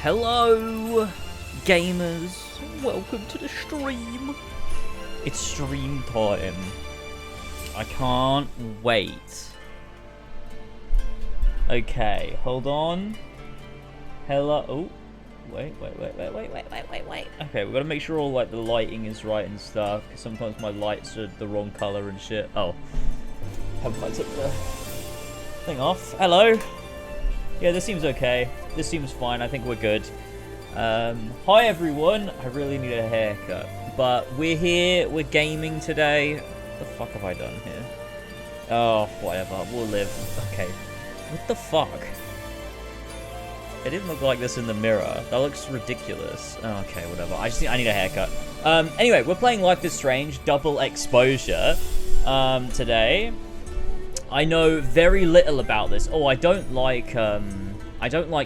Hello, gamers. Welcome to the stream. It's stream time. I can't wait. Okay, hold on. Hello. Oh, wait. Okay, we've got to make sure all like the lighting is right and stuff. Because sometimes my lights are the wrong color and shit. Oh, haven't I took the thing off? Hello. Yeah, this seems okay. This seems fine. I think we're good. Hi, everyone. I really need a haircut. But we're here. We're gaming today. What the fuck have I done here? Oh, whatever. We'll live. Okay. What the fuck? It didn't look like this in the mirror. That looks ridiculous. Oh, okay, whatever. I need a haircut. Anyway, we're playing Life is Strange Double Exposure today. I know very little about this. Oh, I don't like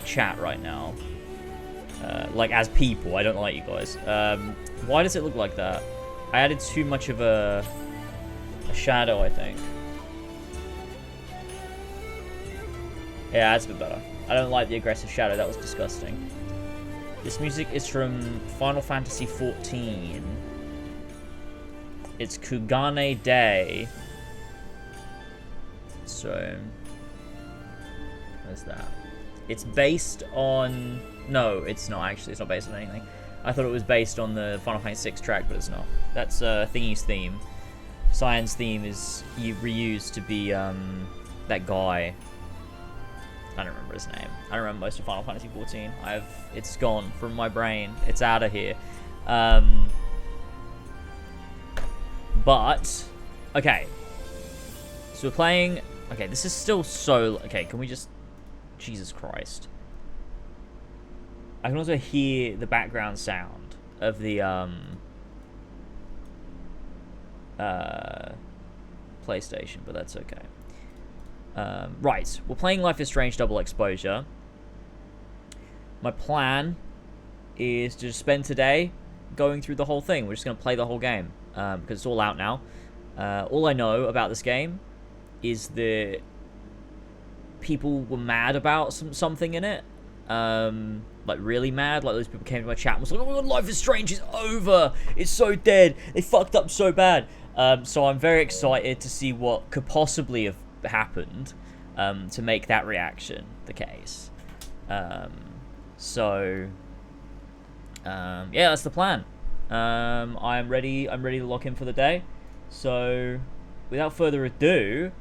chat right now. Like, as people, I don't like you guys. Why does it look like that? I added too much of a shadow, I think. Yeah, that's a bit better. I don't like the aggressive shadow. That was disgusting. This music is from Final Fantasy XIV. It's Kugane Day. So, where's that? It's based on... No, it's not actually. It's not based on anything. I thought it was based on the Final Fantasy VI track, but it's not. That's Thingy's theme. Cyan's theme is reused to be that guy. I don't remember his name. I don't remember most of Final Fantasy XIV. It's gone from my brain. It's out of here. But okay. So we're playing. Okay, this is still so. Okay, can we just? Jesus Christ. I can also hear the background sound of the PlayStation, but that's okay. Right, we're playing Life is Strange Double Exposure. My plan is to just spend today going through the whole thing. We're just going to play the whole game, because it's all out now. All I know about this game is that people were mad about something in it. Like really mad. Like those people came to my chat and was like, oh my god, Life is Strange is over. It's so dead. They fucked up so bad. So I'm very excited to see what could possibly have happened to make that reaction the case. Yeah, that's the plan. I'm ready to lock in for the day. So without further ado,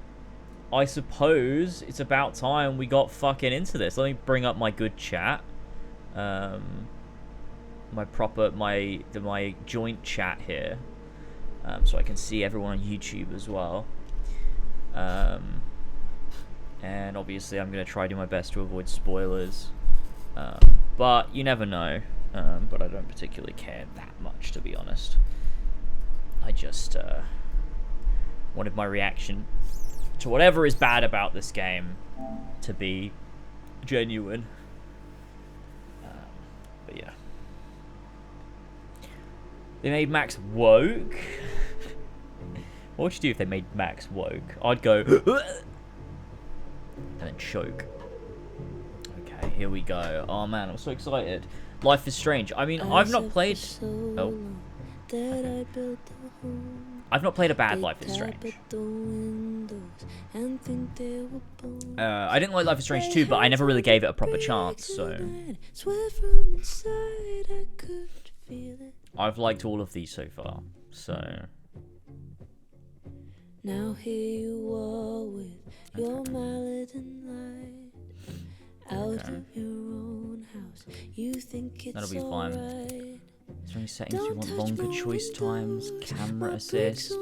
I suppose it's about time we got fucking into this. Let me bring up my good chat. My joint chat here. So I can see everyone on YouTube as well. And obviously I'm going to try to do my best to avoid spoilers. But you never know. But I don't particularly care that much, to be honest. I just wanted my reaction to whatever is bad about this game to be genuine. But yeah. They made Max woke. What would you do if they made Max woke? I'd go and then choke. Okay, here we go. Oh man, I'm so excited. Life is Strange. I mean, I've not played... Oh. Okay. I've not played a bad Life is Strange. I didn't like Life is Strange 2, but I never really gave it a proper chance, so... I've liked all of these so far, so... Now here you are with your mallet and light. Out of your own house, you think it's that'll be fine. Right. Is there any settings you want? Longer choice times, camera assist.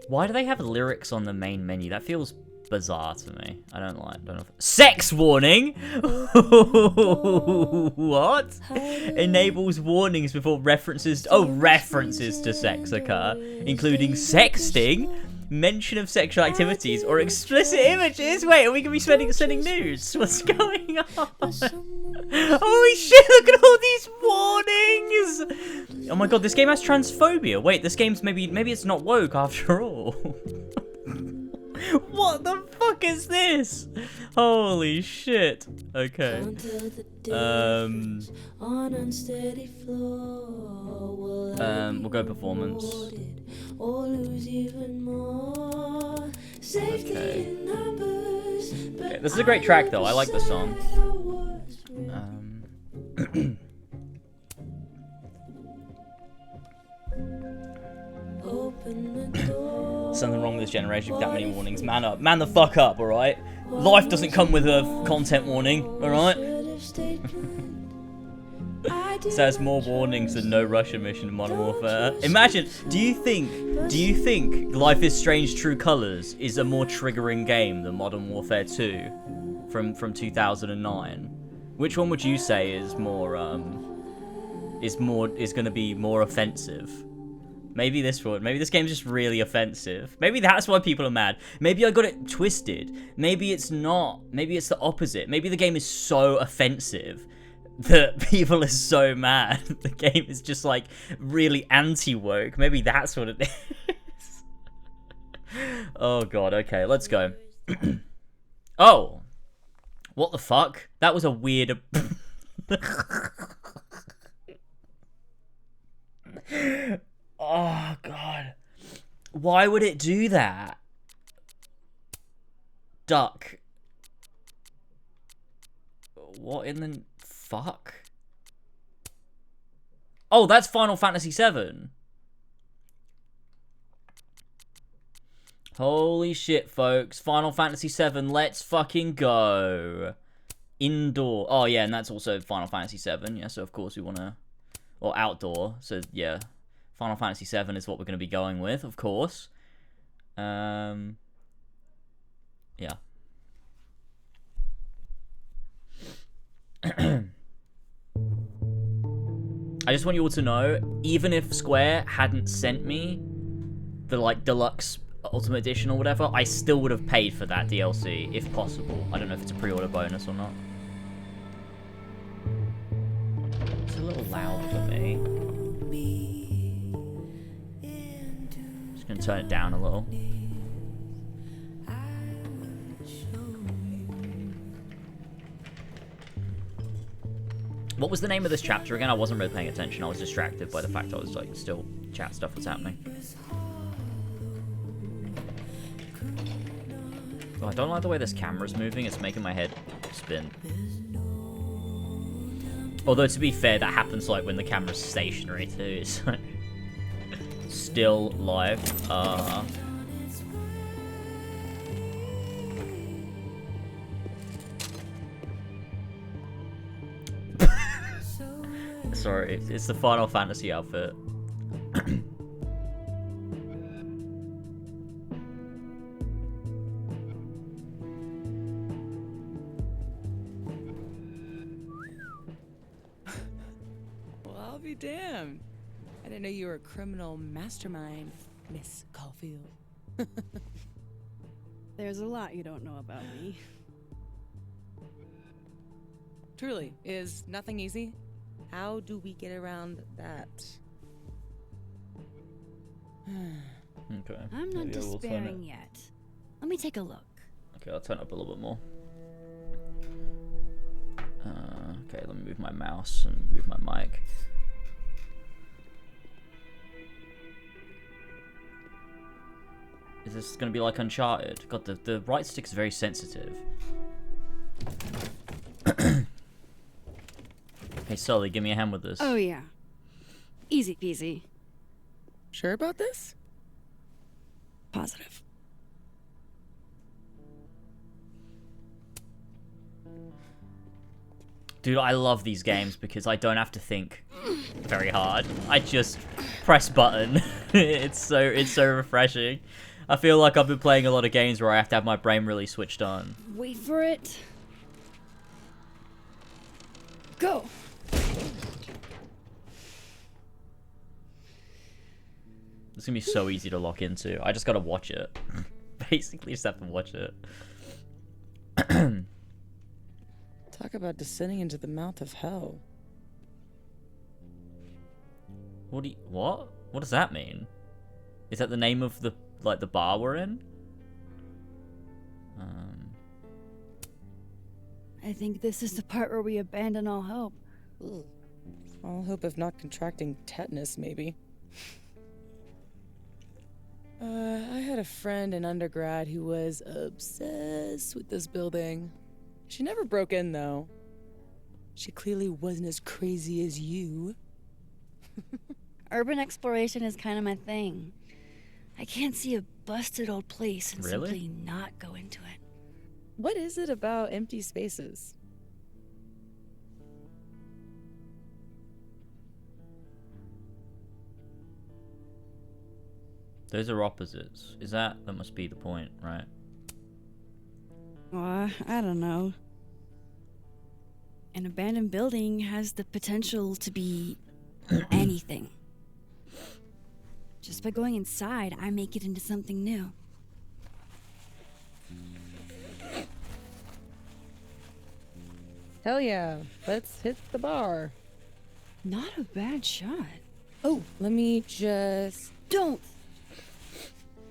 Why do they have lyrics on the main menu? That feels bizarre to me. I don't know. Sex warning? What? Enables warnings before references to sex occur, including sexting, mention of sexual activities, or explicit images. Wait, are we gonna be sending nudes? What's going on? Holy shit, look at all these warnings! Oh my god, this game has transphobia. Wait, this game's maybe it's not woke after all. What the fuck is this? Holy shit. Okay. We'll go performance. Okay. Okay, this is a great track though. I like the song. Something wrong with this generation with that many warnings. Man up. Man the fuck up, alright? Life doesn't come with a content warning, alright? It says more warnings than no Russian mission in Modern Warfare. Imagine, do you think Life is Strange True Colors is a more triggering game than Modern Warfare 2 from 2009? Which one would you say is more is going to be more offensive? Maybe this one. Maybe this game's just really offensive. Maybe that's why people are mad. Maybe I got it twisted. Maybe it's not. Maybe it's the opposite. Maybe the game is so offensive that people are so mad. The game is just like really anti-woke. Maybe that's what it is. Oh god, okay, let's go. Oh! What the fuck? That was a weird... Oh god. Why would it do that? Duck. What in the fuck? Oh, that's Final Fantasy VII. Holy shit, folks. Final Fantasy VII, let's fucking go. Indoor. Oh, yeah, and that's also Final Fantasy VII. Yeah, so of course we want to... Or outdoor. So, yeah. Final Fantasy VII is what we're going to be going with, of course. Yeah. I just want you all to know, even if Square hadn't sent me the, like, deluxe Ultimate Edition or whatever, I still would have paid for that DLC, if possible. I don't know if it's a pre-order bonus or not. It's a little loud for me. Just gonna turn it down a little. What was the name of this chapter again? I wasn't really paying attention. I was distracted by the fact I was like still chat stuff was happening. Oh, I don't like the way this camera's moving. It's making my head spin. Although to be fair, that happens like when the camera's stationary too. It's like still live. Sorry, it's the Final Fantasy outfit. Well, I'll be damned. I didn't know you were a criminal mastermind, Miss Caulfield. There's a lot you don't know about me. Truly, is nothing easy? How do we get around that? Okay. I'm not despairing yet. Let me take a look. Okay, I'll turn it up a little bit more. Okay, let me move my mouse and move my mic. Is this gonna be like Uncharted? God, the right stick's very sensitive. Hey, Sully, give me a hand with this. Oh, yeah. Easy peasy. Sure about this? Positive. Dude, I love these games because I don't have to think very hard. I just press button. It's so refreshing. I feel like I've been playing a lot of games where I have to have my brain really switched on. Wait for it. Go. It's gonna be so easy to lock into. I just gotta watch it. Basically, just have to watch it. Talk about descending into the mouth of hell. What? What does that mean? Is that the name of the bar we're in? I think this is the part where we abandon all hope. Ugh. All hope of not contracting tetanus, maybe. I had a friend in undergrad who was obsessed with this building. She never broke in, though. She clearly wasn't as crazy as you. Urban exploration is kind of my thing. I can't see a busted old place and simply not go into it. What is it about empty spaces? Those are opposites. That must be the point, right? I don't know. An abandoned building has the potential to be anything. Just by going inside, I make it into something new. Hell yeah, let's hit the bar. Not a bad shot. Oh, let me just... Don't!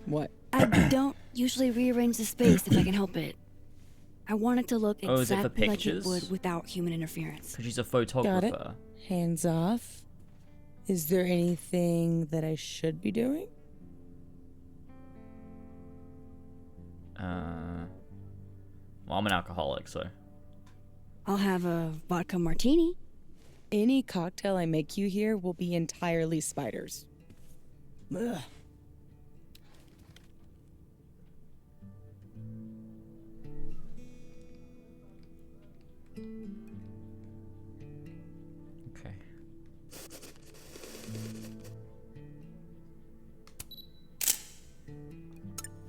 What? I don't usually rearrange the space if I can help it. I want it to look Oh, is it for exactly like it pictures? would without human interference. Because she's a Got it. photographer. Hands off. Is there anything that I should be doing? Well, I'm an alcoholic, so. I'll have a vodka martini. Any cocktail I make you here will be entirely spiders. Ugh. Okay.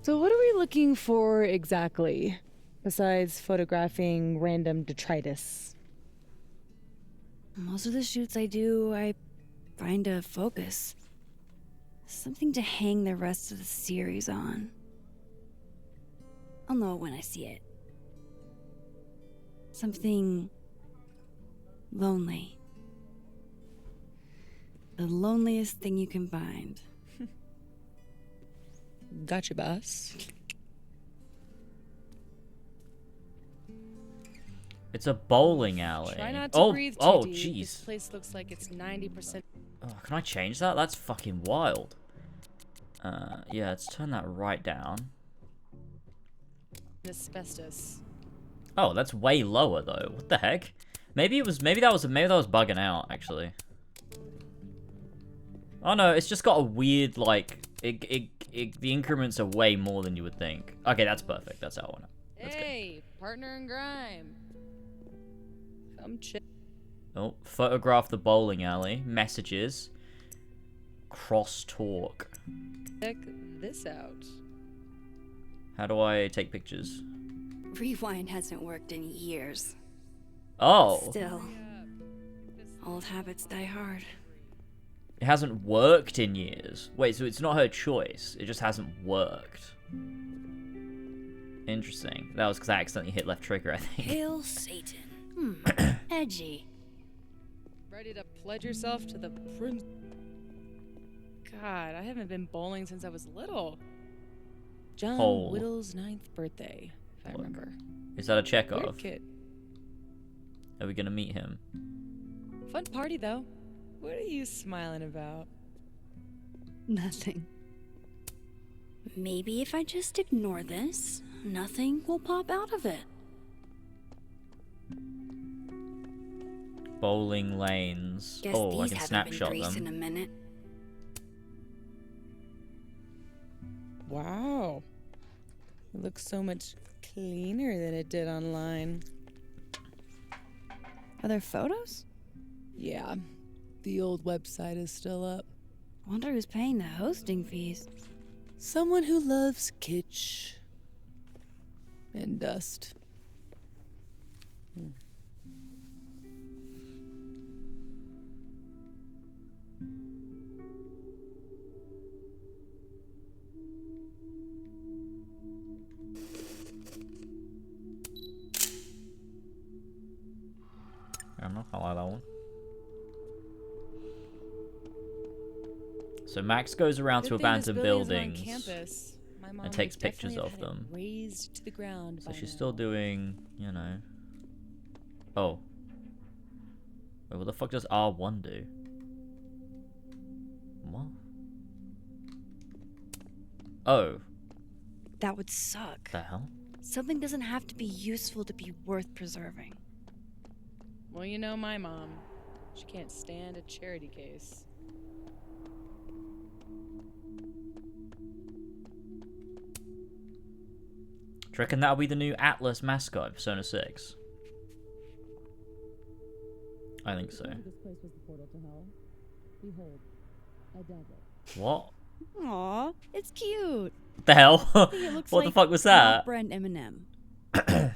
So what are we looking for exactly? Besides photographing random detritus. Most of the shoots I do, I find a focus. Something to hang the rest of the series on. I'll know it when I see it. Something lonely. The loneliest thing you can find. Gotcha, boss. It's a bowling alley. Try not to oh, breathe too oh, deep. jeez. This place looks like it's 90%. Oh, can I change that? That's fucking wild. Yeah, let's turn that right down. Asbestos. Oh, that's way lower though. What the heck? Maybe that was bugging out actually. Oh no, it's just got a weird like the increments are way more than you would think. Okay, that's perfect. That's how I want it. That's Hey, partner in crime. Come check. good. Oh, photograph the bowling alley. Messages. Cross talk. Check this out. How do I take pictures? Rewind hasn't worked in years. Oh, Still, old habits die hard. it hasn't worked in years. Wait, so it's not her choice. It just hasn't worked. Interesting. That was because I accidentally hit left trigger, I think. Hail Satan. Edgy. Ready to pledge yourself to the prince? God, I haven't been bowling since I was little. John Oh. Whittle's 9th birthday, if I Look. remember. Is that a Chekhov? Weird kid. Are we gonna meet him? Fun party, though. What are you smiling about? Nothing. Maybe if I just ignore this, nothing will pop out of it. Bowling lanes. Guess Oh, I these can haven't snapshot been greased in them. a minute. Wow. It looks so much cleaner than it did online. Are there photos? Yeah, the old website is still up. Wonder who's paying the hosting fees. Someone who loves kitsch and dust. I'm not gonna lie, that one. So Max goes around to Good thing this abandoned building is on buildings campus. My mom and takes would definitely pictures have of had it them. razed to the ground So by she's now. still doing, you know. Oh. Wait, what the fuck does R1 do? What? Oh, That would suck. the hell? Something doesn't have to be useful to be worth preserving. Well, you know my mom. She can't stand a charity case. Do you reckon that'll be the new Atlas mascot of Persona 6? I think so. This place was the portal to hell. Behold, a dagger. What? Aw, it's cute. The hell? I think it looks What the like fuck was an that? off-brand M&M. Yeah?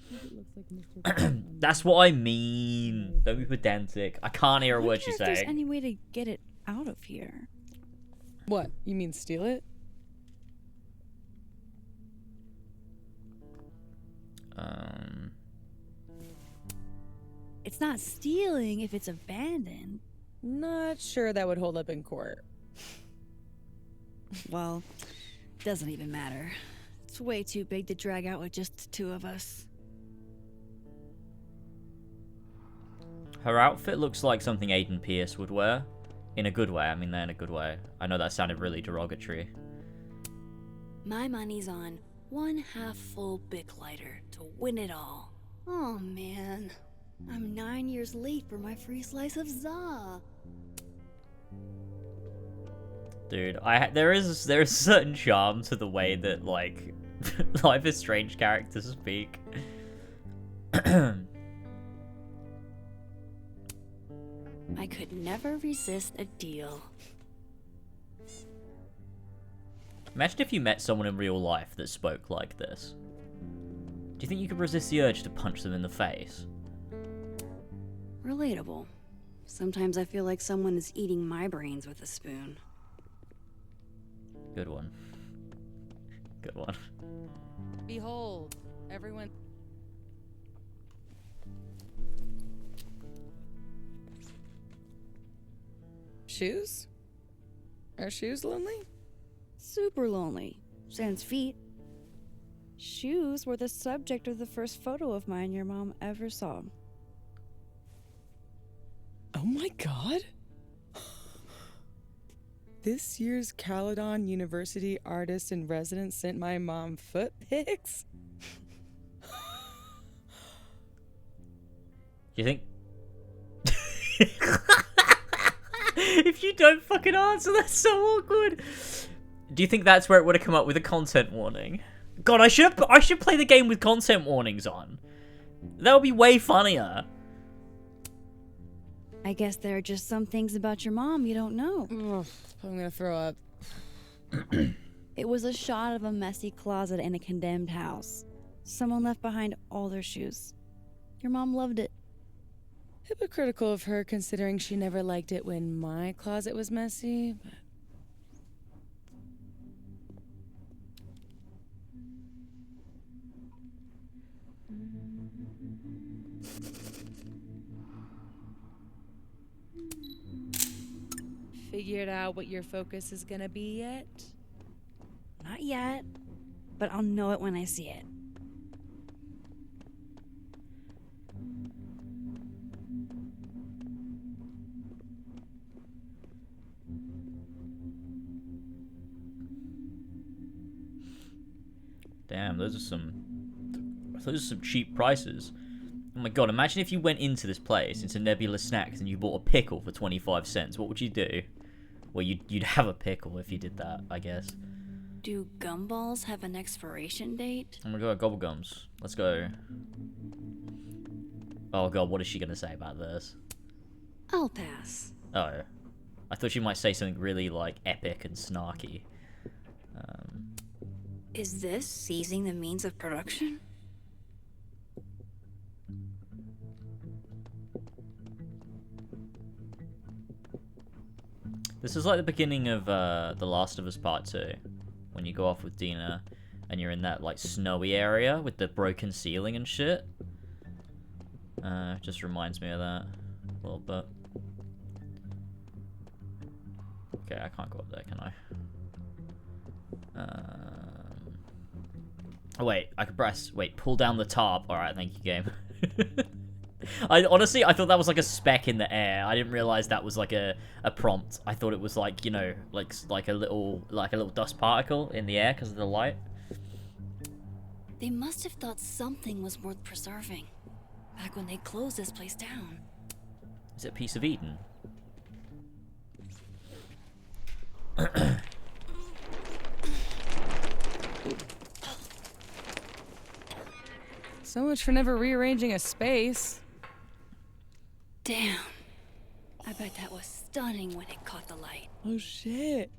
I think it looks like Mr. That's what I mean. Don't be pedantic. I can't hear a word Wonder she's if there's saying. any way to get it out of here. What? You mean steal it? It's not stealing if it's abandoned. Not sure that would hold up in court. Well, doesn't even matter. It's way too big to drag out with just the two of us. Her outfit looks like something Aiden Pierce would wear. In a good way, I mean that in a good way. I know that sounded really derogatory. My money's on one half-full Bic lighter to win it all. Oh man, I'm 9 years late for my free slice of za. Dude, there is a certain charm to the way that, like, Life is Strange characters speak. I could never resist a deal. Imagine if you met someone in real life that spoke like this. Do you think you could resist the urge to punch them in the face? Relatable. Sometimes I feel like someone is eating my brains with a spoon. Good one. Good one. Behold, everyone. Shoes? Are shoes lonely? Super lonely. Sans feet. Shoes were the subject of the first photo of mine your mom ever saw. Oh my god. This year's Caledon University artist in residence sent my mom foot pics? You think? If you don't fucking answer, that's so awkward. Do you think that's where it would have come up with a content warning? God, I should play the game with content warnings on. That would be way funnier. I guess there are just some things about your mom you don't know. Ugh, I'm gonna throw up. It was a shot of a messy closet in a condemned house. Someone left behind all their shoes. Your mom loved it. Hypocritical of her, considering she never liked it when my closet was messy, but... Figured out what your focus is gonna be yet? Not yet, but I'll know it when I see it. Damn, those are some cheap prices. Oh my god, imagine if you went into this place, into Nebula Snacks, and you bought a pickle for 25 cents. What would you do? Well, you'd have a pickle if you did that, I guess. Do gumballs have an expiration date? Oh my god, Gobblegums. Let's go. Oh god, what is she gonna say about this? I'll pass. Oh. I thought she might say something really, like, epic and snarky. Is this seizing the means of production? This is like the beginning of The Last of Us Part 2. When you go off with Dina, and you're in that, like, snowy area with the broken ceiling and shit. Just reminds me of that a little bit. Okay, I can't go up there, can I? Oh wait, I could press. Wait, pull down the tarp. All right, thank you, game. I thought that was like a speck in the air. I didn't realize that was like a prompt. I thought it was like, you know, like a little dust particle in the air because of the light. They must have thought something was worth preserving back when they closed this place down. Is it a piece of Eden? So much for never rearranging a space. Damn. I bet that was stunning when it caught the light. Oh shit.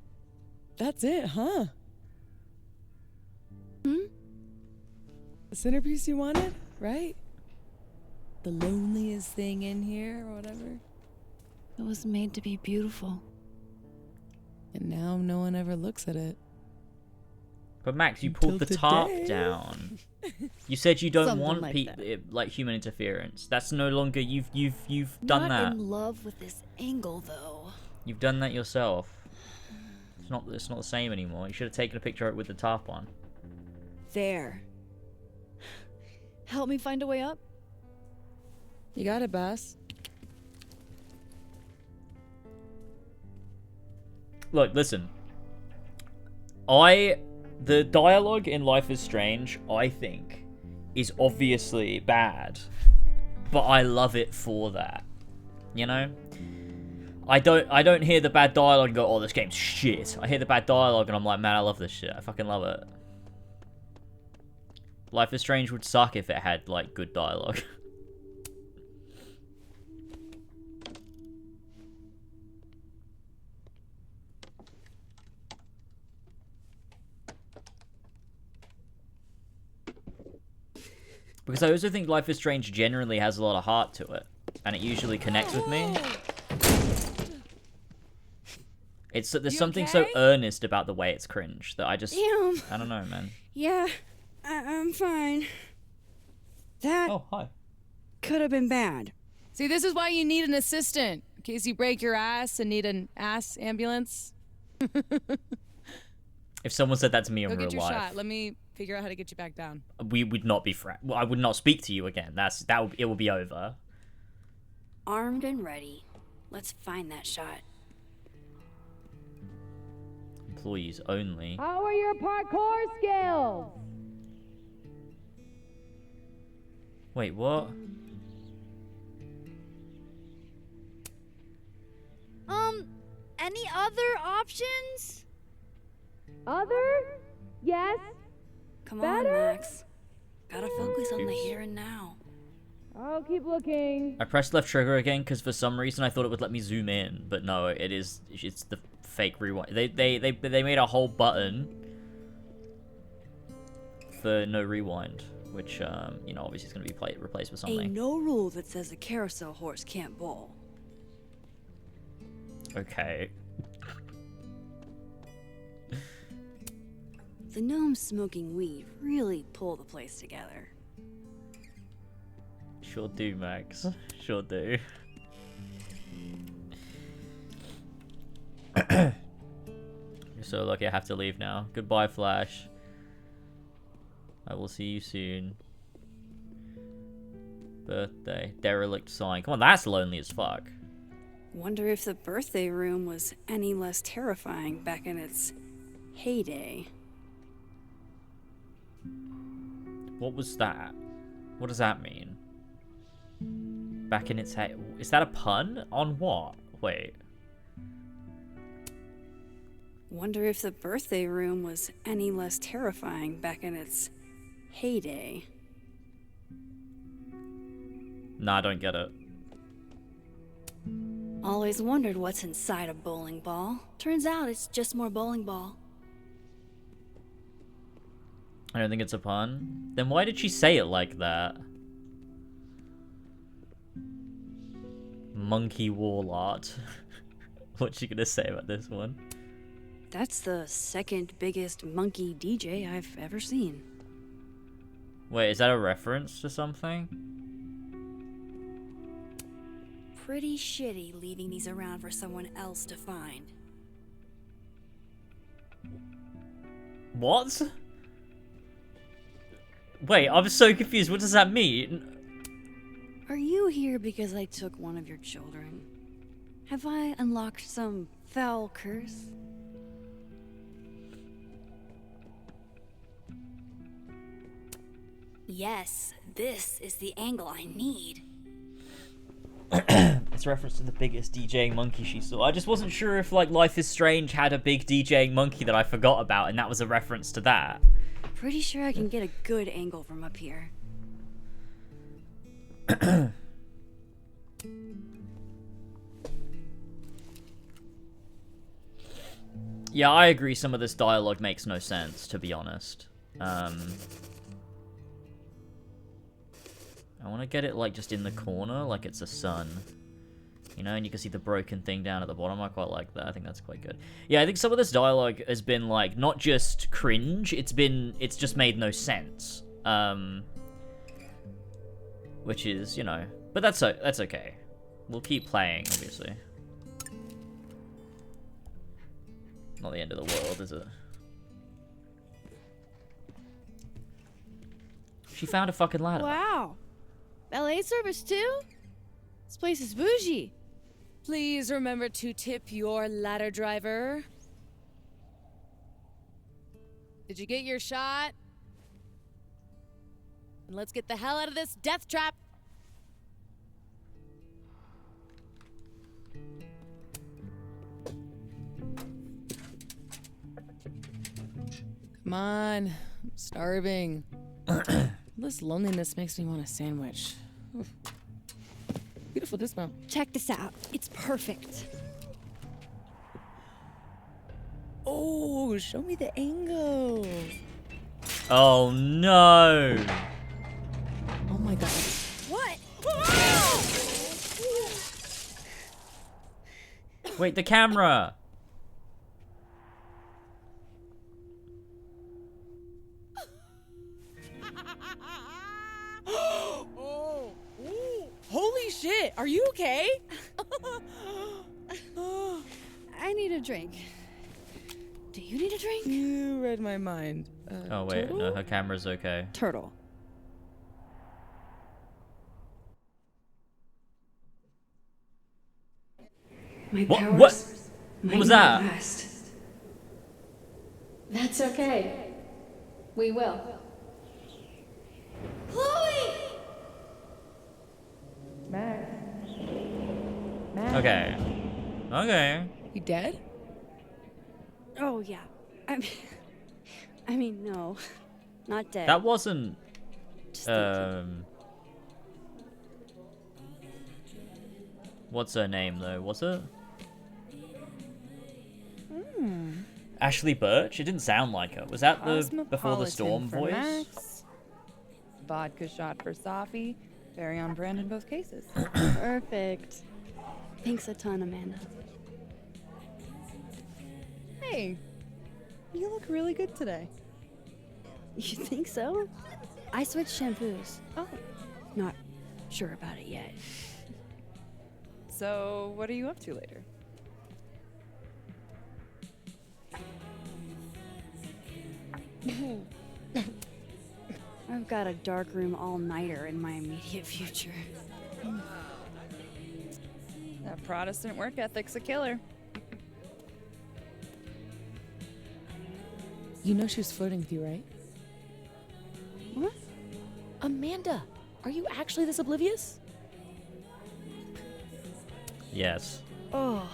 That's it, huh? Hmm? The centerpiece you wanted, right? The loneliest thing in here, or whatever. It was made to be beautiful. And now no one ever looks at it. But Max, you pulled the tarp today. down. You said you don't Something want like like human interference. That's no longer you've done Not that. in love with this angle, though. You've done that yourself. It's not the same anymore. You should have taken a picture of it with the tarp on. There. Help me find a way up? You got it, boss. Look, listen. The dialogue in Life is Strange, I think, is obviously bad, but I love it for that. You know? I don't hear the bad dialogue and go, oh, this game's shit. I hear the bad dialogue and I'm like, man, I love this shit. I fucking love it. Life is Strange would suck if it had, like, good dialogue. Because I also think Life is Strange generally has a lot of heart to it. And it usually connects with me. There's something so earnest about the way it's cringe that I just... Damn. I don't know, man. Yeah, I'm fine. That Oh, hi. could have been bad. See, this is why you need an assistant. In case you break your ass and need an ass ambulance. If someone said that to me in Go real get your life, shot. Let me figure out how to get you back down. we would not be friends. Well, I would not speak to you again. It will be over. Armed and ready. Let's find that shot. Employees only. How are your parkour skills? Wait, what? Any other options? Other? Yes. Come Better? on, Max. Gotta focus on the here and now. I'll keep looking. I pressed left trigger again because for some reason I thought it would let me zoom in, but no, it's the fake rewind. They made a whole button for no rewind, which you know, obviously is going to be replaced with something. Ain't no rule that says a carousel horse can't bowl. Okay. The gnomes smoking weed really pull the place together. Sure do, Max. Sure do. You're so lucky I have to leave now. Goodbye, Flash. I will see you soon. Birthday. Derelict sign. Come on, that's lonely as fuck. Wonder if the birthday room was any less terrifying back in its heyday. What was that? What does that mean? Back in its head. Is that a pun? On what? Wait. Wonder if the birthday room was any less terrifying back in its heyday. Nah, I don't get it. Always wondered what's inside a bowling ball. Turns out it's just more bowling ball. I don't think it's a pun. Then why did she say it like that? Monkey wall art. What's she gonna say about this one? That's the second biggest monkey DJ I've ever seen. Wait, is that a reference to something? Pretty shitty leaving these around for someone else to find. What? Wait, I'm so confused. What does that mean? Are you here because I took one of your children? Have I unlocked some foul curse? Yes, this is the angle I need. It's a reference to the biggest DJing monkey she saw. I just wasn't sure if, like, Life is Strange had a big DJing monkey that I forgot about, and that was a reference to that. Pretty sure I can get a good angle from up here. Yeah, I agree some of this dialogue makes no sense, to be honest. I want to get it, like, just in the corner, like it's a sun. You know, and you can see the broken thing down at the bottom. I quite like that. I think that's quite good. Yeah, I think some of this dialogue has been, like, not just cringe, it's just made no sense. Which is, you know, but that's okay. We'll keep playing, obviously. Not the end of the world, is it? She found a fucking ladder. Wow. Valet service too? This place is bougie. Please remember to tip your ladder driver. Did you get your shot? And let's get the hell out of this death trap. Come on, I'm starving. This loneliness makes me want a sandwich. Oof. Beautiful dismount. Check this out. It's perfect. Oh, show me the angle. Oh no! Oh my god. What? Wait, the camera! Oh. Holy shit, are you okay? I need a drink. Do you need a drink? You read my mind. Oh wait, turtle? no, her camera's okay. Turtle. My What? powers What? might What was not that? last. That's okay. We will. Chloe! Max. Okay. Okay. You dead? Oh yeah. I mean no. Not dead. That wasn't, Just thinking. What's her name though? Was it? Ashley Birch? It didn't sound like her. Was that the Before the Storm for voice? Max. Vodka shot for Safi. Very on brand in both cases. Perfect. Thanks a ton, Amanda. Hey, you look really good today. You think so? I switched shampoos. Oh. Not sure about it yet. So, what are you up to later? I've got a dark room all-nighter in my immediate future. That Protestant work ethic's a killer. You know she was flirting with you, right? What? Amanda, are you actually this oblivious? Yes. Oh,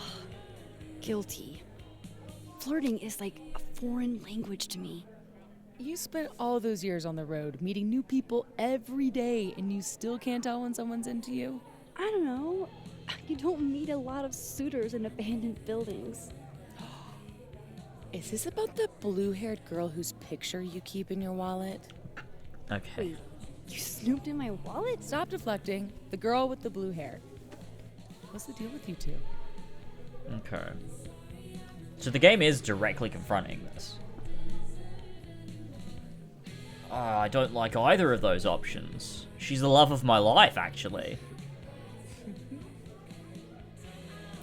guilty. Flirting is like a foreign language to me. You spent all those years on the road, meeting new people every day, and you still can't tell when someone's into you? I don't know. You don't meet a lot of suitors in abandoned buildings. Is this about the blue-haired girl whose picture you keep in your wallet? Okay. Wait, you snooped in my wallet? Stop deflecting. The girl with the blue hair. What's the deal with you two? Okay. So the game is directly confronting this. I don't like either of those options. She's the love of my life, actually.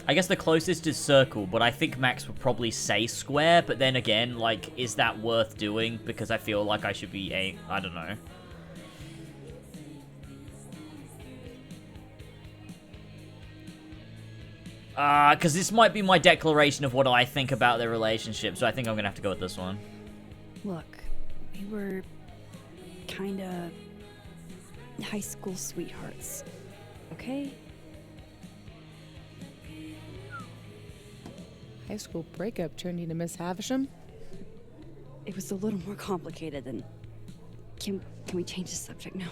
I guess the closest is circle, but I think Max would probably say square, but then again, like, is that worth doing? Because I feel like I should be I don't know. Because this might be my declaration of what I think about their relationship, so I think I'm gonna have to go with this one. Look, we were kinda high school sweethearts, okay? High school breakup turned you to Miss Havisham? It was a little more complicated than... Can we change the subject now?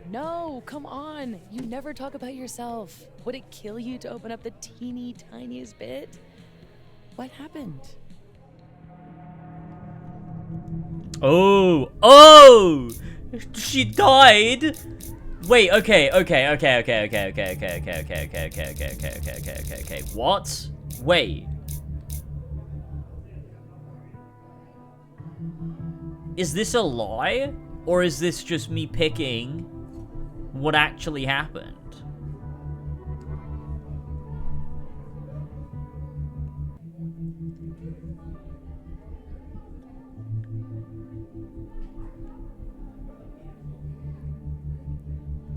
No, come on. You never talk about yourself. Would it kill you to open up the teeny tiniest bit? What happened? Oh! Oh! She died? Wait, okay. What? Wait. Is this a lie? Or is this just me picking what actually happened?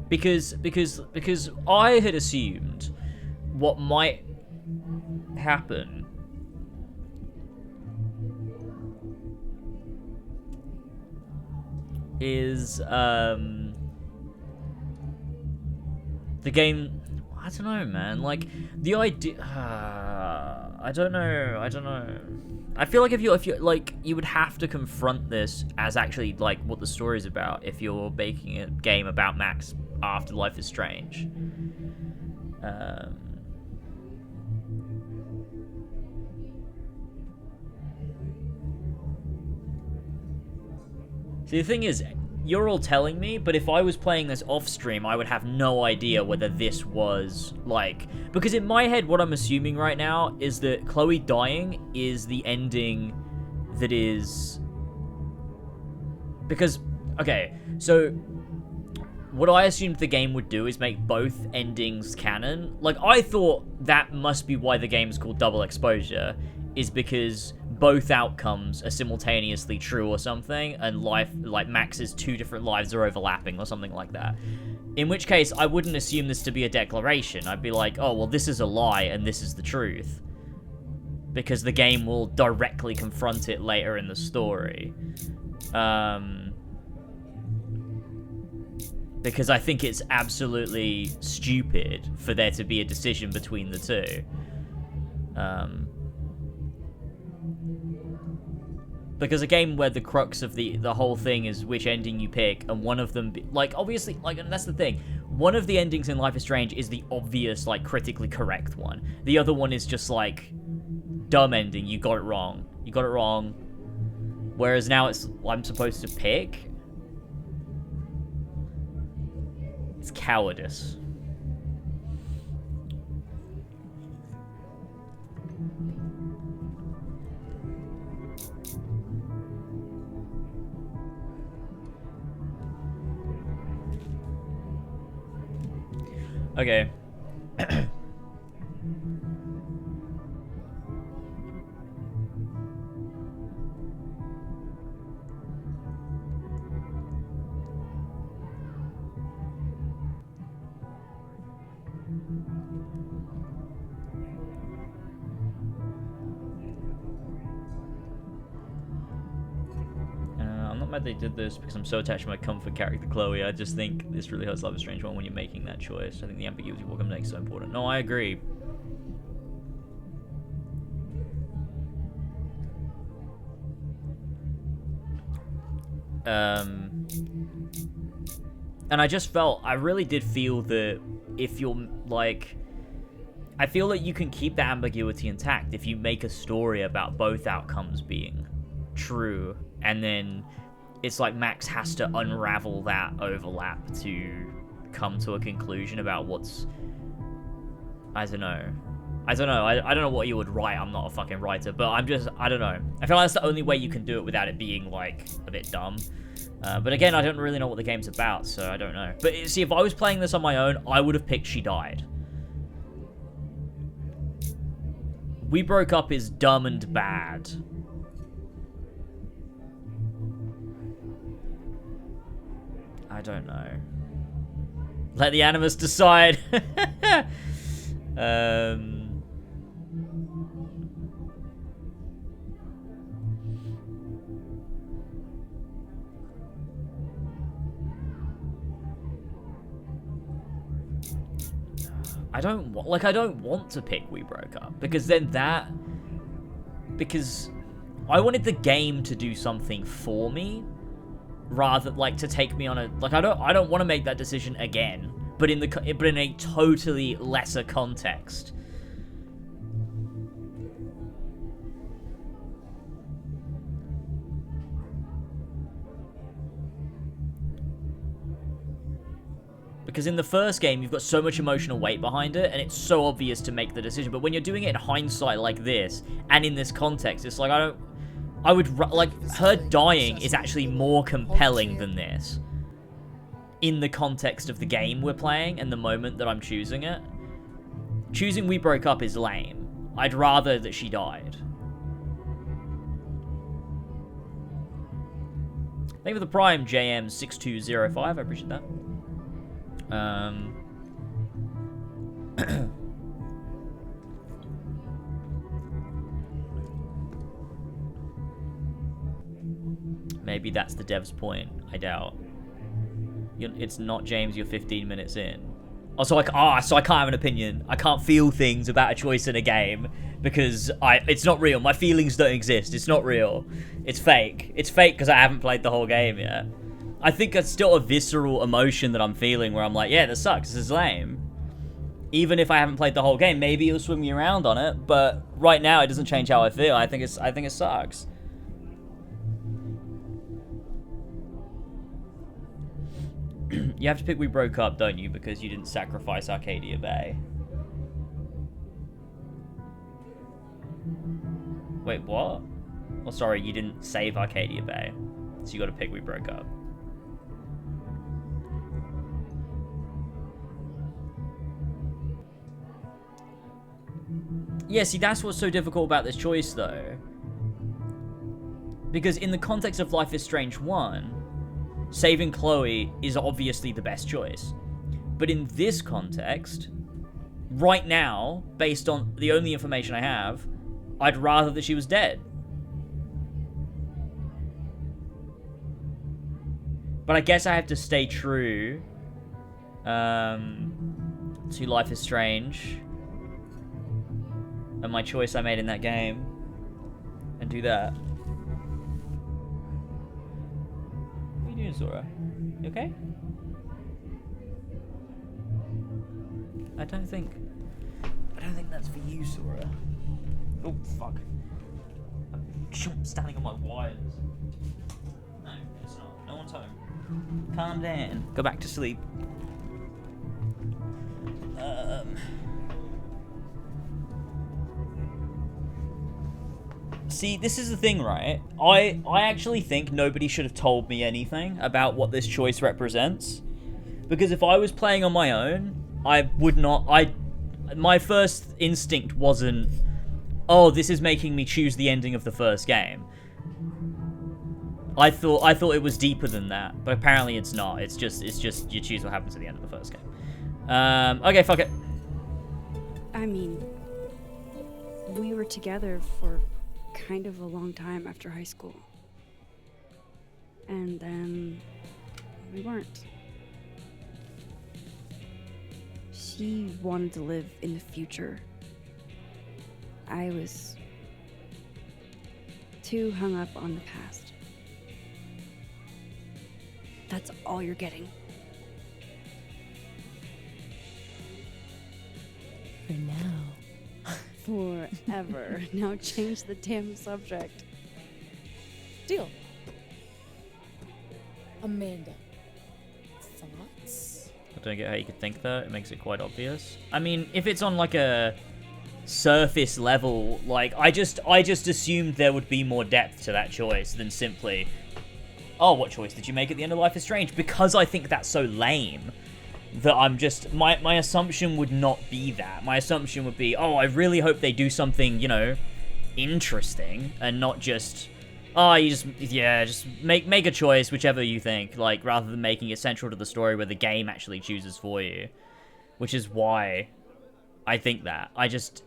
Because I had assumed what might happen is the game. I don't know, man. Like the idea. I don't know. I feel like if you like, you would have to confront this as actually like what the story's about if you're making a game about Max after Life is Strange. See, the thing is, you're all telling me, but if I was playing this off stream, I would have no idea whether this was, like... Because in my head, what I'm assuming right now is that Chloe dying is the ending that is... Because, okay, so... What I assumed the game would do is make both endings canon. Like, I thought that must be why the game's called Double Exposure, is because both outcomes are simultaneously true or something, and life, like Max's two different lives are overlapping or something like that. In which case, I wouldn't assume this to be a declaration. I'd be like, oh, well, this is a lie and this is the truth. Because the game will directly confront it later in the story. Because I think it's absolutely stupid for there to be a decision between the two. Because a game where the crux of the whole thing is which ending you pick, and one of them, like, obviously, like, and that's the thing. One of the endings in Life is Strange is the obvious, like, critically correct one. The other one is just, like, dumb ending, you got it wrong. You got it wrong. Whereas now it's, I'm supposed to pick. It's cowardice. Okay. I'm not mad they did this because I'm so attached to my comfort character Chloe. I just think this really hurts Life is Strange one when you're making that choice. I think the ambiguity of what comes next is so important. No, I agree. And I just felt, I really did feel that if you're, like, I feel that you can keep that ambiguity intact if you make a story about both outcomes being true, and then it's like Max has to unravel that overlap to come to a conclusion about what's... I don't know. I don't know what you would write. I'm not a fucking writer, but I don't know. I feel like that's the only way you can do it without it being, like, a bit dumb. But again, I don't really know what the game's about, so I don't know. But see, if I was playing this on my own, I would have picked She Died. We Broke Up is dumb and bad. I don't know. Let the Animus decide. I don't want to pick We Broke Up, because then because I wanted the game to do something for me, rather, like, to take me on a, like, I don't want to make that decision again, but in a totally lesser context. Because in the first game, you've got so much emotional weight behind it, and it's so obvious to make the decision. But when you're doing it in hindsight like this, and in this context, it's like, like, her dying is actually more compelling than this. In the context of the game we're playing, and the moment that I'm choosing it. Choosing We Broke Up is lame. I'd rather that she died. Thank you for the Prime, JM6205. I appreciate that. Maybe that's the dev's point. I doubt. It's not, James, you're 15 minutes in. Oh, so I can't have an opinion. I can't feel things about a choice in a game because it's not real. My feelings don't exist. It's not real. It's fake. It's fake because I haven't played the whole game yet. I think it's still a visceral emotion that I'm feeling where I'm like, yeah, this sucks. This is lame. Even if I haven't played the whole game, maybe it'll swing me around on it. But right now, it doesn't change how I feel. I think it sucks. You have to pick We Broke Up, don't you? Because you didn't sacrifice Arcadia Bay. Wait, what? Oh, sorry, you didn't save Arcadia Bay. So you gotta pick We Broke Up. Yeah, see, that's what's so difficult about this choice, though. Because in the context of Life is Strange 1, saving Chloe is obviously the best choice. But in this context, right now, based on the only information I have, I'd rather that she was dead. But I guess I have to stay true to Life is Strange and my choice I made in that game and do that. What are you doing, Zora? You okay? I don't think that's for you, Zora. Oh, fuck. I'm standing on my wires. No, it's not. No one's home. Calm down. Go back to sleep. See, this is the thing, right? I actually think nobody should have told me anything about what this choice represents. Because if I was playing on my own, I would not... My first instinct wasn't, oh, this is making me choose the ending of the first game. I thought it was deeper than that, but apparently it's not. It's just you choose what happens at the end of the first game. Okay, fuck it. I mean, we were together for kind of a long time after high school. And then we weren't. She wanted to live in the future. I was too hung up on the past. That's all you're getting. For now. Forever. Now change the damn subject. Deal. Amanda. Thoughts? I don't get how you could think that. It makes it quite obvious. I mean, if it's on like a surface level, like I just assumed there would be more depth to that choice than simply, oh, what choice did you make at the end of Life is Strange? Because I think that's so lame that I'm just, my assumption would not be that. My assumption would be, oh, I really hope they do something, you know, interesting and not just, oh, you just make a choice, whichever you think, like, rather than making it central to the story where the game actually chooses for you. Which is why I think that.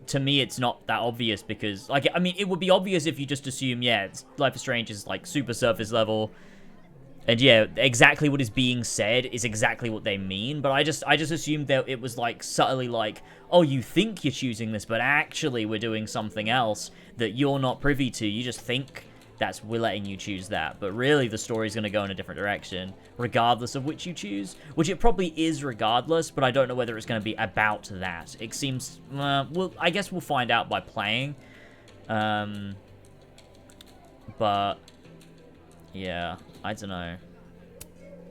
To me, it's not that obvious because, like, I mean, it would be obvious if you just assume, yeah, Life is Strange is, like, super surface level. And yeah, exactly what is being said is exactly what they mean. But I just assumed that it was, like, subtly like, oh, you think you're choosing this, but actually we're doing something else that you're not privy to. You just think we're letting you choose that. But really, the story's going to go in a different direction, regardless of which you choose. Which it probably is regardless, but I don't know whether it's going to be about that. It seems, well, I guess we'll find out by playing. But, yeah, I don't know.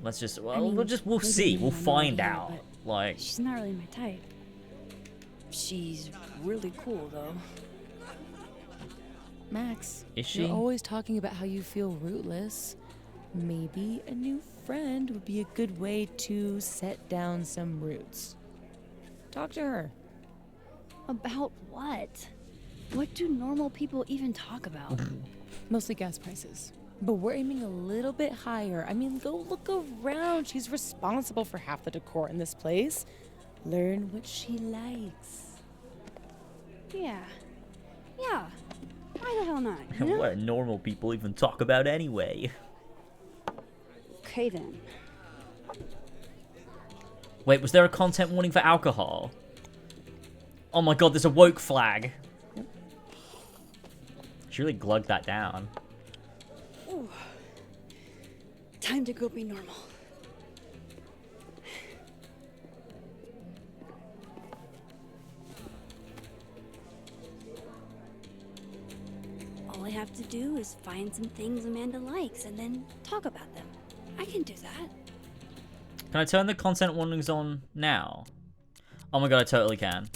Let's just, I well, mean, we'll maybe see. you We'll have no find idea, out. but Like, she's not really my type. She's really cool, though. Max, is she? you're always talking about how you feel rootless. Maybe a new friend would be a good way to set down some roots. Talk to her. About what? What do normal people even talk about? Mostly gas prices. But we're aiming a little bit higher. I mean, go look around. She's responsible for half the decor in this place. Learn what she likes. Yeah. Yeah. Why the hell not, you know? What do normal people even talk about anyway? Okay, then. Wait, was there a content warning for alcohol? Oh my god, there's a woke flag. She really glugged that down. Ooh. Time to go be normal. All I have to do is find some things Amanda likes and then talk about them. I can do that. Can I turn the content warnings on now? Oh my god, I totally can.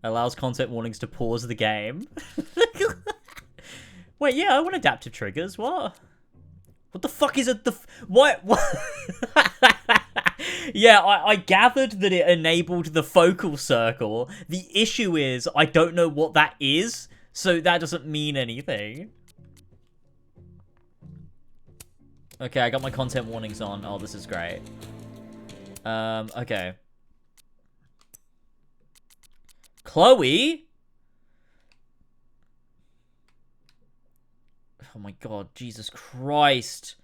Allows content warnings to pause the game. Wait, yeah, I want adaptive triggers. What? What the fuck is it? What? Yeah, I gathered that it enabled the focal circle. The issue is I don't know what that is, so that doesn't mean anything. Okay, I got my content warnings on. Oh, this is great. Okay. Chloe? Oh my god, Jesus Christ.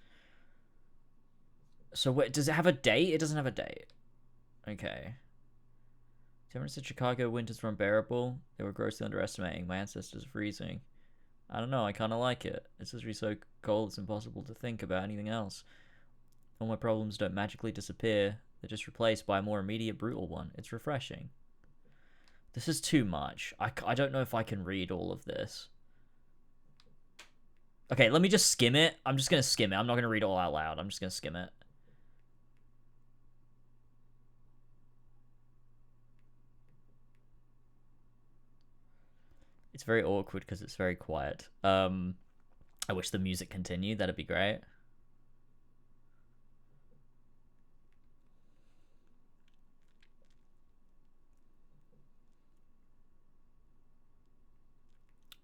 So wait, does it have a date? It doesn't have a date. Okay. Temperatures in Chicago winters were unbearable. They were grossly underestimating. My ancestors are freezing. I don't know, I kind of like it. It's just really so cold it's impossible to think about anything else. All my problems don't magically disappear. They're just replaced by a more immediate, brutal one. It's refreshing. This is too much. I don't know if I can read all of this. Okay, let me just skim it. I'm just going to skim it. I'm not going to read it all out loud. I'm just going to skim it. It's very awkward because it's very quiet. I wish the music continued. That'd be great.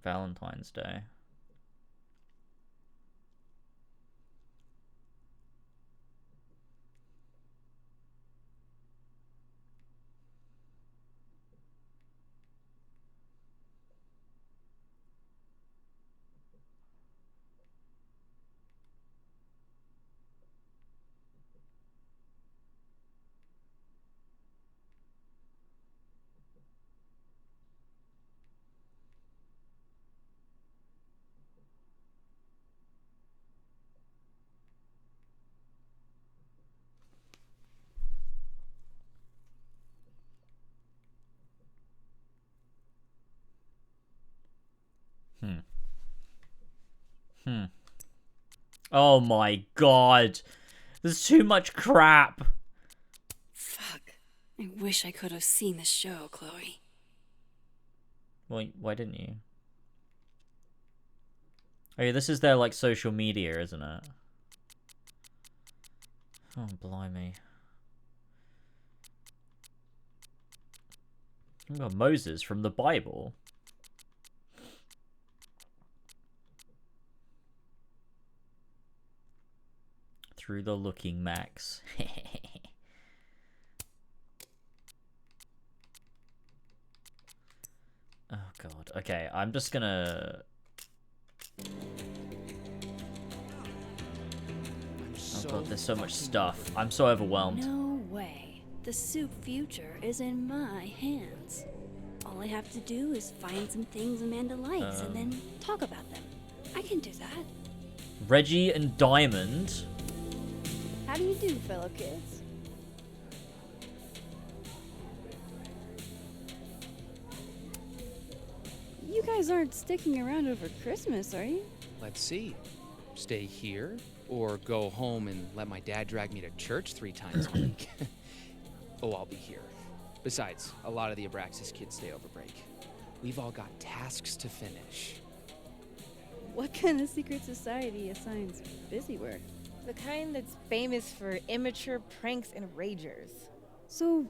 Valentine's Day. Oh my god. There's too much crap. Fuck. I wish I could have seen the show, Chloe. Well, why didn't you? Oh yeah, this is their, like, social media, isn't it? Oh, blimey. Oh god, Moses from the Bible. Through the Looking Max. Oh god. Okay, I'm just gonna... Oh god, there's so much stuff. I'm so overwhelmed. No way. The soup future is in my hands. All I have to do is find some things Amanda likes and then talk about them. I can do that. Reggie and Diamond. How do you do, fellow kids? You guys aren't sticking around over Christmas, are you? Let's see. Stay here, or go home and let my dad drag me to church 3 times a week? Oh, I'll be here. Besides, a lot of the Abraxas kids stay over break. We've all got tasks to finish. What kind of secret society assigns busy work? The kind that's famous for immature pranks and ragers. So,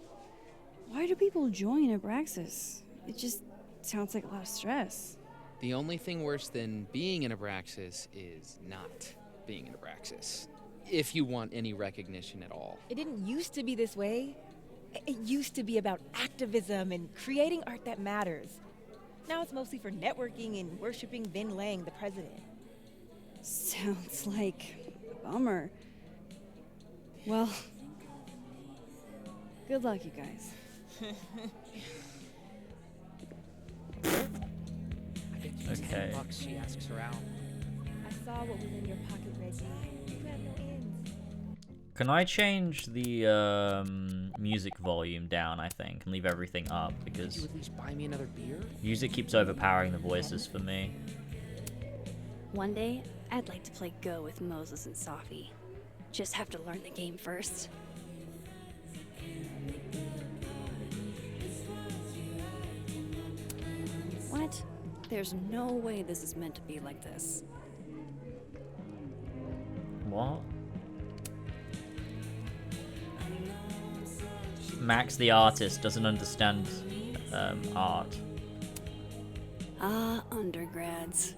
why do people join Abraxas? It just sounds like a lot of stress. The only thing worse than being an Abraxas is not being an Abraxas. If you want any recognition at all. It didn't used to be this way. It used to be about activism and creating art that matters. Now it's mostly for networking and worshiping Vin Lang, the president. Sounds like a bummer. Well, good luck, you guys. Okay. $10 she asks her out. I saw what was in your pocket, Reggie. You had no ends. Can I change the music volume down, I think, and leave everything up, Could because you at least buy me another beer? music keeps overpowering the voices for me. One day, I'd like to play Go with Moses and Safi. Just have to learn the game first. What? There's no way this is meant to be like this. What? Max the artist doesn't understand art. Ah, undergrads.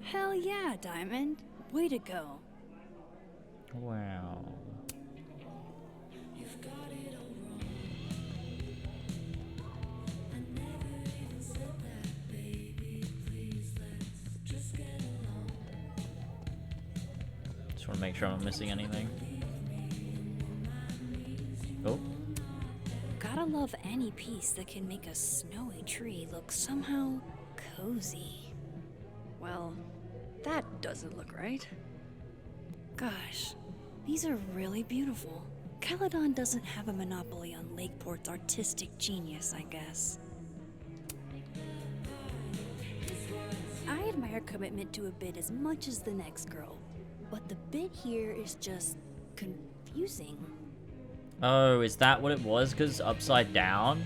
Hell yeah, Diamond. Way to go. Wow. Just want to make sure I'm not missing anything. Oh. Gotta love any piece that can make a snowy tree look somehow cozy. Well, that doesn't look right. Gosh, these are really beautiful. Caledon doesn't have a monopoly on Lakeport's artistic genius, I guess. I admire commitment to a bid as much as the next girl, but the bid here is just confusing. Oh, is that what it was? Because upside down?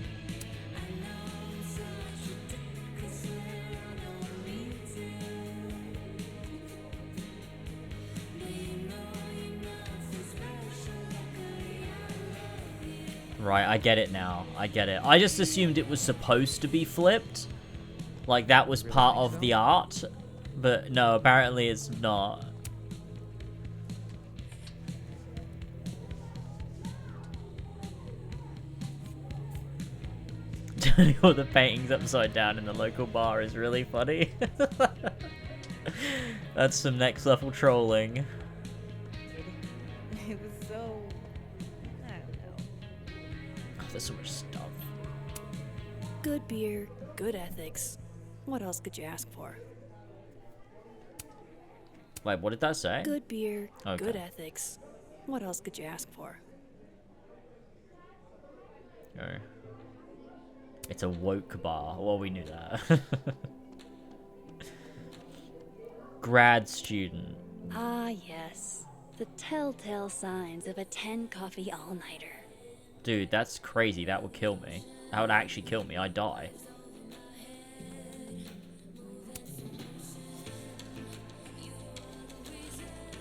Right, I get it now. I get it. I just assumed it was supposed to be flipped. Like that was part of the art. But no, apparently it's not. Turning all the paintings upside down in the local bar is really funny. That's some next level trolling. It was so... I don't know. Oh, there's so much stuff. Good beer, good ethics. What else could you ask for? Wait, what did that say? Good beer, Okay. good ethics. What else could you ask for? Oh. It's a woke bar. Well, we knew that. Grad student. Ah, yes. The telltale signs of a 10 coffee all-nighter. Dude, that's crazy. That would kill me. That would actually kill me. I'd die.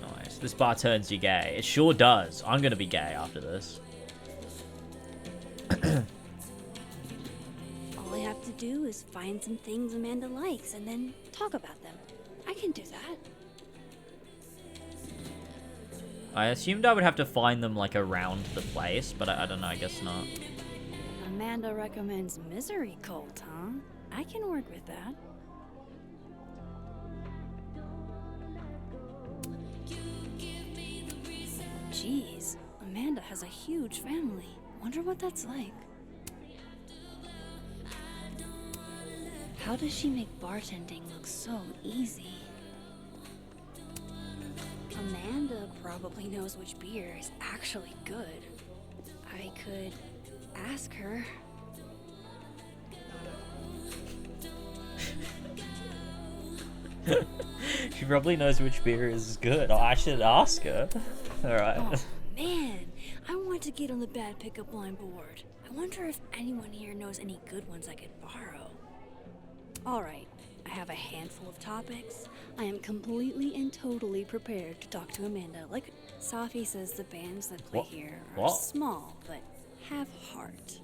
Nice. This bar turns you gay. It sure does. I'm gonna be gay after this. All I have to do is find some things Amanda likes and then talk about them. I can do that. I assumed I would have to find them, like, around the place, but I don't know. I guess not. Amanda recommends Misery Cult, huh? I can work with that. Jeez, Amanda has a huge family. Wonder what that's like. How does she make bartending look so easy? Amanda probably knows which beer is actually good. I could ask her. She probably knows which beer is good. Oh, I should ask her. Alright. Oh man, I want to get on the bad pickup line board. I wonder if anyone here knows any good ones I could borrow. Alright, I have a handful of topics. I am completely and totally prepared to talk to Amanda. Like Safi says, the bands that play here are small, but have heart.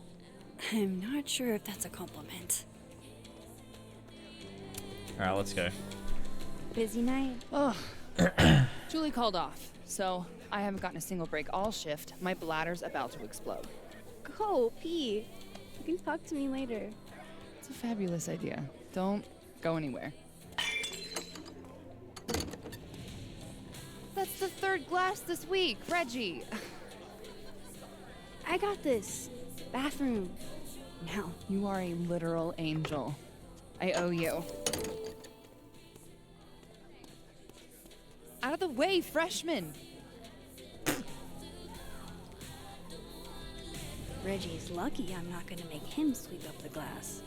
I'm not sure if that's a compliment. Alright, let's go. Busy night. Oh, Julie called off, so I haven't gotten a single break all shift. My bladder's about to explode. Go, pee. You can talk to me later. It's a fabulous idea. Don't go anywhere. That's the third glass this week, Reggie. I got this. Bathroom. Now. You are a literal angel. I owe you. Out of the way, freshman! Reggie's lucky I'm not gonna make him sweep up the glass.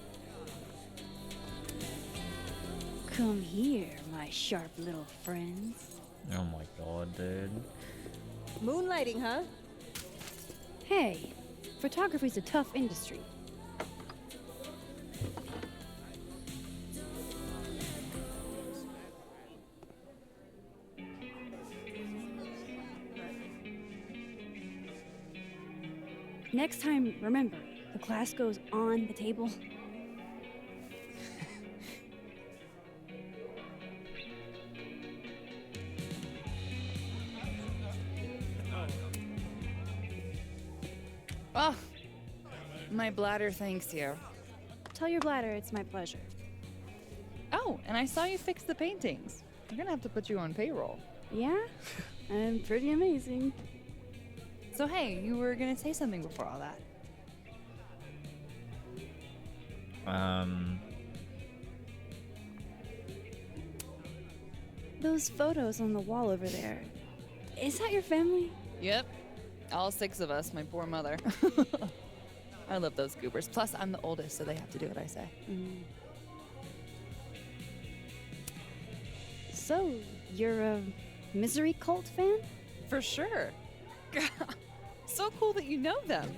Come here, my sharp little friends. Oh my god, dude. Moonlighting, huh? Hey, photography's a tough industry. Next time, remember, the glass goes on the table. Oh, my bladder thanks you. Tell your bladder it's my pleasure. Oh, and I saw you fix the paintings. I'm gonna have to put you on payroll. Yeah? I'm pretty amazing. So hey, you were gonna say something before all that. Those photos on the wall over there. Is that your family? Yep. All 6 of us, my poor mother. I love those goobers. Plus, I'm the oldest, so they have to do what I say. So, you're a Misery Cult fan? For sure. So cool that you know them.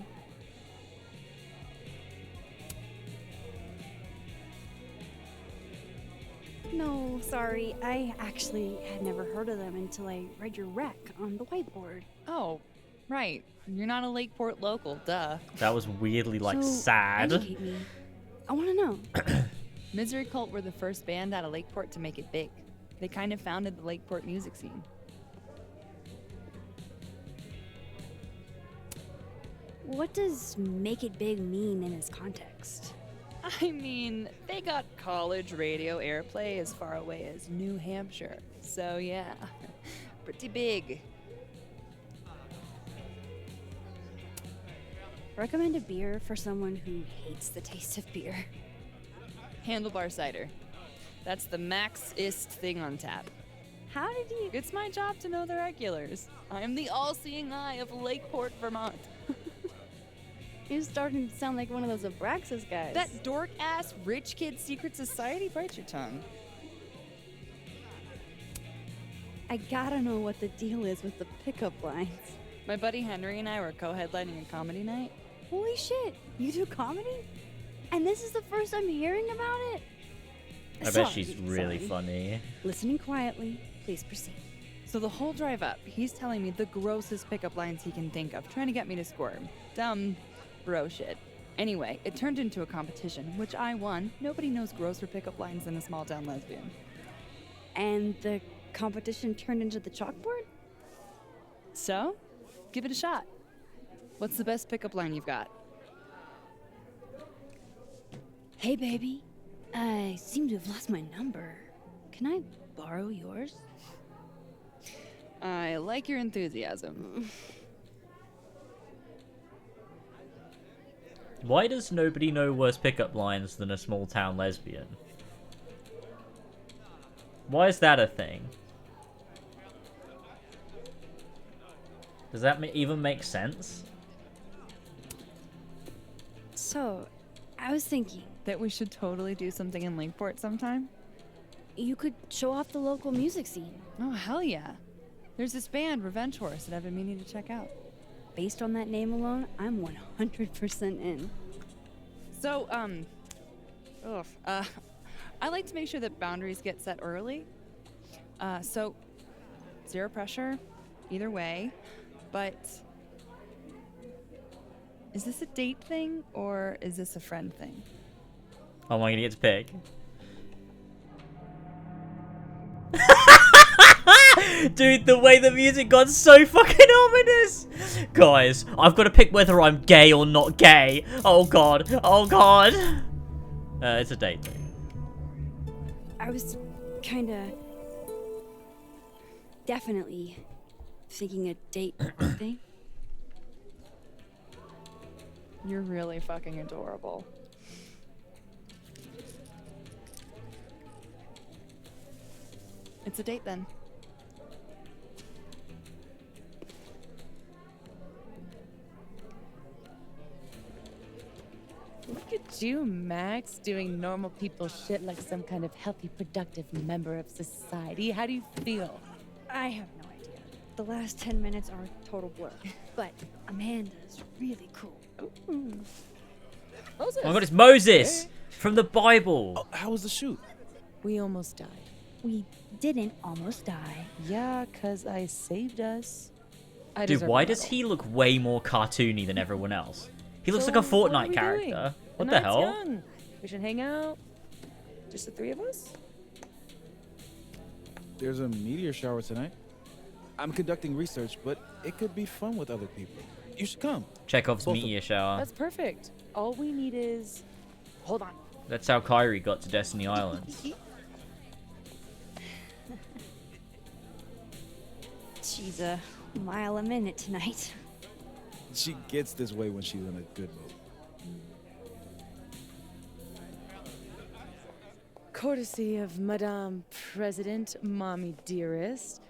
No, sorry. I actually had never heard of them until I read your rec on the whiteboard. Oh, right. You're not a Lakeport local, duh. That was weirdly, like, So, sad. educate me. I want to know. Misery Cult were the first band out of Lakeport to make it big. They kind of founded the Lakeport music scene. What does make it big mean in this context? I mean, they got college radio airplay as far away as New Hampshire. So yeah, pretty big. Recommend a beer for someone who hates the taste of beer. Handlebar cider. That's the max-ist thing on tap. How did you... It's my job to know the regulars. I'm the all-seeing eye of Lakeport, Vermont. You're starting to sound like one of those Abraxas guys. That dork-ass rich kid secret society bites your tongue. I gotta know what the deal is with the pickup lines. My buddy Henry and I were co-headlining a comedy night. Holy shit, you do comedy? And this is the first I'm hearing about it? I bet she's really funny. Listening quietly, please proceed. So the whole drive up, he's telling me the grossest pickup lines he can think of, trying to get me to squirm. Dumb bro shit. Anyway, it turned into a competition, which I won. Nobody knows grosser pickup lines than a small town lesbian. And the competition turned into the chalkboard? So, give it a shot. What's the best pickup line you've got? Hey, baby. I seem to have lost my number. Can I borrow yours? I like your enthusiasm. Why does nobody know worse pickup lines than a small town lesbian? Why is that a thing? Does that even make sense? So, I was thinking. That we should totally do something in Lakeport sometime? You could show off the local music scene. Oh, hell yeah. There's this band, Revenge Horse, that I've been meaning to check out. Based on that name alone, I'm 100% in. So, I like to make sure that boundaries get set early. So, zero pressure, either way. But, is this a date thing, or is this a friend thing? Oh, am I gonna get to pick? Dude, the way the music got so fucking ominous! Guys, I've got to pick whether I'm gay or not gay. Oh god, oh god. It's a date thing. I was kinda... definitely thinking a date thing. You're really fucking adorable. It's a date then. Look at you, Max, doing normal people shit like some kind of healthy, productive member of society. How do you feel? I have no idea. The last 10 minutes are a total blur. But Amanda's really cool. Moses. Oh my god, it's Moses! From the Bible! Oh, how was the shoot? We almost died. We didn't almost die. Yeah, 'cause I saved us. I Dude, deserve why a does medal. he look way more cartoony than everyone else? He looks So, like a what are Fortnite we character. doing? What the night's hell? young. We should hang out. Just the three of us? There's a meteor shower tonight. I'm conducting research, but it could be fun with other people. You should come. Chekhov's Both of meteor shower. That's perfect. All we need is... Hold on. That's how Kyrie got to Destiny Islands. She's a mile a minute tonight. She gets this way when she's in a good mood. Courtesy of Madame President, Mommy Dearest.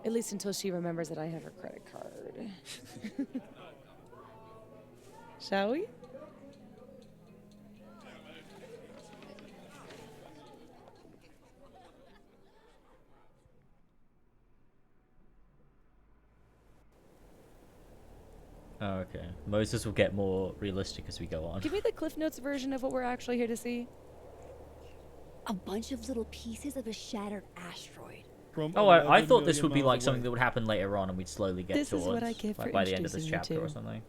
At least until she remembers that I have her credit card. Shall we? Oh, okay. Moses will get more realistic as we go on. Give me the Cliff Notes version of what we're actually here to see. A bunch of little pieces of a shattered asteroid. Oh, I thought this would be like something that would happen later on and we'd slowly get This is towards, what I get like for by the end of this introducing you chapter or to. something.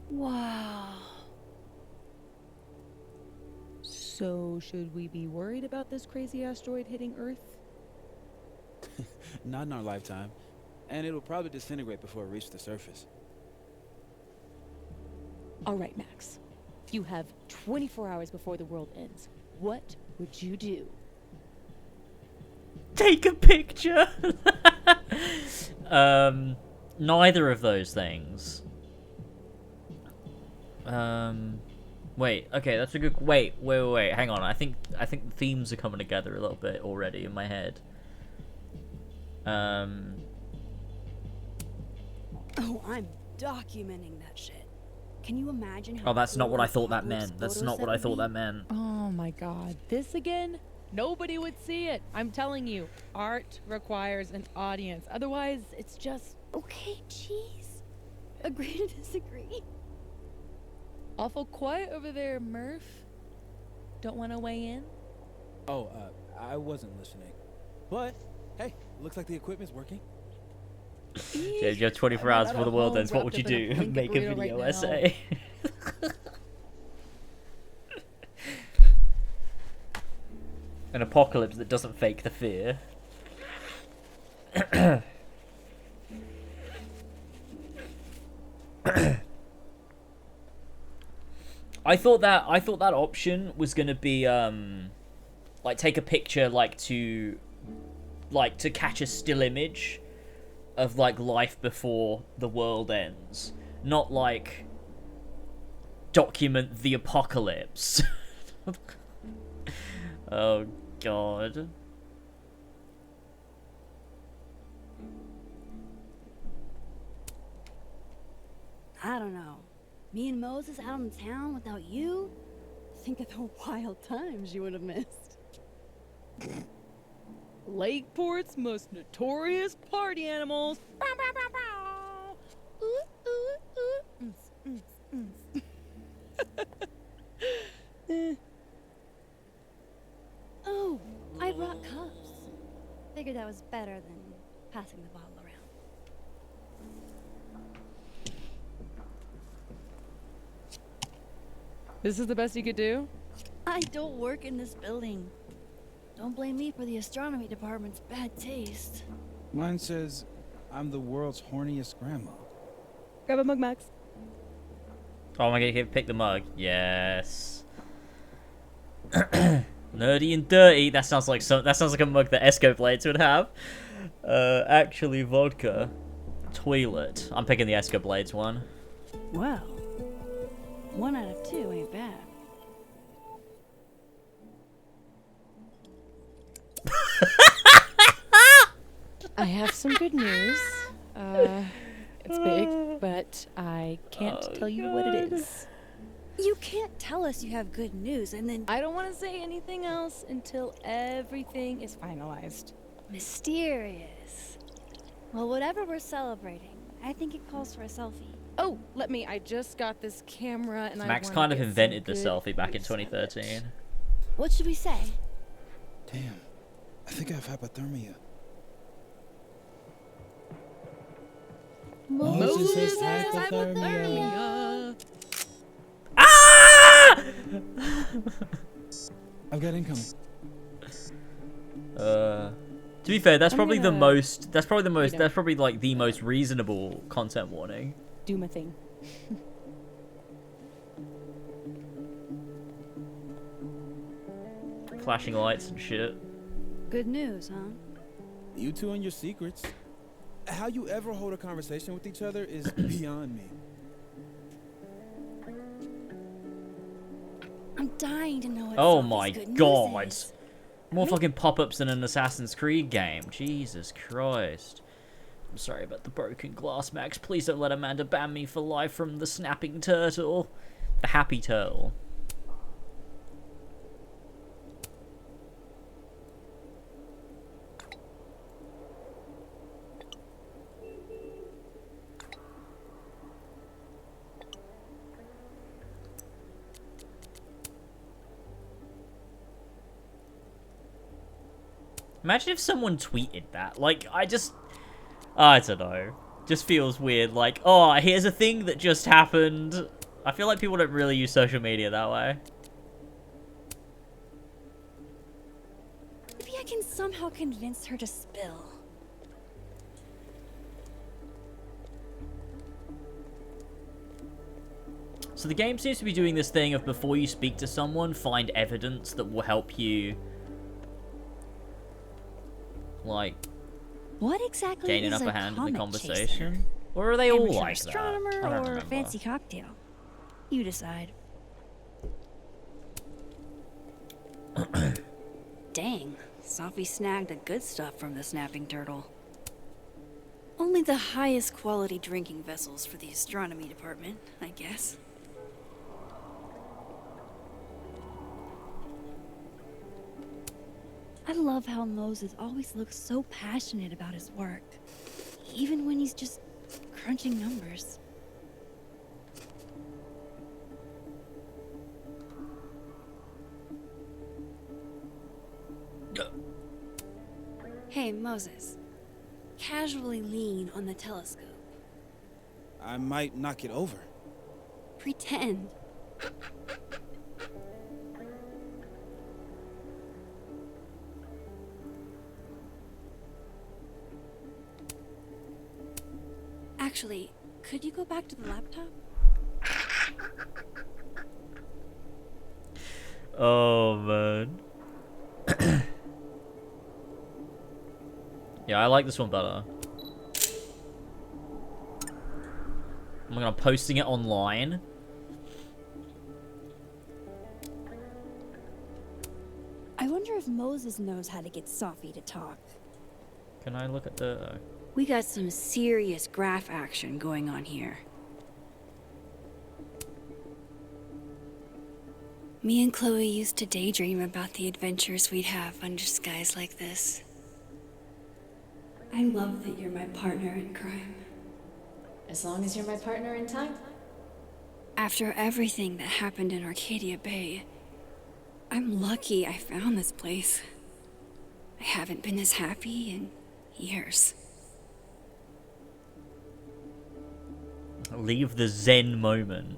Wow. So, should we be worried about this crazy asteroid hitting Earth? Not in our lifetime. And it'll probably disintegrate before it reaches the surface. All right, Max. You have 24 hours before the world ends. What would you do? Take a picture! Neither of those things. Wait, okay, that's a good... Wait, hang on. I think the themes are coming together a little bit already in my head. Oh, I'm documenting that shit. Can you imagine how... Oh, that's not what I thought that Apocalypse meant. That's photos not what that I would thought be? that meant. Oh my god. This again? Nobody would see it. I'm telling you, art requires an audience. Otherwise, it's just Okay, jeez. Agree to disagree. awful quiet over there, Murph. Don't want to weigh in? Oh, I wasn't listening. But, hey, looks like the equipment's working. Yeah, you have 24 hours before the world ends. What would you do? Make a video essay. An apocalypse that doesn't fake the fear. I thought that option was gonna be like take a picture to catch a still image of like life before the world ends, not like document the apocalypse. Oh god. I don't know. Me and Moses out in town without you? Think of the wild times you would have missed. Lakeport's most notorious party animals. Bow, bow, bow, bow. Ooh, ooh, ooh. Oh, I brought cups. Figured that was better than passing the bottle around. This is the best you could do? I don't work in this building. Don't blame me for the astronomy department's bad taste. Mine says I'm the world's horniest grandma. Grab a mug, Max. Oh, am I gonna pick the mug? Yes. Nerdy and dirty. That sounds like a mug that Esco Blades would have. Actually, vodka. Toilet. I'm picking the Esco Blades one. Well, 1 out of 2 ain't bad. I have some good news. It's big, but I can't tell you what it is. You can't tell us you have good news and then I don't want to say anything else until everything is finalized. mysterious. Well, whatever we're celebrating, I think it calls for a selfie. Oh, I just got this camera and Max I kind of get invented the some good selfie back in use of it. 2013. What should we say? Damn, I think I have hypothermia. Moses has hypothermia. Ah! I've got incoming. To be fair, that's probably the gonna- most. That's probably the most. know. That's probably like the most reasonable content warning. Do my thing. Flashing lights and shit. Good news, huh? You two and your secrets. How you ever hold a conversation with each other is beyond me. I'm dying to know what Oh Sophie's my good news god. is. More fucking pop-ups than an Assassin's Creed game. Jesus Christ. I'm sorry about the broken glass, Max. Please don't let Amanda ban me for life from the snapping turtle. The happy turtle. Imagine if someone tweeted that. Like, I don't know. Just feels weird. Like, oh, here's a thing that just happened. I feel like people don't really use social media that way. Maybe I can somehow convince her to spill. So the game seems to be doing this thing of before you speak to someone, find evidence that will help you, like, What exactly gain an is upper a hand in the comet chaser? conversation. Or are they all Amateur like that? astronomer I don't or remember. fancy cocktail? You decide. Dang, Sophie snagged the good stuff from the snapping turtle. Only the highest quality drinking vessels for the astronomy department, I guess. I love how Moses always looks so passionate about his work, even when he's just crunching numbers. Hey, Moses. Casually lean on the telescope. I might knock it over. Pretend. Actually, could you go back to the laptop? Oh, man. Yeah, I like this one better. I'm gonna posting it online. I wonder if Moses knows how to get Sophie to talk. Can I look at the... We got some serious graph action going on here. Me and Chloe used to daydream about the adventures we'd have under skies like this. I love that you're my partner in crime. As long as you're my partner in time. After everything that happened in Arcadia Bay, I'm lucky I found this place. I haven't been this happy in years. Leave the zen moment.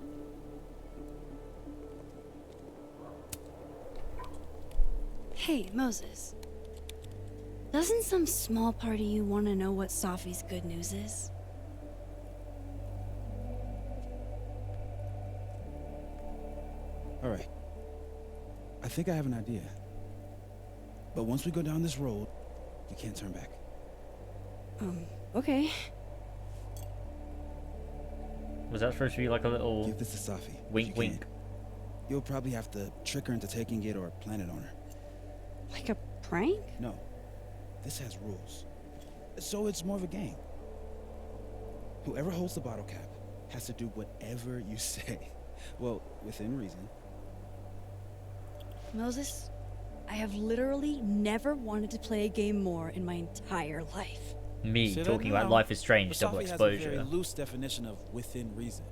Hey, Moses. Doesn't some small part of you want to know what Safi's good news is? All right. I think I have an idea. But once we go down this road, we can't turn back. Okay. Was that supposed to be like a little Give this to Safi. wink wink? You'll probably have to trick her into taking it or plant it on her. Like a prank? No. This has rules. So it's more of a game. Whoever holds the bottle cap has to do whatever you say. Well, within reason. Moses, I have literally never wanted to play a game more in my entire life. Me Say that talking about now, Life is Strange, but double Safi has a very exposure. loose definition of within reason.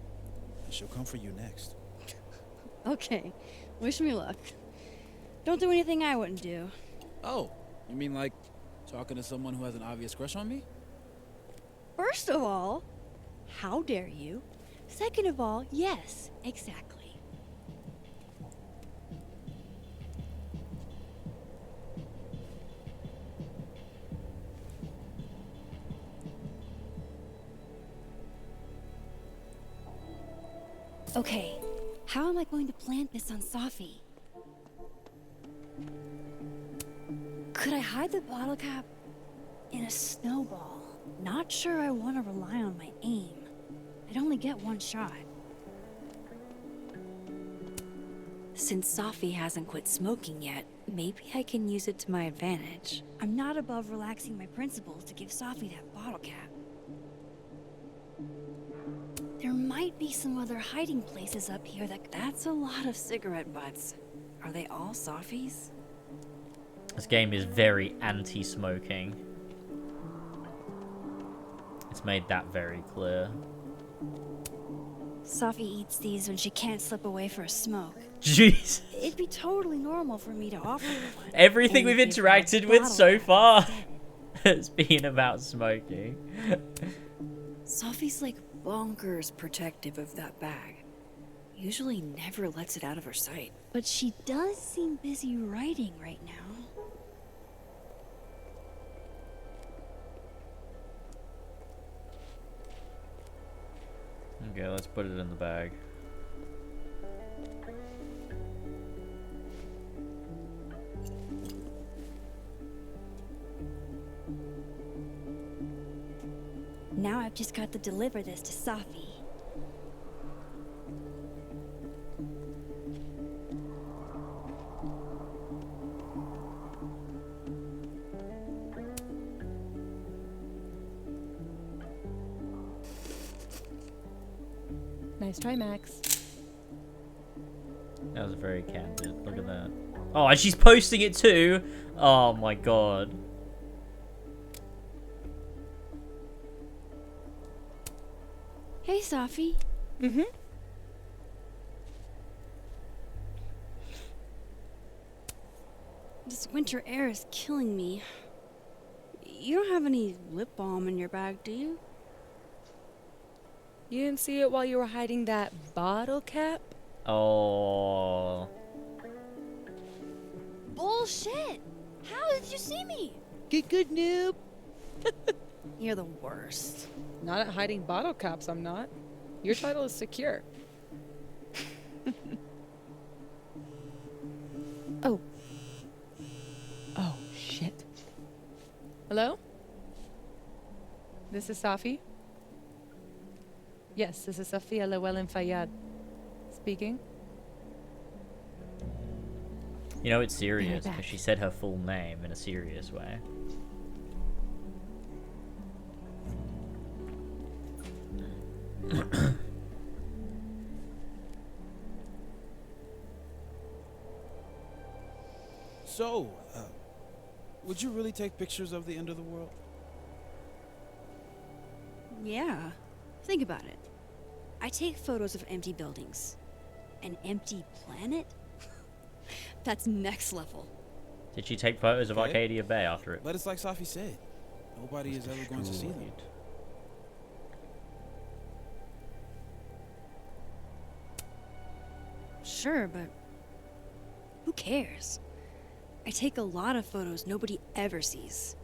And she'll come for you next. Okay, wish me luck. Don't do anything I wouldn't do. Oh, you mean like talking to someone who has an obvious crush on me? First of all, how dare you? Second of all, yes, exactly. Okay, how am I going to plant this on Safi? Could I hide the bottle cap in a snowball? Not sure I want to rely on my aim. I'd only get one shot. Since Safi hasn't quit smoking yet, maybe I can use it to my advantage. I'm not above relaxing my principles to give Safi that bottle cap. There might be some other hiding places up here that's a lot of cigarette butts. Are they all Safi's? This game is very anti-smoking. It's made that very clear. Safi eats these when she can't slip away for a smoke. Jeez. It'd be totally normal for me to offer her one. Everything and we've give her a interacted with bottle so cap far instead. has been about smoking. Safi's like bonkers protective of that bag. Usually never lets it out of her sight. But she does seem busy writing right now. Okay, let's put it in the bag. Now I've just got to deliver this to Safi. Nice try, Max. That was very candid. Look at that. Oh, and she's posting it too. Oh my god. Hey, Safi. Mm-hmm. This winter air is killing me. You don't have any lip balm in your bag, do you? You didn't see it while you were hiding that bottle cap? Oh. Bullshit! How did you see me? Get good, noob. You're the worst. Not at hiding bottle caps, I'm not. Your title is secure. Oh. Oh, shit. Hello? This is Safi? Yes, this is Safia Llewellyn Fayyad. Speaking. You know it's serious back. because she said her full name in a serious way. So, would you really take pictures of the end of the world? Yeah. Think about it. I take photos of empty buildings. An empty planet? That's next level. Did she take photos of Okay. Arcadia Bay after it? But it's like Safi said. Nobody is ever going to see them. destroyed? Sure, but who cares? I take a lot of photos nobody ever sees.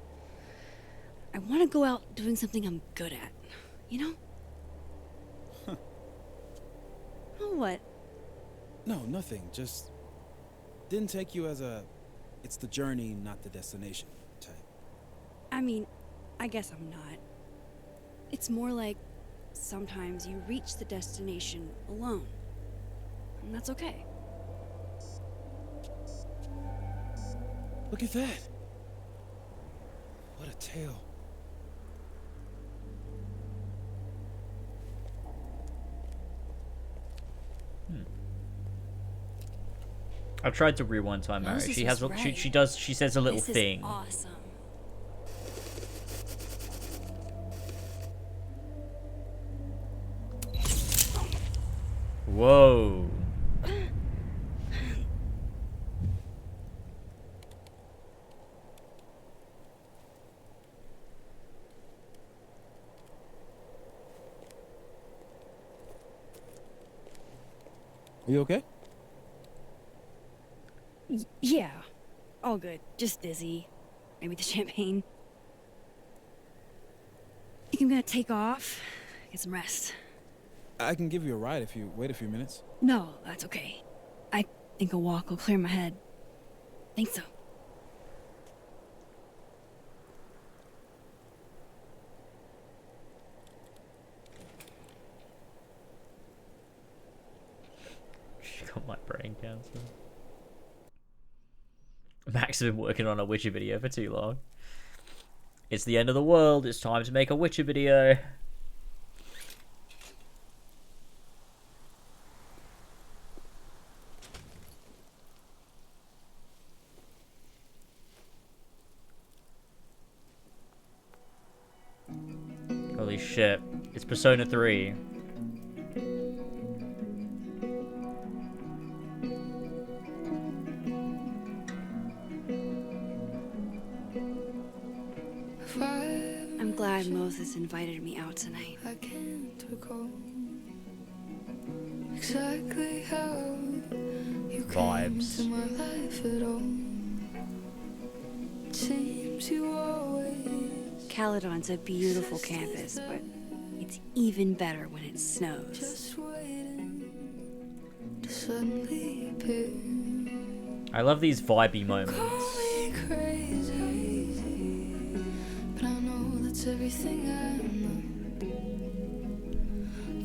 I want to go out doing something I'm good at, you know? Oh, what? No, nothing. Just didn't take you as a it's the journey, not the destination type. I mean, I guess I'm not. It's more like sometimes you reach the destination alone. And that's okay. Look at that. What a tale. I've tried to rewind time, Mary. Moses She has. was right. She says a little This thing. is awesome. Whoa. Are you okay? Yeah. All good. Just dizzy. Maybe the champagne. Think I'm gonna take off? Get some rest. I can give you a ride if you wait a few minutes. No, that's okay. I think a walk will clear my head. Think so. She got my brain cancer. Max has been working on a Witcher video for too long. It's the end of the world. It's time to make a Witcher video. Holy shit. It's Persona 3. I'm glad Moses invited me out tonight. I can't recall exactly how you Vibes. came into my life at all. It seems you always Caledon's a beautiful campus, but it's even better when it snows. just waiting to suddenly appear. I love these vibey Call moments. me crazy, but I know that's everything I know.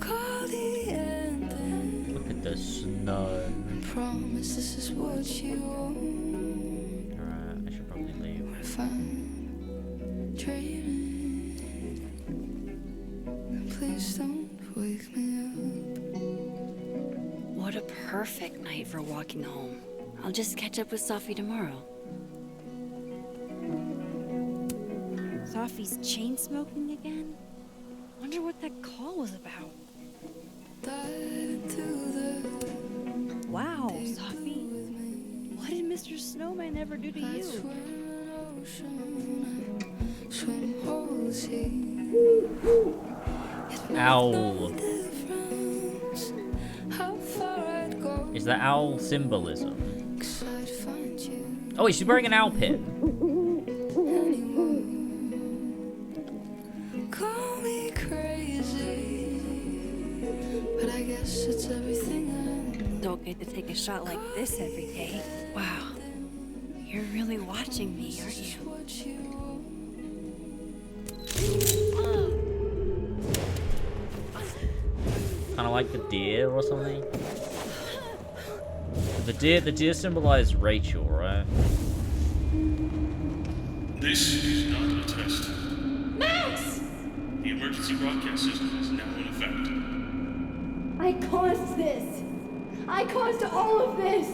Call the end then. Look at the snow. Promise this is what you want. Alright, I should probably leave. What if I'm dreaming? Please don't wake me up. What a perfect night for walking home. I'll just catch up with Sophie tomorrow. Sophie's chain smoking again? Wonder what that call was about. Dive into the Wow, Sophie. What did Mr. Snowman ever do to you? swimming ocean. Swim holes here. Owl. Difference. How far I'd go. Is that owl symbolism? 'Cause I'd find you Oh, wait, she's wearing an owl pin. anywhere. Call me crazy, but I guess it's everything I know. Don't get to take a shot like this every day. Wow. You're really watching me, aren't you? What you Kind of like the deer or something. The deer symbolized Rachel, right? This is not a test. Max! The emergency broadcast system is now in effect. I caused this! I caused all of this!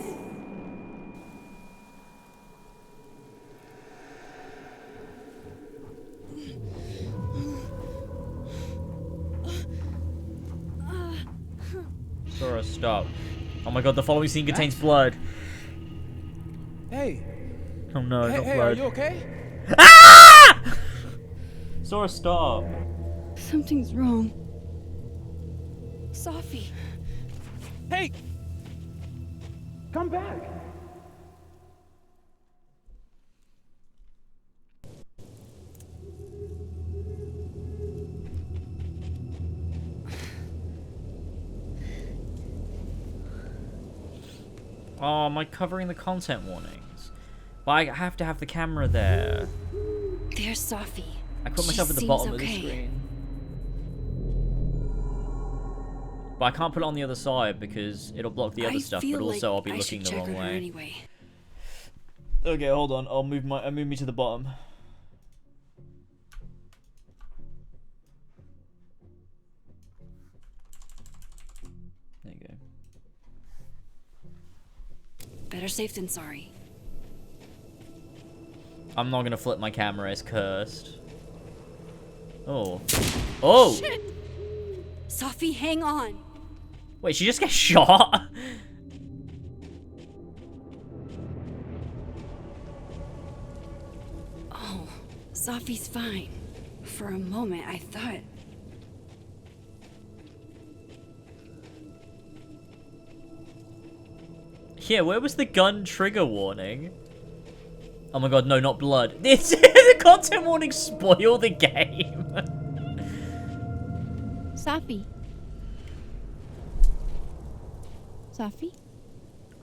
Sora, stop. Oh my god, the following scene contains blood. Hey. Oh no, Hey, not hey, blood. are you okay? Ah! Sora, stop. Something's wrong. Sophie. Hey! Come back! Oh, am I covering the content warnings? But I have to have the camera there. There's Sophie. I put myself at the She bottom seems of the okay. screen. But I can't put it on the other side because it'll block the other stuff, but also I'll be looking the wrong way. Anyway. Okay, hold on. I'll move me to the bottom. There you go. Better safe than sorry. I'm not gonna flip my camera, it's cursed. Oh. Oh! Shit! Sophie, hang on. Wait, she just gets shot? Oh, Sophie's fine. For a moment, I thought... Yeah, where was the gun trigger warning? Oh my god, no, not blood. It's the content warnings spoil the game. Sophie. Sophie?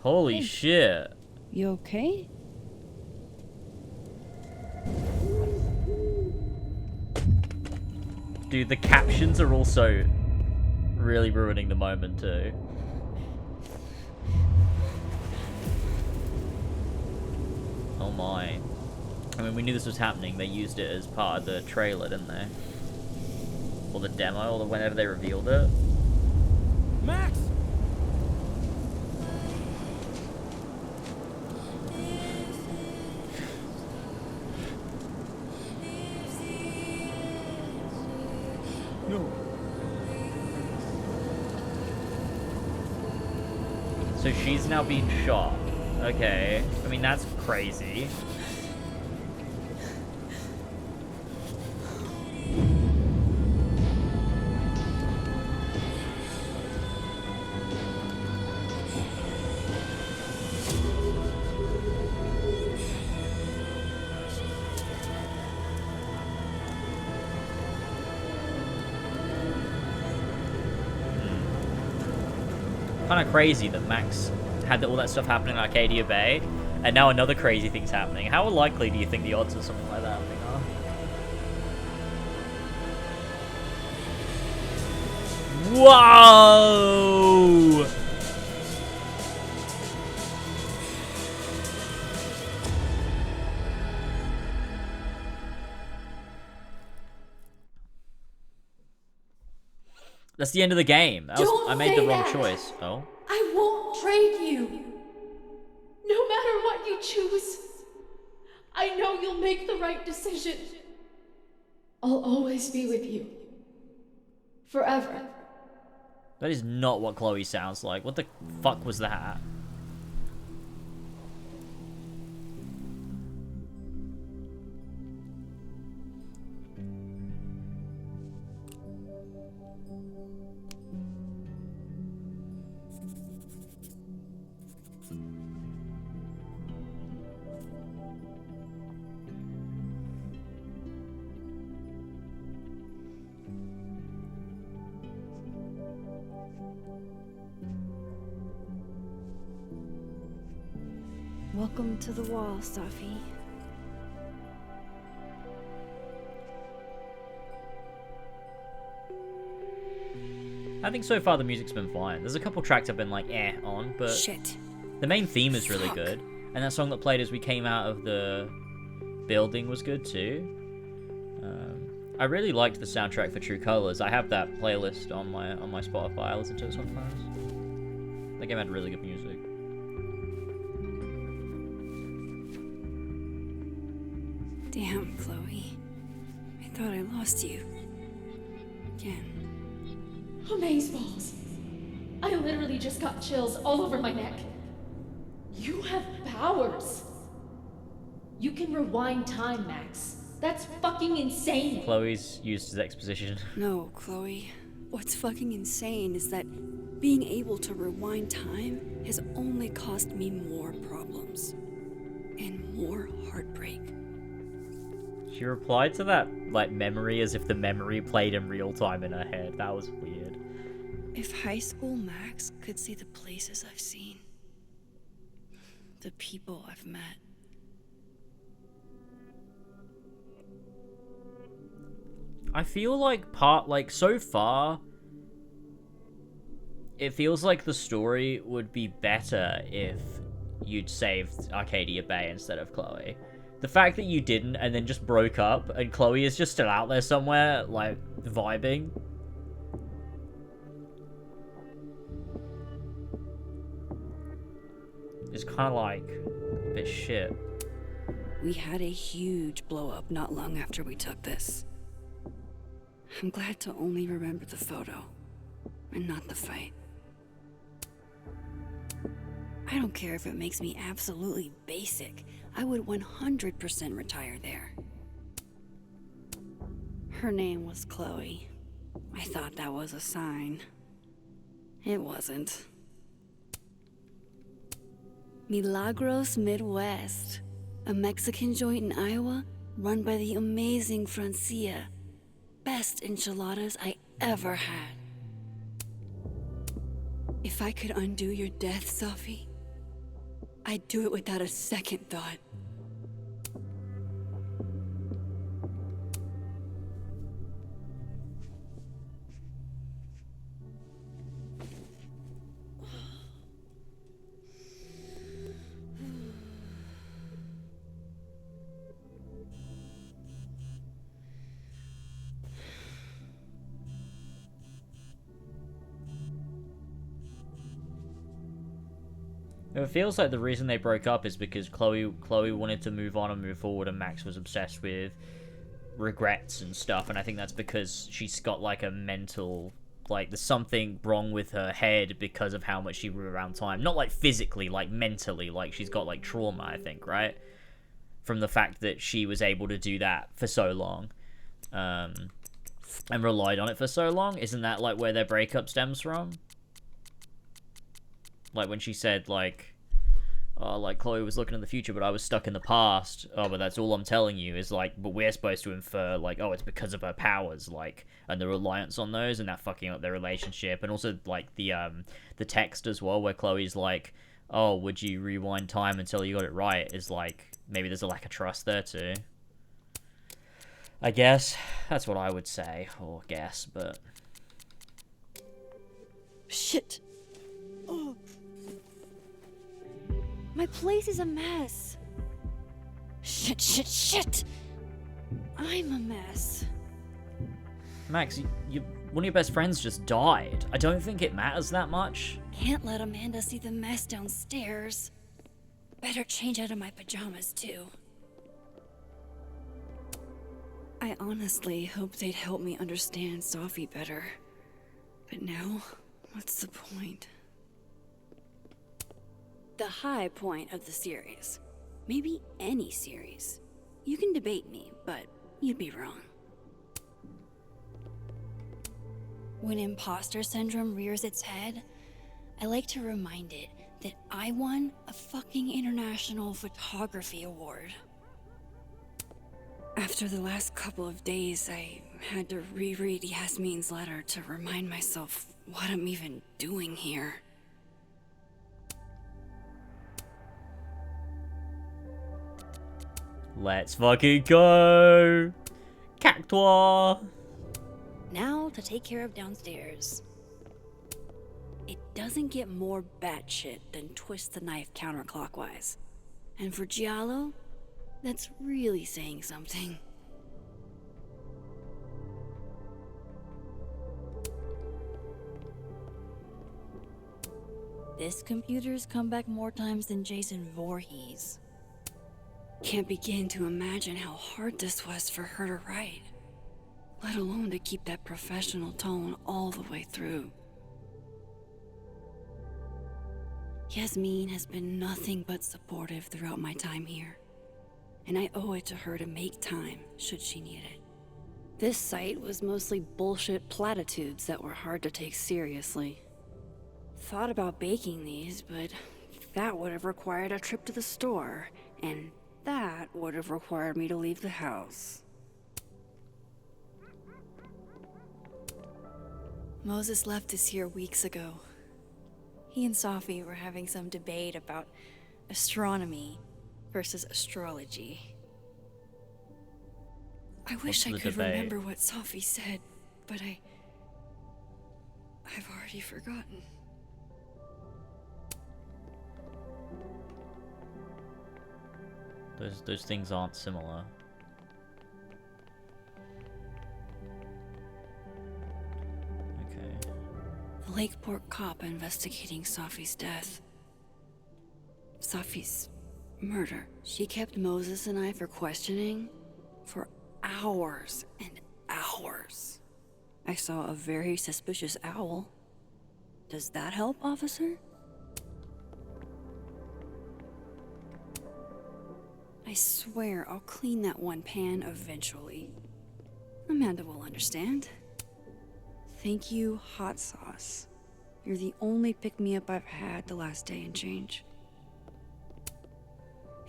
Holy Hey. shit. You okay? Dude, the captions are also really ruining the moment too. Oh my. I mean, we knew this was happening. They used it as part of the trailer, didn't they? Or the demo, or whenever they revealed it. Max! No. So she's now being shot. Okay. I mean, that's crazy. Kind of crazy that Max had all that stuff happening in Arcadia Bay, and now another crazy thing's happening. How likely do you think the odds of something like that happening are? Whoa! That's the end of the game. I made the wrong choice. Oh. I won't trade you. No matter what you choose, I know you'll make the right decision. I'll always be with you. Forever. That is not what Chloe sounds like. What the fuck was that? Welcome to the wall, Sophie. I think so far the music's been fine. There's a couple tracks I've been like, on, but Shit. the main theme is really good. And that song that played as we came out of the building was good too. I really liked the soundtrack for True Colors. I have that playlist on my Spotify. I listen to it sometimes. That game had really good music. Damn, Chloe. I thought I lost you. Again. Amazeballs. I literally just got chills all over my neck. You have powers. You can rewind time, Max. That's fucking insane. Chloe's used as exposition. No, Chloe. What's fucking insane is that being able to rewind time has only caused me more problems. And more heartbreak. She replied to that, like, memory as if the memory played in real time in her head. That was weird. If high school Max could see the places I've seen, the people I've met. I feel like so far, it feels like the story would be better if you'd saved Arcadia Bay instead of Chloe. The fact that you didn't and then just broke up and Chloe is just still out there somewhere, like, vibing. It's kind of like a bit shit. We had a huge blow up not long after we took this. I'm glad to only remember the photo and not the fight. I don't care if it makes me absolutely basic. I would 100% retire there. Her name was Chloe. I thought that was a sign. It wasn't. Milagros Midwest, a Mexican joint in Iowa run by the amazing Francia. Best enchiladas I ever had. If I could undo your death, Safi, I'd do it without a second thought. It feels like the reason they broke up is because Chloe wanted to move on and move forward, and Max was obsessed with regrets and stuff, and I think that's because she's got like a mental, like, there's something wrong with her head because of how much she grew around time. Not like physically, like mentally, like she's got like trauma, I think, right? From the fact that she was able to do that for so long, and relied on it for so long. Isn't that like where their breakup stems from? Like when she said, like, oh, like Chloe was looking in the future, but I was stuck in the past. Oh, but that's all I'm telling you is like, but we're supposed to infer like, oh, it's because of her powers, like, and the reliance on those, and that fucking up their relationship, and also like the text as well, where Chloe's like, oh, would you rewind time until you got it right? Is like maybe there's a lack of trust there too. I guess that's what I would say or guess, but Shit. Oh. My place is a mess. Shit. I'm a mess. Max, you one of your best friends just died. I don't think it matters that much. Can't let Amanda see the mess downstairs. Better change out of my pajamas, too. I honestly hoped they'd help me understand Safi better. But now, what's the point? The high point of the series. Maybe any series. You can debate me, but you'd be wrong. When imposter syndrome rears its head, I like to remind it that I won a fucking international photography award. After the last couple of days, I had to reread Yasmin's letter to remind myself what I'm even doing here. Let's fucking go! Cactua! Now to take care of downstairs. It doesn't get more batshit than twist the knife counterclockwise. And for Giallo, that's really saying something. This computer's come back more times than Jason Voorhees. Can't begin to imagine how hard this was for her to write, let alone to keep that professional tone all the way through. Yasmin has been nothing but supportive throughout my time here, and I owe it to her to make time should she need it. This site was mostly bullshit platitudes that were hard to take seriously. Thought about baking these, but that would have required a trip to the store, and that would have required me to leave the house. Moses left us here weeks ago. He and Safi were having some debate about astronomy versus astrology. I wish I could remember what Safi said, but I've already forgotten. Those things aren't similar. Okay. The Lakeport cop investigating Safi's death. Safi's murder. She kept Moses and I for questioning for hours and hours. I saw a very suspicious owl. Does that help, officer? I swear I'll clean that one pan eventually. Amanda will understand. Thank you, hot sauce. You're the only pick-me-up I've had the last day and change.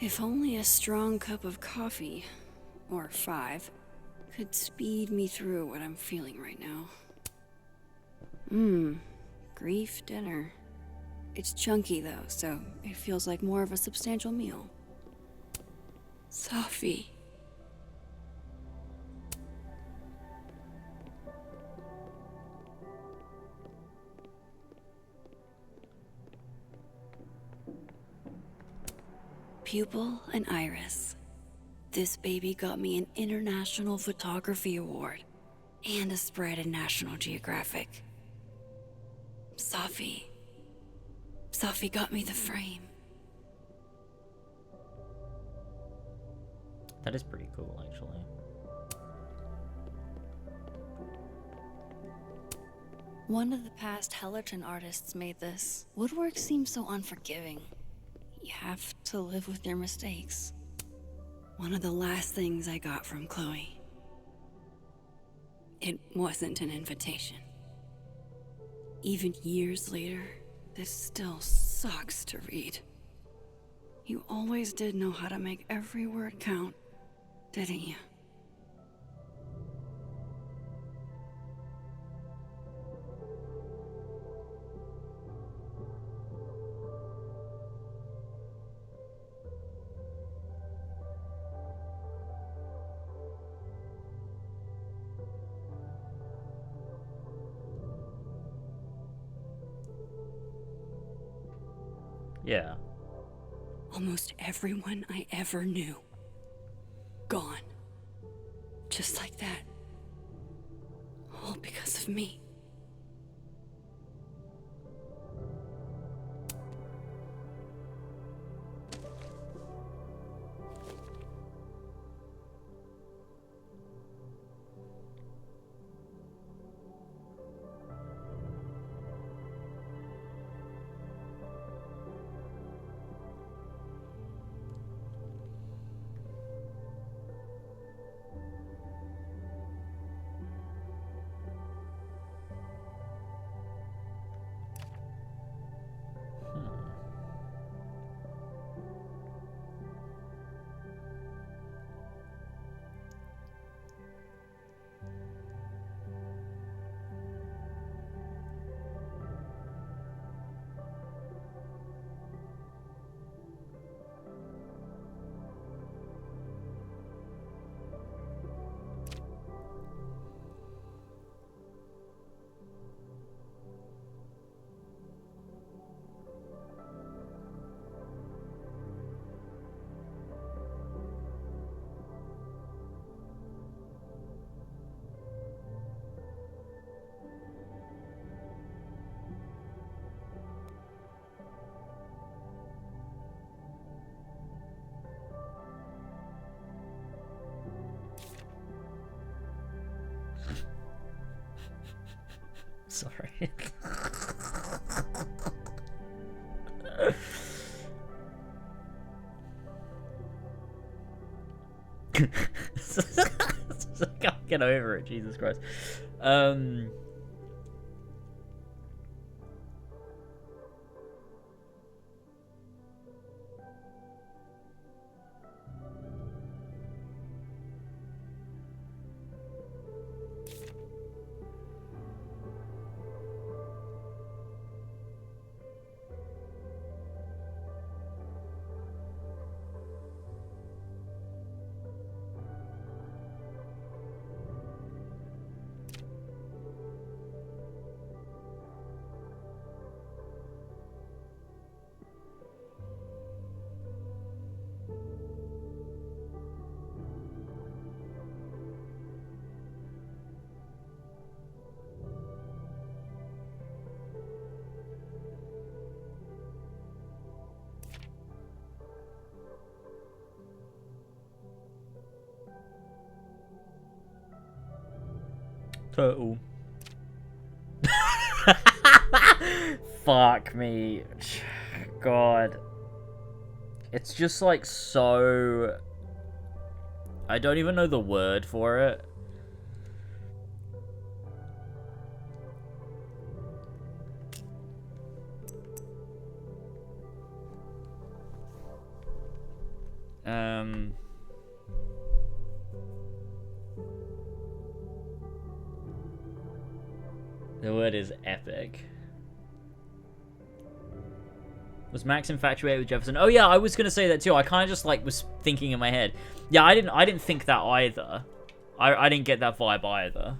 If only a strong cup of coffee, or 5, could speed me through what I'm feeling right now. Grief dinner. It's chunky though, so it feels like more of a substantial meal. Safi. Pupil and Iris. This baby got me an International Photography Award and a spread in National Geographic. Safi. Safi got me the frame. That is pretty cool, actually. One of the past Hellerton artists made this. Woodwork seems so unforgiving. You have to live with your mistakes. One of the last things I got from Chloe. It wasn't an invitation. Even years later, this still sucks to read. You always did know how to make every word count, didn't you? Yeah. Almost everyone I ever knew. Gone. Just like that. All because of me. Sorry. I can't get over it, Jesus Christ. Turtle. Fuck me. God. It's just like so... I don't even know the word for it. The word is epic. Was Max infatuated with Jefferson? Oh yeah, I was gonna say that too. I kind of just like was thinking in my head. Yeah, I didn't think that either. I didn't get that vibe either.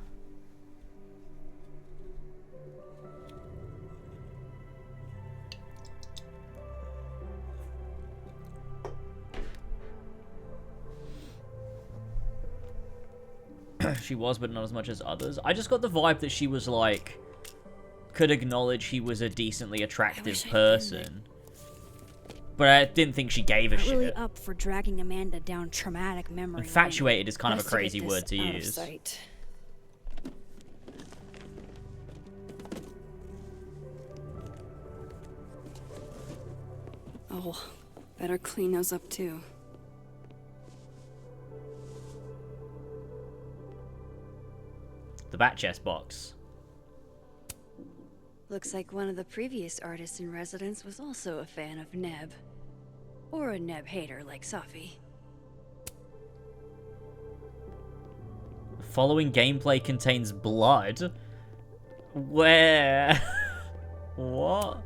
She was, but not as much as others. I just got the vibe that she was like, could acknowledge he was a decently attractive person. But I didn't think she gave a shit. Really up for dragging Amanda down traumatic memory. Infatuated is kind of a crazy word to use. Oh, better clean those up too. The bat chest box. Looks like one of the previous artists in residence was also a fan of Neb. Or a Neb hater like Safi. The following gameplay contains blood. Where? What?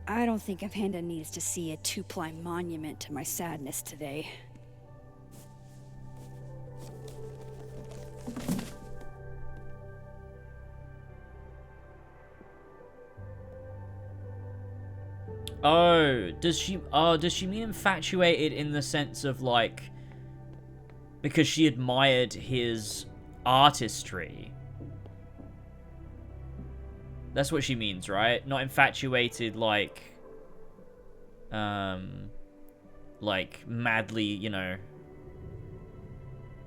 I don't think Amanda needs to see a two-ply monument to my sadness today. Oh, does she mean infatuated in the sense of like because she admired his artistry? That's what she means, right? Not infatuated like madly, you know,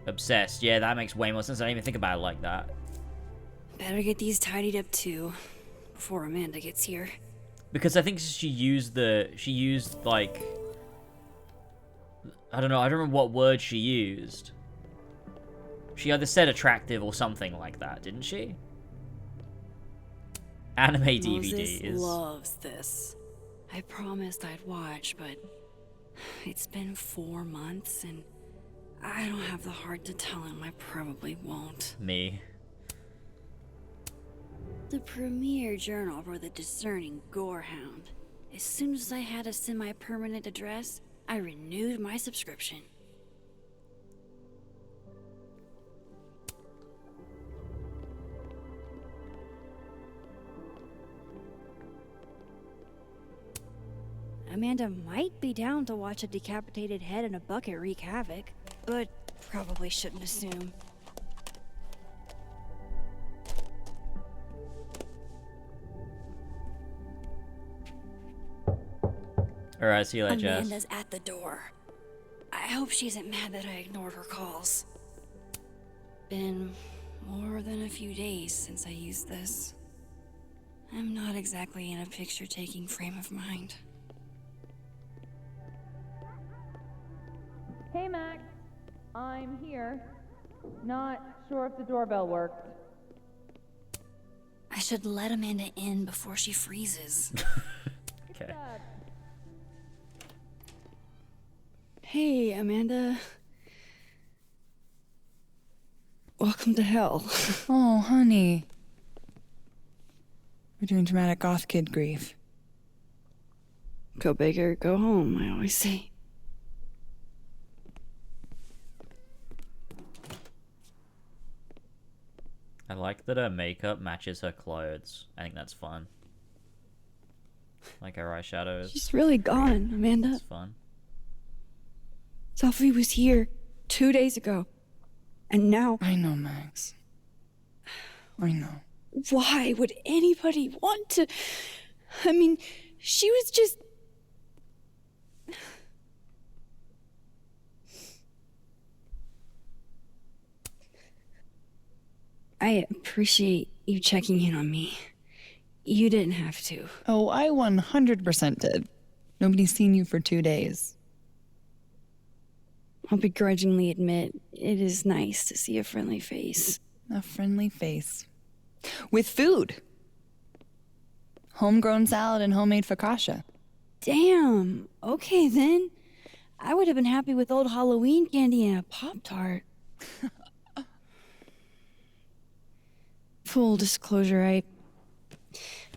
obsessed. Yeah, that makes way more sense. I didn't even think about it like that. Better get these tidied up too before Amanda gets here. Because I think she used like, I don't know, I don't remember what word she used. She either said attractive or something like that, didn't she? Anime DVDs. Moses loves this. I promised I'd watch, but it's been 4 months and I don't have the heart to tell him I probably won't. Me. The premier journal for the discerning gorehound. As soon as I had a semi-permanent address, I renewed my subscription. Amanda might be down to watch a decapitated head in a bucket wreak havoc, but probably shouldn't assume. Alright, see you later, Jess. Amanda's at the door. I hope she isn't mad that I ignored her calls. Been more than a few days since I used this. I'm not exactly in a picture-taking frame of mind. Hey, Max. I'm here. Not sure if the doorbell worked. I should let Amanda in before she freezes. Okay. Hey, Amanda. Welcome to hell. Oh, honey. We're doing dramatic goth kid grief. Go big or go home, I always say. I like that her makeup matches her clothes. I think that's fun. Like her eyeshadows. She's really gone, Amanda. It's fun. Sophie was here 2 days ago. And now... I know, Max. I know. Why would anybody want to... I mean, she was just... I appreciate you checking in on me. You didn't have to. Oh, I 100% did. Nobody's seen you for 2 days. I'll begrudgingly admit, it is nice to see a friendly face. A friendly face. With food. Homegrown salad and homemade focaccia. Damn. Okay, then. I would have been happy with old Halloween candy and a Pop-Tart. Full disclosure, I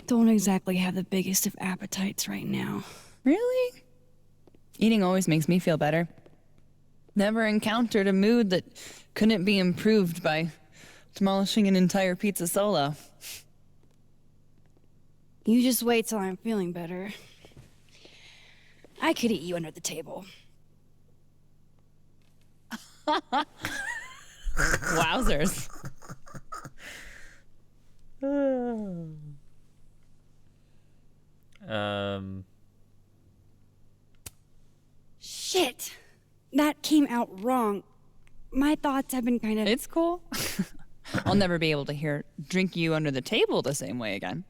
don't exactly have the biggest of appetites right now. Really? Eating always makes me feel better. Never encountered a mood that couldn't be improved by demolishing an entire pizza solo. You just wait till I'm feeling better. I could eat you under the table. Wowzers. Shit! That came out wrong. My thoughts have been kind of... It's cool. I'll never be able to drink you under the table the same way again.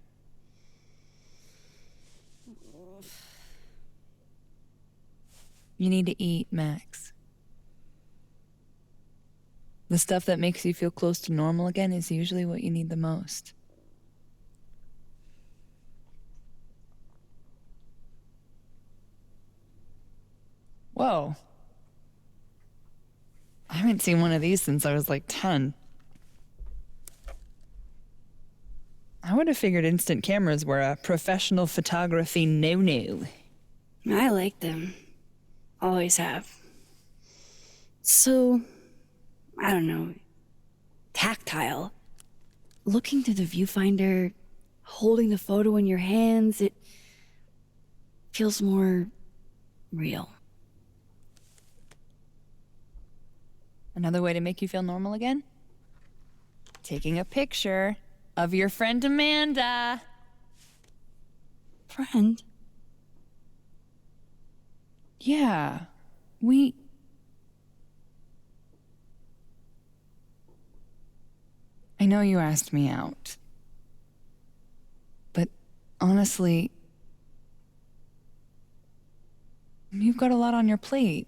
You need to eat, Max. The stuff that makes you feel close to normal again is usually what you need the most. Whoa. I haven't seen one of these since I was like 10. I would have figured instant cameras were a professional photography no-no. I like them. Always have. So, I don't know, tactile. Looking through the viewfinder, holding the photo in your hands, it feels more real. Another way to make you feel normal again? Taking a picture of your friend Amanda. Friend? Yeah, I know you asked me out. But honestly, you've got a lot on your plate.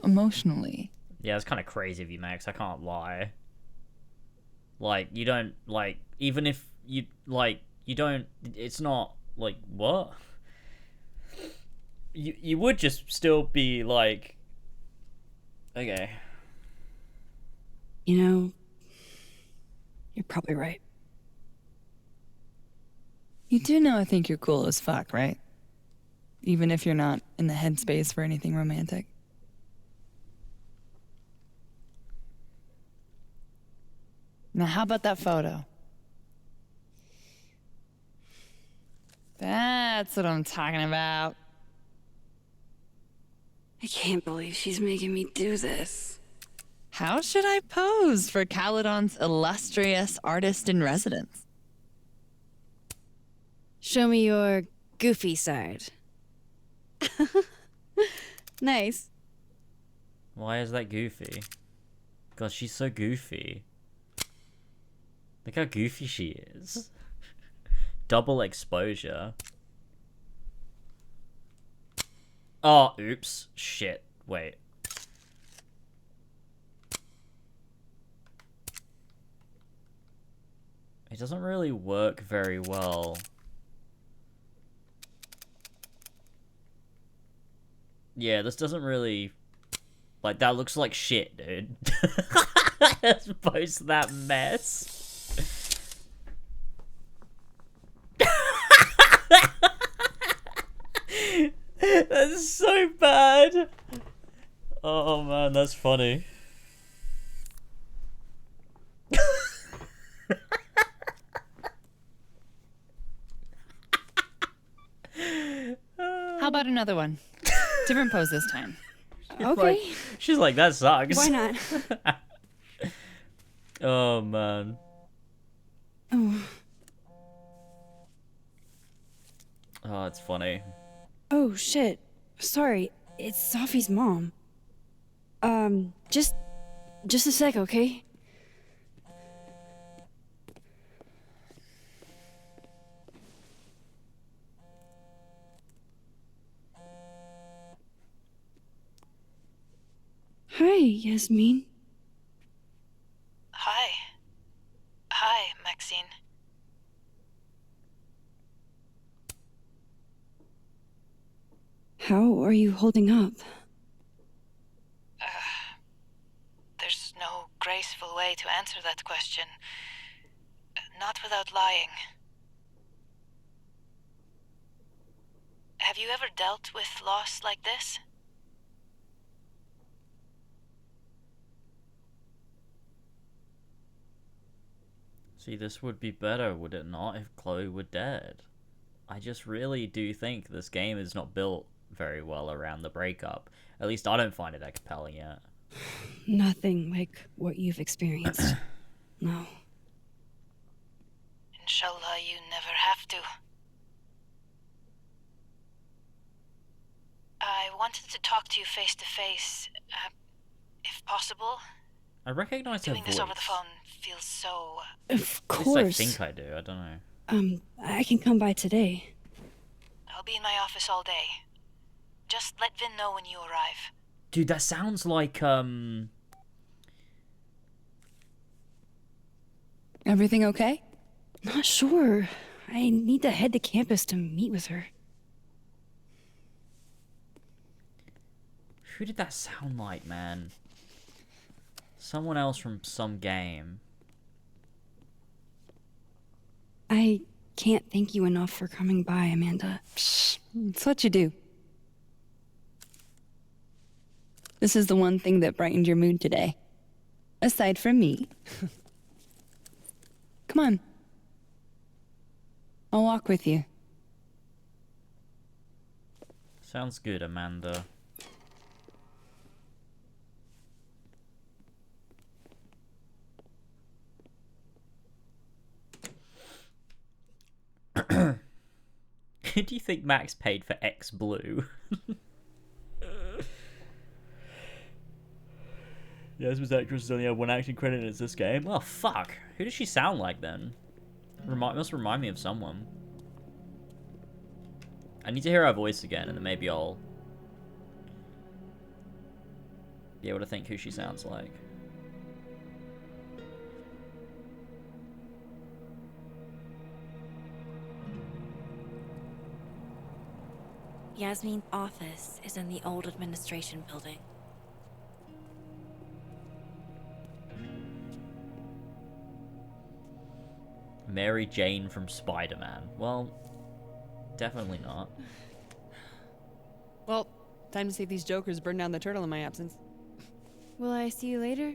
Emotionally. Yeah, it's kind of crazy of you, Max. I can't lie. Like, you don't, like, even if you, like, you don't, it's not, like, what? You would just still be, like, okay. You know, you're probably right. You do know I think you're cool as fuck, right? Even if you're not in the headspace for anything romantic. Now, how about that photo? That's what I'm talking about. I can't believe she's making me do this. How should I pose for Caledon's illustrious artist in residence? Show me your goofy side. Nice. Why is that goofy? God, she's so goofy. Look how goofy she is. Double exposure. Oh, oops. Shit. Wait. It doesn't really work very well. Yeah, this doesn't really... Like, that looks like shit, dude. As opposed to that mess. That's so bad. Oh man, that's funny. How about another one? Different pose this time. Okay. She's like, that sucks. Why not? Oh man. Oh. Oh, it's funny. Oh shit. Sorry, it's Safi's mom. Just a sec, okay? Hi, Yasmin. Hi. Hi, Maxine. How are you holding up? There's no graceful way to answer that question. Not without lying. Have you ever dealt with loss like this? See, this would be better, would it not, if Chloe were dead? I just really do think this game is not built very well around the breakup. At least I don't find it that compelling yet. Nothing like what you've experienced. No. Inshallah, you never have to. I wanted to talk to you face to face, if possible. I recognize her Doing voice. this over the phone feels so... Of At least course. I think I do, I don't know. I can come by today. I'll be in my office all day. Just let Vin know when you arrive. Dude, that sounds like, Everything okay? Not sure. I need to head to campus to meet with her. Who did that sound like, man? Someone else from some game. I can't thank you enough for coming by, Amanda. It's what you do. This is the one thing that brightened your mood today. Aside from me. Come on. I'll walk with you. Sounds good, Amanda. Who do you think Max paid for X Blue? Yasmin's actress has only had one acting credit and it's this game. Well, fuck. Who does she sound like then? Must remind me of someone. I need to hear her voice again, and then maybe I'll be able to think who she sounds like. Yasmin's office is in the old administration building. Mary Jane from Spider-Man. Well, definitely not. Well, time to see if these jokers burn down the turtle in my absence. Will I see you later?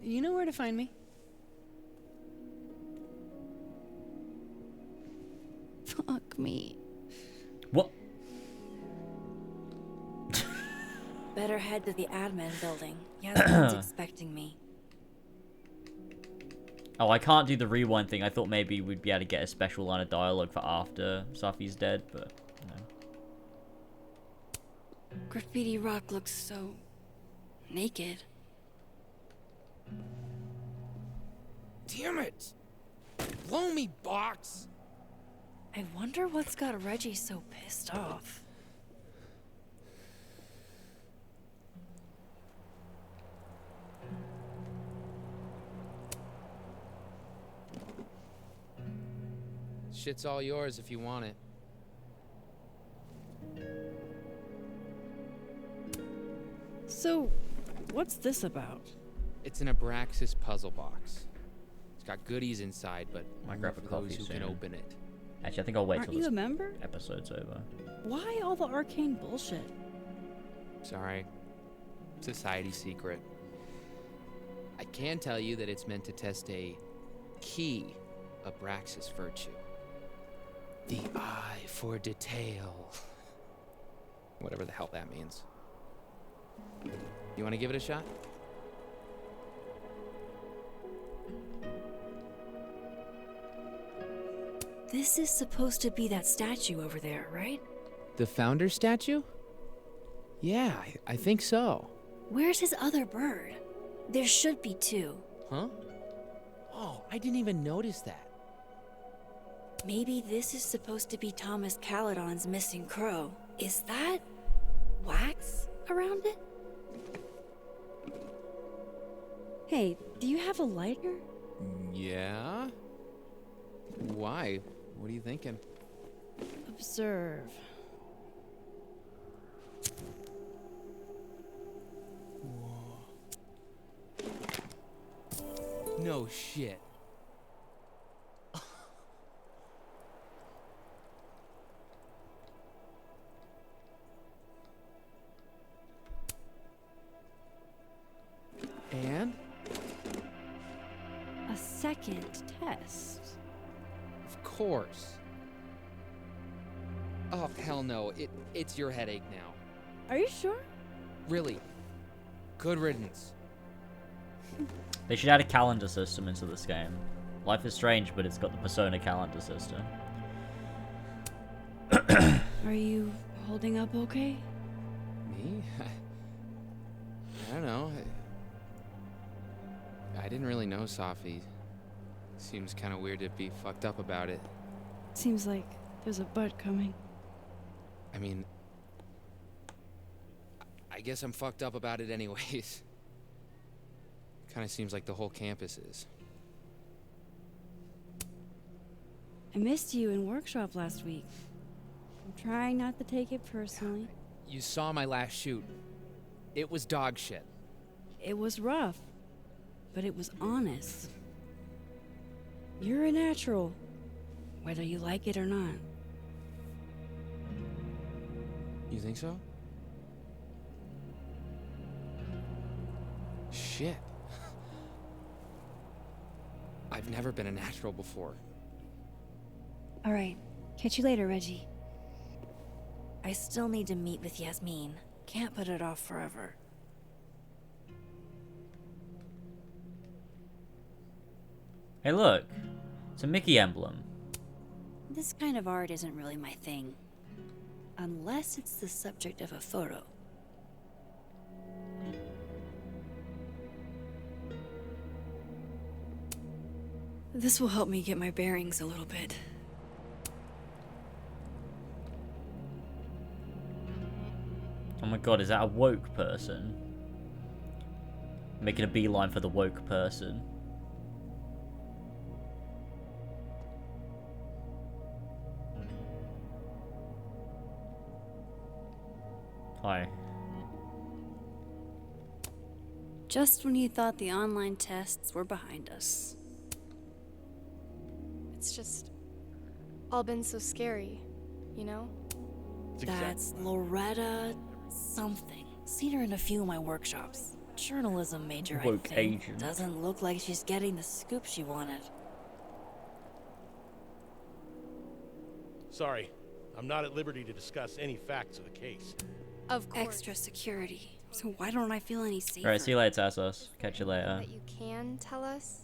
You know where to find me. Fuck me. What? Better head to the admin building. Yasmin's expecting me. Oh, I can't do the rewind thing. I thought maybe we'd be able to get a special line of dialogue for after Safi's dead, but no. Graffiti Rock looks so naked. Damn it! Blow me, box! I wonder what's got Reggie so pissed off. shit's all yours if you want it. So, what's this about? It's an Abraxas puzzle box. It's got goodies inside, but Might only grab for a those coffee who soon. can open it. Actually, I think I'll wait Aren't till you this a member? episode's over. Why all the arcane bullshit? Sorry. Society secret. I can tell you that it's meant to test a key Abraxas virtue. The eye for detail. Whatever the hell that means. You want to give it a shot? This is supposed to be that statue over there, right? The founder statue? Yeah, I think so. Where's his other bird? There should be two. Huh? Oh, I didn't even notice that. Maybe this is supposed to be Thomas Caledon's missing crow. Is that wax around it? Hey, do you have a lighter? Yeah? Why? What are you thinking? Observe. No shit. And? A second test. Of course. Oh, hell no. It's your headache now. Are you sure? Really. Good riddance. They should add a calendar system into this game. Life is Strange, but it's got the Persona calendar system. Are you holding up okay? Me? I don't know. I didn't really know Safi. Seems kind of weird to be fucked up about it. Seems like there's a but coming. I mean, I guess I'm fucked up about it anyways. Kind of seems like the whole campus is. I missed you in workshop last week. I'm trying not to take it personally. You saw my last shoot. It was dog shit. It was rough, but it was honest. You're a natural, whether you like it or not. You think so? Shit. I've never been a natural before. All right. Catch you later, Reggie. I still need to meet with Yasmin. Can't put it off forever. Hey, look. It's a Mickey emblem. This kind of art isn't really my thing. Unless it's the subject of a photo. This will help me get my bearings a little bit. Oh my god, is that a woke person? Making a beeline for the woke person. Hi. Just when you thought the online tests were behind us. It's just all been so scary, you know? That's Loretta something. Seen her in a few of my workshops. Journalism major, I Woke think. Asian. Doesn't look like she's getting the scoop she wanted. Sorry, I'm not at liberty to discuss any facts of the case. Of course. Extra security. So why don't I feel any safer? Alright, see you later, Tassos. Catch you later. That you can tell us?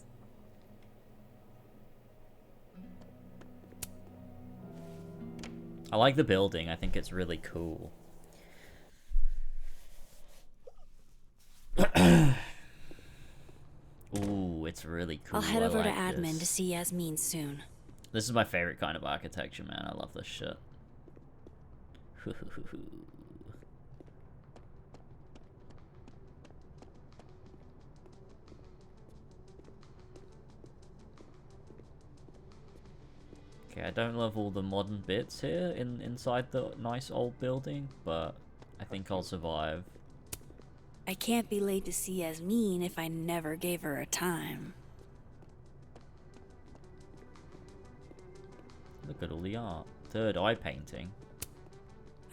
I like the building. I think it's really cool. Ooh, it's really cool. I'll head I over to like admin this. to see Yasmin soon. This is my favorite kind of architecture, man. I love this shit. Okay, I don't love all the modern bits here inside the nice old building, but I think I'll survive. I can't be laid to see as mean if I never gave her a time. Look at all the art. Third eye painting.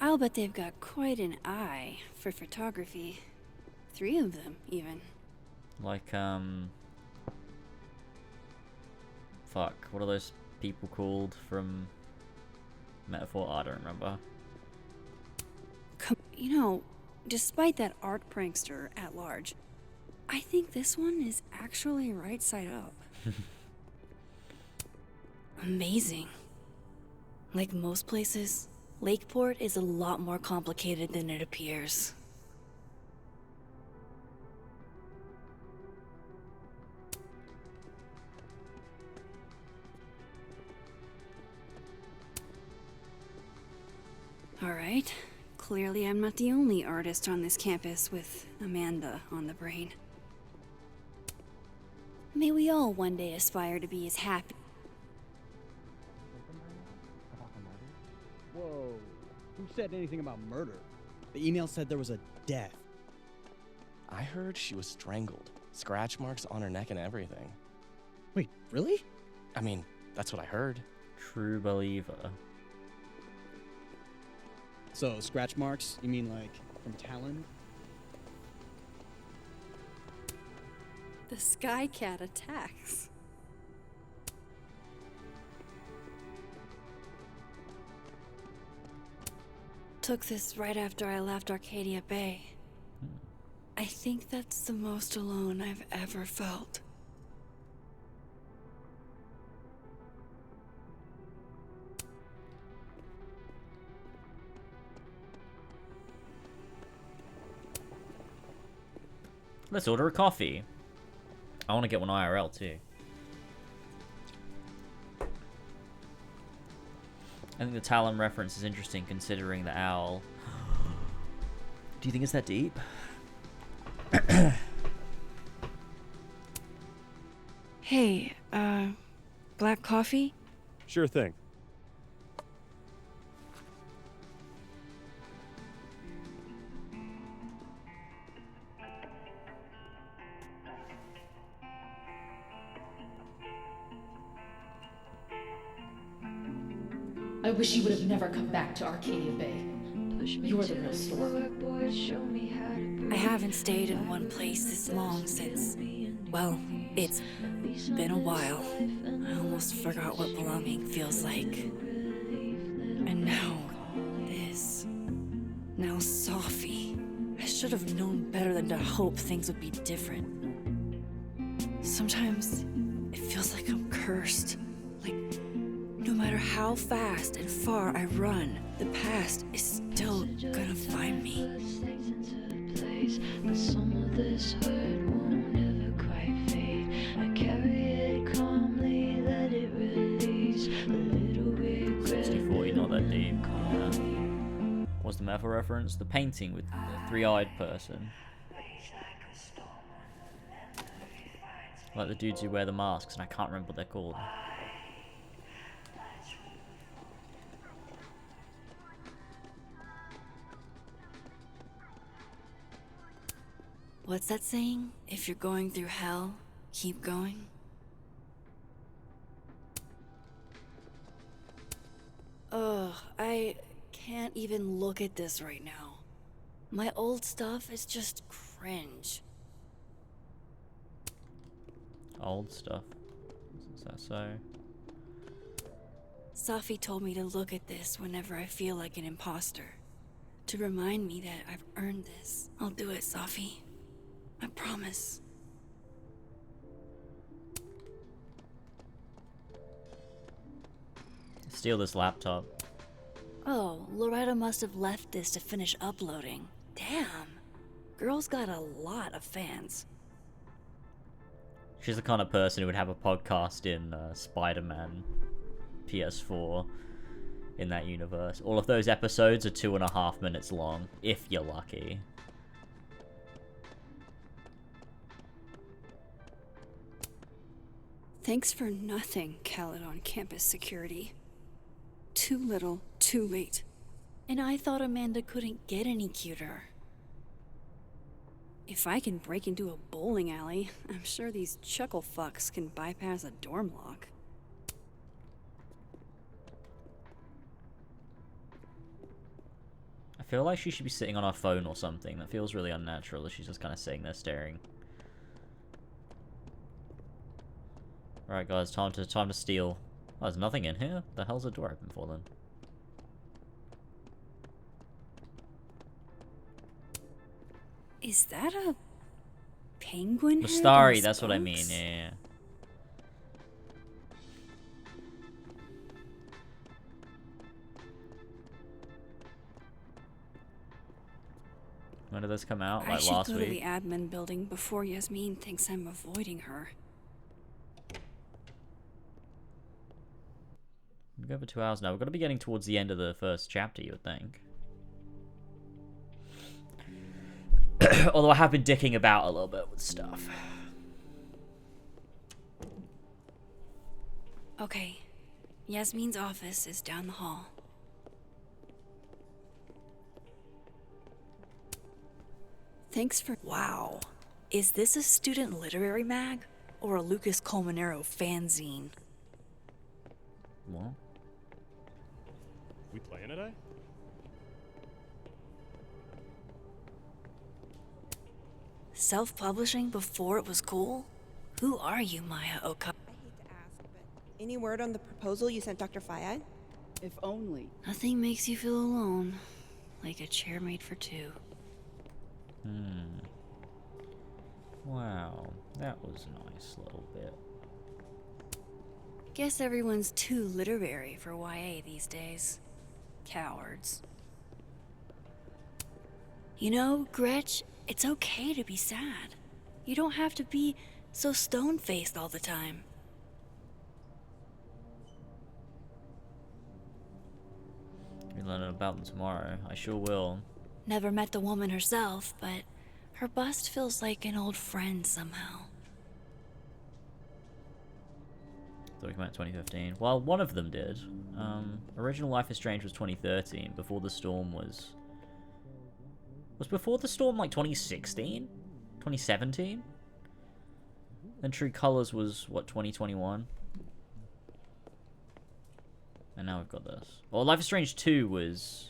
I'll bet they've got quite an eye for photography. 3 of them, even. Like, fuck, what are those people called from Metaphor? I don't remember. You know, despite that art prankster at large, I think this one is actually right side up. Amazing. Like most places, Lakeport is a lot more complicated than it appears. Alright, clearly I'm not the only artist on this campus with Amanda on the brain. May we all one day aspire to be as happy. Whoa, who said anything about murder? The email said there was a death. I heard she was strangled. Scratch marks on her neck and everything. Wait, really? I mean, that's what I heard. True believer. So, scratch marks, you mean like from Talon? The Sky Cat attacks. Took this right after I left Arcadia Bay. I think that's the most alone I've ever felt. Let's order a coffee. I want to get one IRL too. I think the Talon reference is interesting considering the owl. Do you think it's that deep? Hey, black coffee? Sure thing. I wish you would have never come back to Arcadia Bay. You're the real story. I haven't stayed in one place this long since, well, it's been a while. I almost forgot what belonging feels like. And now, this. Now Sophie. I should have known better than to hope things would be different. Sometimes, it feels like I'm cursed. Like, no matter how fast and far I run, the past is still gonna find me. But some of this hurt won't ever quite fade. I carry it calmly, let it release. A little regret. 60-40, not that deep. Yeah. What's the metaphor reference? The painting with the three-eyed person. Like the dudes who wear the masks, and I can't remember what they're called. What's that saying? If you're going through hell, keep going? Ugh, I can't even look at this right now. My old stuff is just cringe. Old stuff. Is that so? Safi told me to look at this whenever I feel like an imposter. To remind me that I've earned this. I'll do it, Safi. I promise. Steal this laptop. Oh, Loretta must have left this to finish uploading. Damn. Girl's got a lot of fans. She's the kind of person who would have a podcast in Spider-Man PS4 in that universe. All of those episodes are 2.5 minutes long, if you're lucky. Thanks for nothing, Caledon Campus Security. too little, too late. And I thought Amanda couldn't get any cuter. If I can break into a bowling alley, I'm sure these chuckle fucks can bypass a dorm lock. I feel like she should be sitting on her phone or something. That feels really unnatural if she's just kind of sitting there staring. Alright guys, time to steal. Oh, there's nothing in here? The hell's the door open for then? Is that a penguin head Mustari, and that's what I mean, spokes? yeah. When did this come out? I Like should last go week? to the admin building before Yasmin thinks I'm avoiding her. We've got over 2 hours now. We've got to be getting towards the end of the first chapter, you would think. Although I have been dicking about a little bit with stuff. Okay, Yasmin's office is down the hall. Thanks for... Wow. Is this a student literary mag? Or a Lucas Colmenero fanzine? What? We playing today? Self-publishing before it was cool? Who are you, Maya Oka? Any word on the proposal you sent Dr. Fayad? If only. Nothing makes you feel alone. Like a chair made for two. Wow, that was a nice little bit. Guess everyone's too literary for YA these days. Cowards. You know, Gretch, it's okay to be sad. You don't have to be so stone-faced all the time. Be learning about them tomorrow. I sure will. Never met the woman herself, but her bust feels like an old friend somehow. Thought it came out in 2015. Well, one of them did. Original Life is Strange was 2013. Before the Storm was... Was Before the Storm like 2016? 2017? Then True Colors was, what, 2021? And now we've got this. Well, Life is Strange 2 was...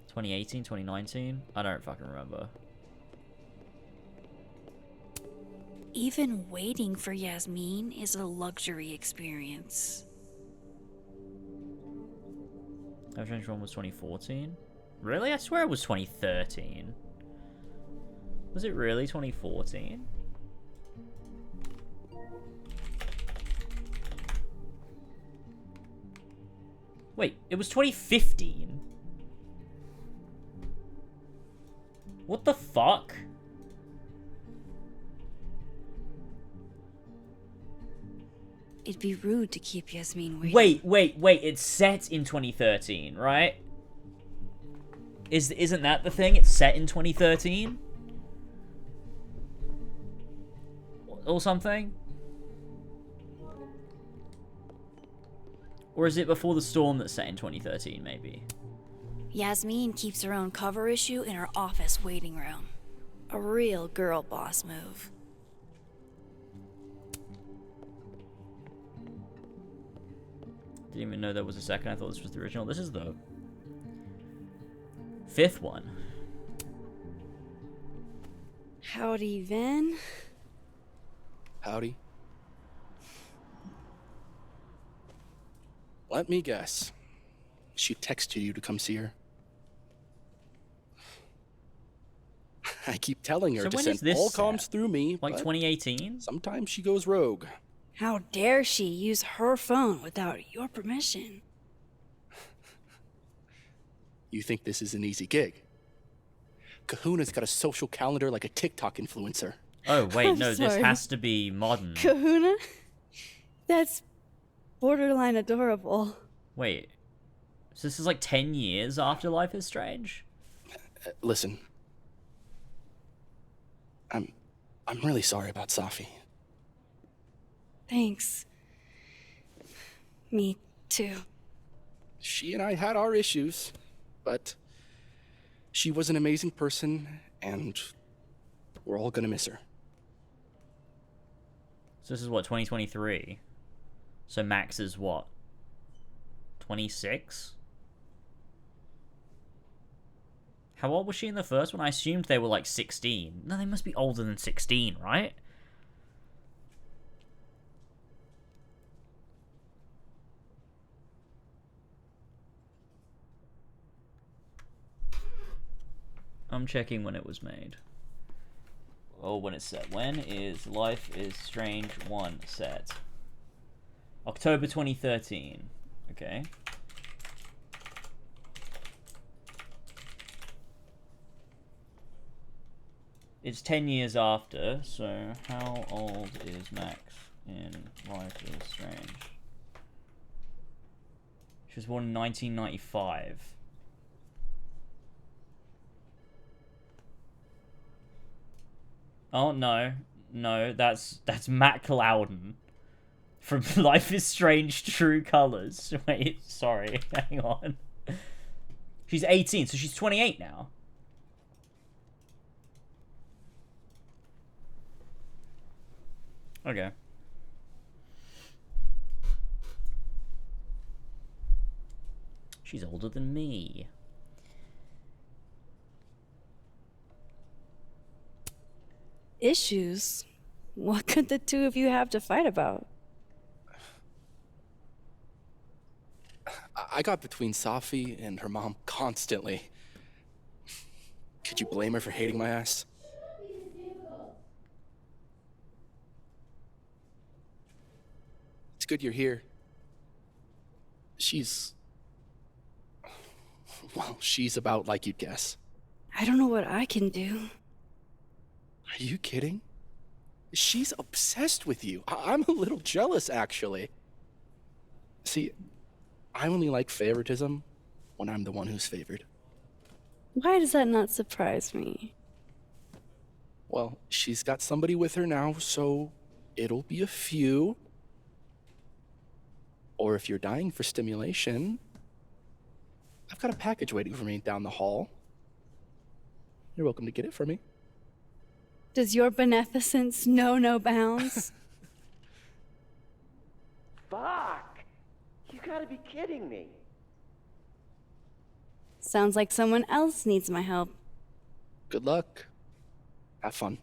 2018, 2019? I don't fucking remember. Even waiting for Yasmin is a luxury experience. Life is Strange 1 was 2014? Really? I swear it was 2013. Was it really 2014? Wait, it was 2015? What the fuck? It'd be rude to keep Yasmin waiting. Wait, it's set in 2013, right? Isn't that the thing? It's set in 2013? Or something? Or is it Before the Storm that's set in 2013, maybe? Yasmin keeps her own cover issue in her office waiting room. A real girl boss move. Didn't even know there was a second. I thought this was the original. This is the 5th one. Howdy, Vin. Howdy. Let me guess. She texted you to come see her. I keep telling her So to when send is this all set? comms through me. Like but 2018? Sometimes she goes rogue. How dare she use her phone without your permission? You think this is an easy gig? Kahuna's got a social calendar like a TikTok influencer. Oh, wait, I'm no, this sorry. has to be modern. Kahuna? That's borderline adorable. Wait. So this is like 10 years after Life is Strange? Listen. I'm really sorry about Safi. Thanks. Me too. She and I had our issues, but she was an amazing person, and we're all gonna miss her. So this is what, 2023? So Max is what? 26? How old was she in the first one? I assumed they were like 16. No, they must be older than 16, right? I'm checking when it was made. Oh, when it's set. When is Life is Strange 1 set? October 2013. Okay. It's 10 years after, so how old is Max in Life is Strange? She was born in 1995. Oh, no. No, that's Matt Clouden from Life is Strange True Colors. Wait, sorry. Hang on. She's 18, so she's 28 now. Okay. She's older than me. Issues? What could the two of you have to fight about? I got between Safi and her mom constantly. Could you blame her for hating my ass? It's good you're here. Well, she's about like you'd guess. I don't know what I can do. Are you kidding? She's obsessed with you. I'm a little jealous, actually. See, I only like favoritism when I'm the one who's favored. Why does that not surprise me? Well, she's got somebody with her now, so it'll be a few. Or if you're dying for stimulation, I've got a package waiting for me down the hall. You're welcome to get it for me. Does your beneficence know no bounds? Fuck! You gotta be kidding me. Sounds like someone else needs my help. Good luck. Have fun.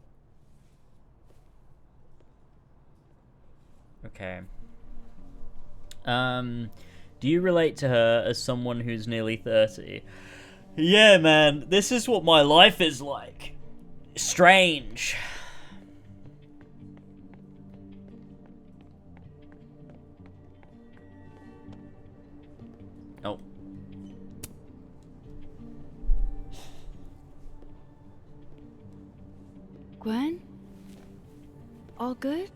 Okay. Do you relate to her as someone who's nearly 30? Yeah, man, this is what my life is like. Strange. Oh. Gwen? All good?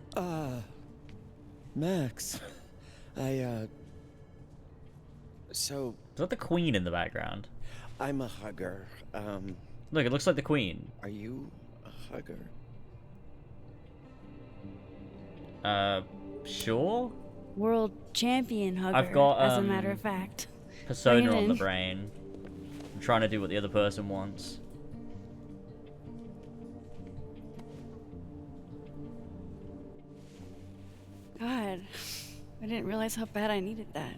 Max. So... Is that the Queen in the background? I'm a hugger. Look, it looks like the Queen. Are you a hugger? Sure? World champion hugger, I've got, as a matter of fact. Persona Bring it on the in. brain. I'm trying to do what the other person wants. God, I didn't realize how bad I needed that.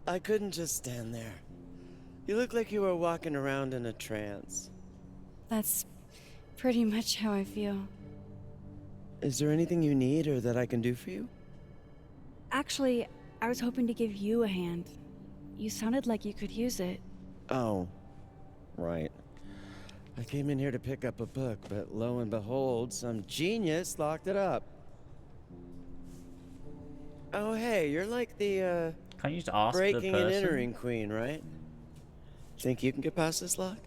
I couldn't just stand there. You look like you were walking around in a trance. That's pretty much how I feel. Is there anything you need or that I can do for you? Actually, I was hoping to give you a hand. You sounded like you could use it. Oh, right. I came in here to pick up a book, but lo and behold, some genius locked it up. Oh, hey, you're like the, Can't you just ask the breaking and person? entering queen, right? Think you can get past this lock?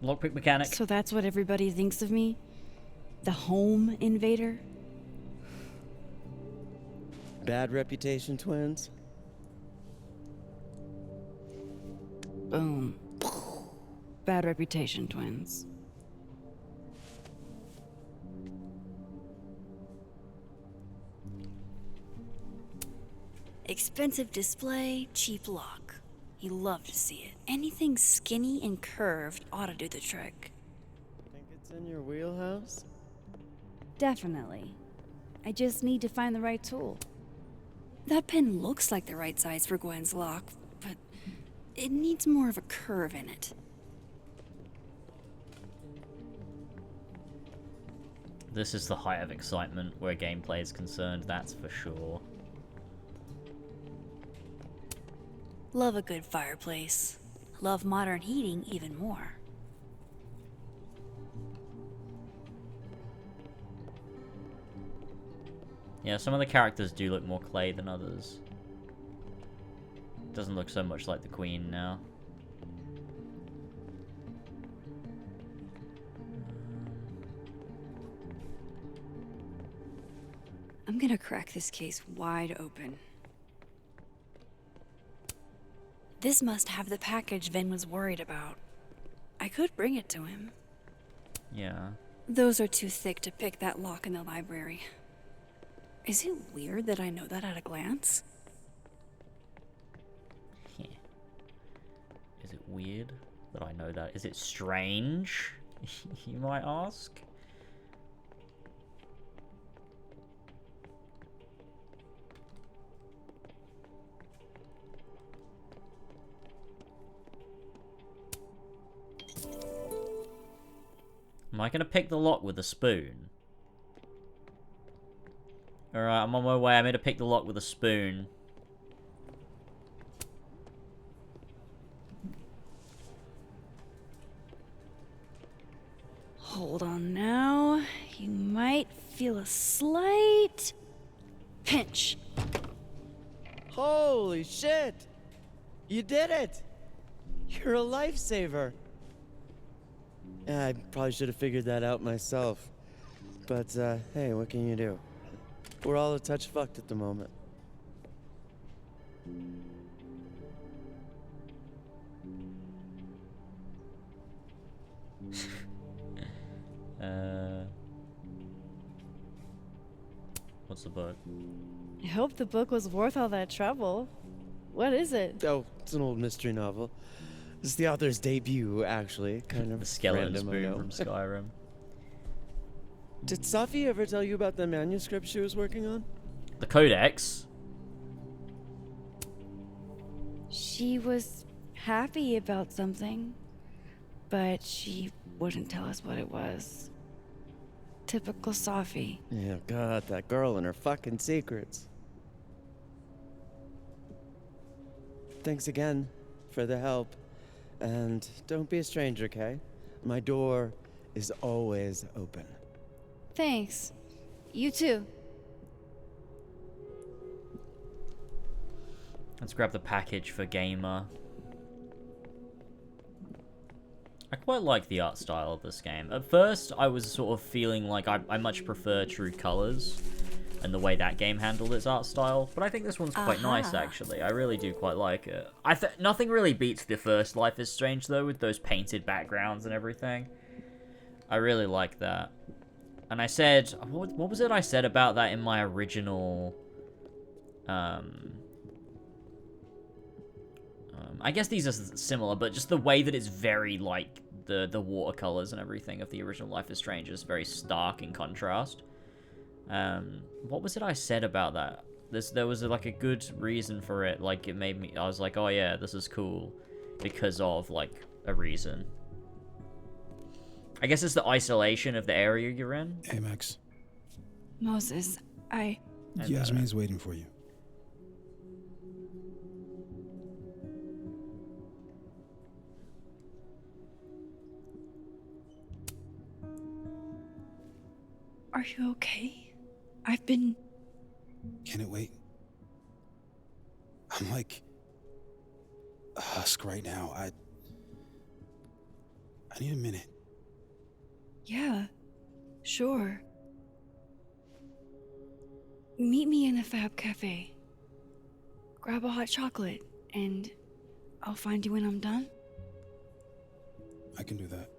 Lockpick mechanic. So that's what everybody thinks of me? The home invader? Bad reputation, twins? Boom. Bad reputation, twins. Expensive display, cheap lock. You love to see it. Anything skinny and curved ought to do the trick. Think it's in your wheelhouse? Definitely. I just need to find the right tool. That pin looks like the right size for Gwen's lock, but it needs more of a curve in it. This is the height of excitement where gameplay is concerned, that's for sure. Love a good fireplace. Love modern heating even more. Yeah, some of the characters do look more clay than others. Doesn't look so much like the Queen now. I'm gonna crack this case wide open. This must have the package Vin was worried about. I could bring it to him. Yeah. Those are too thick to pick that lock in the library. Is it weird that I know that at a glance? Is it weird that I know that? Is it strange, you might ask? Am I gonna pick the lock with a spoon? Alright, I'm on my way. I'm gonna pick the lock with a spoon. Hold on now. You might feel a slight pinch. Holy shit! You did it! You're a lifesaver. Yeah, I probably should have figured that out myself. But, hey, what can you do? We're all a touch fucked at the moment. What's the book? I hope the book was worth all that trouble. What is it? Oh, it's an old mystery novel. It's the author's debut, actually. Kind of The skeleton random, I know. spoon from Skyrim. Did Safi ever tell you about the manuscript she was working on? The Codex? She was happy about something, but she wouldn't tell us what it was. Typical Safi. Yeah, God, that girl and her fucking secrets. Thanks again for the help. And don't be a stranger, Kay. My door is always open. Thanks. You too. Let's grab the package for Gamer. I quite like the art style of this game. At first, I was sort of feeling like I much prefer True Colors and the way that game handled its art style, but I think this one's quite nice, actually. I really do quite like it. Nothing really beats the first Life is Strange, though, with those painted backgrounds and everything. I really like that. And I said... What was it I said about that in my original... I guess these are similar, but just the way that it's very, like, the watercolors and everything of the original Life is Strange is very stark in contrast. What was it I said about that? There was, like, a good reason for it. Like, it made me... I was like, oh, yeah, this is cool. Because of, like, a reason. I guess it's the isolation of the area you're in. Hey, Max. Moses, Yasmin's waiting for you. Are you okay? I've been... Can it wait? I'm like a husk right now. I need a minute. Yeah, sure. Meet me in the Fab Cafe. Grab a hot chocolate, and I'll find you when I'm done. I can do that.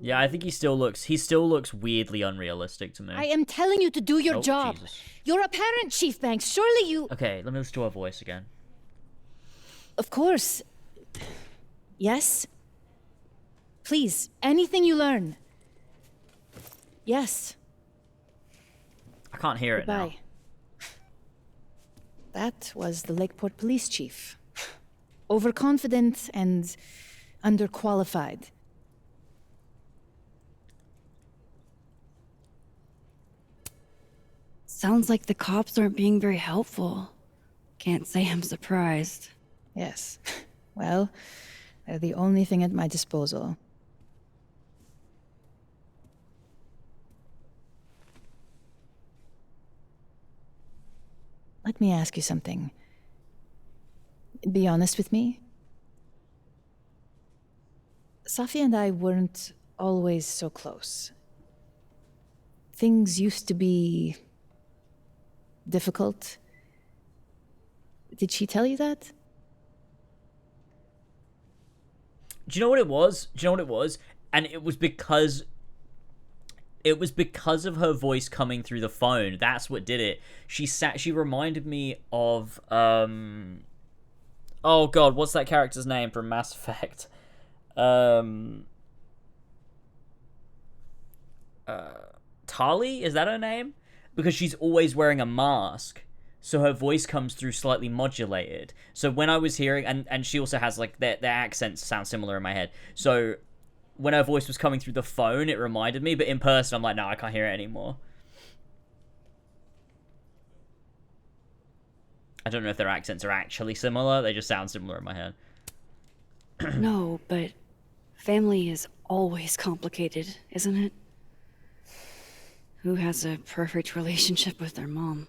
Yeah, I think he still looks weirdly unrealistic to me. I am telling you to do your Oh, job. Jesus. You're a parent, Chief Banks. Surely you... Okay, let me listen to her voice again. Of course. Yes? Please, anything you learn. Yes. I can't hear it now. Goodbye. That was the Lakeport Police Chief. Overconfident and underqualified. Sounds like the cops aren't being very helpful. Can't say I'm surprised. Yes. Well, they're the only thing at my disposal. Let me ask you something. Be honest with me. Safi and I weren't always so close. Things used to be difficult. Did she tell you that? Do you know what it was? And it was because of her voice coming through the phone. That's what did it. She reminded me of oh god, what's that character's name from Mass Effect? Tali, is that her name? Because she's always wearing a mask, so her voice comes through slightly modulated. So when I was hearing, and she also has like their accents sound similar in my head. So when her voice was coming through the phone, it reminded me, but in person, I'm like, no, I can't hear it anymore. I don't know if their accents are actually similar. They just sound similar in my head. No, but family is always complicated, isn't it? Who has a perfect relationship with their mom?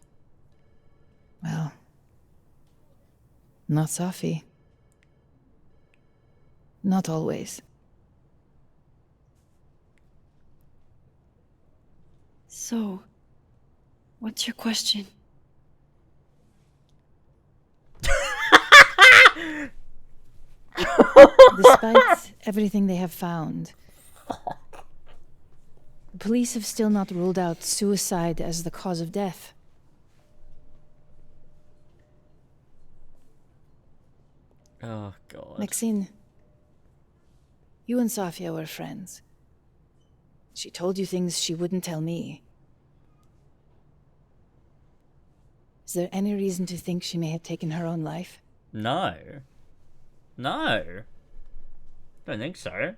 Well, not Safi. Not always. So, what's your question? Despite everything they have found, the police have still not ruled out suicide as the cause of death. Oh, God. Maxine, you and Safia were friends. She told you things she wouldn't tell me. Is there any reason to think she may have taken her own life? No. No. Don't think so.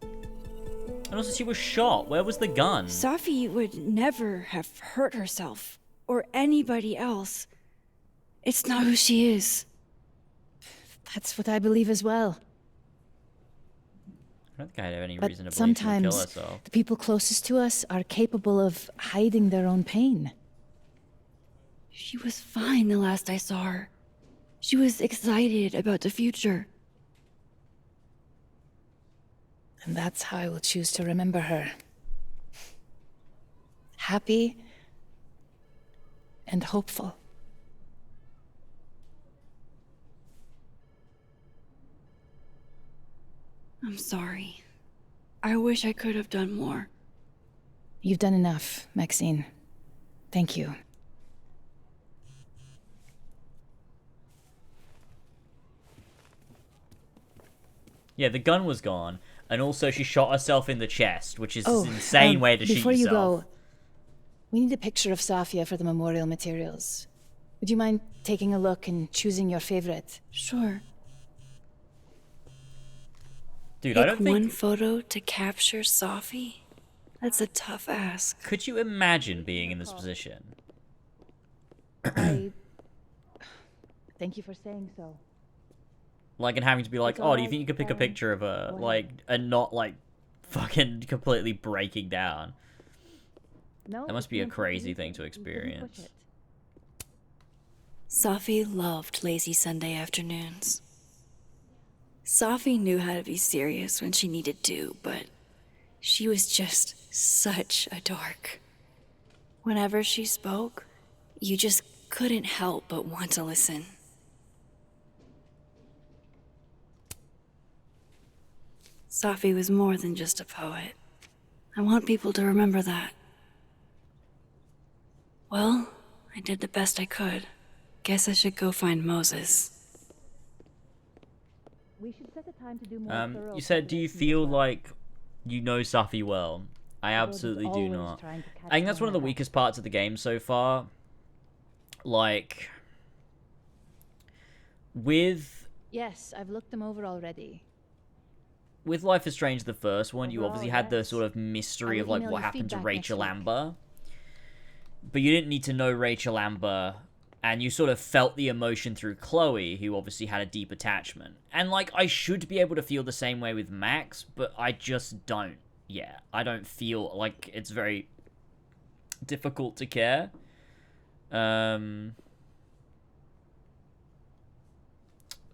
And also, she was shot. Where was the gun? Safi would never have hurt herself or anybody else. It's not who she is. That's what I believe as well. I don't think I have any But reason to believe she would kill sometimes herself. the people closest to us are capable of hiding their own pain. She was fine the last I saw her. She was excited about the future. And that's how I will choose to remember her. Happy and hopeful. I'm sorry. I wish I could have done more. You've done enough, Maxine. Thank you. Yeah, the gun was gone. And also, she shot herself in the chest, which is Oh, an insane way to shoot before yourself. you go, we need a picture of Safia for the memorial materials. Would you mind taking a look and choosing your favorite? Sure. Dude, I don't think... one photo to capture Safi? That's a tough ask. Could you imagine being in this position? Thank you for saying so. Like, and having to be like, It's oh, do you alright, think you could pick a darling. picture of her? Go ahead. Like, and not, like, fucking completely breaking down. No, That must be a crazy thing to experience. Safi loved lazy Sunday afternoons. Safi knew how to be serious when she needed to, but she was just such a dork. Whenever she spoke, you just couldn't help but want to listen. Safi was more than just a poet. I want people to remember that. Well, I did the best I could. Guess I should go find Moses. We should set a time to do more thorough You said, do you preparation feel as well. like you know Safi well? I The Lord is absolutely do always not. trying to catch I think that's me one of the in a weakest parts of the game so far. Like, with Yes, I've looked them over already. Life is Strange, the first one, you Overall, obviously had the yes. sort of mystery I of will like email what you happened to feedback Rachel next week. Amber. But you didn't need to know Rachel Amber, and you sort of felt the emotion through Chloe, who obviously had a deep attachment. And like, I should be able to feel the same way with Max, but I just don't. Yeah, I don't feel like it's very difficult to care.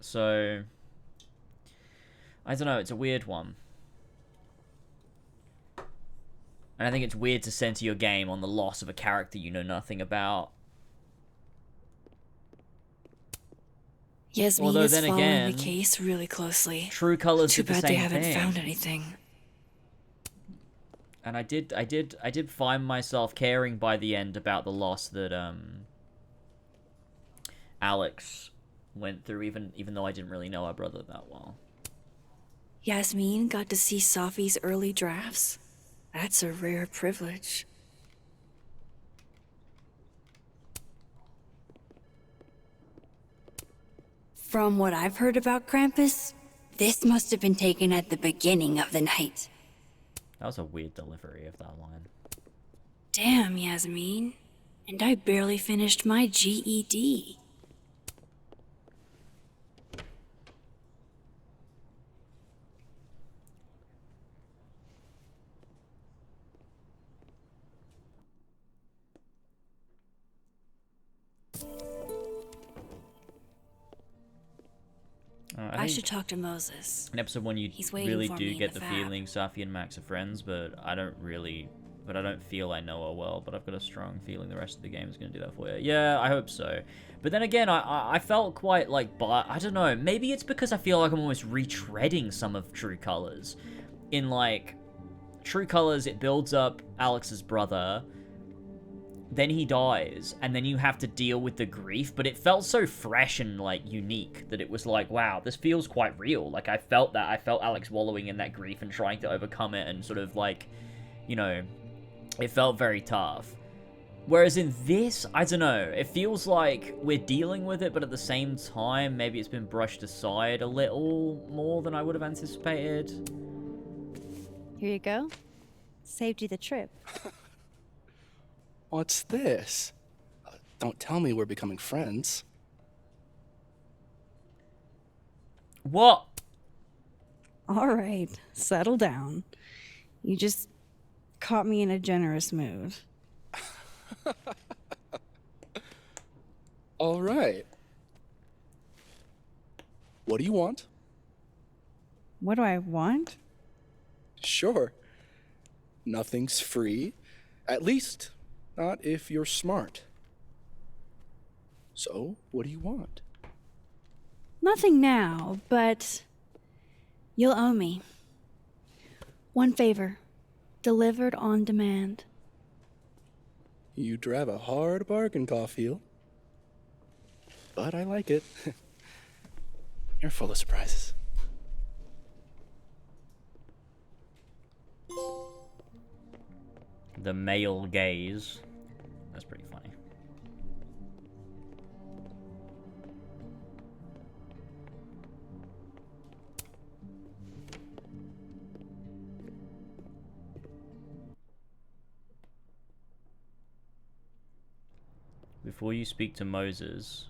So I don't know, it's a weird one. And I think it's weird to center your game on the loss of a character you know nothing about. Yasmin Although is then following again, the case really closely. True Colors Too did the bad same they haven't thing. found anything. And I did find myself caring by the end about the loss that Alex went through, even though I didn't really know our brother that well. Yasmin got to see Safi's early drafts. That's a rare privilege. From what I've heard about Krampus, this must have been taken at the beginning of the night. That was a weird delivery of that line. Damn, Yasmin. And I barely finished my GED. I think should talk to Moses. in episode 1 you He's waiting really for do me in get the the fab. feeling Safi and Max are friends, but I don't feel I know her well, but I've got a strong feeling the rest of the game is going to do that for you. Yeah, I hope so. But then again, I felt quite like, I don't know, maybe it's because I feel like I'm almost retreading some of True Colors. In like, True Colors, it builds up Alex's brother, then he dies, and then you have to deal with the grief, but it felt so fresh and, like, unique that it was like, wow, this feels quite real. Like, I felt that. I felt Alex wallowing in that grief and trying to overcome it and sort of, like, you know, it felt very tough. Whereas in this, I don't know, it feels like we're dealing with it, but at the same time, maybe it's been brushed aside a little more than I would have anticipated. Here you go. Saved you the trip. What's this? Don't tell me we're becoming friends. What? All right, settle down. You just caught me in a generous mood. All right. What do you want? What do I want? Sure. Nothing's free. At least, not if you're smart. So, what do you want? Nothing now, but you'll owe me. One favor, delivered on demand. You drive a hard bargain, Caulfield. But I like it. You're full of surprises. The male gaze. That's pretty funny. Before you speak to Moses.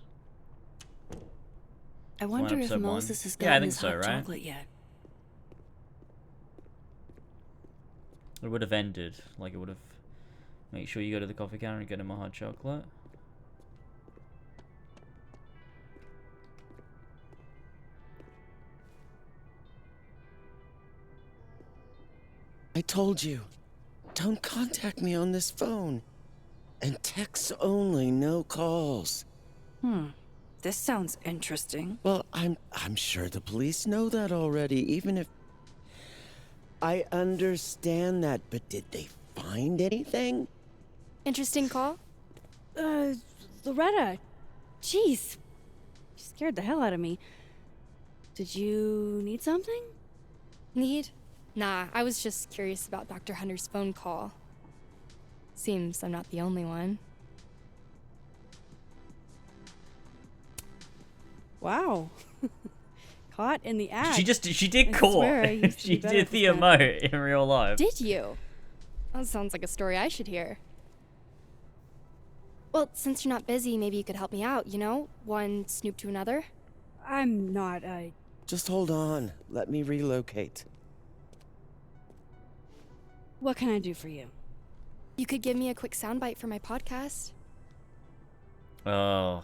I Is one wonder if episode one? Moses has Yeah, I gotten think his so, hot right? chocolate yet. It would have ended. Like, it would have... Make sure you go to the coffee counter and get him a hot chocolate. I told you, don't contact me on this phone. And texts only, no calls. This sounds interesting. Well, I'm sure the police know that already, even if... I understand that, but did they find anything? Interesting call? Loretta. Jeez. You scared the hell out of me. Did you need something? Need? Nah, I was just curious about Dr. Hunter's phone call. Seems I'm not the only one. Wow. Caught in the act. She did I caught. swear I used to She be better did at the this kind of emote in real life. Did you? That sounds like a story I should hear. Well, since you're not busy, maybe you could help me out, you know? One snoop to another. I'm not, Just hold on. Let me relocate. What can I do for you? You could give me a quick soundbite for my podcast. Oh.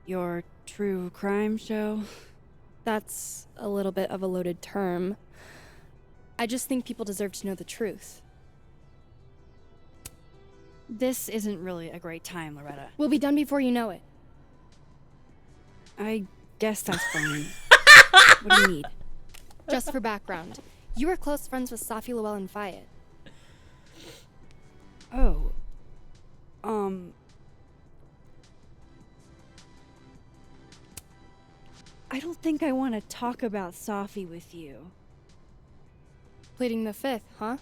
Your true crime show? That's a little bit of a loaded term. I just think people deserve to know the truth. This isn't really a great time, Loretta. We'll be done before you know it. I guess that's fine. What do you need? Just for background, you were close friends with Safi Lowell and Fayed. Oh. I don't think I want to talk about Safi with you. Pleading the fifth, huh?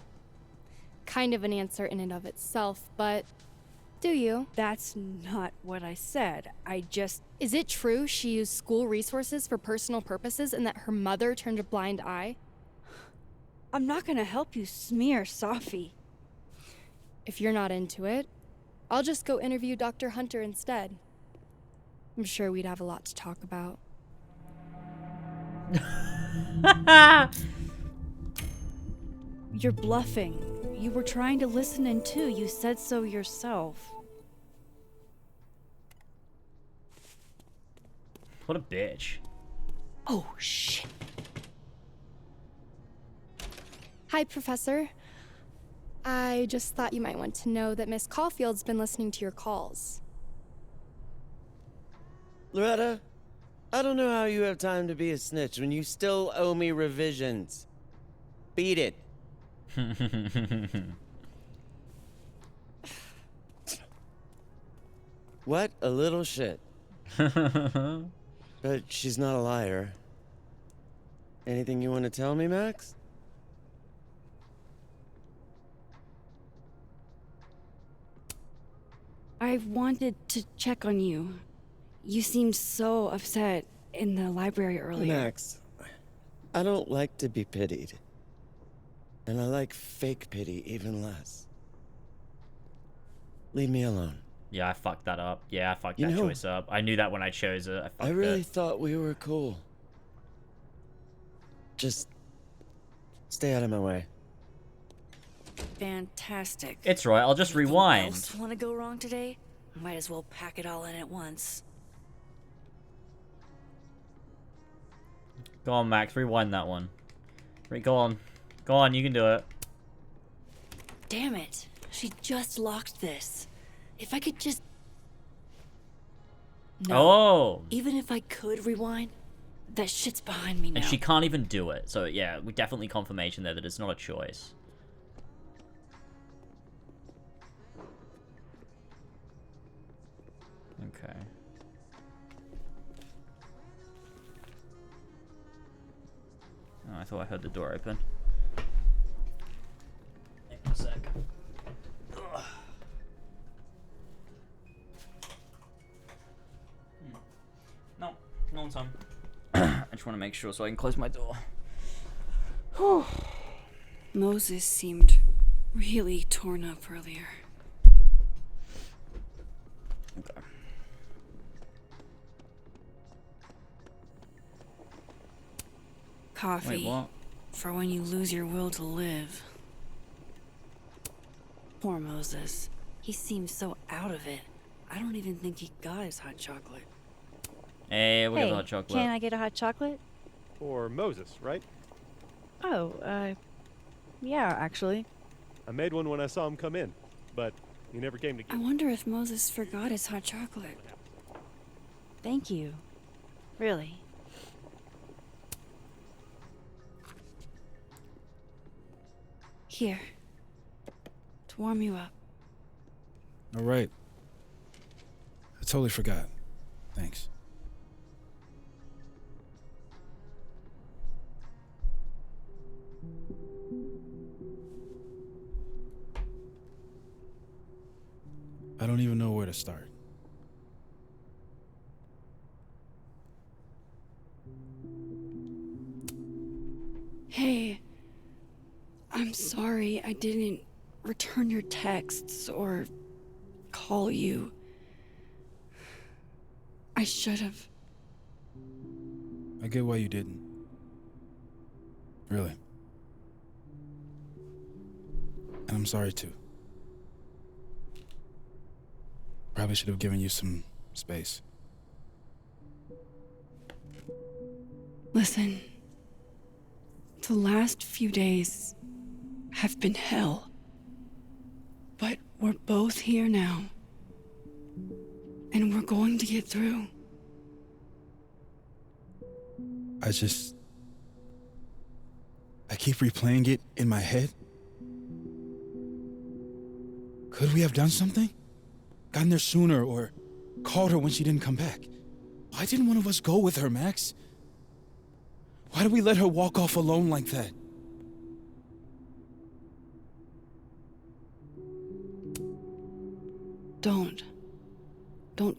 Kind of an answer in and of itself, but do you? That's not what I said. I just... Is it true she used school resources for personal purposes and that her mother turned a blind eye? I'm not gonna help you smear Safi. If you're not into it, I'll just go interview Dr. Hunter instead. I'm sure we'd have a lot to talk about. You're bluffing. You were trying to listen in too. You said so yourself. What a bitch. Oh, shit. Hi, Professor. I just thought you might want to know that Miss Caulfield's been listening to your calls. Loretta, I don't know how you have time to be a snitch when you still owe me revisions. Beat it. What a little shit. But she's not a liar. Anything you want to tell me, Max? I wanted to check on you. You seemed so upset in the library earlier. Max, I don't like to be pitied. And I like fake pity even less. Leave me alone. Yeah, I fucked that up. Yeah, I fucked You that know, choice up. I knew that when I chose it. I really thought we were cool. Just stay out of my way. Fantastic. It's right, I'll just rewind. Else want to go wrong today? Might as well pack it all in at once. Go on, Max, rewind that one. Go on. Go on, you can do it. Damn it. She just locked this. If I could just... No. Oh! Even if I could rewind, that shit's behind me now. And she can't even do it. So, yeah, we definitely confirmation there that it's not a choice. Okay. Oh, I thought I heard the door open. Hang on a sec. Ugh. No, no one's home. I just want to make sure so I can close my door. Moses seemed really torn up earlier. Okay. Coffee. Wait, what? For when you lose your will to live. Poor Moses. He seems so out of it. I don't even think he got his hot chocolate. Hey, we'll get Hey, the hot chocolate. can I get a hot chocolate? Or Moses, right? Oh, yeah, actually. I made one when I saw him come in, but he never came to get I wonder if Moses forgot his hot chocolate. Thank you. Really. Here. To warm you up. All right. I totally forgot. Thanks. I don't even know where to start. Hey, I'm sorry I didn't return your texts or call you. I should have. I get why you didn't. Really. And I'm sorry too. Probably should have given you some space. Listen, the last few days have been hell. But we're both here now. And we're going to get through. I keep replaying it in my head. Could we have done something? Gotten there sooner or called her when she didn't come back? Why didn't one of us go with her, Max? Why did we let her walk off alone like that? Don't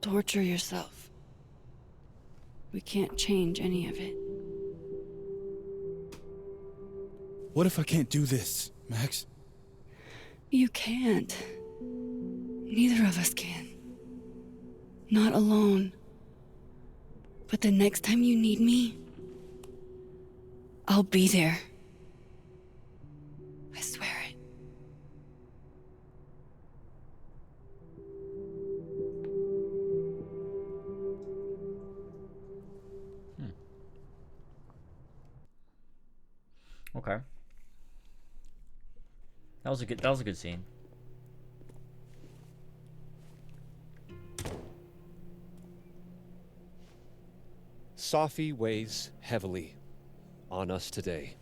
torture yourself. We can't change any of it. What if I can't do this, Max? You can't. Neither of us can. Not alone. But the next time you need me, I'll be there. I swear it. Okay. That was a good scene. Safi weighs heavily on us today.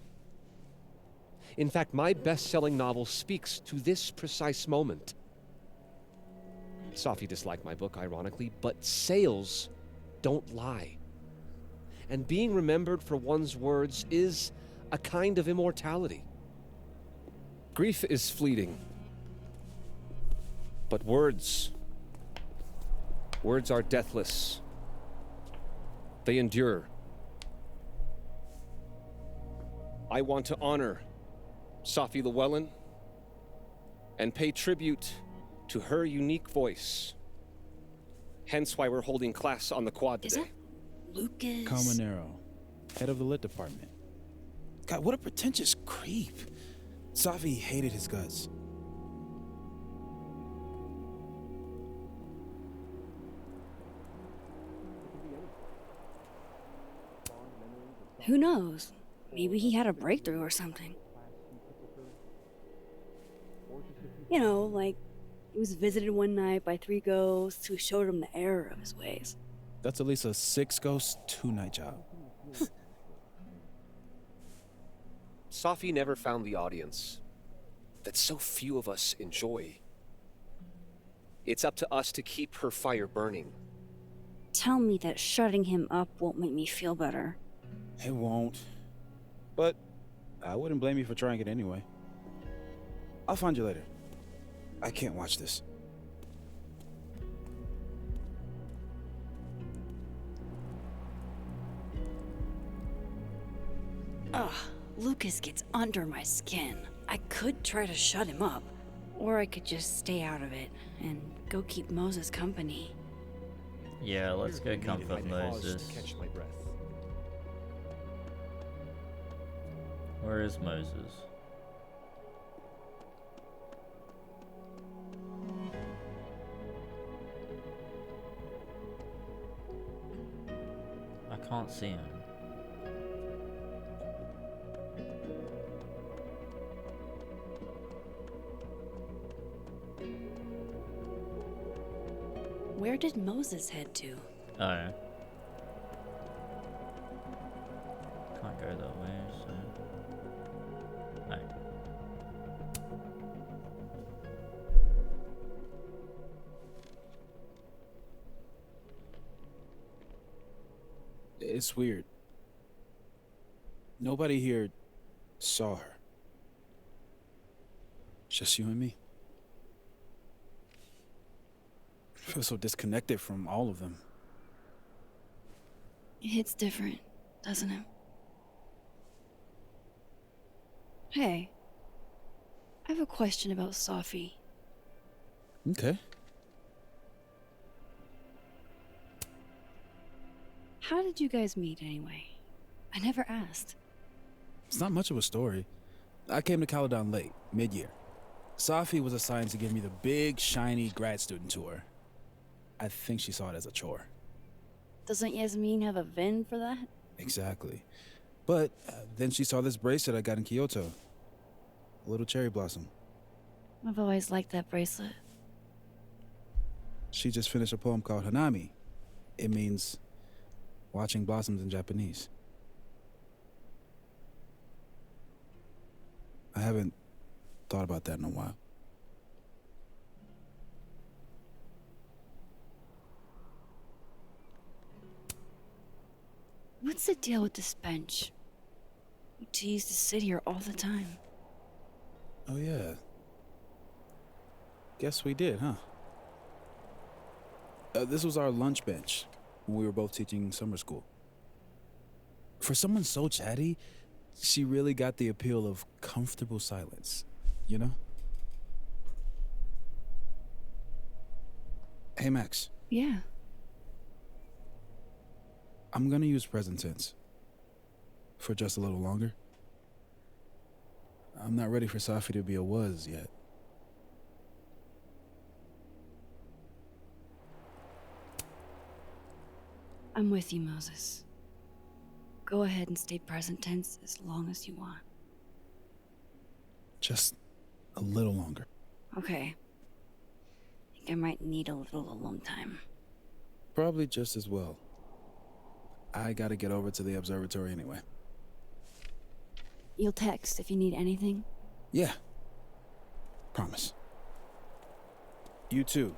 In fact, my best-selling novel speaks to this precise moment. Safi disliked my book, ironically, but sales don't lie. And being remembered for one's words is a kind of immortality. Grief is fleeting, but words are deathless. They endure. I want to honor Safi Llewellyn and pay tribute to her unique voice. Hence why we're holding class on the quad today. Is that Lucas? Caminero, head of the lit department. God, what a pretentious creep. Safi hated his guts. Who knows? Maybe he had a breakthrough or something. You know, like, he was visited one night by 3 ghosts who showed him the error of his ways. That's at least a 6 ghost, 2-night job. Safi never found the audience that so few of us enjoy. It's up to us to keep her fire burning. Tell me that shutting him up won't make me feel better. It won't. But I wouldn't blame you for trying it anyway. I'll find you later. I can't watch this. Ugh, Lucas gets under my skin. I could try to shut him up, or I could just stay out of it and go keep Moses company. Yeah, let's go comfort Moses. To catch my breath. Where is Moses? I can't see him. Where did Moses head to? Oh. Can't go that way, so... No. It's weird. Nobody here saw her. Just you and me. I feel so disconnected from all of them. It hits different, doesn't it? Hey, I have a question about Sophie. Okay. How did you guys meet anyway? I never asked. It's not much of a story. I came to Caledon late, mid-year. Sophie was assigned to give me the big, shiny grad student tour. I think she saw it as a chore. Doesn't Yasmin have a VIN for that? Exactly. But then she saw this bracelet I got in Kyoto. A little cherry blossom. I've always liked that bracelet. She just finished a poem called Hanami. It means watching blossoms in Japanese. I haven't thought about that in a while. What's the deal with this bench? We two used to sit here all the time. Oh, yeah. Guess we did, huh? This was our lunch bench when we were both teaching summer school. For someone so chatty, she really got the appeal of comfortable silence, you know? Hey, Max. Yeah. I'm gonna use present tense. For just a little longer. I'm not ready for Sophie to be a was yet. I'm with you, Moses. Go ahead and stay present tense as long as you want. Just a little longer. Okay. I think I might need a little alone time. Probably just as well. I gotta get over to the observatory anyway. You'll text if you need anything? Yeah. Promise. You too.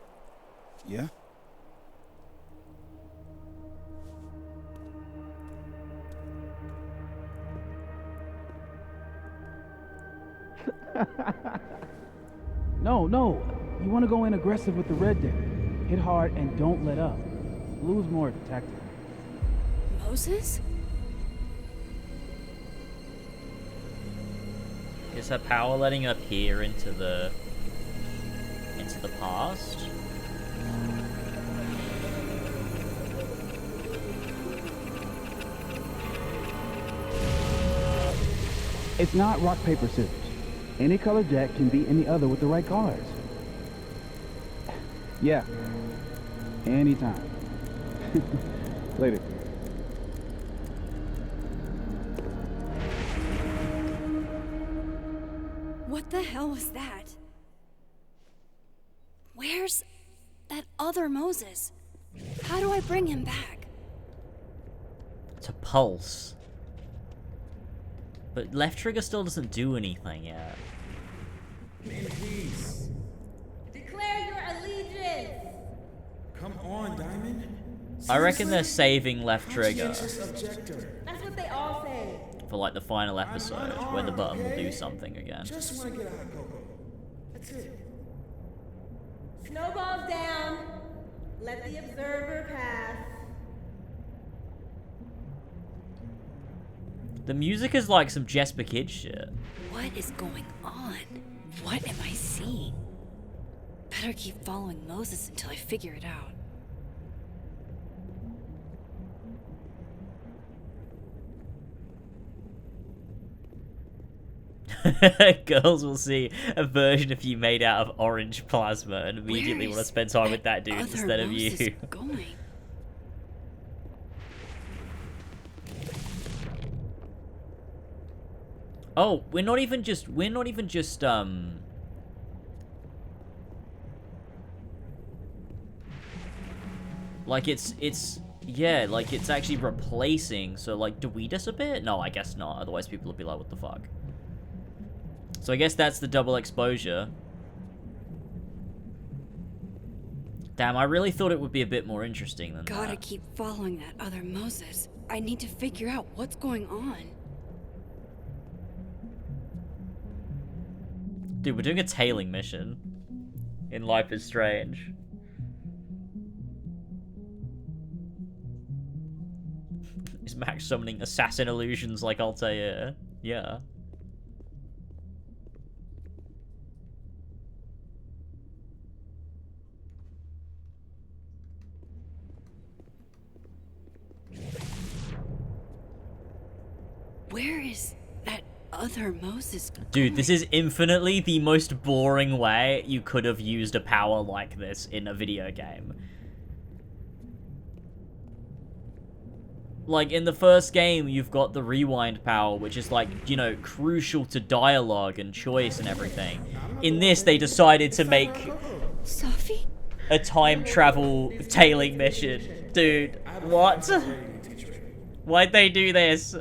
Yeah? No. You want to go in aggressive with the red deck. Hit hard and don't let up. Lose more tactic. Moses? Is her power letting her peer into the past? It's not rock, paper, scissors. Any color jack can beat any other with the right cards. Yeah. Anytime. Later. What the hell was that? Where's that other Moses? How do I bring him back? It's a pulse. But left trigger still doesn't do anything yet. In peace. Declare your allegiance. Come on, Diamond. I reckon they're saving left trigger That's what they all say. for like the final episode where the button will do something again. Just want to get out of Coco. That's it. Snowballs down. Let the observer pass. The music is like some Jesper Kid shit. What is going on? What am I seeing? Better keep following Moses until I figure it out. Girls will see a version of you made out of orange plasma and immediately want to spend time with that dude instead of you. Going? Oh, we're not even just like yeah, like it's actually replacing. So like, do we disappear? No, I guess not. Otherwise people would be like, what the fuck? So I guess that's the double exposure. Damn, I really thought it would be a bit more interesting than that. Gotta keep following that other Moses. I need to figure out what's going on. Dude, we're doing a tailing mission in Life is Strange. Is Max summoning assassin illusions like Altair? Yeah. Where is that other Moses? Dude, this is infinitely the most boring way you could have used a power like this in a video game. Like, in the first game, you've got the rewind power, which is, like, you know, crucial to dialogue and choice and everything. In this, they decided to make Safi? a time travel tailing mission. Dude, what? Why'd they do this?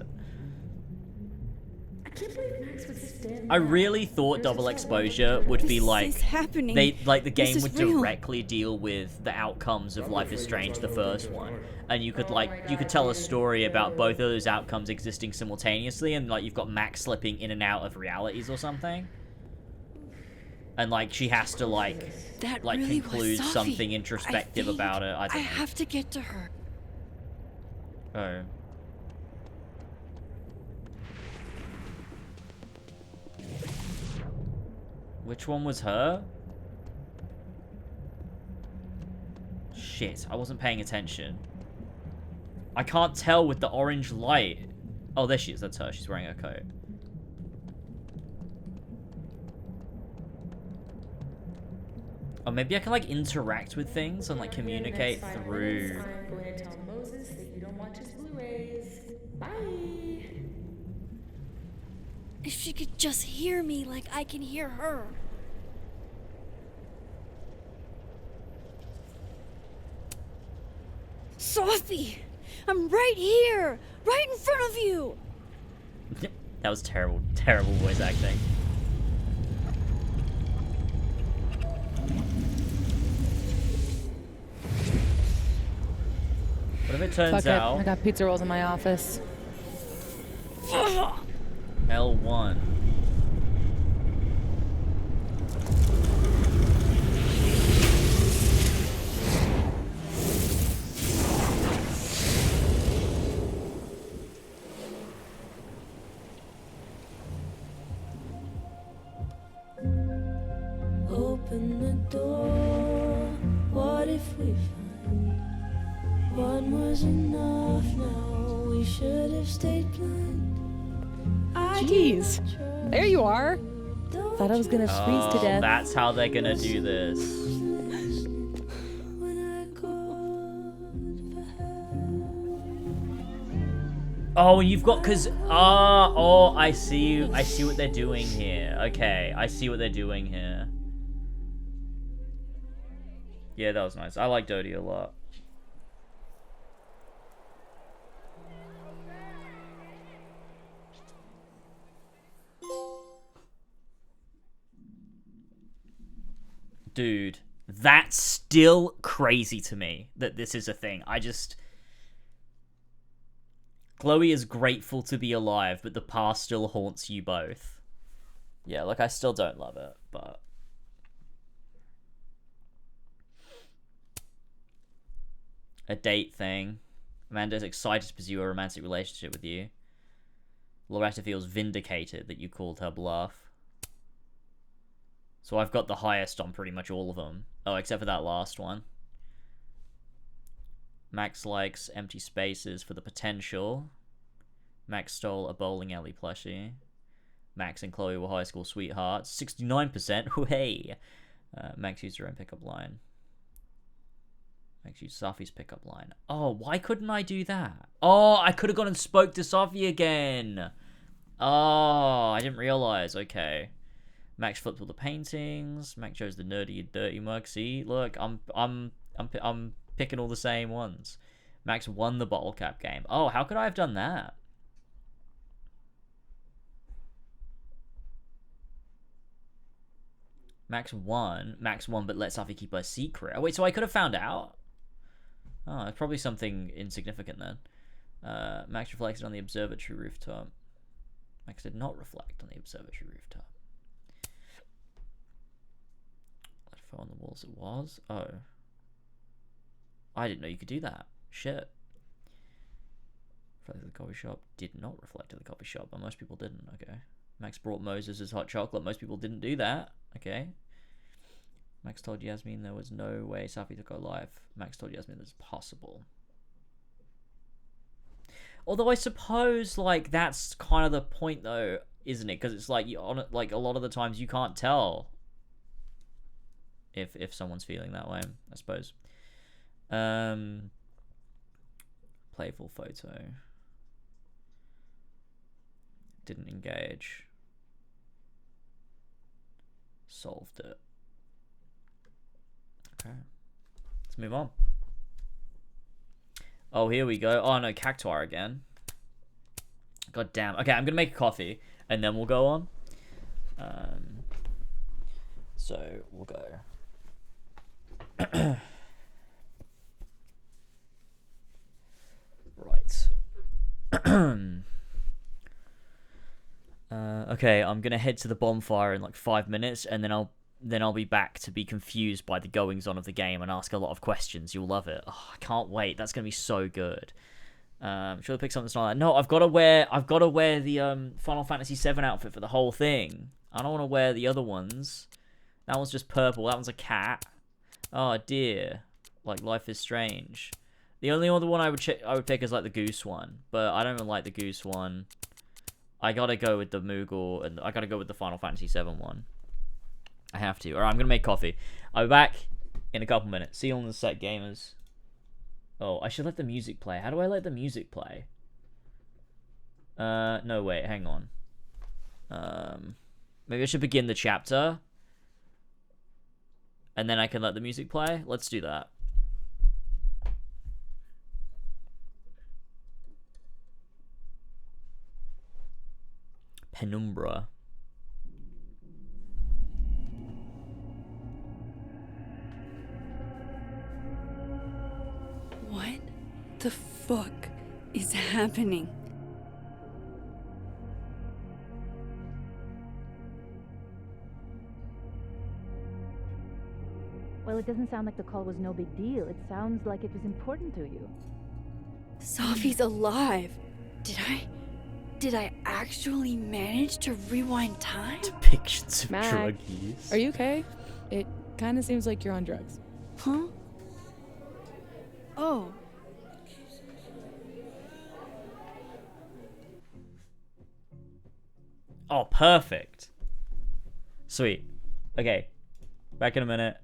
I really thought double exposure would be like the game would directly deal with the outcomes of Life is Strange, the first one, and you could tell a story about both of those outcomes existing simultaneously, and like you've got Max slipping in and out of realities or something, and like she has to really conclude was Safi. something introspective about it. I I have to get to her. Oh. Which one was her? Shit, I wasn't paying attention. I can't tell with the orange light. Oh, there she is. That's her. She's wearing her coat. Oh, maybe I can, like, interact with things and, like, communicate through... I'm going to tell Moses that you don't watch his Blu-rays. Bye! If she could just hear me like I can hear her. Sophie! I'm right here! Right in front of you! That was terrible, terrible voice acting. What if it turns Fuck out... it. I got pizza rolls in my office. L1. Open the door. What if we find one was enough now? We should have stayed blind. Jeez. There you are. Thought I was gonna freeze to death. That's how they're gonna do this. Oh, you've got, I see what they're doing here. Okay, I see what they're doing here. Yeah, that was nice. I like Dodie a lot. Dude, that's still crazy to me that this is a thing. Chloe is grateful to be alive, but the past still haunts you both. Yeah, like, I still don't love it, but... A date thing. Amanda's excited to pursue a romantic relationship with you. Loretta feels vindicated that you called her bluff. So I've got the highest on pretty much all of them. Oh, except for that last one. Max likes empty spaces for the potential. Max stole a bowling alley plushie. Max and Chloe were high school sweethearts. 69%. Hey. Max used her own pickup line. Max used Safi's pickup line. Oh, why couldn't I do that? Oh, I could have gone and spoke to Safi again. Oh, I didn't realize. Okay. Max flipped all the paintings. Max chose the nerdy and dirty mug. See, look, I'm picking all the same ones. Max won the bottle cap game. Oh, how could I have done that? Max won, but let Safi keep her secret. Oh, wait, so I could have found out? Oh, it's probably something insignificant then. Max reflected on the observatory rooftop. Max did not reflect on the observatory rooftop. Let it fall on the walls. It was? Oh. I didn't know you could do that. Shit. Reflected at the coffee shop. Did not reflect at the coffee shop, but most people didn't. Okay. Max brought Moses' hot chocolate. Most people didn't do that. Okay. Max told Yasmin there was no way Safi took her life. Max told Yasmin it's possible. Although I suppose, like, that's kind of the point, though, isn't it? Because it's like, like, a lot of the times you can't tell if someone's feeling that way, I suppose. Playful photo. Didn't engage. Solved it. Okay. Let's move on. Oh, here we go. Oh, no, Cactuar again. God damn. Okay, I'm going to make a coffee, and then we'll go on. So, we'll go. Right. Okay, I'm going to head to the bonfire in like 5 minutes, and then I'll be back to be confused by the goings on of the game and ask a lot of questions. You'll love it. Oh, I can't wait. That's gonna be so good. Should I pick something like that? No, I've got to wear the Final Fantasy VII outfit for the whole thing. I don't want to wear the other ones. That one's just purple. That one's a cat. Oh dear. Like Life is Strange. The only other one I would pick is like the goose one, but I don't even like the goose one. I gotta go with the Moogle, and I gotta go with the Final Fantasy VII one. I have to. Alright, I'm gonna make coffee. I'll be back in a couple minutes. See you on the set, gamers. Oh, I should let the music play. How do I let the music play? No, wait, hang on. Maybe I should begin the chapter. And then I can let the music play? Let's do that. Penumbra. What the fuck is happening? Well, it doesn't sound like the call was no big deal. It sounds like it was important to you. Sophie's alive. Did I actually manage to rewind time? Depictions of Mac, drug use. Are you okay? It kind of seems like you're on drugs. Huh? Oh. Oh, perfect. Sweet. Okay. Back in a minute.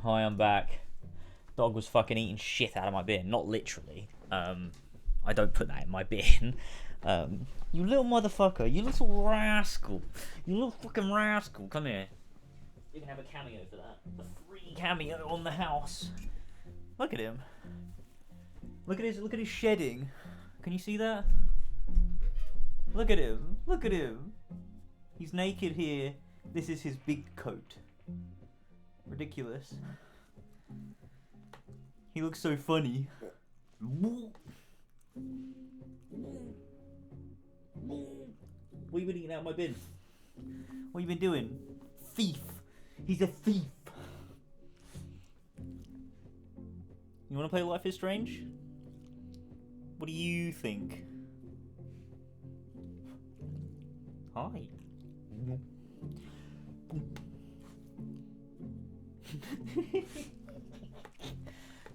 Hi, I'm back. Dog was fucking eating shit out of my bin. Not literally. I don't put that in my bin. You little motherfucker. You little rascal. You little fucking rascal. Come here. You can have a cameo for that. A free cameo on the house. Look at him. Look at his shedding. Can you see that? Look at him. Look at him. He's naked here. This is his big coat. Ridiculous. He looks so funny. What have you been eating out of my bin? What have you been doing? Thief. He's a thief. You want to play Life is Strange? What do you think? Hi.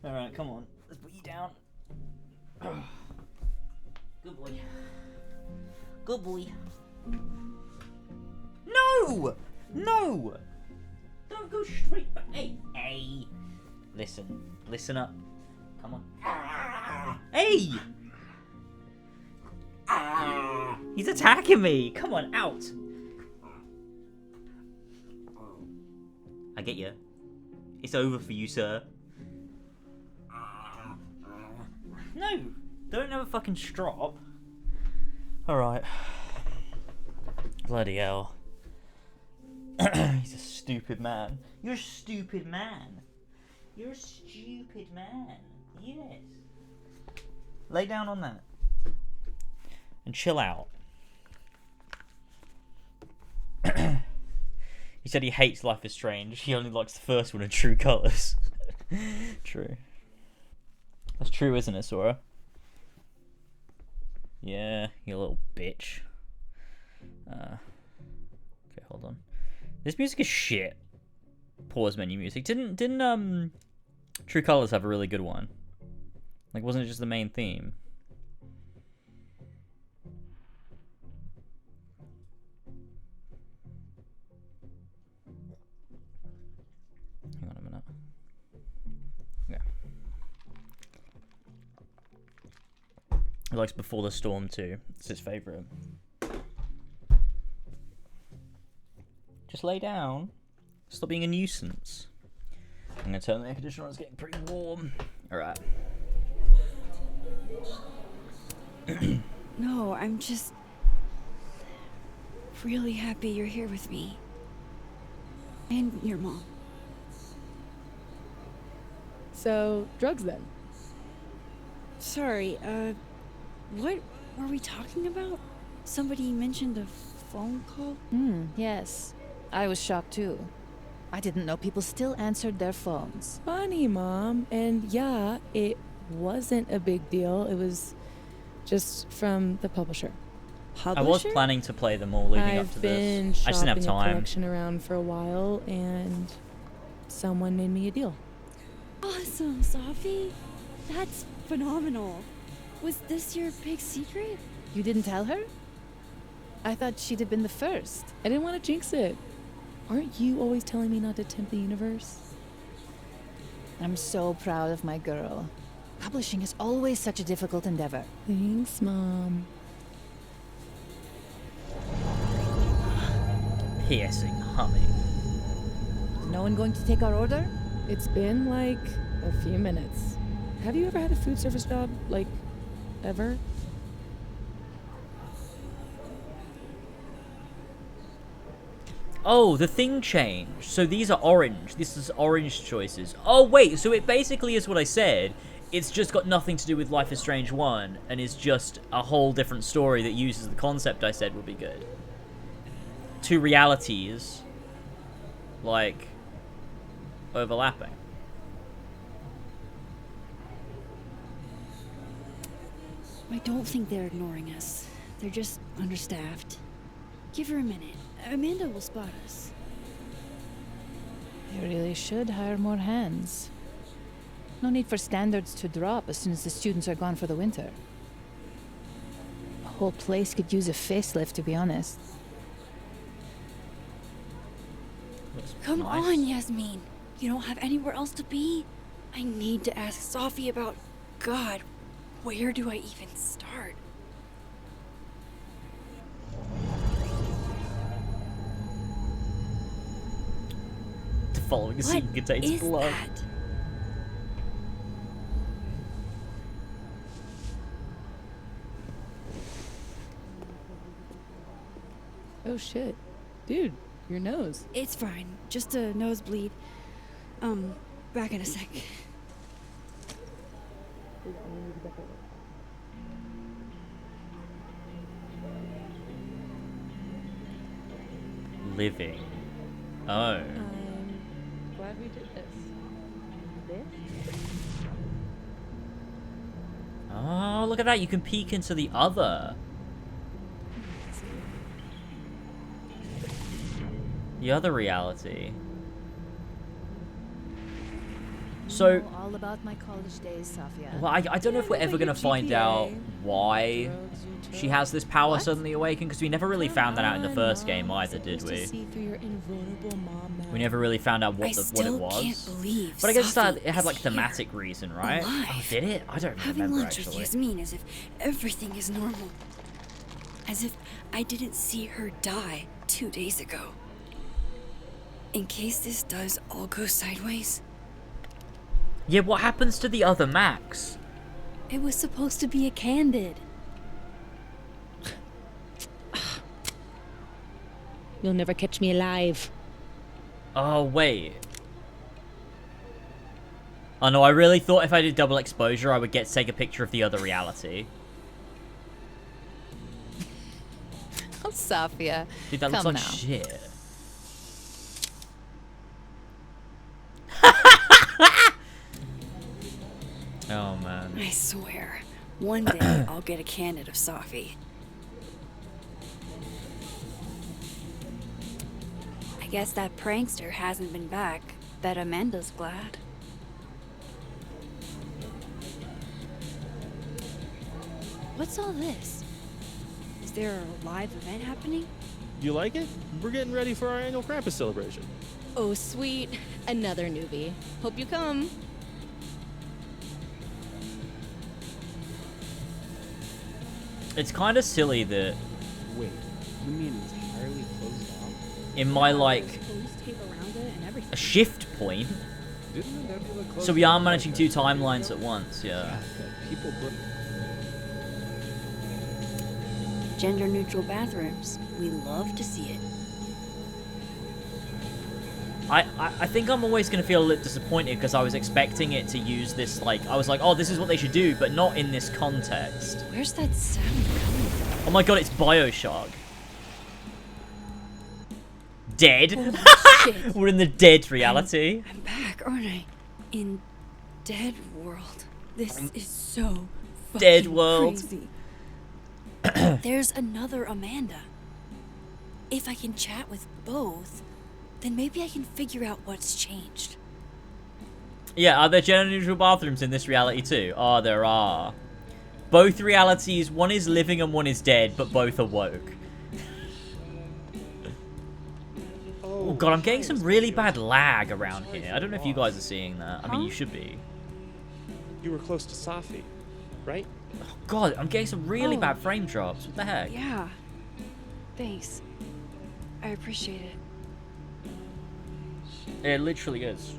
Alright, come on. Let's put you down. Good boy. Good boy. No! No! Don't go straight back. Hey! Hey! Listen. Listen up. Come on. Hey! He's attacking me! Come on, out! I get you. It's over for you, sir. No! Don't have a fucking strop. Alright. Bloody hell. He's a stupid man. You're a stupid man. You're a stupid man. Yes. Lay down on that. And chill out. He said he hates Life is Strange. He only likes the first one in True Colors. True. That's true, isn't it, Sora? Yeah, you little bitch. Okay, hold on. This music is shit. Pause menu music. Didn't True Colors have a really good one? Like, wasn't it just the main theme? Hang on a minute. Yeah. He likes Before the Storm too. It's his favourite. Just lay down. Stop being a nuisance. I'm gonna turn the air conditioner on, it's getting pretty warm. Alright. No, I'm just really happy you're here with me. And your mom. So, drugs then? Sorry, what were we talking about? Somebody mentioned a phone call? Yes. I was shocked too. I didn't know people still answered their phones. Funny, Mom. And yeah, it wasn't a big deal. It was just from the publisher. I was planning to play them all leading up to this. I just didn't have I've been shopping a time. collection around for a while, and someone made me a deal. Awesome, Sophie. That's phenomenal. Was this your big secret? You didn't tell her? I thought she'd have been the first. I didn't want to jinx it. Aren't you always telling me not to tempt the universe? I'm so proud of my girl. Publishing is always such a difficult endeavor. Thanks, Mom. Piercing humming. Is no one going to take our order? It's been like a few minutes. Have you ever had a food service job? Like, ever? Oh, the thing changed. So these are orange. This is orange choices. Oh, wait. So it basically is what I said. It's just got nothing to do with Life is Strange 1 and is just a whole different story that uses the concept I said would be good. Two realities, like, overlapping. I don't think they're ignoring us. They're just understaffed. Give her a minute. Amanda will spot us. You really should hire more hands. No need for standards to drop as soon as the students are gone for the winter. The whole place could use a facelift, to be honest. Come on, Yasmin. You don't have anywhere else to be? I need to ask Sophie about... God, where do I even start? The following scene contains blood. That? Oh shit. Dude, your nose. It's fine. Just a nosebleed. Back in a sec. Living. Oh. I'm glad we did this. Oh, look at that. You can peek into the other. The other reality. So, all about my college days, Sophia. well, I don't know if we're ever going to find out why she has this power suddenly awaken, because we never really found that out in the first game either, did we? We never really found out what it was. Can't believe But I guess Sophie that it had like is thematic reason, right? alive. Oh, did it? I don't Having remember lunch actually. with Yasmin as if everything is normal. As if I didn't see her die 2 days ago. In case this does all go sideways. Yeah, what happens to the other Max? It was supposed to be a candid. You'll never catch me alive. Oh, wait. Oh no, I really thought if I did double exposure, I would get to take a picture of the other reality. Oh, Sophia. Dude, that Come looks like now. shit. Oh, man. I swear, one day I'll get a candid of Sophie. I guess that prankster hasn't been back. Bet Amanda's glad. What's all this? Is there a live event happening? You like it? We're getting ready for our annual Krampus celebration. Oh, sweet. Another newbie. Hope you come. It's kind of silly that Wait, you mean entirely closed off? in my, like, Police tape around it and everything. a shift point, Didn't that be like so we are managing 2 timelines at once, yeah. people put Gender-neutral bathrooms. We love to see it. I think I'm always going to feel a little disappointed because I was expecting it to use this, like, I was like, oh, this is what they should do, but not in this context. Where's that sound coming from? Oh my god, it's Bioshock. Dead? Holy shit. We're in the dead reality. I'm back, aren't I? In Dead World. This is so fucking Dead World. crazy. There's another Amanda. If I can chat with both, then maybe I can figure out what's changed. Yeah, are there gender-neutral bathrooms in this reality too? Oh, there are. Both realities, one is living and one is dead, but both are woke. Oh god, I'm getting some really bad lag around here. I don't know if you guys are seeing that. I mean, you should be. You were close to Safi, right? Oh god, I'm getting some really bad frame drops. What the heck? Yeah. Thanks. I appreciate it. It literally is.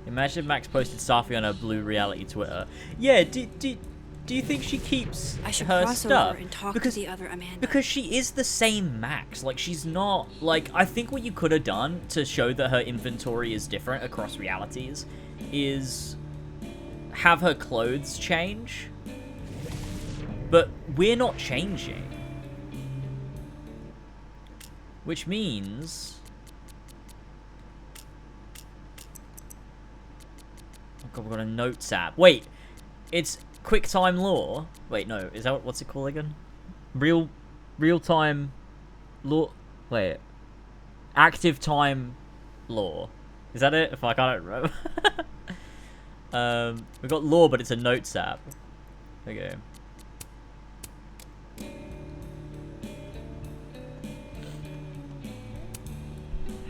Imagine if Max posted Safi on her blue reality Twitter. Yeah, do you think she keeps I should her cross stuff? over and talk because, to the other Amanda. Because she is the same Max. Like, she's not... Like, I think what you could have done to show that her inventory is different across realities is have her clothes change. But we're not changing. Which means... Oh god, we've got a notes app. Wait, it's QuickTime Law. Wait, no, is that what's it called again? Real-time law. Wait, active time law. Is that it? If I can't remember. We've got law, but it's a notes app. Okay.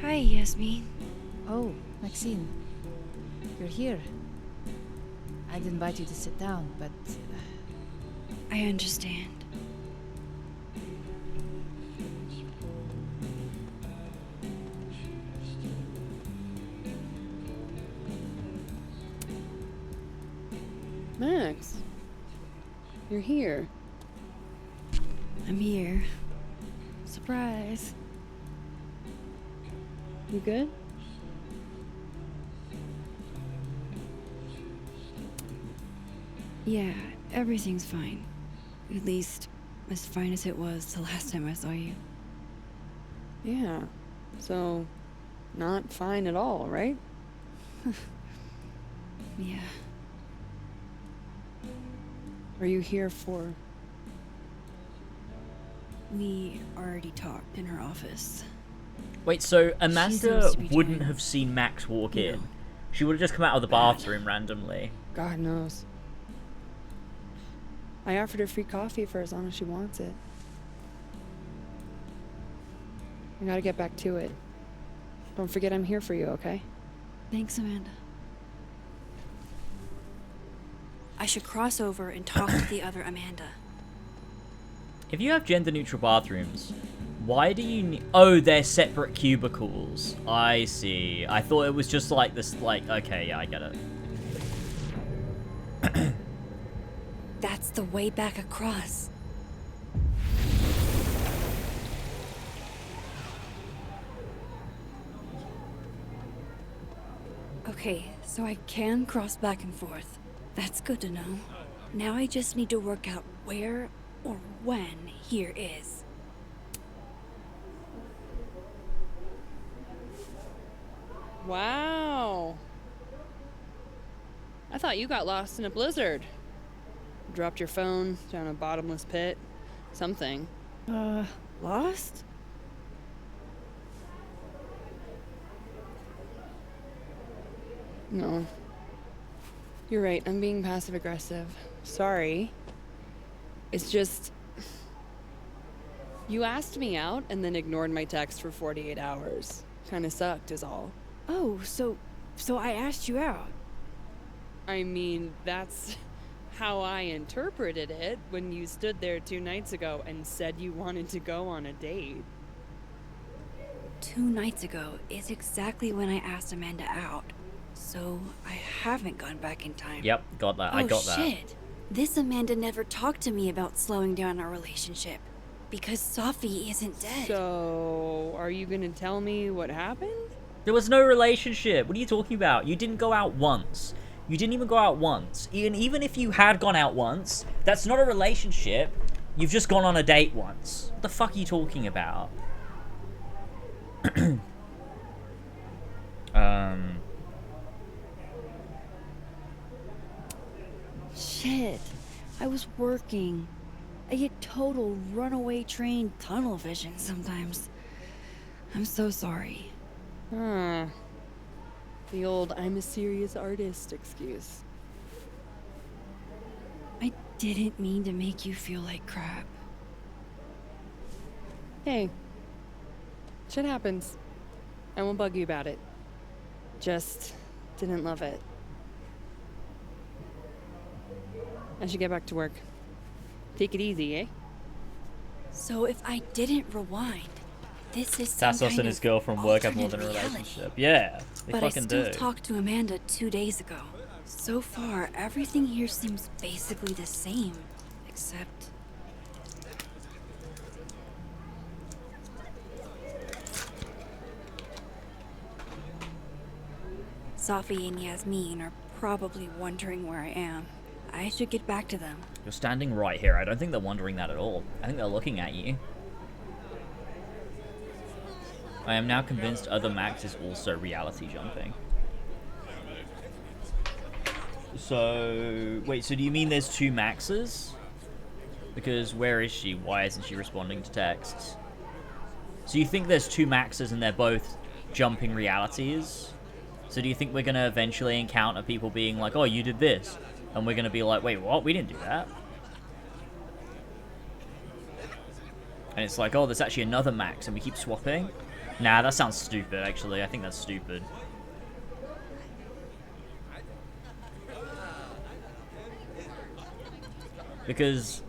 Hi, Yasmin. Oh, Maxine. You're here. I'd invite you to sit down, but... I understand. Max, you're here. I'm here. Surprise. You good? Yeah, everything's fine. At least, as fine as it was the last time I saw you. Yeah. So, not fine at all, right? Yeah. Are you here for... We already talked in her office. Wait, so Amanda seems to be wouldn't doing- have seen Max walk in. She would have just come out of the bathroom randomly. God knows. I offered her free coffee for as long as she wants it. I gotta get back to it. Don't forget I'm here for you, okay? Thanks, Amanda. I should cross over and talk to the other Amanda. If you have gender-neutral bathrooms, why do you need... Oh, they're separate cubicles. I see. I thought it was just like this, like... Okay, yeah, I get it. That's the way back across. Okay, so I can cross back and forth. That's good to know. Now I just need to work out where or when here is. Wow. I thought you got lost in a blizzard. Dropped your phone down a bottomless pit. Something. Lost? No. You're right, I'm being passive aggressive. Sorry. It's just... You asked me out and then ignored my text for 48 hours. Kinda sucked is all. Oh, so I asked you out. I mean, that's how I interpreted it when you stood there 2 nights ago and said you wanted to go on a date. 2 nights ago is exactly when I asked Amanda out. So I haven't gone back in time. Yep, got that. I got that. Oh shit. This Amanda never talked to me about slowing down our relationship. Because Sophie isn't dead. So, are you gonna tell me what happened? There was no relationship. What are you talking about? You didn't go out once. You didn't even go out once. Even if you had gone out once, that's not a relationship. You've just gone on a date once. What the fuck are you talking about? Shit. I was working. I get total runaway train tunnel vision sometimes. I'm so sorry. Huh. The old I'm a serious artist excuse. I didn't mean to make you feel like crap. Hey. Shit happens. I won't bug you about it. Just didn't love it. I should get back to work. Take it easy, eh? So if I didn't rewind, this is some Tassos kind and his of girlfriend work have more than a alternate reality. relationship. Yeah, they But I fucking still do. talked to Amanda 2 days ago. So far, everything here seems basically the same, except... Sophie and Yasmin are probably wondering where I am. I should get back to them. You're standing right here. I don't think they're wondering that at all. I think they're looking at you. I am now convinced other Max is also reality jumping. So, wait, so do you mean there's 2 Maxes? Because where is she? Why isn't she responding to texts? So you think there's 2 Maxes and they're both jumping realities? So do you think we're going to eventually encounter people being like, oh, you did this? And we're going to be like, wait, what? We didn't do that. And it's like, oh, there's actually another Max and we keep swapping? Nah, that sounds stupid, actually. I think that's stupid. because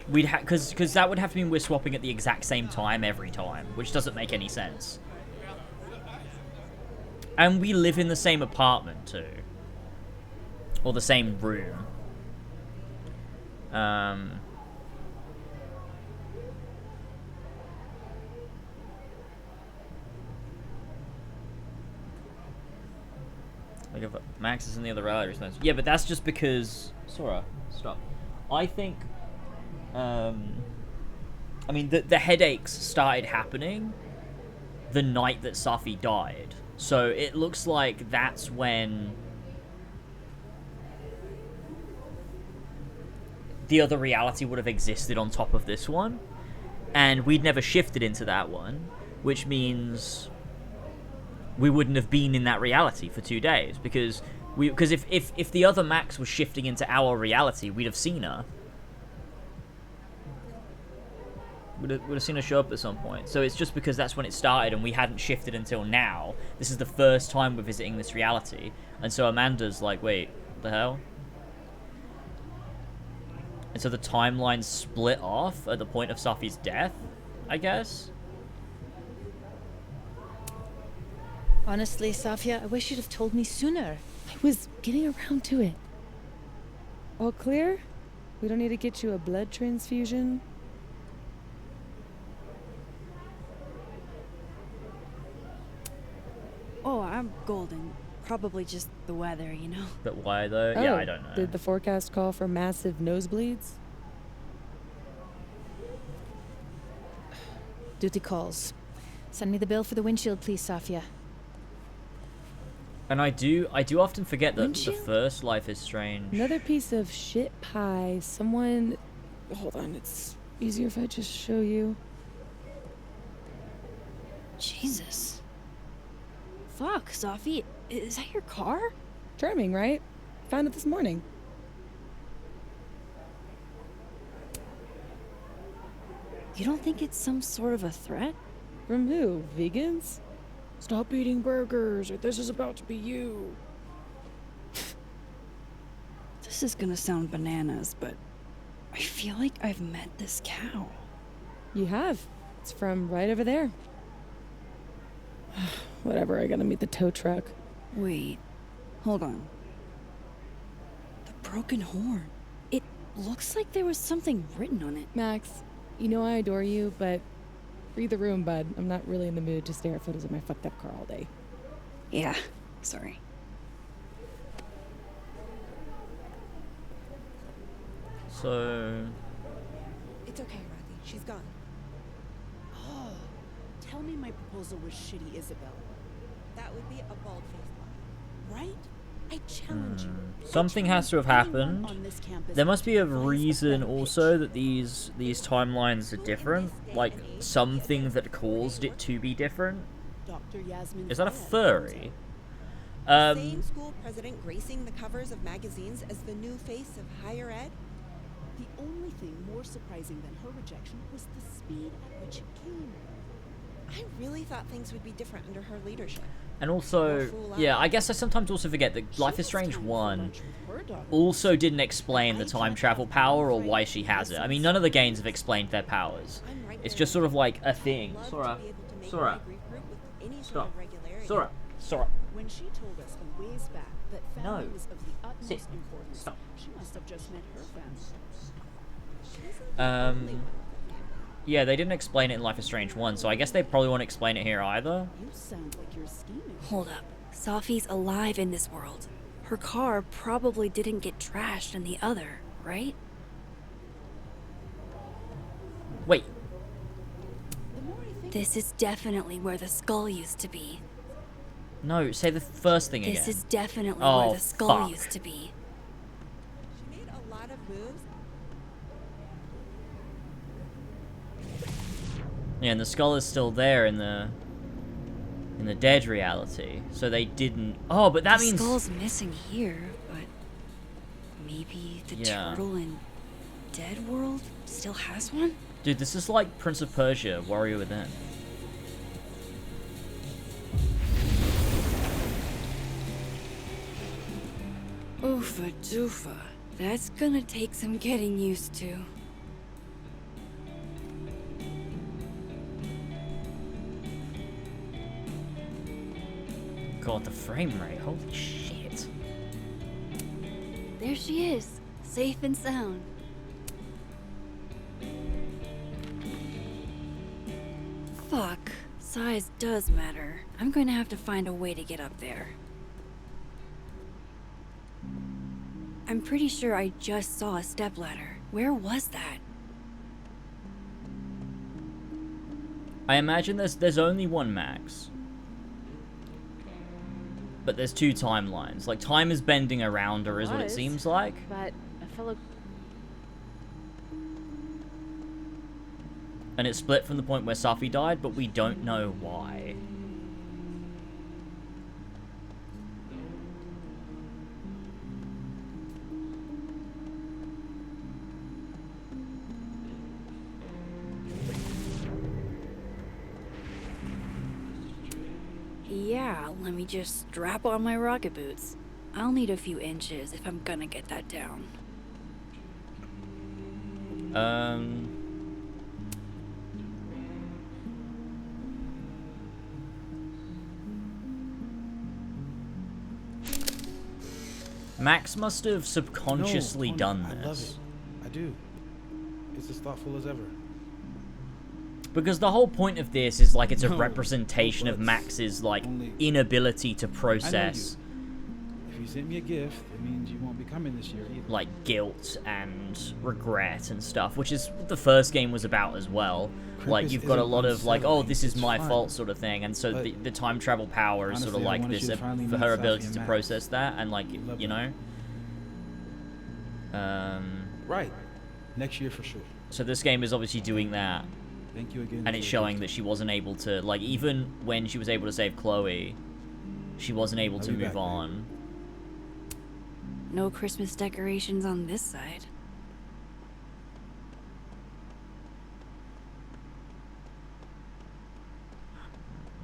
we'd because that would have to mean we're swapping at the exact same time every time, which doesn't make any sense. And we live in the same apartment too, or the same room. Like if Max is in the other reality, yeah, but that's just because Sora, stop. I think, I mean, the headaches started happening the night that Safi died, so it looks like that's when the other reality would have existed on top of this one, and we'd never shifted into that one, which means we wouldn't have been in that reality for 2 days, because if the other Max was shifting into our reality, we'd have seen her. Would have seen her show up at some point. So it's just because that's when it started and we hadn't shifted until now. This is the first time we're visiting this reality, and so Amanda's like, wait, what the hell? And so the timeline split off at the point of Safi's death, I guess. Honestly, Safia, I wish you'd have told me sooner. I was getting around to it. All clear? We don't need to get you a blood transfusion? Oh, I'm golden. Probably just the weather, you know? But why though? Oh, Yeah, I don't know. Did the forecast call for massive nosebleeds? Duty calls. Send me the bill for the windshield, please, Safia. And I do often forget that the first Life is Strange. Another piece of shit pie. Someone... Hold on, it's easier if I just show you. Jesus. Fuck, Safi. Is that your car? Charming, right? Found it this morning. You don't think it's some sort of a threat? From who? Vegans? Stop eating burgers, or this is about to be you. This is gonna sound bananas, but I feel like I've met this cow. You have. It's from right over there. Whatever, I gotta meet the tow truck. Wait, hold on. The broken horn. It looks like there was something written on it. Max, you know I adore you, but read the room, bud. I'm not really in the mood to stare at photos of my fucked up car all day. Yeah, sorry. So... It's okay, Rathy. She's gone. Oh, tell me my proposal was shitty, Isabel. That would be a bald-faced lie. Right? I challenge you. Something has to have happened. There must be a reason also that these timelines are different. Like, something that caused it to be different. Is that a furry? Same school president gracing the covers of magazines as the new face of higher ed? The only thing more surprising than her rejection was the speed at which it came. I really thought things would be different under her leadership. And also, yeah, I guess I sometimes also forget that Life is Strange 1 also didn't explain the time travel power or why she has it. I mean, none of the games have explained their powers. It's just sort of like a thing. Sora. Sora. Stop. Sora. Sora. When she told us a ways back that family was of the utmost Sit. importance, Stop. she must have just met her family. Yeah, they didn't explain it in Life is Strange 1, so I guess they probably won't explain it here either. You sound like you're scheming. Hold up. Safi's alive in this world. Her car probably didn't get trashed in the other, right? Wait. This is definitely where the skull used to be. No, say the first thing again. This is definitely Oh, where the skull fuck. used to be. She made a lot of moves. Yeah, and the skull is still there in the dead reality. So they didn't... Oh, but that the means... skull's missing here, but maybe the Yeah. turtle in Dead World still has one? Dude, this is like Prince of Persia, Warrior Within. Oofa doofa. That's gonna take some getting used to. God, the frame rate, holy shit. There she is, safe and sound. Fuck, size does matter. I'm going to have to find a way to get up there. I'm pretty sure I just saw a stepladder. Where was that? I imagine there's only one Max. But there's two timelines. Like, time is bending around her is what it seems like. But a fellow... And it split from the point where Safi died, but we don't know why. Yeah, let me just strap on my rocket boots. I'll need a few inches if I'm gonna get that down. Max must have subconsciously done this. I love it. I do. It's as thoughtful as ever. Because the whole point of this is like it's a No, representation of Max's like inability to process If you sent me a gift, it means you won't be coming this year either. like guilt and regret and stuff, which is what the first game was about as well. Like Krampus you've got a isn't lot of like, oh, unsettling, this is it's my fun. fault sort of thing, and so the time travel power is sort of Honestly, I like wanted this you to finally for meet her Safi ability and to Max. process that and like you know. Right. Next year for sure. So this game is obviously doing that. Thank you again. And it's showing that she wasn't able to, like, even when she was able to save Chloe, she wasn't able to I'll be move back, on. No Christmas decorations on this side.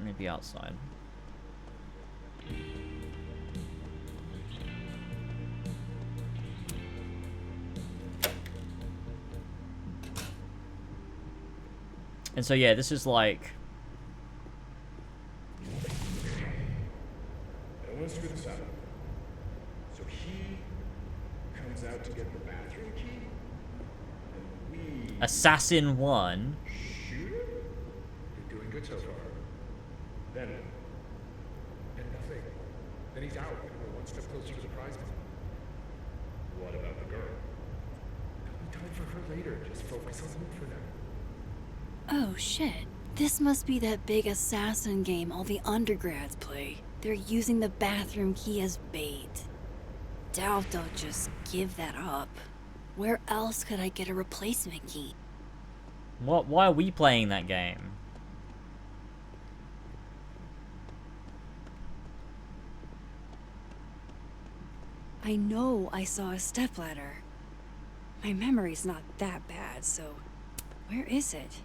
Maybe outside. And so yeah, this is like I don't want to screw this up. So he comes out to get the bathroom key, and we Assassin 1. shoot him? You're doing good so far. Then nothing. Then he's out, and we're one step closer to the prize money. What about the girl? There'll be time for her later. Just focus on Luke for now. Oh shit. This must be that big assassin game all the undergrads play. They're using the bathroom key as bait. Doubt they'll just give that up. Where else could I get a replacement key? Why are we playing that game? I know I saw a stepladder. My memory's not that bad, so where is it?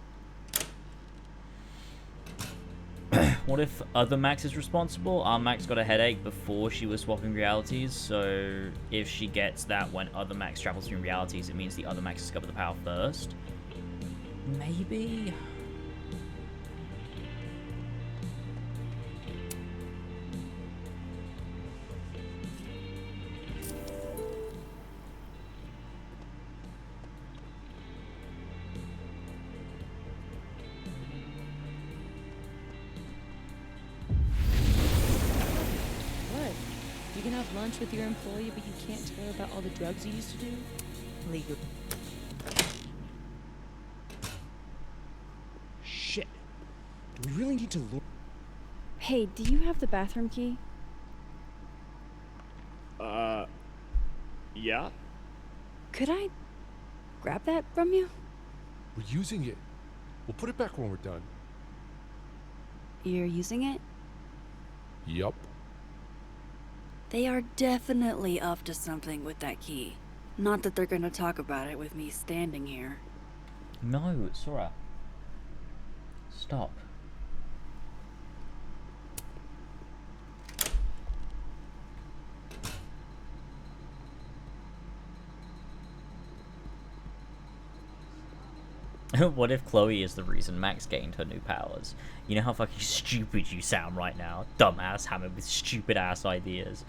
What if other Max is responsible? Our Max got a headache before she was swapping realities, so if she gets that when other Max travels through realities, it means the other Max discover the power first. Maybe? What? You can have lunch with your employee, but you can't tell her about all the drugs you used to do? Legal. Shit. Do we really need to look? Hey, do you have the bathroom key? Yeah? Could I grab that from you? We're using it. We'll put it back when we're done. You're using it? Yup. They are definitely up to something with that key. Not that they're gonna talk about it with me standing here. No, Sora. Stop. What if Chloe is the reason Max gained her new powers? You know how fucking stupid you sound right now. Dumbass Hammer with stupid ass ideas.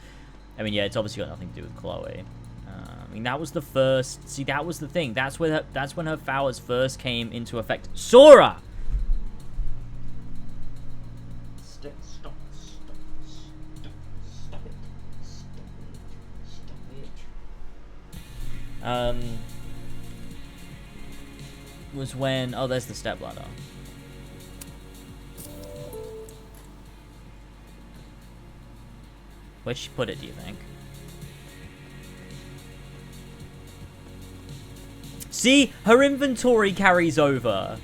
I mean, yeah, it's obviously got nothing to do with Chloe. I mean, that was the first... See, that was the thing. That's when her powers first came into effect. Sora! Stop it. Stop it. Was when... Oh, there's the stepladder. Where'd she put it, do you think? See? Her inventory carries over.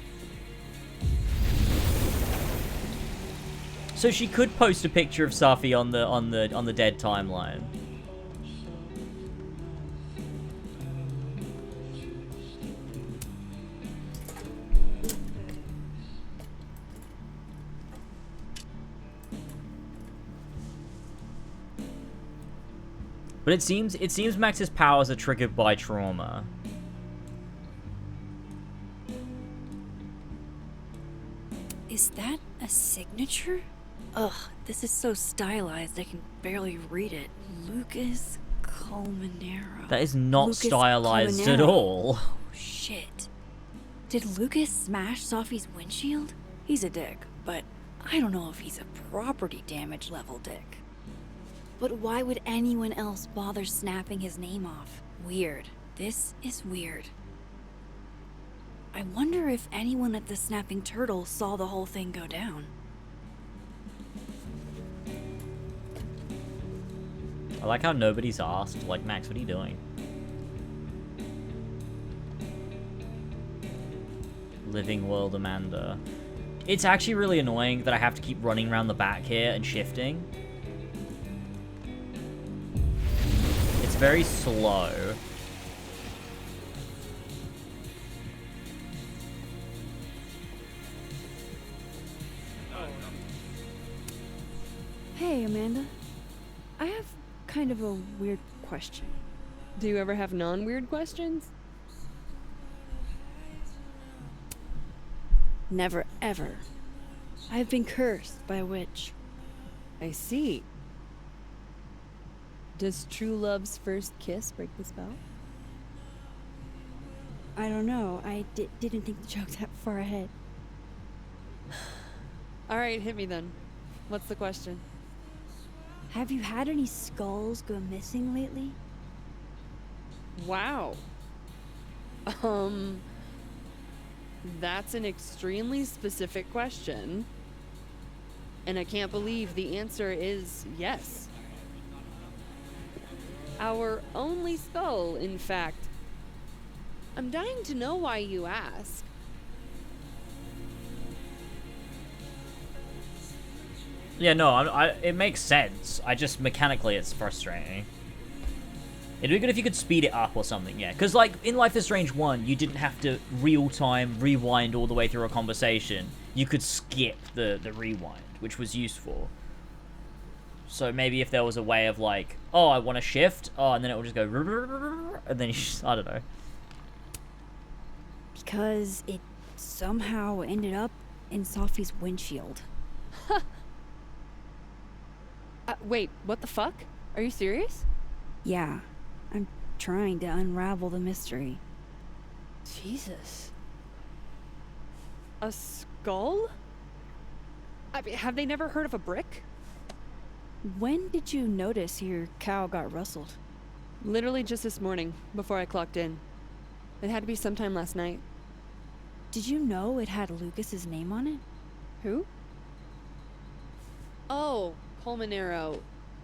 So she could post a picture of Safi on the dead timeline. But it seems Max's powers are triggered by trauma. Is that a signature? Ugh, this is so stylized I can barely read it. Lucas Colmenero. That is not Lucas stylized at Colmenero. all. Oh, shit. Did Lucas smash Sophie's windshield? He's a dick, but I don't know if he's a property damage level dick. But why would anyone else bother snapping his name off? Weird. This is weird. I wonder if anyone at the Snapping Turtle saw the whole thing go down. I like how nobody's asked, like, Max, what are you doing? Living World Amanda. It's actually really annoying that I have to keep running around the back here and shifting. It's very slow. Hey, Amanda. I have kind of a weird question. Do you ever have non-weird questions? Never ever. I've been cursed by a witch. I see. Does true love's first kiss break the spell? I don't know. I didn't think the joke that far ahead. Alright, hit me then. What's the question? Have you had any skulls go missing lately? Wow. That's an extremely specific question. And I can't believe the answer is yes. Our only skull, in fact. I'm dying to know why you ask. Yeah, no, it makes sense. I just, mechanically, it's frustrating. It'd be good if you could speed it up or something, yeah. Because, like, in Life is Strange 1, you didn't have to real-time rewind all the way through a conversation. You could skip the rewind, which was useful. So maybe if there was a way of, like, oh, I want to shift, oh, and then it will just go, and then you just, I don't know. Because it somehow ended up in Sophie's windshield. Wait, what the fuck? Are you serious? Yeah, I'm trying to unravel the mystery. Jesus. A skull? I mean, have they never heard of a brick? When did you notice your cow got rustled? Literally just this morning, before I clocked in. It had to be sometime last night. Did you know it had Lucas's name on it? Who? Oh, Colmenero.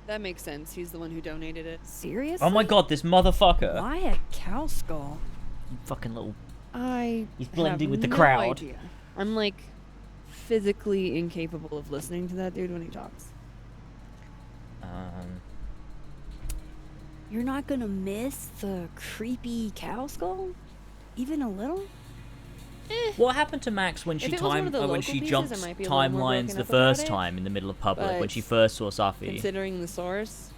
That makes sense. He's the one who donated it. Seriously? Oh my god, this motherfucker. Why a cow skull? You fucking little... He's blending with the crowd. Idea. I'm, like, physically incapable of listening to that dude when he talks. You're not gonna miss the creepy cow skull? Even a little? What happened to Max when she jumped timelines the first time in the middle of public when she first saw Safi? Considering the source,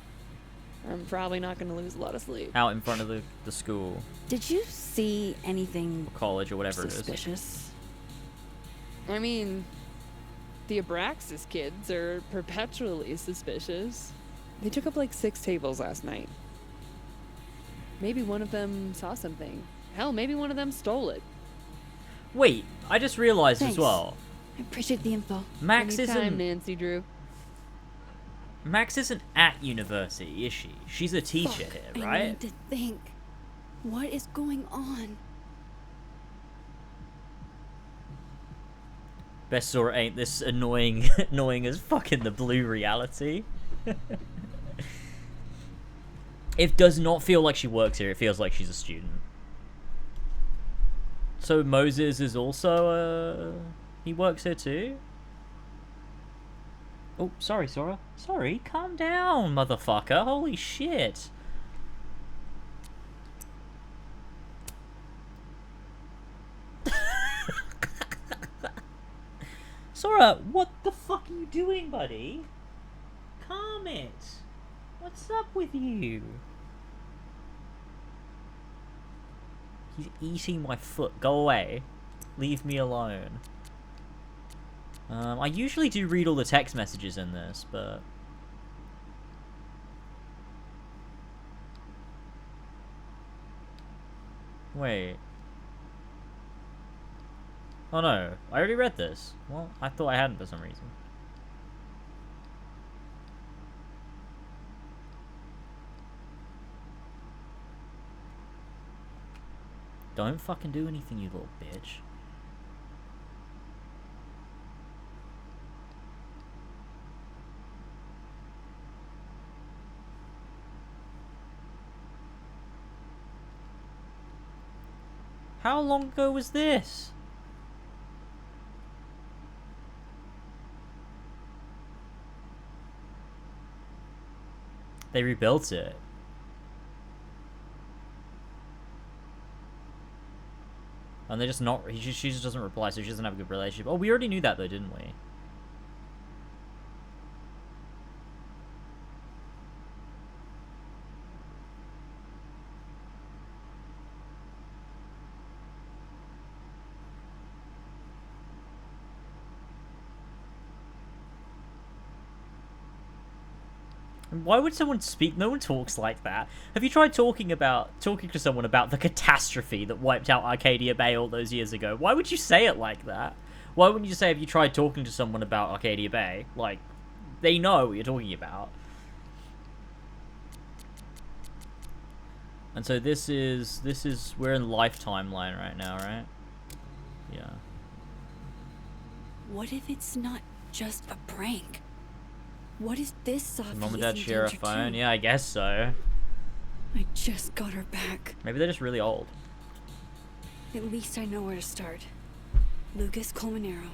I'm probably not going to lose a lot of sleep. Out in front of the school. Did you see anything Or college or whatever it is. suspicious? I mean, the Abraxas kids are perpetually suspicious. They took up like 6 tables last night. Maybe one of them saw something. Hell, maybe one of them stole it. Wait, I just realized Thanks. as well. I appreciate the info. Max Anytime, isn't Nancy Drew. Max isn't at university, is she? She's a teacher Fuck, here, I right? need to think. What is going on? Best Sora ain't this annoying as fucking the blue reality. It does not feel like she works here, it feels like she's a student. So Moses is also he works here too? Oh, sorry, Sora. Sorry, calm down, motherfucker. Holy shit. Sora, what the fuck are you doing, buddy? Calm it. What's up with you? He's eating my foot. Go away. Leave me alone. I usually do read all the text messages in this, but... Wait. Oh no, I already read this. Well, I thought I hadn't for some reason. Don't fucking do anything, you little bitch. How long ago was this? They rebuilt it. And they just not... She just doesn't reply, so she doesn't have a good relationship. Oh, we already knew that though, didn't we? Why would someone speak? No one talks like that. Have you tried talking to someone about the catastrophe that wiped out Arcadia Bay all those years ago? Why would you say it like that? Why wouldn't you say, have you tried talking to someone about Arcadia Bay? Like, they know what you're talking about. And so this is, we're in life timeline right now, right? Yeah. What if it's not just a prank? What is this Sophie Mom and Dad is in share a danger phone? too? Yeah, I guess so. I just got her back. Maybe they're just really old. At least I know where to start. Lucas Colmenero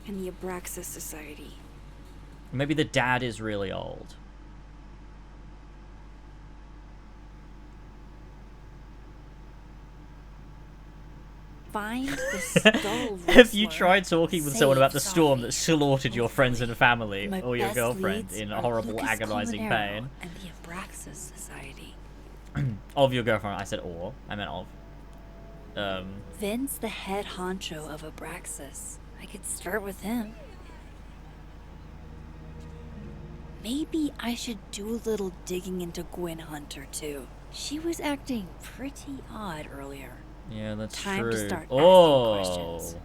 and the Abraxas Society. Maybe the dad is really old. Find the skull Have you wrestler. tried talking with someone Save about the storm Sophie. that slaughtered your friends and family, My or your best girlfriend leads in are horrible, Lucas agonizing Colmenero pain? And the Abraxas Society. Of your girlfriend. I said or. I meant of. Vin's the head honcho of Abraxas. I could start with him. Maybe I should do a little digging into Gwen Hunter too. She was acting pretty odd earlier. Yeah, that's Time true. to start Oh. asking questions.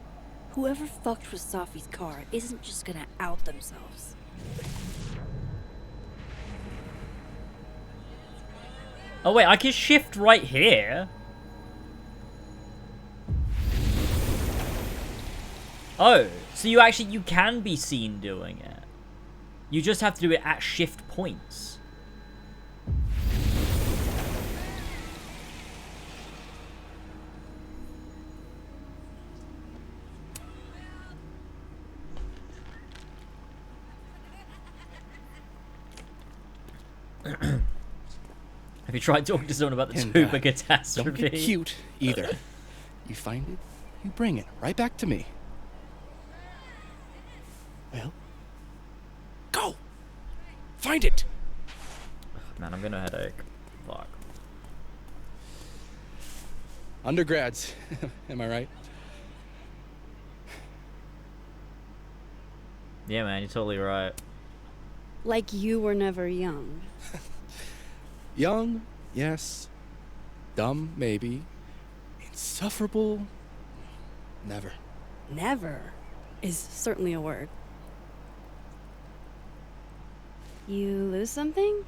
Whoever fucked with Sophie's car isn't just gonna out themselves. Oh wait, I can shift right here. Oh, so you can be seen doing it. You just have to do it at shift points. Have you tried talking to someone about the And, tuba catastrophe? Don't get cute either. You find it, you bring it right back to me. Well, go! Find it! Man, I'm gonna headache. Fuck. Undergrads, am I right? Yeah, man, you're totally right. Like you were never young. Young, yes. Dumb, maybe. Insufferable, never. Never is certainly a word. You lose something?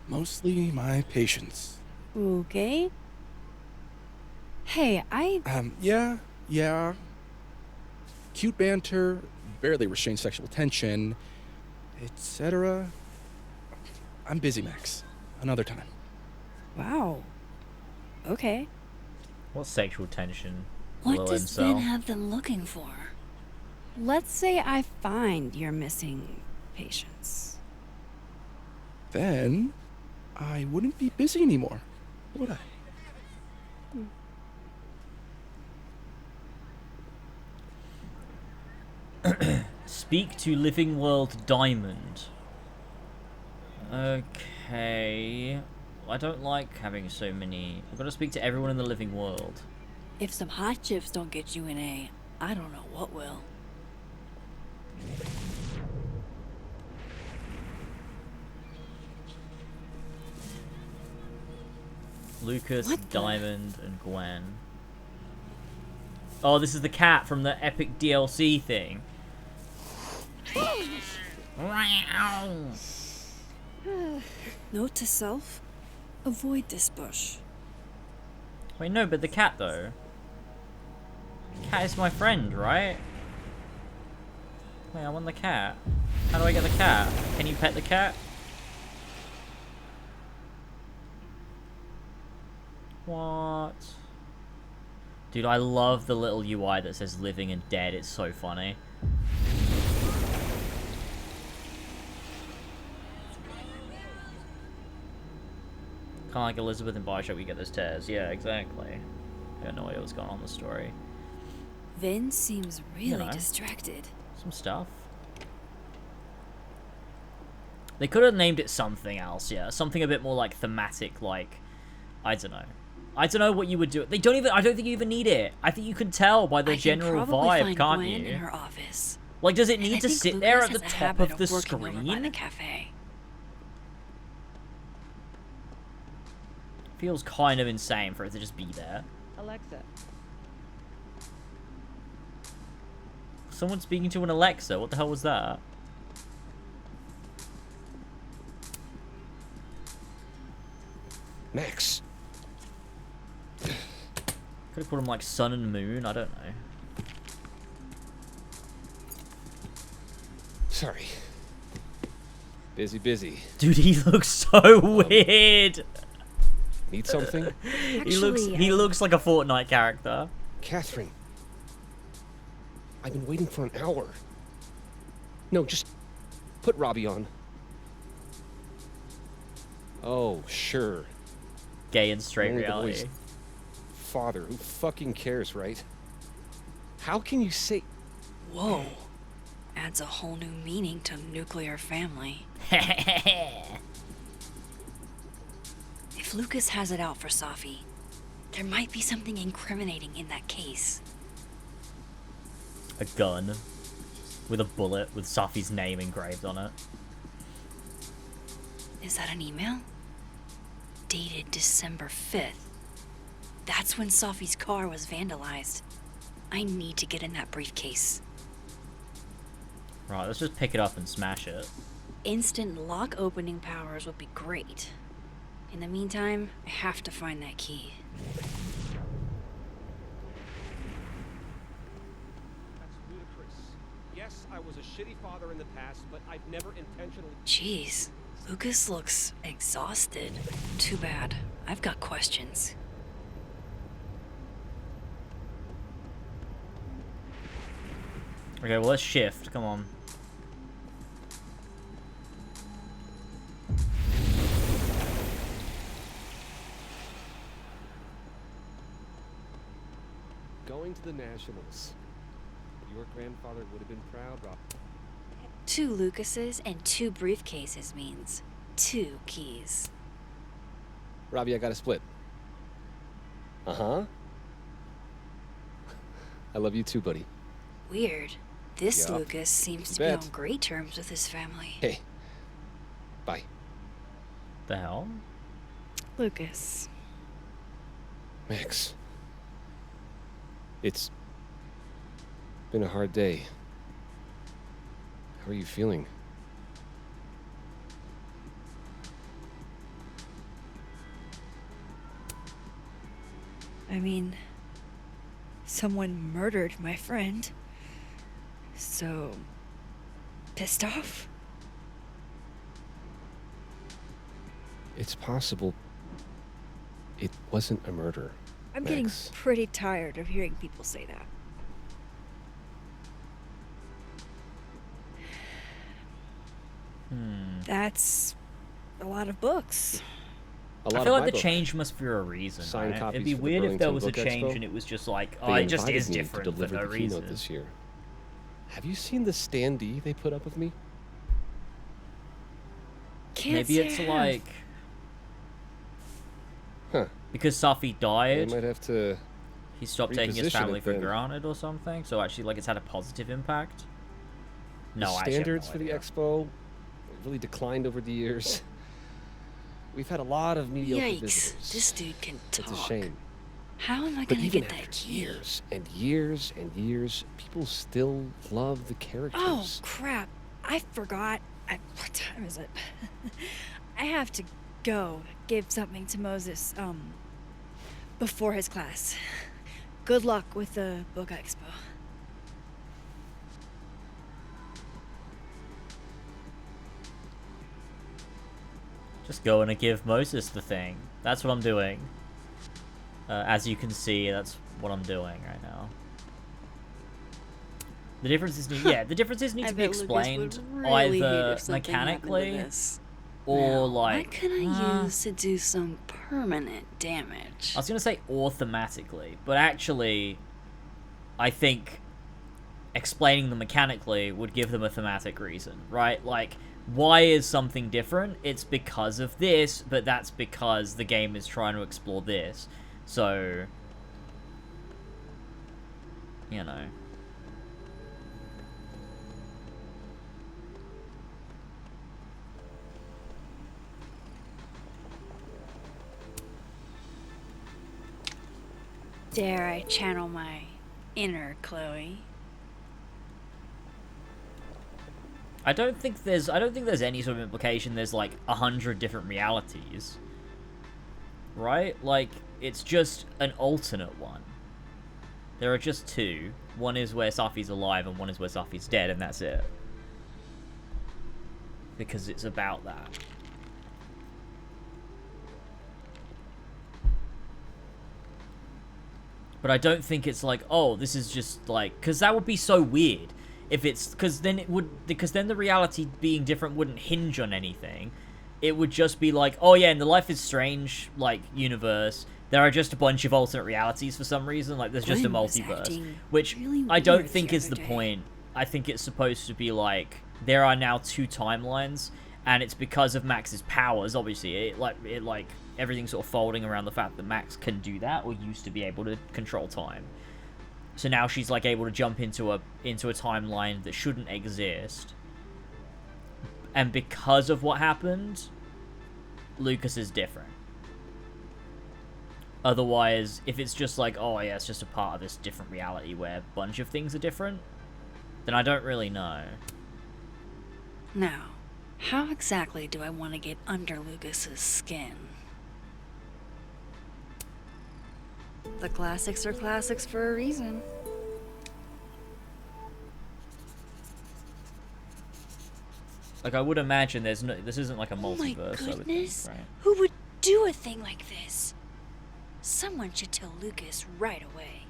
Mostly my patience. Okay. Hey, Yeah. Cute banter, barely restrained sexual tension, etc. I'm busy, Max. Another time. Wow. Okay. What sexual tension? What Little does incel. Ben have them looking for? Let's say I find your missing patience. Then I wouldn't be busy anymore, would I? Speak to Living World Diamond. Okay. I don't like having so many. I've got to speak to everyone in the living world. If some hot chips don't get you an A, I don't know what will. Lucas, Diamond, and Gwen. Oh, this is the cat from the epic DLC thing. Note to self, avoid this bush. Wait, no, but the cat, though. Cat is my friend, right? Wait, I want the cat. How do I get the cat? Can you pet the cat? What? Dude, I love the little UI that says living and dead. It's so funny. Kind of like Elizabeth and Bioshock, we get those tears. Yeah, exactly. I got no idea what's going on in the story. Vin seems really You know, distracted. some stuff. They could have named it something else, yeah. Something a bit more like thematic, like, I don't know. I don't know what you would do. They don't even, I don't think you even need it. I think you can tell by the general vibe, can't Gwen you? in her office. Like, does it And I need to think sit there Lucas at the has a top habit of the working over by the screen? cafe. Feels kind of insane for it to just be there. Alexa. Someone speaking to an Alexa. What the hell was that? Max. Could have called him like Sun and Moon. I don't know. Sorry. Busy. Dude, he looks so weird. Need something? He looks like a Fortnite character. Catherine. I've been waiting for an hour. No, just put Robbie on. Oh, sure. Gay and straight Only the reality. boy's father, who fucking cares, right? How can you say... Whoa. Adds a whole new meaning to nuclear family. If Lucas has it out for Safi, there might be something incriminating in that case. A gun with a bullet with Safi's name engraved on it. Is that an email? Dated December 5th. That's when Safi's car was vandalized. I need to get in that briefcase. Right, let's just pick it up and smash it. Instant lock opening powers would be great. In the meantime, I have to find that key. That's ludicrous. Yes, I was a shitty father in the past, but I've never intentionally... Jeez, Lucas looks exhausted. Too bad. I've got questions. Okay, well, let's shift. Come on. Going to the Nationals. Your grandfather would have been proud, Rob. 2 Lucases and 2 briefcases means 2 keys. Robbie, I got a split. Uh-huh. I love you too, buddy. Weird. This Yup. Lucas seems You to be bet. on great terms with his family. Hey. Bye. The hell? Lucas. Max. It's been a hard day. How are you feeling? I mean, someone murdered my friend. So, pissed off? It's possible it wasn't a murder. I'm Max. getting pretty tired of hearing people say that. That's a lot of books. A I lot feel of like my the change must be for a reason. Signed Right? copies It'd be for the weird if there Burlington was a Book change Expo. and it was just like, They oh, it just invited is me to different for deliver no the keynote reason. this year. Have you seen the standee they put up of me? Maybe it's like because Safi died. They might have to. He stopped taking his reposition family it for then. granted or something. So actually, like, it's had a positive impact. No, The I actually have standards no for the idea. expo really declined over the years. We've had a lot of mediocre Yikes, visitors. this dude can talk. It's a shame. How am I But gonna even get that after key? years and years and years, people still love the characters. Oh, crap. I forgot. What time is it? I have to go give something to Moses, before his class. Good luck with the book expo. Just going to give Moses the thing. That's what I'm doing. As you can see, that's what I'm doing right now. The differences need, the differences need I to be bet Lucas would explained really hate either if something happened to mechanically this. or Now, like. what can I use to do some permanent damage? I was gonna say or thematically, but actually, I think explaining them mechanically would give them a thematic reason, right? Like, why is something different? It's because of this, but that's because the game is trying to explore this. So, you know. Dare I channel my inner Chloe? I don't think there's any sort of implication there's like 100 different realities. Right? Like, it's just an alternate one. There are just two. One is where Safi's alive and one is where Safi's dead, and that's it. Because it's about that. But I don't think it's like, oh, this is just like, because that would be so weird. If it's, because then the reality being different wouldn't hinge on anything. It would just be like, oh yeah, in the Life is Strange, like, universe, there are just a bunch of alternate realities for some reason. Like, there's just a Glenn was multiverse. acting Which really I don't weird think the is the other day. point. I think it's supposed to be like, there are now two timelines, and it's because of Max's powers, obviously. It like everything's sort of folding around the fact that Max can do that, or used to be able to control time. So now she's like able to jump into a timeline that shouldn't exist. And because of what happened, Lucas is different. Otherwise, if it's just like, oh yeah, it's just a part of this different reality where a bunch of things are different, then I don't really know. Now, how exactly do I want to get under Lucas's skin? The classics are classics for a reason. Like, I would imagine this isn't like a Oh my multiverse, I would think, goodness. right? Who would do a thing like this? Someone should tell Lucas right away.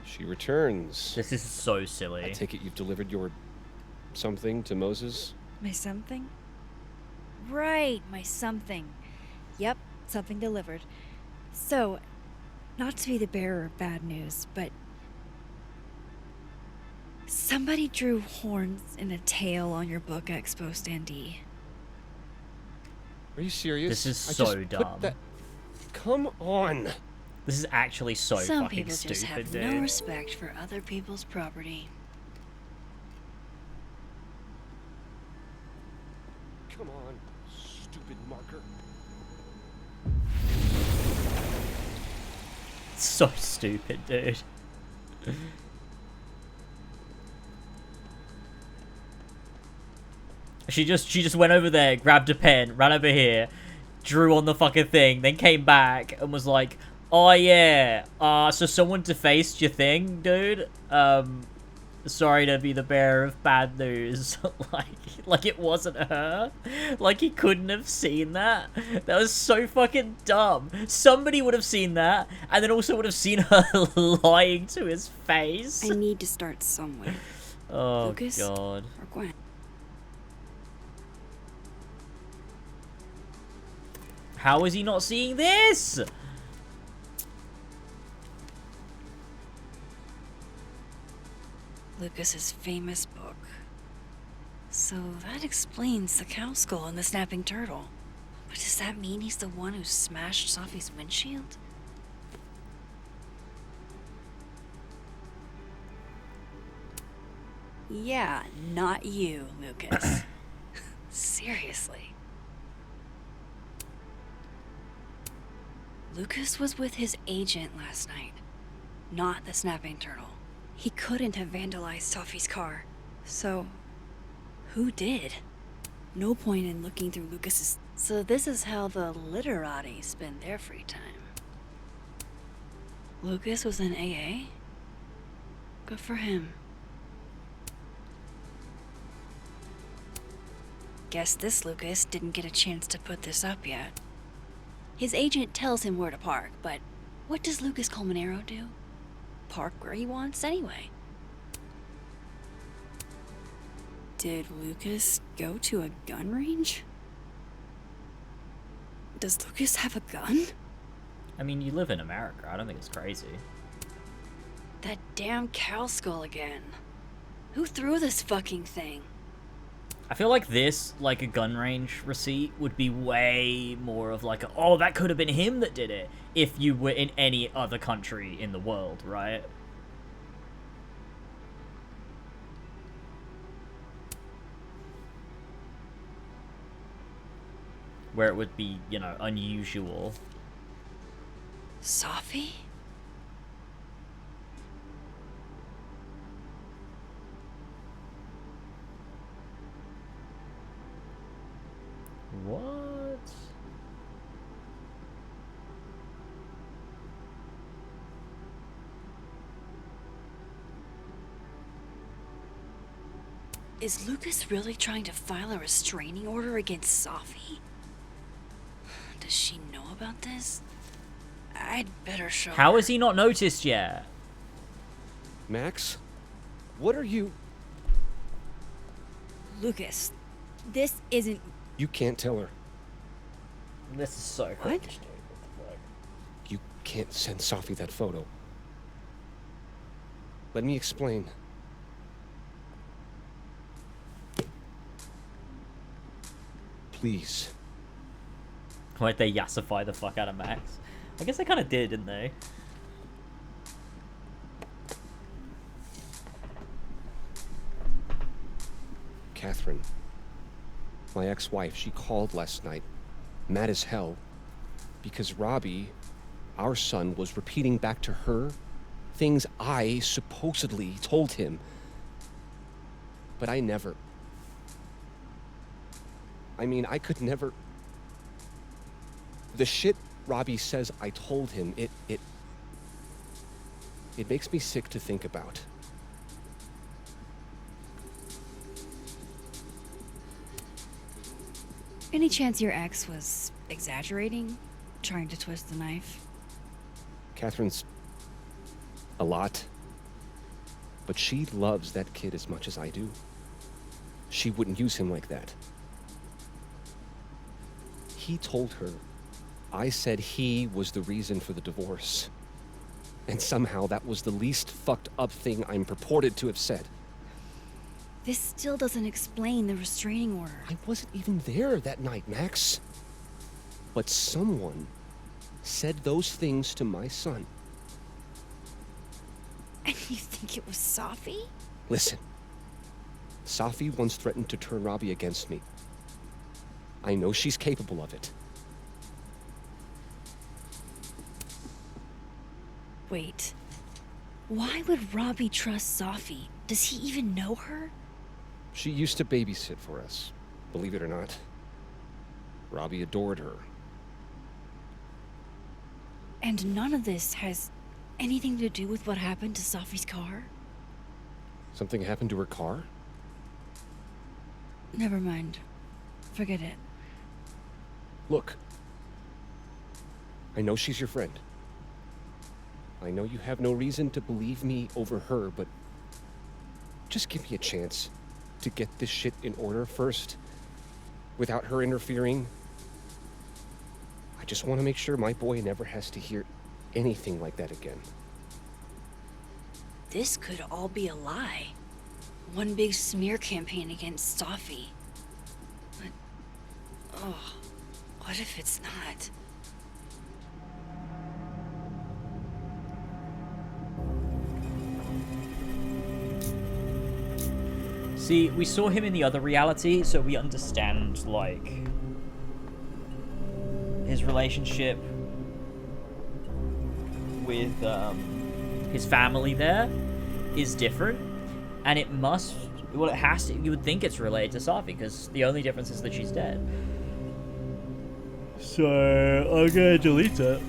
She returns. This is so silly. I take it you've delivered your something to Moses? My something? Right, my something. Yep, something delivered. So, not to be the bearer of bad news, but Somebody drew horns and a tail on your book expo standee. Are you serious? This is I so just put dumb. that- Come on. This is actually so Some fucking people stupid, just have dude. no respect for other people's property. Come on, stupid marker. So stupid, dude. She just went over there, grabbed a pen, ran over here, drew on the fucking thing, then came back and was like, "Oh yeah, so someone defaced your thing, dude. Sorry to be the bearer of bad news." like it wasn't her. Like he couldn't have seen that. That was so fucking dumb. Somebody would have seen that, and then also would have seen her lying to his face. I need to start somewhere. Oh Lucas god. or Gwen? How is he not seeing this? Lucas's famous book. So that explains the cow skull and the snapping turtle. But does that mean he's the one who smashed Sophie's windshield? Yeah, not you, Lucas. Seriously. Lucas was with his agent last night, not the snapping turtle. He couldn't have vandalized Sophie's car. So, who did? No point in looking through Lucas's... So this is how the literati spend their free time. Lucas was in AA? Good for him. Guess this Lucas didn't get a chance to put this up yet. His agent tells him where to park, but what does Lucas Colmenero do? Park where he wants anyway. Did Lucas go to a gun range? Does Lucas have a gun? I mean, you live in America. I don't think it's crazy. That damn cow skull again. Who threw this fucking thing? I feel like this, like a gun range receipt, would be way more of like, oh, that could have been him that did it, if you were in any other country in the world, right? Where it would be, you know, unusual. Sophie? What? Is Lucas really trying to file a restraining order against Sophie? Does she know about this? I'd better show her. How has he not noticed yet? Max? What are you... Lucas, this isn't... You can't tell her. This is so What? You can't send Sophie that photo. Let me explain. Please. Why'd they yassify the fuck out of Max? I guess they kind of did, didn't they? Catherine, my ex-wife, she called last night, mad as hell, because Robbie, our son, was repeating back to her things I supposedly told him. But I never. I mean, I could never. The shit Robbie says I told him, it makes me sick to think about. Any chance your ex was exaggerating? Trying to twist the knife? Catherine's a lot, but she loves that kid as much as I do. She wouldn't use him like that. He told her I said he was the reason for the divorce, and somehow that was the least fucked up thing I'm purported to have said. This still doesn't explain the restraining order. I wasn't even there that night, Max. But someone said those things to my son. And you think it was Safi? Listen, Safi once threatened to turn Robbie against me. I know she's capable of it. Wait. Why would Robbie trust Safi? Does he even know her? She used to babysit for us, believe it or not. Robbie adored her. And none of this has anything to do with what happened to Safi's car? Something happened to her car? Never mind. Forget it. Look. I know she's your friend. I know you have no reason to believe me over her, but just give me a chance to get this shit in order first, without her interfering. I just want to make sure my boy never has to hear anything like that again. This could all be a lie. One big smear campaign against Safi. But, oh, what if it's not? See, we saw him in the other reality, so we understand, like, his relationship with his family there is different, and it must, well, it has to, you would think it's related to Safi, because the only difference is that she's dead. So, I'm gonna delete it.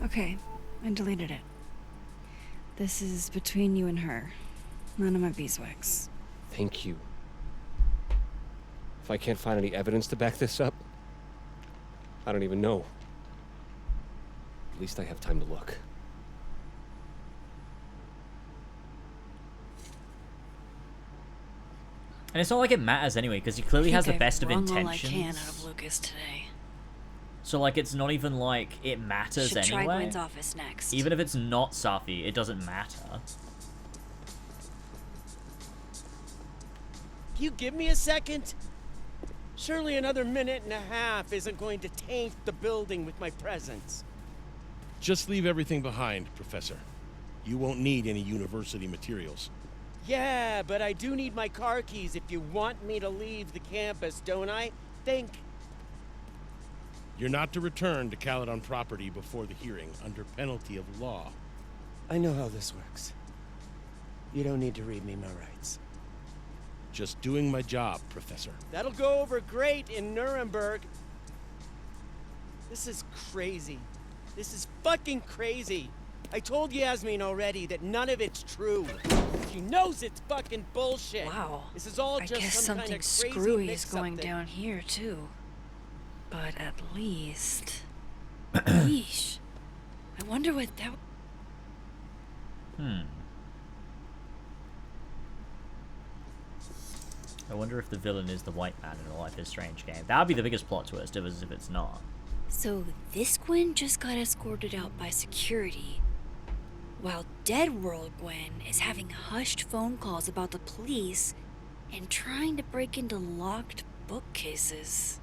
Okay, I deleted it. This is between you and her. None of my beeswax. Thank you. If I can't find any evidence to back this up, I don't even know. At least I have time to look. And it's not like it matters anyway, because he clearly has the best of All I intentions. can out of Lucas today. So, like, it's not even like it matters Should try anyway. Gwen's office next. Even if it's not Safi, it doesn't matter. Can you give me a second? Surely another minute and a half isn't going to taint the building with my presence. Just leave everything behind, Professor. You won't need any university materials. Yeah, but I do need my car keys if you want me to leave the campus, don't I? Think. You're not to return to Caledon property before the hearing, under penalty of law. I know how this works. You don't need to read me my rights. Just doing my job, Professor. That'll go over great in Nuremberg. This is crazy. This is fucking crazy. I told Yasmin already that none of it's true. She knows it's fucking bullshit. Wow. This is all I just guess some kind something of crazy screwy is mix-up going thing. down here, too. But at least... Yeesh. I wonder what that... I wonder if the villain is the white man in a Life is Strange game. That would be the biggest plot twist, if it's not. So this Gwen just got escorted out by security, while Dead World Gwen is having hushed phone calls about the police and trying to break into locked bookcases.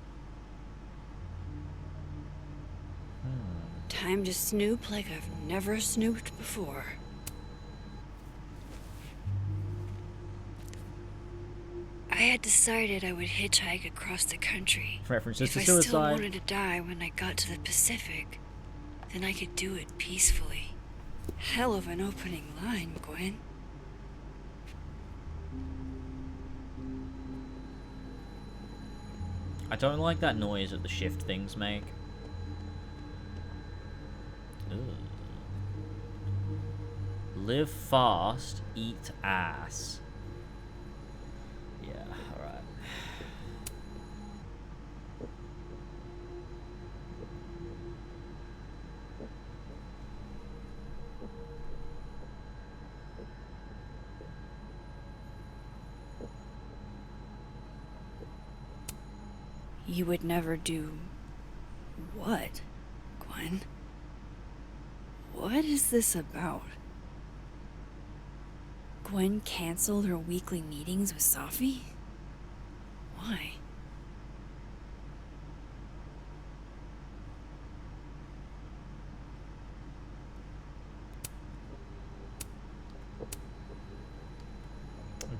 Time to snoop like I've never snooped before. I had decided I would hitchhike across the country. References to If I still suicide. wanted to die when I got to the Pacific, then I could do it peacefully. Hell of an opening line, Gwen. I don't like that noise that the shift things make. Ugh. Live fast, eat ass. Yeah, alright. You would never do... what, Gwen? What is this about? Gwen canceled her weekly meetings with Safi? Why?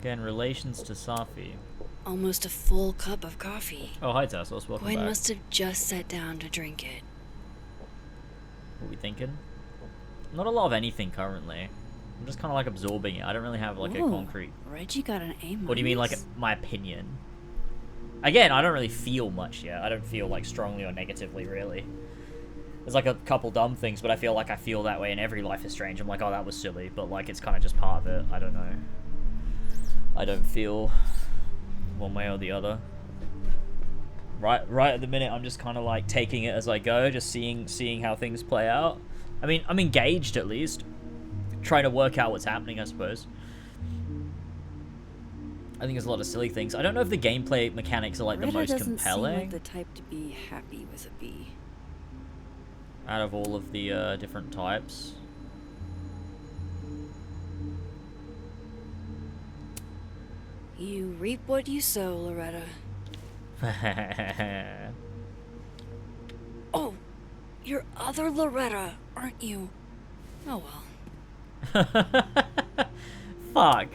Again, relations to Safi. Almost a full cup of coffee. Oh, hi Tassos, welcome Gwen back. must have just sat down to drink it. What are we thinking? Not a lot of anything currently. I'm just kind of like absorbing it. I don't really have like a Ooh, concrete. Reggie got an A-. What do you mean, like my opinion? Again, I don't really feel much yet. I don't feel like strongly or negatively, really. There's like a couple dumb things, but I feel like I feel that way in every Life is Strange. I'm like, oh, that was silly, but like it's kind of just part of it. I don't know. I don't feel one way or the other. Right at the minute, I'm just kind of like taking it as I go, just seeing how things play out. I mean, I'm engaged at least, trying to work out what's happening, I suppose. I think there's a lot of silly things. I don't know if the gameplay mechanics are like the most doesn't compelling seem like the type to be happy with a B. out of all of the different types. You reap what you sow, Loretta. Oh, you're other Loretta, aren't you? Oh well. Fuck.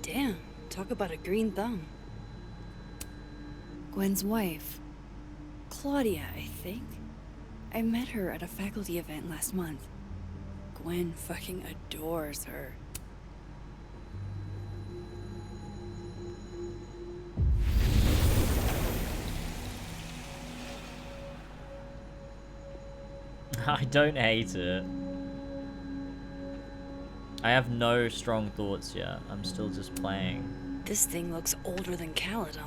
Damn, talk about a green thumb. Gwen's wife. Claudia, I think. I met her at a faculty event last month. Gwen fucking adores her. I don't hate it. I have no strong thoughts yet. I'm still just playing. This thing looks older than Caledon.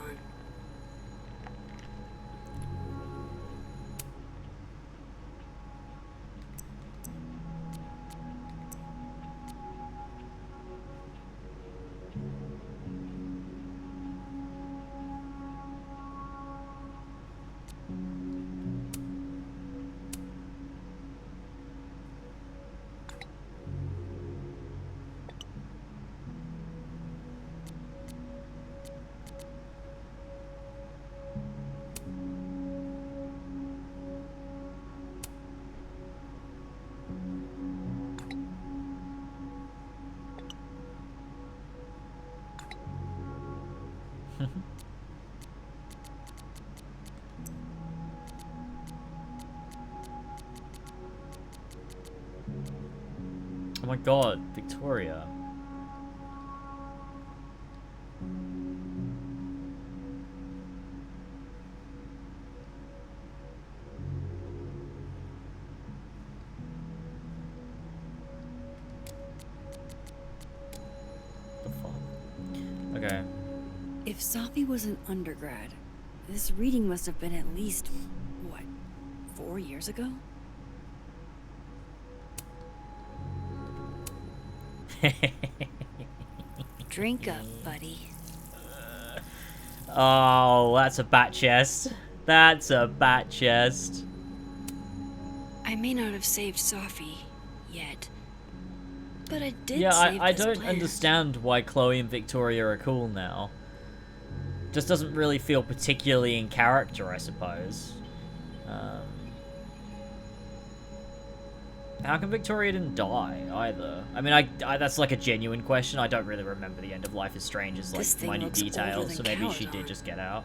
Oh my god, Victoria. The fuck? Okay. If Safi was an undergrad, this reading must have been at least, what, 4 years ago? Drink up, buddy. Oh, that's a bat chest. That's a bat chest. I may not have saved Safi yet, but I did Yeah, save I this don't plant. understand why Chloe and Victoria are cool now. Just doesn't really feel particularly in character, I suppose. How come Victoria didn't die, either? I mean, I that's like a genuine question. I don't really remember the end of Life is Strange as, like, This thing minute looks older details, than so maybe she Caledon. did just get out.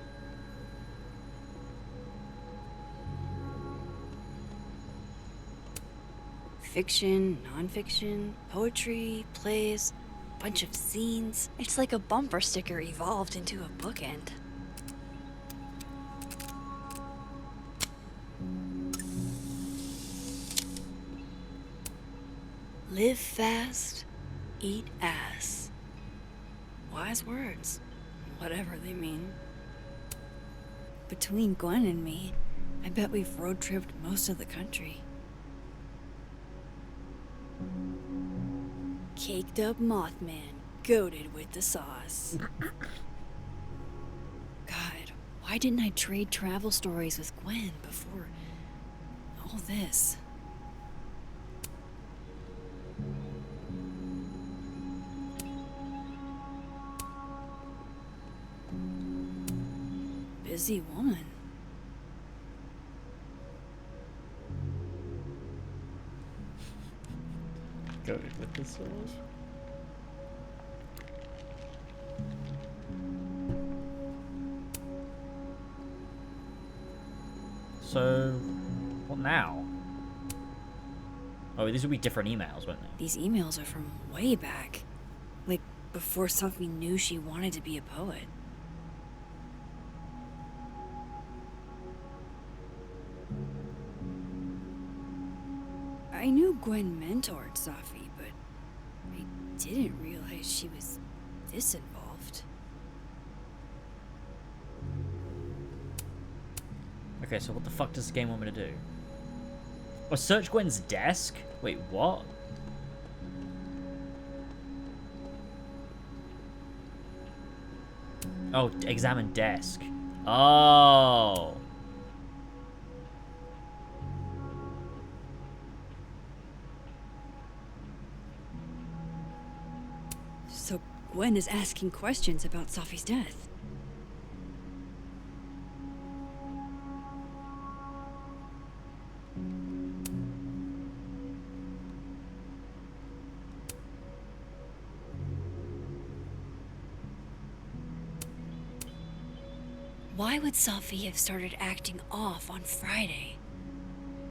Fiction, non-fiction, poetry, plays, bunch of scenes. It's like a bumper sticker evolved into a bookend. Live fast, eat ass. Wise words, whatever they mean. Between Gwen and me, I bet we've road-tripped most of the country. Caked up Mothman, goated with the sauce. God, why didn't I trade travel stories with Gwen before all this? busy woman. Go with the sword. So, what now? Oh, these will be different emails, won't they? These emails are from way back. Like, before Sophie knew she wanted to be a poet. I knew Gwen mentored Sophie, but I didn't realize she was this involved. Okay, so what the fuck does the game want me to do? Oh, search Gwen's desk? Wait, what? Oh, examine desk. Oh. So Gwen is asking questions about Sophie's death. Why would Sophie have started acting off on Friday?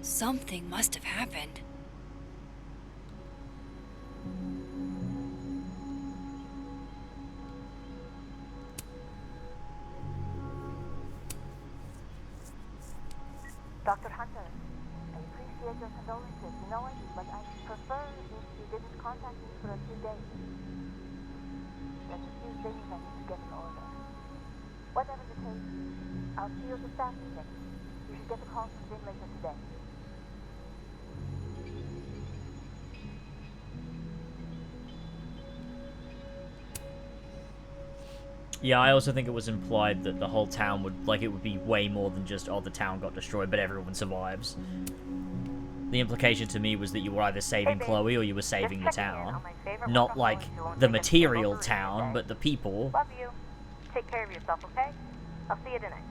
Something must have happened. Dr. Hunter, I appreciate your condolences. You know it, but I prefer if you didn't contact me for a few days. There's a few things I need to get in order. Whatever the case, I'll see you at the staff meeting. You should get a call from Jim later today. Yeah, I also think it was implied that the whole town would, like, it would be way more than just, oh, the town got destroyed, but everyone survives. The implication to me was that you were either saving Chloe or you were saving the town. Not, like, the material town, but the people. Love you. Take care of yourself, okay? I'll see you tonight.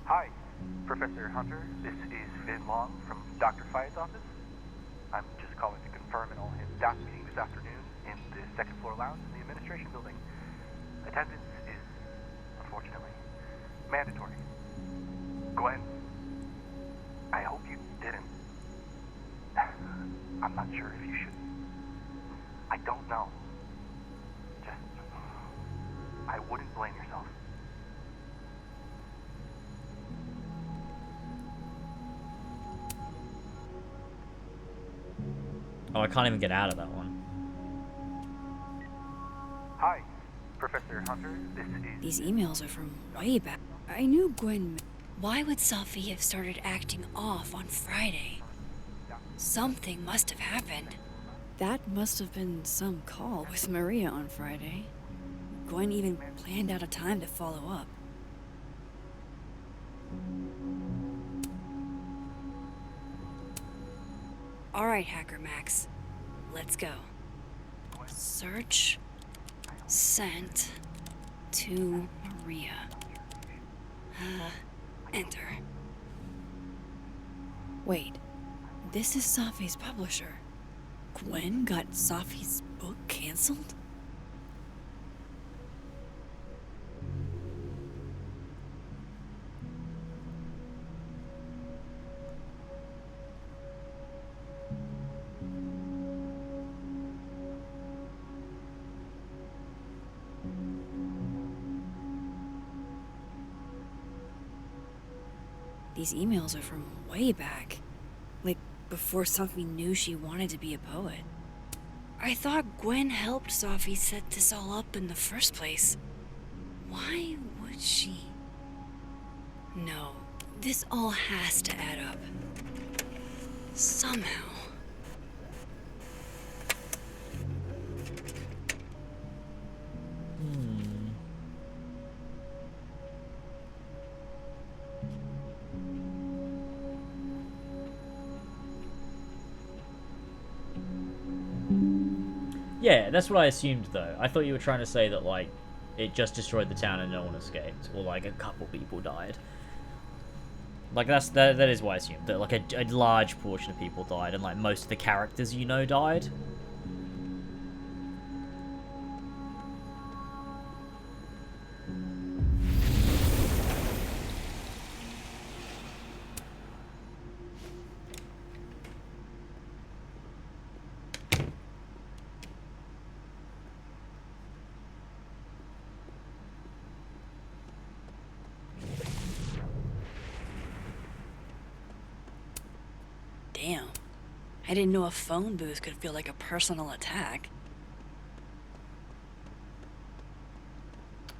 Hi, Professor Hunter. This is Vin Long from Dr. Fayette's office. I'm just calling to confirm an all-hands staff meeting this afternoon in the second floor lounge in the administration building. Attendance is, unfortunately, mandatory. Gwen, I hope you didn't. I'm not sure if you should. I don't know. Just, I wouldn't blame yourself. Oh, I can't even get out of that one. Hi, Professor Hunter. This is... These emails are from way back. I knew Gwen. Why would Sophie have started acting off on Friday? Something must have happened. That must have been some call with Maria on Friday. Gwen even planned out a time to follow up. All right, Hacker Max. Let's go. Search. Sent. To Maria. Enter. Wait. This is Sophie's publisher. Gwen got Sophie's book canceled? These emails are from way back. Like, before Sophie knew she wanted to be a poet. I thought Gwen helped Sophie set this all up in the first place. Why would she? No, this all has to add up. Somehow. Yeah, that's what I assumed, though. I thought you were trying to say that, like, it just destroyed the town and no one escaped. Or, like, a couple people died. Like, that is what I assumed. That, like, a large portion of people died and, like, most of the characters you know died. Damn. I didn't know a phone booth could feel like a personal attack.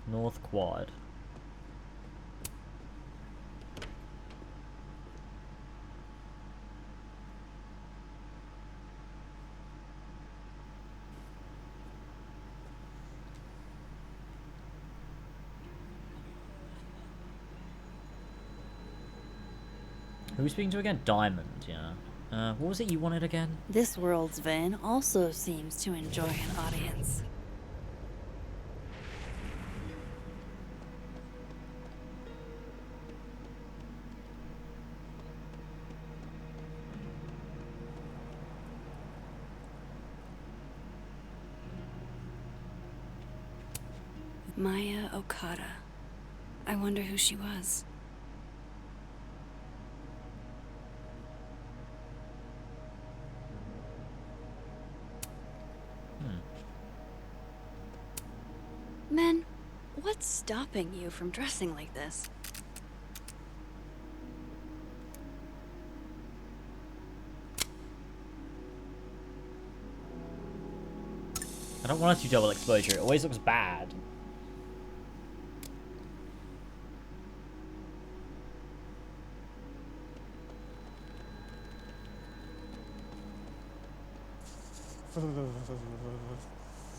North Quad. Who are we speaking to again? Diamond, yeah. What was it you wanted again? This world's Vin also seems to enjoy an audience. Maya Okada. I wonder who she was. Men, what's stopping you from dressing like this? I don't want to do double exposure. It always looks bad.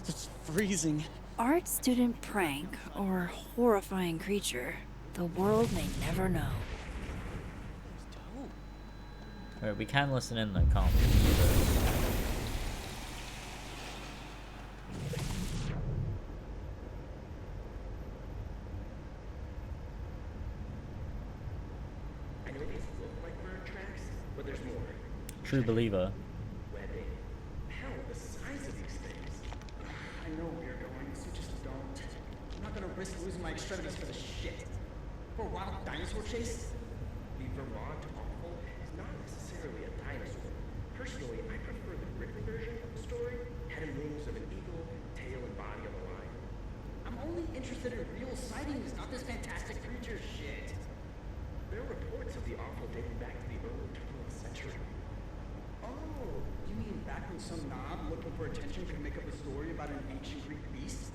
It's freezing. Art student prank or horrifying creature, the world may never know. Alright, we can listen in though, can't we? I know these look like bird tracks, but there's more. True believer. Webbing. Hell, the size of these things. I know where you're going, so just don't. I'm not gonna risk losing my extremities for this shit. For a wild dinosaur chase? The Vermont awful is not necessarily a dinosaur. Personally, I prefer the written version of the story. Head and wings of an eagle, tail and body of a lion. I'm only interested in real sightings, not this fantastic creature shit. There are reports of the awful dating back to the early 20th century. Oh, you mean back when some knob looking for attention could make up a story about an ancient Greek beast?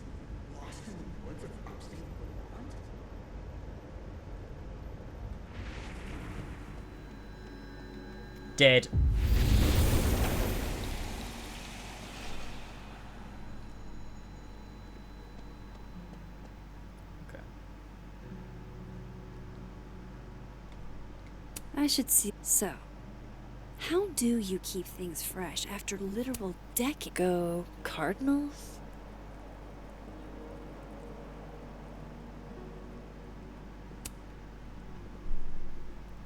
Lost in the woods of upstate Vermont? Dead. I should see. So, how do you keep things fresh after literal decades? Go Cardinals?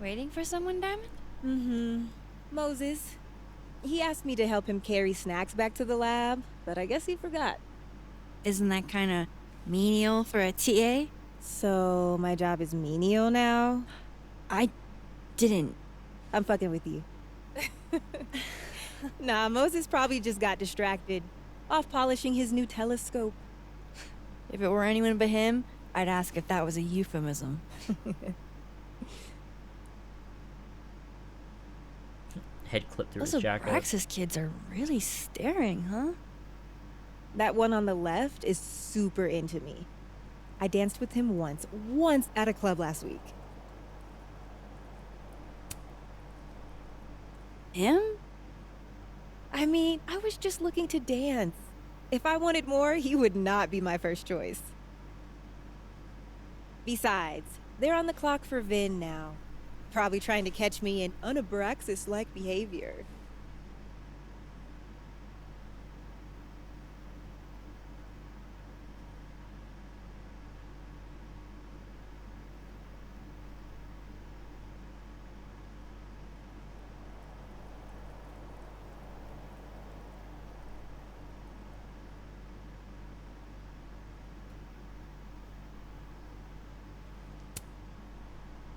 Waiting for someone, Diamond? Mm-hmm. Moses. He asked me to help him carry snacks back to the lab, but I guess he forgot. Isn't that kind of menial for a TA? So, my job is menial now? I didn't. I'm fucking with you. Nah, Moses probably just got distracted. Off polishing his new telescope. If it were anyone but him, I'd ask if that was a euphemism. Head clipped through Those his jacket. Abraxas kids are really staring, huh? That one on the left is super into me. I danced with him once at a club last week. Him? I mean, I was just looking to dance. If I wanted more, he would not be my first choice. Besides, they're on the clock for Vin now. Probably trying to catch me in unabraxas-like behavior.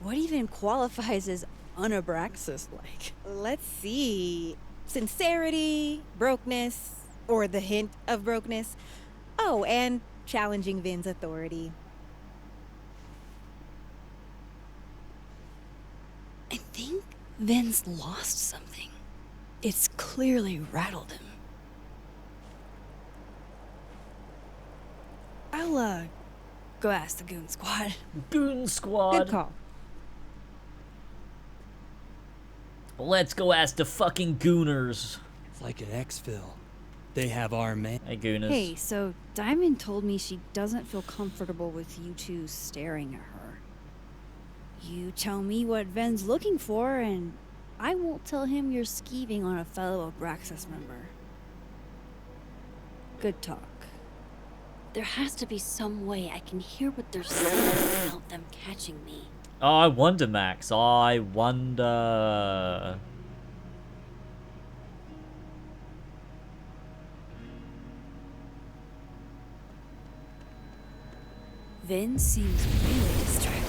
What even qualifies as unabraxas-like? Let's see. Sincerity, brokenness, or the hint of brokenness. Oh, and challenging Vin's authority. I think Vin's lost something. It's clearly rattled him. I'll, go ask the Goon Squad. Goon Squad. Good call. Let's go ask the fucking Gooners. It's like an exfil. They have our man. Hey, Gooners. Hey, so Diamond told me she doesn't feel comfortable with you two staring at her. You tell me what Ven's looking for, and I won't tell him you're skeeving on a fellow Abraxas member. Good talk. There has to be some way I can hear what they're saying without them catching me. Oh, I wonder, Max. I wonder. Vin seems really distracted.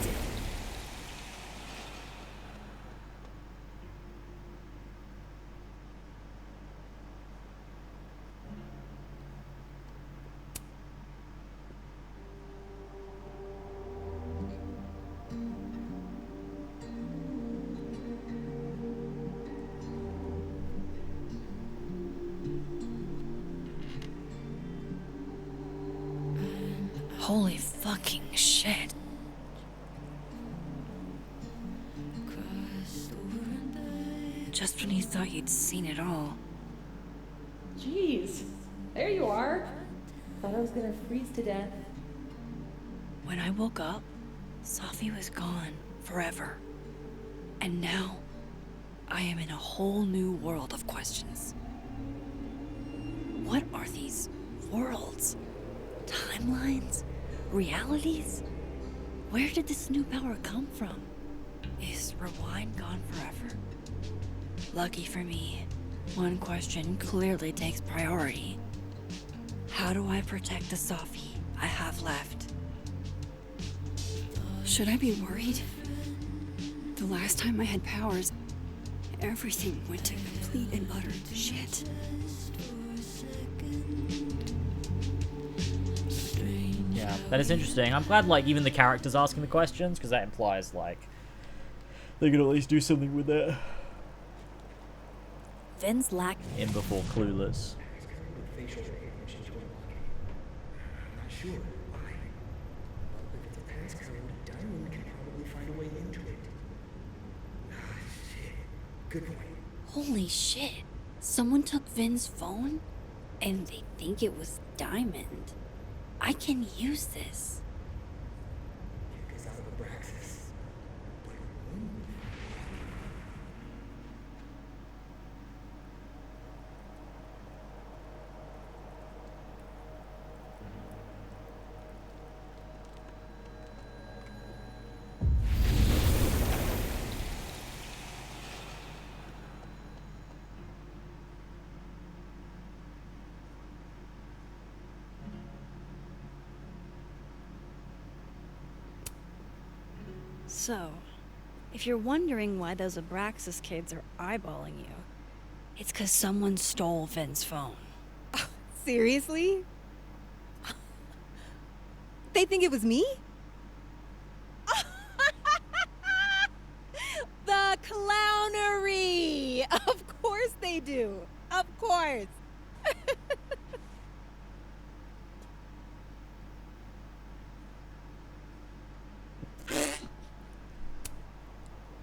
Holy fucking shit. Just when you thought you'd seen it all. Jeez, there you are. Thought I was gonna freeze to death. When I woke up, Safi was gone forever. And now, I am in a whole new world of questions. What are these worlds? Timelines? Realities? Where did this new power come from? Is Rewind gone forever? Lucky for me, one question clearly takes priority. How do I protect the Safi I have left? Should I be worried? The last time I had powers, everything went to complete and utter shit. Yeah, that is interesting. I'm glad, like, even the characters asking the questions, because that implies, like, they could at least do something with it. Vin's lack in before Clueless. Facial recognition to unlock it. I'm not sure why. But if it's a passcode, Diamond can probably find a way into it. Ah, shit. Good point. Holy shit. Someone took Vin's phone? And they think it was Diamond. I can use this. Kick us out of Abraxas. But when? So, if you're wondering why those Abraxas kids are eyeballing you, it's 'cause someone stole Vin's phone. Seriously? They think it was me? The clownery! Of course they do. Of course.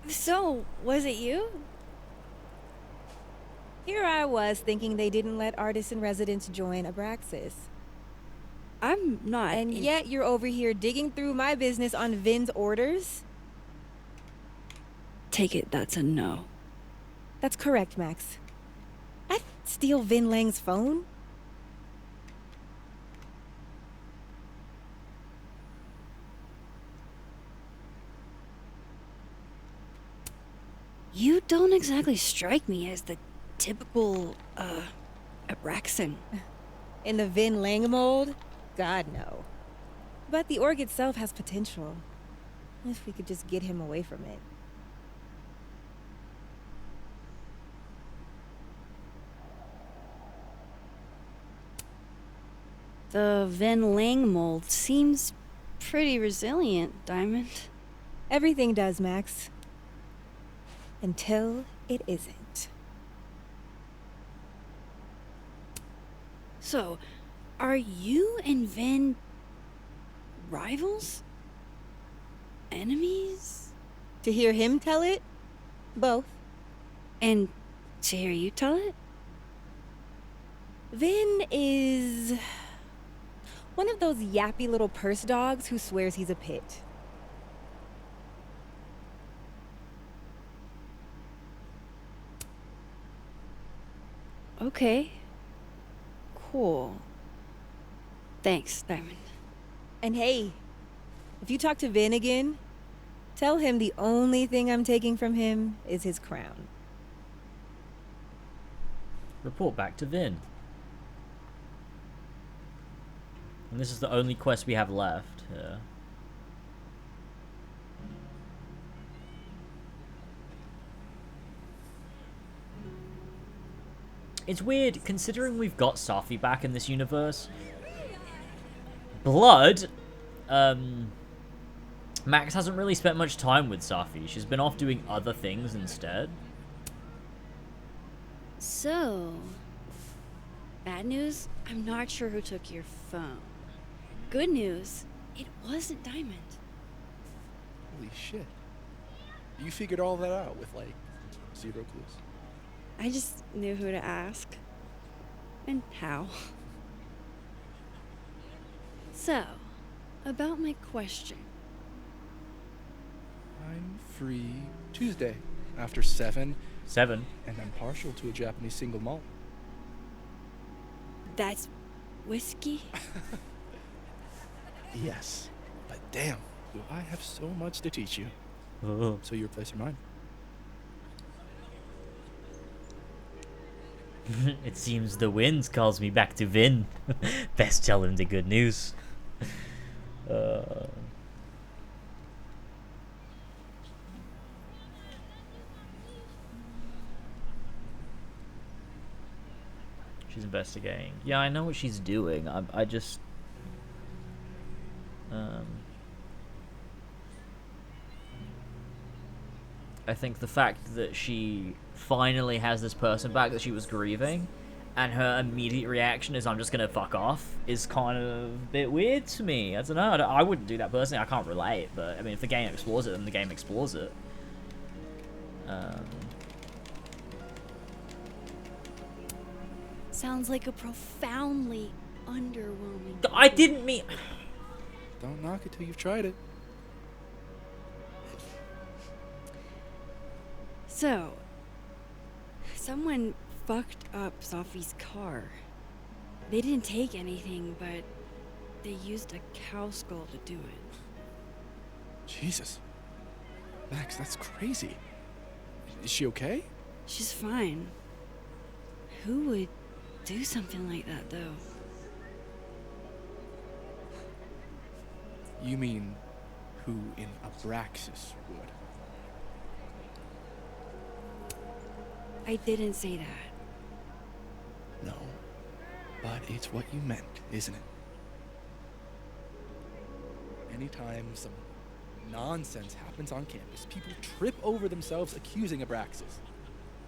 So, was it you? Here I was thinking they didn't let artists in residence join Abraxas. I'm not. And yet you're over here digging through my business on Vin's orders? Take it that's a no. That's correct, Max. I'd steal Vin Lang's phone? You don't exactly strike me as the typical, Abraxan. In the Vin Lang mold? God, no. But the org itself has potential. If we could just get him away from it. The Van Lang mold seems pretty resilient, Diamond. Everything does, Max. Until it isn't. So, are you and Vin rivals? Enemies? To hear him tell it, both. And to hear you tell it? Vin is one of those yappy little purse dogs who swears he's a pit. Okay. Cool. Thanks, Diamond. And hey, if you talk to Vin again, tell him the only thing I'm taking from him is his crown. Report back to Vin. And this is the only quest we have left here. It's weird, considering we've got Safi back in this universe. Blood, Max hasn't really spent much time with Safi. She's been off doing other things instead. So, bad news, I'm not sure who took your phone. Good news, it wasn't Diamond. Holy shit. You figured all that out with, like, 0 clues. I just knew who to ask. And how. So, about my question. I'm free Tuesday after 7. 7? And I'm partial to a Japanese single malt. That's whiskey? Yes. But damn, do I have so much to teach you. Oh. So your place or mine? It seems the wind calls me back to Vin. Best tell him the good news. She's investigating. Yeah, I know what she's doing. I just... I think the fact that she finally has this person back that she was grieving, and her immediate reaction is, I'm just gonna fuck off, is kind of a bit weird to me. I don't know. I wouldn't do that personally. I can't relate, but I mean, if the game explores it, then the game explores it. Sounds like a profoundly underwhelming. I didn't mean... Don't knock it till you've tried it. So, someone fucked up Safi's car. They didn't take anything, but they used a cow skull to do it. Jesus. Max, that's crazy. Is she okay? She's fine. Who would do something like that, though? You mean who in Abraxas would? I didn't say that. No. But it's what you meant, isn't it? Anytime some nonsense happens on campus, people trip over themselves accusing Abraxas.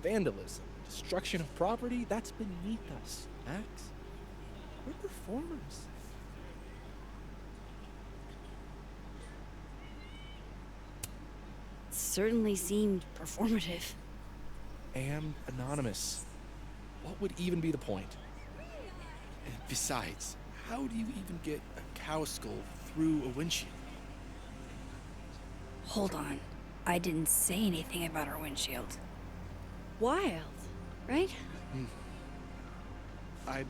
Vandalism, destruction of property, that's beneath us, Max. We're performers. It certainly seemed performative. And anonymous. What would even be the point? And besides, how do you even get a cow skull through a windshield? Hold on. I didn't say anything about our windshield. Wild, right? I'd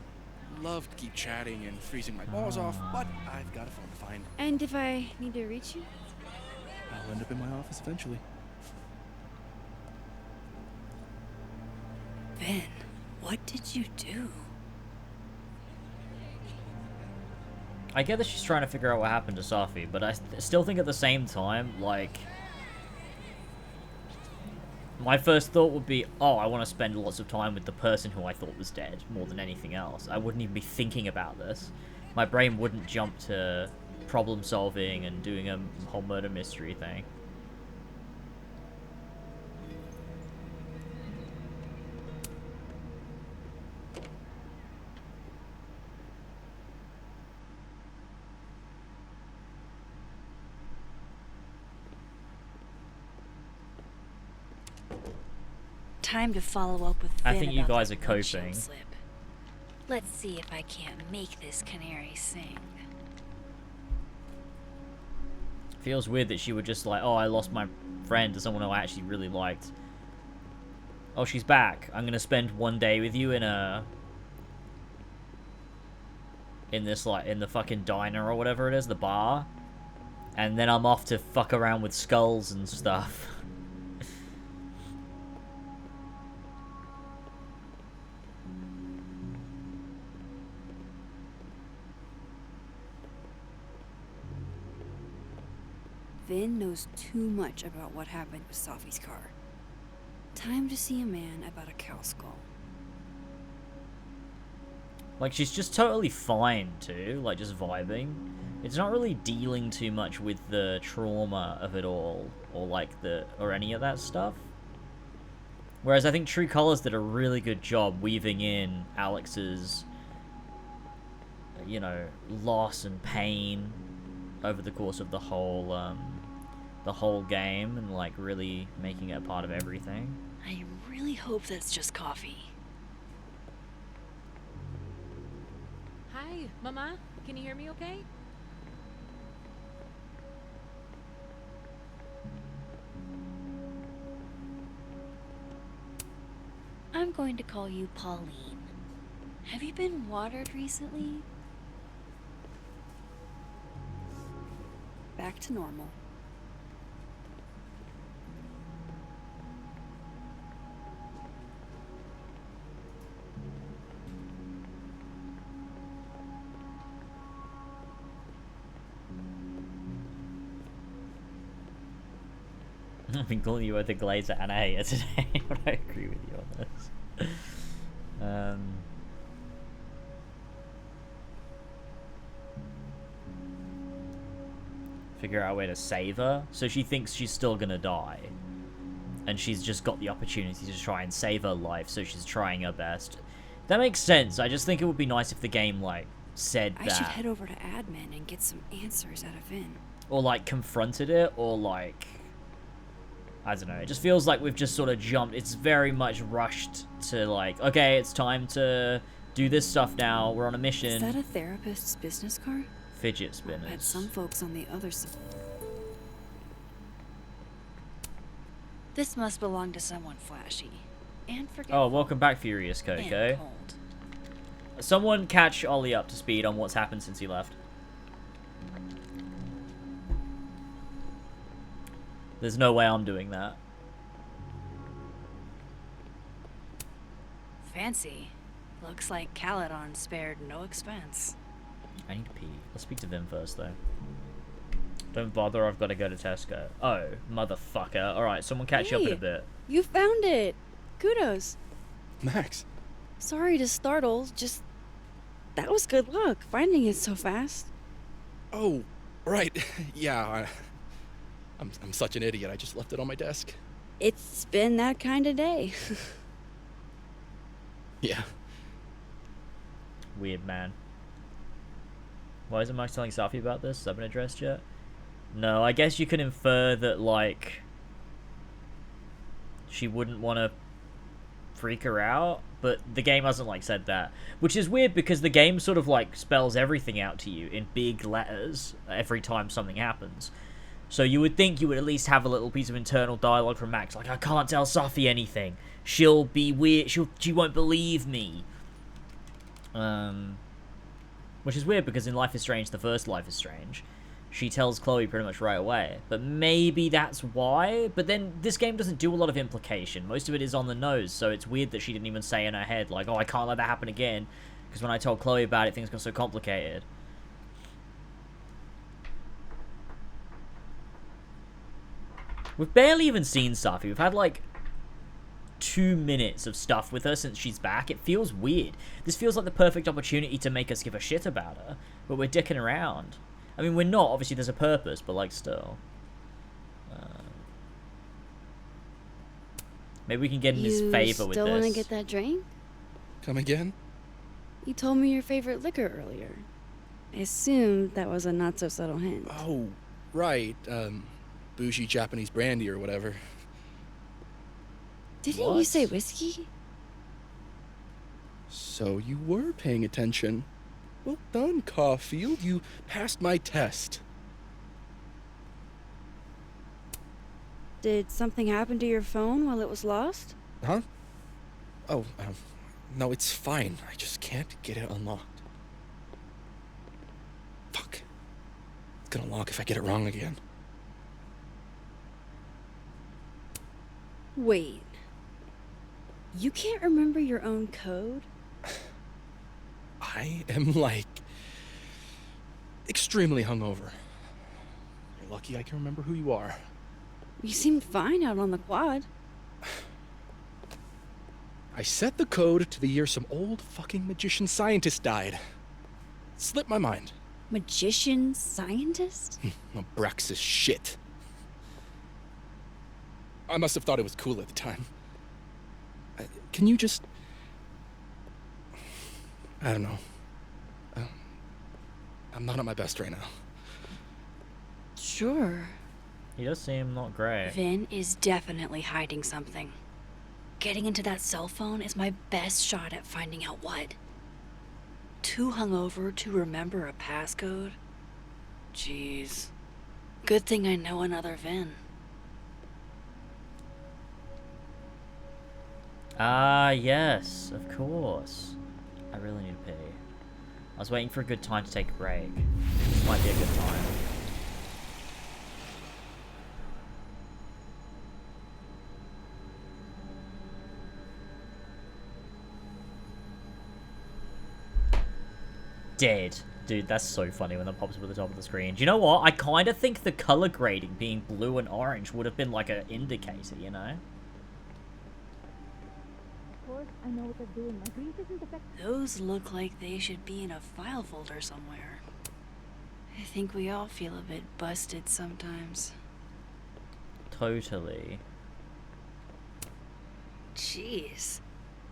love to keep chatting and freezing my balls off, but I've got a phone to find. And if I need to reach you? I'll end up in my office eventually. Ben, what did you do? I get that she's trying to figure out what happened to Safi, but I still think at the same time, like, my first thought would be, oh, I want to spend lots of time with the person who I thought was dead, more than anything else. I wouldn't even be thinking about this. My brain wouldn't jump to problem solving and doing a whole murder mystery thing. Time to follow up with Vin I think you about guys that are windshield coping. slip. Let's see if I can't make this canary sing. Feels weird that she would just like, oh, I lost my friend to someone who I actually really liked. Oh, she's back. I'm gonna spend one day with you in this, like, in the fucking diner or whatever it is, the bar. And then I'm off to fuck around with skulls and stuff. Vin knows too much about what happened with Safi's car. Time to see a man about a cow skull. Like, she's just totally fine, too. Like, just vibing. It's not really dealing too much with the trauma of it all. Or, like, or any of that stuff. Whereas I think True Colors did a really good job weaving in Alex's, you know, loss and pain over the course of the whole game, and, like, really making it a part of everything. I really hope that's just coffee. Hi, Mama. Can you hear me okay? I'm going to call you Pauline. Have you been watered recently? Back to normal. I've been calling you both a glazer and a hater today, but I agree with you on this. Figure out a way to save her. So she thinks she's still gonna die. And she's just got the opportunity to try and save her life, so she's trying her best. That makes sense. I just think it would be nice if the game, like, said I that. should head over to admin and get some answers out of Vin. Or, like, confronted it, or, like, I don't know. It just feels like we've just sort of jumped. It's very much rushed to, like, okay, it's time to do this stuff now. We're on a mission. Is that a therapist's business card? Fidget spinners. I bet some folks on the other side. This must belong to someone flashy. And forgetful. Oh, welcome back, Furious Coco. And cold. Someone catch Ollie up to speed on what's happened since he left. There's no way I'm doing that. Fancy. Looks like Caledon spared no expense. I need to pee. Let's speak to Vim first, though. Don't bother, I've got to go to Tesco. Oh, motherfucker. Alright, someone catch you up in a bit. You found it. Kudos. Max. Sorry to startle, just... That was good luck, finding it so fast. Oh, right. Yeah, I'm such an idiot. I just left it on my desk. It's been that kind of day. Yeah. Weird, man. Why isn't Max telling Safi about this? Has that been addressed yet? No, I guess you can infer that, like, she wouldn't want to freak her out, but the game hasn't, like, said that. Which is weird because the game sort of, like, spells everything out to you in big letters every time something happens. So you would think you would at least have a little piece of internal dialogue from Max, like, I can't tell Safi anything. She'll be weird. She won't believe me. Which is weird because in Life is Strange, the first Life is Strange, she tells Chloe pretty much right away. But maybe that's why. But then this game doesn't do a lot of implication. Most of it is on the nose, so it's weird that she didn't even say in her head, like, oh, I can't let that happen again. Because when I told Chloe about it, things got so complicated. We've barely even seen Safi. We've had like 2 minutes of stuff with her since she's back. It feels weird. This feels like the perfect opportunity to make us give a shit about her, but we're dicking around. I mean, we're not. Obviously, there's a purpose, but like still. Maybe we can get in his favor with this. You still want to get that drink? Come again? You told me your favorite liquor earlier. I assumed that was a not-so-subtle hint. Oh, right. Bougie Japanese brandy or whatever. Didn't you say whiskey? So you were paying attention. Well done, Caulfield. You passed my test. Did something happen to your phone while it was lost? Huh? Oh, no, it's fine. I just can't get it unlocked. Fuck. It's gonna lock if I get it wrong again. Wait. You can't remember your own code? I am, like, extremely hungover. You're lucky I can remember who you are. You seemed fine out on the quad. I set the code to the year some old fucking magician scientist died. Slipped my mind. Magician scientist? Abraxas shit. I must have thought it was cool at the time. Can you just... I don't know. I'm not at my best right now. Sure. He does seem not great. Vin is definitely hiding something. Getting into that cell phone is my best shot at finding out what. Too hungover to remember a passcode? Jeez. Good thing I know another Vin. Ah, yes, of course. I really need to pee. I was waiting for a good time to take a break. This might be a good time. Dead. Dude, that's so funny when that pops up at the top of the screen. Do you know what? I kind of think the color grading being blue and orange would have been like an indicator, you know? Of course, I know what they're doing. My grief isn't affected. Those look like they should be in a file folder somewhere. I think we all feel a bit busted sometimes. Totally. Jeez.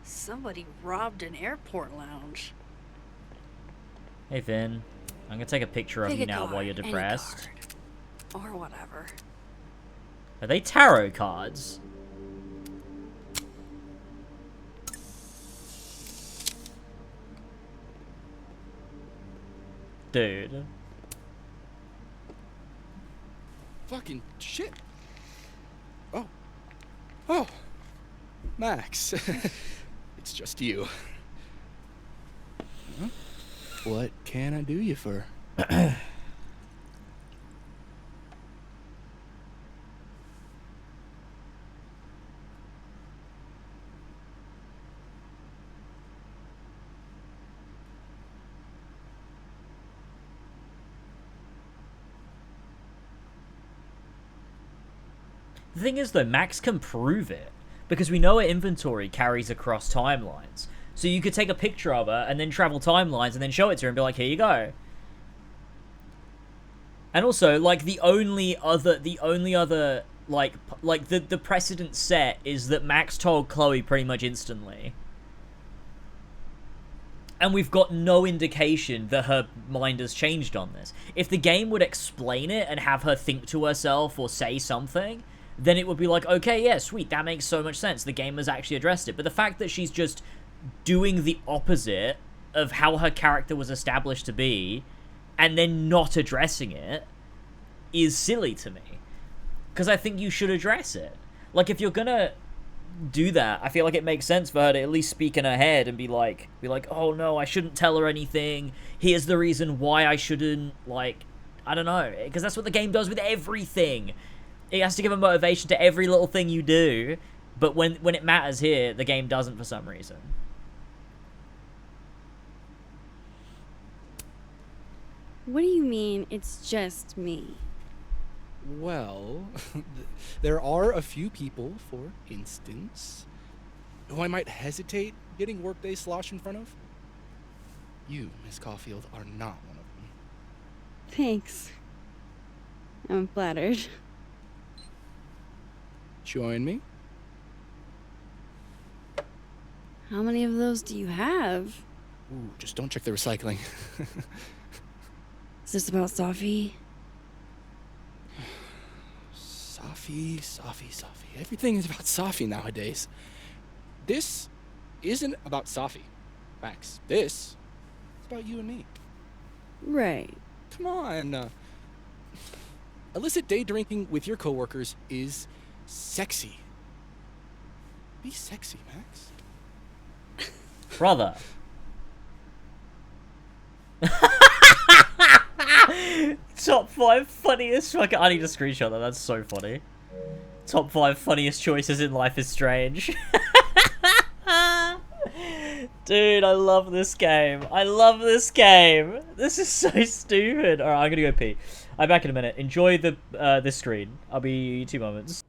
Somebody robbed an airport lounge. Hey, Vin. I'm gonna take a picture of Pick you a now card, while you're any depressed. card. Or whatever. Are they tarot cards? Dude. Fucking shit. Oh. Max. It's just you. Huh? What can I do you for? The thing is, though, Max can prove it, because we know her inventory carries across timelines. So you could take a picture of her and then travel timelines and then show it to her and be like, here you go. And also, like, the only other, like the precedent set is that Max told Chloe pretty much instantly. And we've got no indication that her mind has changed on this. If the game would explain it and have her think to herself or say something, then it would be like, okay, yeah, sweet, that makes so much sense. The game has actually addressed it. But the fact that she's just doing the opposite of how her character was established to be, and then not addressing it, is silly to me. Because I think you should address it. Like, if you're gonna do that, I feel like it makes sense for her to at least speak in her head and be like, oh no, I shouldn't tell her anything. Here's the reason why I shouldn't, like, I don't know. Because that's what the game does with everything. It has to give a motivation to every little thing you do, but when it matters here, the game doesn't for some reason. What do you mean, it's just me? Well, there are a few people, for instance, who I might hesitate getting workday slosh in front of. You, Miss Caulfield, are not one of them. Thanks. I'm flattered. Join me? How many of those do you have? Ooh, just don't check the recycling. Is this about Safi? Safi. Everything is about Safi nowadays. This isn't about Safi. Max, this is about you and me. Right. Come on. Illicit day drinking with your coworkers is sexy. Be sexy, Max. Brother. Top 5 funniest fucking... I need to screenshot that, that's so funny. Top 5 funniest choices in Life is Strange. Dude, I love this game. I love this game. This is so stupid. Alright, I'm gonna go pee. I'm back in a minute. Enjoy the this screen. I'll be 2 moments.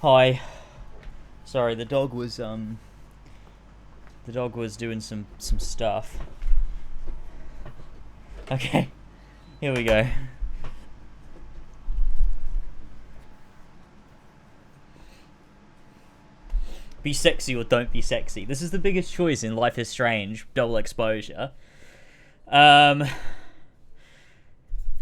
Hi. Sorry, the dog was doing some stuff. Okay. Here we go. Be sexy or don't be sexy. This is the biggest choice in Life is Strange, double exposure. I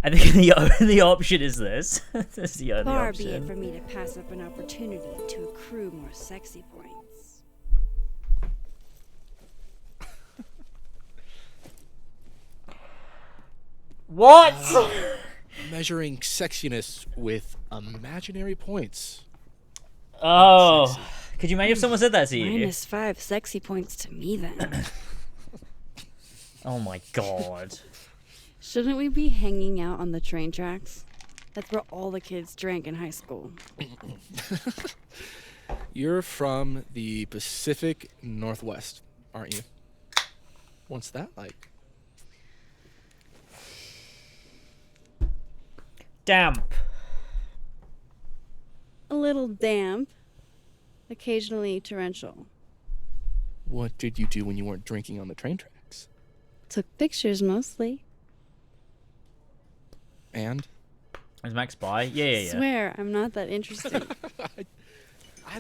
think the only option is this. This is the only Far option. be it for me to pass up an opportunity to accrue more sexy points. What? Measuring sexiness with imaginary points. Oh. Could you imagine if someone said that to you? -5 sexy points to me then. Oh my god. Shouldn't we be hanging out on the train tracks? That's where all the kids drank in high school. You're from the Pacific Northwest, aren't you? What's that like? Damp. A little damp. Occasionally torrential. What did you do when you weren't drinking on the train tracks? Took pictures mostly. And? Is Max by? Yeah. Swear, I'm not that interesting.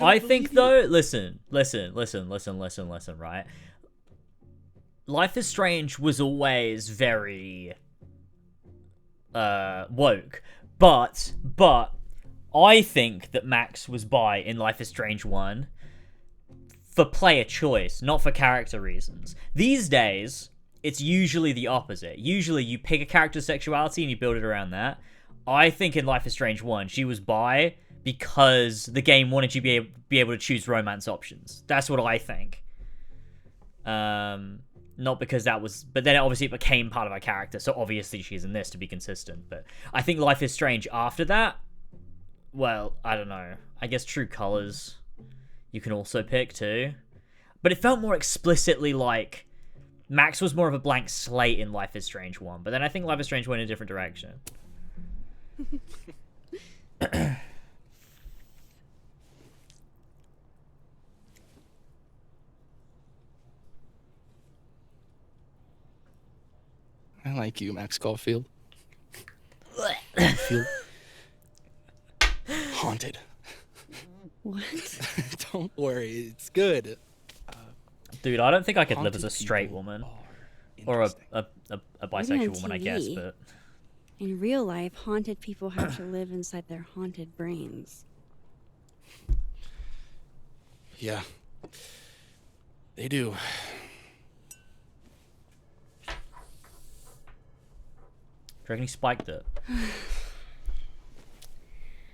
I think though, listen, right? Life is Strange was always very woke, but I think that Max was bi in Life is Strange 1 for player choice, not for character reasons. These days, it's usually the opposite. Usually you pick a character's sexuality and you build it around that. I think in Life is Strange 1, she was bi because the game wanted you to be able to choose romance options. That's what I think. Not because that was... But then obviously it became part of her character, so obviously she's in this to be consistent. But I think Life is Strange after that... Well, I don't know. I guess True Colors you can also pick too. But it felt more explicitly like... Max was more of a blank slate in Life is Strange 1. But then I think Life is Strange went in a different direction. I like you, Max Caulfield. I feel haunted. What? Don't worry, it's good. Dude, I don't think I could live as a straight woman. Or a bisexual woman, I guess, TV. but... In real life, haunted people have to live inside their haunted brains. Yeah. They do. Do you reckon he spiked it?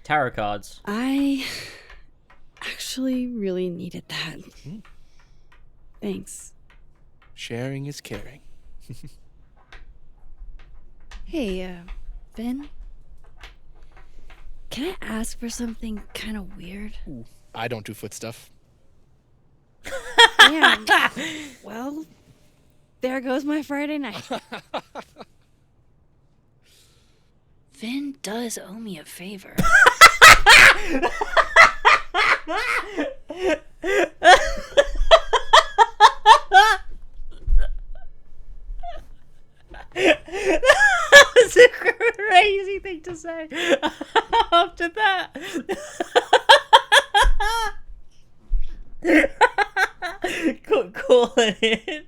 Tarot cards. I actually really needed that. Thanks. Sharing is caring. Hey, Ben? Can I ask for something kind of weird? Ooh, I don't do foot stuff. Damn. Well, there goes my Friday night. Vin does owe me a favor. That's a crazy thing to say after that. Call it in.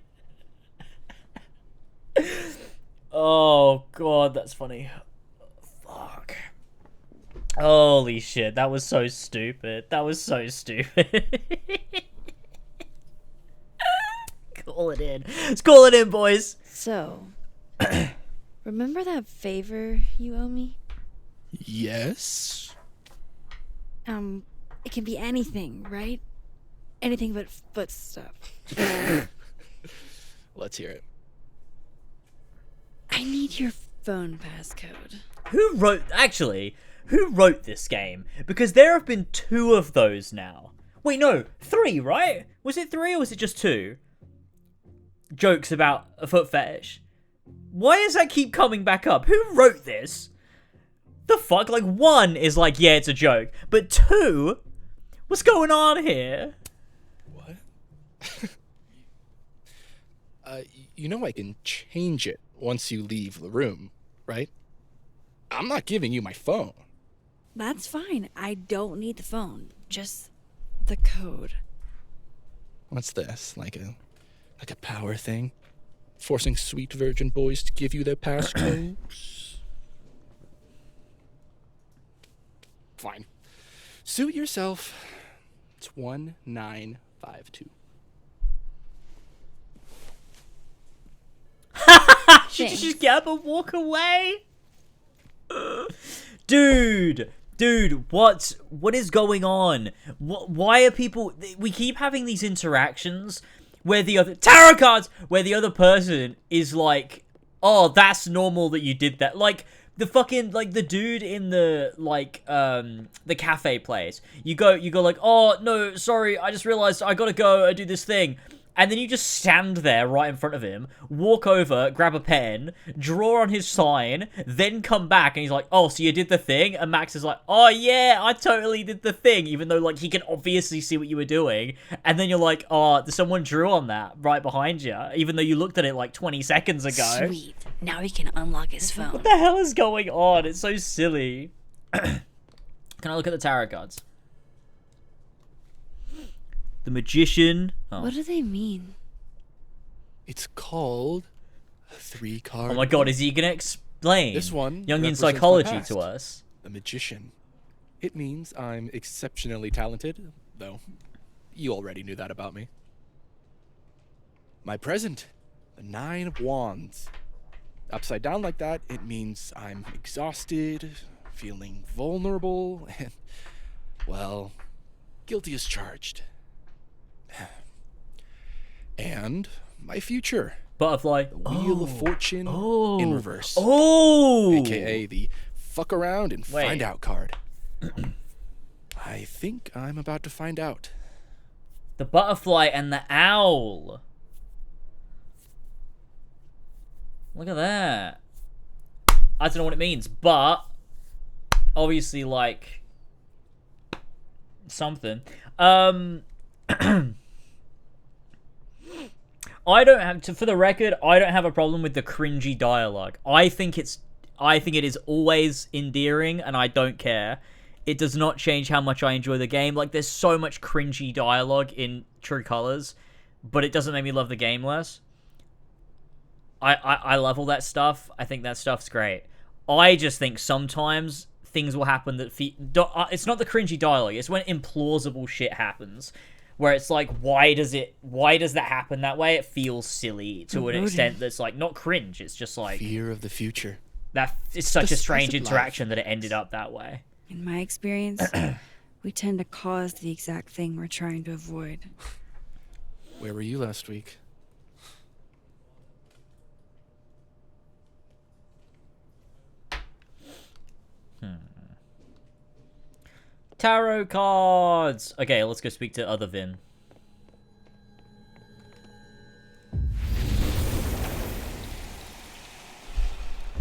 Oh god, that's funny. Fuck. Holy shit, that was so stupid. That was so stupid. Call it in. Let's call it in, boys. So, remember that favor you owe me? Yes. It can be anything, right? Anything but foot stuff. Let's hear it. I need your phone passcode. Who wrote this game? Because there have been 2 of those now. Wait, no, 3, right? Was it 3 or was it just 2? Jokes about a foot fetish. Why does that keep coming back up? Who wrote this? The fuck? Like, 1 is like, yeah, it's a joke. But 2? What's going on here? What? You know I can change it once you leave the room, right? I'm not giving you my phone. That's fine. I don't need the phone. Just the code. What's this? Like a power thing? Forcing sweet virgin boys to give you their passcodes? Fine. Suit yourself. It's 1952. Should you just get up and walk away? Dude, what is going on? Why are people... We keep having these interactions where the other... Tarot cards! Where the other person is like, oh, that's normal that you did that. Like, the fucking... Like, the dude in the, like, the cafe place. You go like, oh, no, sorry, I just realized I gotta go and do this thing. And then you just stand there right in front of him, walk over, grab a pen, draw on his sign, then come back and he's like, oh, so you did the thing? And Max is like, oh yeah, I totally did the thing, even though like he can obviously see what you were doing. And then you're like, oh, someone drew on that right behind you, even though you looked at it like 20 seconds ago. Sweet. Now he can unlock his phone. What the hell is going on? It's so silly. Can I look at the tarot cards? The Magician. Oh. What do they mean? It's called a 3-card. Oh my god, is he gonna explain This one Jungian represents my psychology past. to us? The Magician. It means I'm exceptionally talented, though you already knew that about me. My present, the 9 of Wands. Upside down like that, it means I'm exhausted, feeling vulnerable, and, well, guilty as charged. And my future. Butterfly. The Wheel of Fortune in reverse. Oh! AKA the fuck around and find out card. I think I'm about to find out. The butterfly and the owl. Look at that. I don't know what it means, but obviously, like, something. I don't have to, for the record, I don't have a problem with the cringy dialogue. I think it is always endearing, and I don't care. It does not change how much I enjoy the game. Like, there's so much cringy dialogue in True Colors, but it doesn't make me love the game less. I love all that stuff. I think that stuff's great. I just think sometimes things will happen that... it's not the cringy dialogue. It's when implausible shit happens. Where it's like, why does that happen that way? It feels silly to an extent that's like, not cringe. It's just like... Fear of the future. It's such a strange Decisive interaction that it ended up that way. In my experience, we tend to cause the exact thing we're trying to avoid. Where were you last week? Tarot cards! Okay, let's go speak to other Vin.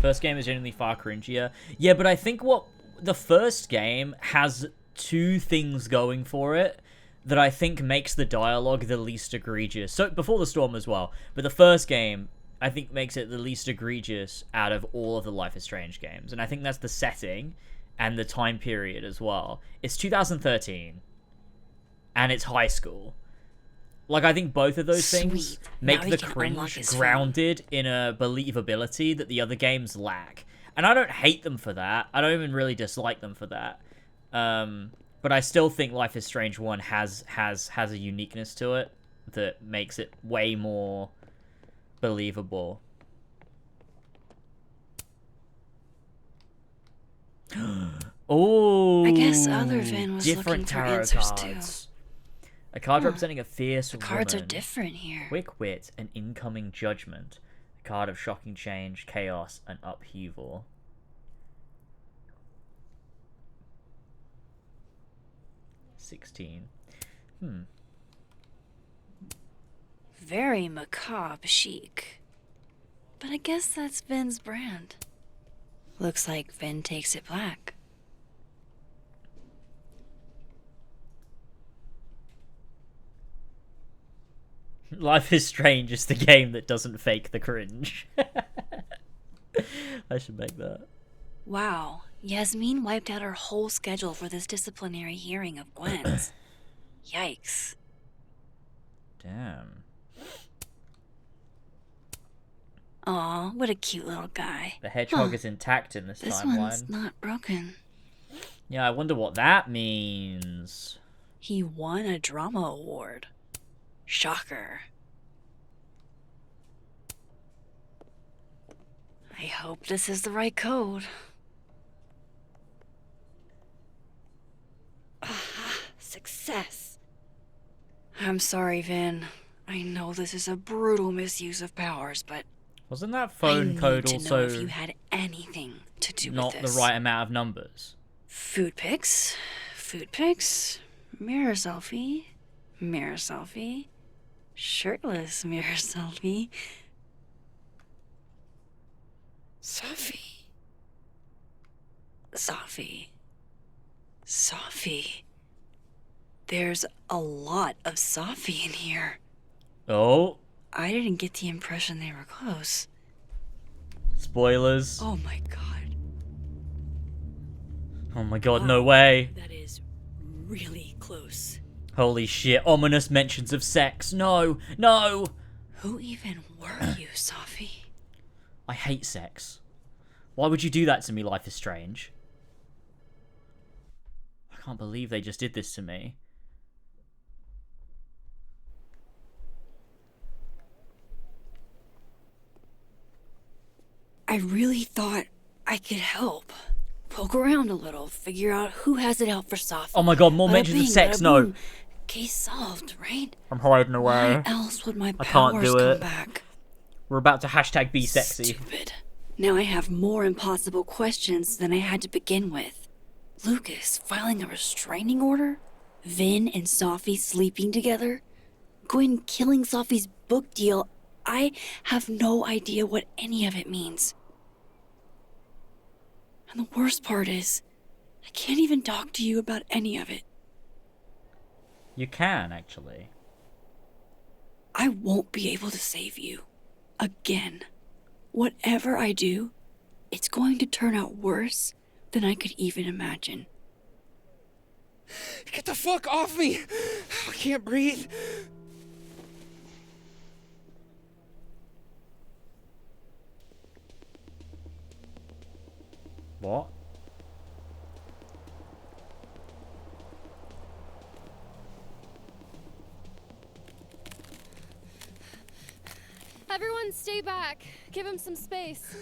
First game is genuinely far cringier. Yeah, but I think what the first game has two things going for it that I think makes the dialogue the least egregious. So, Before the Storm as well. But the first game, I think, makes it the least egregious out of all of the Life is Strange games. And I think that's the setting and the time period as well. It's 2013, and it's high school. Like, I think both of those things make the cringe grounded in a believability that the other games lack. And I don't hate them for that. I don't even really dislike them for that. But I still think Life is Strange 1 has a uniqueness to it that makes it way more believable. Oh, I guess other Vin was different looking for tarot answers cards. A card representing a fierce The cards are woman, different here. quick wit, and incoming judgment. A card of shocking change, chaos, and upheaval. Very macabre chic. But I guess that's Vin's brand. Looks like Vin takes it black. Life is Strange is the game that doesn't fake the cringe. I should make that. Wow, Yasmin wiped out her whole schedule for this disciplinary hearing of Gwen's. Yikes. Damn. Aw, what a cute little guy. The hedgehog is intact in this This timeline. one's not broken. Yeah, I wonder what that means. He won a drama award. Shocker. I hope this is the right code. Ah, success. I'm sorry, Vin. I know this is a brutal misuse of powers, but Wasn't that phone code to also know if you had anything to do not with the this. right amount of numbers? Food pics, mirror selfie, shirtless mirror selfie. Sophie. There's a lot of Sophie in here. Oh. I didn't get the impression they were close. Spoilers. Oh my god. Oh my god, no way. That is really close. Holy shit, ominous mentions of sex. No, no. Who even were you, Sophie? I hate sex. Why would you do that to me, Life is Strange? I can't believe they just did this to me. I really thought I could help. Poke around a little, figure out who has it out for Sophie. Oh my god, more Bada mentions of bing, sex, bada no. boom. Case solved, right? I'm hiding away. Why else would my I powers can't do come it. back? We're about to hashtag be sexy. Stupid. Now I have more impossible questions than I had to begin with. Lucas filing a restraining order? Vin and Sophie sleeping together? Gwen killing Sophie's book deal? I have no idea what any of it means. And the worst part is, I can't even talk to you about any of it. You can, actually. I won't be able to save you. Again. Whatever I do, it's going to turn out worse than I could even imagine. Get the fuck off me! I can't breathe. What? Everyone stay back. Give him some space.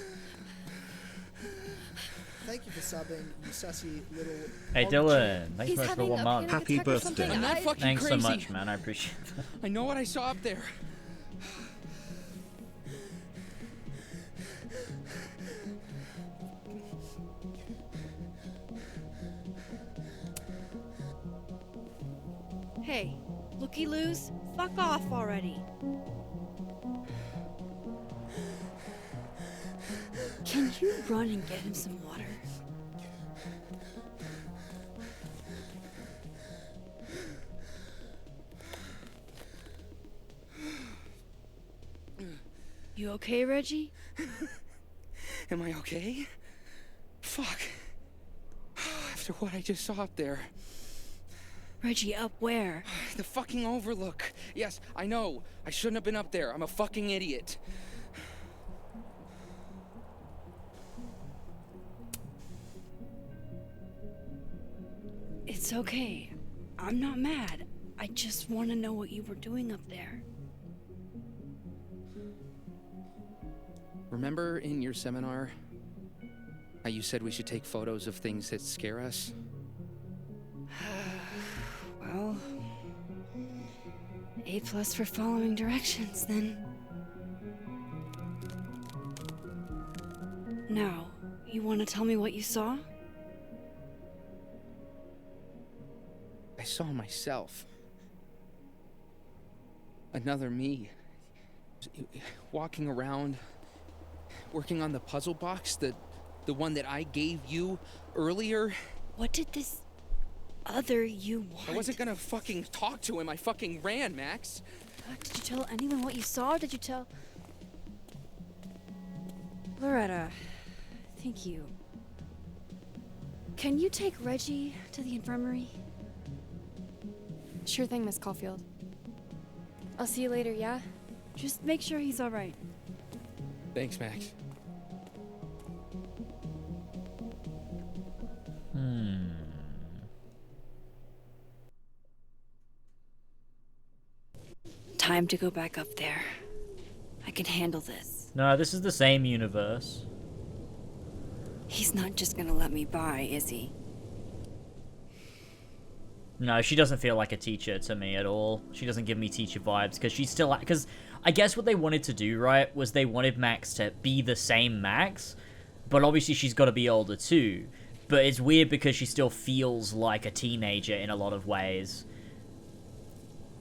Thank you for subbing, you sussy little... Hey Dylan, thanks so much for 1 month. Happy birthday. I'm not fucking Thanks crazy. so much, man. I appreciate that. I know what I saw up there. Hey, looky-loos, fuck off already. Can you run and get him some water? You okay, Reggie? Am I okay? Fuck. After what I just saw up there. Reggie, up where? The fucking overlook. Yes, I know. I shouldn't have been up there. I'm a fucking idiot. It's okay. I'm not mad. I just want to know what you were doing up there. Remember in your seminar how you said we should take photos of things that scare us? Well, A+ for following directions, then. Now, you want to tell me what you saw? I saw myself. Another me. Walking around, working on the puzzle box, the one that I gave you earlier. What did this other you want? I wasn't gonna fucking talk to him. I fucking ran, Max. Did you tell anyone what you saw? Did you tell... Loretta, thank you Can you take Reggie to the infirmary? Sure thing, Miss Caulfield. I'll see you later, yeah? Just make sure he's alright. Thanks, Max. Time to go back up there. I can handle this. No, this is the same universe. He's not just gonna let me by, is he? No, she doesn't feel like a teacher to me at all. She doesn't give me teacher vibes, because she's still... Because I guess what they wanted to do, right, was they wanted Max to be the same Max, but obviously she's got to be older too. But it's weird because she still feels like a teenager in a lot of ways.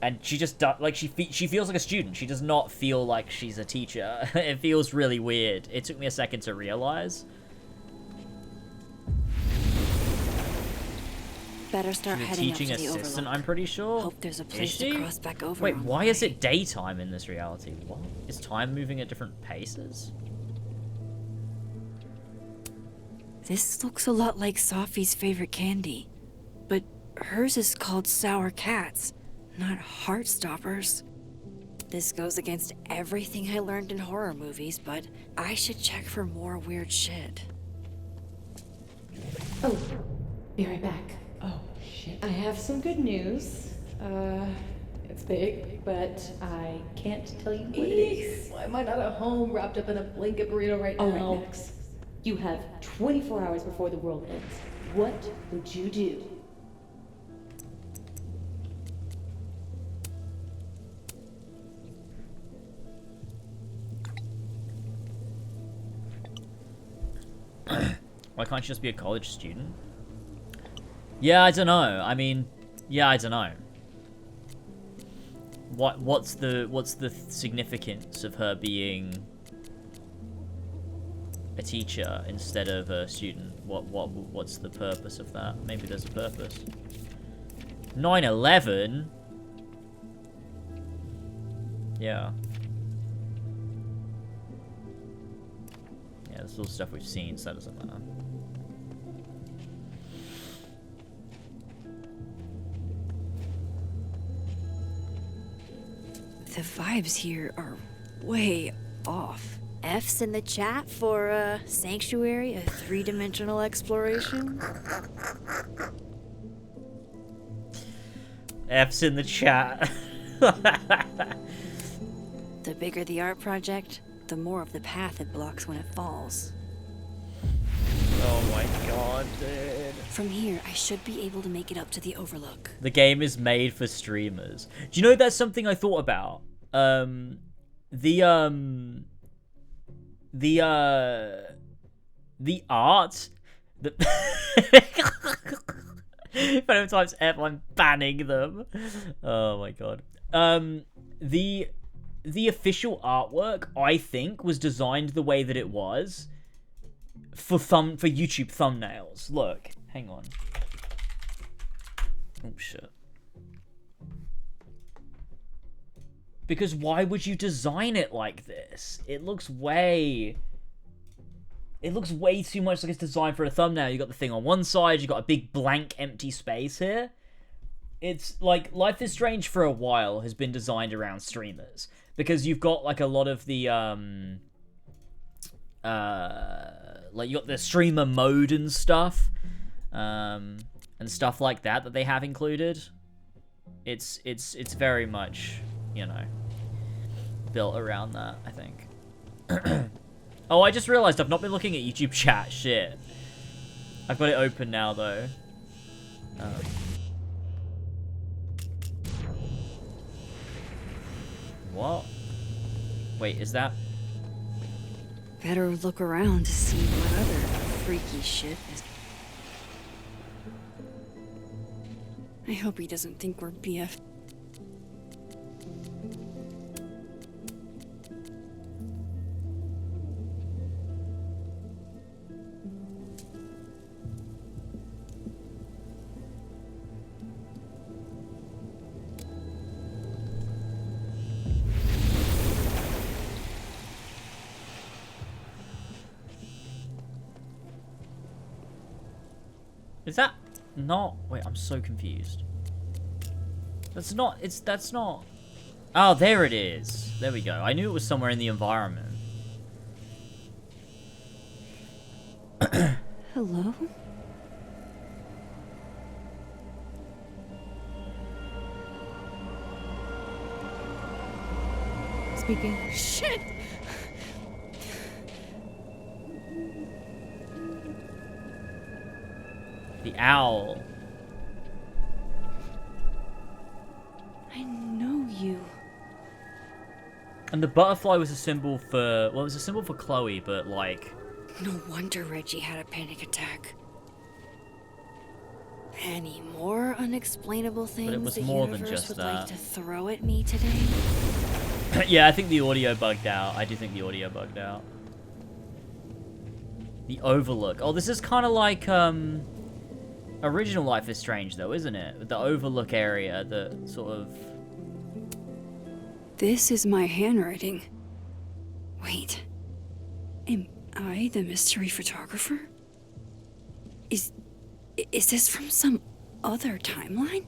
And she just... Like, she feels like a student. She does not feel like she's a teacher. It feels really weird. It took me a second to realize. Better start She's a heading up teaching to the assistant, overlook. I'm pretty sure. Hope there's a Is place she? to cross back over. Wait, on the why way. is it daytime in this reality? What? Is time moving at different paces? This looks a lot like Sophie's favorite candy, but hers is called Sour Cats, not Heartstoppers. This goes against everything I learned in horror movies, but I should check for more weird shit. Oh, be right back. Oh, shit. I have some good news. It's big, but I can't tell you what it is. Why am I not at home wrapped up in a blanket burrito right now? All right, Max. You have 24 hours before the world ends. What would you do? Why can't you just be a college student? Yeah, I don't know. I mean, yeah, I don't know. What's the significance of her being a teacher instead of a student? What's the purpose of that? Maybe there's a purpose. 9/11. Yeah. Yeah, this is all stuff we've seen, so that doesn't matter. The vibes here are way off. F's in the chat for Sanctuary, a three-dimensional exploration. F's in the chat. The bigger the art project, the more of the path it blocks when it falls. Oh my god, dude. From here, I should be able to make it up to the overlook. The game is made for streamers. Do you know that's something I thought about? The art. If anyone types F, I'm banning them. Oh my god. The official artwork, I think, was designed the way that it was for YouTube thumbnails. Look, hang on. Oh shit. Because why would you design it like this? It looks way too much like it's designed for a thumbnail. You got the thing on one side, you got a big blank empty space here. It's like Life is Strange for a while has been designed around streamers because you've got like a lot of the like you got the streamer mode and stuff like that they have included. It's very much, you know, built around that, I think. Oh, I just realized I've not been looking at YouTube chat. Shit. I've got it open now, though. What? Wait, is that... Better look around to see what other freaky shit is... I hope he doesn't think we're BF. Is that not... Wait, I'm so confused. That's not... That's not... Oh, there it is. There we go. I knew it was somewhere in the environment. Hello? Speaking. Shit! The owl. I know you. And the butterfly was a symbol for... Well, it was a symbol for Chloe, but like... No wonder Reggie had a panic attack. Any more unexplainable things was the more than universe just would that. like to throw at me today? Yeah, I think the audio bugged out. I do think the audio bugged out. The Overlook. Oh, this is kind of like, Original Life is Strange, though, isn't it? The Overlook area, the sort of... This is my handwriting. Wait. Am I the mystery photographer? Is this from some other timeline?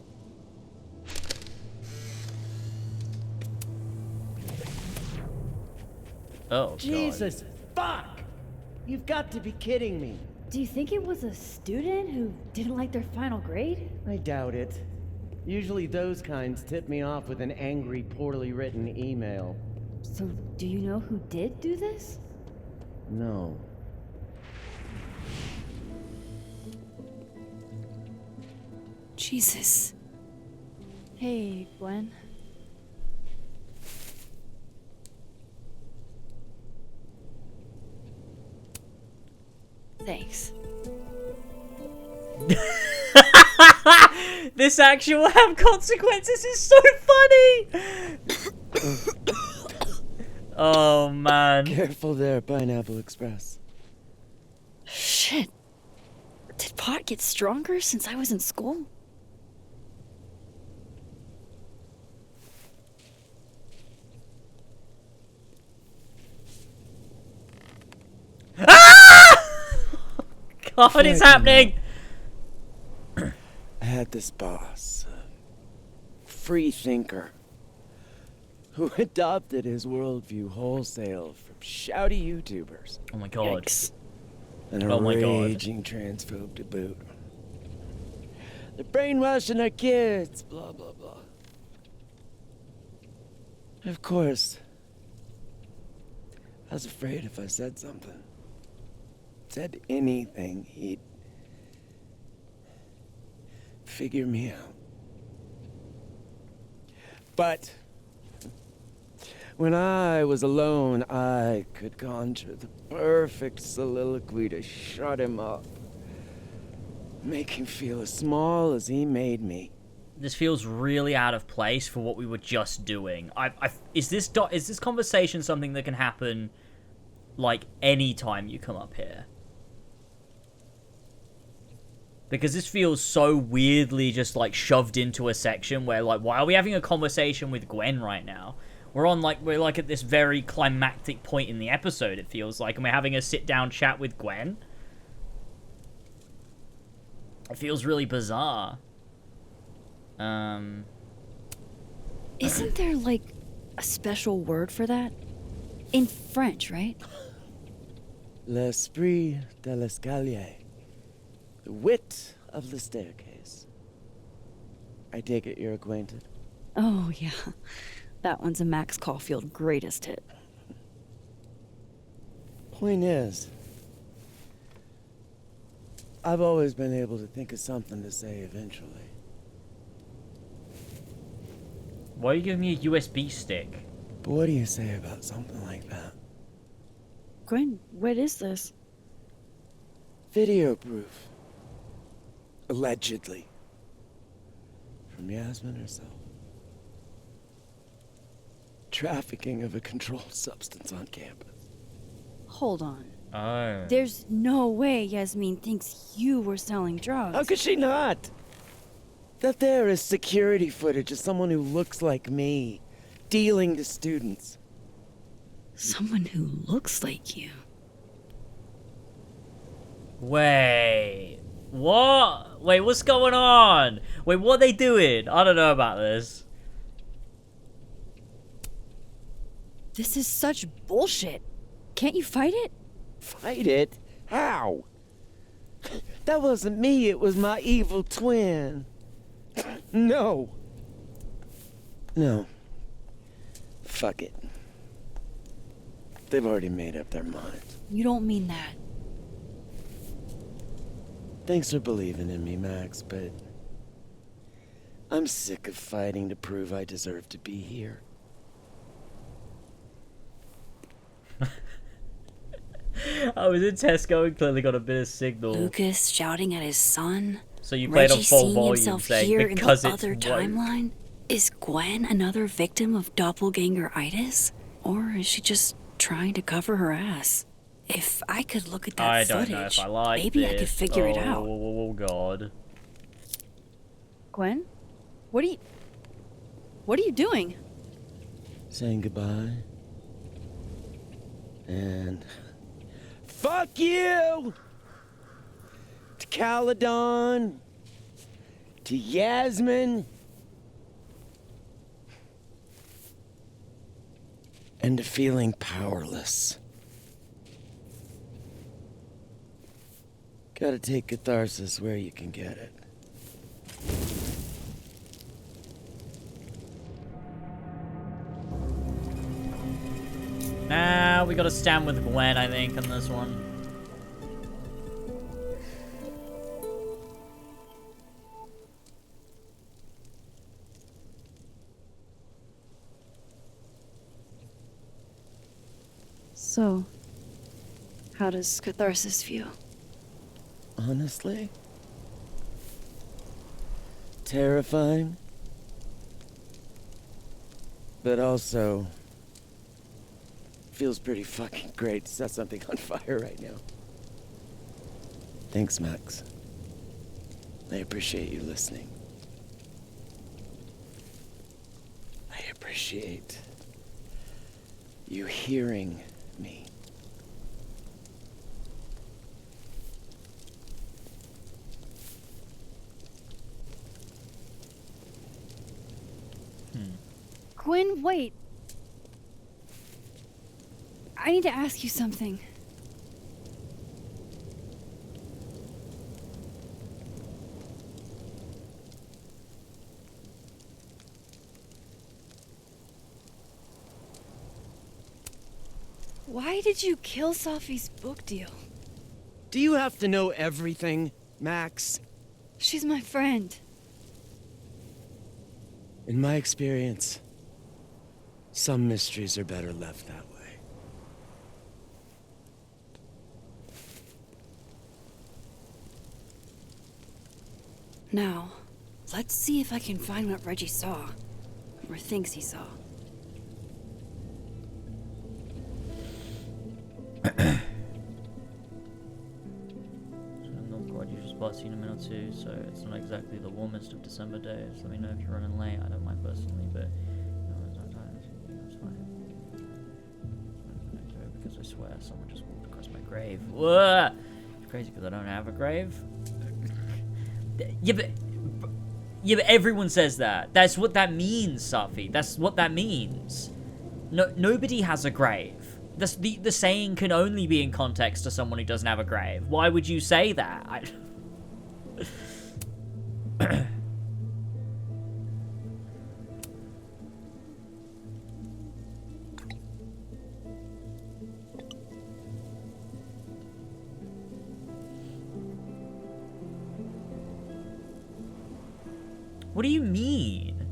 Oh, Jesus, fuck! You've got to be kidding me. Do you think it was a student who didn't like their final grade? I doubt it. Usually those kinds tip me off with an angry, poorly written email. So, do you know who did do this? No. Jesus. Hey, Gwen. Thanks. This actually will have consequences. Is so funny. Oh man. Careful there, Pineapple Express. Shit. Did pot get stronger since I was in school? God, what is happening? I had this boss, a free thinker, who adopted his worldview wholesale from shouty YouTubers. Oh my god. Yikes. And a Oh my god. raging transphobe to boot. They're brainwashing our kids, blah, blah, blah. Of course, I was afraid if I said something, said anything, he'd figure me out. But when I was alone, I could conjure the perfect soliloquy to shut him up. Make him feel as small as he made me. This feels really out of place for what we were just doing. Is this conversation something that can happen, like, any time you come up here? Because this feels so weirdly just, like, shoved into a section where, like, why are we having a conversation with Gwen right now? We're at this very climactic point in the episode, it feels like, and we're having a sit-down chat with Gwen. It feels really bizarre. Isn't there, like, a special word for that? In French, right? L'esprit de l'escalier. The wit of the staircase. I take it you're acquainted. Oh, yeah. That one's a Max Caulfield greatest hit. Point is, I've always been able to think of something to say eventually. Why are you giving me a USB stick? But what do you say about something like that? Gwen, what is this? Video proof. Allegedly. From Yasmin herself. Trafficking of a controlled substance on campus. Hold on. Oh. There's no way Yasmin thinks you were selling drugs. How could she not? That there is security footage of someone who looks like me, dealing to students. Someone who looks like you. Wait. What? Wait, what's going on? Wait, what are they doing? I don't know about this. This is such bullshit. Can't you fight it? Fight it? How? That wasn't me, it was my evil twin. No. No. Fuck it. They've already made up their minds. You don't mean that. Thanks for believing in me, Max, but I'm sick of fighting to prove I deserve to be here. I was in Tesco and clearly got a bit of signal. Lucas shouting at his son. So you played on Reggie full seeing volume himself saying here because in the it's other woke. timeline. Is Gwen another victim of doppelganger-itis? Or is she just trying to cover her ass? If I could look at that I footage, don't know if I like maybe this. I could figure it out. Oh god. Gwen? What are you doing? Saying goodbye. And fuck you! To Caledon. To Yasmin. And to feeling powerless. Gotta take catharsis where you can get it. Nah, we gotta stand with Gwen, I think, on this one. So, how does catharsis feel? Honestly? Terrifying. But also feels pretty fucking great to set something on fire right now. Thanks, Max. I appreciate you listening. I appreciate you hearing me. Gwen, wait. I need to ask you something. Why did you kill Safi's book deal? Do you have to know everything, Max? She's my friend. In my experience, some mysteries are better left that way. Now, let's see if I can find what Reggie saw. Or thinks he saw. You just bought in a minute or two, so it's not exactly the warmest of December days. Let me know if you're running late. I don't mind personally, but sometimes it's fine. Because I swear someone just walked across my grave. Whoa! It's crazy because I don't have a grave. Yeah, but everyone says that. That's what that means, Safi. That's what that means. No, nobody has a grave. The saying can only be in context to someone who doesn't have a grave. Why would you say that? What do you mean?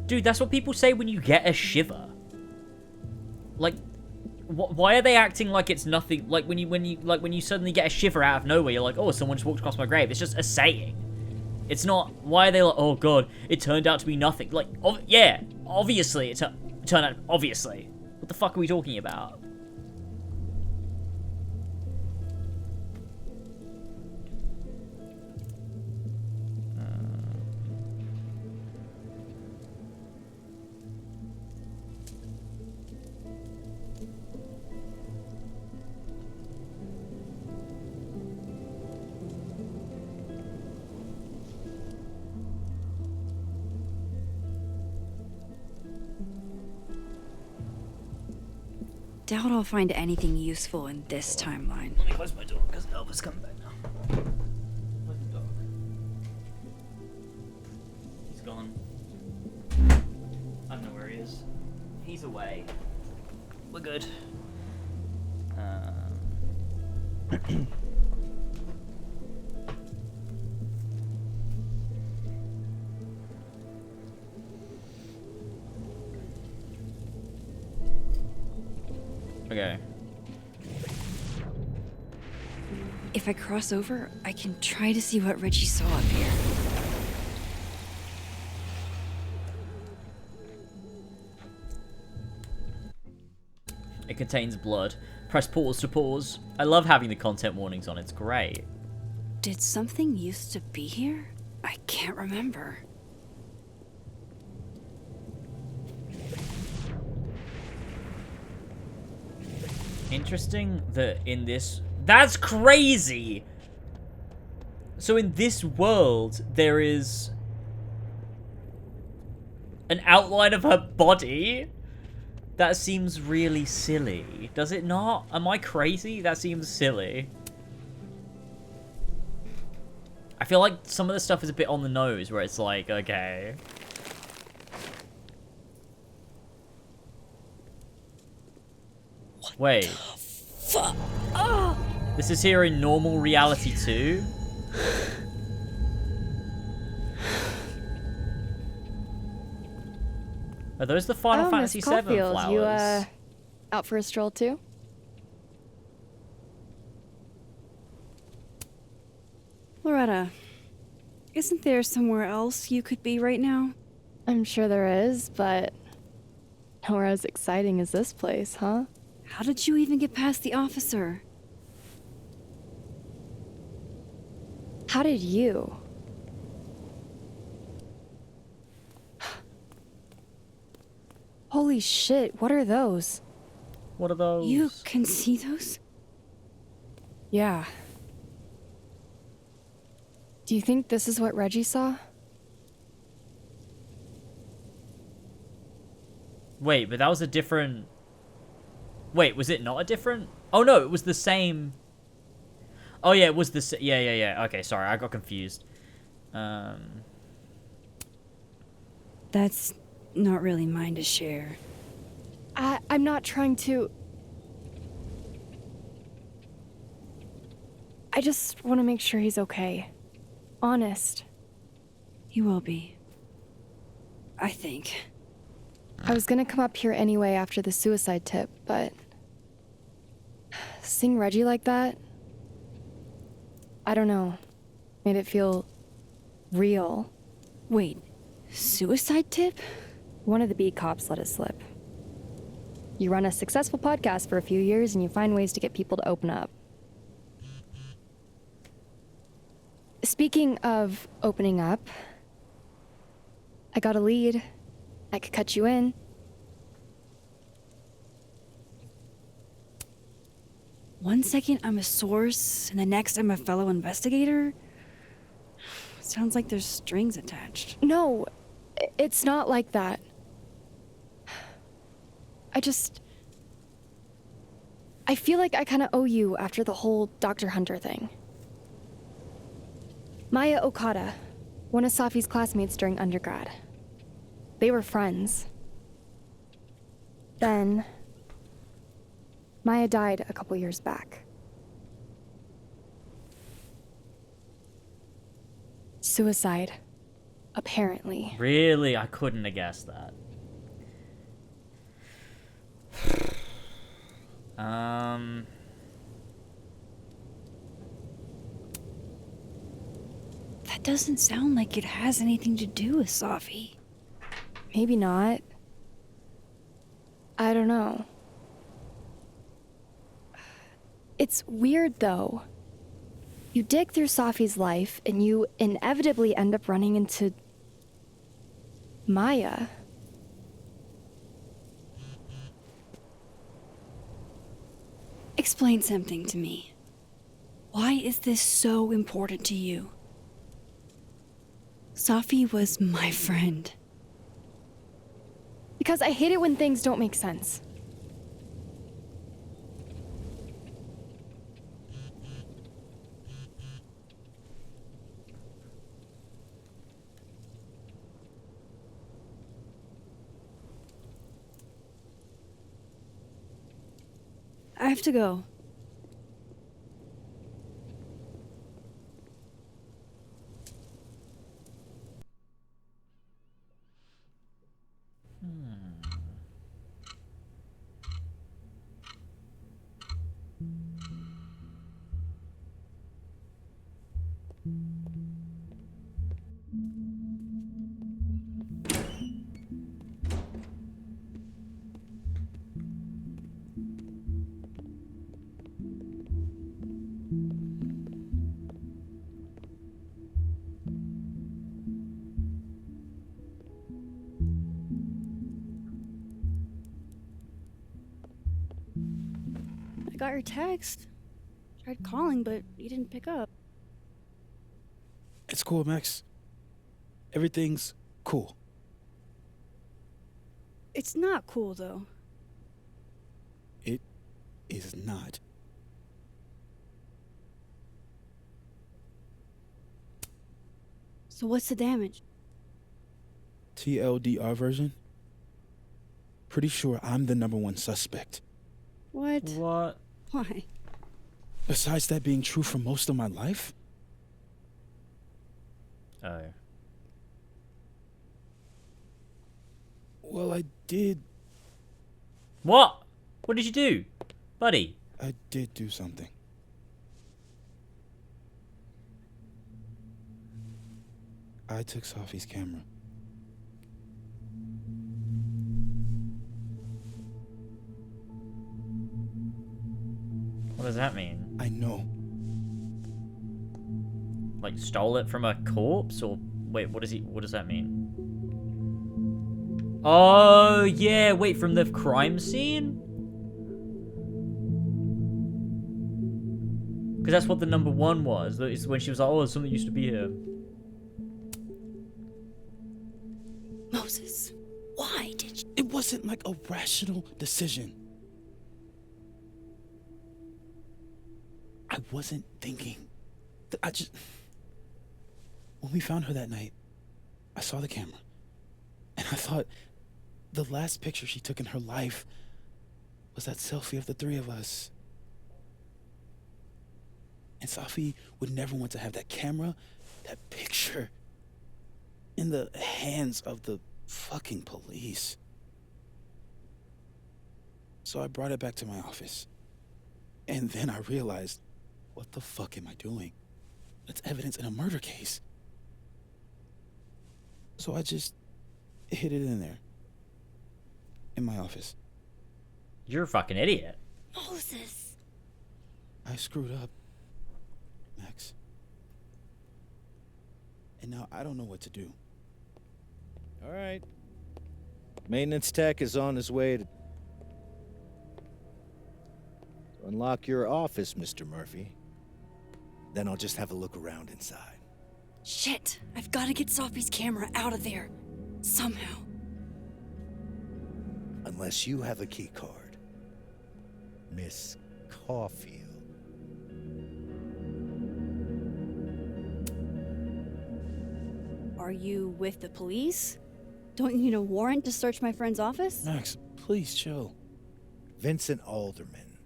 Dude, that's what people say when you get a shiver. Like, why are they acting like it's nothing? Like when you suddenly get a shiver out of nowhere, you're like, oh, someone just walked across my grave. It's just a saying. It's not. Why are they like, oh god, it turned out to be nothing? Like, yeah, obviously it turned out. Obviously, what the fuck are we talking about? doubt I'll find anything useful in this timeline. Let me close my door because Elvis coming back now. Where's the dog? He's gone. I don't know where he is. He's away. We're good. Okay. If I cross over, I can try to see what Reggie saw up here. It contains blood. Press pause to pause. I love having the content warnings on. It's great. Did something used to be here? I can't remember. Interesting that in this... That's crazy! So in this world, there is an outline of her body? That seems really silly. Does it not? Am I crazy? That seems silly. I feel like some of the stuff is a bit on the nose, where it's like, okay. Wait. Fuck. Oh. This is here in normal reality too? Are those the Final Fantasy VII flowers? You, out for a stroll too? Loretta, isn't there somewhere else you could be right now? I'm sure there is, but nowhere as exciting as this place, huh? How did you even get past the officer? How did you? Holy shit, what are those? What are those? You can see those? Yeah. Do you think this is what Reggie saw? Wait, but that was a different... Wait, was it not a different... Oh no, it was the same... Oh yeah, it was the... Yeah. Okay, sorry, I got confused. That's not really mine to share. I'm not trying to... I just want to make sure he's okay. Honest. He will be. I think. I was gonna come up here anyway after the suicide tip, but... seeing Reggie like that... I don't know. Made it feel... real. Wait, suicide tip? One of the beat cops let it slip. You run a successful podcast for a few years and you find ways to get people to open up. Speaking of opening up, I got a lead. I could cut you in. One second I'm a source, and the next I'm a fellow investigator? Sounds like there's strings attached. No, it's not like that. I feel like I kind of owe you after the whole Dr. Hunter thing. Maya Okada, one of Safi's classmates during undergrad. They were friends. Then, Maya died a couple years back. Suicide, apparently. Really? I couldn't have guessed that. That doesn't sound like it has anything to do with Safi. Maybe not. I don't know. It's weird, though. You dig through Safi's life, and you inevitably end up running into... Maya. Explain something to me. Why is this so important to you? Safi was my friend. Because I hate it when things don't make sense. I have to go. I got your text. Tried calling, but you didn't pick up. It's cool, Max. Everything's cool. It's not cool, though. It is not. So what's the damage? TLDR version? Pretty sure I'm the #1 suspect. What? What? Why? Besides that being true for most of my life? Oh. Well, I did. What? What did you do? Buddy? I did do something. I took Sophie's camera. What does that mean? I know. Like, stole it from a corpse? Or, wait, what does that mean? Oh, yeah, wait, from the crime scene? Because that's what the #1 was. It's when she was like, oh, something used to be here. Moses, why did you... It wasn't like a rational decision. I wasn't thinking. I just... When we found her that night, I saw the camera. And I thought the last picture she took in her life was that selfie of the three of us. And Sophie would never want to have that camera, that picture, in the hands of the fucking police. So I brought it back to my office. And then I realized, what the fuck am I doing? That's evidence in a murder case. So I just hid it in there. In my office. You're a fucking idiot. Moses. I screwed up, Max. And now I don't know what to do. All right. Maintenance tech is on his way to unlock your office, Mr. Murphy. Then I'll just have a look around inside. Shit, I've got to get Sophie's camera out of there. Somehow. Unless you have a key card. Miss Caulfield. Are you with the police? Don't you need a warrant to search my friend's office? Max, please chill. Vincent Alderman.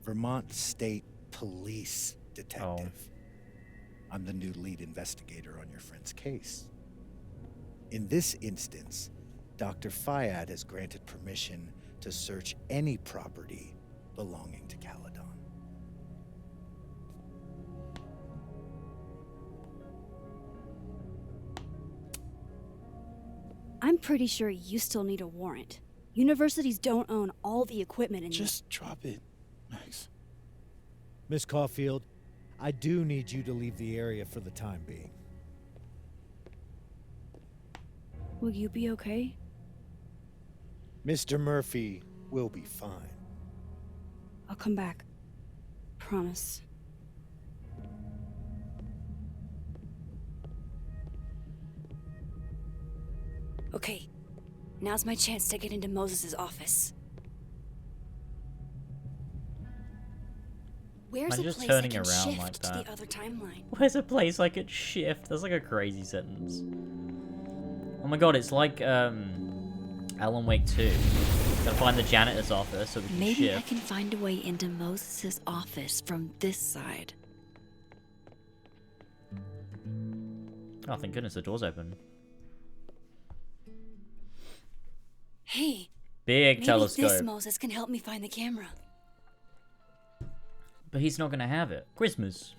Vermont State Police Detective. I'm the new lead investigator on your friend's case. In this instance, Dr. Fayad has granted permission to search any property belonging to Caledon. I'm pretty sure you still need a warrant. Universities don't own all the equipment in Just drop it, Max. Miss Caulfield, I do need you to leave the area for the time being. Will you be okay? Mr. Murphy will be fine. I'll come back. Promise. Okay, now's my chance to get into Moses' office. Where's I'm a just place turning I can around shift like to that. the other timeline? Where's a place I could shift? That's like a crazy sentence. Oh my god, it's like Alan Wake 2. Gotta find the janitor's office so we can Maybe I shift. can find a way into Moses' office from this side. Oh, thank goodness the door's open. Hey, Big maybe telescope. this Moses can help me find the camera. But he's not gonna have it. Christmas.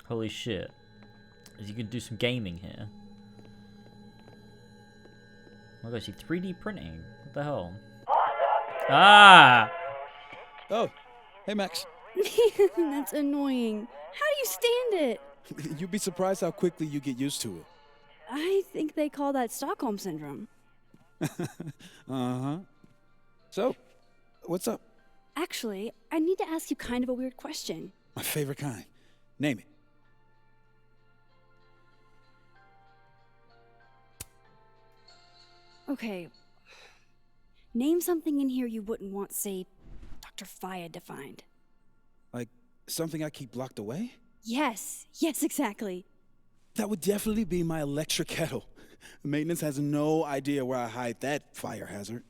Holy shit. You can do some gaming here. Oh my gosh, you 3D printing. What the hell? Ah! Oh, hey Max. That's annoying. How do you stand it? You'd be surprised how quickly you get used to it. I think they call that Stockholm Syndrome. Uh-huh. So, what's up? Actually, I need to ask you kind of a weird question. My favorite kind. Name it. Okay. Name something in here you wouldn't want, say, Dr. Fayed to find. Like, something I keep locked away? Yes, exactly. That would definitely be my electric kettle. Maintenance has no idea where I hide that fire hazard.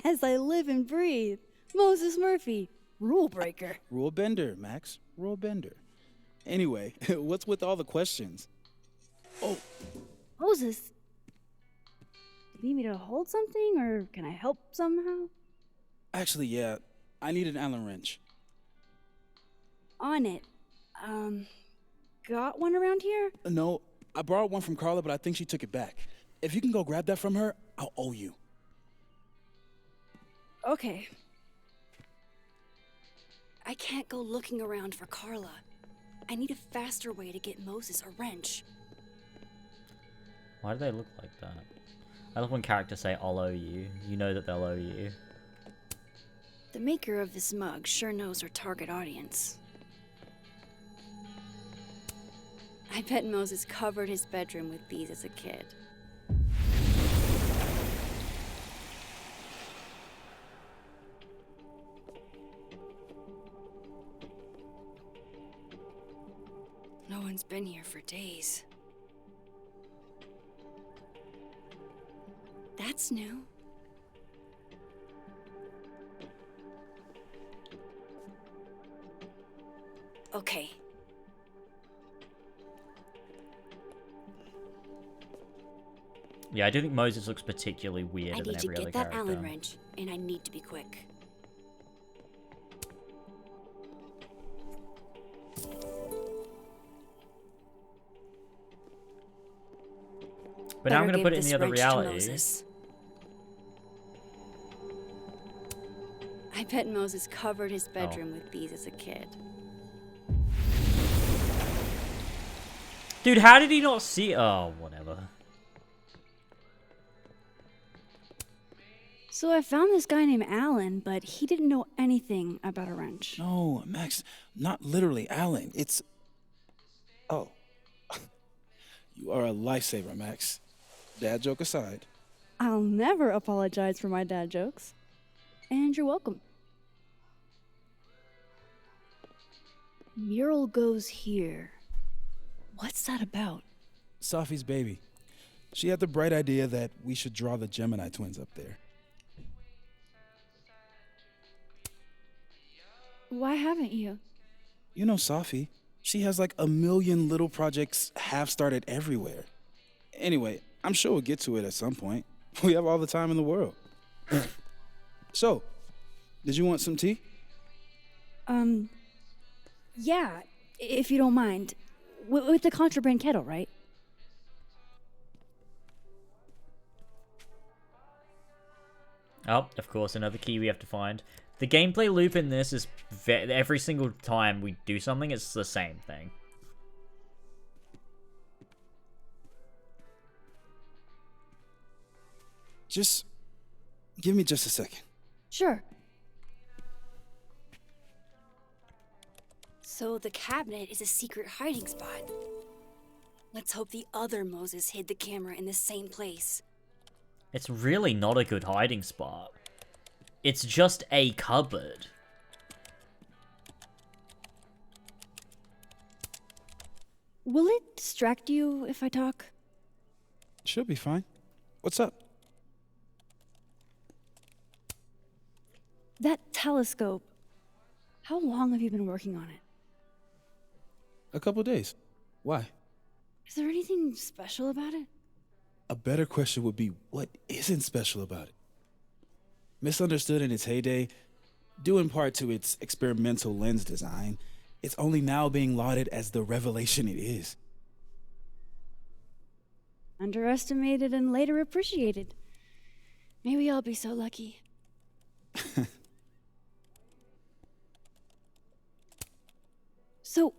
As I live and breathe. Moses Murphy, rule breaker. Rule bender, Max. Rule bender. Anyway, what's with all the questions? Oh, Moses, you need me to hold something, or can I help somehow? actually, yeah. I need an Allen wrench. On it. Got one around here? No, I borrowed one from Carla, but I think she took it back. If you can go grab that from her, I'll owe you. Okay. I can't go looking around for Carla. I need a faster way to get Moses a wrench. Why do they look like that? I love when characters say, I'll owe you. You know that they'll owe you. The maker of this mug sure knows her target audience. I bet Moses covered his bedroom with these as a kid. No one's been here for days. That's new. Okay. Yeah, I do think Moses looks particularly weirder I than need to every other get that character. Allen wrench, and I need to be quick. But now I'm Better gonna put it give in the this other wrench to reality. Moses. I bet Moses covered his bedroom with these as a kid. Dude, how did he not see? Oh, whatever. So I found this guy named Alan, but he didn't know anything about a wrench. No, Max, not literally Allen. It's... Oh. You are a lifesaver, Max. Dad joke aside. I'll never apologize for my dad jokes. And you're welcome. Mural goes here. What's that about? Safi's baby. She had the bright idea that we should draw the Gemini twins up there. Why haven't you? You know Safi. She has like 1 million little projects half-started everywhere. Anyway, I'm sure we'll get to it at some point. We have all the time in the world. So, did you want some tea? Yeah, if you don't mind. With the contraband kettle, right? Oh, of course, another key we have to find. The gameplay loop in this is every single time we do something, it's the same thing. Just give me just a second. Sure. So the cabinet is a secret hiding spot. Let's hope the other Moses hid the camera in the same place. It's really not a good hiding spot. It's just a cupboard. Will it distract you if I talk? She'll be fine. What's up? That telescope. How long have you been working on it? A couple days. Why? Is there anything special about it? A better question would be, what isn't special about it? Misunderstood in its heyday, due in part to its experimental lens design, it's only now being lauded as the revelation it is. Underestimated and later appreciated. Maybe I'll be so lucky. So,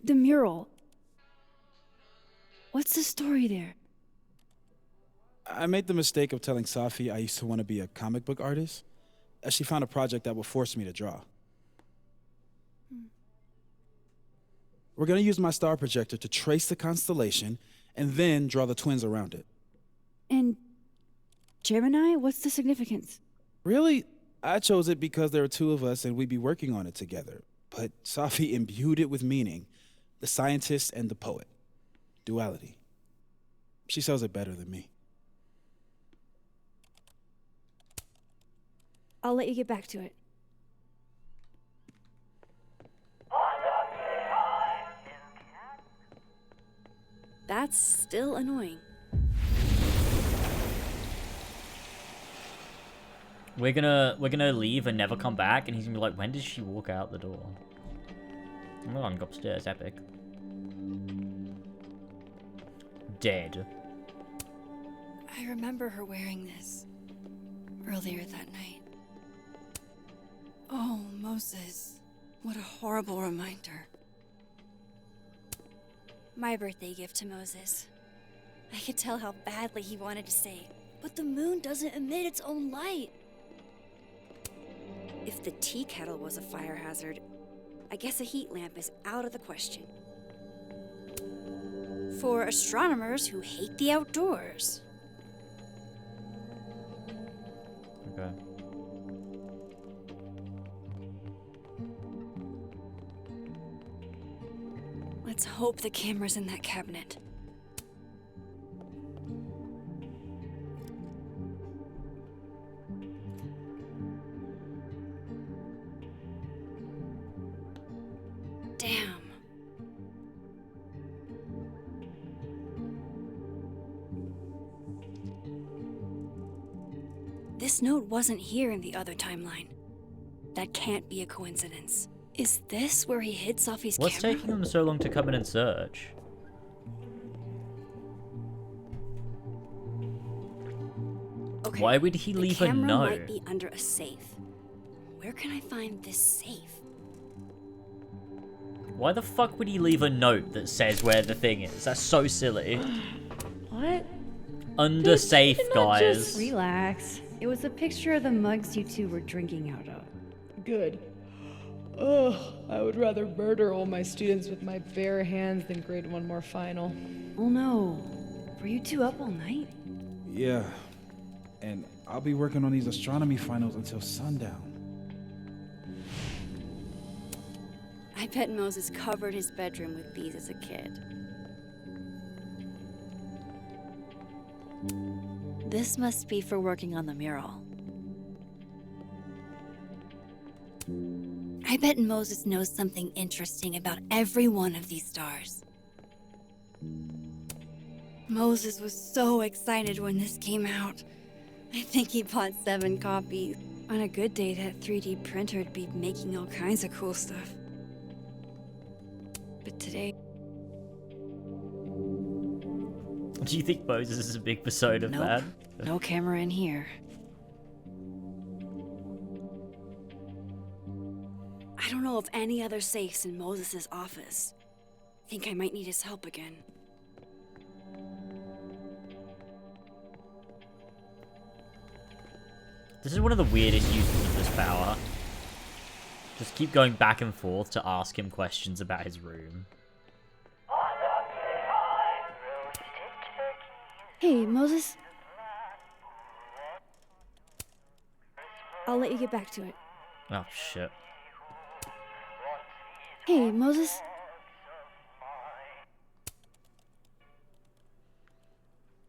the mural. What's the story there? I made the mistake of telling Safi I used to want to be a comic book artist, as she found a project that would force me to draw. We're going to use my star projector to trace the constellation and then draw the twins around it. And Gemini, what's the significance? Really, I chose it because there are two of us and we'd be working on it together. But Safi imbued it with meaning, the scientist and the poet. Duality. She sells it better than me. I'll let you get back to it. That's still annoying. We're gonna leave and never come back, and he's gonna be like, when did she walk out the door? I'm gonna go upstairs, epic. Dead. I remember her wearing this earlier that night. Oh, Moses. What a horrible reminder. My birthday gift to Moses. I could tell how badly he wanted to say, but the moon doesn't emit its own light. If the tea kettle was a fire hazard, I guess a heat lamp is out of the question. For astronomers who hate the outdoors. Okay. Let's hope the camera's in that cabinet. Damn. This note wasn't here in the other timeline. That can't be a coincidence. Is this where he hid Safi's What's camera? taking him so long to come in and search? Okay, Why would he leave a the camera note? might be under a safe. Where can I find this safe? Why the fuck would he leave a note that says where the thing is? That's so silly. What? Under Bitch, safe, you did not guys. Just relax. It was a picture of the mugs you two were drinking out of. Good. Ugh, I would rather murder all my students with my bare hands than grade one more final. Oh no. Were you two up all night? Yeah. And I'll be working on these astronomy finals until sundown. I bet Moses covered his bedroom with these as a kid. This must be for working on the mural. I bet Moses knows something interesting about every one of these stars. Moses was so excited when this came out. I think he bought 7 copies. On a good day, that 3D printer would be making all kinds of cool stuff. But today... Do you think Moses is a big persona Nope. fan? No camera in here. I don't know of any other safes in Moses' office. I think I might need his help again. This is one of the weirdest uses of this power. Just keep going back and forth to ask him questions about his room. Hey, Moses? I'll let you get back to it. Oh, shit. Hey, Moses.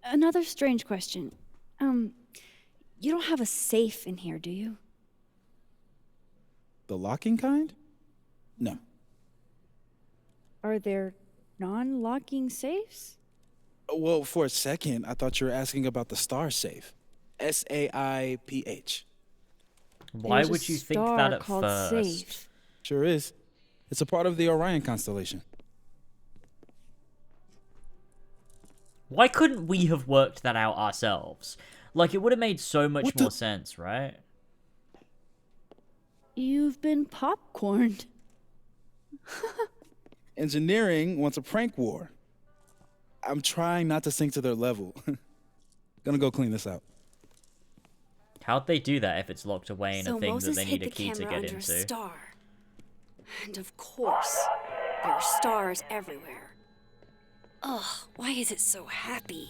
Another strange question. You don't have a safe in here, do you? The locking kind? No. Are there non-locking safes? Well, for a second, I thought you were asking about the star safe. SAIPH. Why would you think that at first? Safe. Sure is. It's a part of the Orion constellation. Why couldn't we have worked that out ourselves? Like, it would have made so much more sense, right? You've been popcorned. Engineering wants a prank war. I'm trying not to sink to their level. Gonna go clean this out. How'd they do that if it's locked away in So a thing Moses that they need a hid the key to camera get under into? a star. And of course, there are stars everywhere. Ugh, why is it so happy?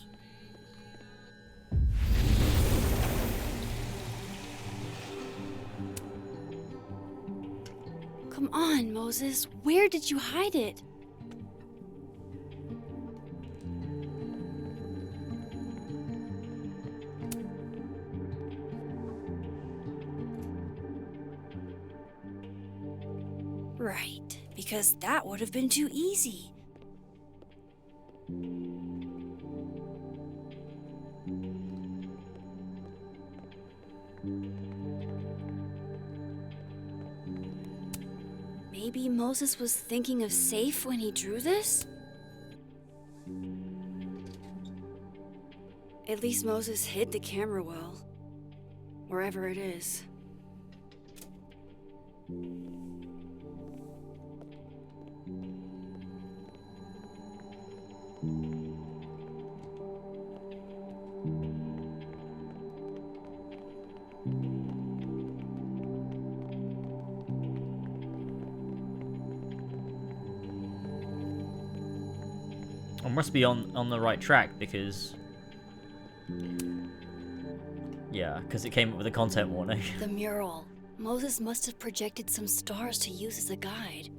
Come on, Moses. Where did you hide it? Right, because that would have been too easy. Maybe Moses was thinking of safe when he drew this? At least Moses hid the camera well, wherever it is. I must be on the right track because... Yeah, because it came up with a content warning. The mural. Moses must have projected some stars to use as a guide.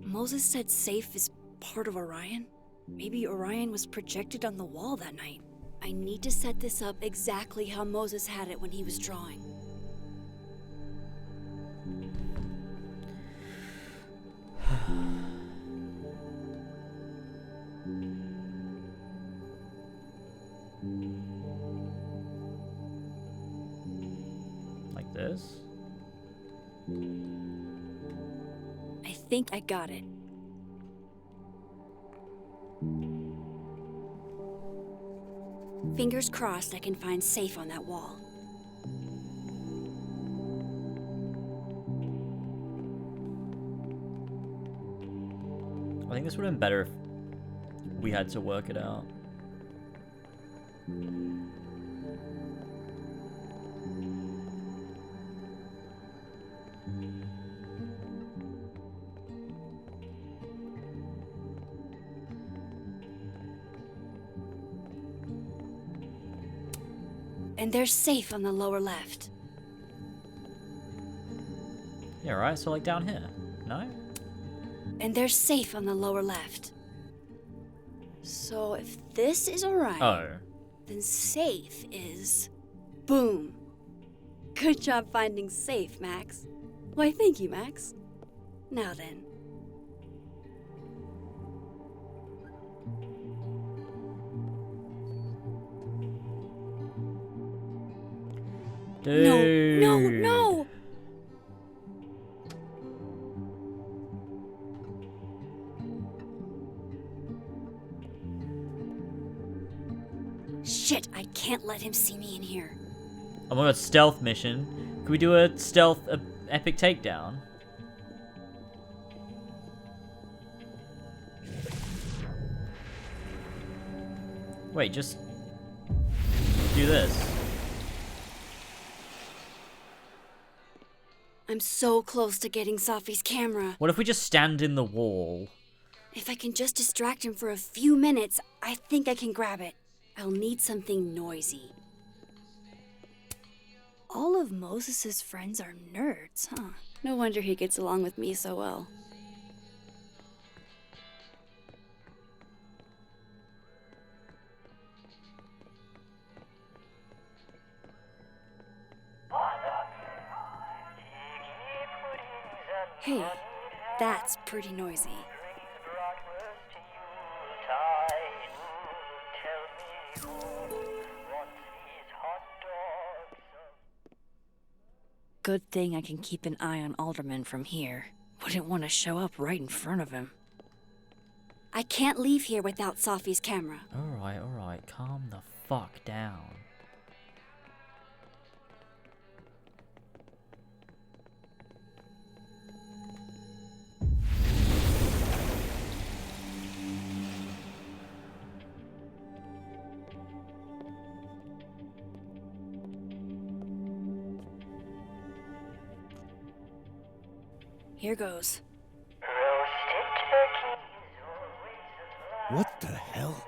Moses said safe is part of Orion? Maybe Orion was projected on the wall that night. I need to set this up exactly how Moses had it when he was drawing. Like this? I think I got it. Fingers crossed I can find safe on that wall. I think this would have been better if we had to work it out. And they're safe on the lower left. Yeah, right, so like down here. No? And they're safe on the lower left. So if this is Orion, Oh. then safe is... Boom. Good job finding safe, Max. Why, thank you, Max. Now then. Dude. No, no, no! Shit, I can't let him see me in here. Oh my god, stealth mission. Can we do a stealth epic takedown? Wait, just do this. I'm so close to getting Safi's camera. What if we just stand in the wall? If I can just distract him for a few minutes, I think I can grab it. I'll need something noisy. All of Moses's friends are nerds, huh? No wonder he gets along with me so well. Hey, that's pretty noisy. Good thing I can keep an eye on Alderman from here. Wouldn't want to show up right in front of him. I can't leave here without Safi's camera. Alright, calm the fuck down. Here goes. What the hell?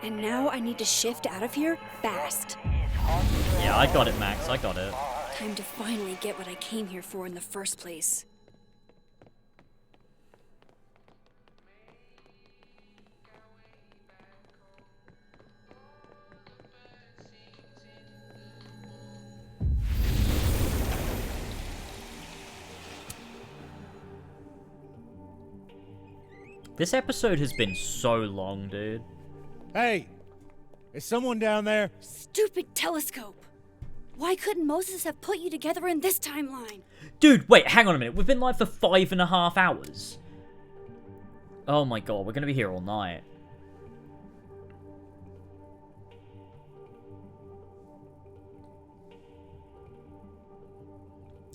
And now I need to shift out of here fast. Yeah, I got it, Max. I got it. Time to finally get what I came here for in the first place. This episode has been so long, dude. Hey! Is someone down there? Stupid telescope! Why couldn't Moses have put you together in this timeline? Dude, wait, hang on a minute. We've been live for 5.5 hours. Oh my god, we're gonna be here all night.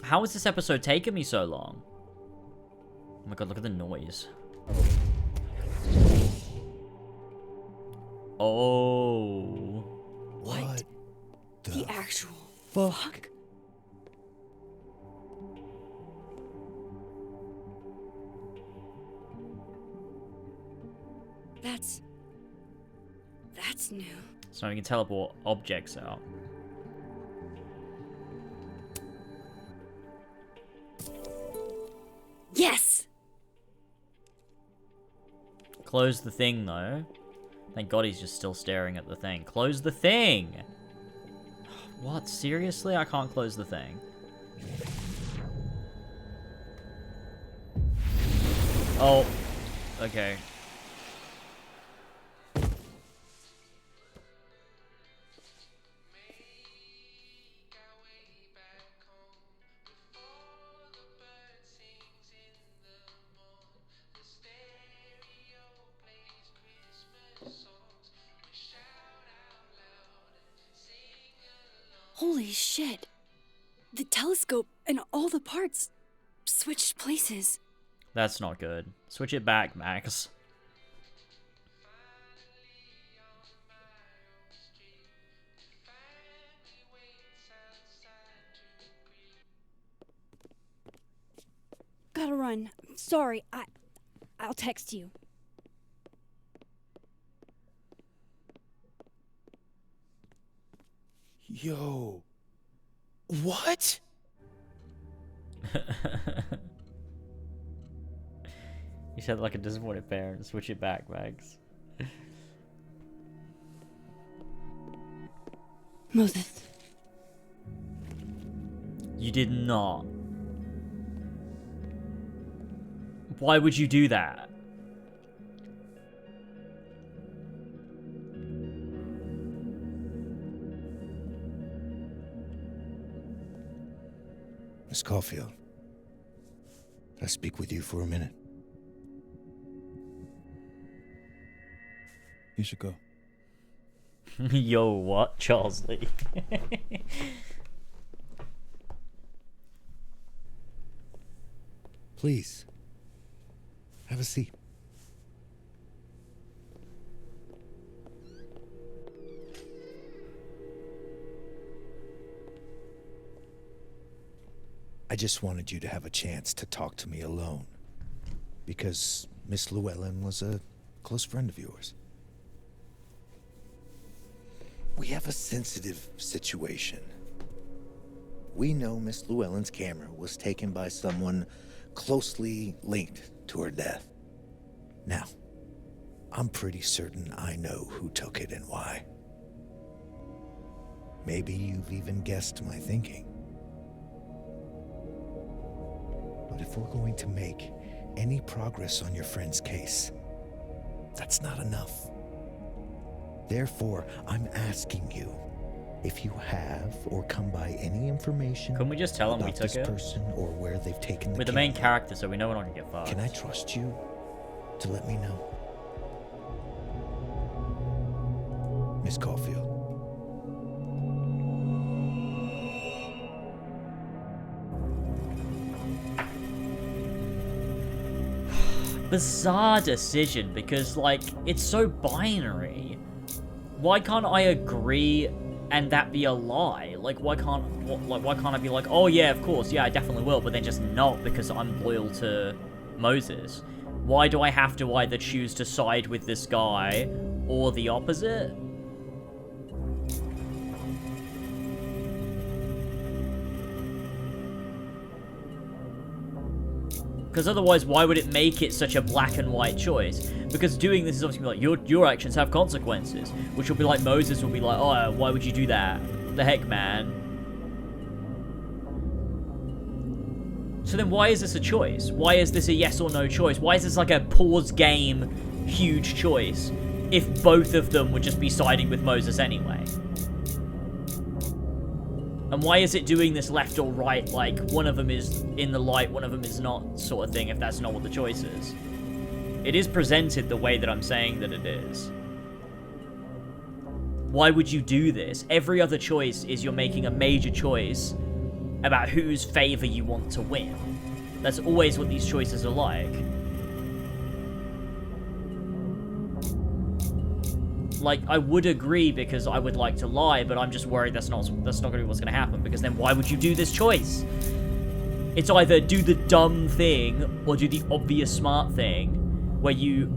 How has this episode taken me so long? Oh my god, look at the noise. Oh. What? The actual fuck? That's new. So we can teleport objects out. Yes! Close the thing, though. Thank God he's just still staring at the thing. Close the thing! What? Seriously? I can't close the thing. Oh. Okay. Holy shit. The telescope and all the parts switched places. That's not good. Switch it back, Max. Gotta run. Sorry, I'll text you. Yo. What? You said like a disappointed parent. Switch it back, Max. Moses. You did not. Why would you do that? Miss Caulfield, can I speak with you for a minute? You should go. Yo, what? Charles Lee. Please, have a seat. I just wanted you to have a chance to talk to me alone, because Miss Llewellyn was a close friend of yours. We have a sensitive situation. We know Miss Llewellyn's camera was taken by someone closely linked to her death. Now, I'm pretty certain I know who took it and why. Maybe you've even guessed my thinking. But if we're going to make any progress on your friend's case, that's not enough. Therefore, I'm asking you if you have or come by any information. Couldn't we just tell him we about took this it? person or where they've taken the We're the main camera? character, so we know we're not gonna get fucked. Can I trust you to let me know? Miss Caulfield. Bizarre decision, because like it's so binary. Why can't I agree and that be a lie? Like why can't I be like, oh yeah, of course, yeah, I definitely will, but then just not because I'm loyal to Moses? Why do I have to either choose to side with this guy or the opposite? Because otherwise, why would it make it such a black and white choice? Because doing this is obviously like, your actions have consequences. Which will be like, Moses will be like, oh, why would you do that? The heck, man? So then why is this a choice? Why is this a yes or no choice? Why is this like a pause game, huge choice? If both of them would just be siding with Moses anyway? And why is it doing this left or right, like one of them is in the light, one of them is not, sort of thing, if that's not what the choice is? It is presented the way that I'm saying that it is. Why would you do this? Every other choice is you're making a major choice about whose favor you want to win. That's always what these choices are like. Like, I would agree because I would like to lie, but I'm just worried that's not going to be what's going to happen, because then why would you do this choice? It's either do the dumb thing or do the obvious smart thing, where you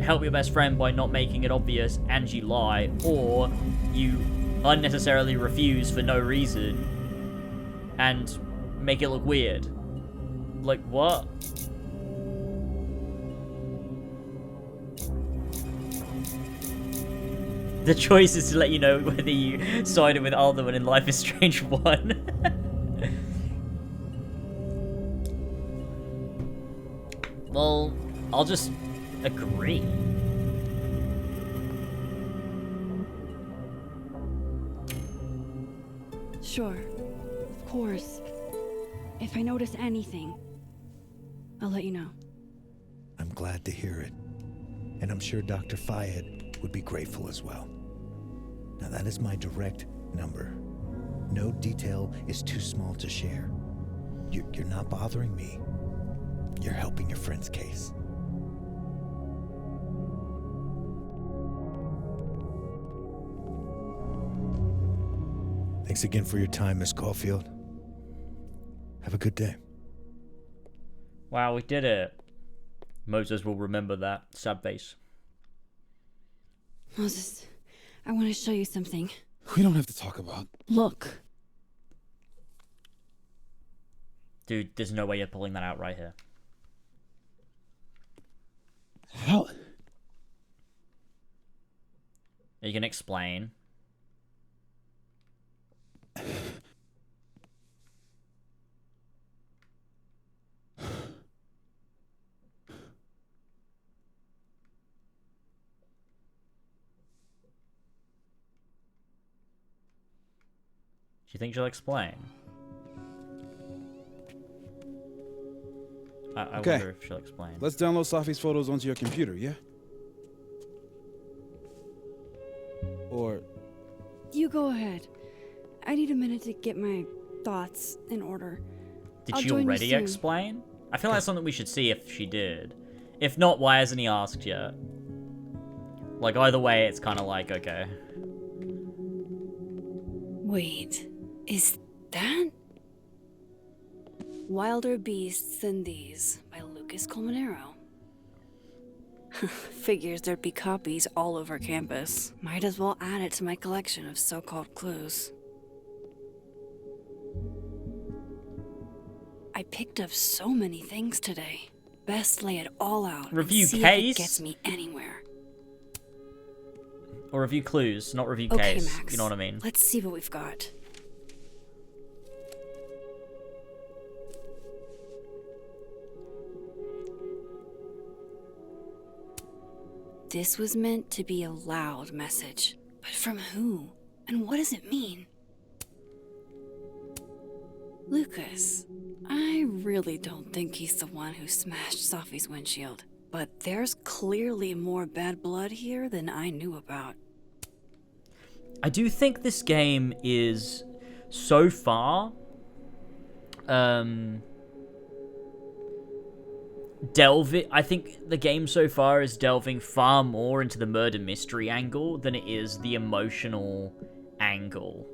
help your best friend by not making it obvious and you lie, or you unnecessarily refuse for no reason and make it look weird. Like, what? The choice is to let you know whether you sided with Alderman in Life is Strange 1. Well, I'll just agree. Sure. Of course. If I notice anything, I'll let you know. I'm glad to hear it. And I'm sure Dr. Fayed would be grateful as well. Now that is my direct number. No detail is too small to share. You're not bothering me. You're helping your friend's case. Thanks again for your time, Miss Caulfield. Have a good day. Wow, we did it. Moses will remember that. Sad face. Moses, I want to show you something. We don't have to talk about. Look. Dude, there's no way you're pulling that out right here. How? You can explain. Do you think she'll explain? I Okay. wonder if she'll explain. Let's download Safi's photos onto your computer, yeah? Or... You go ahead. I need a minute to get my thoughts in order. Did I'll she join you already soon. explain? I feel like that's something we should see if she did. If not, why hasn't he asked yet? Like, either way, it's kind of like, okay. Wait, is that? Wilder Beasts Than These by Lucas Colmenero. Figures there'd be copies all over campus. Might as well add it to my collection of so-called clues. I picked up so many things today. Best lay it all out Review and see case? if it gets me anywhere. Or review clues, not review Okay, case. Max. You know what I mean? Let's see what we've got. This was meant to be a loud message. But from who? And what does it mean? Lucas, I really don't think he's the one who smashed Sophie's windshield. But there's clearly more bad blood here than I knew about. I do think this game is, so far, I think the game so far is delving far more into the murder mystery angle than it is the emotional angle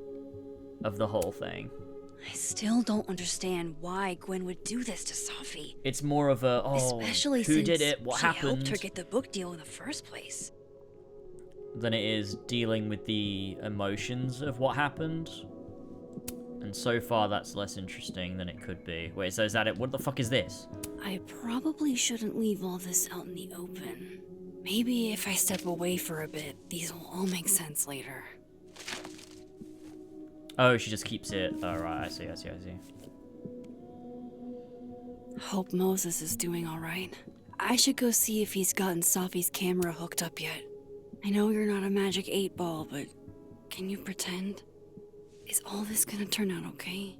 of the whole thing. I still don't understand why Gwen would do this to Sophie. It's more of a, Especially who since did it, what she happened, helped her get the book deal in the first place. than it is dealing with the emotions of what happened. And so far, that's less interesting than it could be. Wait, so is that it? What the fuck is this? I probably shouldn't leave all this out in the open. Maybe if I step away for a bit, these will all make sense later. Oh, she just keeps it. Oh, right, I see. Hope Moses is doing alright. I should go see if he's gotten Sophie's camera hooked up yet. I know you're not a magic 8-ball, but can you pretend? Is all this gonna turn out okay?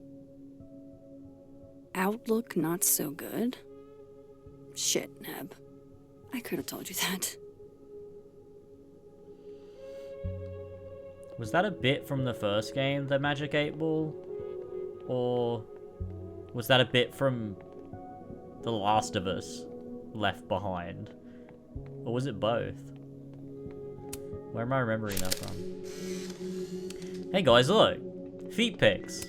Outlook not so good? Shit, Neb. I could have told you that. Was that a bit from the first game, the Magic 8 Ball? Or was that a bit from The Last of Us, Left Behind? Or was it both? Where am I remembering that from? Hey guys, look! Feet pics.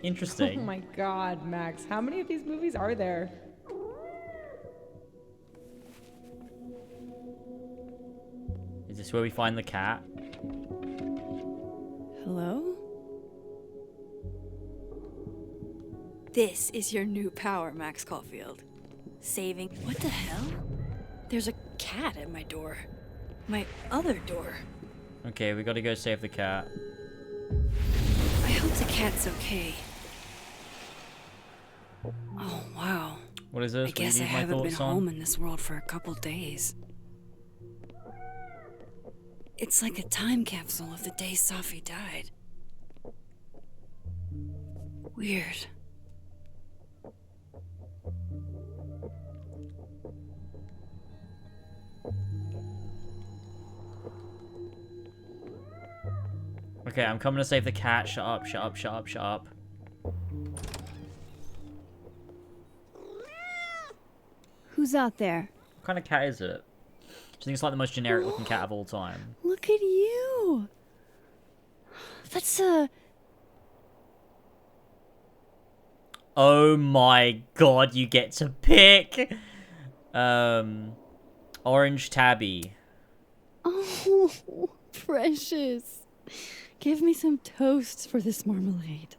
Interesting. Oh my god, Max. How many of these movies are there? Is this where we find the cat? Hello? This is your new power, Max Caulfield. Saving... What the hell? There's a cat at my door. My other door. Okay, we gotta go save the cat. I hope the cat's okay. Oh, wow. What is this? I guess I What do you need my haven't been thoughts on? home in this world for a couple days. It's like a time capsule of the day Sophie died. Weird. Okay, I'm coming to save the cat. Shut up, shut up, shut up, shut up. Who's out there? What kind of cat is it? Do you think it's like the most generic looking cat of all time? Look at you. That's Oh my god, you get to pick! Orange Tabby. Oh, precious. Give me some toast for this marmalade.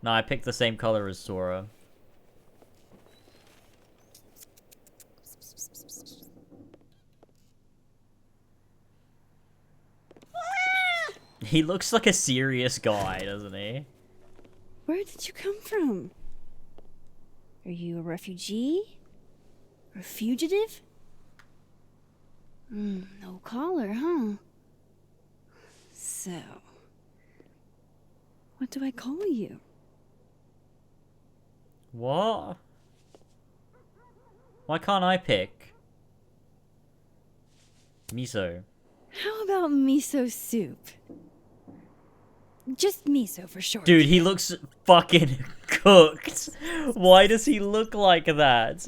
No, I picked the same color as Sora. He looks like a serious guy, doesn't he? Where did you come from? Are you a refugee? A fugitive? No collar, huh? So, what do I call you? What? Why can't I pick? Miso. How about miso soup? Just miso for short. Dude, he looks fucking cooked. Why does he look like that?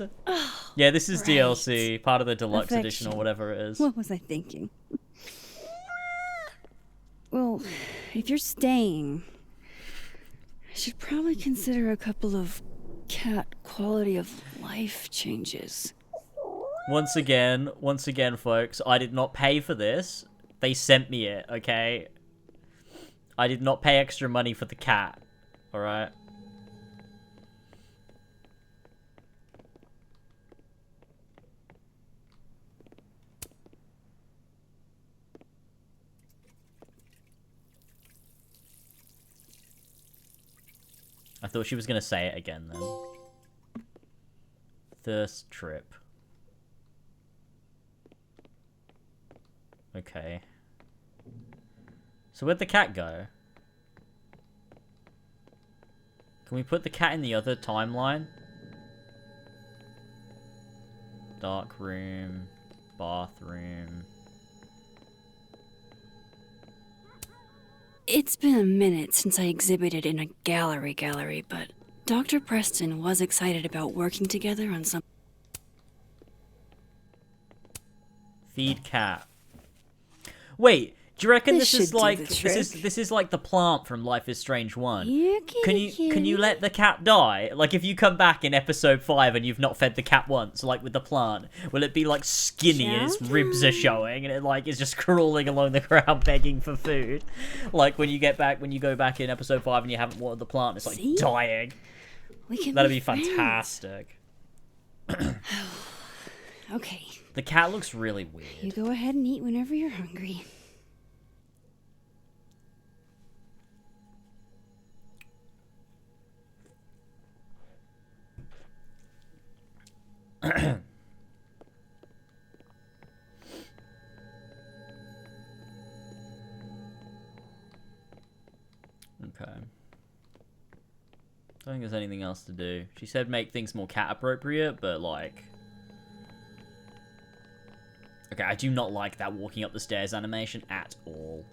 Yeah, this is right. DLC, part of the deluxe edition or Affection. whatever it is. What was I thinking? Well, if you're staying, should probably consider a couple of cat quality of life changes. Once again, folks, I did not pay for this. They sent me it, okay? I did not pay extra money for the cat, alright? I thought she was gonna say it again then. Thirst trip. Okay. So where'd the cat go? Can we put the cat in the other timeline? Dark room, bathroom. It's been a minute since I exhibited in a gallery, but Dr. Preston was excited about working together on some... Feed cat. Wait, do you reckon this is should do like the this is like the plant from Life is Strange 1? Yeah, Can you let the cat die? Like if you come back in episode 5 and you've not fed the cat once, like with the plant, will it be like skinny and its ribs are showing and it like is just crawling along the ground begging for food? Like when you go back in episode 5 and you haven't watered the plant, it's like dying. That'd be fantastic. Okay. The cat looks really weird. You go ahead and eat whenever you're hungry. Okay. I don't think there's anything else to do. She said make things more cat appropriate, but like... Okay, I do not like that walking up the stairs animation at all.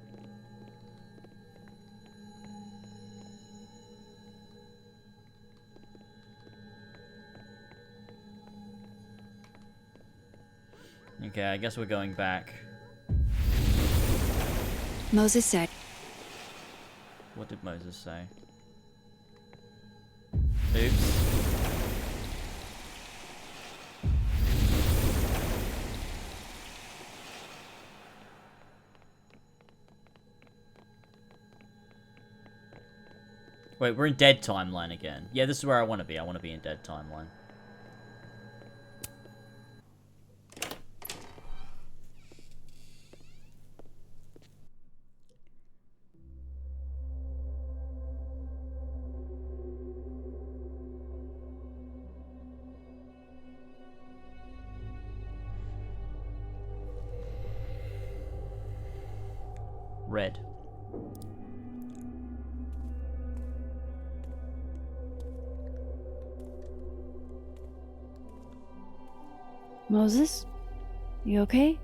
Okay, I guess we're going back. Moses said... What did Moses say? Oops. Wait, we're in dead timeline again. Yeah, this is where I want to be. I want to be in dead timeline. Red. Moses? You okay?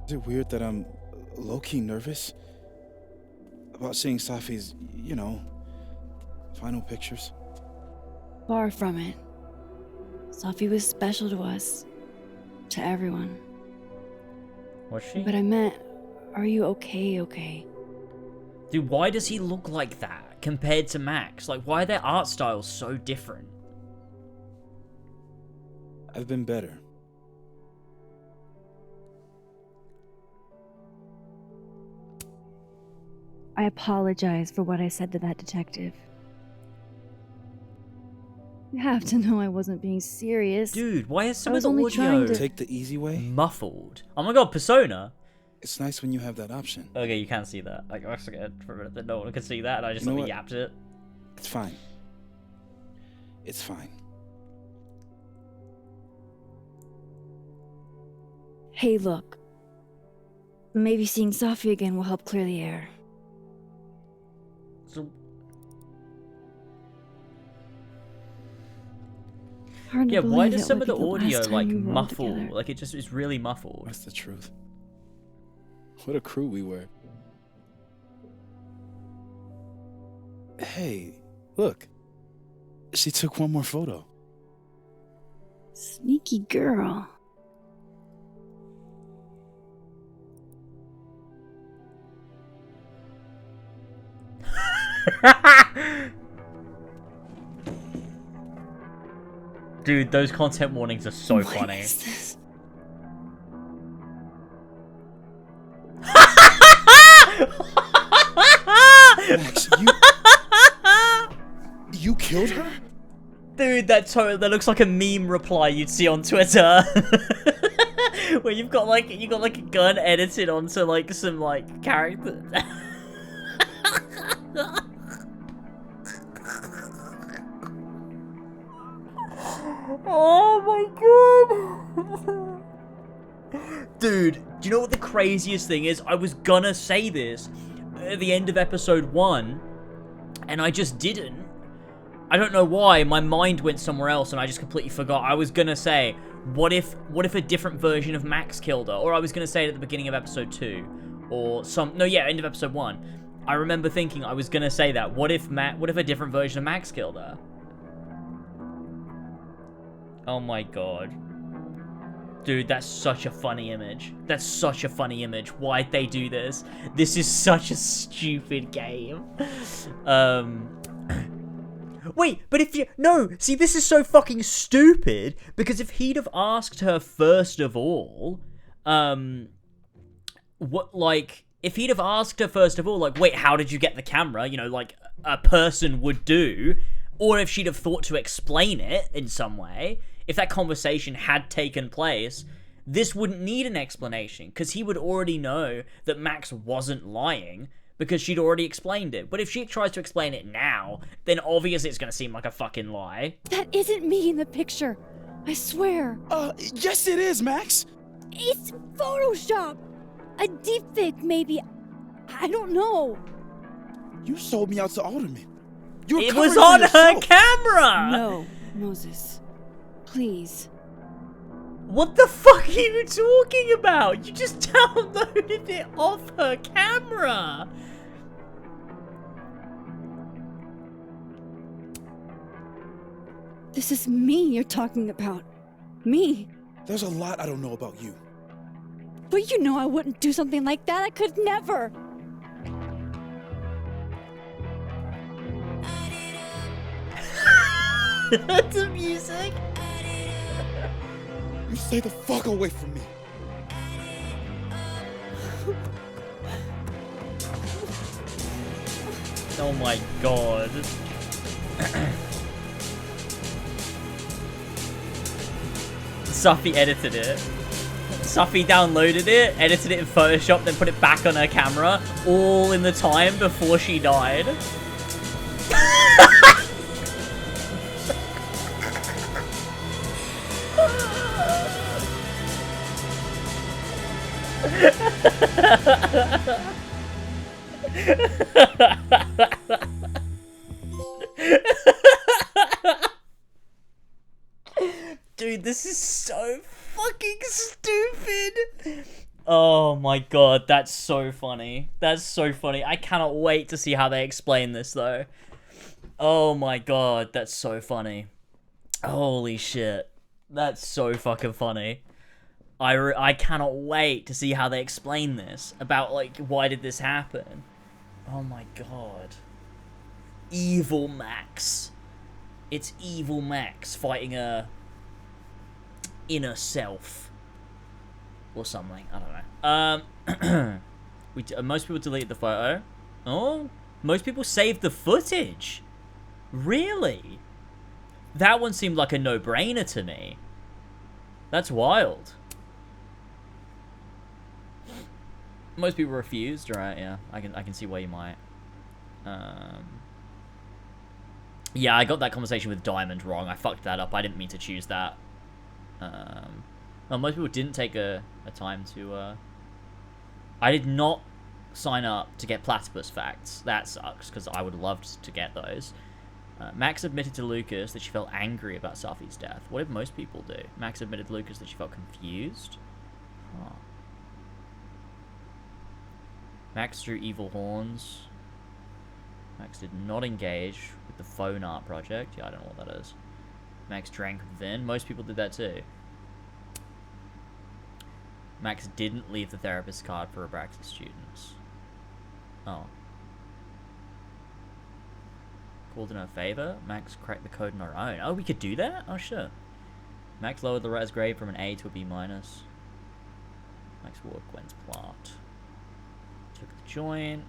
Is it weird that I'm low-key nervous about seeing Safi's, you know, final pictures? Far from it. Sophie was special to us. To everyone. Was she? But I meant, are you okay? Dude, why does he look like that compared to Max? Like, why are their art styles so different? I've been better. I apologize for what I said to that detective. You have to know I wasn't being serious. Dude, why is some I of was the only trying audio to... Take the easy way? muffled? Oh my god, Persona? It's nice when you have that option. Okay, you can see that. Like, I was scared for a minute that no one could see that, and I just You know like what? yapped it. It's fine. It's fine. Hey, look. Maybe seeing Sophie again will help clear the air. So... Hard to Yeah, why believe does it some would of the be last audio time like we rolled muffle? together. Like it just is really muffled. That's the truth. What a crew we were. Hey, look. She took one more photo. Sneaky girl. Dude, those content warnings are so funny. What is this? Max, you killed her? Dude, that looks like a meme reply you'd see on Twitter. Where you got like a gun edited onto like some like character. Oh my god. Dude, do you know what the craziest thing is? I was gonna say this at the end of episode 1, and I just didn't. I don't know why, my mind went somewhere else and I just completely forgot. I was gonna say, what if a different version of Max killed her? Or I was gonna say it at the beginning of episode 2. Or end of episode 1. I remember thinking I was gonna say that. What if a different version of Max killed her? Oh my god. Dude, that's such a funny image. That's such a funny image. Why'd they do this? This is such a stupid game. Wait, but see, this is so fucking stupid, because if he'd have asked her first of all, if he'd have asked her first of all, like, wait, how did you get the camera? You know, like a person would do, or if she'd have thought to explain it in some way, if that conversation had taken place, this wouldn't need an explanation, because he would already know that Max wasn't lying, because she'd already explained it. But if she tries to explain it now, then obviously it's gonna seem like a fucking lie. That isn't me in the picture. I swear. Yes it is, Max. It's Photoshop. A deepfake, maybe. I don't know. You sold me out to Alderman. It was on her camera! No, Moses. Please. What the fuck are you talking about? You just downloaded it off her camera! This is me you're talking about. Me. There's a lot I don't know about you. But you know I wouldn't do something like that. I could never. The music. You stay the fuck away from me. Oh my god. Suffy edited it. Suffy downloaded it, edited it in Photoshop, then put it back on her camera, all in the time before she died. Dude, this is so fucking stupid. Oh my god, that's so funny. That's so funny. I cannot wait to see how they explain this though. Oh my god, that's so funny. Holy shit. That's so fucking funny. I cannot wait to see how they explain this. About, like, why did this happen? Oh my god. Evil Max. It's Evil Max fighting a inner self. Or something. I don't know. Most people deleted the photo. Oh, most people saved the footage. Really? That one seemed like a no-brainer to me. That's wild. Most people refused, right? Yeah, I can see why you might. Yeah, I got that conversation with Diamond wrong. I fucked that up. I didn't mean to choose that. Well, most people didn't take a time to. I did not sign up to get platypus facts. That sucks because I would have loved to get those. Max admitted to Lucas that she felt angry about Safi's death. What did most people do? Max admitted to Lucas that she felt confused. Huh. Max drew evil horns. Max did not engage with the phone art project. Yeah, I don't know what that is. Max drank with Vin. Most people did that too. Max didn't leave the therapist card for Abraxas students. Oh. Called in her favor. Max cracked the code on her own. Oh, we could do that? Oh, shit. Max lowered Loretta's grade from an A to a B minus. Max wore Gwen's plot. Took the joint.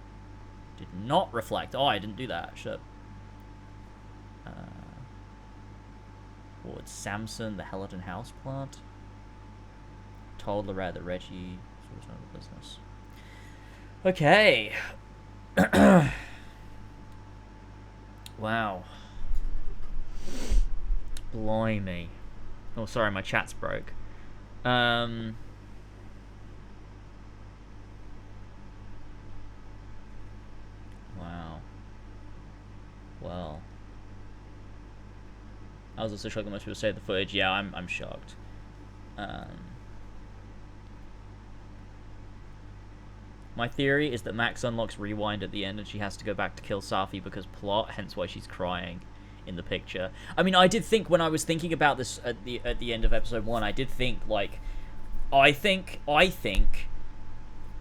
Did not reflect. Oh, I didn't do that. Shit. Ward Samson, the Hellerton house plant. Told Loretta that Reggie was none of the business. Okay. Wow. Blimey. Oh, sorry, my chat's broke. Wow. Well. I was also shocked that most people say the footage. Yeah, I'm shocked. My theory is that Max unlocks rewind at the end and she has to go back to kill Safi because plot, hence why she's crying in the picture. I mean, I did think when I was thinking about this at the end of episode 1, I did think like I think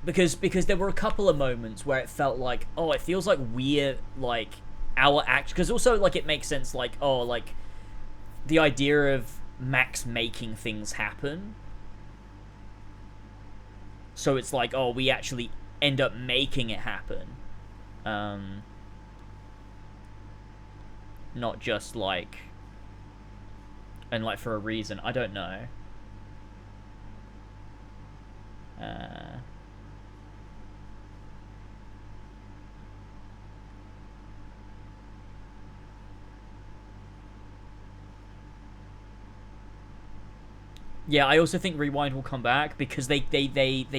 because there were a couple of moments where it felt like, oh, it feels like we're like our act, because also like it makes sense, like, oh, like the idea of Max making things happen. So it's like, oh, we actually end up making it happen. Not just like, and like for a reason. I don't know. Yeah, I also think Rewind will come back because they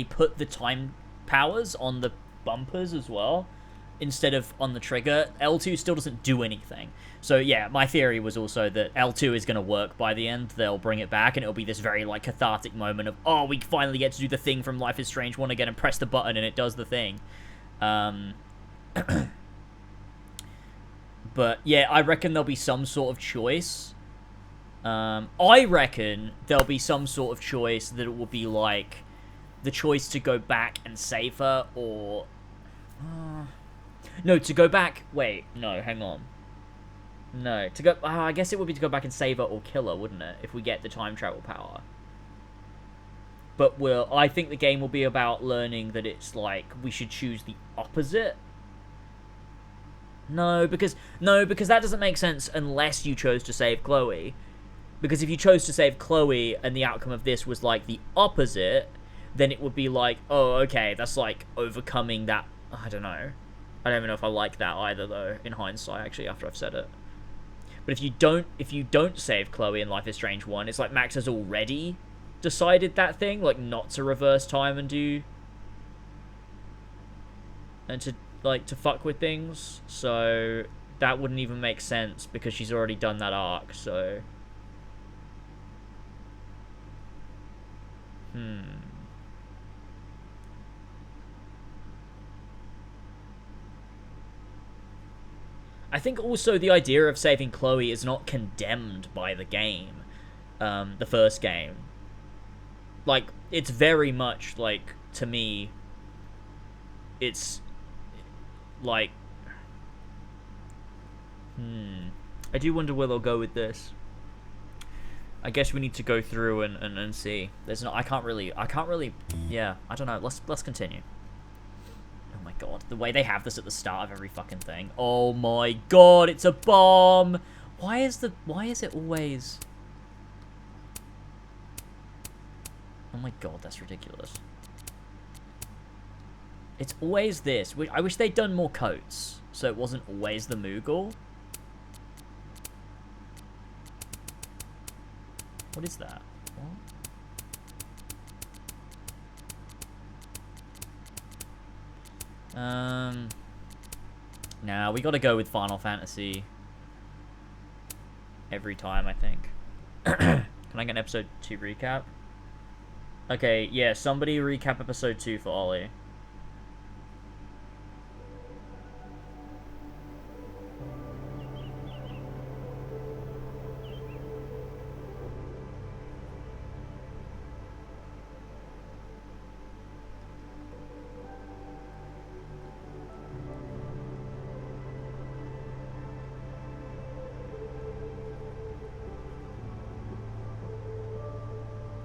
put the time powers on the bumpers as well instead of on the trigger. L2 still doesn't do anything. So yeah, my theory was also that L2 is going to work by the end. They'll bring it back and it'll be this very like cathartic moment of, oh, we finally get to do the thing from Life is Strange 1 again and press the button and it does the thing. But yeah, I reckon there'll be some sort of choice. I reckon there'll be some sort of choice that it will be like the choice to go back and save her, or no, to go back. Wait, no, hang on. No, to go. I guess it would be to go back and save her or kill her, wouldn't it? If we get the time travel power. But I think the game will be about learning that it's like we should choose the opposite. No, because that doesn't make sense unless you chose to save Chloe. Because if you chose to save Chloe and the outcome of this was like the opposite, then it would be like, oh, okay, that's like overcoming that. I don't know. I don't even know if I like that either, though, in hindsight, actually, after I've said it. But if you don't save Chloe in Life is Strange 1, it's like Max has already decided that thing, like not to reverse time and to fuck with things. So that wouldn't even make sense because she's already done that arc, so I think also the idea of saving Chloe is not condemned by the game, the first game. Like, it's very much, like, to me, it's, like, I do wonder where they'll go with this. I guess we need to go through and see. There's no, I can't really, yeah, I don't know, let's continue. Oh my god, the way they have this at the start of every fucking thing. Oh my god, it's a bomb! Why is it always... Oh my god, that's ridiculous. It's always this. I wish they'd done more coats, so it wasn't always the Moogle. What is that? What? Nah, we gotta go with Final Fantasy every time, I think. Can I get an episode 2 recap? Okay, yeah, somebody recap episode 2 for Ollie.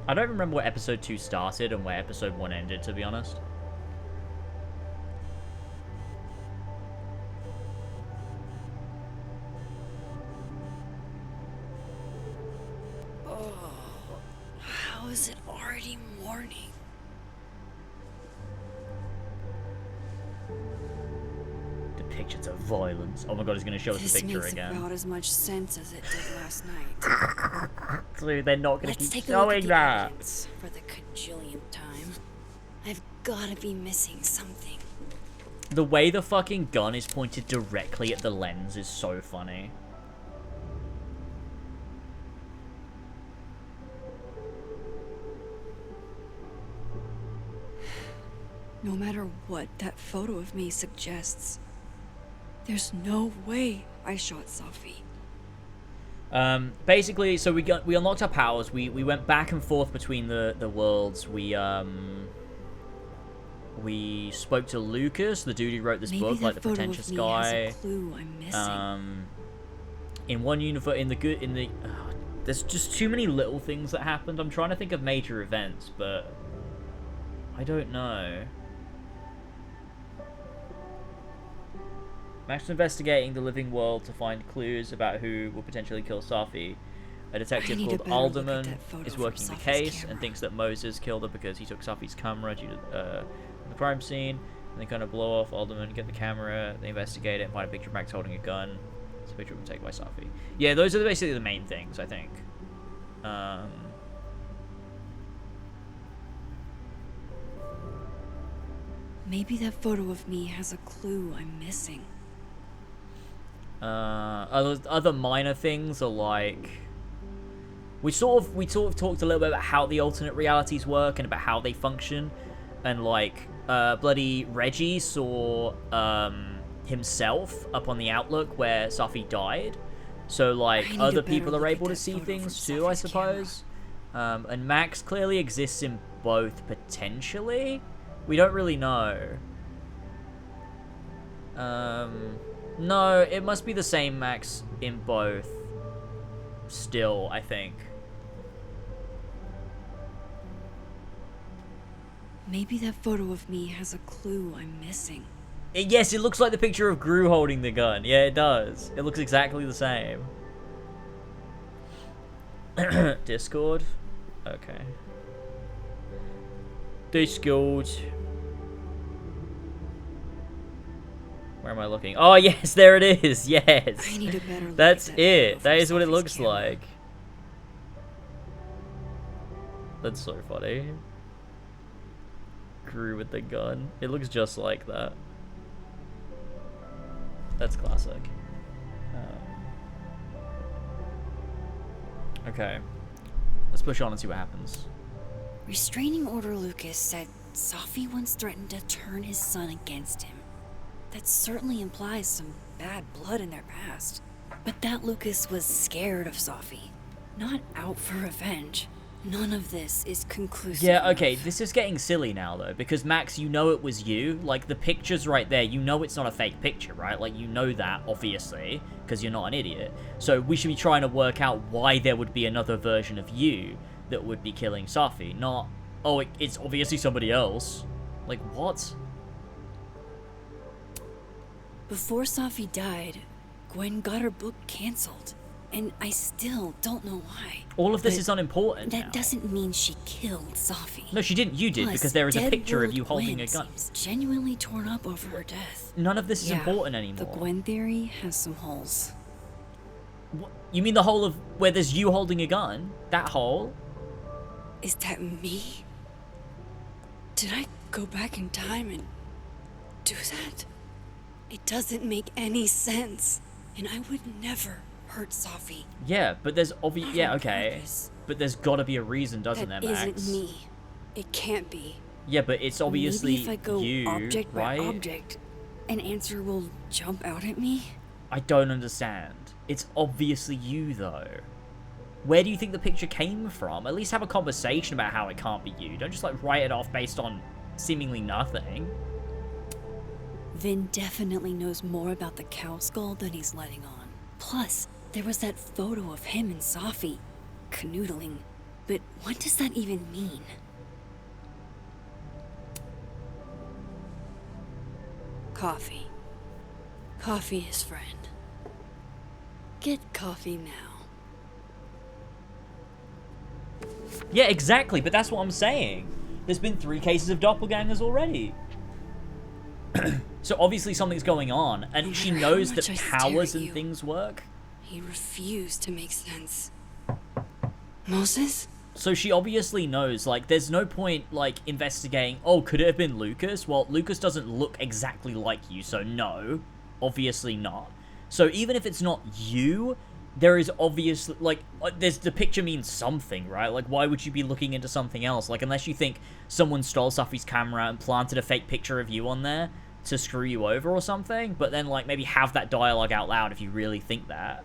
I don't remember where episode 2 started and where episode 1 ended, to be honest. Oh, how is it already morning? The pictures of violence. Oh my god, he's gonna show us the picture This again. makes about as much sense as it did last night. Dude, they're not gonna Let's keep take a look at showing the that. evidence for the cajillionth time. I've gotta be missing something. The way the fucking gun is pointed directly at the lens is so funny. No matter what that photo of me suggests, there's no way I shot Safi. Basically, so we unlocked our powers. We went back and forth between the worlds. We spoke to Lucas, the dude who wrote this book, like the pretentious guy. Clue I'm missing. In one universe, there's just too many little things that happened. I'm trying to think of major events, but I don't know. Max is investigating the living world to find clues about who will potentially kill Safi. A detective called Alderman is working the case and thinks that Moses killed her because he took Safi's camera due to the crime scene. And they kind of blow off Alderman, get the camera, they investigate it and find a picture of Max holding a gun. It's a picture of him taken by Safi. Yeah, those are basically the main things, I think. Maybe that photo of me has a clue I'm missing. Other minor things are like we sort of talked a little bit about how the alternate realities work and about how they function, and like bloody Reggie saw himself up on the Outlook where Safi died, so like other people are able to see things too, I suppose. And Max clearly exists in both potentially. We don't really know. No, it must be the same Max in both. Still, I think. Maybe that photo of me has a clue I'm missing. Yes, it looks like the picture of Gru holding the gun. Yeah, it does. It looks exactly the same. Discord? Okay. Discord. Where am I looking? Oh, yes, there it is. Yes. I need a better look That's at that it. photo That from is what it Safi's looks camera. like. That's so funny. Gru with the gun. It looks just like that. That's classic. Okay. Let's push on and see what happens. Restraining Order Lucas said Safi once threatened to turn his son against him. That certainly implies some bad blood in their past. But that Lucas was scared of Safi, not out for revenge. None of this is conclusive. Yeah, okay, this is getting silly now, though, because Max, you know it was you. Like, the picture's right there. You know it's not a fake picture, right? Like, you know that, obviously, because you're not an idiot. So we should be trying to work out why there would be another version of you that would be killing Safi, not, oh, it's obviously somebody else. Like, what? Before Safi died, Gwen got her book cancelled. And I still don't know why. All of this is unimportant That now. doesn't mean she killed Safi. No, she didn't. You did, Plus, because there is a Dead picture of World you holding Gwen a gun. seems genuinely torn up over her death. None of this is Yeah, important anymore. The Gwen theory has some holes. What? You mean the hole of where there's you holding a gun? That hole? Is that me? Did I go back in time and do that? It doesn't make any sense. And I would never hurt Safi. Yeah, but there's yeah, okay. But there's gotta be a reason, doesn't That there, Max? isn't me. It can't be. Yeah, but it's obviously Maybe if I go you, object right? by object, an answer will jump out at me. I don't understand. It's obviously you, though. Where do you think the picture came from? At least have a conversation about how it can't be you. Don't just, like, write it off based on seemingly nothing. Vin definitely knows more about the cow skull than he's letting on. Plus, there was that photo of him and Safi canoodling. But what does that even mean? Coffee. Coffee is friend. Get coffee now. Yeah, exactly, but that's what I'm saying. There's been 3 cases of doppelgangers already. So obviously something's going on, and she knows that powers and things work. He refused to make sense. Moses? So she obviously knows, like, there's no point, like, investigating, oh, could it have been Lucas? Well, Lucas doesn't look exactly like you, so no. Obviously not. So even if it's not you, there is obviously, like, the picture means something, right? Like, why would you be looking into something else? Like, unless you think someone stole Safi's camera and planted a fake picture of you on there to screw you over or something, but then, like, maybe have that dialogue out loud if you really think that.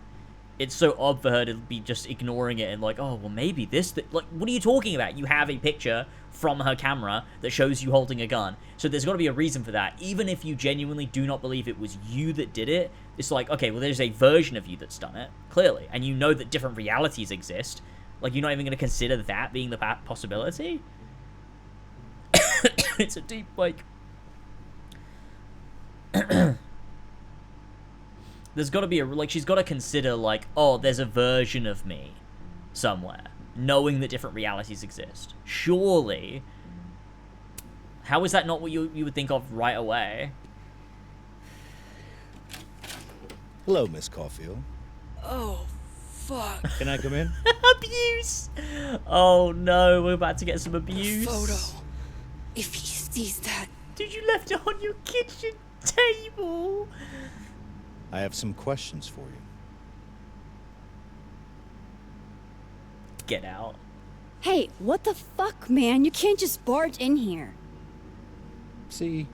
It's so odd for her to be just ignoring it and like, oh, well, maybe this... Like, what are you talking about? You have a picture from her camera that shows you holding a gun. So there's got to be a reason for that. Even if you genuinely do not believe it was you that did it, it's like, okay, well, there's a version of you that's done it, clearly. And you know that different realities exist. Like, you're not even going to consider that being the possibility? It's a deep, like... There's got to be a, like, she's got to consider, like, oh, there's a version of me somewhere, knowing that different realities exist. Surely. How is that not what you would think of right away? Hello, Miss Caulfield. Oh, fuck. Can I come in? Abuse! Oh, no, we're about to get some abuse. Photo. If he sees that... Dude, you left it on your kitchen table. I have some questions for you. Get out. Hey, what the fuck, man? You can't just barge in here. See,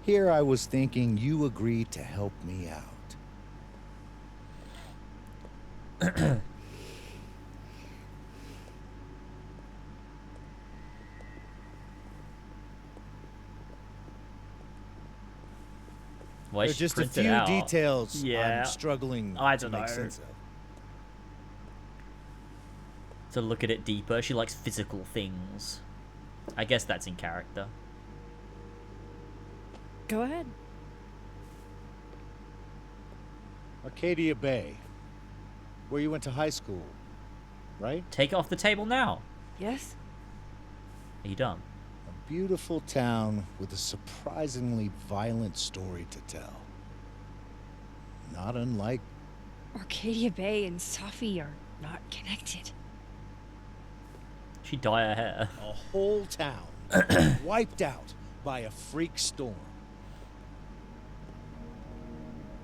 here I was thinking you agreed to help me out. Why There are just a print it few out? details Yeah. I'm struggling I to don't make know. sense of. To look at it deeper, she likes physical things. I guess that's in character. Go ahead. Arcadia Bay, where you went to high school, right? Take it off the table now. Yes? Are you done? A beautiful town with a surprisingly violent story to tell. Not unlike... Arcadia Bay and Safi are not connected. She dye her hair. A whole town wiped out by a freak storm.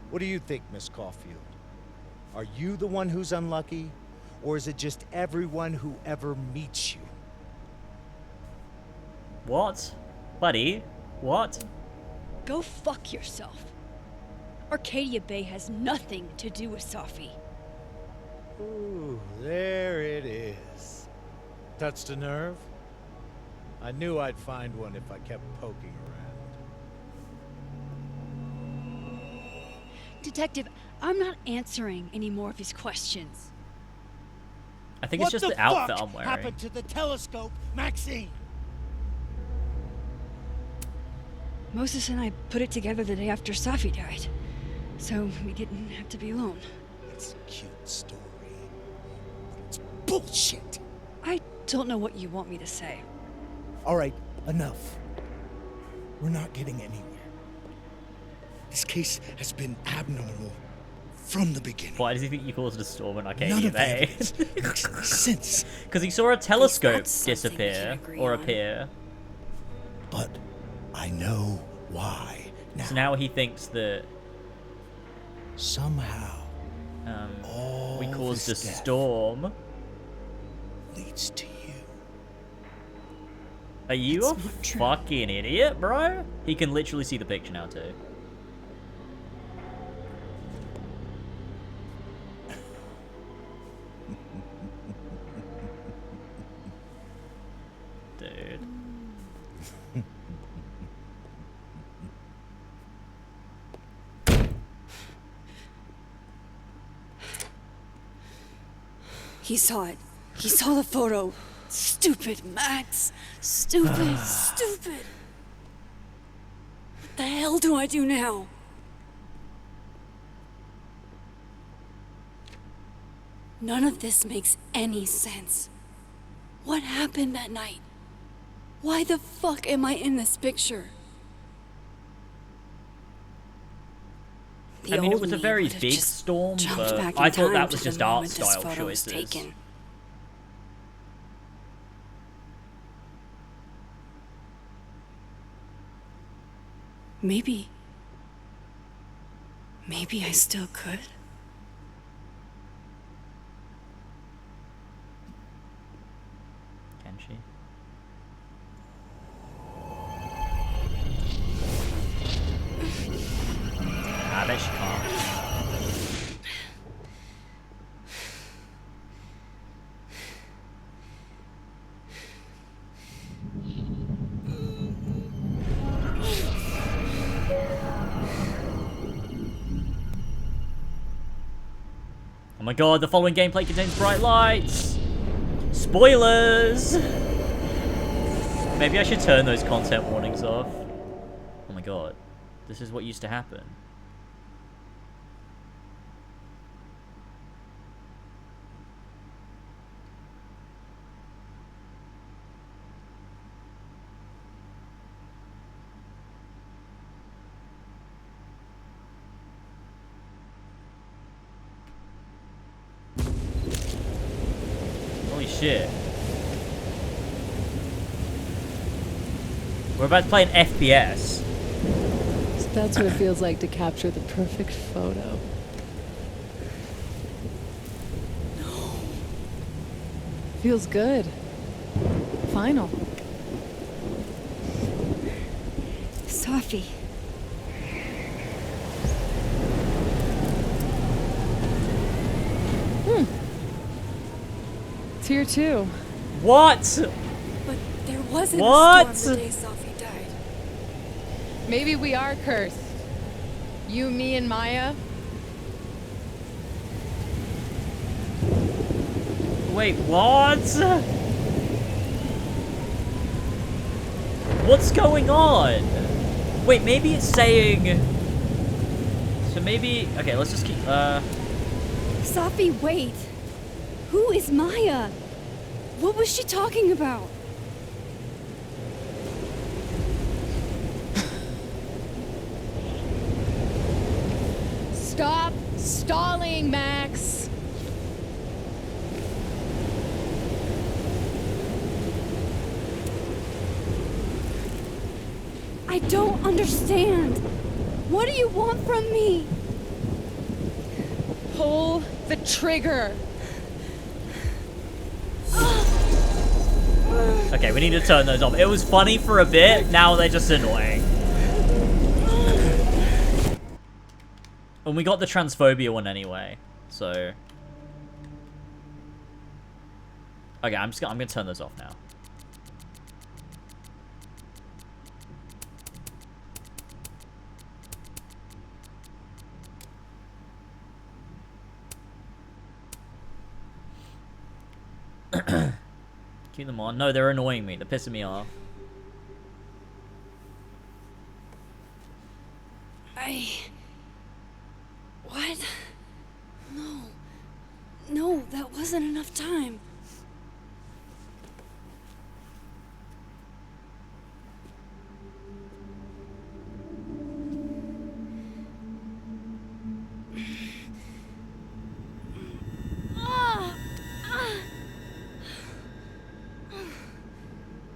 What do you think, Miss Caulfield? Are you the one who's unlucky, or is it just everyone who ever meets you? What? Buddy? What? Go fuck yourself. Arcadia Bay has nothing to do with Safi. Ooh, there it is. Touched a nerve? I knew I'd find one if I kept poking around. Detective, I'm not answering any more of his questions. I think it's just the outfit I'm wearing. What happened to the telescope, Maxine? Moses and I put it together the day after Safi died, so we didn't have to be alone. It's a cute story, but it's bullshit. I don't know what you want me to say. All right, enough. We're not getting anywhere. This case has been abnormal from the beginning. Why does he think you caused a storm in None Arcadia of the Bay? evidence makes any sense. Because he saw a telescope That's something we disappear can agree or on. appear. But I know why now. So now he thinks that somehow we caused a this death storm. Leads to you. Are you a fucking idiot, bro? He can literally see the picture now too. Dude. He saw it. He saw the photo. Stupid, Max. Stupid, stupid. What the hell do I do now? None of this makes any sense. What happened that night? Why the fuck am I in this picture? I mean, it was a very big storm, but I thought that was just art style choices. Maybe I still could. Can she? I bet she can't. Oh my god, the following gameplay contains bright lights! Spoilers! Maybe I should turn those content warnings off. Oh my god, this is what used to happen. Holy shit. We're about to play an FPS. So that's what it feels like to capture the perfect photo. No. Feels good. Final. Sophie. It's here too. What? But there wasn't What? a storm the day Sophie died. Maybe we are cursed. You, me, and Maya. Wait, what? What's going on? Wait, maybe it's saying... So maybe... Okay, let's just keep... Sophie, wait. Who is Maya? What was she talking about? Stop stalling, Max. I don't understand. What do you want from me? Pull the trigger. Okay, we need to turn those off. It was funny for a bit, now they're just annoying. And we got the transphobia one anyway, so... Okay, I'm gonna turn those off now. Keep them on. No, they're annoying me. They're pissing me off. What? No. No, that wasn't enough time.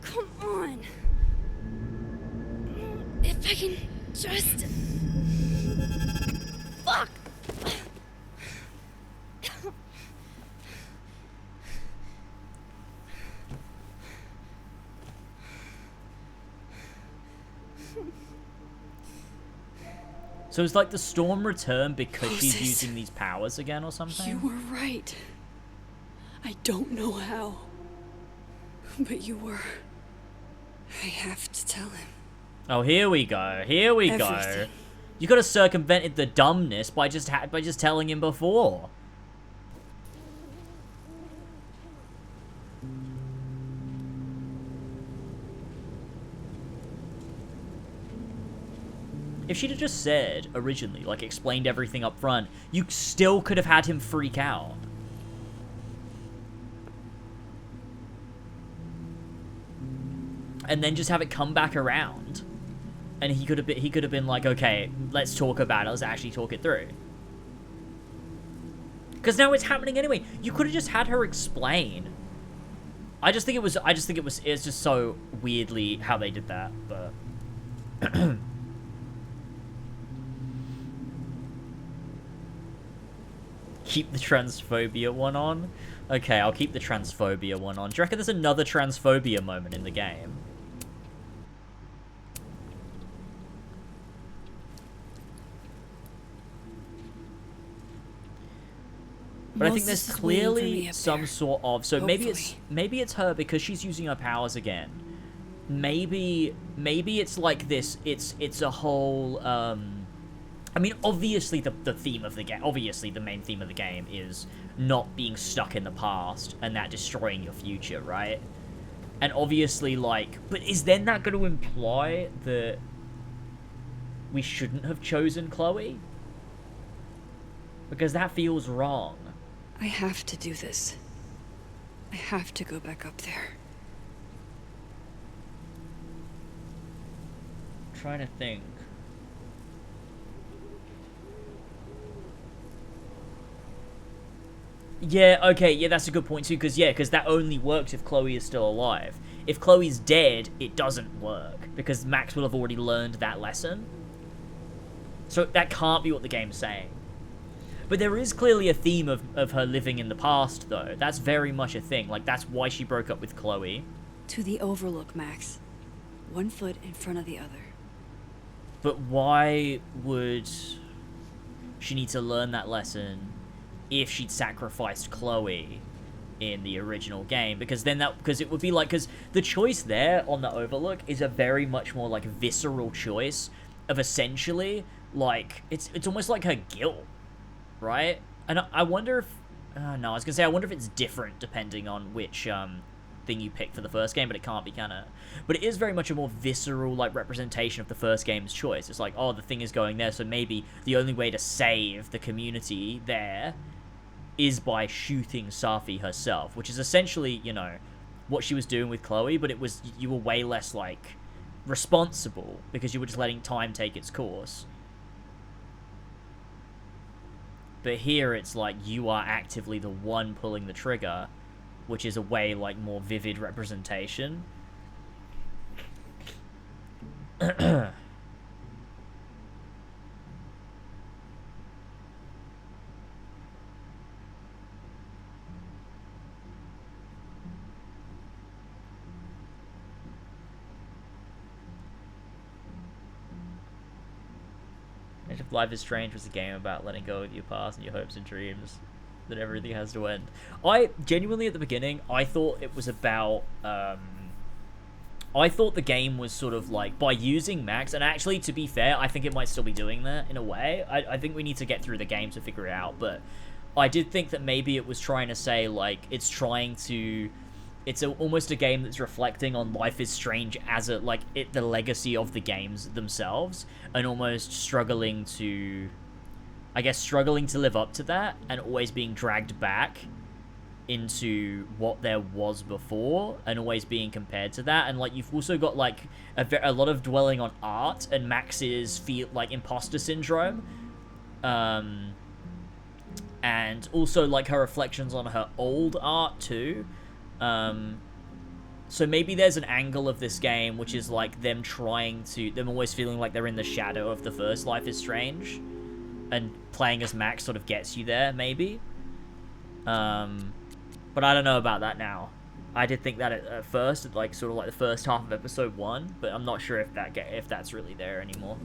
Come on. If I can just... Fuck! So it's like the storm returned because she's Moses, using these powers again or something? You were right. I don't know how. But you were. I have to tell him. Oh, here we go. Here we go. Everything. You could have circumvented the dumbness by just telling him before. If she'd have just said originally, like explained everything up front, you still could have had him freak out. And then just have it come back around. And he could have been like, okay, let's talk about it, let's actually talk it through. Because now it's happening anyway. You could have just had her explain. It's just so weirdly how they did that, but keep the transphobia one on. Okay, I'll keep the transphobia one on. Do you reckon there's another transphobia moment in the game? But I think there's clearly some sort of... So maybe it's her because she's using her powers again. Maybe it's like this. It's a whole... I mean, obviously the theme of the game... Obviously the main theme of the game is not being stuck in the past and that destroying your future, right? And obviously, like... But is then that going to imply that we shouldn't have chosen Chloe? Because that feels wrong. I have to do this. I have to go back up there. I'm trying to think. Yeah, okay, yeah, that's a good point too, because that only works if Chloe is still alive. If Chloe's dead, it doesn't work, because Max will have already learned that lesson. So that can't be what the game's saying. But there is clearly a theme of her living in the past, though. That's very much a thing. Like, that's why she broke up with Chloe. To the Overlook, Max. One foot in front of the other. But why would she need to learn that lesson if she'd sacrificed Chloe in the original game? Because it would be like... Because the choice there on the Overlook is a very much more, like, visceral choice of essentially, like... It's almost like her guilt. Right? And I wonder if... no, I was going to say, I wonder if it's different depending on which thing you pick for the first game, but it can't be, can it? But it is very much a more visceral, like, representation of the first game's choice. It's like, oh, the thing is going there, so maybe the only way to save the community there is by shooting Safi herself, which is essentially, you know, what she was doing with Chloe, but you were way less, like, responsible because you were just letting time take its course. But here it's like you are actively the one pulling the trigger, which is a way like more vivid representation. If Life is Strange was a game about letting go of your past and your hopes and dreams, that everything has to end. I genuinely, at the beginning, I thought it was about, I thought the game was sort of like, by using Max, and actually, to be fair, I think it might still be doing that, in a way. I think we need to get through the game to figure it out, but I did think that maybe it was trying to say, like, it's trying to... It's almost a game that's reflecting on Life is Strange as the legacy of the games themselves, and almost struggling to live up to that, and always being dragged back into what there was before, and always being compared to that. And like, you've also got like a lot of dwelling on art and Max's imposter syndrome, and also like her reflections on her old art too. So maybe there's an angle of this game which is like them always feeling like they're in the shadow of the first Life is Strange, and playing as Max sort of gets you there, maybe. But I don't know about that now. I did think that at first, like sort of like the first half of episode 1, but I'm not sure if that's really there anymore.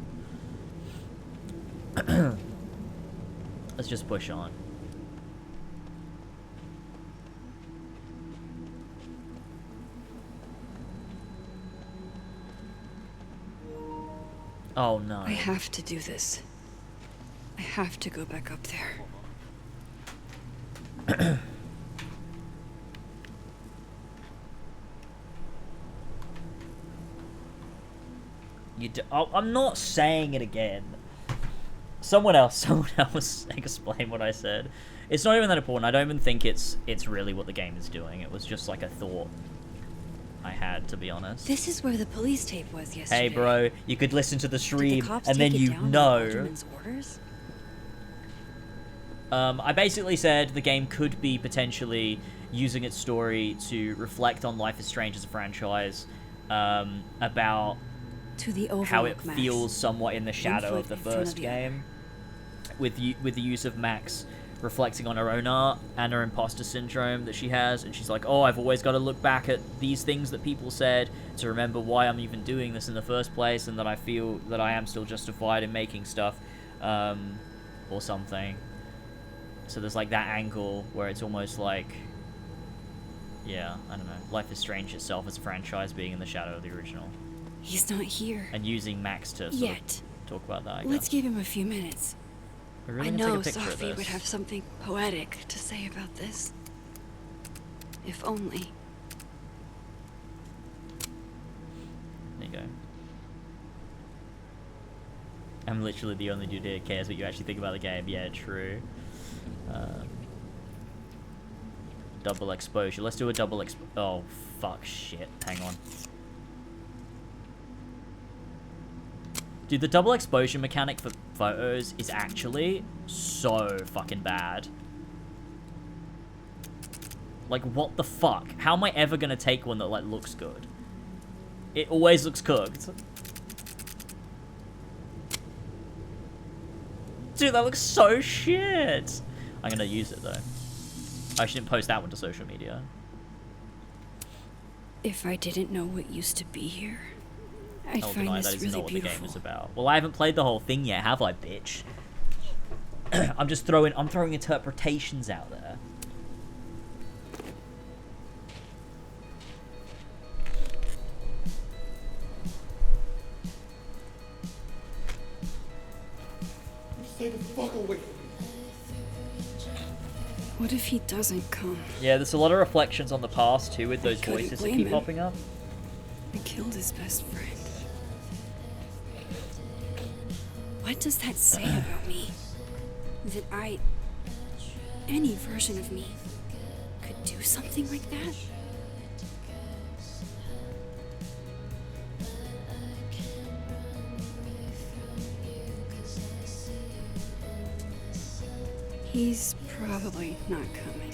Let's just push on. Oh no. I have to do this. I have to go back up there. I'm not saying it again. Someone else explain what I said. It's not even that important. I don't even think it's really what the game is doing. It was just like a thought I had, to be honest. This is where the police tape was yesterday. Hey, bro, you could listen to the stream cops and then take it you down by know. Alderman's orders? I basically said the game could be potentially using its story to reflect on Life is Strange as a franchise, about to the how it Overlook, Max. feels somewhat in the shadow One of the foot in front first of the other. game, with the use of Max reflecting on her own art and her imposter syndrome that she has, and she's like, oh, I've always got to look back at these things that people said to remember why I'm even doing this in the first place, and that I feel that I am still justified in making stuff, or something. So there's like that angle where it's almost like, yeah, I don't know, Life is Strange itself as a franchise being in the shadow of the original. He's not here. And using Max to sort Yet. of talk about that, I Let's guess. give him a few minutes. We're really I gonna know take a picture of Sophie would this. have something poetic to say about this. If only. There you go. I'm literally the only dude here who cares what you actually think about the game. Yeah, true. Double exposure. Let's do a double oh, fuck, shit. Hang on. Dude, the double exposure mechanic for photos is actually so fucking bad. Like, what the fuck? How am I ever gonna take one that, like, looks good? It always looks cooked. Dude, that looks so shit. I'm gonna use it, though. I shouldn't post that one to social media. If I didn't know what used to be here, I'd I'll find deny this that is really not what the beautiful. game is about. Well, I haven't played the whole thing yet, have I, bitch? I'm throwing interpretations out there. Stay the fuck away from me. What if he doesn't come? Yeah, there's a lot of reflections on the past, too, with those couldn't voices that blame keep him. popping up. I killed his best friend. What does that say about me? That any version of me, could do something like that? He's probably not coming.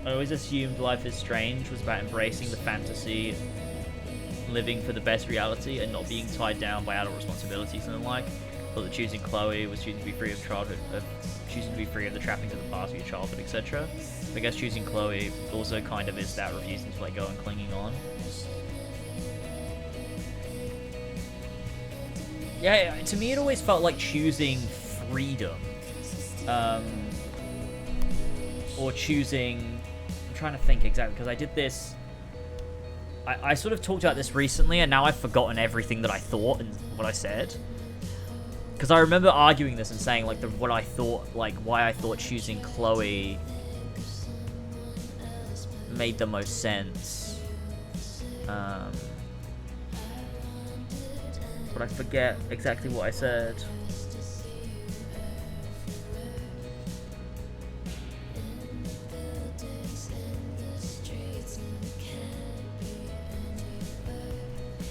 I always assumed Life is Strange was about embracing the fantasy, living for the best reality, and not being tied down by adult responsibilities and the like. Thought that choosing Chloe was choosing to be free of childhood, choosing to be free of the trappings of the past of your childhood, etc. I guess choosing Chloe also kind of is that refusing to let go and clinging on. Yeah, to me it always felt like choosing freedom. Or choosing... I'm trying to think exactly, because I did this... I sort of talked about this recently, and now I've forgotten everything that I thought and what I said. Because I remember arguing this and saying, like, what I thought, like, why I thought choosing Chloe made the most sense. But I forget exactly what I said.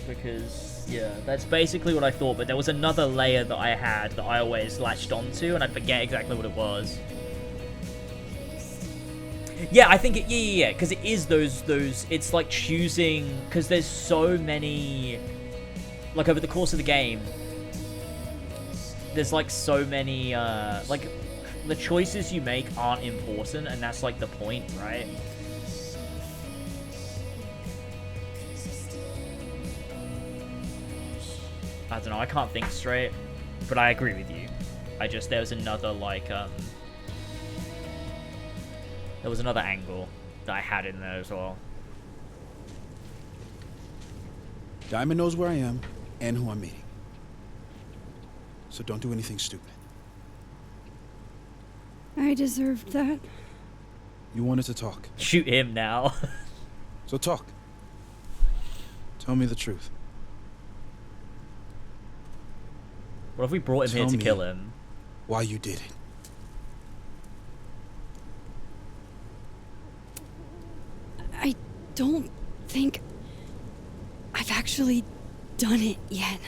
Because, yeah, that's basically what I thought, but there was another layer that I had that I always latched onto, and I forget exactly what it was. Yeah, I think yeah, because it is those, it's like choosing, because there's so many, like, over the course of the game, there's, like, so many, like, the choices you make aren't important, and that's, like, the point, right? I don't know, I can't think straight, but I agree with you. There was another, like, there was another angle that I had in there as well. Diamond knows where I am and who I'm meeting. So don't do anything stupid. I deserved that. You wanted to talk. Shoot him now. So talk. Tell me the truth. What if we brought him here Tell to me kill him? why you did it. I don't think I've actually done it yet.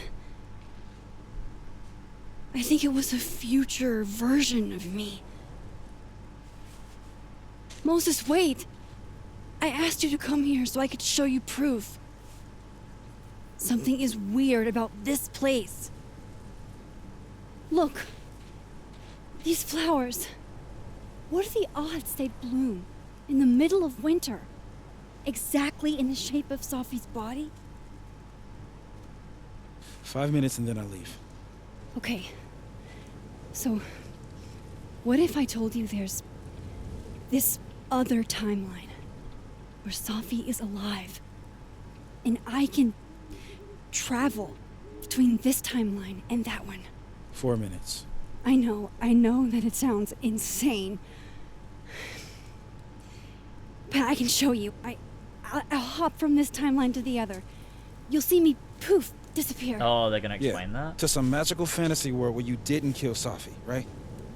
I think it was a future version of me. Moses, wait! I asked you to come here so I could show you proof. Something is weird about this place. Look. These flowers. What are the odds they'd bloom in the middle of winter? Exactly in the shape of Sophie's body? 5 minutes and then I leave. Okay. So, what if I told you there's this other timeline where Sophie is alive and I can travel between this timeline and that one? 4 minutes. I know that it sounds insane. But I can show you. I'll hop from this timeline to the other. You'll see me, poof, disappear. Oh, they're gonna explain that? To some magical fantasy world where you didn't kill Sophie, right?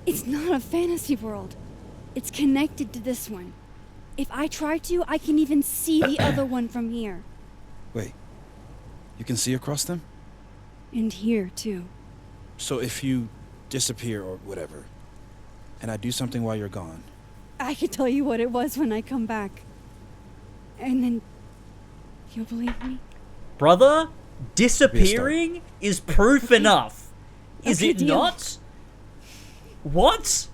It's not a fantasy world. It's connected to this one. If I try to, I can even see the other one from here. Wait. You can see across them? And here, too. So if you disappear or whatever, and I do something while you're gone, I can tell you what it was when I come back. And then you'll believe me? Brother, disappearing is proof enough. Is Okay, it deal. not? What?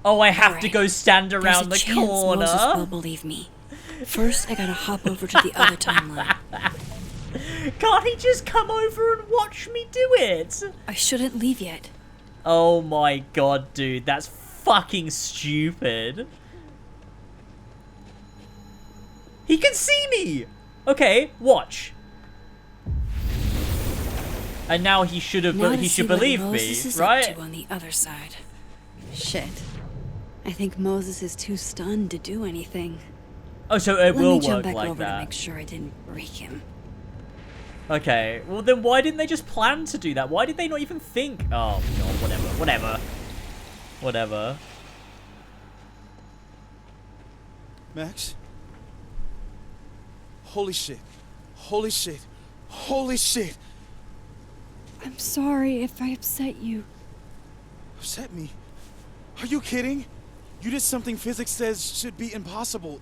Oh, I have to go stand around the There's a chance corner. Moses will believe me. First, I gotta hop over to the other timeline. Can't he just come over and watch me do it? I shouldn't leave yet. Oh my god, dude, that's fucking stupid. He can see me! Okay, watch. And now he should have, Now to he see should what believe Moses me, is right? up to on the other side. Shit. I think Moses is too stunned to do anything. Oh, so it will Let me jump work back like over to that. make sure I didn't break him. Okay, well then why didn't they just plan to do that? Why did they not even think? Oh god, whatever. Max? Holy shit. Holy shit. Holy shit. I'm sorry if I upset you. Upset me? Are you kidding? You did something physics says should be impossible.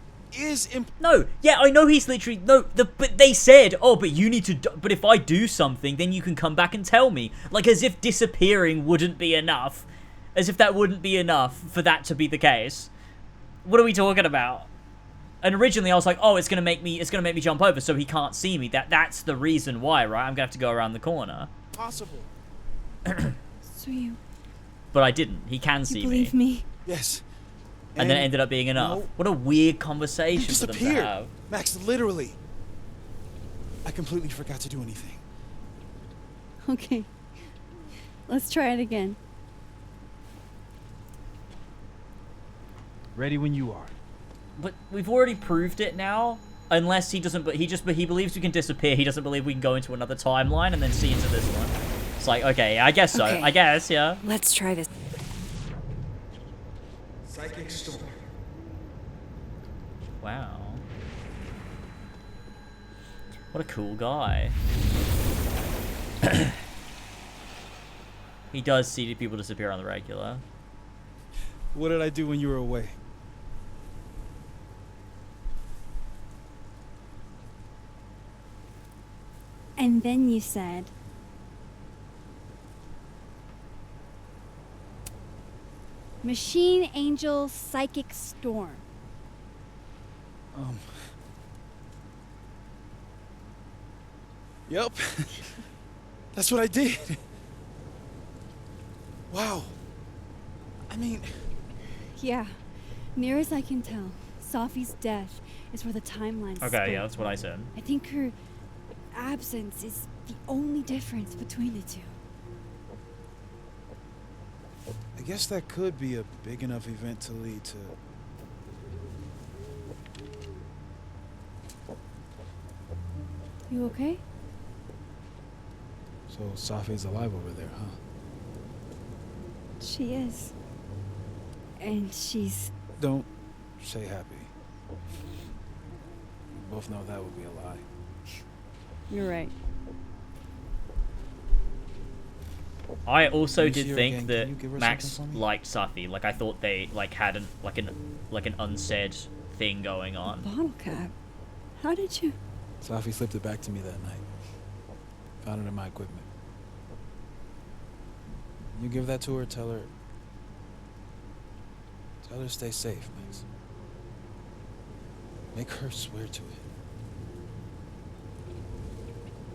No, yeah, I know he's literally but they said, oh, but you need to. But if I do something, then you can come back and tell me. Like as if disappearing wouldn't be enough, as if that wouldn't be enough for that to be the case. What are we talking about? And originally I was like, oh, it's gonna make me jump over, so he can't see me. That's the reason why, right? I'm gonna have to go around the corner. Possible. So you But I didn't. He can see believe me? Yes. And then it ended up being enough. no, What a weird conversation for them to disappeared. have. Max, literally. I completely forgot to do anything. Okay. Let's try it again. Ready when you are. But we've already proved it now. Unless he doesn't, but he believes we can disappear. He doesn't believe we can go into another timeline and then see into this one. It's like, okay, I guess so. Okay. I guess, yeah. Let's try this. Psychic storm. Wow. What a cool guy. He does see people disappear on the regular. What did I do when you were away? And then you said, Machine Angel Psychic Storm. Yep. That's what I did. Wow. I mean... Yeah, near as I can tell, Sophie's death is where the timeline Okay, yeah, that's what I said. I think her absence is the only difference between the two. I guess that could be a big enough event to lead to... You okay? So Safi's alive over there, huh? She is. And she's... Don't say happy. We both know that would be a lie. You're right. I also You did see her think again, that can you give her Max something for me? liked Safi. Like I thought they like had an unsaid thing going on. Bottle cap? How did you... Safi slipped it back to me that night. Found it in my equipment. You give that to her, tell her stay safe, Max. Make her swear to it.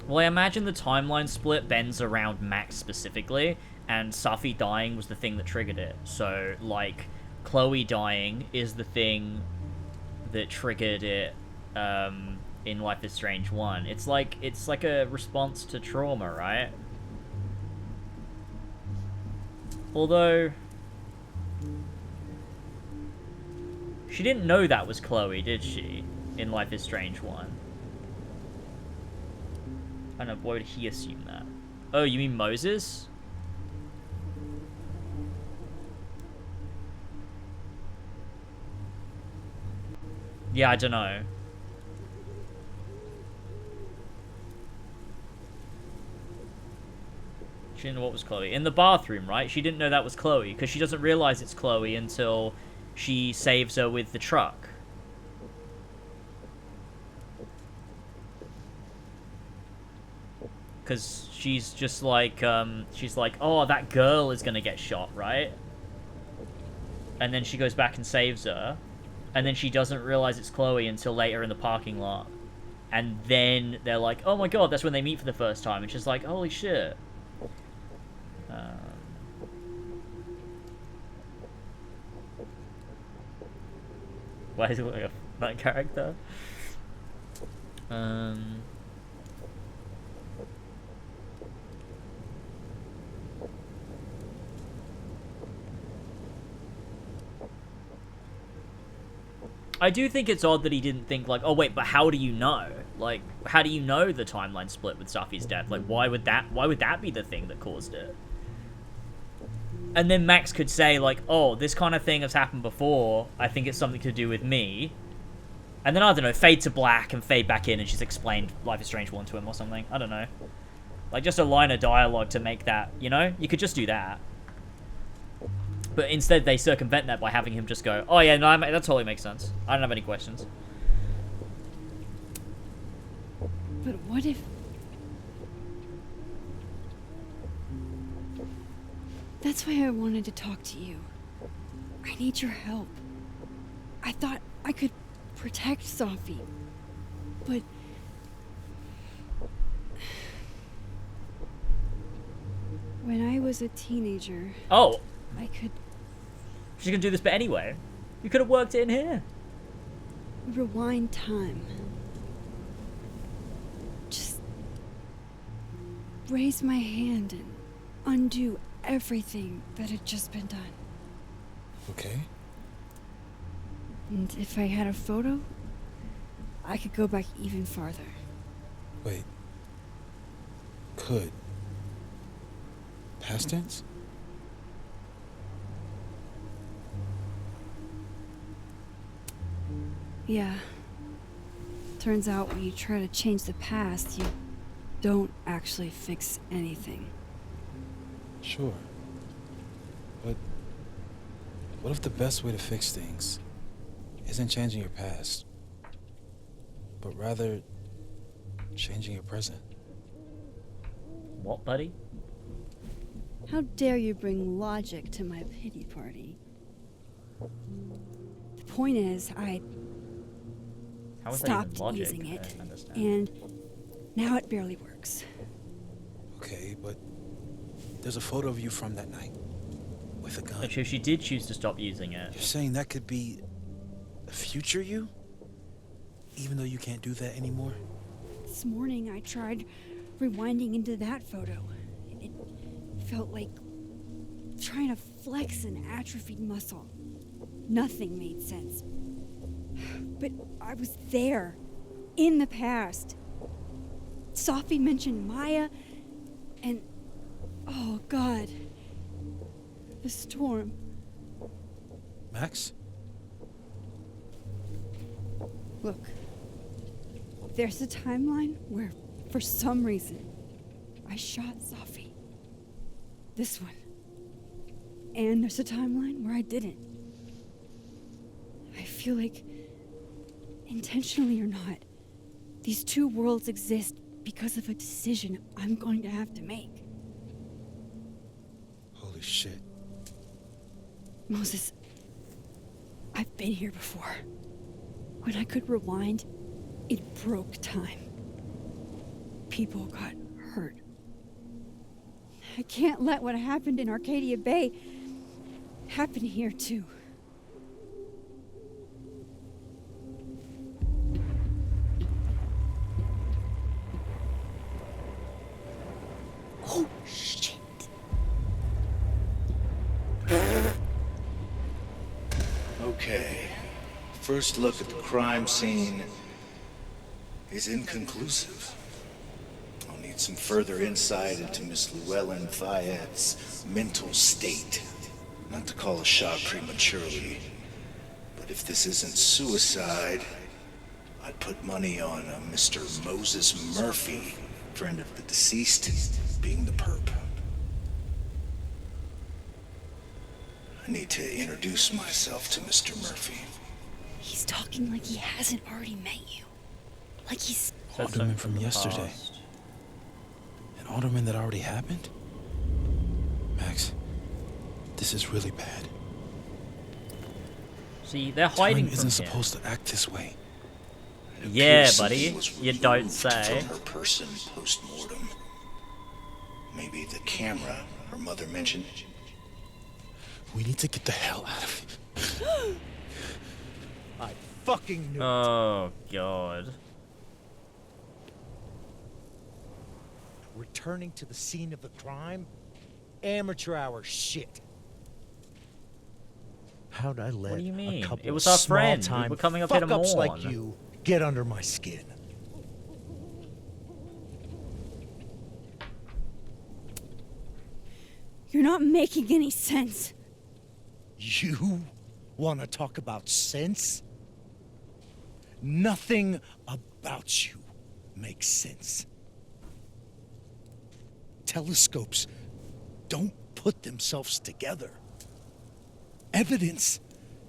Well, I imagine the timeline split bends around Max specifically, and Safi dying was the thing that triggered it. So, like, Chloe dying is the thing that triggered it in Life is Strange 1. It's like a response to trauma, right? Although... she didn't know that was Chloe, did she? In Life is Strange 1. I don't know, why would he assume that? Oh, you mean Moses? Yeah, I don't know. She didn't know what was Chloe. In the bathroom, right? She didn't know that was Chloe, because she doesn't realize it's Chloe until she saves her with the truck. Because she's just like, oh, that girl is gonna get shot, right? And then she goes back and saves her. And then she doesn't realize it's Chloe until later in the parking lot. And then they're like, oh my god, that's when they meet for the first time. And she's like, holy shit. Why is it like a fun character? I do think it's odd that he didn't think, like, oh wait, but how do you know? Like, how do you know the timeline split with Safi's death? Like, why would that be the thing that caused it? And then Max could say, like, oh, this kind of thing has happened before. I think it's something to do with me. And then, I don't know, fade to black and fade back in and she's explained Life is Strange 1 to him or something. I don't know. Like, just a line of dialogue to make that, you know? You could just do that. But instead, they circumvent that by having him just go, oh yeah, no, that totally makes sense. I don't have any questions. But what if... That's why I wanted to talk to you. I need your help. I thought I could protect Safi. But... when I was a teenager... Oh! I could... She's gonna do this bit anyway. You could have worked it in here. rewind time. Just raise my hand and undo everything that had just been done. Okay. And if I had a photo, I could go back even farther. Wait. Could. Past tense? Yeah. Turns out when you try to change the past, you don't actually fix anything. Sure. But what if the best way to fix things isn't changing your past, but rather changing your present? What, buddy? How dare you bring logic to my pity party? The point is, I How is that even stopped logic? using I it, don't understand. and now it barely works. Okay, but there's a photo of you from that night with a gun. But if she did choose to stop using it, You're saying that could be a future you? Even though you can't do that anymore? This morning I tried rewinding into that photo. It felt like trying to flex an atrophied muscle. Nothing made sense. But I was there, in the past. Safi mentioned Maya, And oh god. The storm. Max? Look. There's a timeline where, for some reason, I shot Safi. This one. And there's a timeline where I didn't. I feel like, intentionally or not, these two worlds exist because of a decision I'm going to have to make. Holy shit. Moses, I've been here before. When I could rewind, it broke time. People got hurt. I can't let what happened in Arcadia Bay happen here too. Oh, shit. Okay. First look at the crime scene is inconclusive. I'll need some further insight into Miss Llewellyn Fayette's mental state. Not to call a shot prematurely, but if this isn't suicide, I'd put money on a Mr. Moses Murphy, friend of the deceased, being the perp. I need to introduce myself to Mr. Murphy. He's talking like he hasn't already met you. Like he's... Alderman from yesterday. An alderman that already happened? Max, this is really bad. See, they're hiding Time from isn't him. supposed to act this way. Yeah, buddy. You don't say. From her person post-mortem. Maybe the camera her mother mentioned. We need to get the hell out of here. I fucking knew Oh, God. Returning to the scene of the crime? Amateur hour shit. How'd I let What do you mean? a couple It was of our friend. We small-time were coming up here to fuck-ups like mourn. you get under my skin? You're not making any sense. You want to talk about sense? Nothing about you makes sense. Telescopes don't put themselves together. Evidence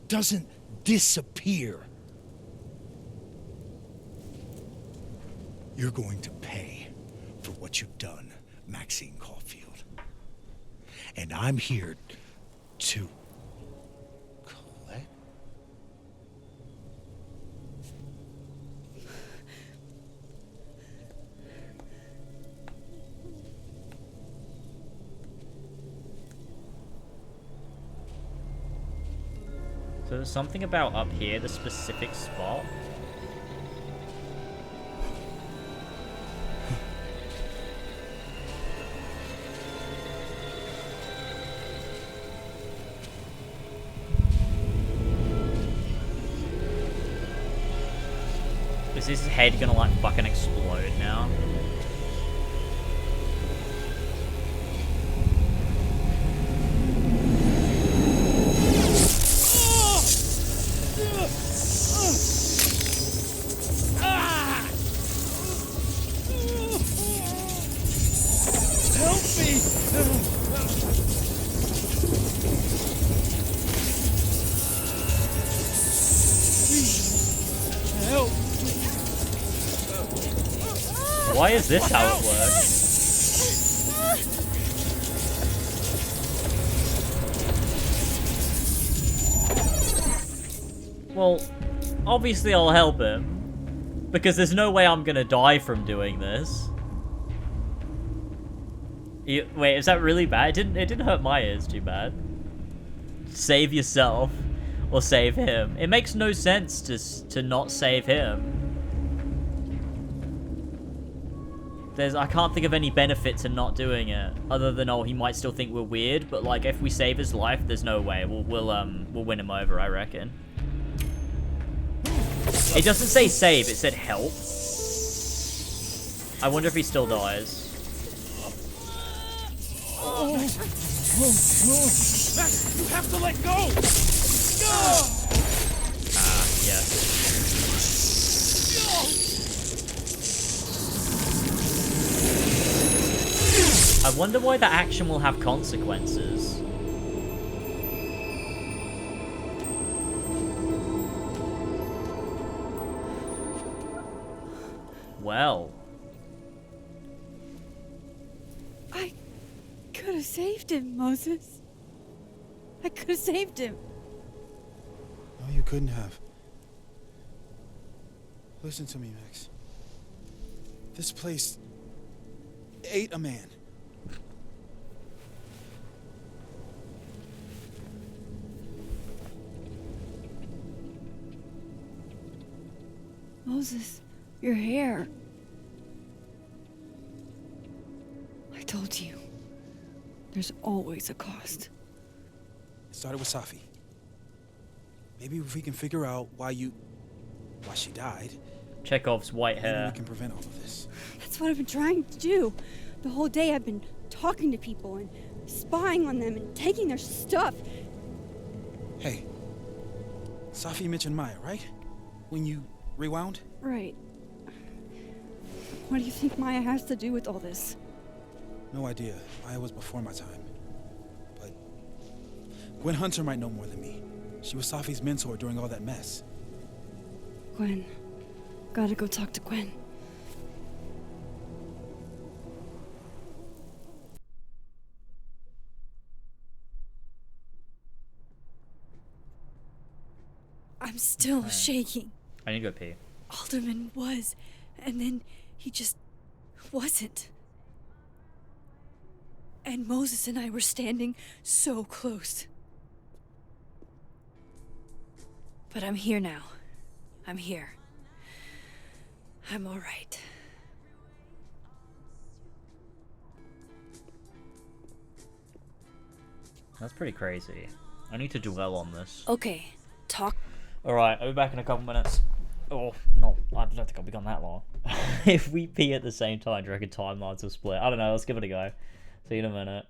doesn't disappear. You're going to pay for what you've done, Maxine Caulfield. And I'm here to collect. So there's something about up here, the specific spot. Is his head gonna like fucking explode now? Help me! Please, help! Why is this how it works? Well, obviously I'll help him. Because there's no way I'm gonna die from doing this. Wait, is that really bad? It didn't hurt my ears too bad. Save yourself. Or save him. It makes no sense to not save him. I can't think of any benefit to not doing it, other than, oh, he might still think we're weird, but like if we save his life, there's no way. We'll win him over, I reckon. It doesn't say save, it said help. I wonder if he still dies. Max, you have to let go! Yes. I wonder why that action will have consequences. Well. I could have saved him, Moses. I could have saved him. No, you couldn't have. Listen to me, Max. This place ate a man. Moses, your hair. I told you. There's always a cost. It started with Safi. Maybe if we can figure out why she died. Chekhov's white hair. Maybe we can prevent all of this. That's what I've been trying to do. The whole day I've been talking to people and spying on them and taking their stuff. Hey, Safi mentioned Maya, right? When you rewound? Right. What do you think Maya has to do with all this? No idea. Maya was before my time. But Gwen Hunter might know more than me. She was Safi's mentor during all that mess. Gwen. Gotta go talk to Gwen. I'm still shaking. I need to go pee. Alderman was, and then he just wasn't. And Moses and I were standing so close. But I'm here now. I'm here. I'm all right. That's pretty crazy. I need to dwell on this. Okay, talk. Alright, I'll be back in a couple minutes. Oh, no, I don't think I'll be gone that long. If we pee at the same time, do you reckon timelines will split? I don't know, let's give it a go. See you in a minute.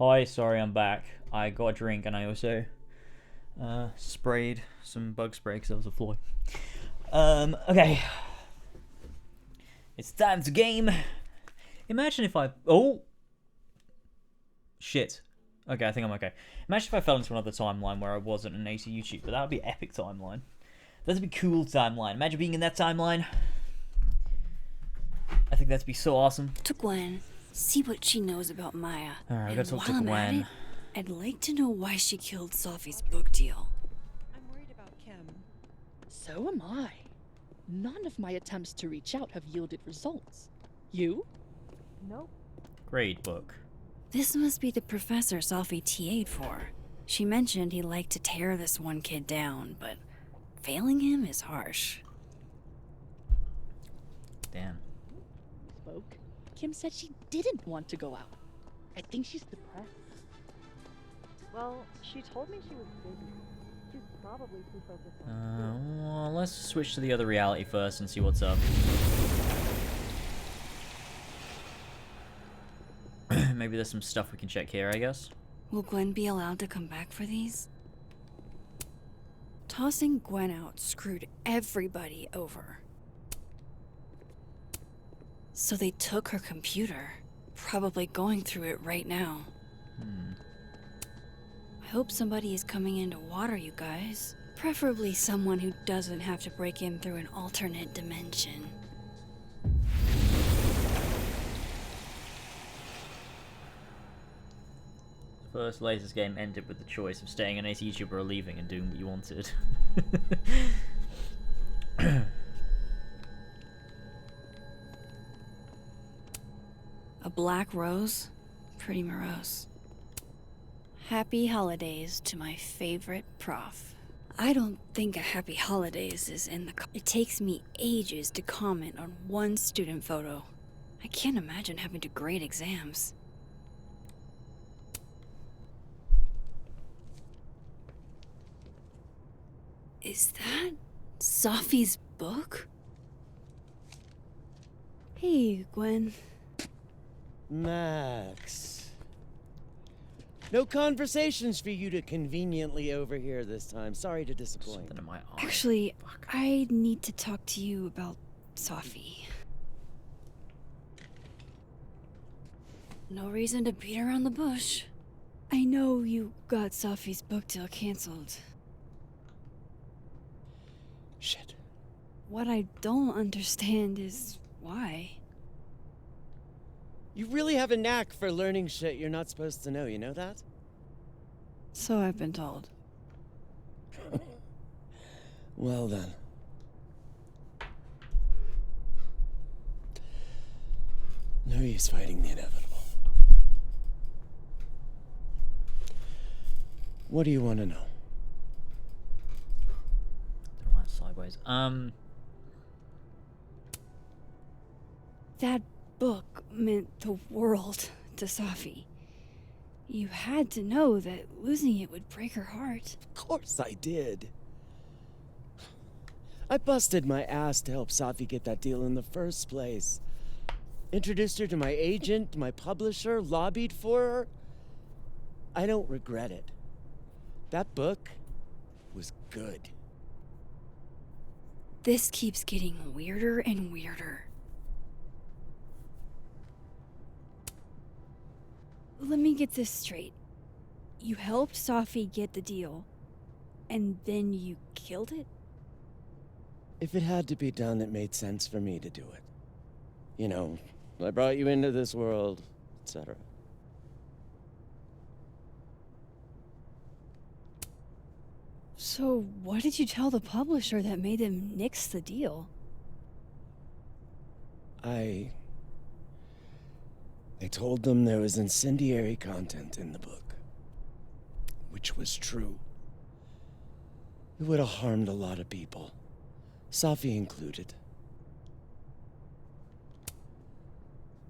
Hi, sorry, I'm back. I got a drink and I also sprayed some bug spray because there was a fly. Okay. It's time to game. Imagine if I... Oh! Shit. Okay, I think I'm okay. Imagine if I fell into another timeline where I wasn't an AC YouTuber. That would be an epic timeline. That'd be a cool timeline. Imagine being in that timeline. I think that'd be so awesome. To Gwen, see what she knows about Maya. Alright, I gotta talk to while I'm at Gwen. it, I'd like to know why she killed Sophie's book deal. I'm worried about Kim. So am I. None of my attempts to reach out have yielded results. You? Nope. Great book. This must be the professor Sophie TA'd for. She mentioned he liked to tear this one kid down, but failing him is harsh. Damn. Spoke. Kim said she didn't want to go out. I think she's depressed. Well, she told me she was busy. She's probably too focused on Well, let's switch to the other reality first and see what's up. Maybe there's some stuff we can check here, I guess. Will Gwen be allowed to come back for these? Tossing Gwen out screwed everybody over. So they took her computer, probably going through it right now. I hope somebody is coming in to water you guys. Preferably someone who doesn't have to break in through an alternate dimension. The first latest game ended with the choice of staying an ace YouTuber or leaving and doing what you wanted. A black rose? Pretty morose. Happy holidays to my favorite prof. I don't think a happy holidays is in the... It takes me ages to comment on one student photo. I can't imagine having to grade exams. Is that Sophie's book? Hey, Gwen. Max. No conversations for you to conveniently overhear this time. Sorry to disappoint. Something in my eye. Actually, I need to talk to you about Sophie. No reason to beat around the bush. I know you got Sophie's book deal canceled. Shit. What I don't understand is why. You really have a knack for learning shit you're not supposed to know, you know that? So I've been told. Well then. No use fighting the inevitable. What do you want to know? Don't know why it's sideways. That book meant the world to Sophie. You had to know that losing it would break her heart. Of course I did. I busted my ass to help Sophie get that deal in the first place. Introduced her to my agent, my publisher, lobbied for her. I don't regret it. That book was good. This keeps getting weirder and weirder. Let me get this straight. You helped Sophie get the deal, and then you killed it? If it had to be done, it made sense for me to do it. You know, I brought you into this world, etc. So what did you tell the publisher that made them nix the deal? I told them there was incendiary content in the book, which was true. It would have harmed a lot of people, Sophie included.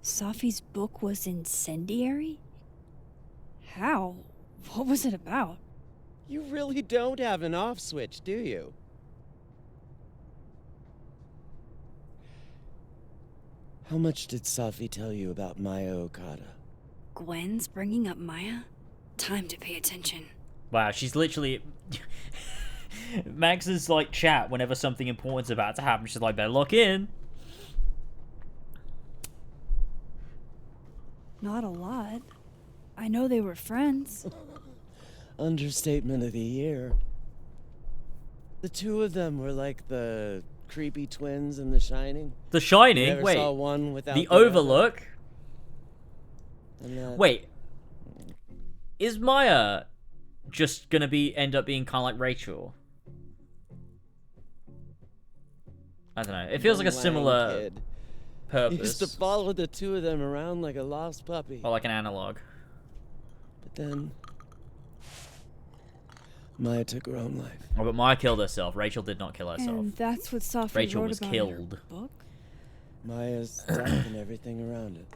Sophie's book was incendiary? How? What was it about? You really don't have an off switch, do you? How much did Sophie tell you about Maya Okada? Gwen's bringing up Maya? Time to pay attention. Wow, she's literally... Max's, like, chat whenever something important's about to happen. She's like, better lock in. Not a lot. I know they were friends. Understatement of the year. The two of them were like the creepy twins in The Shining. The Shining? You never Wait. saw one without the other? Overlook? Wait. Is Maya just gonna end up being kind of like Rachel? I don't know. It feels like a similar Kid. purpose. He used to follow the two of them around like a lost puppy. Or like an analog. But then Maya took her own life. Oh, but Maya killed herself. Rachel did not kill herself. And that's what Safi Rachel wrote was about killed. in her book? Maya's death and everything around it.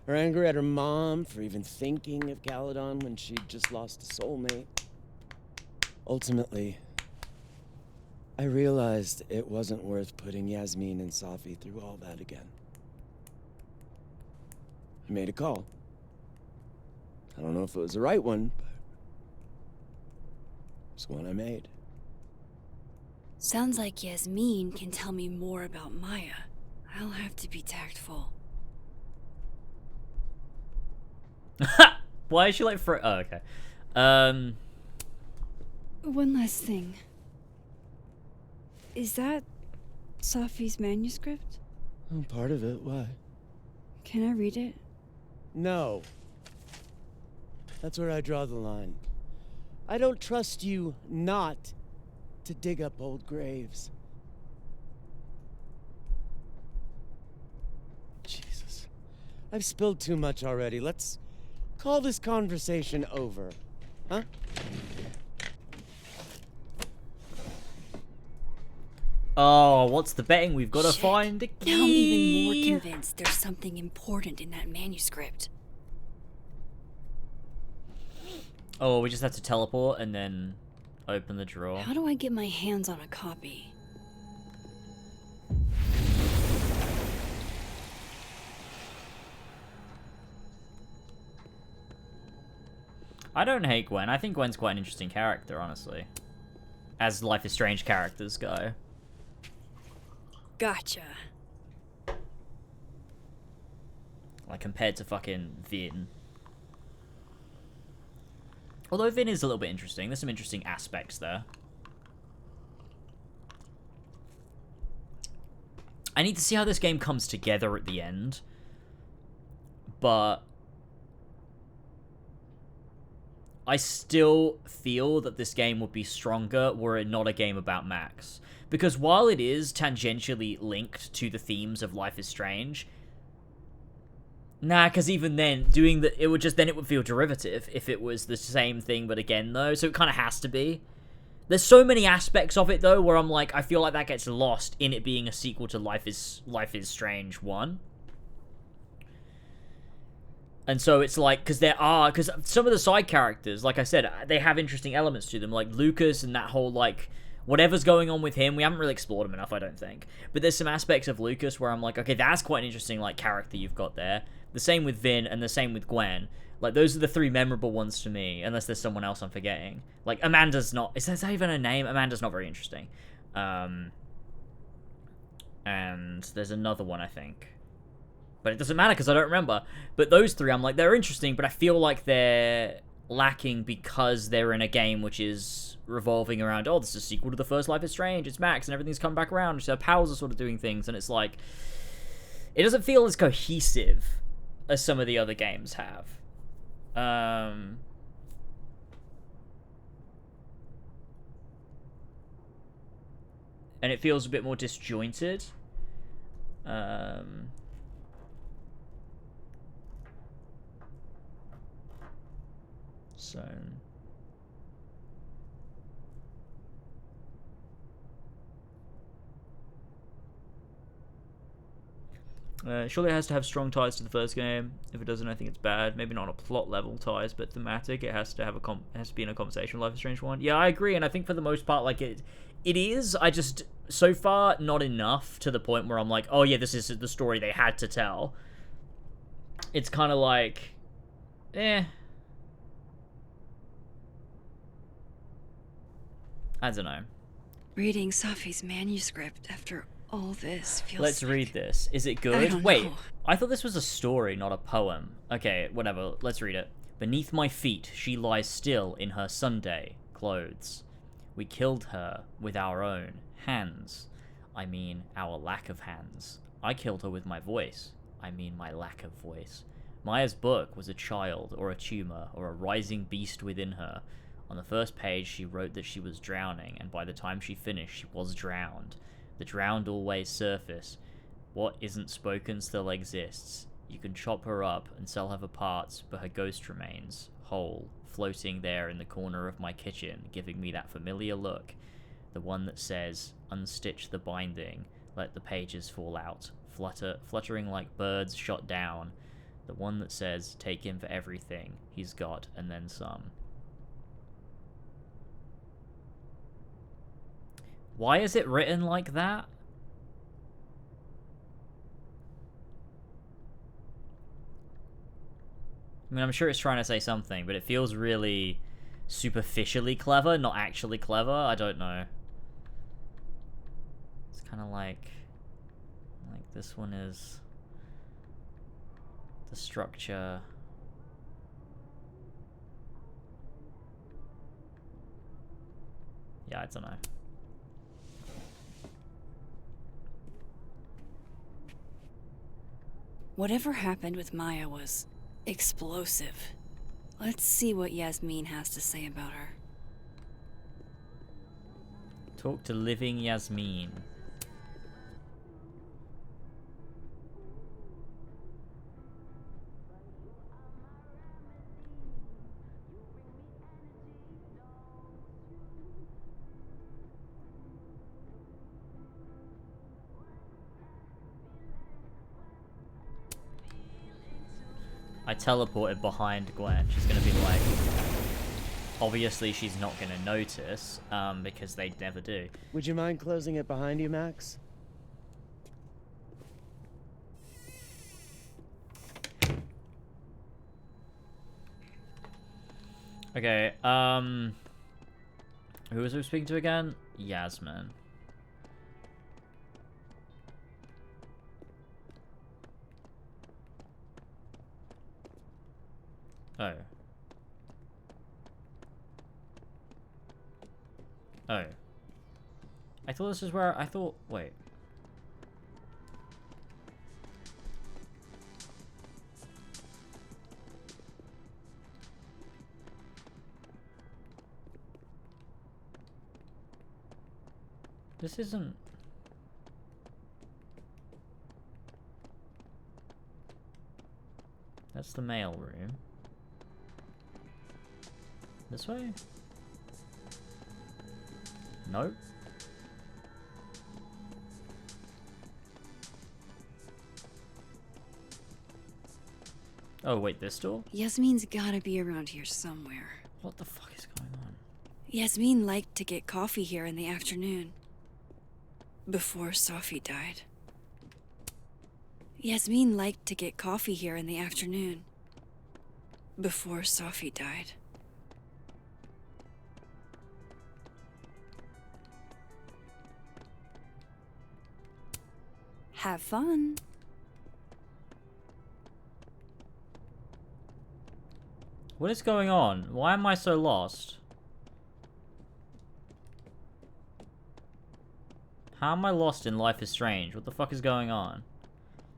Her anger at her mom for even thinking of Caledon when she'd just lost a soulmate. Ultimately, I realized it wasn't worth putting Yasmin and Safi through all that again. I made a call. I don't know if it was the right one, but it's one I made. Sounds like Yasmin can tell me more about Maya. I'll have to be tactful. Why is she like oh, okay. One last thing. Is that Safi's manuscript? Oh, part of it. Why? Can I read it? No. That's where I draw the line. I don't trust you not to dig up old graves. Jesus. I've spilled too much already. Let's call this conversation over. Huh? Oh, what's the betting? We've got to find the key. Now I'm even more convinced there's something important in that manuscript. Oh, we just have to teleport and then open the drawer. How do I get my hands on a copy? I don't hate Gwen. I think Gwen's quite an interesting character, honestly. As Life is Strange characters go. Gotcha. Like, compared to fucking Vin. Although Vin is a little bit interesting. There's some interesting aspects there. I need to see how this game comes together at the end. But I still feel that this game would be stronger were it not a game about Max. Because while it is tangentially linked to the themes of Life is Strange, nah, because even then, it would feel derivative if it was the same thing, but again, though, so it kind of has to be. There's so many aspects of it, though, where I'm like, I feel like that gets lost in it being a sequel to Life is Strange 1. And so it's like, because some of the side characters, like I said, they have interesting elements to them, like Lucas and that whole, like, whatever's going on with him, we haven't really explored him enough, I don't think. But there's some aspects of Lucas where I'm like, okay, that's quite an interesting, like, character you've got there. The same with Vin, and the same with Gwen. Like, those are the three memorable ones to me, unless there's someone else I'm forgetting. Like, Amanda's not... Is that even a name? Amanda's not very interesting. And there's another one, I think. But it doesn't matter, because I don't remember. But those three, I'm like, they're interesting, but I feel like they're lacking because they're in a game which is revolving around, oh, this is a sequel to the first Life is Strange, it's Max, and everything's come back around, so powers are sort of doing things, and it's like... It doesn't feel as cohesive as some of the other games have. And it feels a bit more disjointed. So... surely it has to have strong ties to the first game. If it doesn't, I think it's bad. Maybe not on a plot level ties, but thematic. It has to have be in a conversation with Life is Strange 1. Yeah, I agree, and I think for the most part, like, it is. I just, so far, not enough to the point where I'm like, oh yeah, this is the story they had to tell. it's kind of like, eh. I don't know. Reading Safi's manuscript after all this feels Let's read this. Is it I good? don't Wait, know. I thought this was a story, not a poem. Okay, whatever. Let's read it. Beneath my feet, she lies still in her Sunday clothes. We killed her with our own hands. I mean, our lack of hands. I killed her with my voice. I mean, my lack of voice. Maya's book was a child, or a tumor, or a rising beast within her. On the first page, she wrote that she was drowning, and by the time she finished, she was drowned. The drowned always surface. What isn't spoken still exists. You can chop her up and sell her for parts, but her ghost remains, whole, floating there in the corner of my kitchen, giving me that familiar look. The one that says, unstitch the binding, let the pages fall out, fluttering like birds shot down. The one that says, take him for everything he's got, and then some. Why is it written like that? I mean, I'm sure it's trying to say something, but it feels really superficially clever, not actually clever. I don't know. It's kind of like this one is the structure. Yeah, I don't know. Whatever happened with Maya was explosive. Let's see what Yasmin has to say about her. Talk to living Yasmin. I teleported behind Gwen. She's gonna be like, obviously she's not gonna notice, because they never do. Would you mind closing it behind you, Max? Okay, who was we speaking to again? Yasmin. Oh. Oh. I thought this is where I thought. Wait. This isn't. That's the mail room. This way? Nope. Oh, wait, this door? Yasmin's gotta be around here somewhere. What the fuck is going on? Yasmin liked to get coffee here in the afternoon. Before Safi died. Yasmin liked to get coffee here in the afternoon. Before Safi died. Have fun. What is going on? Why am I so lost? How am I lost in Life is Strange? What the fuck is going on?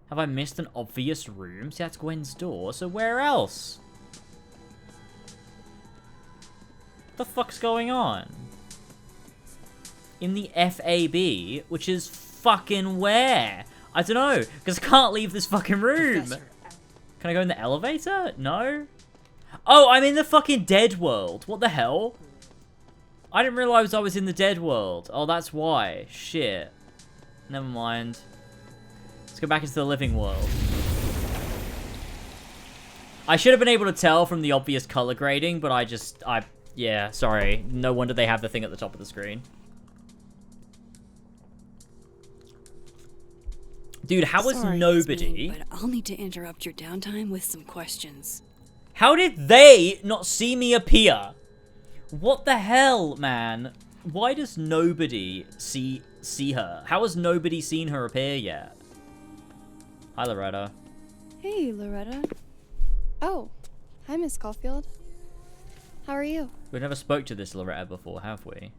Have I missed an obvious room? See, that's Gwen's door, so where else? What the fuck's going on? In the FAB, which is fucking where? I don't know, because I can't leave this fucking room. Professor. Can I go in the elevator? No? Oh, I'm in the fucking dead world. What the hell? I didn't realize I was in the dead world. Oh, that's why. Shit. Never mind. Let's go back into the living world. I should have been able to tell from the obvious color grading, but yeah, sorry. No wonder they have the thing at the top of the screen. Dude, how was Sorry, nobody... Yasmin, but I'll need to interrupt your downtime with some questions. How did they not see me appear? What the hell, man? Why does nobody see her? How has nobody seen her appear yet? Hi, Loretta. Hey, Loretta. Oh, hi, Miss Caulfield. How are you? We've never spoke to this Loretta before, have we?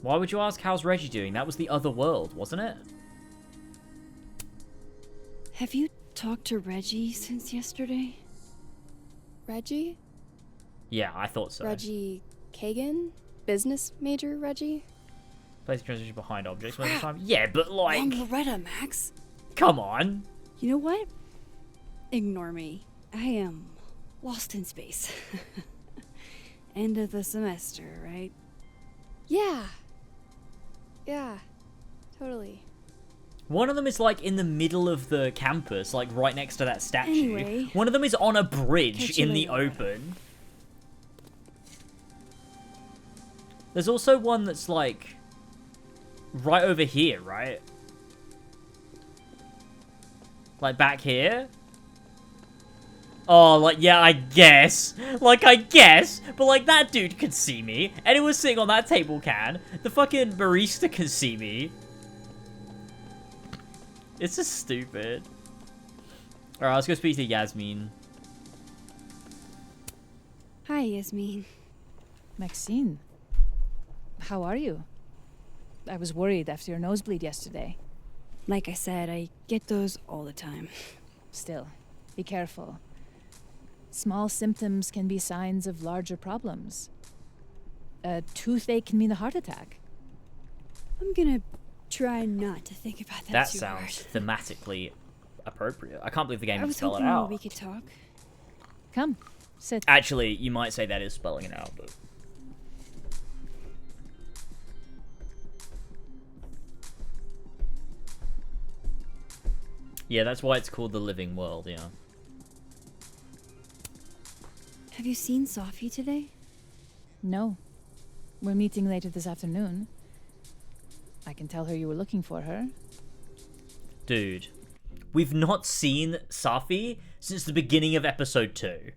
Why would you ask how's Reggie doing? That was the other world, wasn't it? Have you talked to Reggie since yesterday? Reggie? Yeah, I thought so. Reggie Kagan? Business major Reggie? Place transition behind objects most of the time. Yeah, but like... Wrong Loretta, Max. Come on. You know what? Ignore me. I am lost in space. End of the semester, right? Yeah. Yeah, totally. One of them is like in the middle of the campus, like right next to that statue. Anyway, one of them is on a bridge catch you in the later. open. There's also one that's like right over here, right? Like back here? Oh, like, yeah, I guess. Like, I guess. But, like, that dude could see me. And it was sitting on that table can. The fucking barista can see me. It's just stupid. Alright, let's go speak to Yasmin. Hi, Yasmin. Maxine, how are you? I was worried after your nosebleed yesterday. Like I said, I get those all the time. Still, be careful. Small symptoms can be signs of larger problems. A toothache can mean a heart attack. I'm gonna try not to think about that too sounds hard. thematically appropriate. I can't believe the game I can was spell it hoping out. we could talk. Come, sit. Actually, you might say that is spelling it out, but... Yeah, that's why it's called the living world, yeah. Have you seen Sophie today? No. We're meeting later this afternoon. I can tell her you were looking for her. Dude, we've not seen Safi since the beginning of episode 2.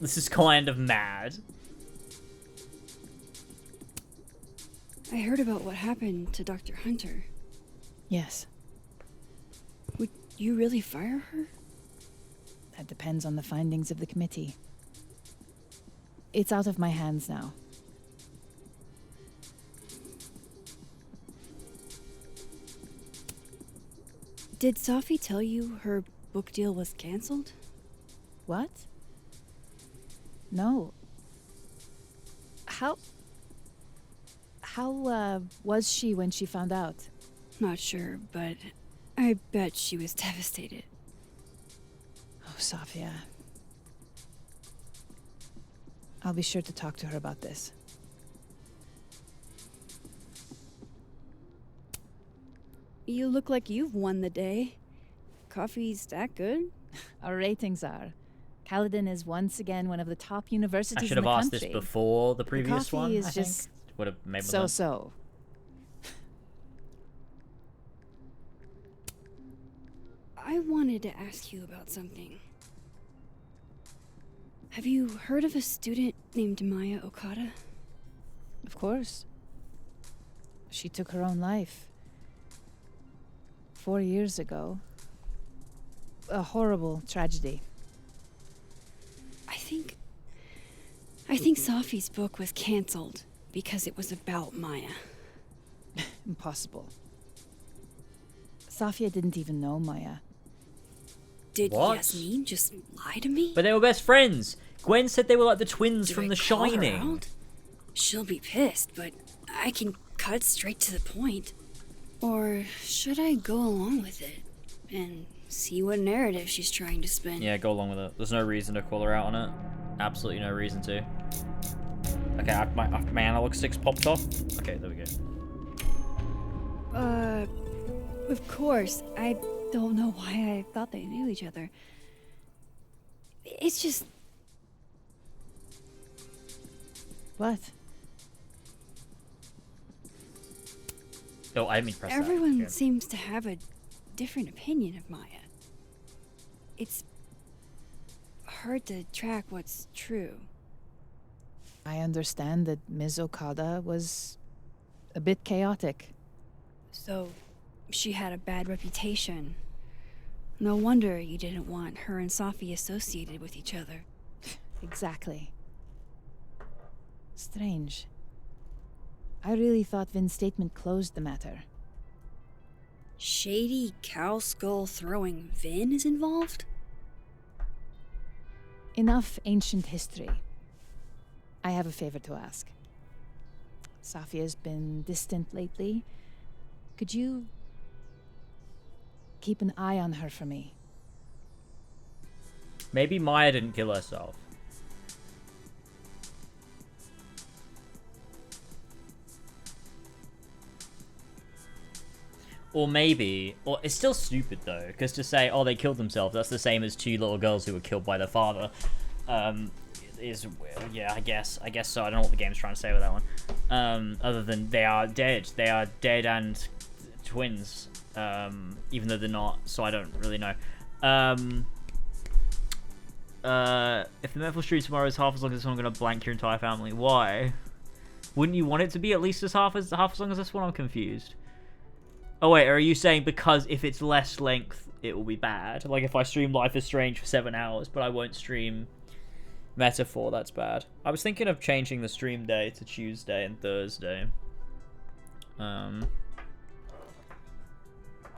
This is kind of mad. I heard about what happened to Dr. Hunter. Yes. Would you really fire her? That depends on the findings of the committee. It's out of my hands now. Did Sophie tell you her book deal was cancelled? What? No. How was she when she found out? Not sure, but I bet she was devastated. Oh, Sophia. I'll be sure to talk to her about this. You look like you've won the day. Coffee's that good? Our ratings are. Caledon is once again one of the top universities I should in have the asked country. this before the previous coffee one, is I think. just Would have made more sense. so-so. I wanted to ask you about something. Have you heard of a student named Maya Okada? Of course. She took her own life. 4 years ago. A horrible tragedy. I think Sophie's book was cancelled because it was about Maya. Impossible. Sophia didn't even know Maya. Did What? Yasmin just lie to me? But they were best friends. Gwen said they were like the twins Do from I The call her Shining. out? She'll be pissed, but I can cut straight to the point. Or should I go along with it and see what narrative she's trying to spin? Yeah, go along with it. There's no reason to call her out on it. Absolutely no reason to. Okay, my analog stick's popped off. Okay, there we go. Of course. I don't know why I thought they knew each other. It's just... What? Oh, I didn't mean to press that. Everyone Okay. seems to have a different opinion of Maya. It's hard to track what's true. I understand that Ms. Okada was a bit chaotic. So, she had a bad reputation. No wonder you didn't want her and Safi associated with each other. Exactly. Strange. I really thought Vin's statement closed the matter. Shady cow skull throwing Vin is involved? Enough ancient history. I have a favor to ask. Safia's been distant lately. Could you keep an eye on her for me? Maybe Maya didn't kill herself. Or maybe, or it's still stupid though, because to say, oh, they killed themselves, that's the same as 2 little girls who were killed by their father. Yeah, I guess so. I don't know what the game's trying to say with that one. Other than they are dead. They are dead and twins. Even though they're not, so I don't really know. If the Metal Street tomorrow is half as long as this one, I'm gonna blank your entire family. Why? Wouldn't you want it to be at least as half as long as this one? I'm confused. Oh wait, are you saying because if it's less length, it will be bad? Like if I stream Life is Strange for 7 hours, but I won't stream Metaphor, that's bad. I was thinking of changing the stream day to Tuesday and Thursday.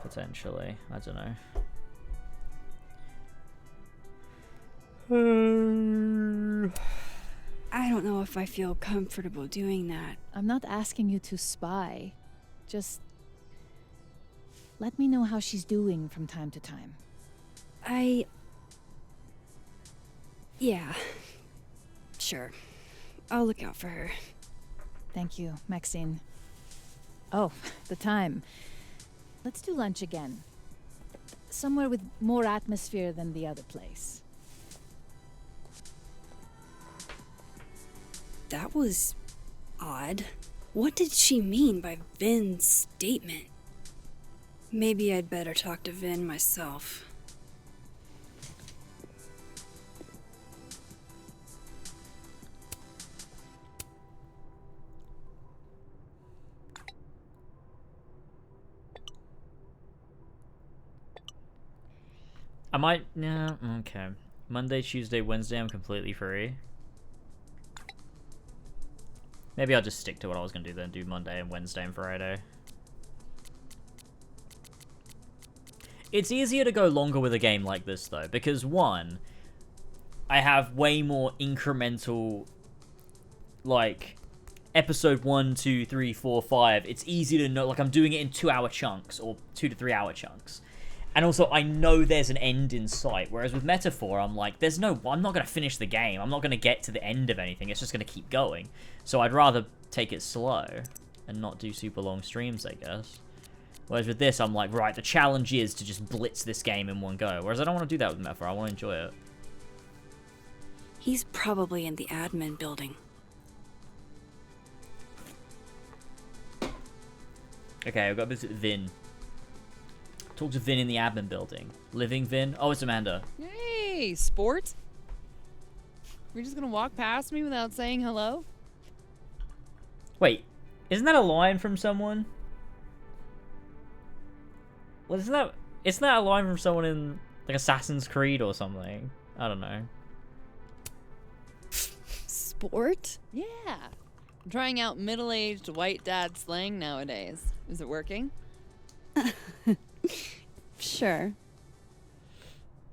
Potentially. I don't know. I don't know if I feel comfortable doing that. I'm not asking you to spy. Just let me know how she's doing from time to time. Yeah. Sure. I'll look out for her. Thank you, Maxine. Oh, the time. Let's do lunch again. Somewhere with more atmosphere than the other place. That was odd. What did she mean by Vin's statement? Maybe I'd better talk to Vin myself. I might... No, okay. Monday, Tuesday, Wednesday, I'm completely free. Maybe I'll just stick to what I was going to do then. Do Monday and Wednesday and Friday. It's easier to go longer with a game like this, though. Because, one, I have way more incremental... Like, episode 1, 2, 3, 4, 5. It's easy to know... Like, I'm doing it in 2-hour chunks. Or 2 to 3 hour chunks. And also, I know there's an end in sight. Whereas with Metaphor, I'm like, there's no... I'm not going to finish the game. I'm not going to get to the end of anything. It's just going to keep going. So I'd rather take it slow. And not do super long streams, I guess. Whereas with this, I'm like, right, the challenge is to just blitz this game in one go. Whereas I don't want to do that with Metaphor. I want to enjoy it. He's probably in the admin building. Okay, I've got to visit Vin. Talk to Vin in the admin building. Living Vin? Oh, it's Amanda. Hey, sport. You're just gonna walk past me without saying hello? Wait, isn't that a line from someone? Well, isn't that a line from someone in like Assassin's Creed or something? I don't know. Sport? Yeah. I'm trying out middle-aged white dad slang nowadays. Is it working? Sure.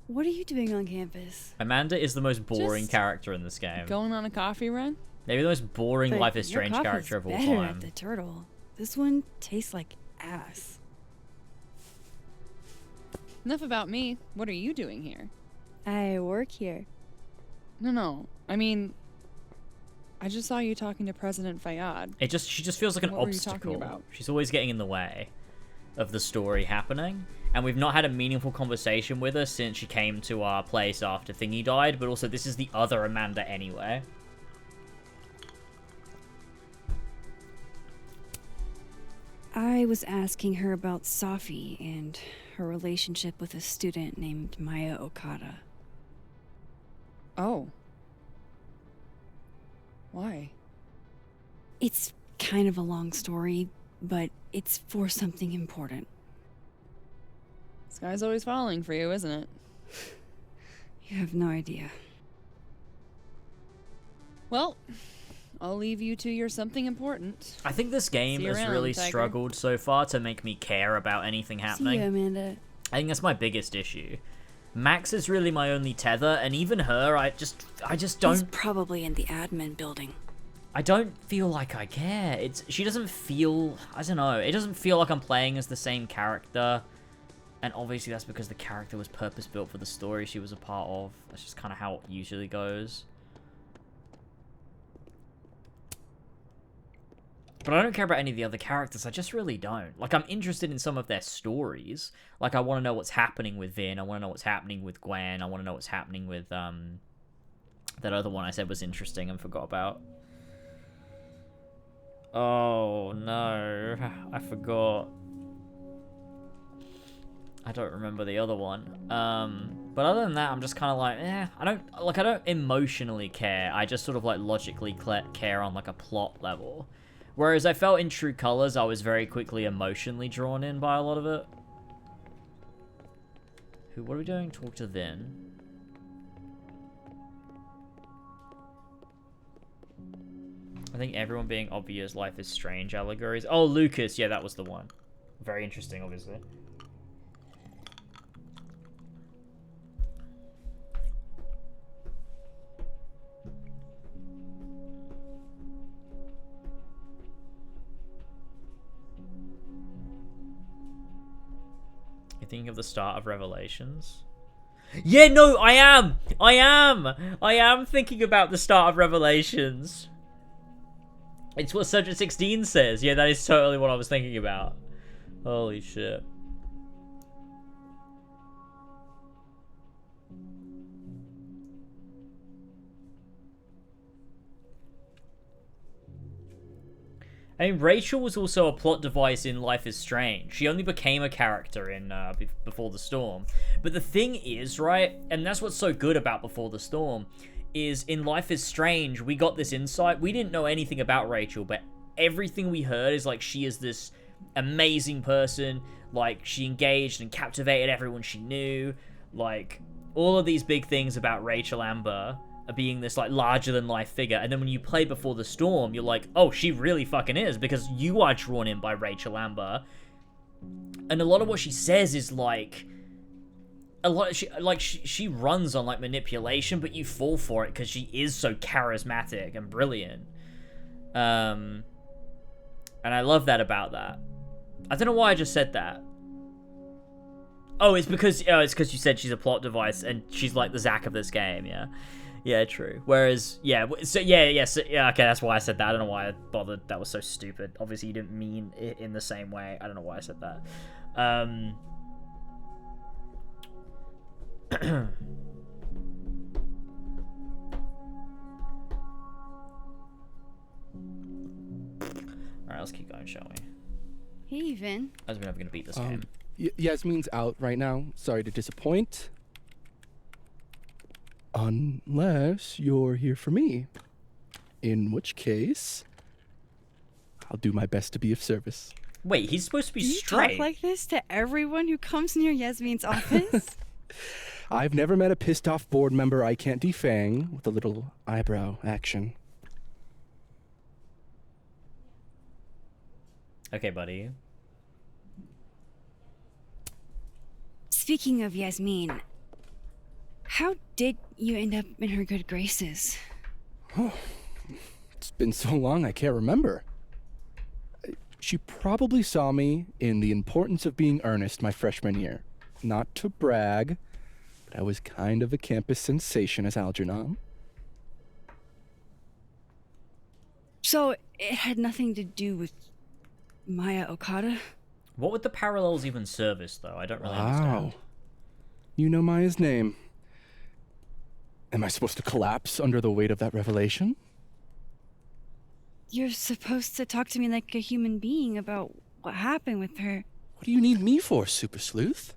What are you doing on campus? Amanda is the most boring Just character in this game. Going on a coffee run? Maybe the most boring But Life is your Strange coffee's character of all better time. at the turtle. This one tastes like ass. Enough about me. What are you doing here? I work here. No. I mean, I just saw you talking to President Fayyad. She just feels like an What were you talking obstacle. about? She's always getting in the way of the story happening. And we've not had a meaningful conversation with her since she came to our place after Thingy died, but also this is the other Amanda anyway. I was asking her about Safi and her relationship with a student named Maya Okada. Oh. Why? It's kind of a long story, but it's for something important. Sky's always falling for you, isn't it? You have no idea. Well, I'll leave you to your something important. I think this game See you has around, really Tiger. struggled so far to make me care about anything happening. See you, Amanda. I think that's my biggest issue. Max is really my only tether, and even her, I just don't. He's probably in the admin building. I don't feel like I care. She doesn't feel, I don't know, it doesn't feel like I'm playing as the same character. And obviously that's because the character was purpose-built for the story she was a part of. That's just kind of how it usually goes. But I don't care about any of the other characters, I just really don't. Like, I'm interested in some of their stories. Like, I want to know what's happening with Vin, I want to know what's happening with Gwen, I want to know what's happening with, that other one I said was interesting and forgot about. Oh, no. I forgot. I don't remember the other one. But other than that, I'm just kind of like, I don't emotionally care. I just sort of, like, logically care on, like, a plot level. Whereas I felt in True Colors, I was very quickly emotionally drawn in by a lot of it. What are we doing? Talk to Vin. I think everyone being obvious, Life is Strange allegories. Oh, Lucas. Yeah, that was the one. Very interesting, obviously. You thinking of the start of Revelations? Yeah, no, I am thinking about the start of Revelations. It's what Subject 16 says. Yeah, that is totally what I was thinking about. Holy shit. I mean, Rachel was also a plot device in Life is Strange. She only became a character in Before the Storm. But the thing is, right, and that's what's so good about Before the Storm, is in Life is Strange, we got this insight. We didn't know anything about Rachel, but everything we heard is like she is this amazing person. Like, she engaged and captivated everyone she knew. Like, all of these big things about Rachel Amber being this like larger than life figure, and then when you play Before the Storm, you're like, oh, she really fucking is, because you are drawn in by Rachel Amber. And a lot of what she says is like she runs on like manipulation, but you fall for it because she is so charismatic and brilliant. And I love that about that. I don't know why I just said that. Oh, it's because you said she's a plot device and she's like the Zack of this game, yeah. Yeah, true. Whereas, yeah, so okay, that's why I said that. I don't know why I bothered. That was so stupid. Obviously, you didn't mean it in the same way. I don't know why I said that. Alright, let's keep going, shall we? Hey, Vin. I was never gonna beat this game. Yasmin's out right now. Sorry to disappoint. Unless you're here for me. In which case, I'll do my best to be of service. Wait, he's supposed to be Do you straight. talk like this to everyone who comes near Yasmin's office? I've never met a pissed off board member I can't defang with a little eyebrow action. Okay, buddy. Speaking of Yasmin, how did you end up in her good graces? Oh, it's been so long I can't remember. She probably saw me in The Importance of Being Earnest my freshman year. Not to brag, but I was kind of a campus sensation as Algernon. So it had nothing to do with Maya Okada? What would the parallels even service, though? I don't really Wow. understand. You know Maya's name. Am I supposed to collapse under the weight of that revelation? You're supposed to talk to me like a human being about what happened with her. What do you need me for, Super Sleuth?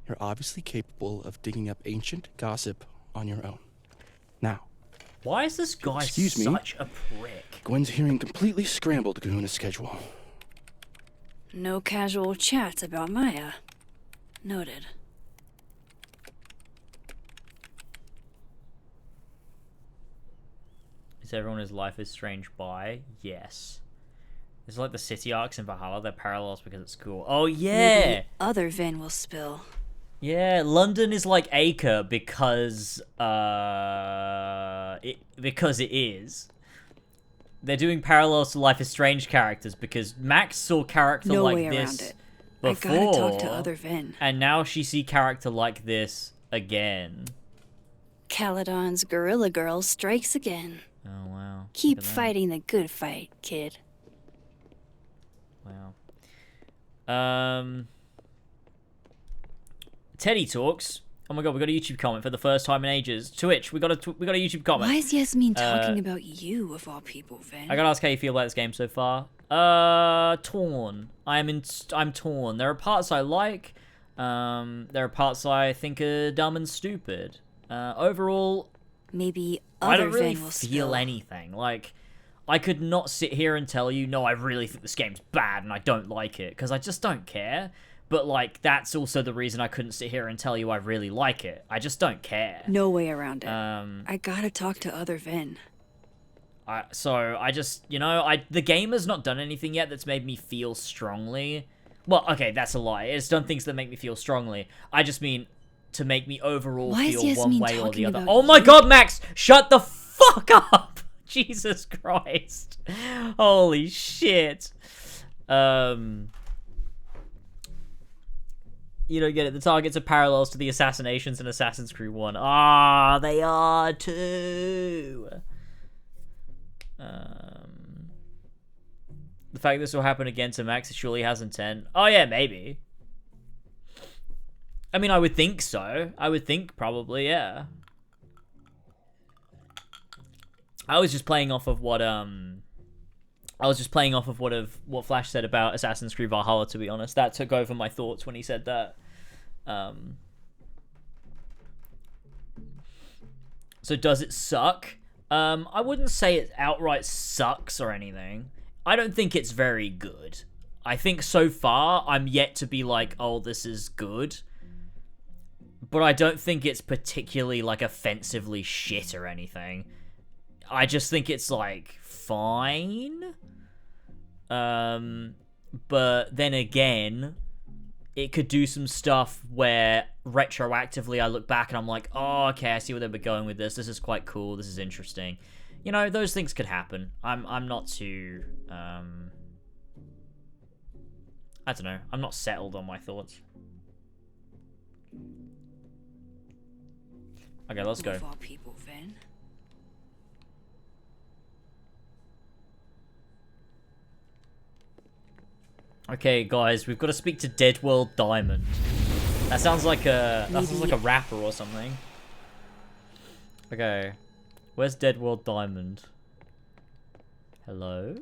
You're obviously capable of digging up ancient gossip on your own. Now, why is this guy such a prick? Gwen's hearing completely scrambled Kahuna's schedule. No casual chats about Maya. Noted. Is everyone his life is strange by? Yes. It's like the city arcs in Valhalla, they're parallels because it's cool. Oh yeah! Maybe other Vin will spill. Yeah, London is like Acre because it is. They're doing parallels to Life is Strange characters because Max saw character No like way this around it. before. I gotta talk to other Vin. And now she see character like this again. Caledon's Gorilla Girl strikes again. Oh wow. Keep Look at that. fighting the good fight, kid. Wow. Teddy talks. Oh my god, we got a YouTube comment for the first time in ages. Twitch, we got a YouTube comment. Why is Yasmin talking about you, of all people, Vin? I gotta ask how you feel about this game so far. Torn. I'm torn. There are parts I like. There are parts I think are dumb and stupid. Overall, maybe I don't other really Vin will feel spill. anything. Like, I could not sit here and tell you, no, I really think this game's bad and I don't like it, because I just don't care. But, like, that's also the reason I couldn't sit here and tell you I really like it. I just don't care. No way around it. I gotta talk to other Vin. So, I just, you know, the game has not done anything yet that's made me feel strongly. Well, okay, that's a lie. It's done things that make me feel strongly. I just mean to make me overall Why is feel one Yasmin way or the talking other. about Oh my god, Max! Shut the fuck up! Jesus Christ. Holy shit. You don't get it. The targets are parallels to the assassinations in Assassin's Creed 1. Ah, they are too. The fact this will happen again to Max, it surely has intent. Oh yeah, maybe. I mean, I would think so. I would think probably, yeah. I was just playing off of what what Flash said about Assassin's Creed Valhalla, to be honest. That took over my thoughts when he said that. So does it suck? I wouldn't say it outright sucks or anything. I don't think it's very good. I think so far I'm yet to be like, oh, this is good. But I don't think it's particularly like offensively shit or anything. I just think it's like fine. But then again, it could do some stuff where retroactively I look back and I'm like, oh, okay, I see where they were going with this. This is quite cool. This is interesting. You know, those things could happen. I'm not too, I don't know. I'm not settled on my thoughts. Okay, let's go. Of all people, Vin. Okay, guys, we've got to speak to Dead World Diamond. That sounds like a rapper or something. Okay, where's Dead World Diamond? Hello,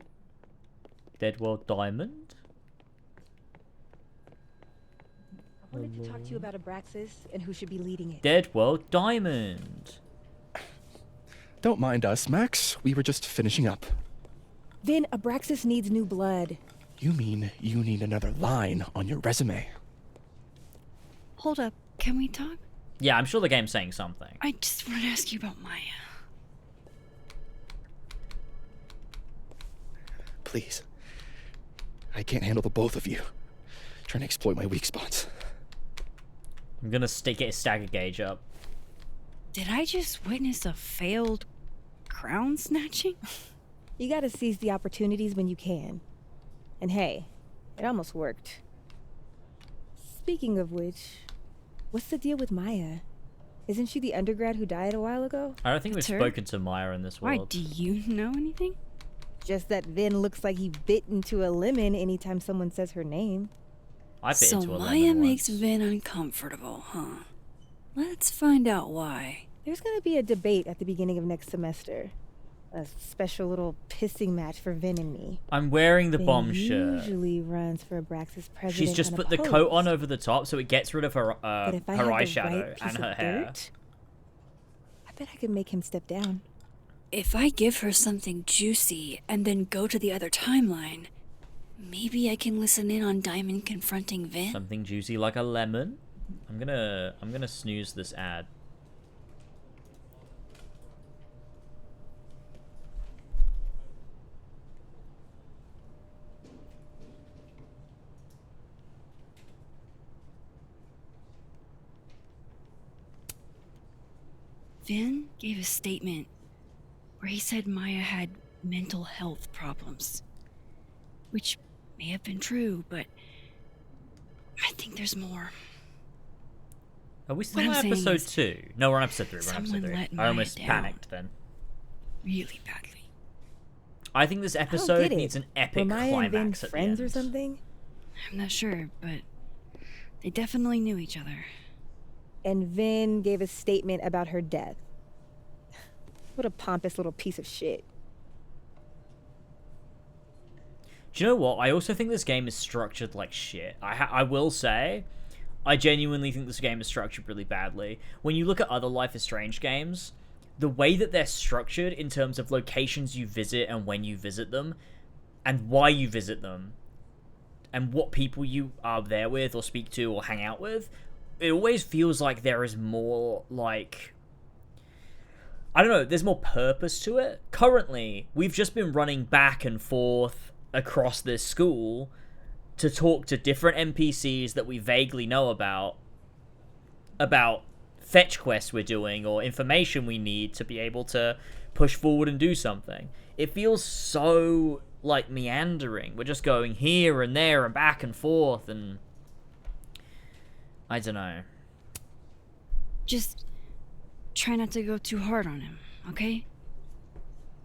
Dead World Diamond. I wanted to talk to you about Abraxas and who should be leading it. Dead World Diamond. Don't mind us, Max. We were just finishing up. Then Abraxas needs new blood. You mean you need another line on your resume? Hold up. Can we talk? Yeah, I'm sure the game's saying something. I just want to ask you about Maya. Please. I can't handle the both of you. Trying to exploit my weak spots. I'm gonna get a stagger gauge up. Did I just witness a failed crown snatching? You gotta seize the opportunities when you can. And hey, it almost worked. Speaking of which, what's the deal with Maya? Isn't she the undergrad who died a while ago? I don't think we've That's her? spoken to Maya in this world. Why, do you know anything? Just that Vin looks like he bit into a lemon anytime someone says her name. I bit So into a Maya lemon makes once. Vin uncomfortable, huh? Let's find out why. There's gonna be a debate at the beginning of next semester. A special little pissing match for Vin and me. I'm wearing the Vin bomb shirt. usually runs for Abraxas president. She's just put the coat on over the top so it gets rid of her But if I her had the eyeshadow right piece and her of hair. dirt, I bet I could make him step down. If I give her something juicy and then go to the other timeline, maybe I can listen in on Diamond confronting Vin. Something juicy like a lemon. I'm gonna snooze this ad. Vin gave a statement where he said Maya had mental health problems. Which may have been true, but I think there's more. Are we still What on I'm saying episode is 2? No, we're on episode 3. We're on episode someone 3. let I Maya almost down. panicked then. Really badly. I think this I don't episode get it. needs an epic Were Maya and Vin climax at the friends end. or something? I'm not sure, but they definitely knew each other. And Vin gave a statement about her death. What a pompous little piece of shit. Do you know what? I also think this game is structured like shit. I will say, I genuinely think this game is structured really badly. When you look at other Life is Strange games, the way that they're structured in terms of locations you visit and when you visit them, and why you visit them, and what people you are there with or speak to or hang out with, it always feels like there is more, like... I don't know, there's more purpose to it. Currently, we've just been running back and forth across this school to talk to different NPCs that we vaguely know about fetch quests we're doing or information we need to be able to push forward and do something. It feels so, like, meandering. We're just going here and there and back and forth and... I don't know. Just try not to go too hard on him, okay?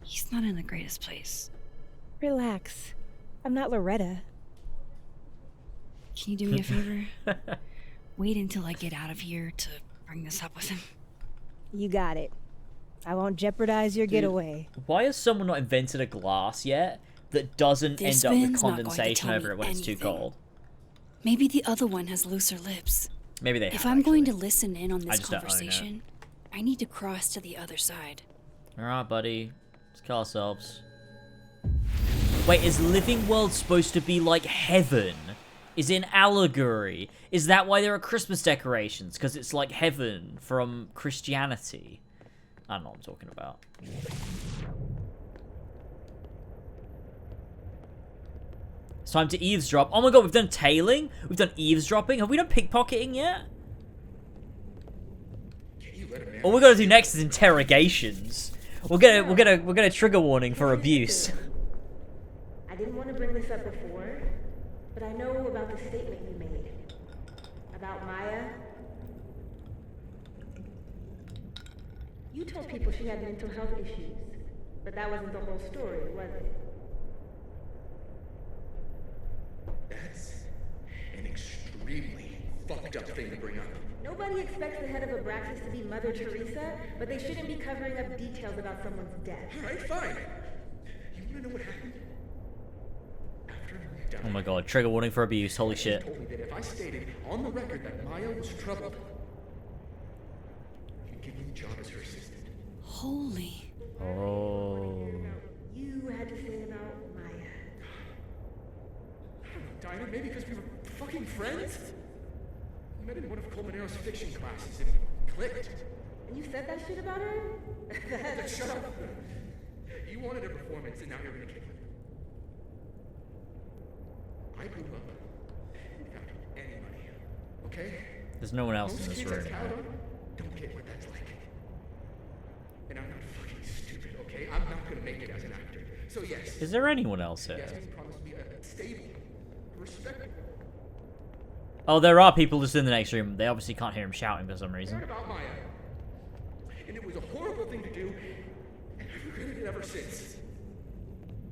He's not in the greatest place. Relax. I'm not Loretta. Can you do me a favor? Wait until I get out of here to bring this up with him. You got it. I won't jeopardize your getaway. Why has someone not invented a glass yet that doesn't This end up with Vin's not going to condensation tell over me it when it's too anything. cold? Maybe the other one has looser lips. Maybe they If have, I'm going to listen in on I this just don't own it. conversation, I need to cross to the other side. Alright, buddy. Let's kill ourselves. Wait, is Living World supposed to be like heaven? Is it an allegory? Is that why there are Christmas decorations? Because it's like heaven from Christianity? I don't know what I'm talking about. It's time to eavesdrop. Oh my god, we've done tailing? We've done eavesdropping? Have we done pickpocketing yet? All we gotta do next is interrogations. We'll get a trigger warning for abuse. I didn't want to bring this up before, but I know about the statement you made. About Maya. You told people she had mental health issues, but that wasn't the whole story, was it? That's an extremely fucked up thing to bring up. Nobody expects the head of Abraxas to be Mother Teresa, but they shouldn't be covering up details about someone's death. Alright, fine. You wanna know what happened? After I died, Oh my god, trigger warning for abuse. Holy she shit. told me that if I stated on the record that Maya was troubled, she'd give me the job as her assistant. Holy. Oh. You had to say about Maya. I don't know, Dinah, maybe because we were fucking friends? We met in one of Colmenaro's fiction classes and it clicked. And you said that shit about her? Shut up. You wanted a performance and now you're gonna kill it. I grew up without anybody, okay? There's no one else in Most this kids room. at Caledon don't get what that's like. And I'm not fucking stupid, okay? I'm not gonna make it as an actor. So yes. Is there anyone else here? Yasmin promised me a stable, respectable. Oh, there are people just in the next room. They obviously can't hear him shouting for some reason. Heard about Maya. And it was a horrible thing to do, and I've regretted it ever since.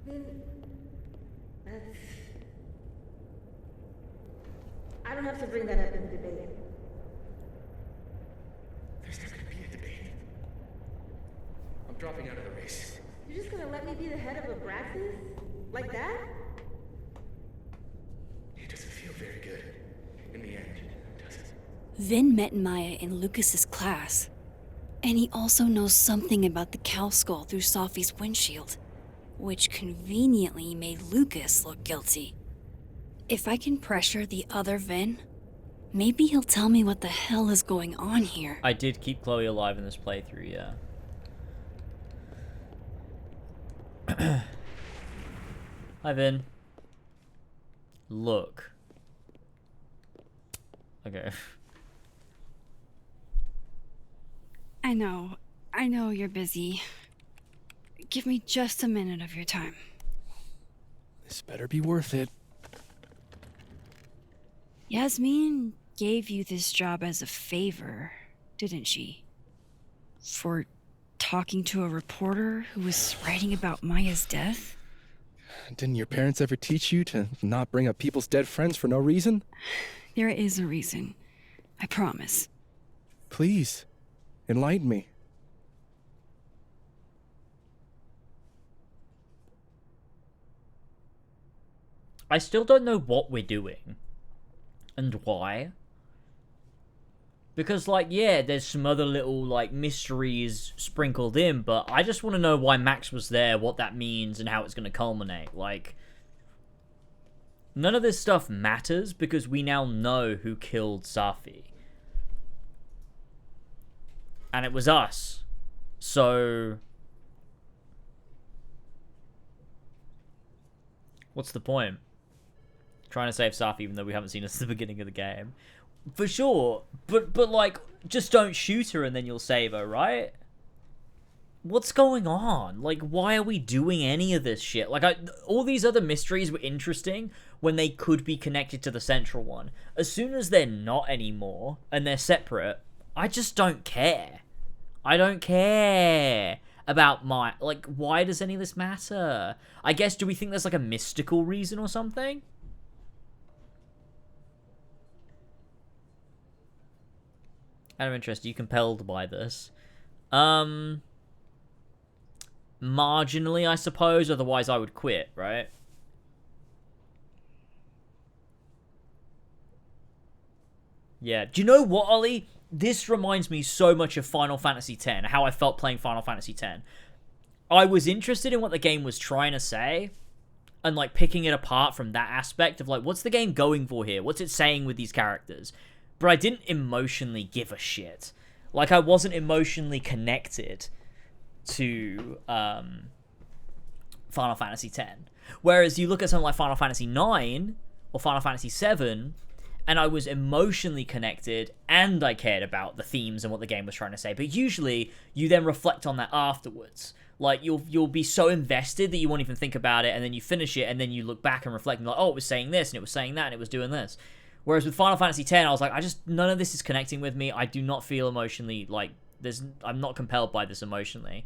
Then that's... I don't have to bring that up in the debate. There's not gonna be a debate. I'm dropping out of the race. You're just gonna let me be the head of Abraxas? Like that? It doesn't feel very good. In the end, does it? Vin met Maya in Lucas's class. And he also knows something about the cow skull through Sophie's windshield, which conveniently made Lucas look guilty. If I can pressure the other Vin, maybe he'll tell me what the hell is going on here. I did keep Chloe alive in this playthrough, yeah. Hi, Vin. Look. Okay. I know you're busy. Give me just a minute of your time. This better be worth it. Yasmin gave you this job as a favor, didn't she? For talking to a reporter who was writing about Maya's death? Didn't your parents ever teach you to not bring up people's dead friends for no reason? There is a reason. I promise. Please, enlighten me. I still don't know what we're doing. And why. Because, like, yeah, there's some other little, like, mysteries sprinkled in, but I just want to know why Max was there, what that means, and how it's going to culminate. Like, none of this stuff matters because we now know who killed Safi. And it was us. So, what's the point? Trying to save Safi even though we haven't seen us at the beginning of the game. For sure, but like, just don't shoot her and then you'll save her, right? What's going on? Like, why are we doing any of this shit? Like, all these other mysteries were interesting when they could be connected to the central one. As soon as they're not anymore, and they're separate, I just don't care. I don't care about my... Like, why does any of this matter? I guess, do we think there's, like, a mystical reason or something? Out of interest, are you compelled by this? Marginally, I suppose, otherwise I would quit, right? Yeah. Do you know what, Ollie? This reminds me so much of Final Fantasy X, how I felt playing Final Fantasy X. I was interested in what the game was trying to say, and, like, picking it apart from that aspect of, like, what's the game going for here? What's it saying with these characters? But I didn't emotionally give a shit. Like, I wasn't emotionally connected to Final Fantasy X. Whereas you look at something like Final Fantasy IX or Final Fantasy VII, and I was emotionally connected, and I cared about the themes and what the game was trying to say. But usually, you then reflect on that afterwards. Like, you'll be so invested that you won't even think about it, and then you finish it, and then you look back and reflect, and like, oh, it was saying this, and it was saying that, and it was doing this. Whereas with Final Fantasy X, I was like, none of this is connecting with me. I do not feel emotionally, like, I'm not compelled by this emotionally.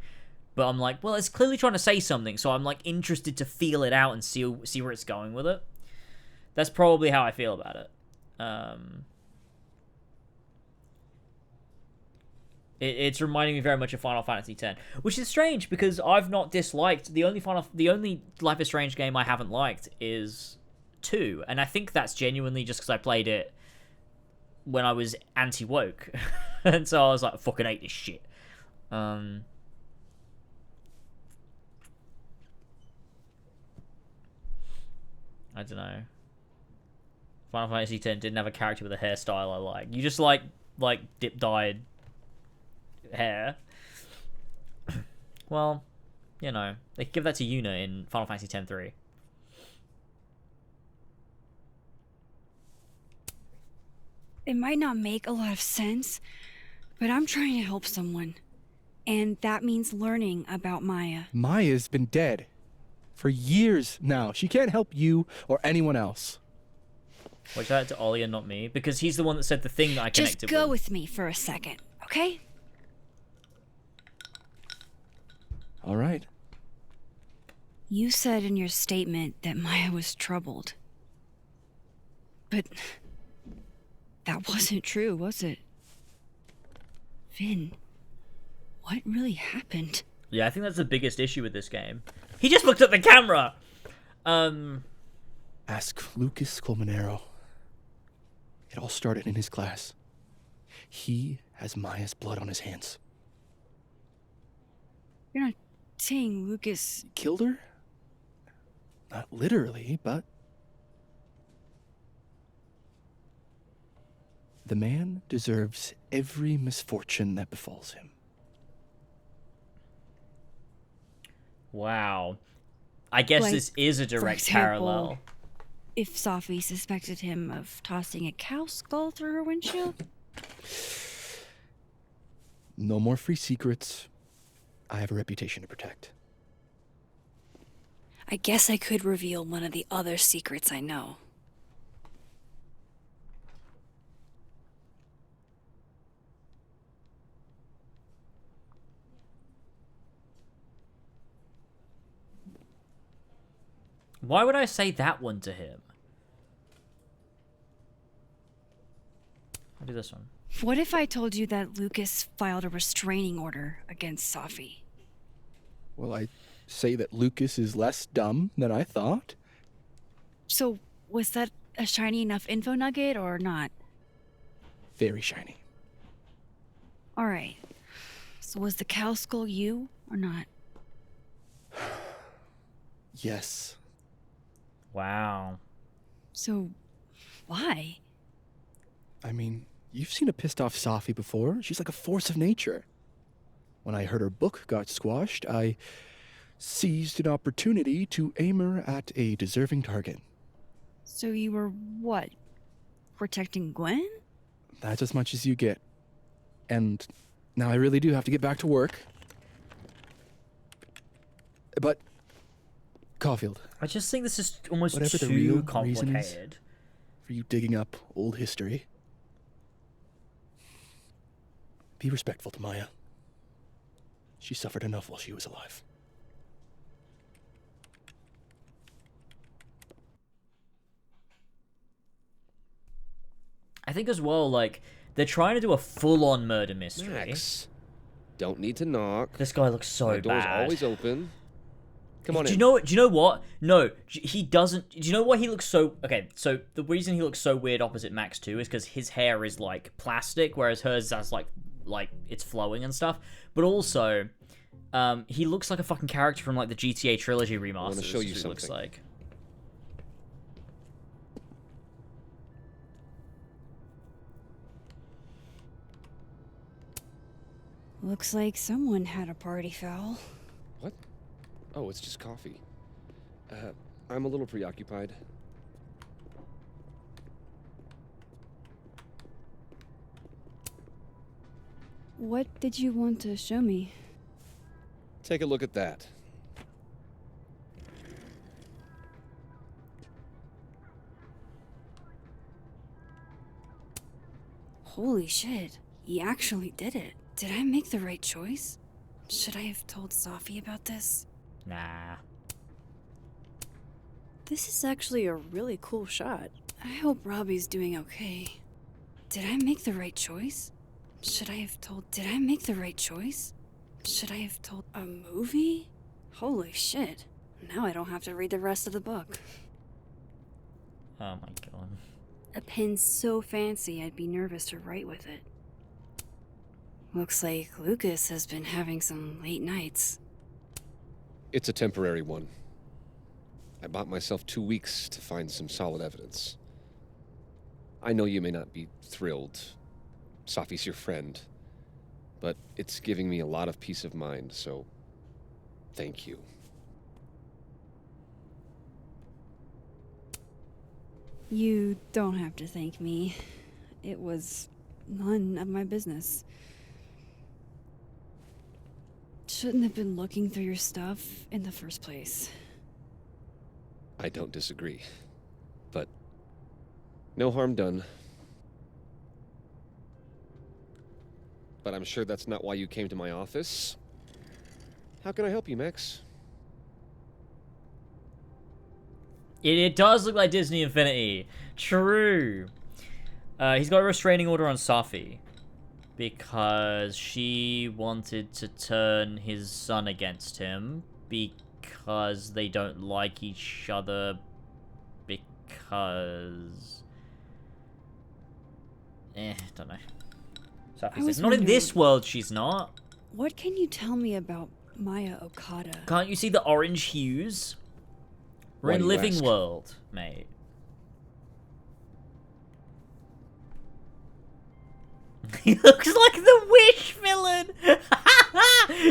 But I'm like, well, it's clearly trying to say something, so I'm, like, interested to feel it out and see where it's going with it. That's probably how I feel about it. It's reminding me very much of Final Fantasy X, which is strange because I've not disliked the only Life is Strange game I haven't liked is 2, and I think that's genuinely just because I played it when I was anti-woke, and so I was like, I fucking hate this shit. I don't know. Final Fantasy X didn't have a character with a hairstyle I like. You just like dip-dyed hair. Well, you know, they could give that to Yuna in Final Fantasy X-3. It might not make a lot of sense, but I'm trying to help someone. And that means learning about Maya. Maya's been dead for years now. She can't help you or anyone else. Watch that to Ollie and not me, because he's the one that said the thing that I connected with. Just go with me for a second, okay? All right. You said in your statement that Maya was troubled. But that wasn't true, was it? Vin, what really happened? Yeah, I think that's the biggest issue with this game. He just looked at the camera! Ask Lucas Colmenero. It all started in his class. He has Maya's blood on his hands. You're not saying Lucas killed her? Not literally, but... The man deserves every misfortune that befalls him. Wow. I guess Like, this is a for direct example, parallel. if Sophie suspected him of tossing a cow skull through her windshield? No more free secrets. I have a reputation to protect. I guess I could reveal one of the other secrets I know. Why would I say that one to him? I'll do this one. What if I told you that Lucas filed a restraining order against Sophie? Well, I say that Lucas is less dumb than I thought. So, was that a shiny enough info nugget or not? Very shiny. Alright. So was the cow skull you or not? Yes. Wow. So, why? I mean, you've seen a pissed off Sophie before. She's like a force of nature. When I heard her book got squashed, I seized an opportunity to aim her at a deserving target. So you were what? Protecting Gwen? That's as much as you get. And now I really do have to get back to work. But, Caulfield. I just think this is almost whatever too the real complicated. reason is for you digging up old history, be respectful to Maya. She suffered enough while she was alive. I think as well, like, they're trying to do a full-on murder mystery. Max, don't need to knock. This guy looks so My door's bad. always open. Come on do in. you know what? No, he doesn't. Do you know why he looks so... Okay, so the reason he looks so weird opposite Max 2 is because his hair is, like, plastic, whereas hers has, like it's flowing and stuff. But also, he looks like a fucking character from, like, the GTA Trilogy remasters. I want to show you is what he something. looks like. Looks like someone had a party foul. What? Oh, it's just coffee. I'm a little preoccupied. What did you want to show me? Take a look at that. Holy shit, he actually did it. Did I make the right choice? Should I have told Sophie about this? Nah. This is actually a really cool shot. I hope Robbie's doing okay. Did I make the right choice? Should I have told... Did I make the right choice? Should I have told... A movie? Holy shit. Now I don't have to read the rest of the book. Oh my god. A pen so fancy I'd be nervous to write with it. Looks like Lucas has been having some late nights. It's a temporary one. I bought myself 2 weeks to find some solid evidence. I know you may not be thrilled. Sophie's your friend. But it's giving me a lot of peace of mind, so thank you. You don't have to thank me. It was none of my business. Shouldn't have been looking through your stuff in the first place. I don't disagree. But no harm done. But I'm sure that's not why you came to my office. How can I help you, Max? It does look like Disney Infinity. True. He's got a restraining order on Sophie. because she wanted to turn his son against him because they don't like each other because... don't know. Safi's like, not in this world, she's not. What can you tell me about Maya Okada? Can't you see the orange hues? We're Why in do you living ask? world, mate. He looks like the Wish villain!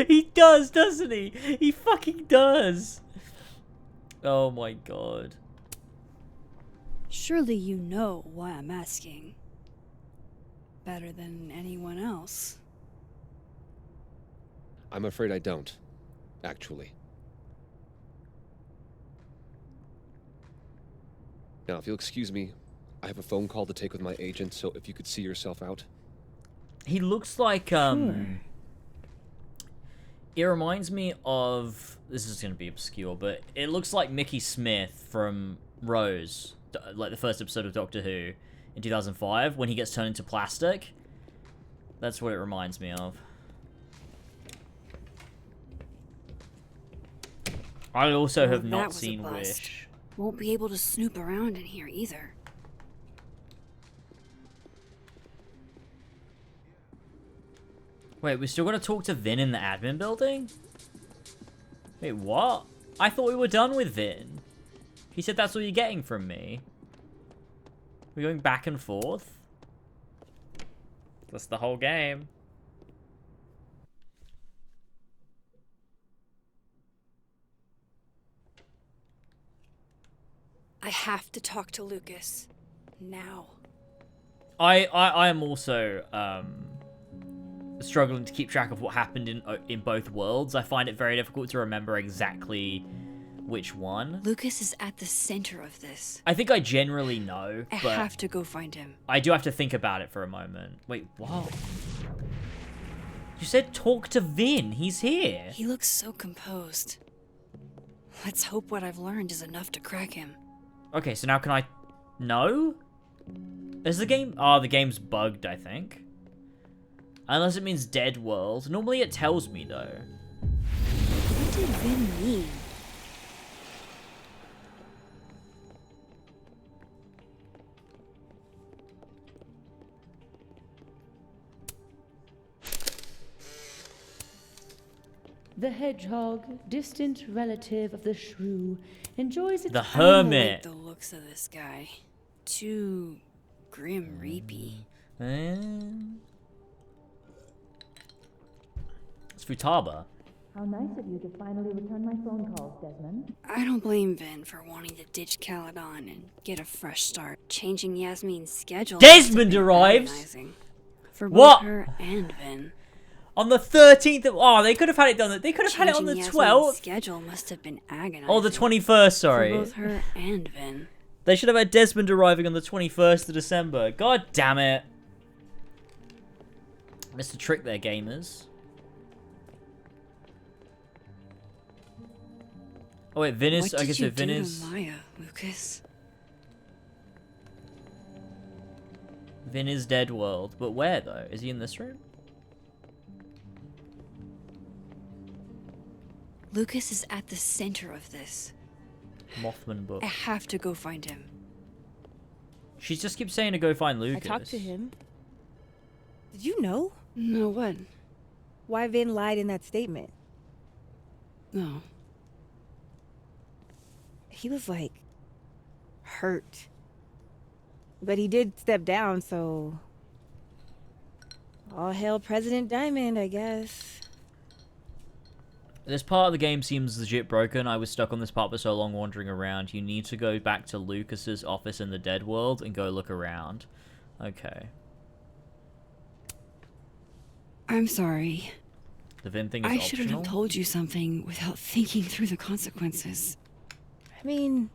He does, doesn't he? He fucking does. Oh my god. Surely you know why I'm asking. Better than anyone else. I'm afraid I don't, actually. Now, if you'll excuse me, I have a phone call to take with my agent, so if you could see yourself out. He looks like, It reminds me of... This is going to be obscure, but it looks like Mickey Smith from Rose, like the first episode of Doctor Who in 2005, when he gets turned into plastic. That's what it reminds me of. I also have not seen Wish. Won't be able to snoop around in here either. Wait, we're still gonna talk to Vin in the admin building? Wait, what? I thought we were done with Vin. He said that's what you're getting from me. We're going back and forth? That's the whole game. I have to talk to Lucas. Now. I am also struggling to keep track of what happened in both worlds. I find it very difficult to remember exactly which one. Lucas is at the center of this. I think I generally know, I but have to go find him. I do have to think about it for a moment. Wait, what? You said talk to Vin. He's here. He looks so composed. Let's hope what I've learned is enough to crack him. Okay, so now can I... No? Is the game... Oh, the game's bugged, I think. Unless it means dead world. Normally it tells me, though. What did Vin mean? The hedgehog, distant relative of the shrew, enjoys its... The I don't like hermit. the looks of this guy. Too grim reapy. It's Futaba. How nice of you to finally return my phone calls, Desmond. I don't blame Vin for wanting to ditch Caledon and get a fresh start. Changing Yasmin's schedule. Desmond arrives? Agonizing. For both What? her and Vin. On the 13th of... Oh, they could have had it done. They could have had it on the Changing 12th. Yasmin's schedule must have been agonizing. Oh, the 21st, sorry. For both her and Vin. They should have had Desmond arriving on the 21st of December. God damn it. Mr. Trick there, gamers. Oh wait, Vin is... What I did guess you Vin do is... to Maya, Lucas? Vin is dead world. But where, though? Is he in this room? Lucas is at the center of this. Mothman book. I have to go find him. She just keeps saying to go find Lucas. I talked to him. Did you know? No, what? Why Vin lied in that statement. No. He was like hurt. But he did step down, so all hail President Diamond, I guess. This part of the game seems legit broken. I was stuck on this part for so long wandering around. You need to go back to Lucas's office in the dead world and go look around. Okay. I'm sorry. The Vin thing is I optional? shouldn't have told you something without thinking through the consequences. I mean,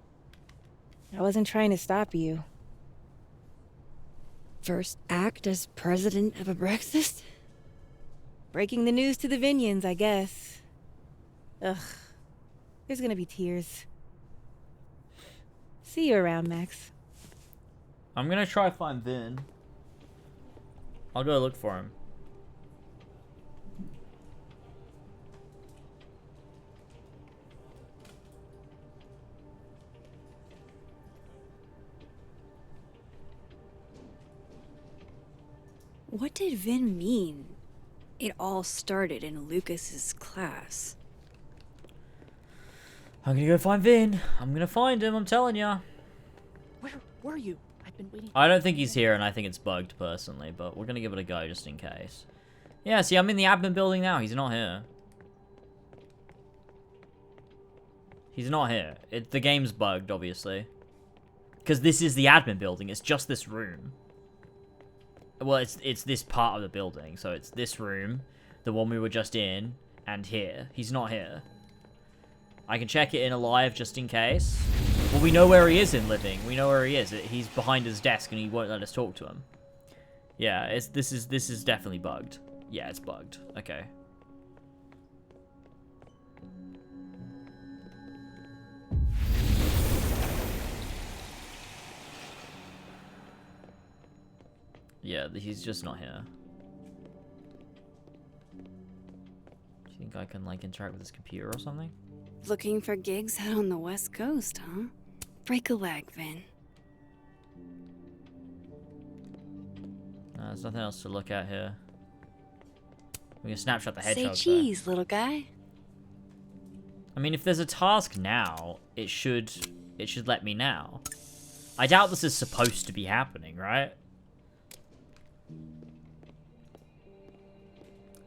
I wasn't trying to stop you. First act as president of a breakfast? Breaking the news to the Vinians, I guess. Ugh. There's gonna be tears. See you around, Max. I'm gonna try to find Vin. I'll go look for him. What did Vin mean? It all started in Lucas's class. I'm gonna go find Vin. I'm gonna find him, I'm telling ya. Where were you? I've been waiting. I don't think he's here, and I think it's bugged, personally, but we're gonna give it a go just in case. Yeah, see, I'm in the admin building now. He's not here. He's not here. The game's bugged, obviously. Because this is the admin building. It's just this room. Well, it's this part of the building. So it's this room, the one we were just in, and here. He's not here. I can check it in Alive just in case. Well, we know where he is in Living. We know where he is. He's behind his desk, and he won't let us talk to him. Yeah, this is definitely bugged. Yeah, it's bugged. Okay. Yeah, he's just not here. Do you think I can, like, interact with his computer or something? Looking for gigs out on the West Coast, huh? Break a leg, Vin. There's nothing else to look at here. We can snapshot the hedgehog. Say cheese, little guy. I mean, if there's a task now, it should let me now. I doubt this is supposed to be happening, right?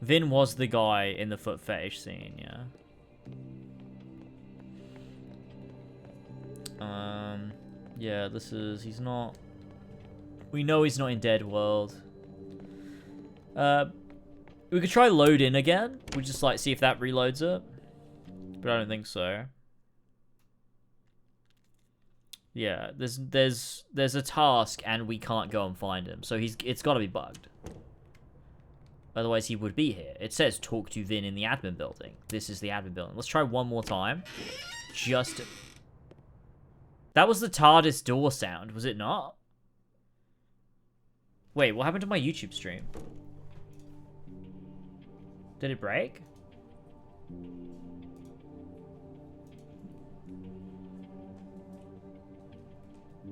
Vin was the guy in the foot fetish scene, yeah. Yeah, he's not... We know he's not in Dead World. We could try load in again. We just, like, see if that reloads it. But I don't think so. Yeah, there's a task and we can't go and find him. So it's gotta be bugged. Otherwise he would be here. It says talk to Vin in the admin building. This is the admin building. Let's try one more time. That was the TARDIS door sound, was it not? Wait, what happened to my YouTube stream? Did it break?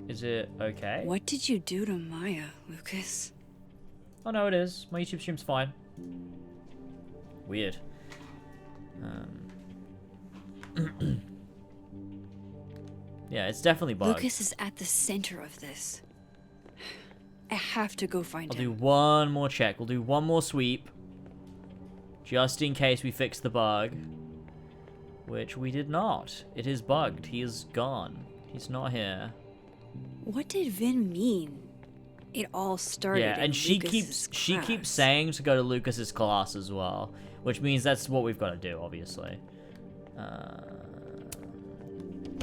Is it okay? What did you do to Maya, Lucas? Oh no, it is. My YouTube stream's fine. Weird. Yeah, it's definitely bugged. Lucas is at the center of this. I have to go find I'll him. do one more check. We'll do one more sweep. Just in case we fix the bug. Which we did not. It is bugged. He is gone. He's not here. What did Vin mean? It all started. Yeah, and she Lucas's keeps saying to go to Lucas's class as well, which means that's what we've got to do, obviously.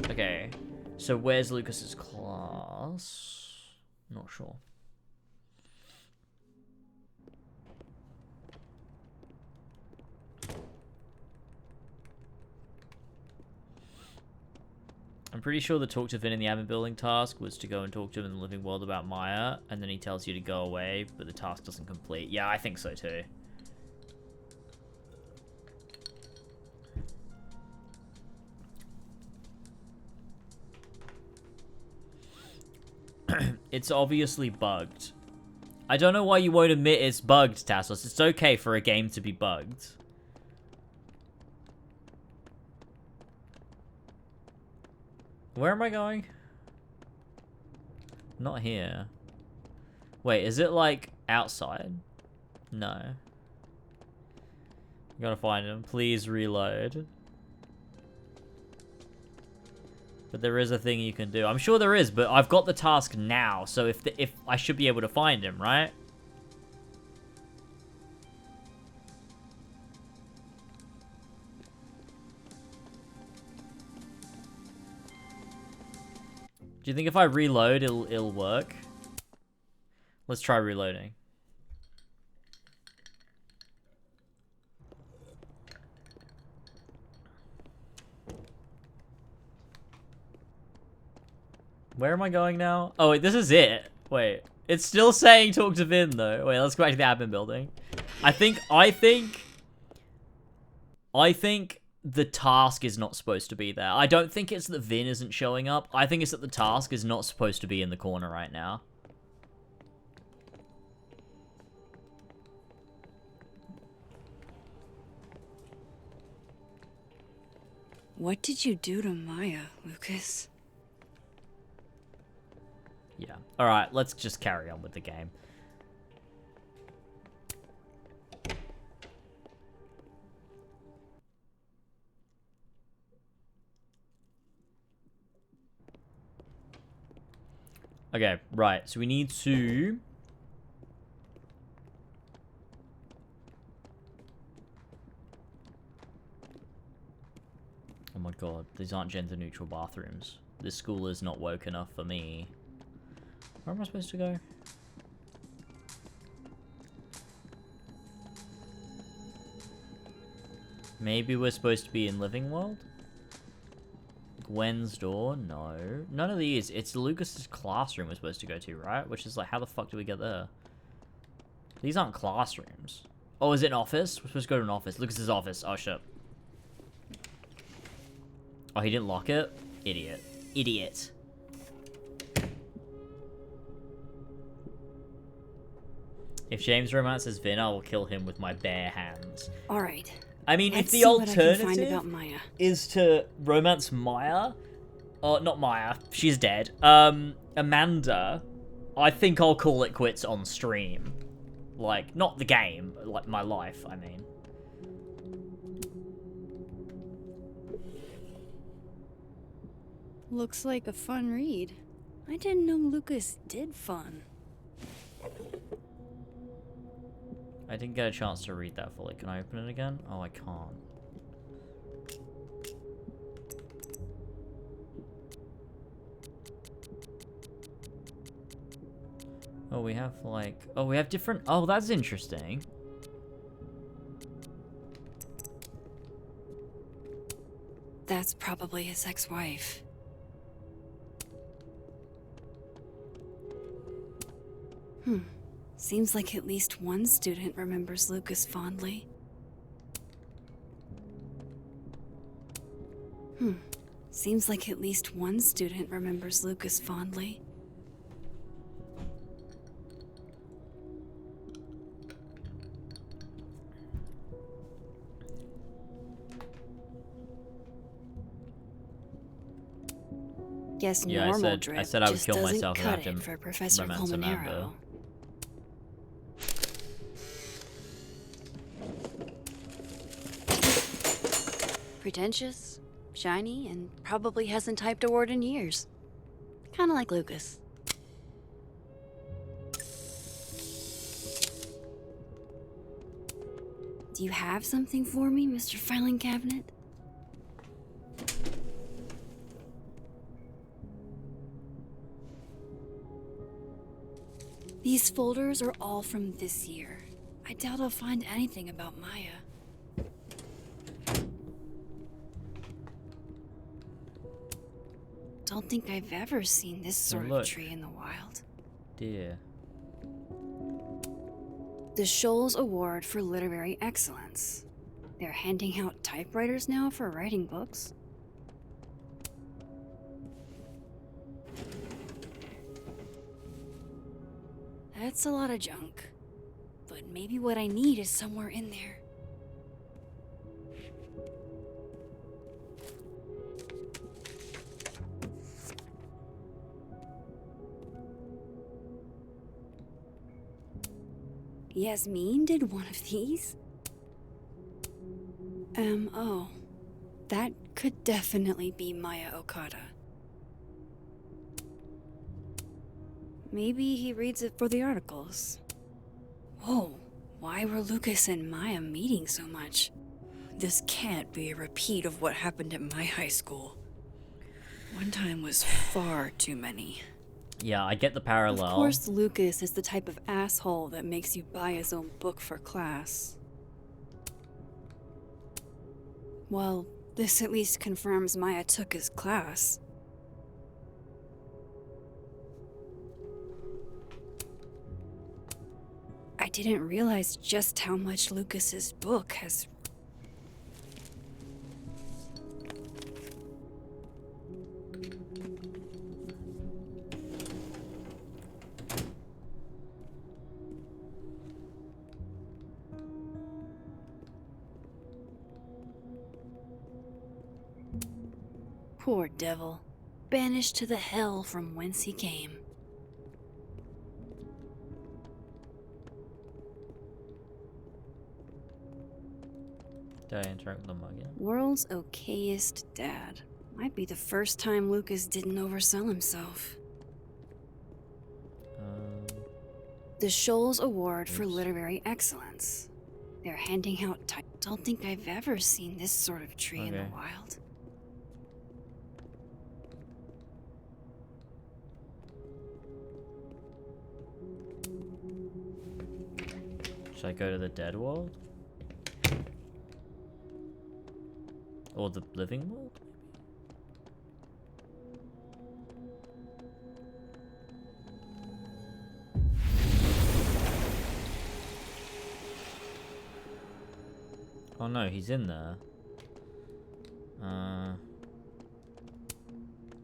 Okay, so where's Lucas's class? Not sure. I'm pretty sure the talk to Vin in the admin building task was to go and talk to him in the living world about Maya, and then he tells you to go away, but the task doesn't complete. Yeah, I think so too. It's obviously bugged. I don't know why you won't admit it's bugged, Tassos. It's okay for a game to be bugged. Where am I going? Not here. Wait, is it like outside? No. Gotta find him. Please reload. But there is a thing you can do. I'm sure there is, but I've got the task now, so if I should be able to find him, right? Do you think if I reload, it'll work? Let's try reloading. Where am I going now? Oh, wait, this is it. Wait, it's still saying talk to Vin, though. Wait, let's go back to the admin building. I think the task is not supposed to be there. I don't think it's that Vin isn't showing up. I think it's that the task is not supposed to be in the corner right now. What did you do to Maya, Lucas? Yeah. Alright, let's just carry on with the game. Okay, right. So we need to... Oh my god, these aren't gender-neutral bathrooms. This school is not woke enough for me. Where am I supposed to go? Maybe we're supposed to be in Living World? Gwen's door? No. None of these. It's Lucas's classroom we're supposed to go to, right? Which is like, how the fuck do we get there? These aren't classrooms. Oh, is it an office? We're supposed to go to an office. Lucas's office. Oh, shit. Oh, he didn't lock it? Idiot. Idiot. If James romances Vin, I will kill him with my bare hands. All right. I mean, Let's if the see what I can find alternative about Maya. is to romance Maya, not Maya, she's dead. Amanda, I think I'll call it quits on stream. Like, not the game, like my life, I mean. Looks like a fun read. I didn't know Lucas did fun. I didn't get a chance to read that fully. Can I open it again? Oh, I can't. Oh, we have like... Oh, we have different... Oh, that's interesting. That's probably his ex-wife. Seems like at least one student remembers Lucas fondly. Seems like at least one student remembers Lucas fondly. Guess Yeah, normal I drip said I would just kill doesn't myself cut if I it had for to Professor romance Amanda. Colmenero. Pretentious, shiny, and probably hasn't typed a word in years. Kinda like Lucas. Do you have something for me, Mr. Filing Cabinet? These folders are all from this year. I doubt I'll find anything about Maya. Don't think I've ever seen this sort look. of tree in the wild. Dear. The Scholes Award for Literary Excellence. They're handing out typewriters now for writing books. That's a lot of junk. But maybe what I need is somewhere in there. Yasmin did one of these? Oh. That could definitely be Maya Okada. Maybe he reads it for the articles. Whoa, why were Lucas and Maya meeting so much? This can't be a repeat of what happened at my high school. One time was far too many. Yeah, I get the parallel. Of course, Lucas is the type of asshole that makes you buy his own book for class. Well, this at least confirms Maya took his class. I didn't realize just how much Lucas's book has... Poor devil. Banished to the hell from whence he came. Did I interact with them again? World's okayest dad. Might be the first time Lucas didn't oversell himself. The Shoals Award for Literary Excellence. They're handing out Don't think I've ever seen this sort of tree in the wild. Should I go to the dead world? Or the living world? Oh no, he's in there.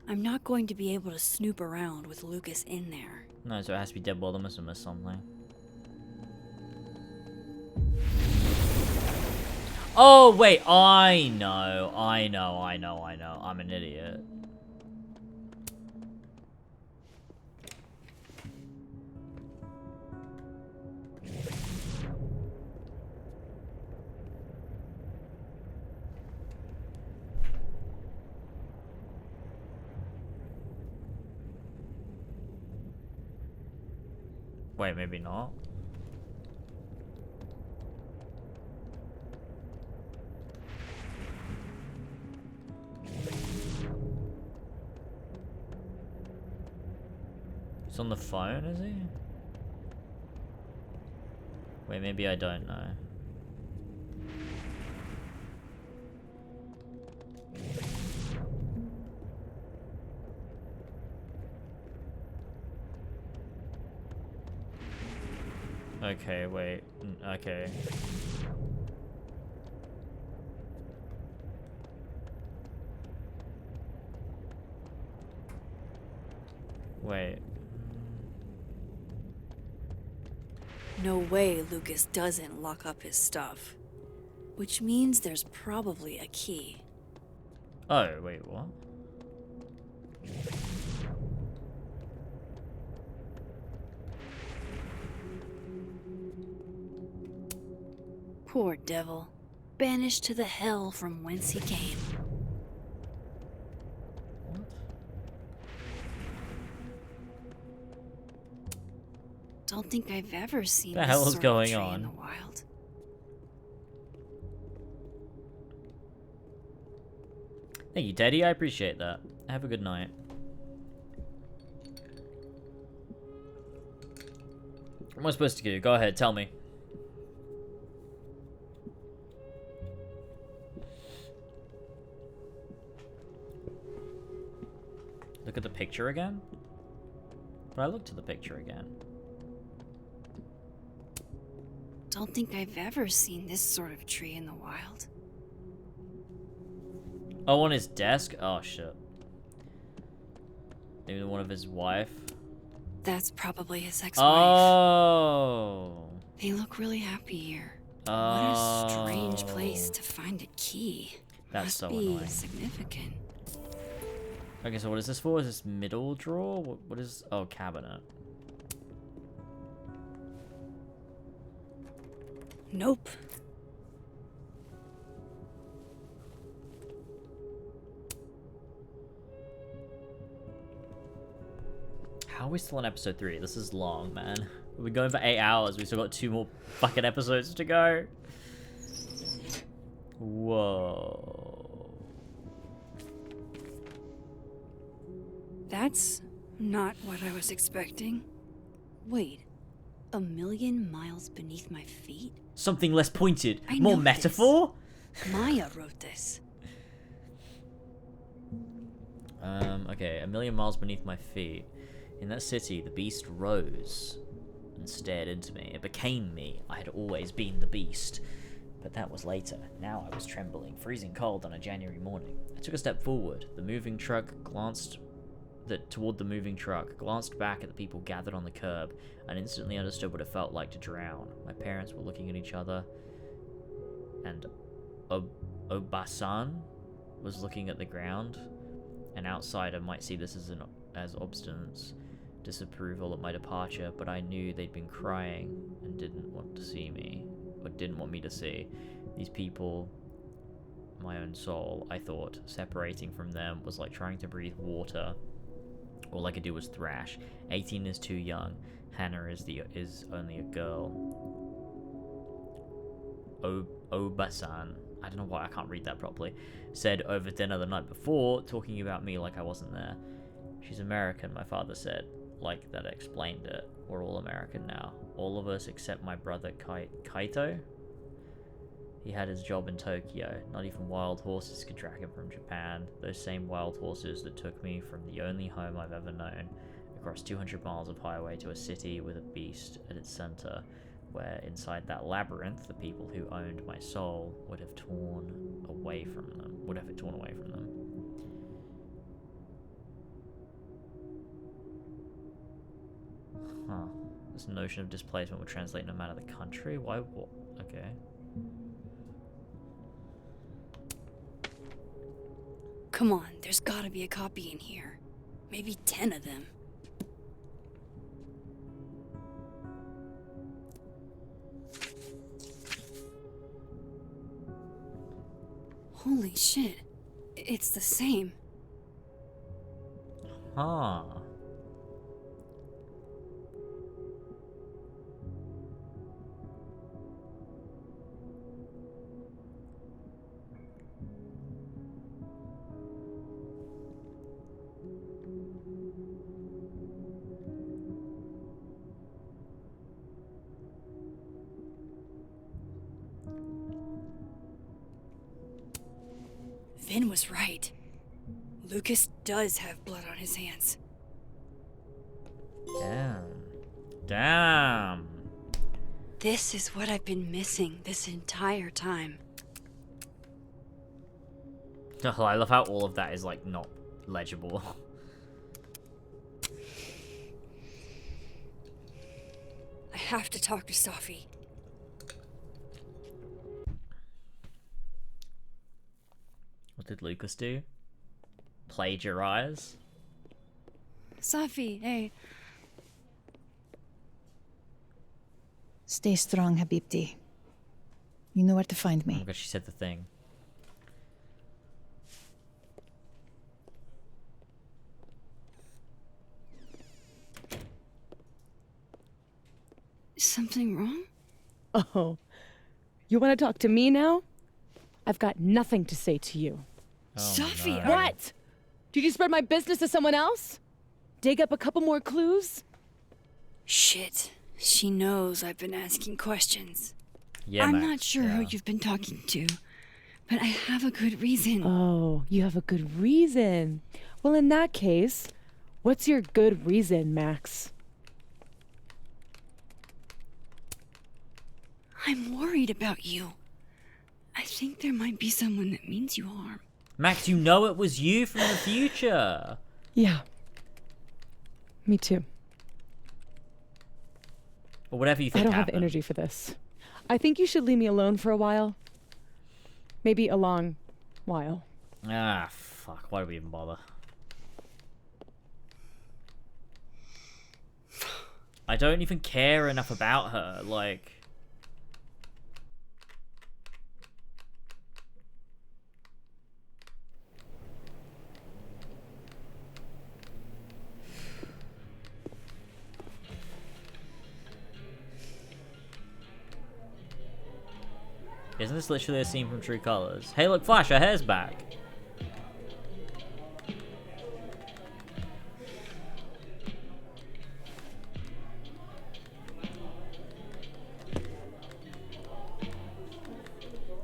I'm not going to be able to snoop around with Lucas in there. No, so it has to be dead world. I must have missed something. Oh, wait, I know. I'm an idiot. Wait, maybe not. He's on the phone, is he? Wait, maybe I don't know. Okay, wait. Okay. Wait. No way Lucas doesn't lock up his stuff. Which means there's probably a key. Oh, wait, what? Poor devil. Banished to the hell from whence he came. Don't think I've ever seen The this hell is sort going of tree on? in the wild. Thank you, Teddy. I appreciate that. Have a good night. What am I supposed to do? Go ahead, tell me. Look at the picture again? But I looked at the picture again. Don't think I've ever seen this sort of tree in the wild. Oh, on his desk? Oh, shit. Maybe one of his wife? That's probably his ex-wife. Oh. They look really happy here. Oh. What a strange place to find a key. That's Must so be annoying. significant. Okay, so what is this for? Is this middle drawer? What is... Oh, cabinet. Nope. How are we still on episode 3? This is long, man. We've been going for 8 hours. We still got 2 more fucking episodes to go. Whoa. That's not what I was expecting. Wait, 1,000,000 miles beneath my feet? Something less pointed. I More know metaphor? this. Maya wrote this. Okay, 1,000,000 miles beneath my feet. In that city, the beast rose and stared into me. It became me. I had always been the beast. But that was later. Now I was trembling, freezing cold on a January morning. I took a step forward. The moving truck glanced toward the moving truck, glanced back at the people gathered on the curb, and instantly understood what it felt like to drown. My parents were looking at each other, and Obasan was looking at the ground. An outsider might see this as obstinance, disapproval at my departure, but I knew they'd been crying and didn't want to see me, or didn't want me to see. These people, my own soul, I thought, separating from them was like trying to breathe water. All I could do was thrash. 18 is too young. Hannah is only a girl. Obasan, I don't know why I can't read that properly, said over dinner the night before, talking about me like I wasn't there. She's American, my father said. Like that explained it. We're all American now. All of us except my brother Kaito. He had his job in Tokyo. Not even wild horses could track him from Japan. Those same wild horses that took me from the only home I've ever known, across 200 miles of highway to a city with a beast at its center, where inside that labyrinth, the people who owned my soul would have torn away from them. Huh. This notion of displacement would translate no matter the country? Why? What? Okay. Come on, there's gotta be a copy in here. Maybe 10 of them. Holy shit. It's the same. Huh. Vin was right. Lucas does have blood on his hands. Damn. This is what I've been missing this entire time. Oh, I love how all of that is like not legible. I have to talk to Safi. What did Lucas do? Plagiarize? Safi, hey. Stay strong, Habibti. You know where to find me. Oh my god, she said the thing. Is something wrong? Oh, you want to talk to me now? I've got nothing to say to you. Oh, Safi, no. What? Did you spread my business to someone else? Dig up a couple more clues? Shit. She knows I've been asking questions. Yeah, I'm Max, not sure who you've been talking to, but I have a good reason. Oh, you have a good reason. Well, in that case, what's your good reason, Max? I'm worried about you. I think there might be someone that means you harm. Max, you know it was you from the future. Yeah. Me too. Or whatever you think I don't happened. have energy for this. I think you should leave me alone for a while. Maybe a long while. Ah, fuck. Why do we even bother? I don't even care enough about her. Like... Isn't this literally a scene from True Colors? Hey, look, Flash, her hair's back.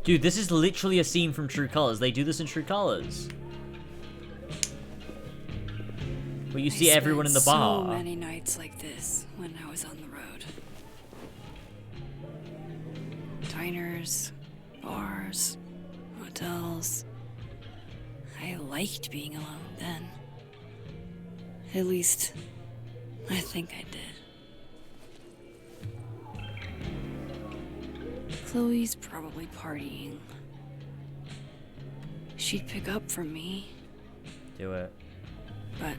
Dude, this is literally a scene from True Colors. They do this in True Colors. Where you see everyone in the bar. So many nights like this when I was on the road. Diners, bars, hotels. I liked being alone then. At least, I think I did. Chloe's probably partying. She'd pick up from me. Do it. but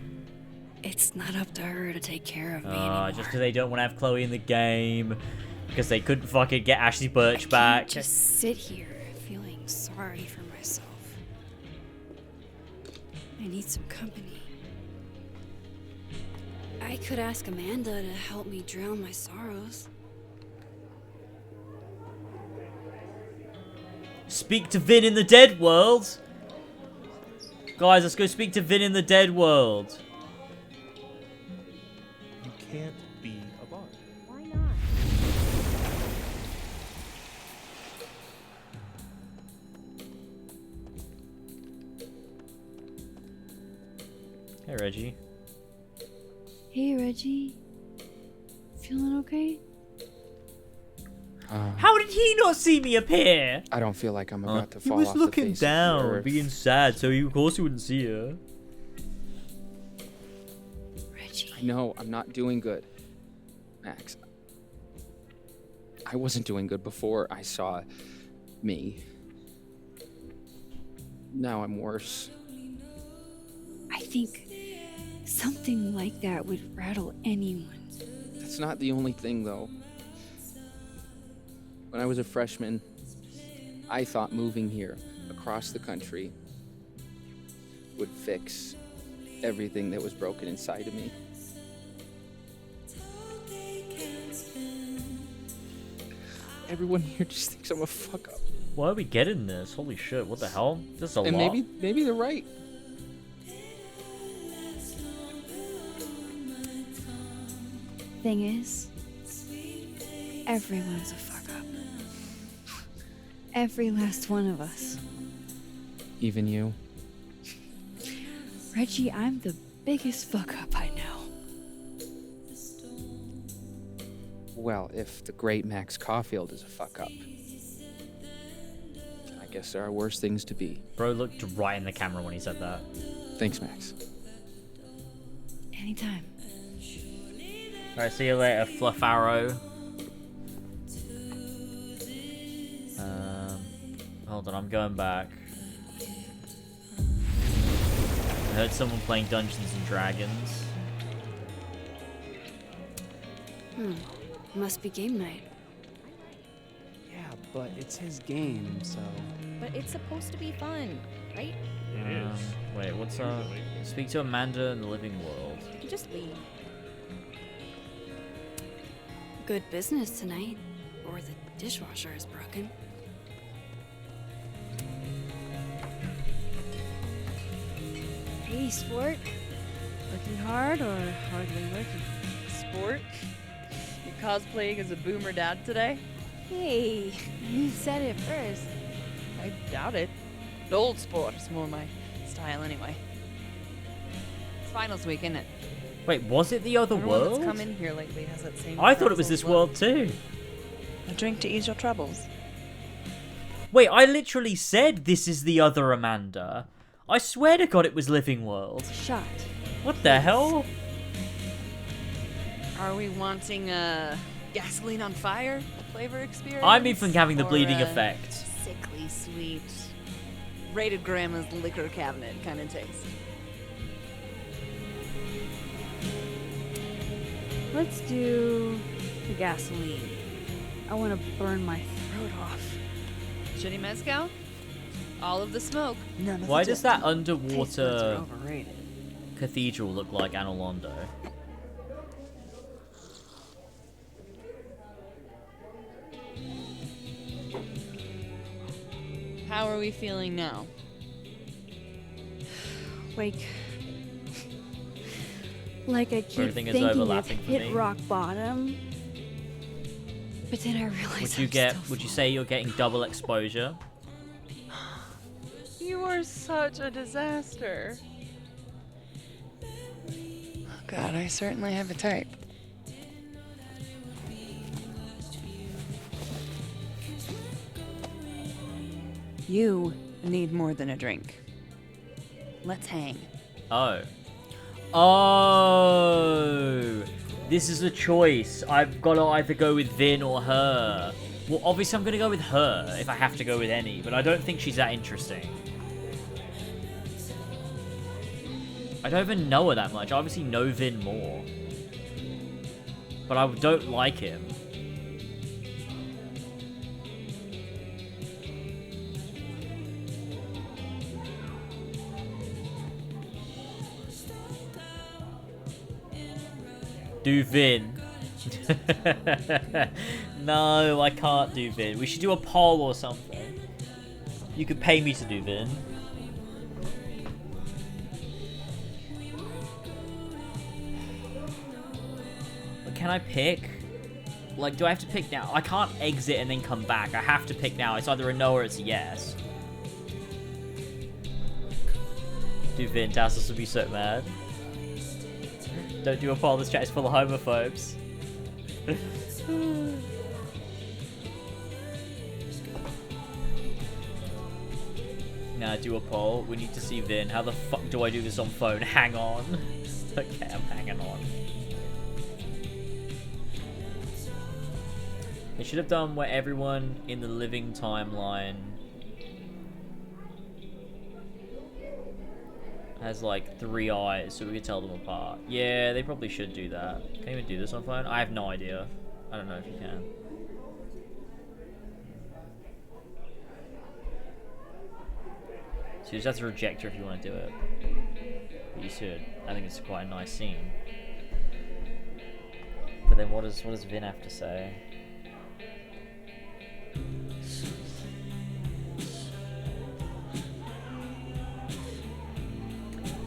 it's not up to her to take care of me anymore. Just because they don't want to have Chloe in the game. Because they couldn't fucking get Ashley Birch back. Just sit here feeling sorry for myself. I need some company. I could ask Amanda to help me drown my sorrows. Speak to Vin in the dead world. Guys, let's go speak to Vin in the dead world. You can't be a bard. Why not? Hey, Reggie. Hey, Reggie. Feeling okay? How did he not see me appear? I don't feel like I'm about to He fall was off looking the face of the down, earth. being sad, so of course he wouldn't see her. Reggie. I know I'm not doing good, Max. I wasn't doing good before I saw me. Now I'm worse. I think something like that would rattle anyone. That's not the only thing, though. When I was a freshman, I thought moving here across the country would fix everything that was broken inside of me. Everyone here just thinks I'm a fuck up. Why are we getting this? Holy shit, what the hell? This is a And lot. maybe they're right. Thing is, everyone's a fuck up. Every last one of us. Even you. Reggie, I'm the biggest fuck up I know. Well, if the great Max Caulfield is a fuck up, I guess there are worse things to be. Bro looked right in the camera when he said that. Thanks, Max. Anytime. Alright, see you later, Fluff Arrow. Hold on, I'm going back. I heard someone playing Dungeons and Dragons. Must be game night. Yeah, but it's his game, so. But it's supposed to be fun, right? Wait, what's speak to Amanda in the living world. You just leave. Good business tonight. Or the dishwasher is broken. Hey, sport. Working hard or hardly working? Sport? You cosplaying as a boomer dad today? Hey, you said it first. I doubt it. Old sport is more my style anyway. It's finals week, isn't it? Wait, was it the other Everyone world? that's come in here lately has that same. I thought it was frazzled this look. world too. A drink to ease your troubles. Wait, I literally said this is the other Amanda. I swear to God it was Living World. Shot. What the hell? Are we wanting a gasoline on fire flavor experience? I'm even having the Or bleeding a effect. Sickly sweet, rated grandma's liquor cabinet kind of taste. Let's do the gasoline. I want to burn my throat off. Shitty mezcal? All of the smoke. None of Why the does that dip. Taste underwater buds are overrated. cathedral look like Anolondo? How are we feeling now? Like I keep Everything is thinking it's overlapping for hit me. rock bottom. But then I realized Would you say you're getting double exposure? You are such a disaster. Oh God, I certainly have a type. You need more than a drink. Let's hang. Oh. Oh! This is a choice. I've got to either go with Vin or her. Well, obviously I'm going to go with her if I have to go with any, but I don't think she's that interesting. I don't even know her that much. I obviously know Vin more. But I don't like him. Do Vin. No, I can't do Vin. We should do a poll or something. You could pay me to do Vin. But can I pick? Like, do I have to pick now? I can't exit and then come back. I have to pick now. It's either a no or it's a yes. Do Vin. Tassos would be so mad. Don't do a poll. This chat is full of homophobes. Nah, do a poll. We need to see Vin. How the fuck do I do this on phone? Hang on. Okay, I'm hanging on. They should have done where everyone in the living timeline has like 3 eyes so we could tell them apart. Yeah, they probably should do that. Can you even do this on phone? I have no idea. I don't know if you can. So you just have to reject her if you want to do it. But you should. I think it's quite a nice scene. But then what does Vin have to say?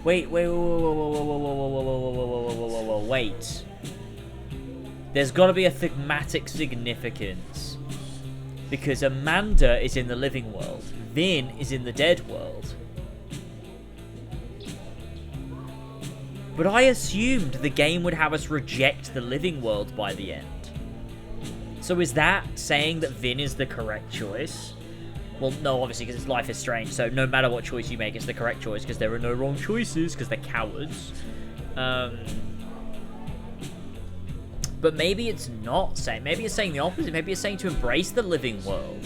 Wait, wait. There's got to be a thematic significance. Because Amanda is in the living world. Vin is in the dead world. But I assumed the game would have us reject the living world by the end. So is that saying that Vin is the correct choice? Well, no, obviously, because it's Life is Strange, so no matter what choice you make, it's the correct choice, because there are no wrong choices, because they're cowards. But maybe it's not saying, maybe it's saying the opposite, maybe it's saying to embrace the living world.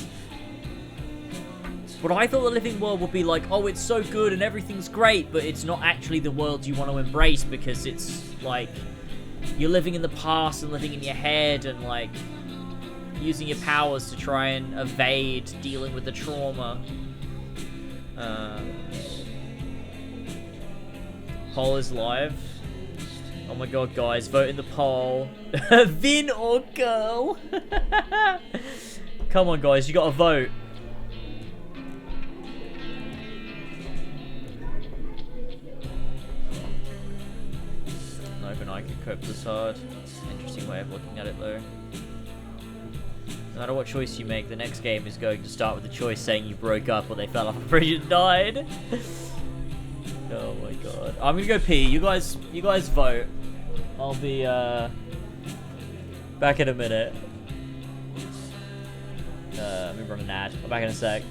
But I thought the living world would be like, oh, it's so good and everything's great, but it's not actually the world you want to embrace, because it's, like, you're living in the past and living in your head and, like, using your powers to try and evade dealing with the trauma. Poll is live. Oh my god, guys, vote in the poll. Vin or girl? Come on, guys, you gotta vote. Not even I could cope this hard. Interesting way of looking at it, though. No matter what choice you make, the next game is going to start with the choice saying you broke up or they fell off a bridge and died. Oh my god. I'm gonna go pee. You guys vote. I'll be back in a minute. Let me run an ad. I'm back in a sec.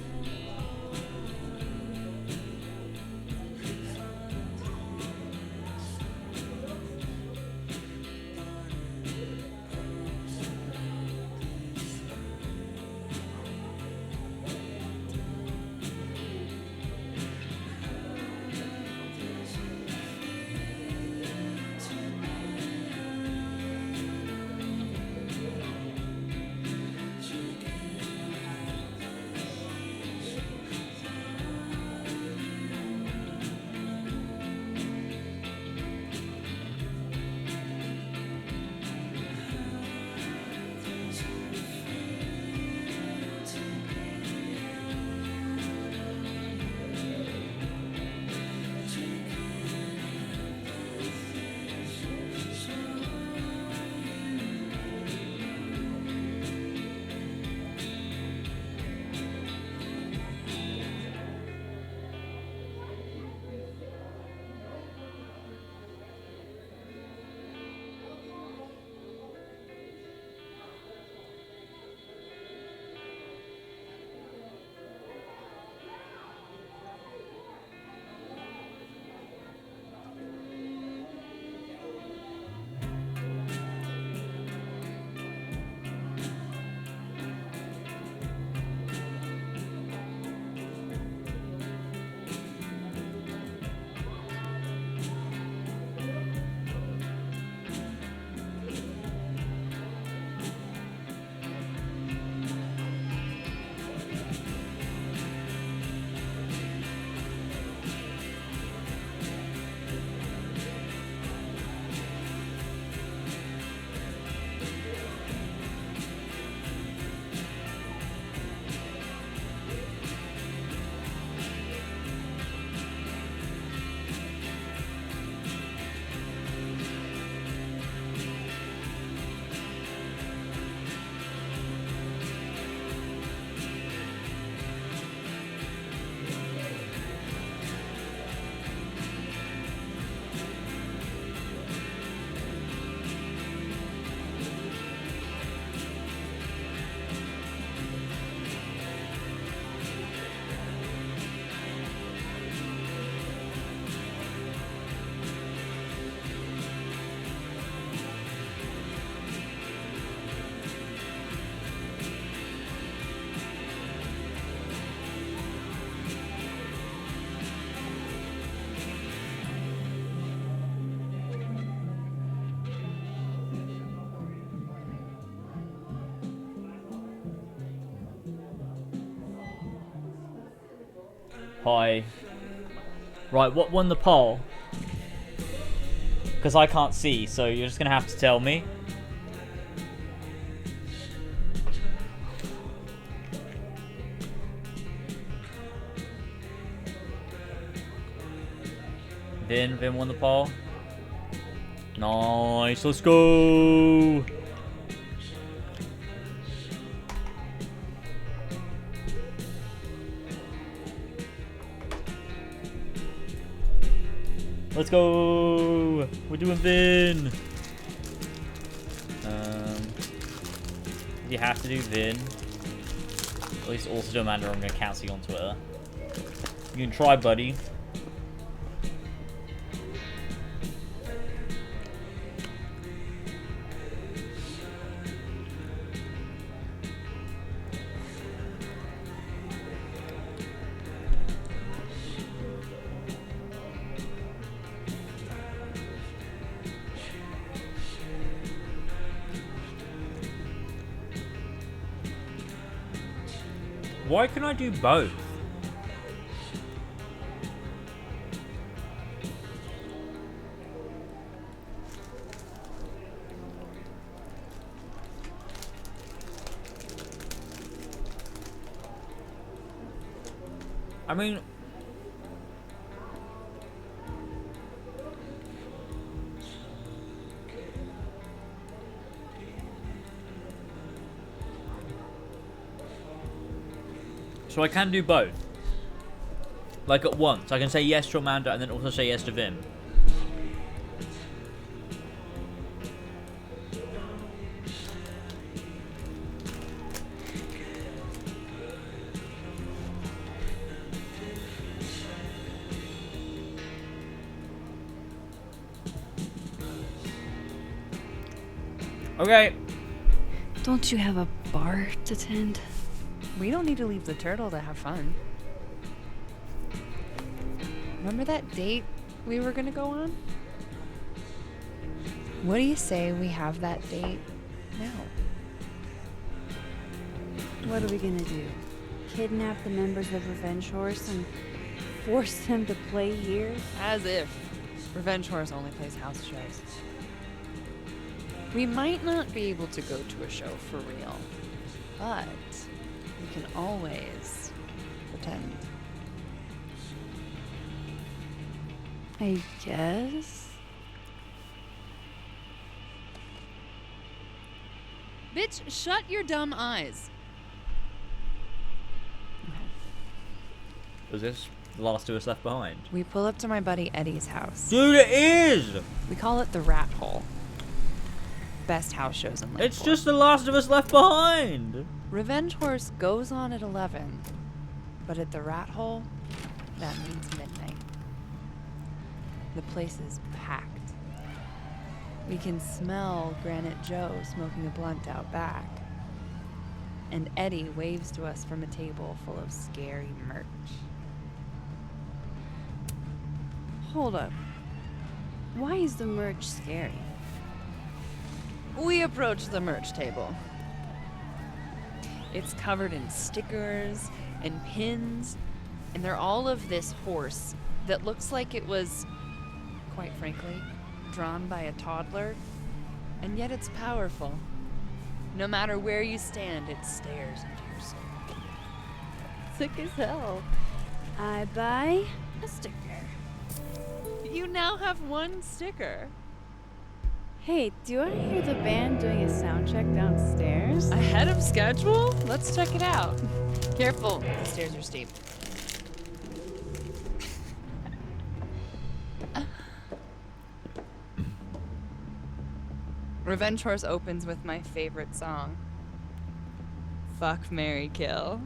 Hi. Right, what won the poll? Because I can't see, so you're just going to have to tell me. Vin won the poll. Nice, let's go! Let's go! We're doing Vin! You have to do Vin. At least also do Amanda, I'm going to cancel you on Twitter. You can try, buddy. Why can I do both? I mean... So I can do both. Like at once. I can say yes to Amanda and then also say yes to Vim. Okay. Don't you have a bar to tend? We don't need to leave the turtle to have fun. Remember that date we were gonna go on? What do you say we have that date now? What are we gonna do? Kidnap the members of Revenge Horse and force them to play here? As if. Revenge Horse only plays house shows. We might not be able to go to a show for real, but we can always pretend. I guess. Bitch, shut your dumb eyes. Was this The Last of Us Left Behind? We pull up to my buddy Eddie's house. Dude, it is! We call it the Rat Hole. Best house shows in Lakeport. It's just The Last of Us Left Behind! Revenge Horse goes on at 11, but at the Rat Hole, that means midnight. The place is packed. We can smell Granite Joe smoking a blunt out back. And Eddie waves to us from a table full of scary merch. Hold up. Why is the merch scary? We approach the merch table. It's covered in stickers and pins, and they're all of this horse that looks like it was, quite frankly, drawn by a toddler, and yet it's powerful. No matter where you stand, it stares into your soul. Sick as hell. I buy a sticker. You now have one sticker. Hey, do I hear the band doing a sound check downstairs? Ahead of schedule? Let's check it out. Careful, the stairs are steep. Revenge Horse opens with my favorite song. Fuck, Marry, Kill.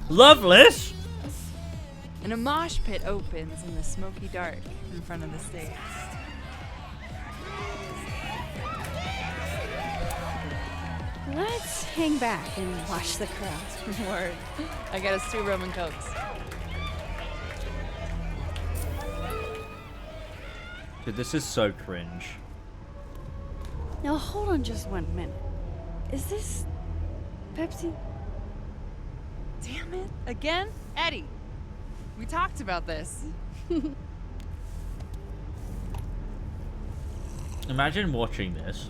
Loveless! And a mosh pit opens in the smoky dark in front of the stage. Let's hang back and watch the crowd. Word. I got us 2 Roman Cokes. Dude, this is so cringe. Now hold on just 1 minute. Is this Pepsi? Damn it. Again? Eddie, we talked about this. Imagine watching this.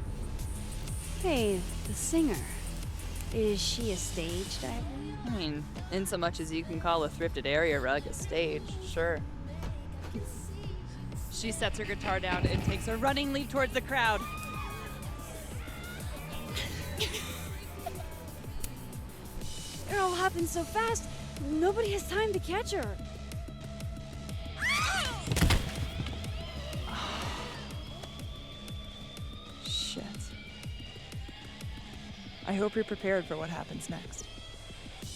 Hey, the singer. Is she a stage diver? I mean, in so much as you can call a thrifted area rug a stage, sure. She sets her guitar down and takes a running leap towards the crowd. It all happened so fast, nobody has time to catch her. Shit. I hope you're prepared for what happens next.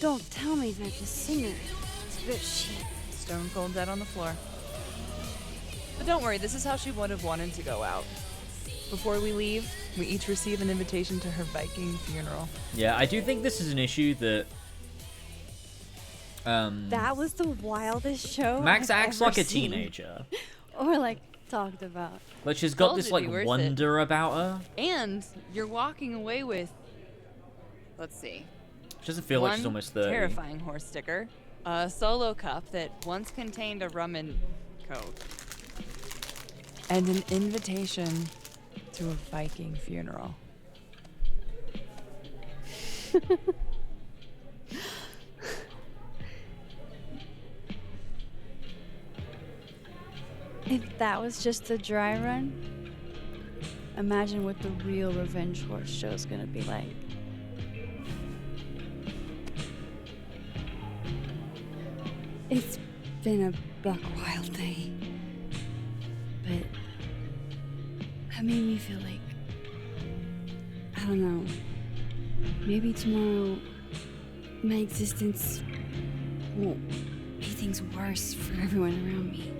Don't tell me that the singer is a bit shit. Stone cold dead on the floor. But don't worry, this is how she would have wanted to go out. Before we leave, we each receive an invitation to her Viking funeral. Yeah, I do think this is an issue that That was the wildest show Max I've acts ever like a seen. teenager. Or like talked about. But she's got Told this it'd like be worth wonder about her. And you're walking away with, let's see. She doesn't feel like she's one almost 30. terrifying horse sticker, a solo cup that once contained a rum and coke, and an invitation to a Viking funeral. If that was just the dry run, imagine what the real Revenge Horse show's gonna be like. It's been a buck wild day, but that made me feel like, I don't know, maybe tomorrow my existence won't make things worse for everyone around me.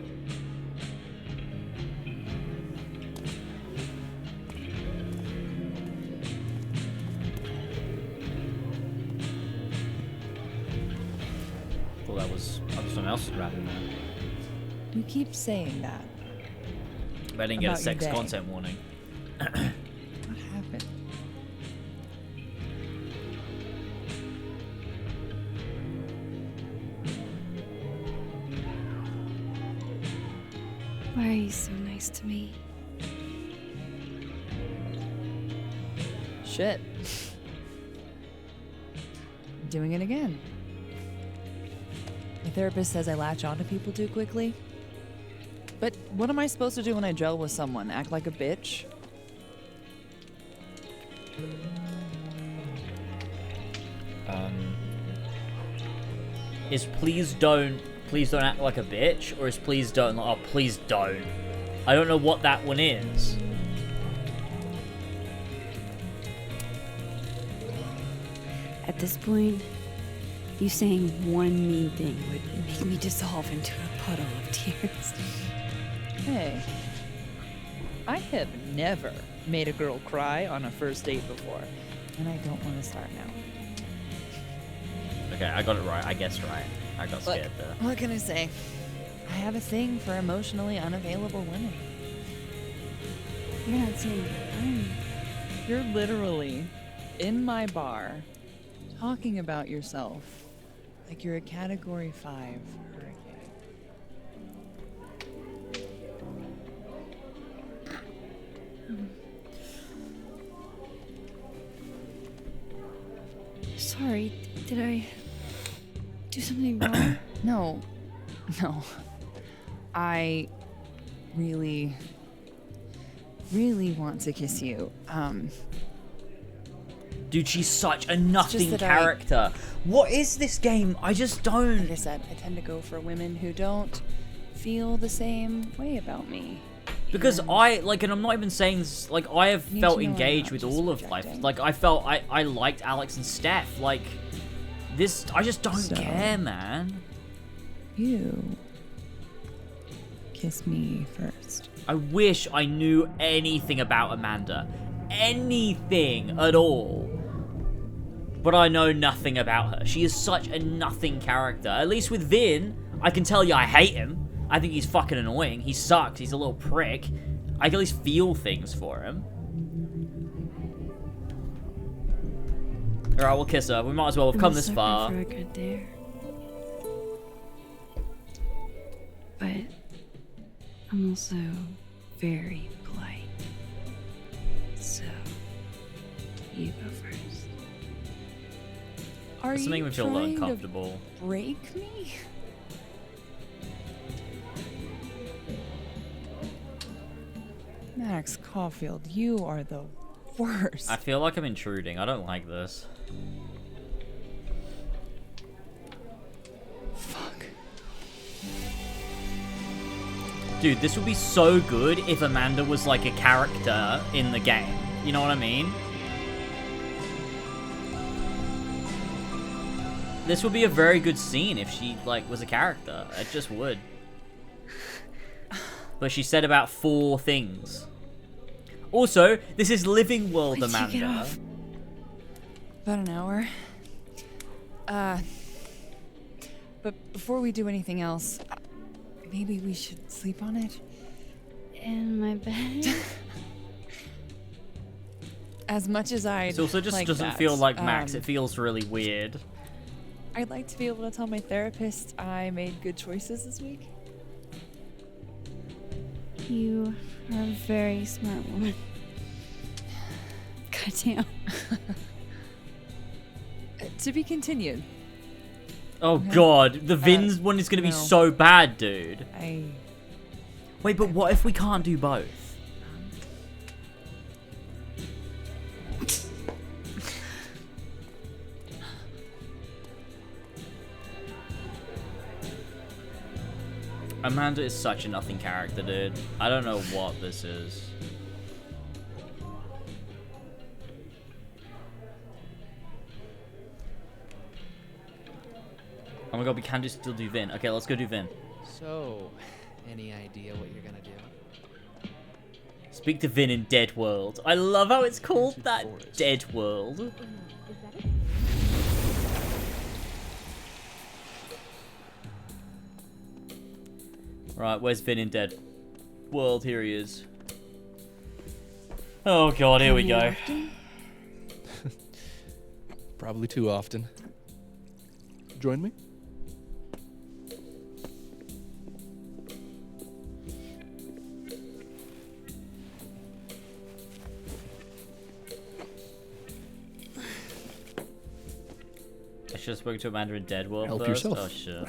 Well, that was someone else's rapping there. You keep saying that. But I didn't get a About your sex day. content warning. What happened? Why are you so nice to me? Shit. Doing it again. My therapist says I latch onto people too quickly. But what am I supposed to do when I gel with someone? Act like a bitch? Is please don't act like a bitch, or is please don't, oh please don't. I don't know what that one is. At this point, you saying one mean thing would make me dissolve into a puddle of tears. Hey. I have never made a girl cry on a first date before, and I don't want to start now. Okay, I got it right. I guessed right. I got Look, scared there. what can I say? I have a thing for emotionally unavailable women. You're not saying You're literally in my bar talking about yourself like you're a Category 5 hurricane. Sorry, did I do something wrong? No. I really want to kiss you. Dude, she's such a nothing that character. What is this game? I just don't. Like I said, I tend to go for women who don't feel the same way about me. Because I, like, and I'm not even saying this, like, I have Need felt to know I'm engaged not with just all of life. projecting. Like, I felt, I liked Alex and Steph. Like, this, I just don't So- care, man. You kiss me first. I wish I knew anything about Amanda. Anything at all. But I know nothing about her. She is such a nothing character. At least with Vin, I can tell you I hate him. I think he's fucking annoying. He sucks. He's a little prick. I can at least feel things for him. Alright, we'll kiss her. We might as well. We've I'm come a this sucker far. for a good dare. But I'm also very polite. So, you go first. Are It's you making me feel trying uncomfortable. to break me? Max Caulfield, you are the worst. I feel like I'm intruding. I don't like this. Fuck. Dude, this would be so good if Amanda was like a character in the game. You know what I mean? This would be a very good scene if she like was a character. It just would. But she said about 4 things. Also, this is Living World, When'd you get Amanda. off? About an hour. But before we do anything else, maybe we should sleep on it? In my bed? As much as I It also just like doesn't that, feel like Max. It feels really weird. I'd like to be able to tell my therapist I made good choices this week. You are a very smart woman. Goddamn. To be continued. Oh Okay. god, the Vin's one is gonna be no. so bad, dude. I Wait, but what if we can't do both? Amanda is such a nothing character, dude. I don't know what this is. Oh my god, we can still do Vin. Okay, let's go do Vin. So, any idea what you're gonna do? Speak to Vin in Dead World. I love how it's called that. Dead World. Right, where's Vin in Dead World? Here he is. Oh god, here we go. Probably too often. Join me? I should have spoken to Amanda in Dead World Help first. yourself. Oh shit.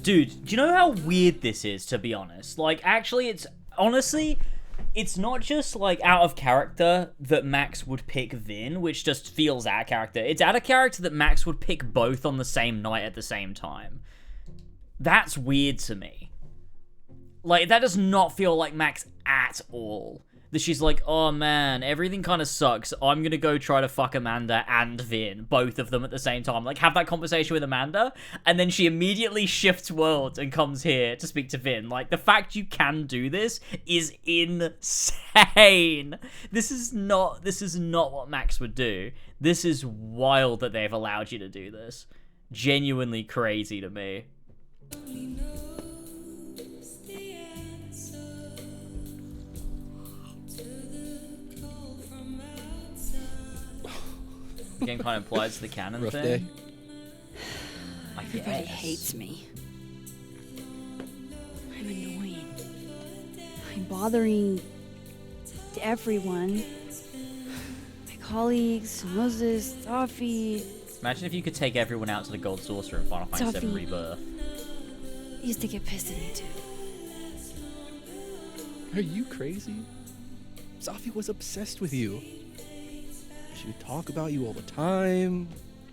Dude, do you know how weird this is, to be honest? Like, actually, it's not just, like, out of character that Max would pick Vin, which just feels out of character. It's out of character that Max would pick both on the same night at the same time. That's weird to me. Like, that does not feel like Max at all. That she's like, oh man, everything kind of sucks. I'm gonna go try to fuck Amanda and Vin, both of them at the same time. Like, have that conversation with Amanda, and then she immediately shifts worlds and comes here to speak to Vin. Like, the fact you can do this is insane. This is not what Max would do. This is wild that they've allowed you to do this. Genuinely crazy to me. The game kind of implies the canon Rough thing. day. I Everybody guess. hates me. I'm annoying. I'm bothering everyone. My colleagues, Moses, Sophie. Imagine if you could take everyone out to the Gold Saucer in Final Fantasy VII Sophie. Rebirth. Used to get pissed at me too. Are you crazy? Safi was obsessed with you. She would talk about you all the time.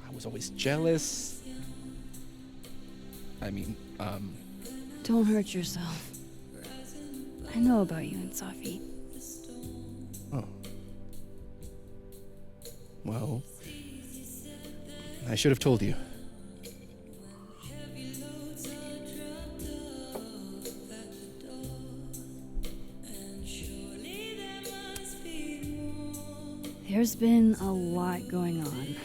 I was always jealous. I mean, Don't hurt yourself. I know about you and Safi. Oh. Well, I should have told you. There's been a lot going on.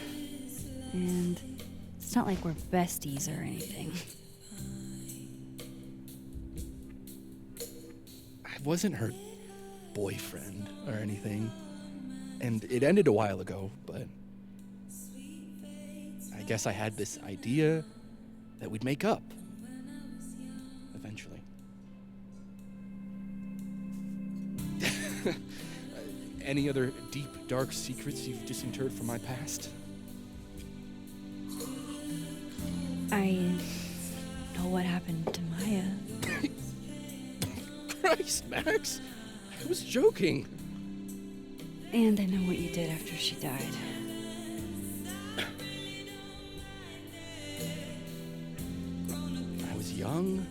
And it's not like we're besties or anything. I wasn't her boyfriend or anything. And it ended a while ago, but I guess I had this idea that we'd make up. Eventually. Any other deep, dark secrets you've disinterred from my past? I know what happened to Maya. Christ, Max! I was joking. And I know what you did after she died. I was young,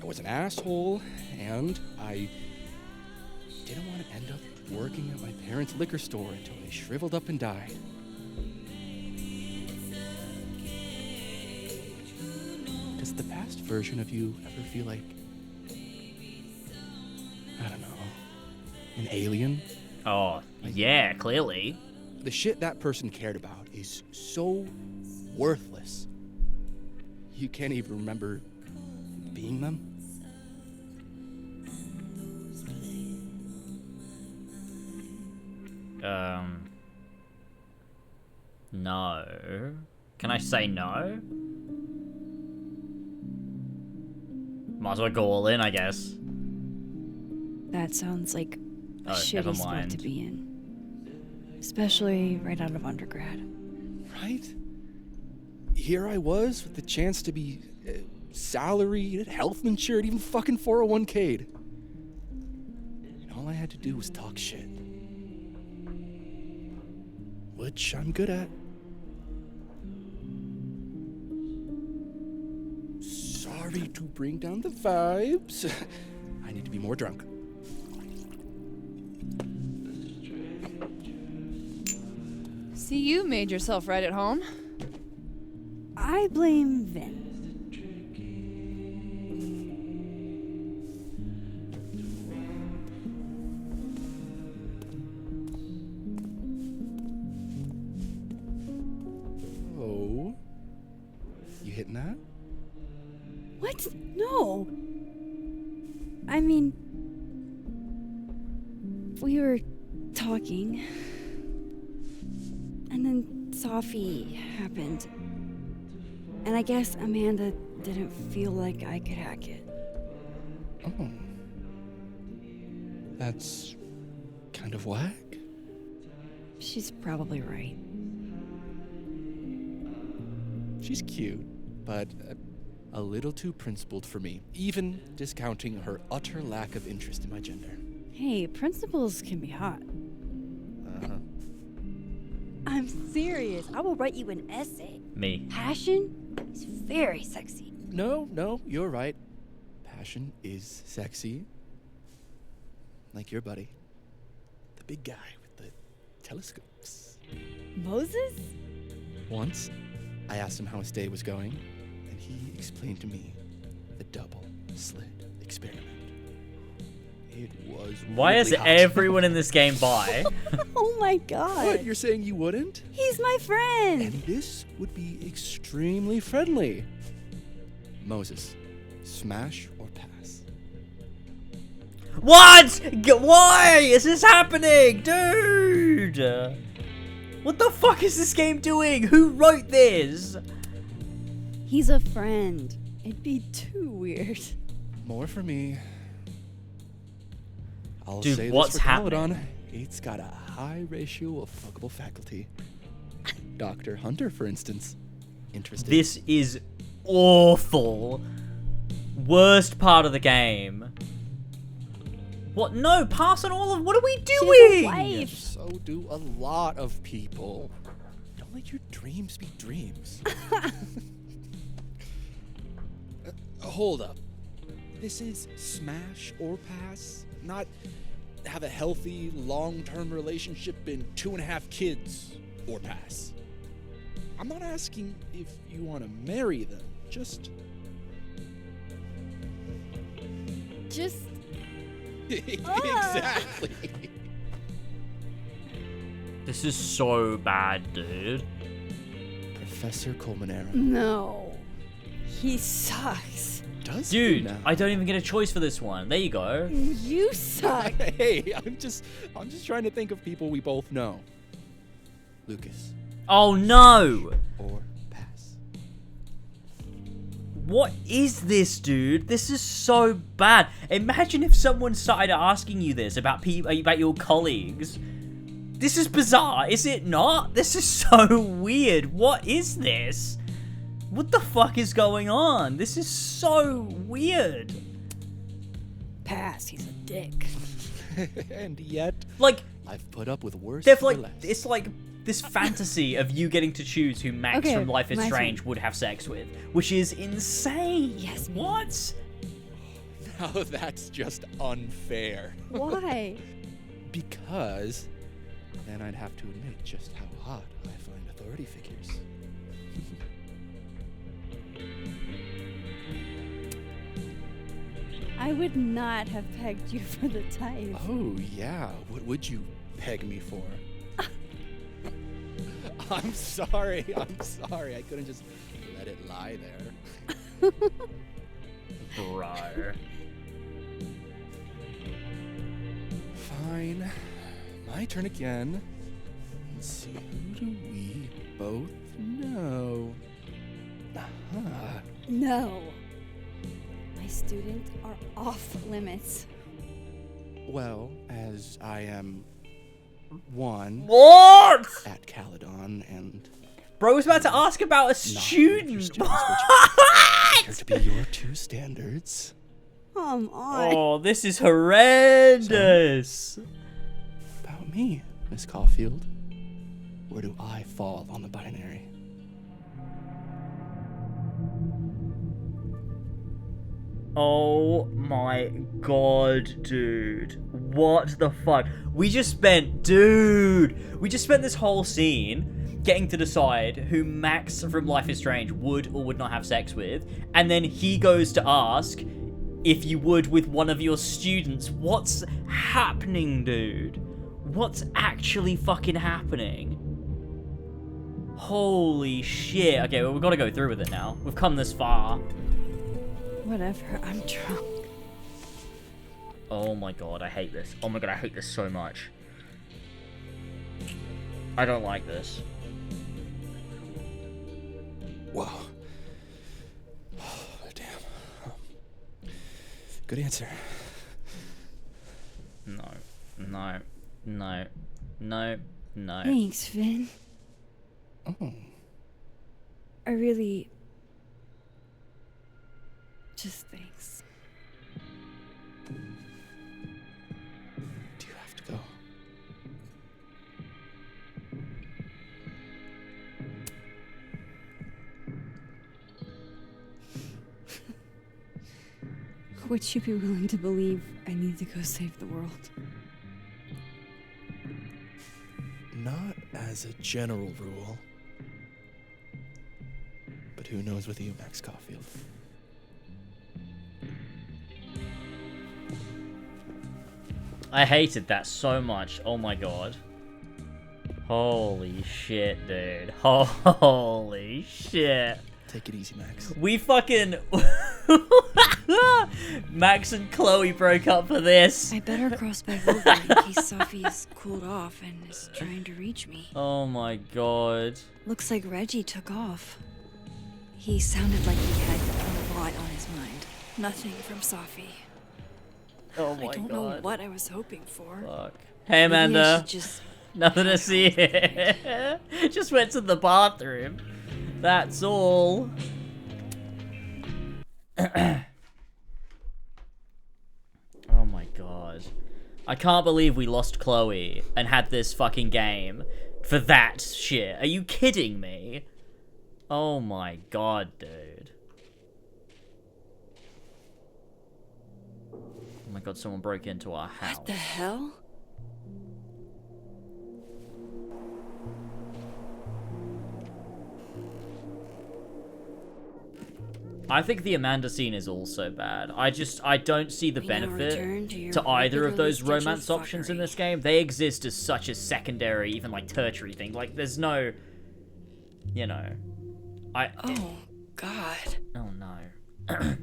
I was an asshole, and I didn't want to end up working at my parents' liquor store until they shriveled up and died. Does the past version of you ever feel like, I don't know, an alien? Oh, yeah, clearly. The shit that person cared about is so worthless. You can't even remember being them. No. Can I say no? Might as well go all in, I guess. That sounds like a Oh, never shitty spot mind. to be in. Especially right out of undergrad. Right? Here I was with the chance to be salaried, health insured, even fucking 401k'd. And all I had to do was talk shit. Which I'm good at. Sorry to bring down the vibes. I need to be more drunk. See, you made yourself right at home. I blame Vin. Oh. You hitting that? What? No. I mean, we were talking, and then Sophie happened. And I guess Amanda didn't feel like I could hack it. Oh. That's kind of whack. She's probably right. She's cute, but a little too principled for me, even discounting her utter lack of interest in my gender. Hey, principals can be hot. Uh-huh. I'm serious. I will write you an essay. Me. Passion is very sexy. No, you're right. Passion is sexy. Like your buddy. The big guy with the telescopes. Moses? Once, I asked him how his day was going, and he explained to me the double slit experiment. It was Why is really hot. everyone in this game bi? Oh my god. What, you're saying you wouldn't? He's my friend. And this would be extremely friendly. Moses, smash or pass? What? Why is this happening? Dude! What the fuck is this game doing? Who wrote this? He's a friend. It'd be too weird. More for me. I'll Dude, say what's this for Caledon. happening? It's got a high ratio of fuckable faculty. Dr. Hunter, for instance. Interesting. This is awful. Worst part of the game. What? No, pass on all of. What are we doing? So do a lot of people. Don't let your dreams be dreams. Hold up. This is smash or pass, not have a healthy, long-term relationship and 2.5 kids or pass. I'm not asking if you want to marry them, just... Exactly. This is so bad, dude. Professor Colmenero. No. He sucks. does. Dude, now. I don't even get a choice for this one. There you go. You suck. Hey, I'm just trying to think of people we both know. Lucas. Oh no! Or pass. What is this, dude? This is so bad. Imagine if someone started asking you this about about your colleagues. This is bizarre, is it not? This is so weird. What is this? What the fuck is going on? This is so weird. Pass, he's a dick. And yet, like, I've put up with worse. They've for like, less. it's like this fantasy of you getting to choose who Max Okay, from Life is my Strange turn. would have sex with, which is insane. Yes. What? Now that's just unfair. Why? Because then I'd have to admit just how hot I find authority figures. I would not have pegged you for the type. Oh yeah, what would you peg me for? I'm sorry. I couldn't just let it lie there. Bro. Fine. My turn again. Let's see, who do we both know? Aha. No. My students are off limits. Well, as I am one What? at Caledon and Bro was about to ask about a student. appear to be your two standards. Come on. Oh, this is horrendous. About me, Miss Caulfield. Where do I fall on the binary? Oh my god, dude. What the fuck? We just spent this whole scene getting to decide who Max from Life is Strange would or would not have sex with, and then he goes to ask if you would with one of your students. What's happening, dude? What's actually fucking happening? Holy shit. Okay, well, we've got to go through with it now. We've come this far. Whatever, I'm drunk. Oh my god, I hate this. Oh my god, I hate this so much. I don't like this. Wow. Oh, damn. Good answer. No. Thanks, Finn. Oh. I really... Just thanks. Do you have to go? Would you be willing to believe I need to go save the world? Not as a general rule. But who knows with you, Max Caulfield? I hated that so much. Oh my god. Holy shit, dude. Holy shit. Take it easy, Max. We fucking... Max and Chloe broke up for this. I better cross back over in case Sophie's cooled off and is trying to reach me. Oh my god. Looks like Reggie took off. He sounded like he had a lot on his mind. Nothing from Sophie. Oh my god. I don't know what I was hoping for. Fuck. Hey, Maybe I Amanda. should just Nothing to see here. Just went to the bathroom. That's all. Oh my god. I can't believe we lost Chloe and had this fucking game for that shit. Are you kidding me? Oh my god, dude. Oh my god, someone broke into our house. What the hell? I think the Amanda scene is also bad. I don't see the return benefit to your to either of those regularly romance scheduled options in this game. They exist as such a secondary, even like tertiary thing. Like there's no, you know, Oh, God. Oh no.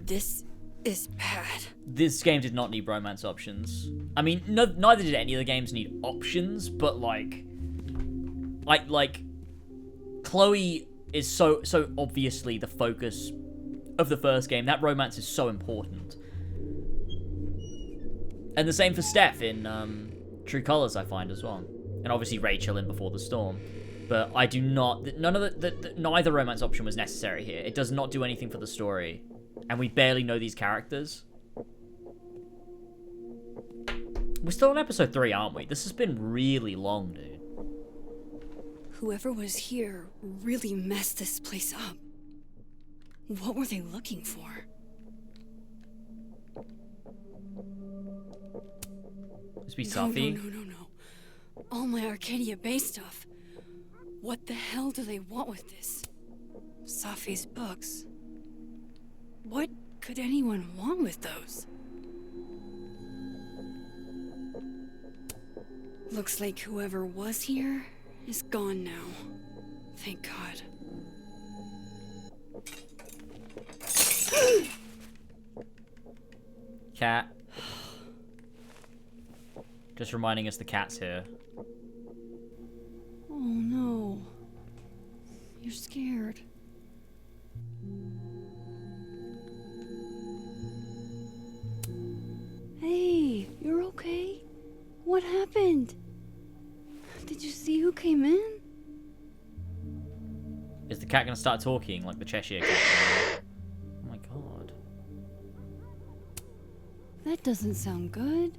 This is bad. This game did not need romance options. I mean, no, neither did any of the games need options, but like Chloe is so obviously the focus of the first game. That romance is so important. And the same for Steph in True Colors, I find, as well. And obviously Rachel in Before the Storm. But I do not... None of neither romance option was necessary here. It does not do anything for the story. And we barely know these characters. We're still on episode 3, aren't we? This has been really long, dude. Whoever was here really messed this place up. What were they looking for? Must be Safi. No. All my Arcadia Bay stuff. What the hell do they want with this? Safi's books. What could anyone want with those? Looks like whoever was here is gone now. Thank God. Cat. Just reminding us the cat's here. Oh no. You're scared. Hey, you're okay? What happened? Did you see who came in? Is the cat gonna start talking like the Cheshire Cat? Oh my god. That doesn't sound good.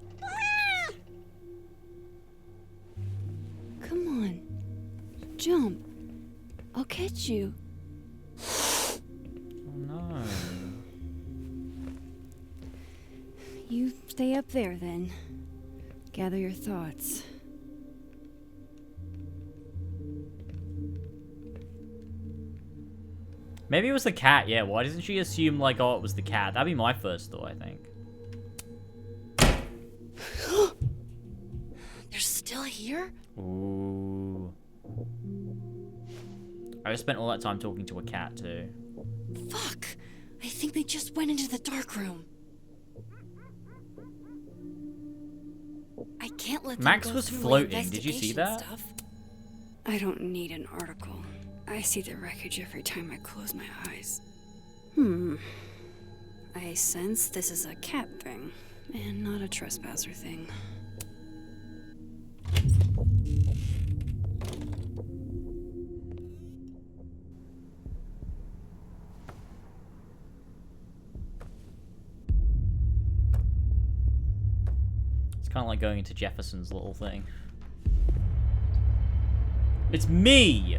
Come on. Jump. I'll catch you. Oh no. You stay up there then. Gather your thoughts. Maybe it was the cat, yeah. Why doesn't she assume, like, oh, it was the cat? That'd be my first thought, I think. They're still here? Ooh. I just spent all that time talking to a cat, too. Fuck! I think they just went into the dark room. I can't let them Max go was through my floating. Did you see investigation that? stuff. I don't need an article. I see the wreckage every time I close my eyes. I sense this is a cat thing, and not a trespasser thing. It's kind of like going into Jefferson's little thing. It's me!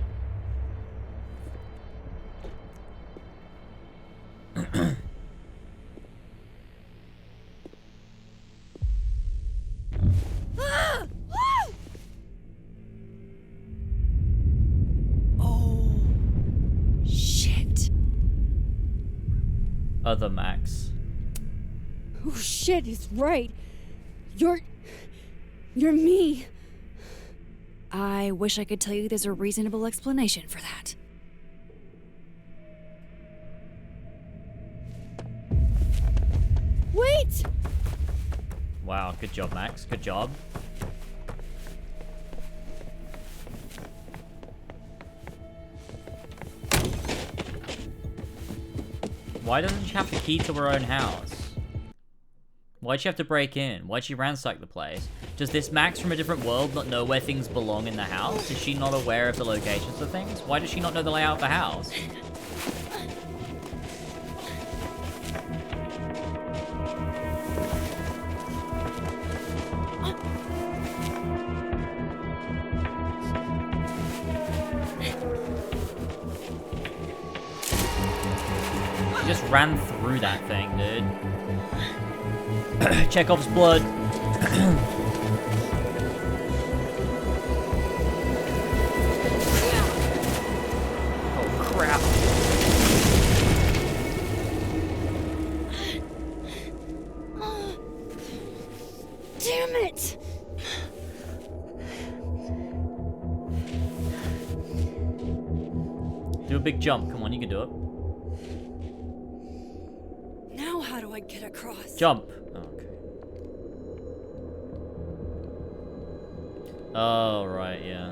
Oh, shit. Other Max. Oh shit, he's right. You're me. I wish I could tell you there's a reasonable explanation for that. Wait! Wow, good job, Max. Good job. Why doesn't she have the key to her own house? Why'd she have to break in? Why'd she ransack the place? Does this Max from a different world not know where things belong in the house? Is she not aware of the locations of things? Why does she not know the layout of the house? She just ran through that thing, dude. Chekhov's blood. Oh, crap. Damn it! Do a big jump. Come on, you can do it. Now how do I get across? Jump. Oh, okay. Oh, right, yeah.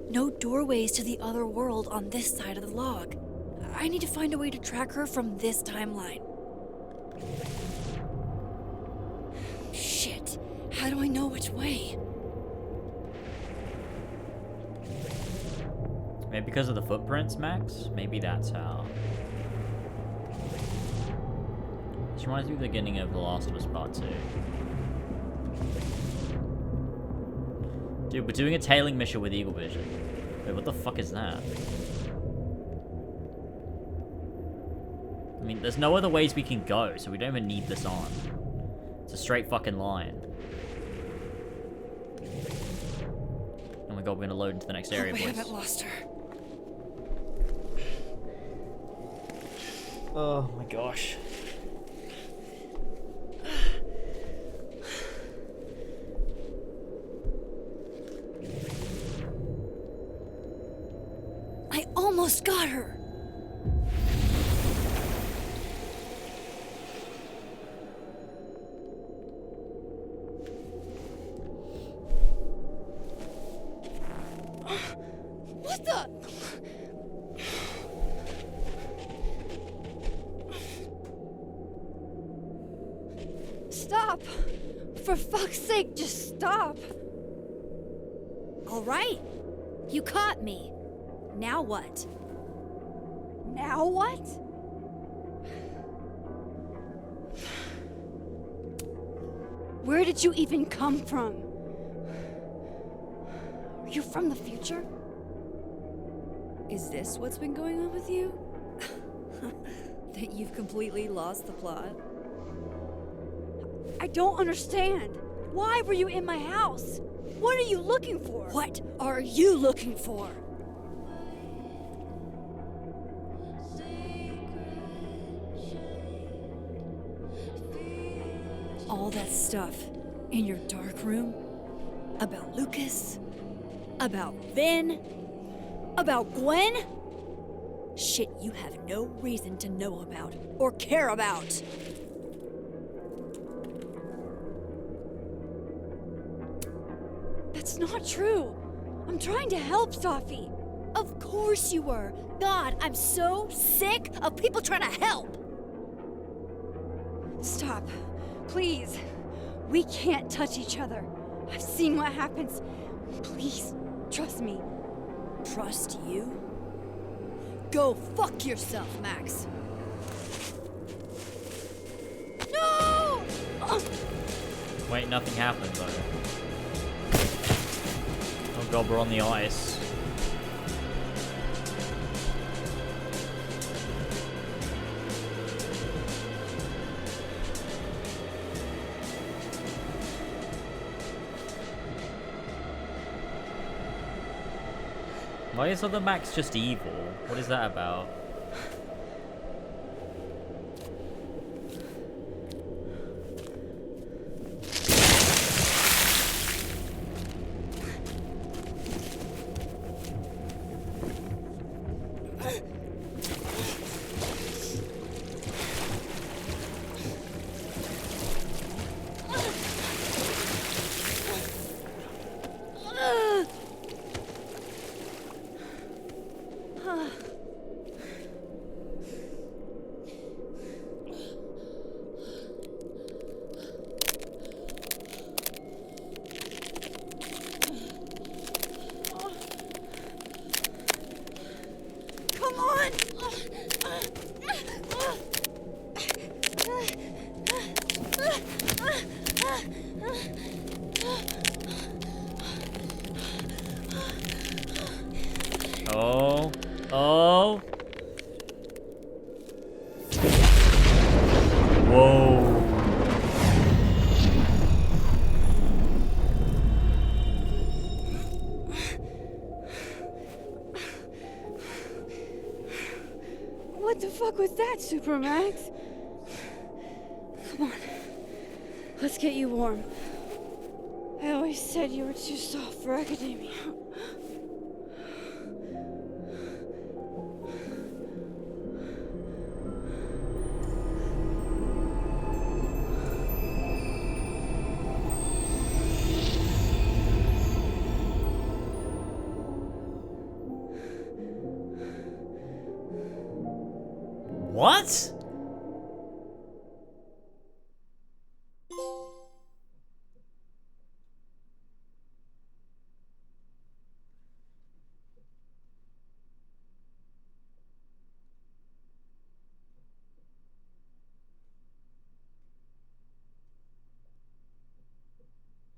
No doorways to the other world on this side of the log. I need to find a way to track her from this timeline. Shit. How do I know which way? Maybe because of the footprints, Max? Maybe that's how. This reminds me of the beginning of The Last of Us Part 2. Dude, we're doing a tailing mission with Eagle Vision. Wait, what the fuck is that? I mean, there's no other ways we can go, so we don't even need this on. It's a straight fucking line. Oh my god, we're gonna load into the next area, I boys. haven't lost her. Oh my gosh. I almost got her. What the? Stop! For fuck's sake, just stop! All right. You caught me. Now what? Now what? Where did you even come from? Are you from the future? Is this what's been going on with you? That you've completely lost the plot? I don't understand. Why were you in my house? What are you looking for? What are you looking for? All that stuff in your dark room about Lucas, about Vin, about Gwen? Shit you have no reason to know about or care about. That's not true. I'm trying to help, Safi. Of course you were. God, I'm so sick of people trying to help. Stop. Please. We can't touch each other. I've seen what happens. Please, trust me. Trust you? Go fuck yourself, Max. No! Wait, nothing happened though. Oh god, we're on the ice. Why is other Max just evil? What is that about? Super Max? Come on. Let's get you warm. I always said you were too soft for academia. What?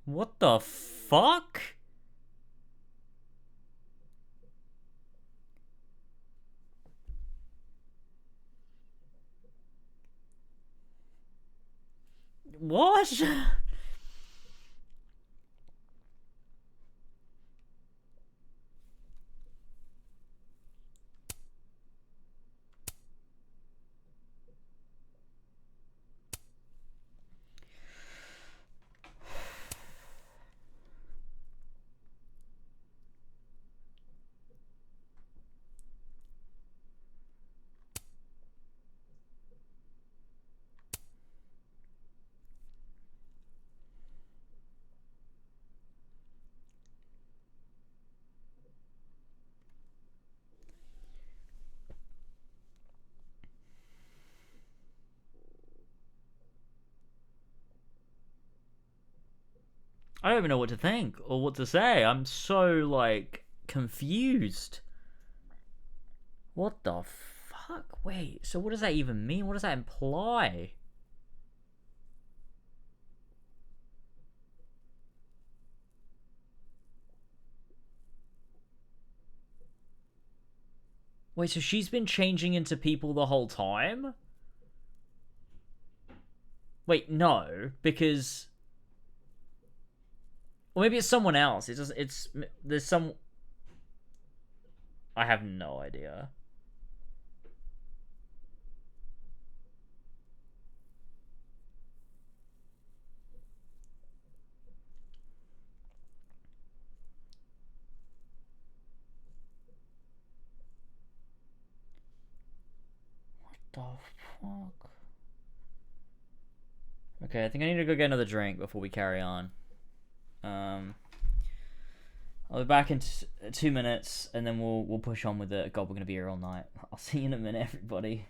What the fuck? What? I don't even know what to think or what to say. I'm so, like, confused. What the fuck? Wait, so what does that even mean? What does that imply? Wait, so she's been changing into people the whole time? Wait, no, because... Or maybe it's someone else. There's some... I have no idea. What the fuck? Okay, I think I need to go get another drink before we carry on. I'll be back in 2 minutes, and then we'll push on with it. God, we're gonna be here all night. I'll see you in a minute, everybody.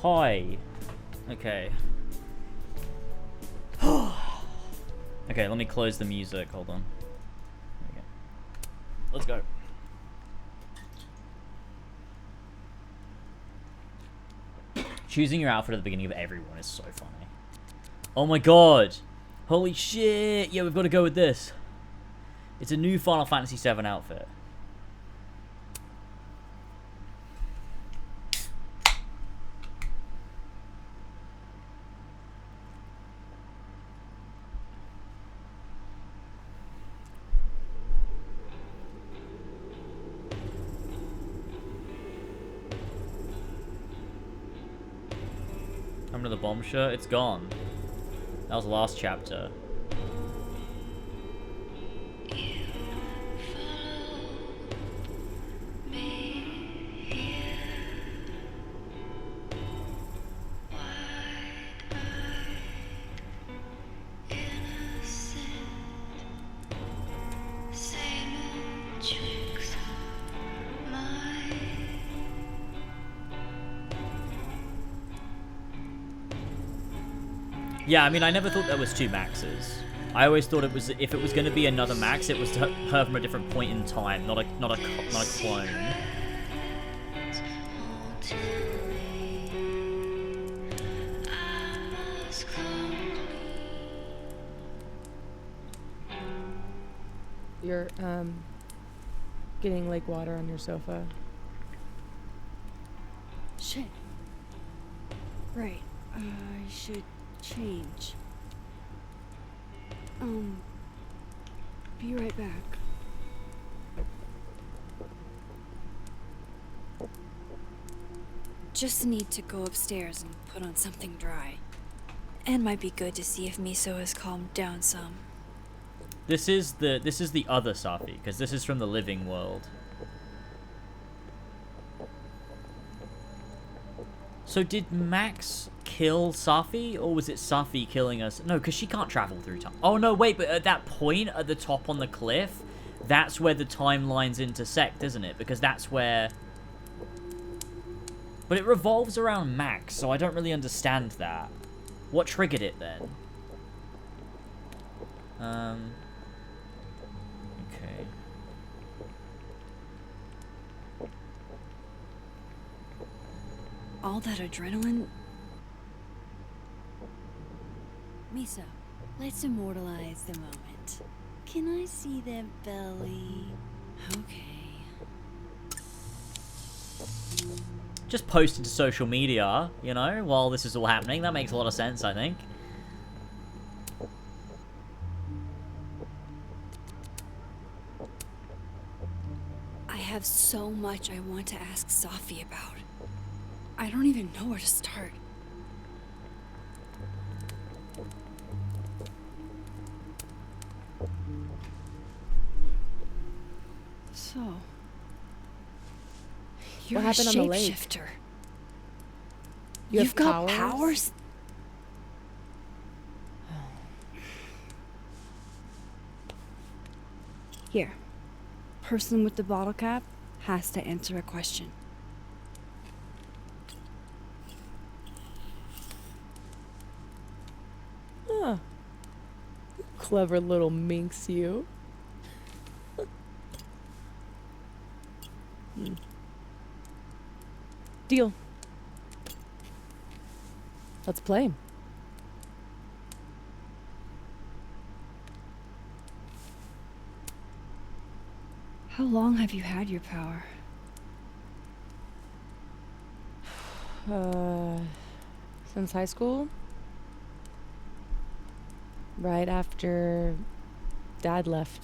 Hi. Okay. Okay, let me close the music. Hold on. There we go. Let's go. Choosing your outfit at the beginning of every one is so funny. Oh my god! Holy shit! Yeah, we've got to go with this. It's a new Final Fantasy VII outfit. Remember the bomb shirt? It's gone. That was the last chapter. Yeah, I mean, I never thought there was two Maxes. I always thought it was, if it was going to be another Max, it was her from a different point in time, not a clone. You're getting lake water on your sofa. Shit. Right. I should change. Be right back. Just need to go upstairs and put on something dry. And might be good to see if Miso has calmed down some. This is the other Safi, because this is from the living world. So did Max kill Safi, or was it Safi killing us? No, because she can't travel through time. Oh no, wait, but at that point, at the top on the cliff, that's where the timelines intersect, isn't it? Because that's where... But it revolves around Max, so I don't really understand that. What triggered it then? Okay. All that adrenaline. Miso, let's immortalize the moment. Can I see that belly? Okay. Just post it to social media, you know, while this is all happening. That makes a lot of sense, I think. I have so much I want to ask Safi about. I don't even know where to start. So, you're What happened a on the lake? shapeshifter. You have You've got powers? Here. Person with the bottle cap has to answer a question. Huh. Clever little minx, you. Deal. Let's play. How long have you had your power? Since high school? Right after Dad left.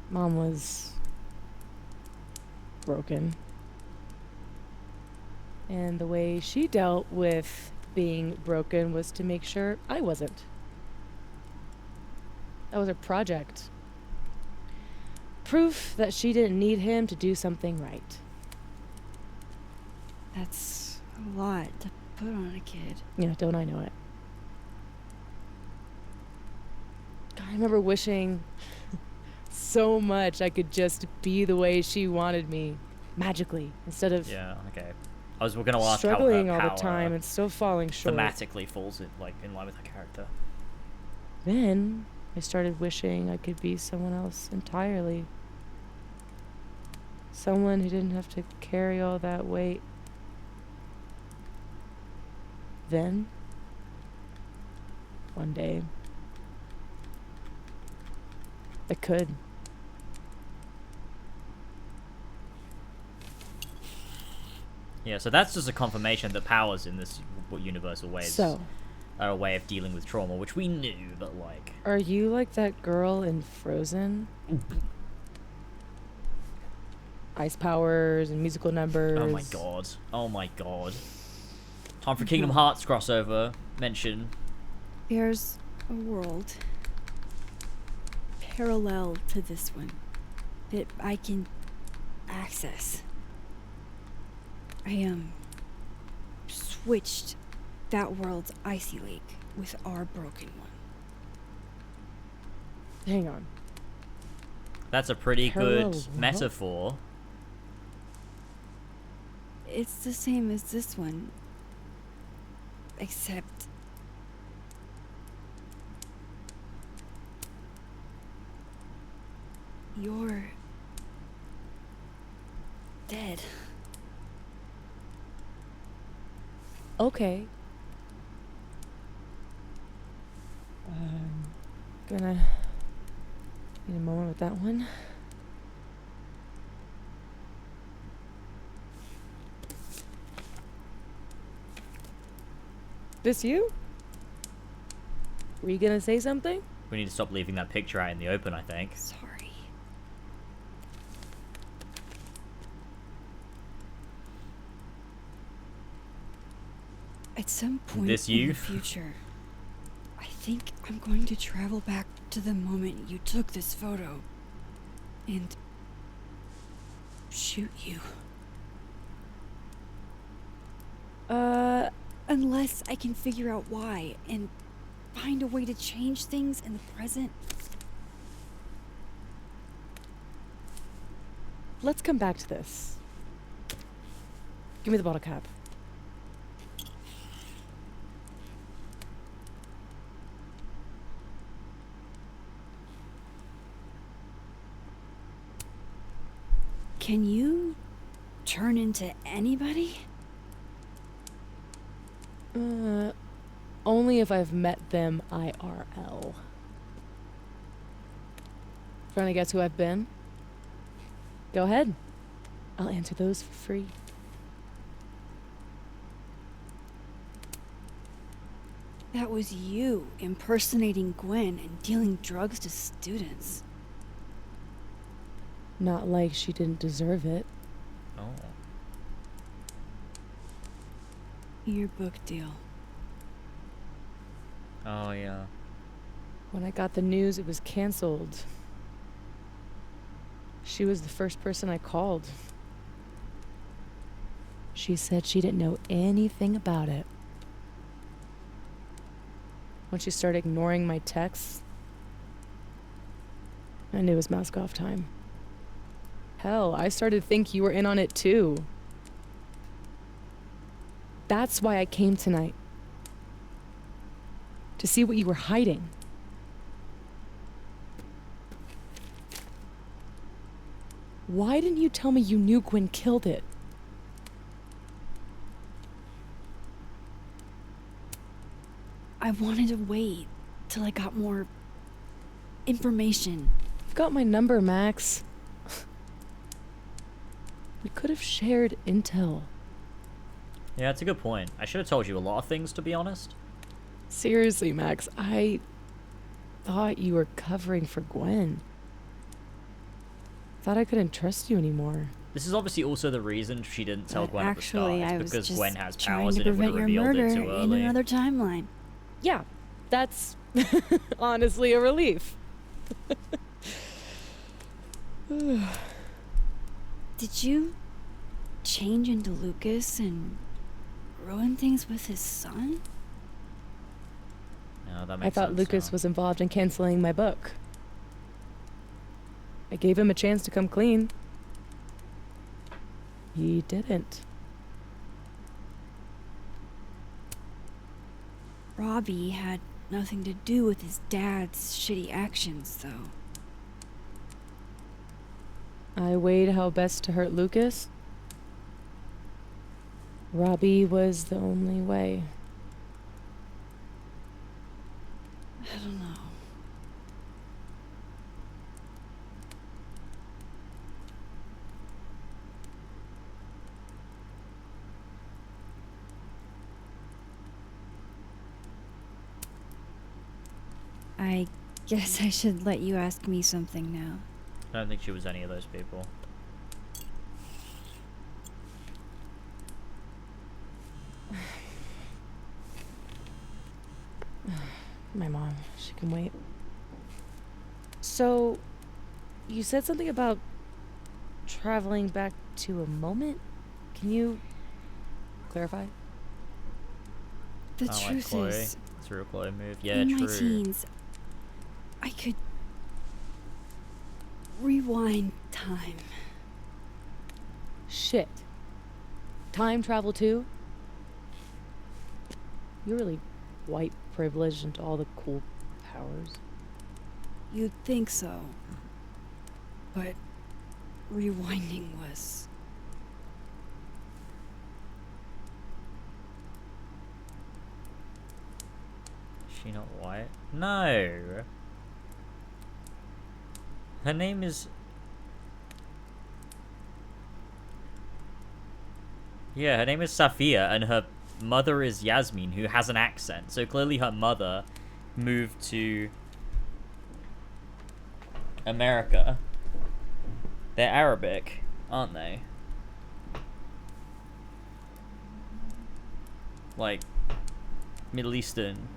Mom was broken. And the way she dealt with being broken was to make sure I wasn't. That was her project. Proof that she didn't need him to do something right. That's a lot to put on a kid. Yeah, don't I know it? God, I remember wishing so much I could just be the way she wanted me, magically, instead of... Yeah, okay. I was gonna ask struggling how her all power the time and still falling short. thematically falls in, like, in line with her character. Then I started wishing I could be someone else entirely. Someone who didn't have to carry all that weight. Then, one day, I could. Yeah, so that's just a confirmation that powers in this universal ways So, are a way of dealing with trauma, which we knew, but like... are you like that girl in Frozen? Ice powers and musical numbers. Oh my god. Oh my god. Time for Kingdom Hearts crossover. Mention. There's a world parallel to this one that I can access. I switched that world's icy lake with our broken one. Hang on. That's a pretty Parallel good world? metaphor. It's the same as this one, except you're dead. Okay. Gonna need a moment with that one. This you? Were you gonna say something? We need to stop leaving that picture out in the open, I think. Sorry. At some point This in you? the future, I think I'm going to travel back to the moment you took this photo and shoot you. Unless I can figure out why and find a way to change things in the present. Let's come back to this. Give me the bottle cap. Can you turn into anybody? Only if I've met them IRL. Trying to guess who I've been? Go ahead. I'll answer those for free. That was you impersonating Gwen and dealing drugs to students. Not like she didn't deserve it. Oh. Your book deal. Oh, yeah. When I got the news, it was canceled. She was the first person I called. She said she didn't know anything about it. When she started ignoring my texts, I knew it was mask off time. Hell, I started to think you were in on it too. That's why I came tonight. To see what you were hiding. Why didn't you tell me you knew Gwen killed it? I wanted to wait till I got more information. You've got my number, Max. We could have shared intel. Yeah, that's a good point. I should have told you a lot of things, to be honest. Seriously, Max, I thought you were covering for Gwen. Thought I couldn't trust you anymore. This is obviously also the reason she didn't tell But Gwen actually, at I the was start. It's because just Gwen has trying powers to and it would prevent have your revealed murder it too in early. another timeline. Yeah, that's honestly a relief. Did you change into Lucas and ruin things with his son? No, that I makes thought sense Lucas now. was involved in canceling my book. I gave him a chance to come clean. He didn't. Robbie had nothing to do with his dad's shitty actions, though. I weighed how best to hurt Lucas. Robbie was the only way. I don't know. I guess I should let you ask me something now. I don't think she was any of those people. My mom, she can wait. So, you said something about traveling back to a moment? Can you clarify? The I truth like is, it's a real Chloe move. Yeah, in true. my teens, I could rewind time. Shit. Time travel too? You're really white privileged into all the cool powers. You'd think so. But rewinding was... Is she not white? No. Her name is... Yeah, her name is Safia, and her mother is Yasmin, who has an accent. So clearly her mother moved to America. They're Arabic, aren't they? Like, Middle Eastern.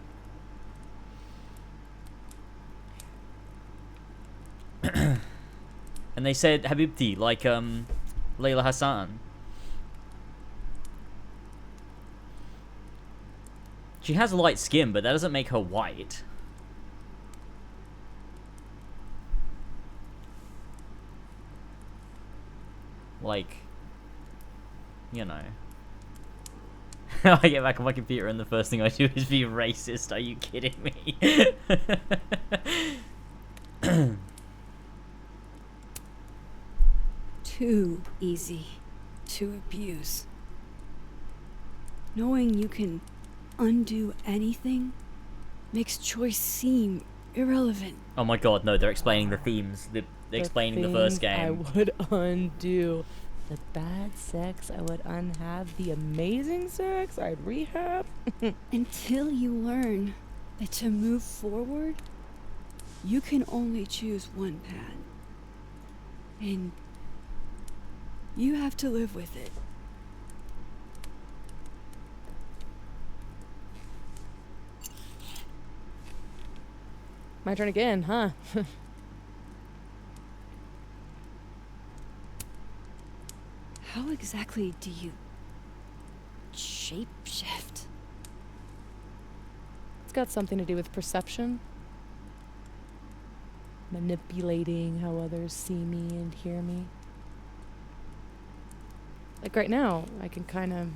And they said Habibti, like, Layla Hassan. She has light skin, but that doesn't make her white. Like, you know. I get back on my computer and the first thing I do is be racist. Are you kidding me? Too easy to abuse. Knowing you can undo anything makes choice seem irrelevant. Oh my god, no, they're explaining the themes. They're explaining the first game. I would undo the bad sex. I would unhave the amazing sex. I'd rehab. Until you learn that to move forward, you can only choose one path. And you have to live with it. My turn again, huh? How exactly do you shapeshift? It's got something to do with perception. Manipulating how others see me and hear me. Like right now, I can kind of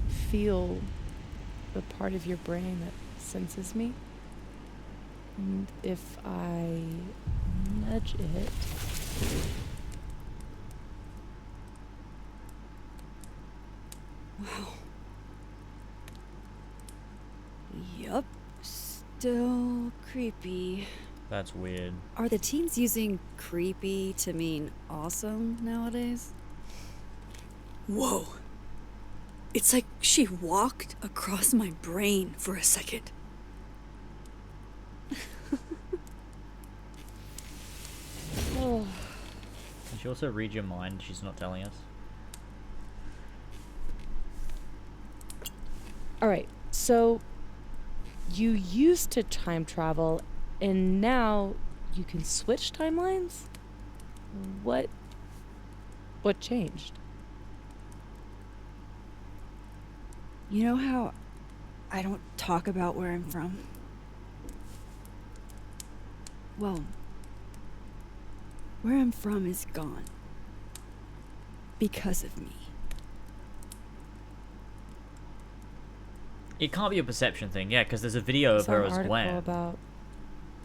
feel the part of your brain that senses me. And if I nudge it... Wow. Yup. Still creepy. That's weird. Are the teens using creepy to mean awesome nowadays? Whoa. It's like she walked across my brain for a second. Oh. Can she also read your mind? She's not telling us. Alright, so you used to time travel and now you can switch timelines? What changed? You know how I don't talk about where I'm from? Well, where I'm from is gone. Because of me. It can't be a perception thing, yeah, because there's a video of Saw her an as article Gwen. about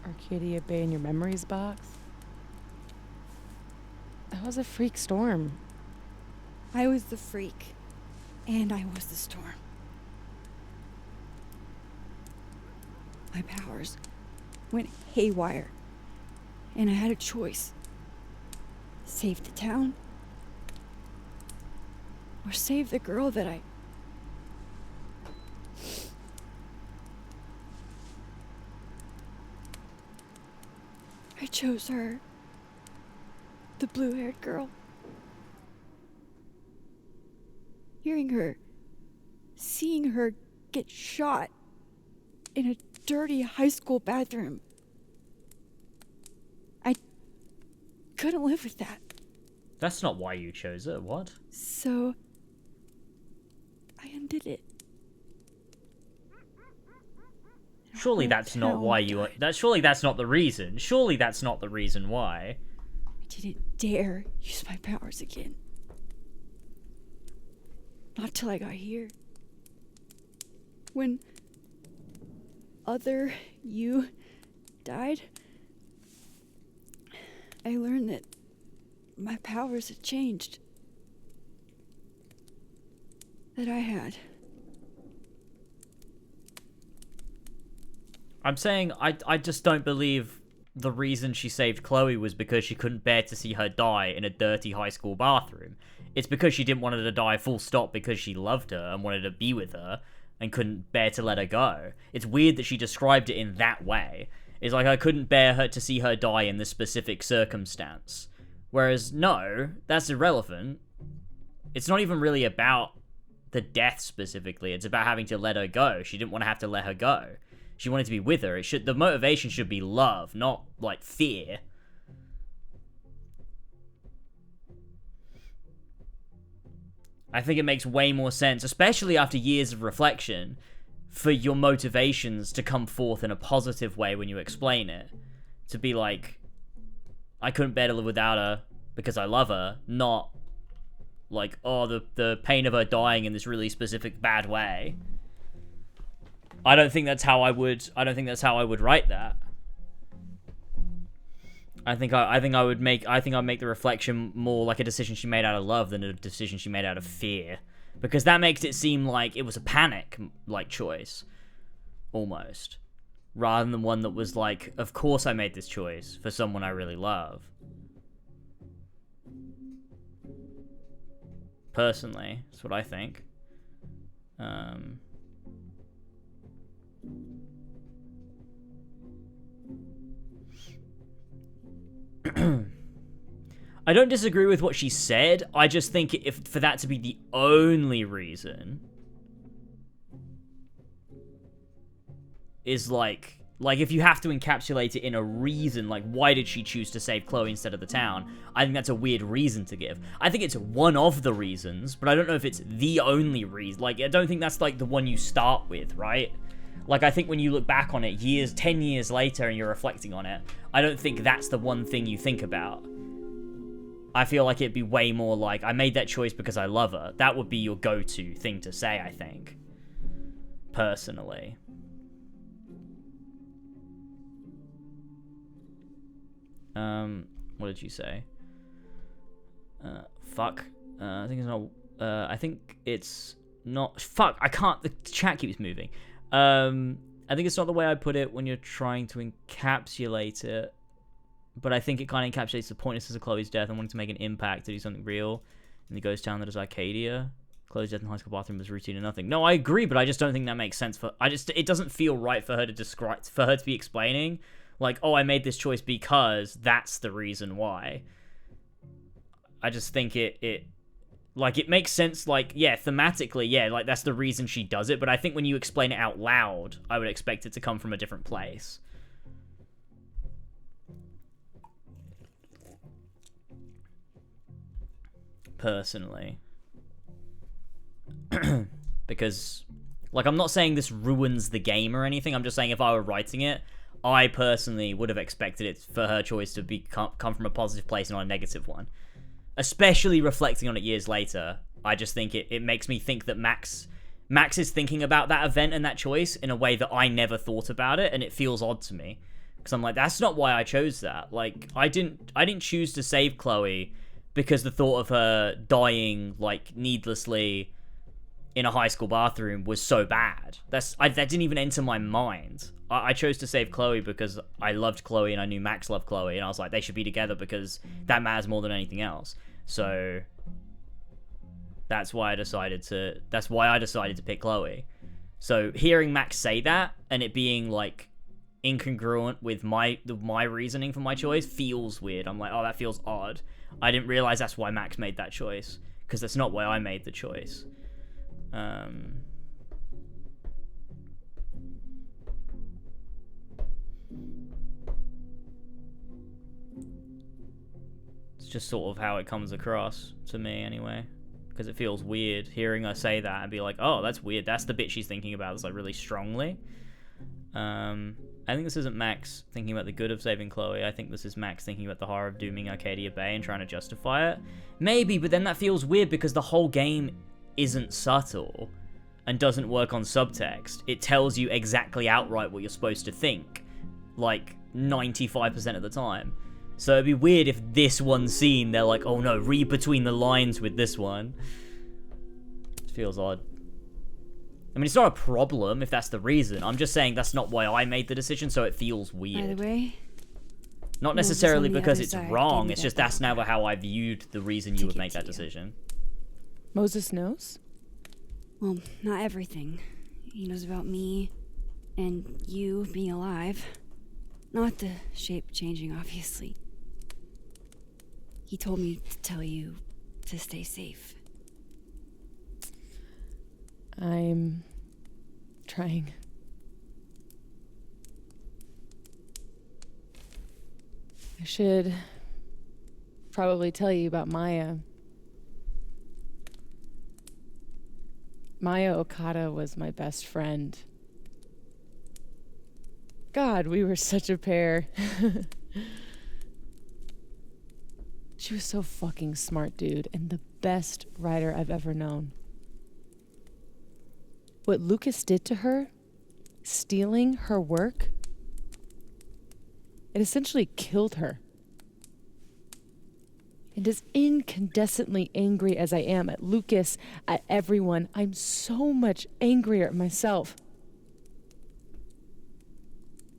Arcadia Bay in your memories box. That was a freak storm. I was the freak, and I was the storm. My powers went haywire, and I had a choice. Save the town, or save the girl that I chose her. The blue-haired girl. Hearing her, seeing her get shot in a dirty high school bathroom. I couldn't live with that. That's not why you chose it, what? So I undid it. Surely that's not why you... Surely that's not the reason. Surely that's not the reason why. I didn't dare use my powers again. Not till I got here. When other you died, I learned that my powers had changed. That I had. I'm saying I just don't believe the reason she saved Chloe was because she couldn't bear to see her die in a dirty high school bathroom. It's because she didn't want her to die full stop because she loved her and wanted to be with her and couldn't bear to let her go. It's weird that she described it in that way. It's like I couldn't bear her to see her die in this specific circumstance. Whereas, no, that's irrelevant. It's not even really about the death specifically. It's about having to let her go. She didn't want to have to let her go. She wanted to be with her. The motivation should be love, not, like, fear. I think it makes way more sense, especially after years of reflection, for your motivations to come forth in a positive way when you explain it. To be like, I couldn't bear to live without her because I love her, not like, oh, the pain of her dying in this really specific bad way. I don't think that's how I would write that. I think I'd make the reflection more like a decision she made out of love than a decision she made out of fear, because that makes it seem like it was a panic like choice, almost, rather than one that was like, of course I made this choice for someone I really love. Personally, that's what I think. I don't disagree with what she said. I just think if for that to be the only reason is like if you have to encapsulate it in a reason, like why did she choose to save Chloe instead of the town? I think that's a weird reason to give. I think it's one of the reasons, but I don't know if it's the only reason. Like, I don't think that's like the one you start with, right? Like, I think when you look back on it 10 years later and you're reflecting on it, I don't think that's the one thing you think about. I feel like it'd be way more like, I made that choice because I love her. That would be your go-to thing to say, I think. Personally. What did you say? Fuck. I think it's not, fuck, I can't, the chat keeps moving. I think it's not the way I put it when you're trying to encapsulate it, but I think it kind of encapsulates the pointlessness of Chloe's death and wanting to make an impact, to do something real in the ghost town that is Arcadia. Chloe's death in the high school bathroom was routine and nothing. No, I agree, but I just don't think that makes sense it doesn't feel right for her to be explaining, like, oh, I made this choice because that's the reason why. I just think it makes sense, like, yeah, thematically, yeah, like, that's the reason she does it, but I think when you explain it out loud, I would expect it to come from a different place. Personally. Because, like, I'm not saying this ruins the game or anything, I'm just saying if I were writing it, I personally would have expected it for her choice to come from a positive place and not a negative one. Especially reflecting on it years later, I just think it makes me think that Max Max is thinking about that event and that choice in a way that I never thought about it, and it feels odd to me. Because I'm like, that's not why I chose that. Like, I didn't choose to save Chloe because the thought of her dying, like, needlessly in a high school bathroom was so bad. That didn't even enter my mind. I chose to save Chloe because I loved Chloe and I knew Max loved Chloe, and I was like, they should be together because that matters more than anything else. So that's why I decided to pick Chloe. So hearing Max say that and it being like incongruent with my reasoning for my choice feels weird. I'm like, oh, that feels odd. I didn't realize that's why Max made that choice, because that's not why I made the choice. It's just sort of how it comes across to me anyway, because it feels weird hearing her say that and be like, oh, that's weird, that's the bit she's thinking about, it's like really strongly. I think this isn't Max thinking about the good of saving Chloe. I think this is Max thinking about the horror of dooming Arcadia Bay and trying to justify it. Maybe, but then that feels weird because the whole game isn't subtle and doesn't work on subtext. It tells you exactly outright what you're supposed to think, like 95% of the time. So it'd be weird if this one scene, they're like, oh no, read between the lines with this one. It feels odd. I mean, it's not a problem if that's the reason. I'm just saying that's not why I made the decision, so it feels weird. By the way, not necessarily because it's wrong, it's just that's never how I viewed the reason you would make that decision. Moses knows? Well, not everything. He knows about me and you being alive. Not the shape changing, obviously. He told me to tell you to stay safe. I'm trying. I should probably tell you about Maya. Maya Okada was my best friend. God, we were such a pair. She was so fucking smart, dude, and the best writer I've ever known. What Lucas did to her, stealing her work, it essentially killed her. And as incandescently angry as I am at Lucas, at everyone, I'm so much angrier at myself.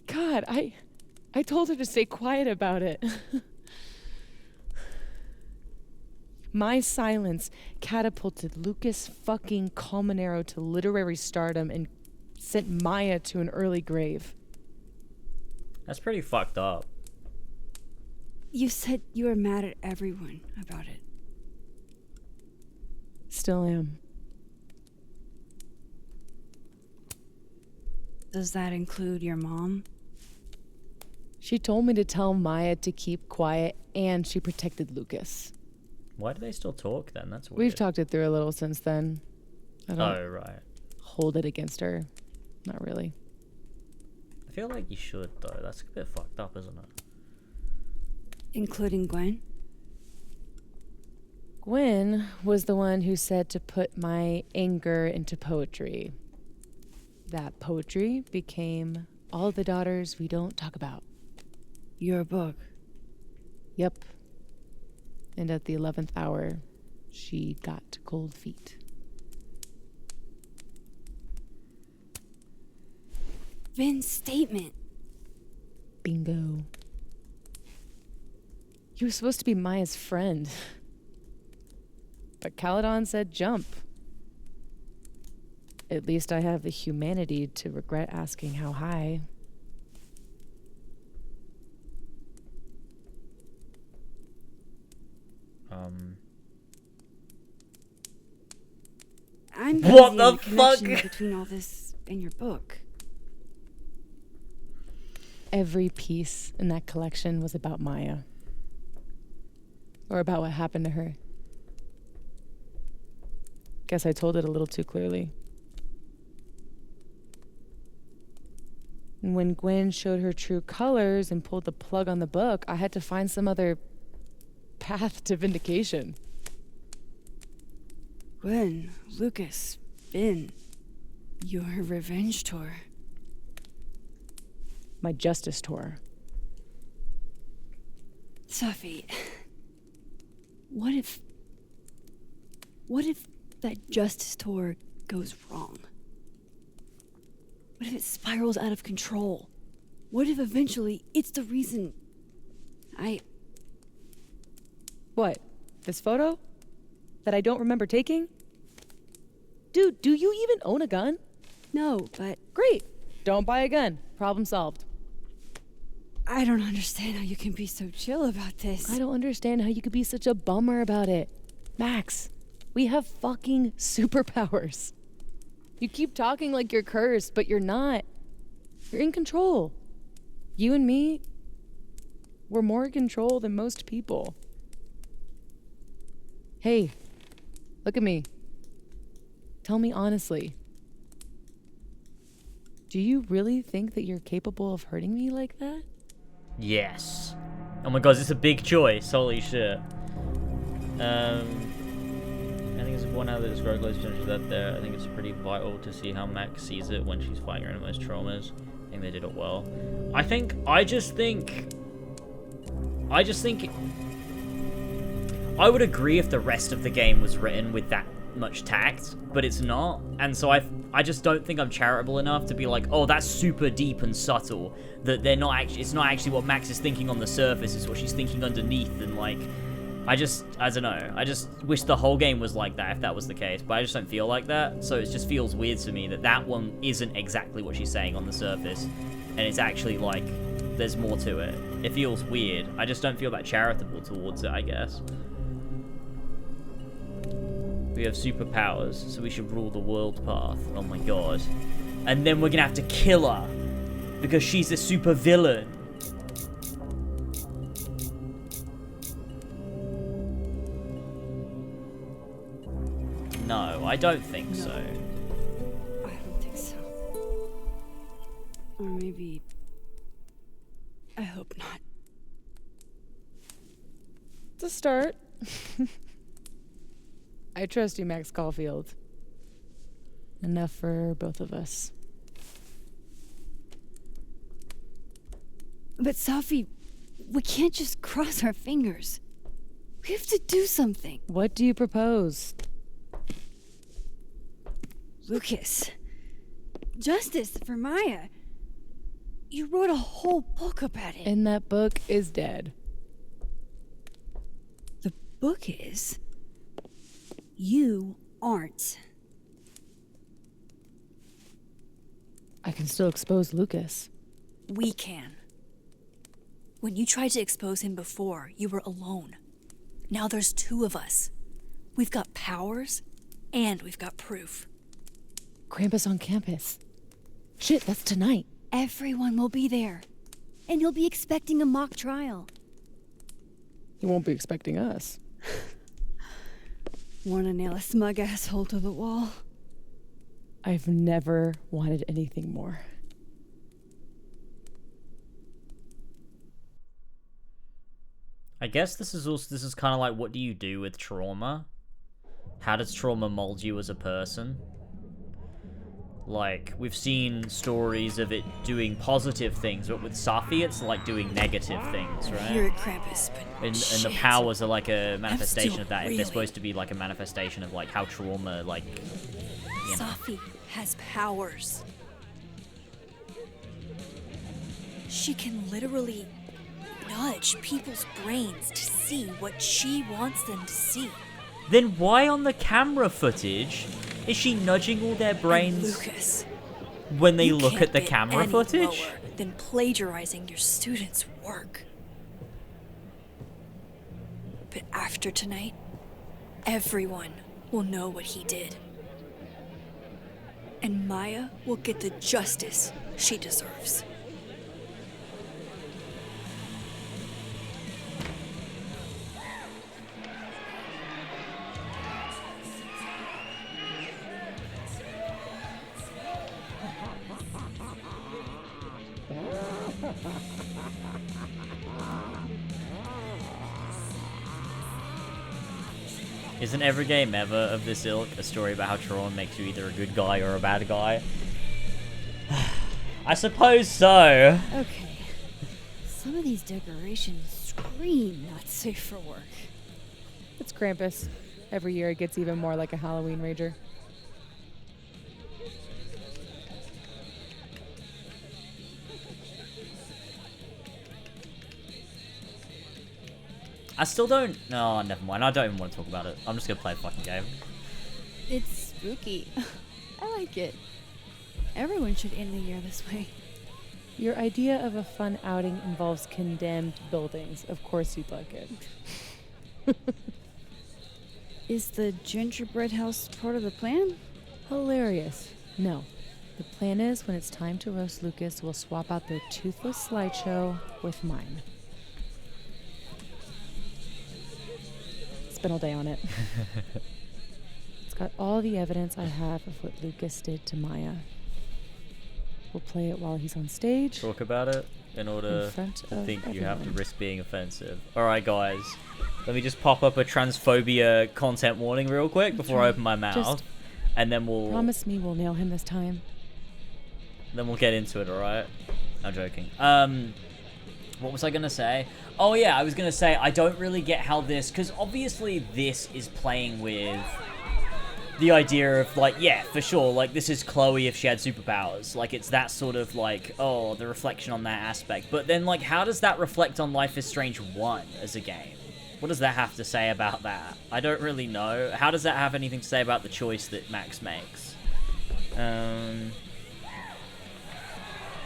God, I told her to stay quiet about it. My silence catapulted Lucas fucking Colmenero to literary stardom and sent Maya to an early grave. That's pretty fucked up. You said you were mad at everyone about it. Still am. Does that include your mom? She told me to tell Maya to keep quiet, and she protected Lucas. Why do they still talk then? That's weird. We've talked it through a little since then. I don't Oh, right. hold it against her. Not really. I feel like you should, though. That's a bit fucked up, isn't it? Including Gwen? Gwen was the one who said to put my anger into poetry. That poetry became All the Daughters We Don't Talk About. Your book? Yep. And at the 11th hour, she got cold feet. Vin's statement. Bingo. He was supposed to be Maya's friend. But Caledon said jump. At least I have the humanity to regret asking how high. I'm What the connection fuck? between all this and your book. Every piece in that collection was about Maya. Or about what happened to her. Guess I told it a little too clearly. And when Gwen showed her true colors and pulled the plug on the book, I had to find some other path to vindication. Gwen, Lucas, Vin. Your revenge tour. My justice tour. Safi, what if that justice tour goes wrong? What if it spirals out of control? What if eventually it's the reason What? This photo? That I don't remember taking? Dude, do you even own a gun? No, but... Great. Don't buy a gun. Problem solved. I don't understand how you can be so chill about this. I don't understand how you could be such a bummer about it. Max, we have fucking superpowers. You keep talking like you're cursed, but you're not. You're in control. You and me, we're more in control than most people. Hey, look at me. Tell me honestly. Do you really think that you're capable of hurting me like that? Yes. Oh my god, it's a big choice. Holy shit. I think it's one out that describes close potential that there. I think it's pretty vital to see how Max sees it when she's fighting her innermost traumas. I think they did it well. I just think I would agree if the rest of the game was written with that much tact, but it's not, and so I just don't think I'm charitable enough to be like, oh, that's super deep and subtle, that they're not actually, it's not actually what Max is thinking on the surface, it's what she's thinking underneath, and like, I don't know, I just wish the whole game was like that if that was the case, but I just don't feel like that, so it just feels weird to me that that one isn't exactly what she's saying on the surface, and it's actually like, there's more to it. It feels weird. I just don't feel that charitable towards it, I guess. We have superpowers, so we should rule the world path. Oh my god. And then we're gonna have to kill her because she's a super villain. No, I don't think so. I don't think so. Or maybe... I hope not. It's a start. I trust you, Max Caulfield. Enough for both of us. But Safi, we can't just cross our fingers. We have to do something. What do you propose? Lucas. Justice for Maya. You wrote a whole book about it. And that book is dead. The book is? You aren't. I can still expose Lucas. We can. When you tried to expose him before, you were alone. Now there's two of us. We've got powers, and we've got proof. Krampus on campus. Shit, that's tonight. Everyone will be there. And you'll be expecting a mock trial. He won't be expecting us. Wanna nail a smug asshole to the wall? I've never wanted anything more. I guess this is kind of like, what do you do with trauma? How does trauma mold you as a person? Like, we've seen stories of it doing positive things, but with Safi, it's like doing negative things, right? You're a Krampus, but and the powers are like a manifestation of that. If they're supposed to be like a manifestation of like how trauma, like, you know. Safi has powers. She can literally nudge people's brains to see what she wants them to see. Then why on the camera footage is she nudging all their brains Lucas, when they look at the camera footage? Lower than plagiarizing your students' work. But after tonight, everyone will know what he did. And Maya will get the justice she deserves. Isn't every game ever of this ilk a story about how Tron makes you either a good guy or a bad guy? I suppose so. Okay. Some of these decorations scream not safe for work. It's Krampus. Every year it gets even more like a Halloween rager. I still don't... No, never mind. I don't even want to talk about it. I'm just going to play the fucking game. It's spooky. I like it. Everyone should end the year this way. Your idea of a fun outing involves condemned buildings. Of course you'd like it. Is the gingerbread house part of the plan? Hilarious. No. The plan is when it's time to roast Lucas, we'll swap out their toothless slideshow with mine. Spent all day on it. It's got all the evidence I have of what Lucas did to Maya. We'll play it while he's on stage. Talk about it in order to think you have to risk being offensive. Alright guys, let me just pop up a transphobia content warning real quick before I open my mouth. Just and then we'll... Promise me we'll nail him this time. Then we'll get into it, alright? I'm joking. What was I gonna say? Oh yeah, I was gonna say I don't really get how this... Because obviously this is playing with the idea of, like, yeah, for sure, like, this is Chloe if she had superpowers. Like, it's that sort of, like, oh, the reflection on that aspect. But then, like, how does that reflect on Life is Strange 1 as a game? What does that have to say about that? I don't really know. How does that have anything to say about the choice that Max makes?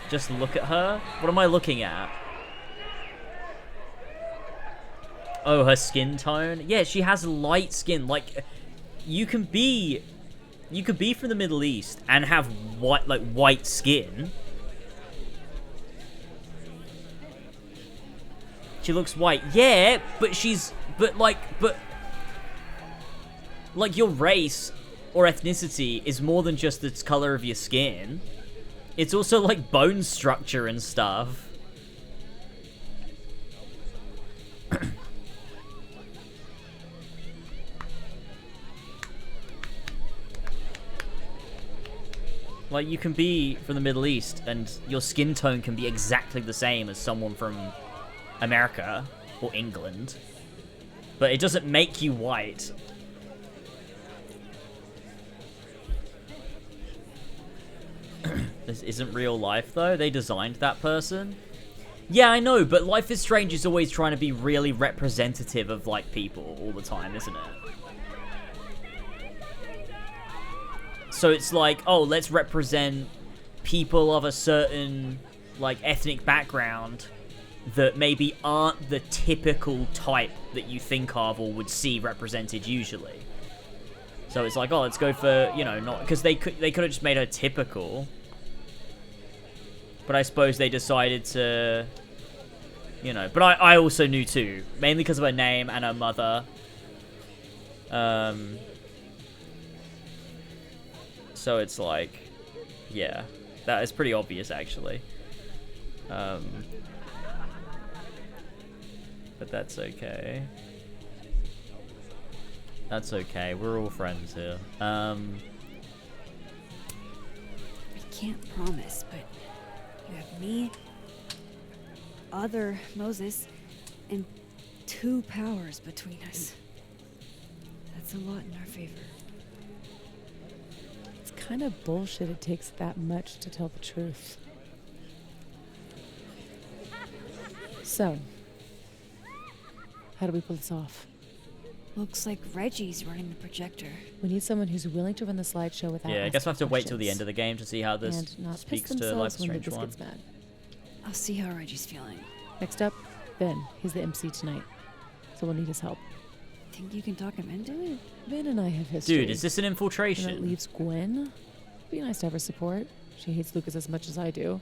Just look at her? What am I looking at? Oh, her skin tone? Yeah, she has light skin. Like, you can be from the Middle East and have white skin. She looks white. Yeah, but your race or ethnicity is more than just the color of your skin. It's also like bone structure and stuff. Like, you can be from the Middle East and your skin tone can be exactly the same as someone from America or England, but it doesn't make you white. This isn't real life, though. They designed that person. Yeah, I know, but Life is Strange is always trying to be really representative of, like, people all the time, isn't it? So it's like, oh, let's represent people of a certain, like, ethnic background that maybe aren't the typical type that you think of or would see represented usually. So it's like, oh, let's go for, you know, not... Because they could have just made her typical. But I suppose they decided to... You know, but I also knew too. Mainly because of her name and her mother. So it's like... Yeah. That is pretty obvious, actually. But that's okay. That's okay. We're all friends here. I can't promise, but you have me, other Moses, and 2 powers between us. That's a lot in our favor. It's kind of bullshit it takes that much to tell the truth. So, how do we pull this off? Looks like Reggie's running the projector. We need someone who's willing to run the slideshow without Yeah, I guess we'll have to wait till the end of the game to see how this speaks to Life is Strange 1. Mad. I'll see how Reggie's feeling. Next up, Ben. He's the MC tonight, so we'll need his help. Think you can talk him into it? Ben and I have history. Dude, is this an infiltration? And that leaves Gwen. Be nice to have her support. She hates Lucas as much as I do,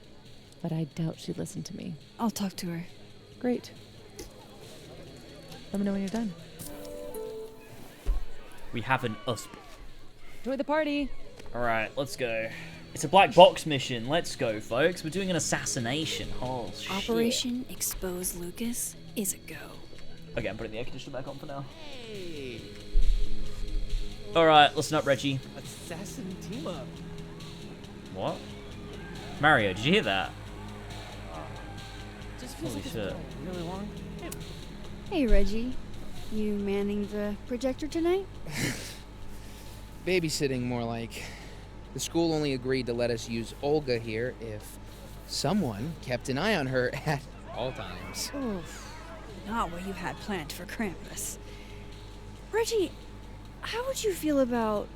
but I doubt she'd listen to me. I'll talk to her. Great. Let me know when you're done. We have an USP. Enjoy the party. Alright, let's go. It's a black box mission. Let's go, folks. We're doing an assassination. Oh, shit. Operation Expose Lucas is a go. Okay, I'm putting the air conditioner back on for now. Hey. Alright, listen up, Reggie. Assassin team up. What? Mario, did you hear that? Just feels Holy like shit. it's really long. Hey, Reggie. You manning the projector tonight? Babysitting, more like. The school only agreed to let us use Olga here if someone kept an eye on her at all times. Oof. Not what you had planned for Krampus. Reggie, how would you feel about...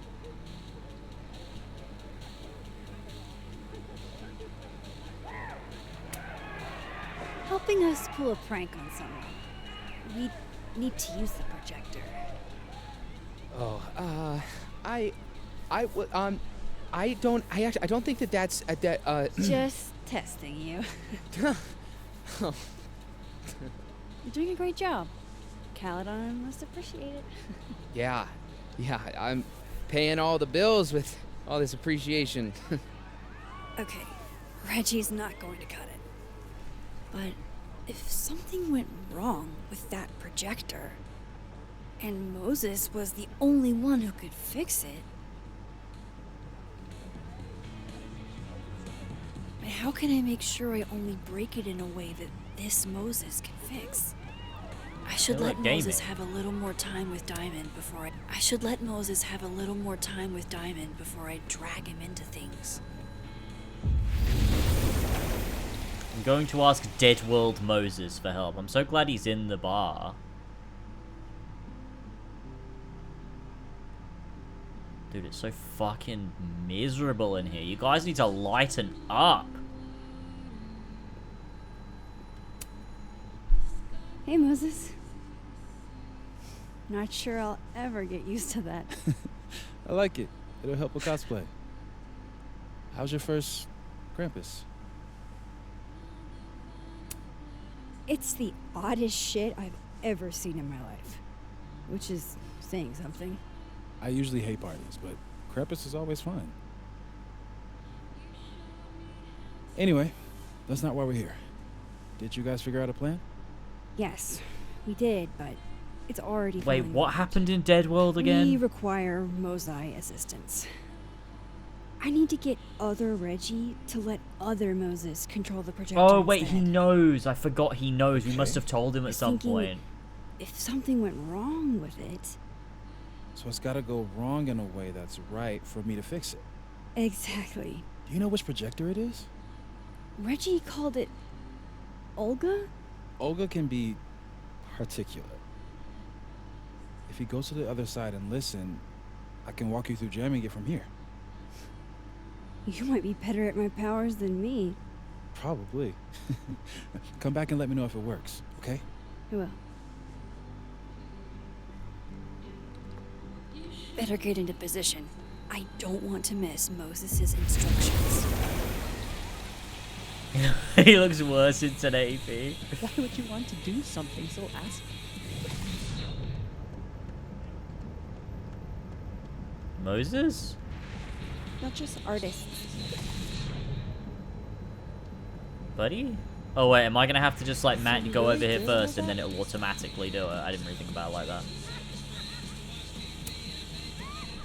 helping us pull a prank on someone? We need to use the projector. Oh, I don't think that's Just testing you. Oh. You're doing a great job. Caledon must appreciate it. Yeah, I'm paying all the bills with all this appreciation. Okay, Reggie's not going to cut it. But if something went wrong with that projector, and Moses was the only one who could fix it, how can I make sure I only break it in a way that this Moses can fix? I should let Moses have a little more time with Diamond before I drag him into things. I'm going to ask Dead World Moses for help. I'm so glad he's in the bar. Dude, it's so fucking miserable in here. You guys need to lighten up. Hey, Moses. Not sure I'll ever get used to that. I like it. It'll help with cosplay. How's your first Krampus? It's the oddest shit I've ever seen in my life. Which is saying something. I usually hate parties, but Krampus is always fun. Anyway, that's not why we're here. Did you guys figure out a plan? Yes, we did, but it's already Wait, falling what apart. happened in Dead World again? We require Mosai assistance. I need to get other Reggie to let other Moses control the projector. Oh, wait, instead. he knows. I forgot he knows. We must have told him at some Thinking point. If something went wrong with it... So it's gotta go wrong in a way that's right for me to fix it. Exactly. Do you know which projector it is? Reggie called it... Olga? Olga can be particular. If you go to the other side and listen, I can walk you through jamming it from here. You might be better at my powers than me. Probably. Come back and let me know if it works, okay? I will. Better get into position. I don't want to miss Moses' instructions. He looks worse in 1080p. Why would you want to do something so ass? Moses? Not just artists. Buddy? Oh wait, am I gonna have to just like Matt go over here first and then it'll automatically do it? I didn't really think about it like that.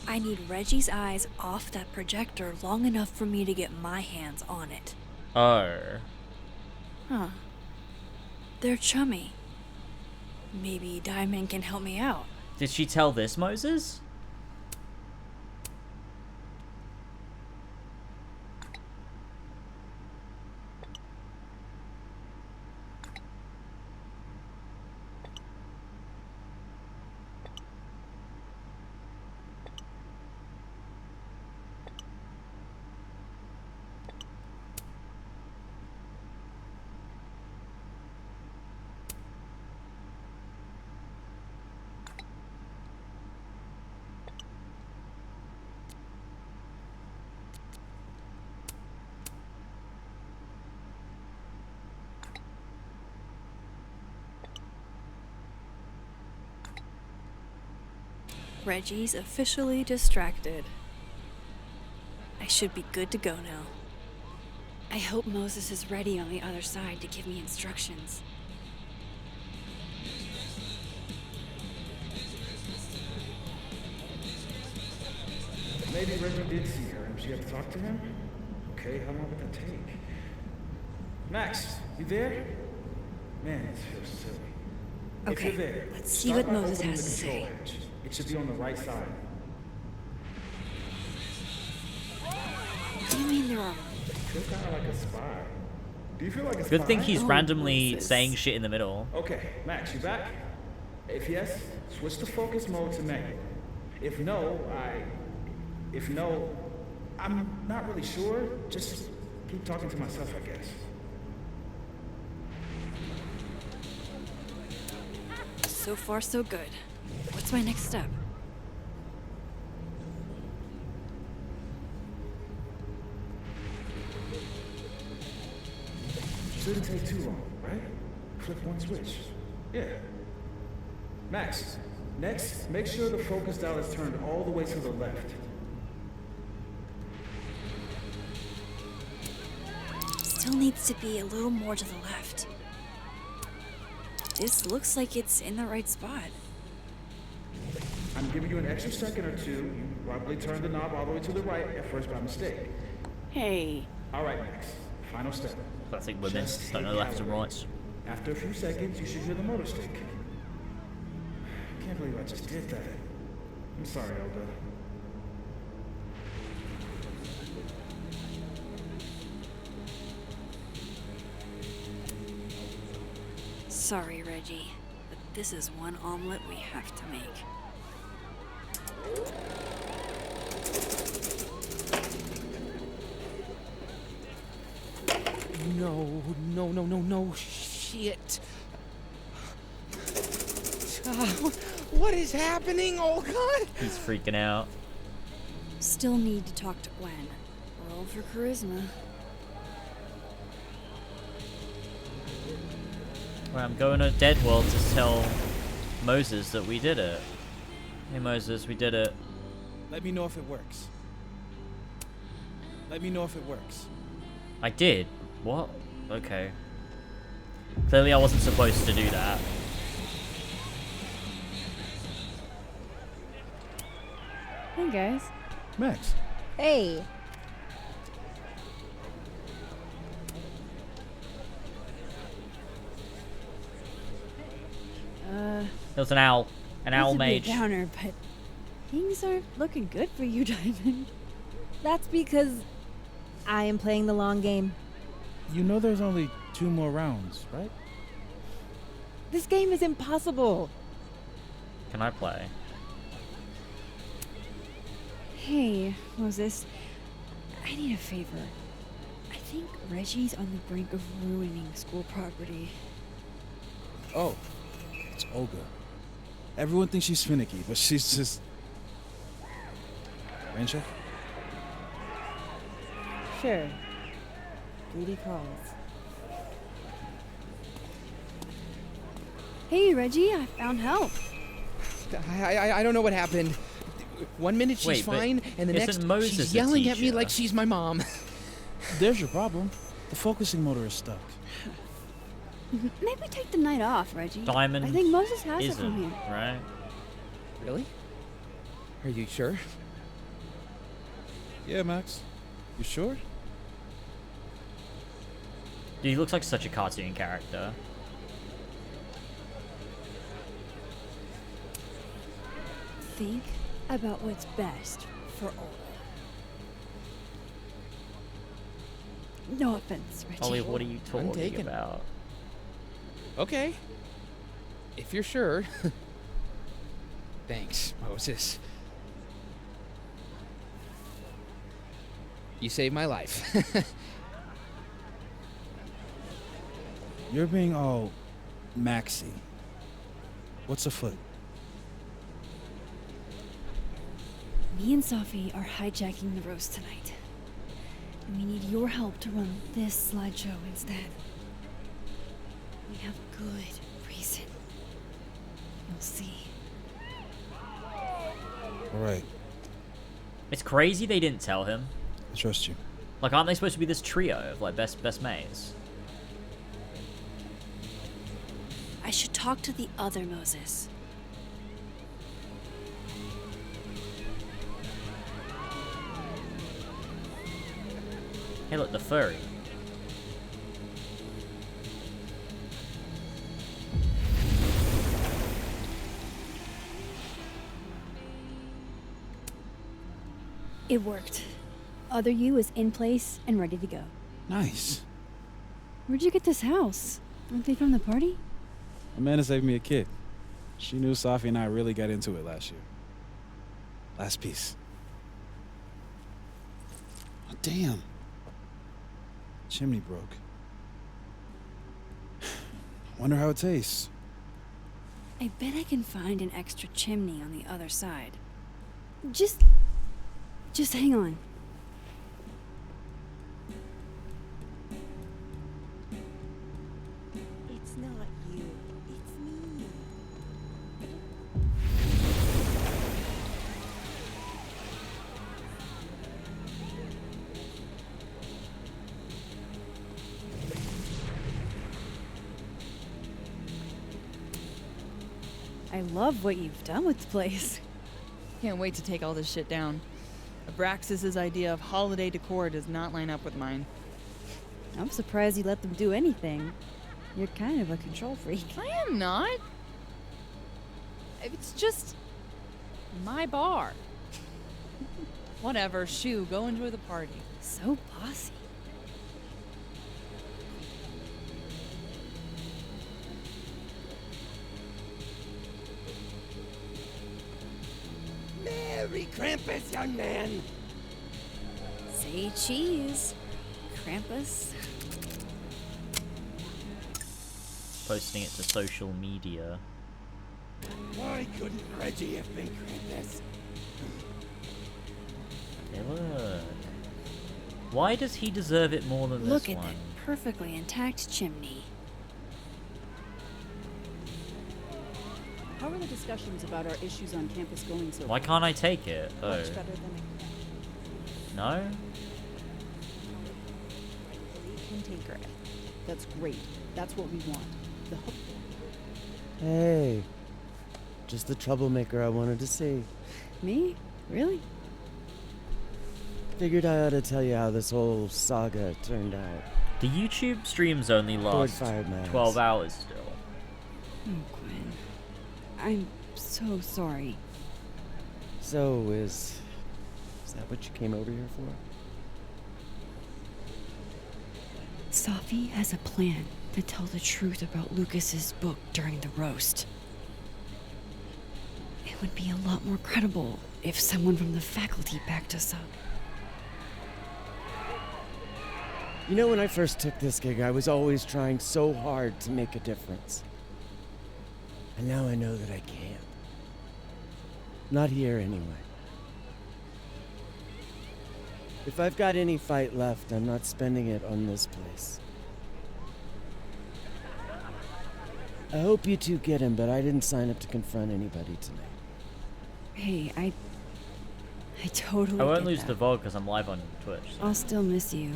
I need Reggie's eyes off that projector long enough for me to get my hands on it. Oh. Huh. They're chummy. Maybe Diamond can help me out. Did she tell this Moses? Reggie's officially distracted. I should be good to go now. I hope Moses is ready on the other side to give me instructions. maybe Reggie did see her and she had to talk to him? Okay, how long would that take? Max, you there? Man, this feels silly. If Okay, you're there, let's see start what by Moses opening has the to control say. hatch. It should be on the right side. What do you mean there are? Feel kind of like a spy. Do you feel like a spy? Good thing he's Oh, randomly Moses. saying shit in the middle. Okay, Max, you back? If yes, switch to focus mode to manual. If no, I'm not really sure. Just keep talking to myself, I guess. So far, so good. What's my next step? Shouldn't take too long, right? Flip one switch. Yeah. Max, next, make sure the focus dial is turned all the way to the left. Still needs to be a little more to the left. This looks like it's in the right spot. I'm giving you an extra second or two. You probably turned the knob all the way to the right at first by mistake. Hey. All right, Max. Final step. Classic women. Just Don't know hit left and calibrate. right. After a few seconds, you should hear the motor stick. I can't believe I just did that. I'm sorry, Elda. Sorry, Reggie, but this is one omelet we have to make. No, shit. What is happening, Olga? He's freaking out. Still need to talk to Gwen. Roll for charisma. Well, I'm going to Dead World to tell Moses that we did it. Hey Moses, we did it. Let me know if it works. Let me know if it works. I did. What? Okay. Clearly I wasn't supposed to do that. Hey guys. Max. Hey. It was an owl. An owl Not to be a mage. downer, but things aren't looking good for you, Diamond. That's because I am playing the long game. You know there's only 2 more rounds, right? This game is impossible. Can I play? Hey, Moses. I need a favor. I think Reggie's on the brink of ruining school property. Oh, it's Olga. Everyone thinks she's finicky, but she's just... Rain check? Sure. Duty calls. Hey, Reggie, I found help. I don't know what happened. 1 minute she's Wait, but fine, and the isn't next Moses she's a yelling at me teacher? like she's my mom. There's your problem. The focusing motor is stuck. Maybe take the night off, Reggie. Diamond I think Moses has it from isn't, here. right? Really? Are you sure? Yeah, Max. You sure? Dude, he looks like such a cartoon character. Think about what's best for all. No offense, Reggie. Ollie, what are you talking taken. about? Okay. If you're sure. Thanks, Moses. You saved my life. You're being all Maxy. What's afoot? Me and Sophie are hijacking the roast tonight. And we need your help to run this slideshow instead. We have good reason. You'll see. All right. It's crazy they didn't tell him. I trust you. Like, aren't they supposed to be this trio of like best mates? I should talk to the other Moses. Hey, look, the furry. It worked. Other you is in place and ready to go. Nice. Where'd you get this house? Aren't they from the party? Amanda saved me a kid. She knew Safi and I really got into it last year. Last piece. Oh, damn. Chimney broke. Wonder how it tastes. I bet I can find an extra chimney on the other side. Just hang on. It's not you. It's me. I love what you've done with the place. Can't wait to take all this shit down. Abraxas's idea of holiday decor does not line up with mine. I'm surprised you let them do anything. You're kind of a control freak. I am not. It's just my bar. Whatever, shoo, go enjoy the party. So bossy. Merry Krampus, young man! Say cheese. Krampus. Posting it to social media. Why couldn't Reggie have been Krampus? Hey, look. Why does he deserve it more than Look this at one? that perfectly intact chimney. How are the discussions about our issues on campus going so Why far? can't I take it? Oh. Much better than No? we can take her. That's great. That's what we want. The hope. Hey, just the troublemaker I wanted to see. Me? Really? Figured I ought to tell you how this whole saga turned out. The YouTube streams only last fired my ass. 12 hours still. Oh, Gwen. I'm so sorry. So, is that what you came over here for? Safi has a plan to tell the truth about Lucas's book during the roast. It would be a lot more credible if someone from the faculty backed us up. You know, when I first took this gig, I was always trying so hard to make a difference. And now I know that I can't. Not here, anyway. If I've got any fight left, I'm not spending it on this place. I hope you two get him, but I didn't sign up to confront anybody tonight. Hey, I totally I won't get lose that. the VOD because I'm live on Twitch. So. I'll still miss you.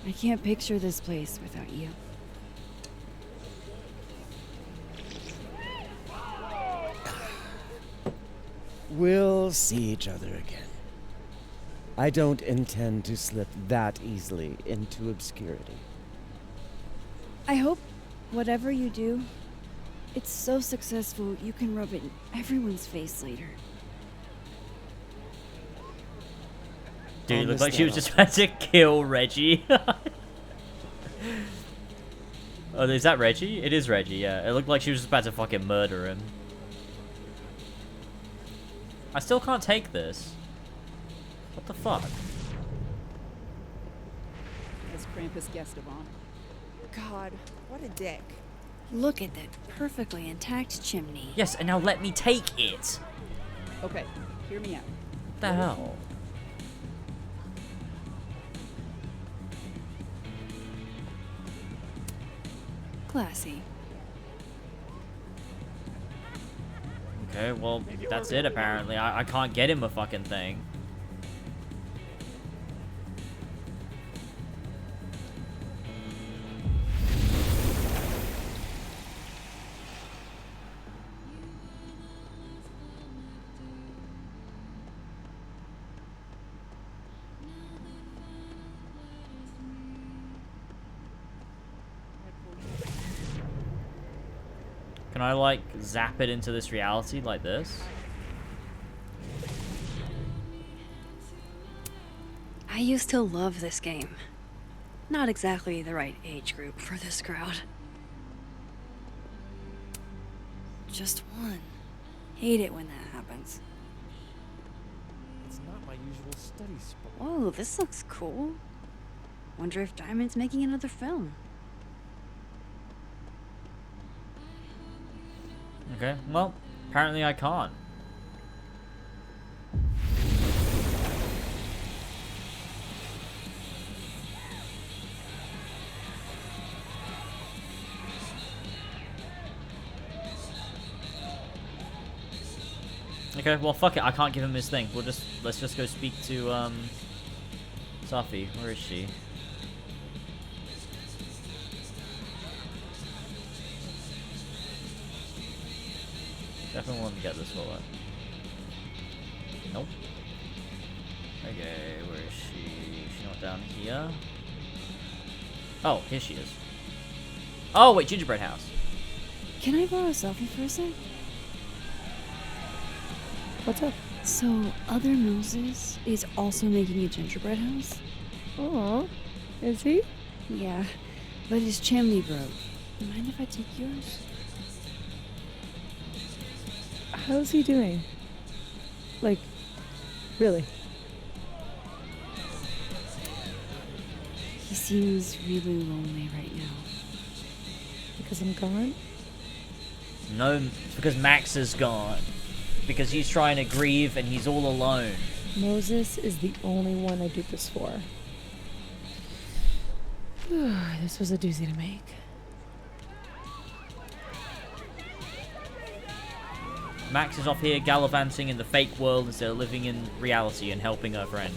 I can't picture this place without you. We'll see each other again. I don't intend to slip that easily into obscurity. I hope whatever you do, it's so successful you can rub it in everyone's face later. Dude, it I'll looked miss like she that was just about to kill Reggie. Oh, is that Reggie? It is Reggie, yeah. It looked like she was just about to fucking murder him. I still can't take this. What the fuck? As Krampus guest of honor. God, what a dick. Look at that perfectly intact chimney. Yes, and now let me take it. Okay, hear me out. What the hell? Classy. Okay, well, that's it apparently. I can't get him a fucking thing. Can I, like, zap it into this reality like this? I used to love this game. Not exactly the right age group for this crowd. Just one. Hate it when that happens. It's not my usual study spot. Whoa, this looks cool. Wonder if Diamond's making another film. Okay, well, apparently I can't. Okay, well, fuck it. I can't give him his thing. Let's just go speak to Safi. Where is she? Definitely want to get this wallet. Nope. Okay, where is she? She's not down here. Oh, here she is. Oh, wait, gingerbread house. Can I borrow a selfie for a sec? What's up? So, Other Moses is also making a gingerbread house? Aw, is he? Yeah, but his chimney broke. Mind if I take yours? How's he doing? Like, really? He seems really lonely right now. Because I'm gone? No, it's because Max is gone. Because he's trying to grieve and he's all alone. Moses is the only one I do this for. This was a doozy to make. Max is off here gallivanting in the fake world instead of living in reality and helping her friend.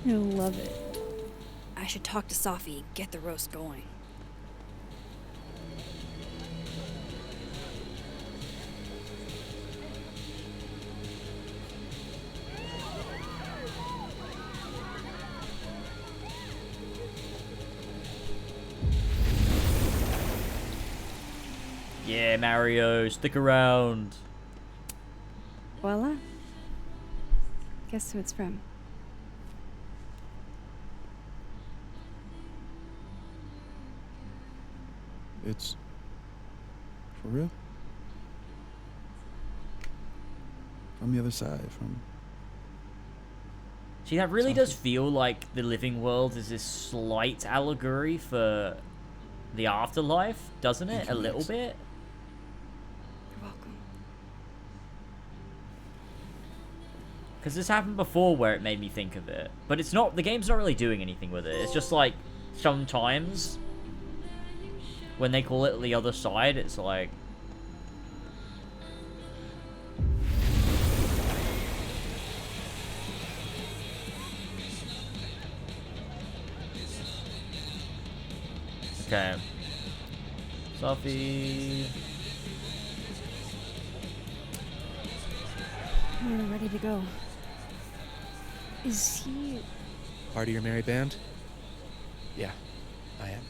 You'll love it. I should talk to Safi, get the roast going. Yeah, Mario, stick around. Voila. Guess who it's from? It's for real? From the other side, from... See, that really does feel like the living world is this slight allegory for the afterlife, doesn't it? A little bit? You're welcome. Because this happened before where it made me think of it. But it's not, the game's not really doing anything with it. It's just like, sometimes, when they call it the other side, it's like... Okay. Safi. We're ready to go. Is he... Part of your merry band? Yeah, I am.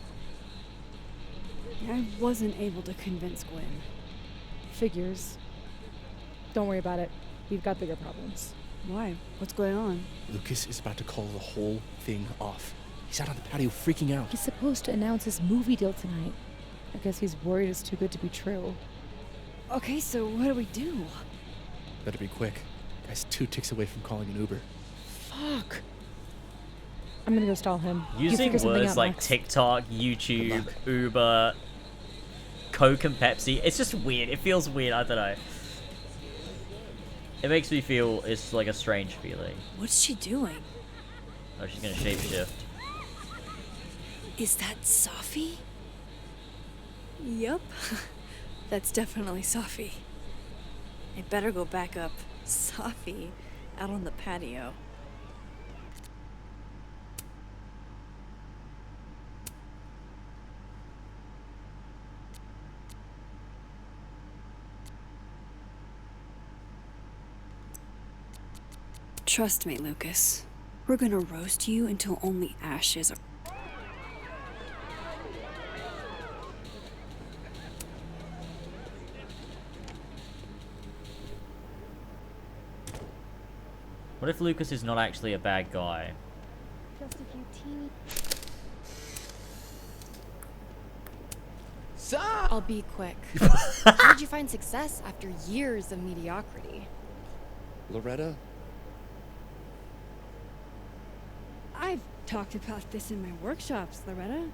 I wasn't able to convince Gwen. Figures. Don't worry about it. We've got bigger problems. Why? What's going on? Lucas is about to call the whole thing off. He's out on the patio freaking out. He's supposed to announce his movie deal tonight. I guess he's worried it's too good to be true. Okay, so what do we do? Better be quick. Guy's 2 ticks away from calling an Uber. Fuck. I'm gonna go stall him. Using words like TikTok, YouTube, Uber, Coke and Pepsi, it's just weird. It feels weird, I don't know. It makes me feel, it's like a strange feeling. What's she doing? Oh, she's gonna shapeshift. Is that Safi? Yup. That's definitely Safi. I better go back up Safi out on the patio. Trust me, Lucas. We're gonna roast you until only ashes are... What if Lucas is not actually a bad guy? Just a few teeny. I'll be quick. How did you find success after years of mediocrity? Loretta? I've talked about this in my workshops, Loretta.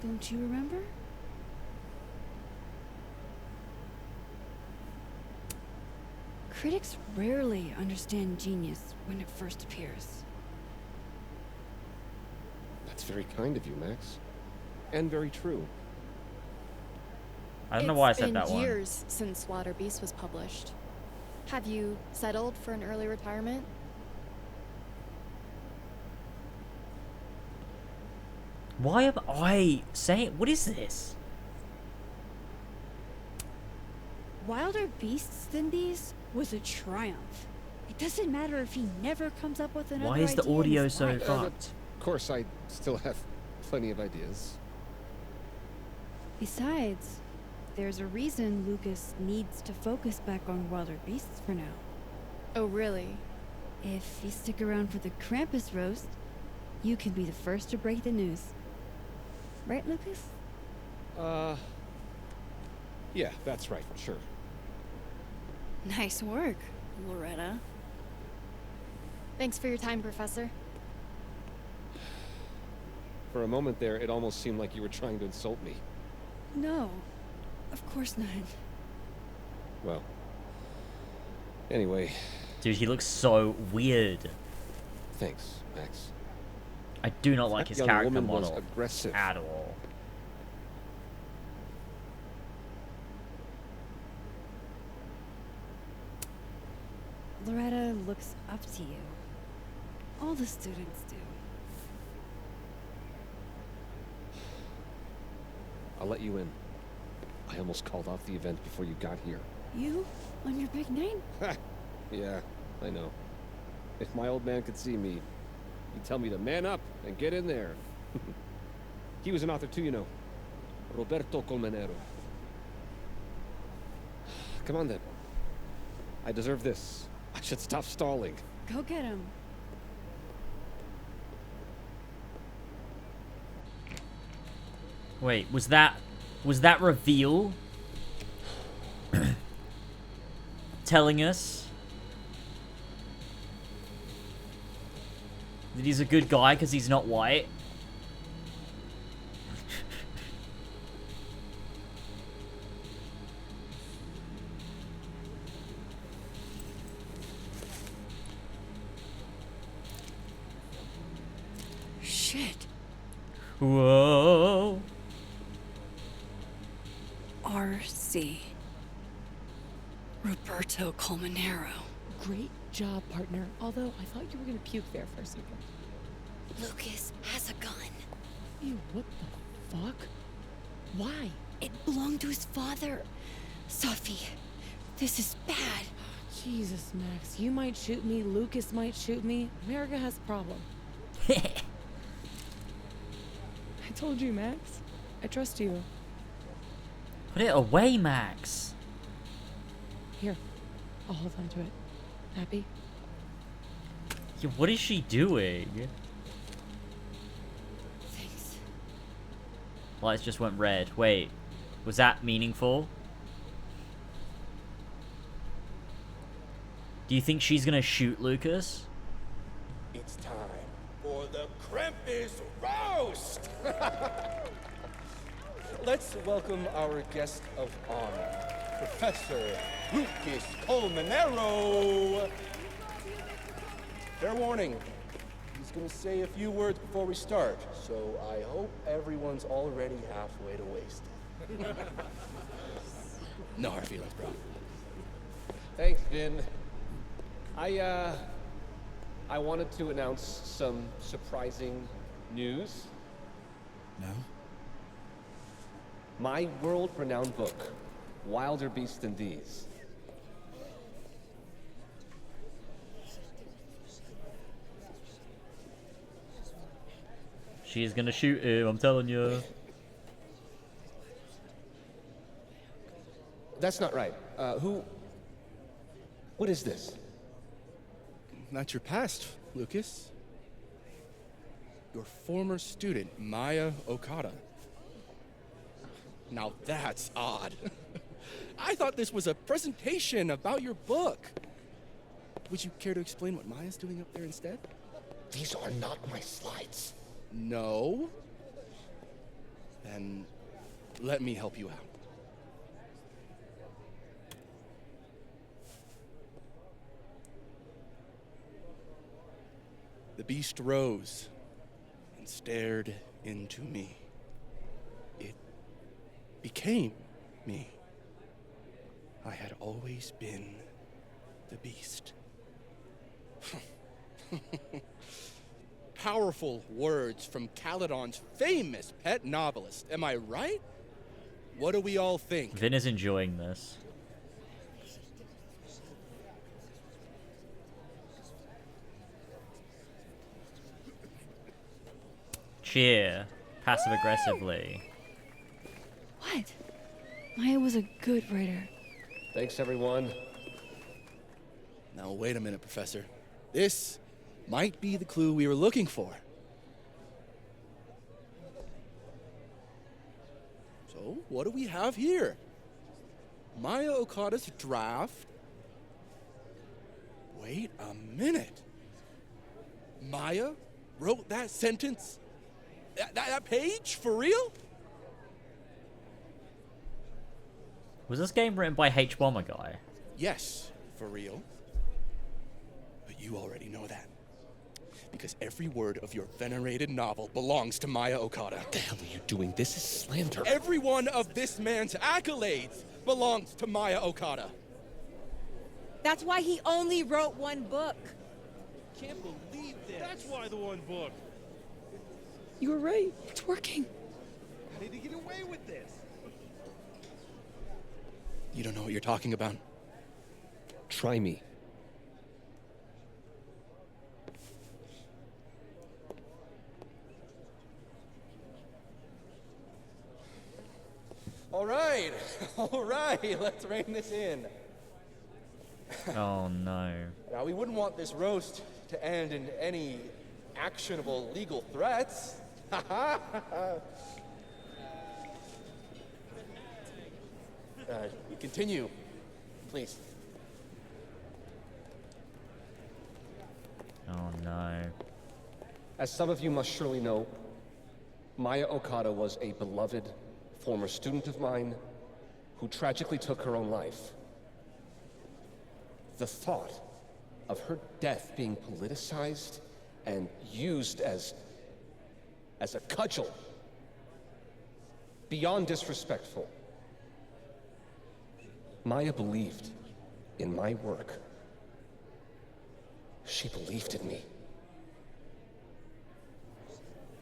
Don't you remember? Critics rarely understand genius when it first appears. That's very kind of you, Max. And very true. I don't know why I said that It's been one. years since Water Beast was published. Have you settled for an early retirement? Why am I saying... What is this? Wilder beasts than these was a triumph. It doesn't matter if he never comes up with another Why is the idea in audio his so life. fucked? Of course, I still have plenty of ideas. Besides, there's a reason Lucas needs to focus back on Wilder Beasts for now. Oh, really? If you stick around for the Krampus roast, you can be the first to break the news. Right, Lucas? Yeah, that's right, sure. Nice work, Loretta. Thanks for your time, Professor. For a moment there, it almost seemed like you were trying to insult me. No, of course not. Well, anyway. Dude, he looks so weird. Thanks, Max. I do not like That his young character woman was model aggressive. at all. Loretta looks up to you. All the students do. I'll let you in. I almost called off the event before you got here. You? On your big night? Yeah, I know. If my old man could see me, he'd tell me to man up and get in there. He was an author too, you know. Roberto Colmenero. Come on then. I deserve this. I should stop stalling. Go get him. Wait, was that reveal telling us that he's a good guy because he's not white? Shit. Whoa. R.C. Roberto Colmenero. Great job, partner. Although I thought you were gonna puke there for a second. Lucas has a gun. Ew, what the fuck? Why? It belonged to his father. Sophie, this is bad. Jesus, Max. You might shoot me. Lucas might shoot me. America has a problem. I told you, Max. I trust you. Put it away, Max. Here, I'll hold on to it. Happy? Yeah, what is she doing? Thanks. Lights just went red. Wait, was that meaningful? Do you think she's gonna shoot Lucas? It's time for the Krampus roast! Let's welcome our guest of honor, Professor Lucas Colmenero. Fair warning, he's gonna say a few words before we start, so I hope everyone's already halfway to wasted. No hard feelings, bro. Thanks, Vin. I wanted to announce some surprising news. No? My world-renowned book, Wilder Beasts Than These. She's gonna shoot him, I'm telling you. That's not right. What is this? that's your past, Lucas. Your former student, Maya Okada. Now that's odd. I thought this was a presentation about your book. Would you care to explain what Maya's doing up there instead? These are not my slides. No? Then let me help you out. The beast rose and stared into me. It became me. I had always been the beast. Powerful words from Caledon's famous pet novelist. Am I right? What do we all think? Vin is enjoying this. Cheer. Passive aggressively. What? Maya was a good writer. Thanks, everyone. Now, wait a minute, Professor. This might be the clue we were looking for. So, what do we have here? Maya Okada's draft. Wait a minute. Maya wrote that sentence? That page? For real? Was this game written by H. Bomber Guy? Yes, for real. But you already know that. Because every word of your venerated novel belongs to Maya Okada. What the hell are you doing? This is slander. Every one of this man's accolades belongs to Maya Okada. That's why he only wrote one book. Can't believe this. That's why the one book. You were right. It's working. How did he get away with this? You don't know what you're talking about. Try me. All right, let's rein this in. Oh no. Now, we wouldn't want this roast to end in any actionable legal threats. Continue, please. Oh no. As some of you must surely know, Maya Okada was a beloved former student of mine who tragically took her own life. The thought of her death being politicized and used as a cudgel, beyond disrespectful. Maya believed in my work. She believed in me.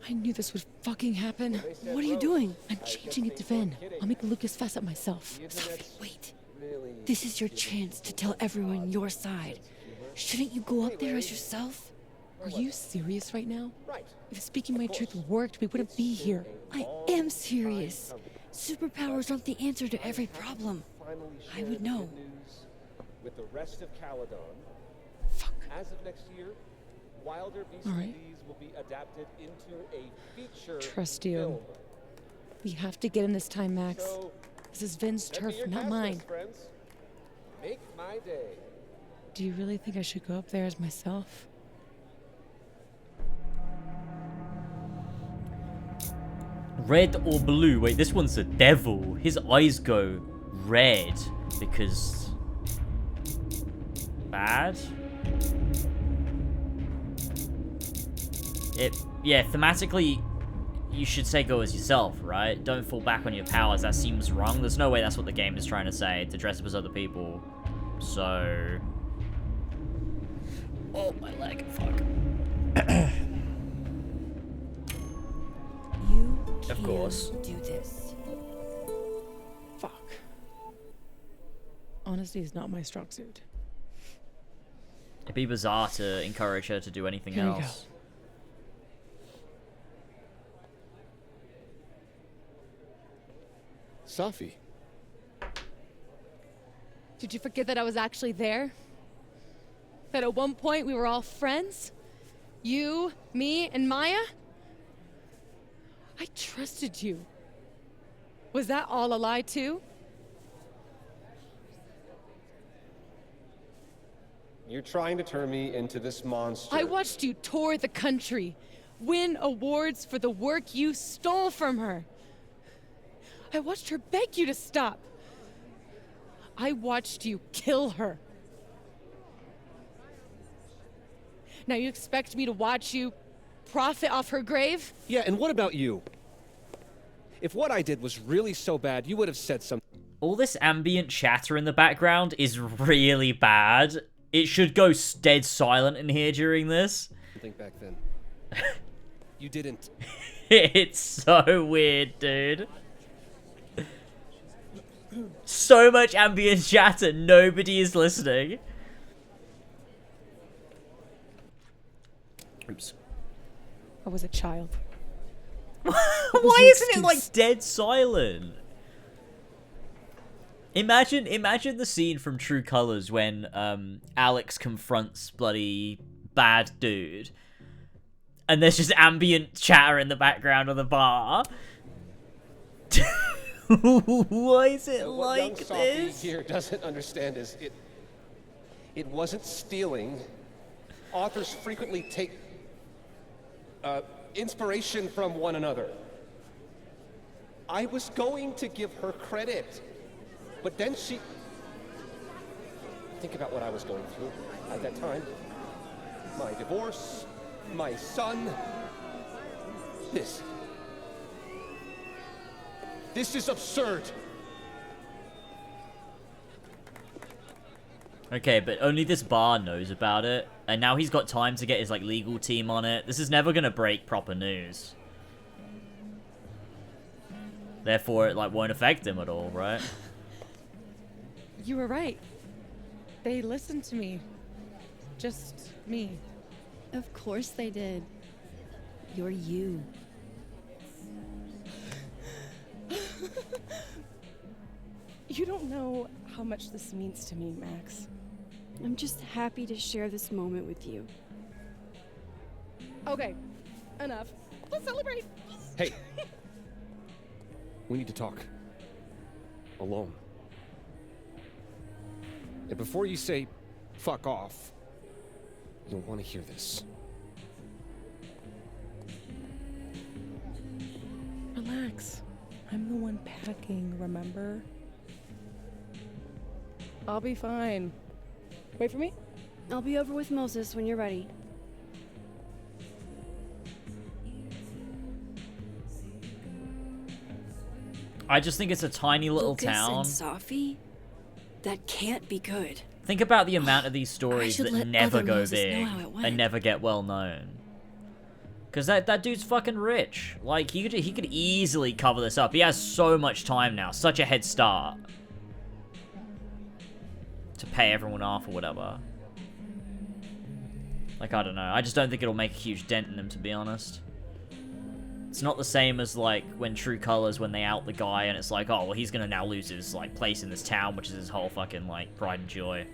I knew this would fucking happen. What are you doing? I'm changing it to Vin. I'll make Lucas fess up myself. Sophie, wait. This is your chance to tell everyone your side. Shouldn't you go up there as yourself? Are you serious right now? If speaking my truth worked, we wouldn't be here. I am serious. Superpowers aren't the answer to every problem. I would know. With the rest of Caledon. Fuck. As of next year, Wilder All right. BCDs will be adapted into a feature Trust you. film. We have to get him this time, Max. So, This is Vin's send me turf, your not cast mine. list, friends. Make my day. Do you really think I should go up there as myself? Red or blue? Wait, this one's a devil. His eyes go red because... bad? Yeah, thematically, you should say go as yourself, right? Don't fall back on your powers. That seems wrong. There's no way that's what the game is trying to say, to dress up as other people. So... oh, my leg. Fuck. You Of course. do this. Fuck. Honesty is not my strong suit. It'd be bizarre to encourage her to do anything Here you else. Safi. Did you forget that I was actually there? That at one point we were all friends? You, me, and Maya? I trusted you. Was that all a lie too? You're trying to turn me into this monster. I watched you tour the country, win awards for the work you stole from her. I watched her beg you to stop. I watched you kill her. Now you expect me to watch you profit off her grave? Yeah, and what about you? If what I did was really so bad, you would have said something. All this ambient chatter in the background is really bad. It should go dead silent in here during this. Think back then. You didn't. It's so weird, dude. So much ambient chatter, nobody is listening. Oops. I was a child. Why isn't it like dead silent? Imagine the scene from True Colors when Alex confronts bloody bad dude, and there's just ambient chatter in the background of the bar. Why is it What young like Sophie this? here doesn't understand is it wasn't stealing. Authors frequently take inspiration from one another. I was going to give her credit, but then she... Think about what I was going through at that time. My divorce, my son. This is absurd. Okay, but only this bar knows about it, and now he's got time to get his like legal team on it. This is never gonna break proper news. Therefore, it like won't affect him at all, right? You were right. They listened to me. Just me. Of course they did. You're you. You don't know how much this means to me, Max. I'm just happy to share this moment with you. Okay, enough. Let's celebrate. Hey. We need to talk. Alone. And before you say, fuck off, you'll want to hear this. Relax. I'm the one packing, remember? I'll be fine. Wait for me? I'll be over with Moses when you're ready. I just think it's a tiny little Lucas town. and Sophie? That can't be good. Think about the amount of these stories should that let never other go Moses know big how it went. and never get well known. Cause that dude's fucking rich. Like he could easily cover this up. He has so much time now, such a head start to pay everyone off or whatever. Like I don't know. I just don't think it'll make a huge dent in him, to be honest. It's not the same as like when True Colors, when they out the guy and it's like, oh well, he's gonna now lose his like place in this town, which is his whole fucking like pride and joy.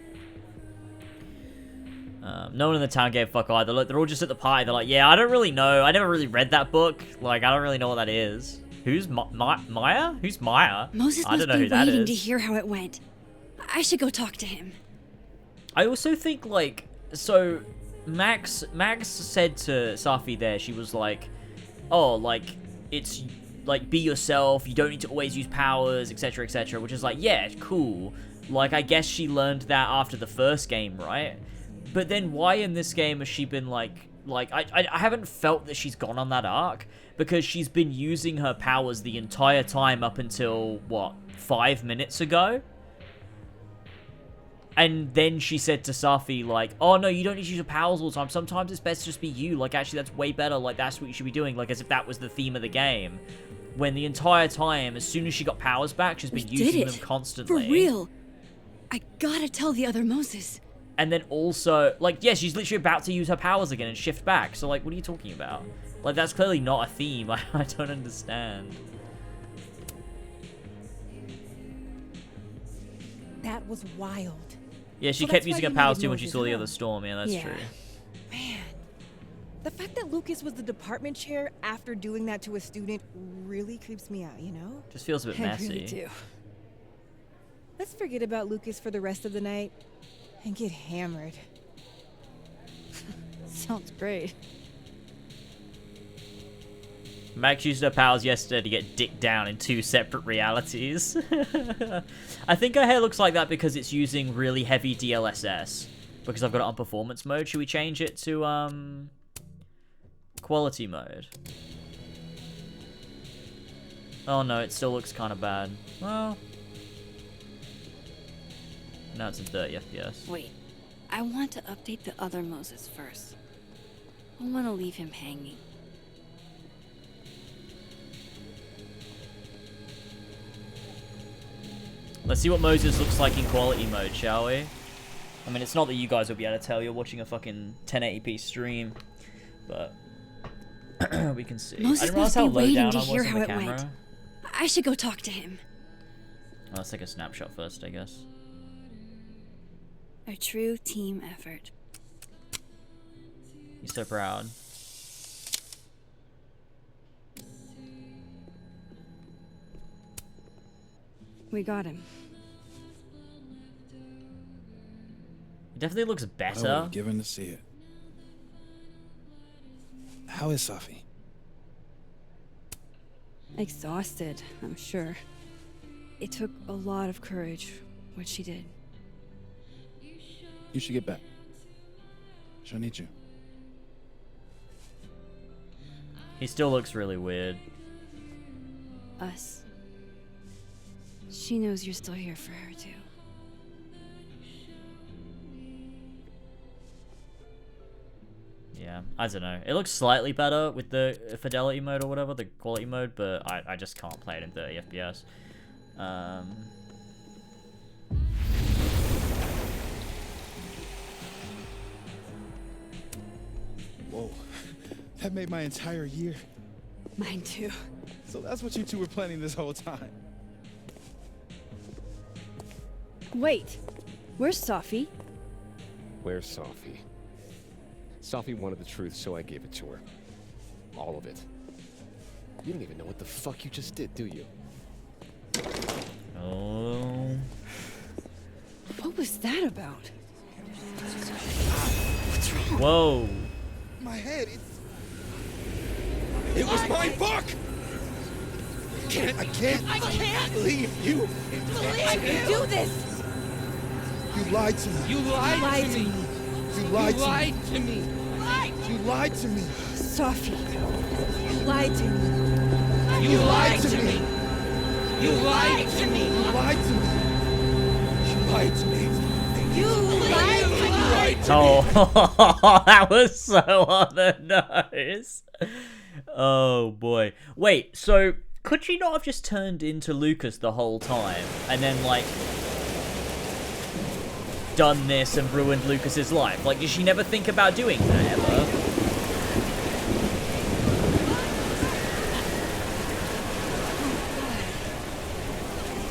No one in the town gave a fuck either. Look, they're all just at the party. They're like, yeah, I don't really know. I never really read that book. Like, I don't really know what that is. Who's Maya? Who's Maya? Moses I don't must know be who that waiting to is. hear how it went. I should go talk to him. I also think, like, so Max said to Safi there, she was like, oh, like, it's, like, be yourself, you don't need to always use powers, etc., etc., which is like, yeah, cool. Like, I guess she learned that after the first game, right? But then why in this game has she been, like, I haven't felt that she's gone on that arc, because she's been using her powers the entire time up until, what, 5 minutes ago? And then she said to Safi, like, oh, no, you don't need to use your powers all the time. Sometimes it's best to just be you. Like, actually, that's way better. Like, that's what you should be doing. Like, as if that was the theme of the game. When the entire time, as soon as she got powers back, she's been using them constantly. For real. I gotta tell the other Moses. And then also, like, yeah, she's literally about to use her powers again and shift back. So, like, what are you talking about? Like, that's clearly not a theme. I don't understand. That was wild. Yeah, she So kept that's why using her you powers needed too when she Moses, saw the huh? other storm. Yeah, that's Yeah. true. The fact that Lucas was the department chair after doing that to a student really creeps me out, you know? Just feels a bit messy. Let's forget about Lucas for the rest of the night and get hammered. Sounds great. Max used her powers yesterday to get dicked down in 2 separate realities. I think her hair looks like that because it's using really heavy DLSS. Because I've got it on performance mode. Should we change it to quality mode? Oh no, it still looks kind of bad. Well, now it's in 30 FPS. Wait, I want to update the other Moses first. I want to leave him hanging. Let's see what Moses looks like in quality mode, shall we? I mean, it's not that you guys will be able to tell. You're watching a fucking 1080p stream, but we can see. Moses I didn't realize must how be low waiting down to I was hear on how the it camera. went. I should go talk to him. Oh, let's take a snapshot first, I guess. A true team effort. He's so proud. We got him. It definitely looks I would better. have given to see it. How is Safi? Exhausted, I'm sure. It took a lot of courage, what she did. You should get back. She'll need you. He still looks really weird. Us. She knows you're still here for her, too. Yeah, I don't know. It looks slightly better with the fidelity mode or whatever, the quality mode, but I just can't play it in 30 FPS. Whoa. That made my entire year. Mine too. So that's what you two were planning this whole time. Wait, where's Safi? Where's Safi? Safi wanted the truth, so I gave it to her. All of it. You don't even know what the fuck you just did, do you? Oh. What was that about? What's wrong? Whoa. My head, It was my book! I can't believe you. I can do this! You lied to me. You lied to me. You lied to me. to me. You lied to me. Safi, you lied to me. You lied to me. You lied to me. You lied to me. You lied to me. You lied to me. You lied to me. Oh, that was so on the nose. Oh boy. Wait, so could she not have just turned into Lucas the whole time and then like done this and ruined Lucas's life? Like, did she never think about doing that ever?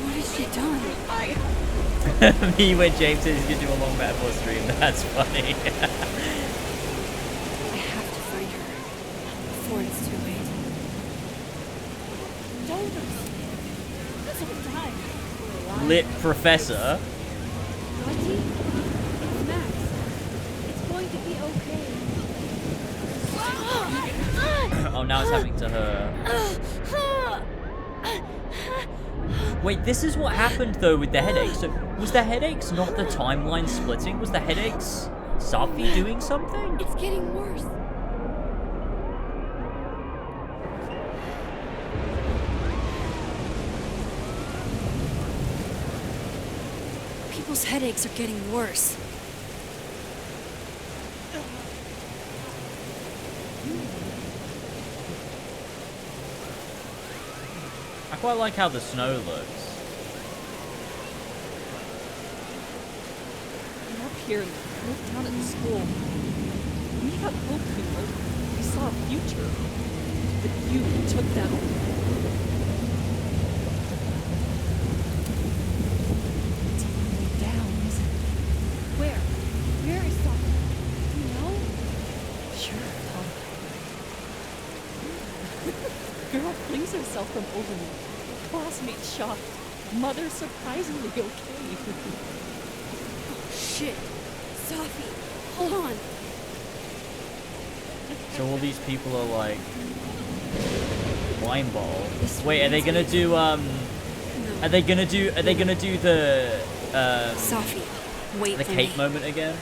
What has she done? Me when James says he's gonna do a long metaphor stream, that's funny. I have to find her before it's too late. Don't. That's all time. Lit professor. Auntie? Max, it's going to be okay. Oh, now it's happening to her. Wait, this is what happened though with the headaches. So was the headaches not the timeline splitting? Was the headaches Safi doing something? It's getting worse. People's headaches are getting worse. I quite like how the snow looks. I'm up here and looked down at the school. We had hope, you know. We saw a future. But you took that away. It's all the way down, isn't it? hides herself from overload. Classmates shocked. Mother surprisingly okay. Shit. Sophie, hold on. So all these people are like wine ball. Wait, are they gonna do Are they gonna do the Sophie, wait the for Kate me. moment again?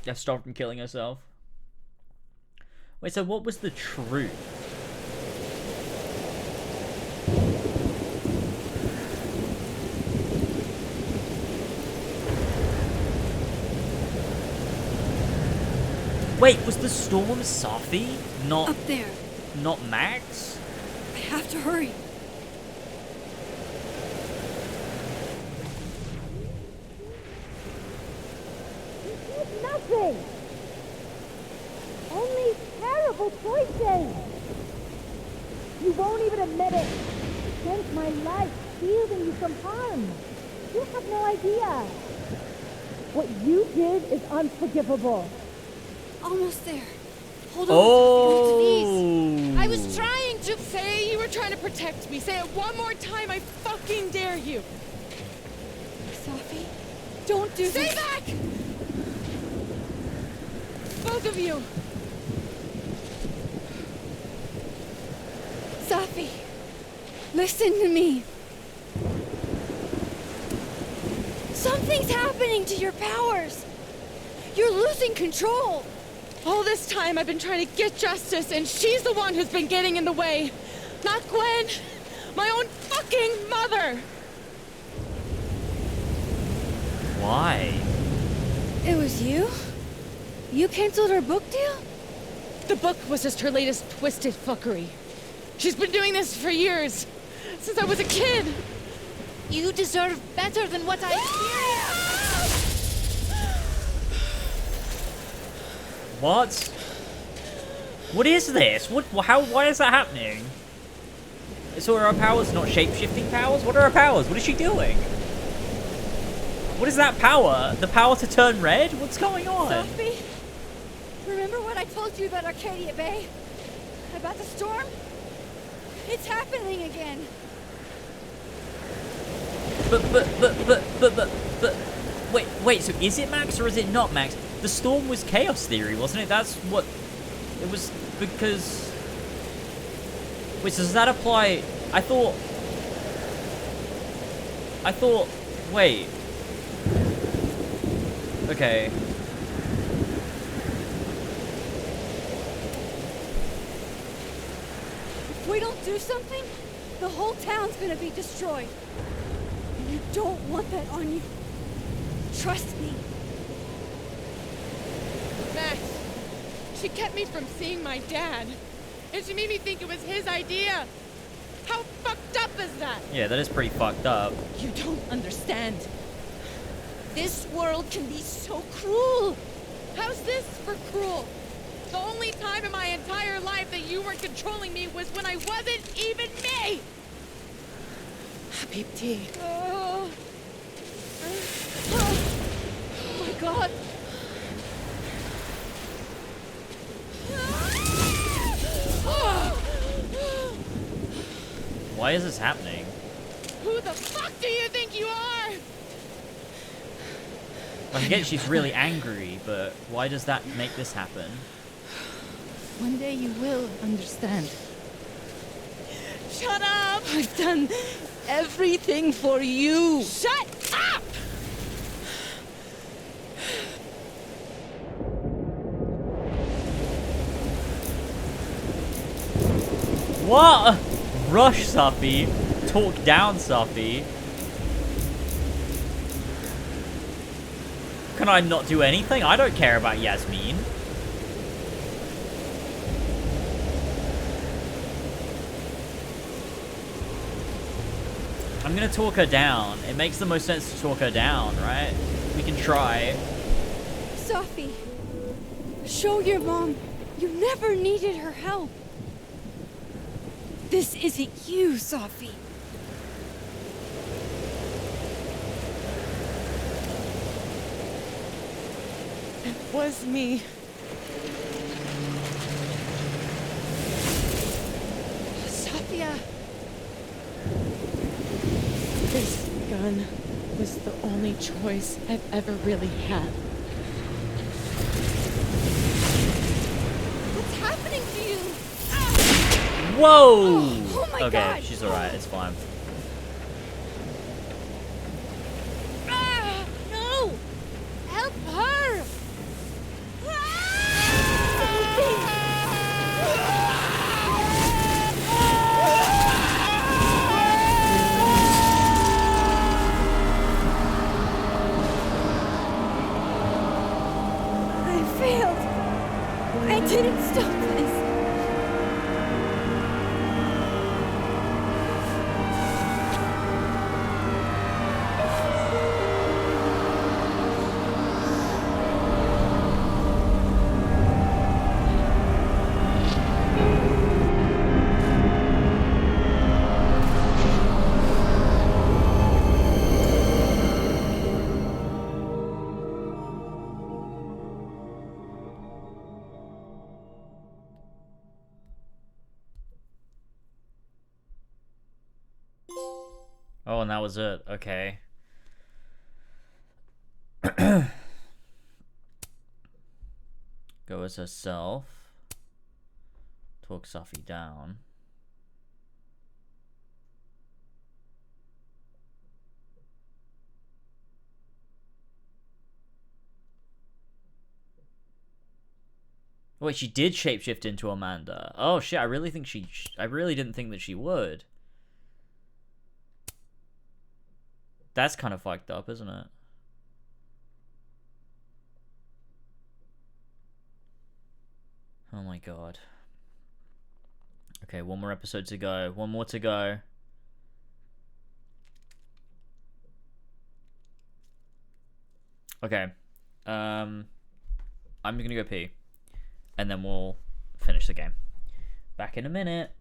They've stopped from killing herself. Wait, so what was the truth? Wait, was the storm Sophie? Not Up there. Not Max? I have to hurry. Nothing! Only terrible choices! You won't even admit it! Spent my life shielding you from harm! You have no idea! What you did is unforgivable! Almost there. Hold Oh. Please. I was trying to say you were trying to protect me. Say it one more time, I fucking dare you. Sophie, don't do Stay this. back! Both of you. Sophie, listen to me. Something's happening to your powers. You're losing control. All this time I've been trying to get justice, and she's the one who's been getting in the way. Not Gwen. My own fucking mother. Why? It was you? You canceled her book deal? The book was just her latest twisted fuckery. She's been doing this for years. Since I was a kid. You deserve better than what I experienced. What? What is this? Why is that happening? So are her powers not shape-shifting powers? What are her powers? What is she doing? What is that power? The power to turn red? What's going on? Sophie, remember what I told you about Arcadia Bay? About the storm? It's happening again. But, wait, so is it Max or is it not Max? The storm was chaos theory, wasn't it? That's what it was, because... Wait, so does that apply? I thought, wait. Okay. If we don't do something, the whole town's gonna be destroyed. And you don't want that on you. Trust me. Max, she kept me from seeing my dad. And she made me think it was his idea. How fucked up is that? Yeah, that is pretty fucked up. You don't understand. This world can be so cruel. How's this for cruel? The only time in my entire life that you weren't controlling me was when I wasn't even me. Diptych. Oh my god. Why is this happening? Who the fuck do you think you are? I get she's really angry, but why does that make this happen? One day you will understand. Shut up! I've done everything for you. Shut up! What? Rush, Sophie. Talk down, Sophie. Can I not do anything? I don't care about Yasmin. I'm gonna talk her down. It makes the most sense to talk her down, right? We can try. Sophie, show your mom you never needed her help. This isn't you, Sophie. It was me. This gun was the only choice I've ever really had. What's happening to you? Whoa! Oh my okay, God. she's alright. It's fine. No! Help her! I failed. I didn't stop this. Oh, and that was it. Okay. Go as herself. Talk Safi down. Wait, she did shapeshift into Amanda. Oh shit, I really think I really didn't think that she would. That's kind of fucked up, isn't it? Oh my god. Okay, one more episode to go. One more to go. Okay. I'm gonna go pee. And then we'll finish the game. Back in a minute.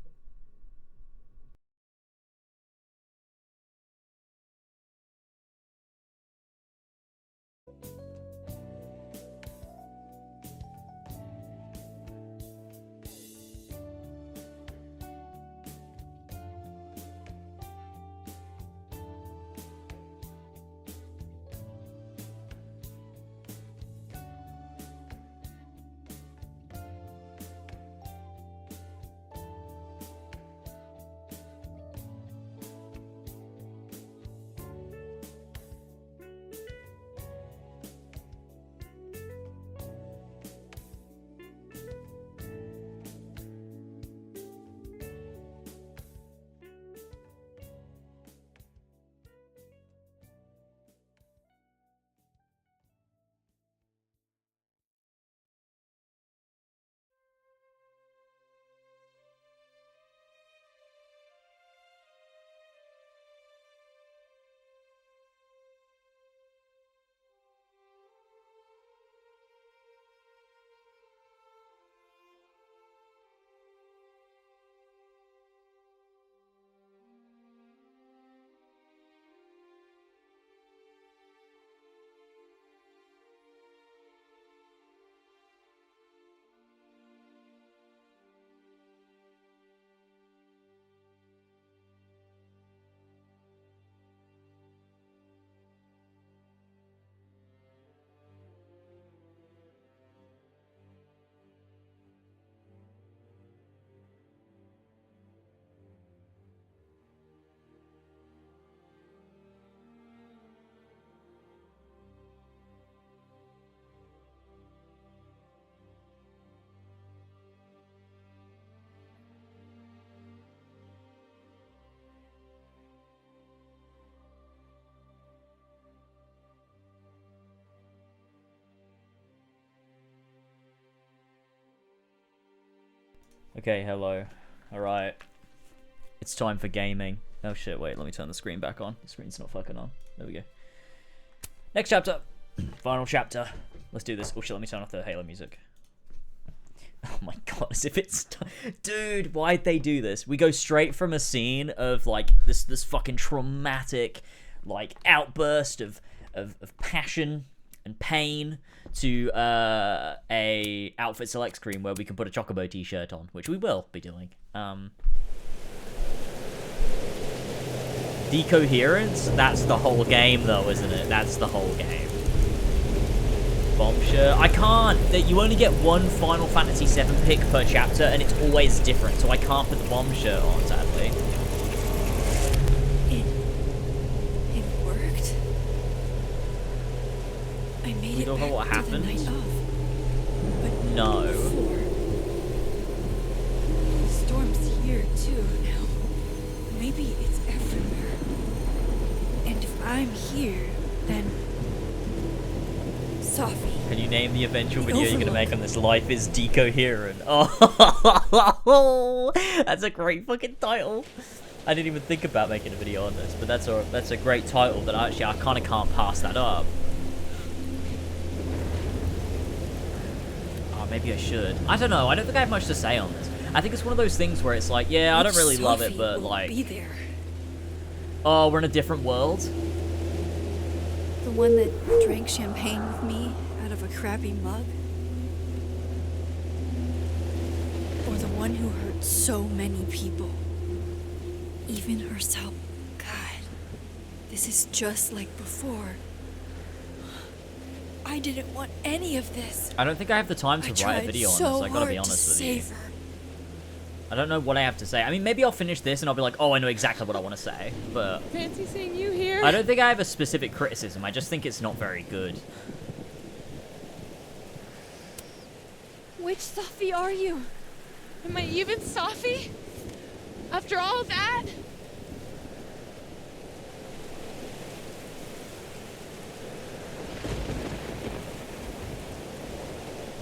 Okay, hello. Alright. It's time for gaming. Oh shit, wait, let me turn the screen back on. The screen's not fucking on. There we go. Next chapter. Final chapter. Let's do this. Oh shit, let me turn off the Halo music. Oh my god, as if it's... Dude, why'd they do this? We go straight from a scene of, like, this fucking traumatic, like, outburst of passion and pain to a outfit select screen where we can put a Chocobo t-shirt on, which we will be doing. Decoherence? That's the whole game, though, isn't it? That's the whole game. Bomb shirt. I can't. You only get one Final Fantasy VII pick per chapter, and it's always different, so I can't put the bomb shirt on, sadly. It worked. I made We it don't know back what to the happened. night of. But No. before. The storm's here too now. Maybe it's everywhere. And if I'm here, then Sophie. Can you name the eventual The video you're gonna Overlook. make on this? Life is Decoherent. Oh, that's a great fucking title. I didn't even think about making a video on this, but that's a great title that I kind of can't pass that up. Oh, maybe I should. I don't know. I don't think I have much to say on this. I think it's one of those things where it's like, yeah, I don't really love it, but like, Be there. oh, we're in a different world. The one that drank champagne with me out of a crappy mug? Or the one who hurt so many people? Even herself. God, this is just like before. I didn't want any of this. I don't think I have the time to write a video on this. I gotta be honest with you. I don't know what I have to say. I mean, maybe I'll finish this and I'll be like, oh, I know exactly what I want to say. But Fancy seeing you here. I don't think I have a specific criticism. I just think it's not very good. Which Sophie are you? Am I even Sophie? After all that?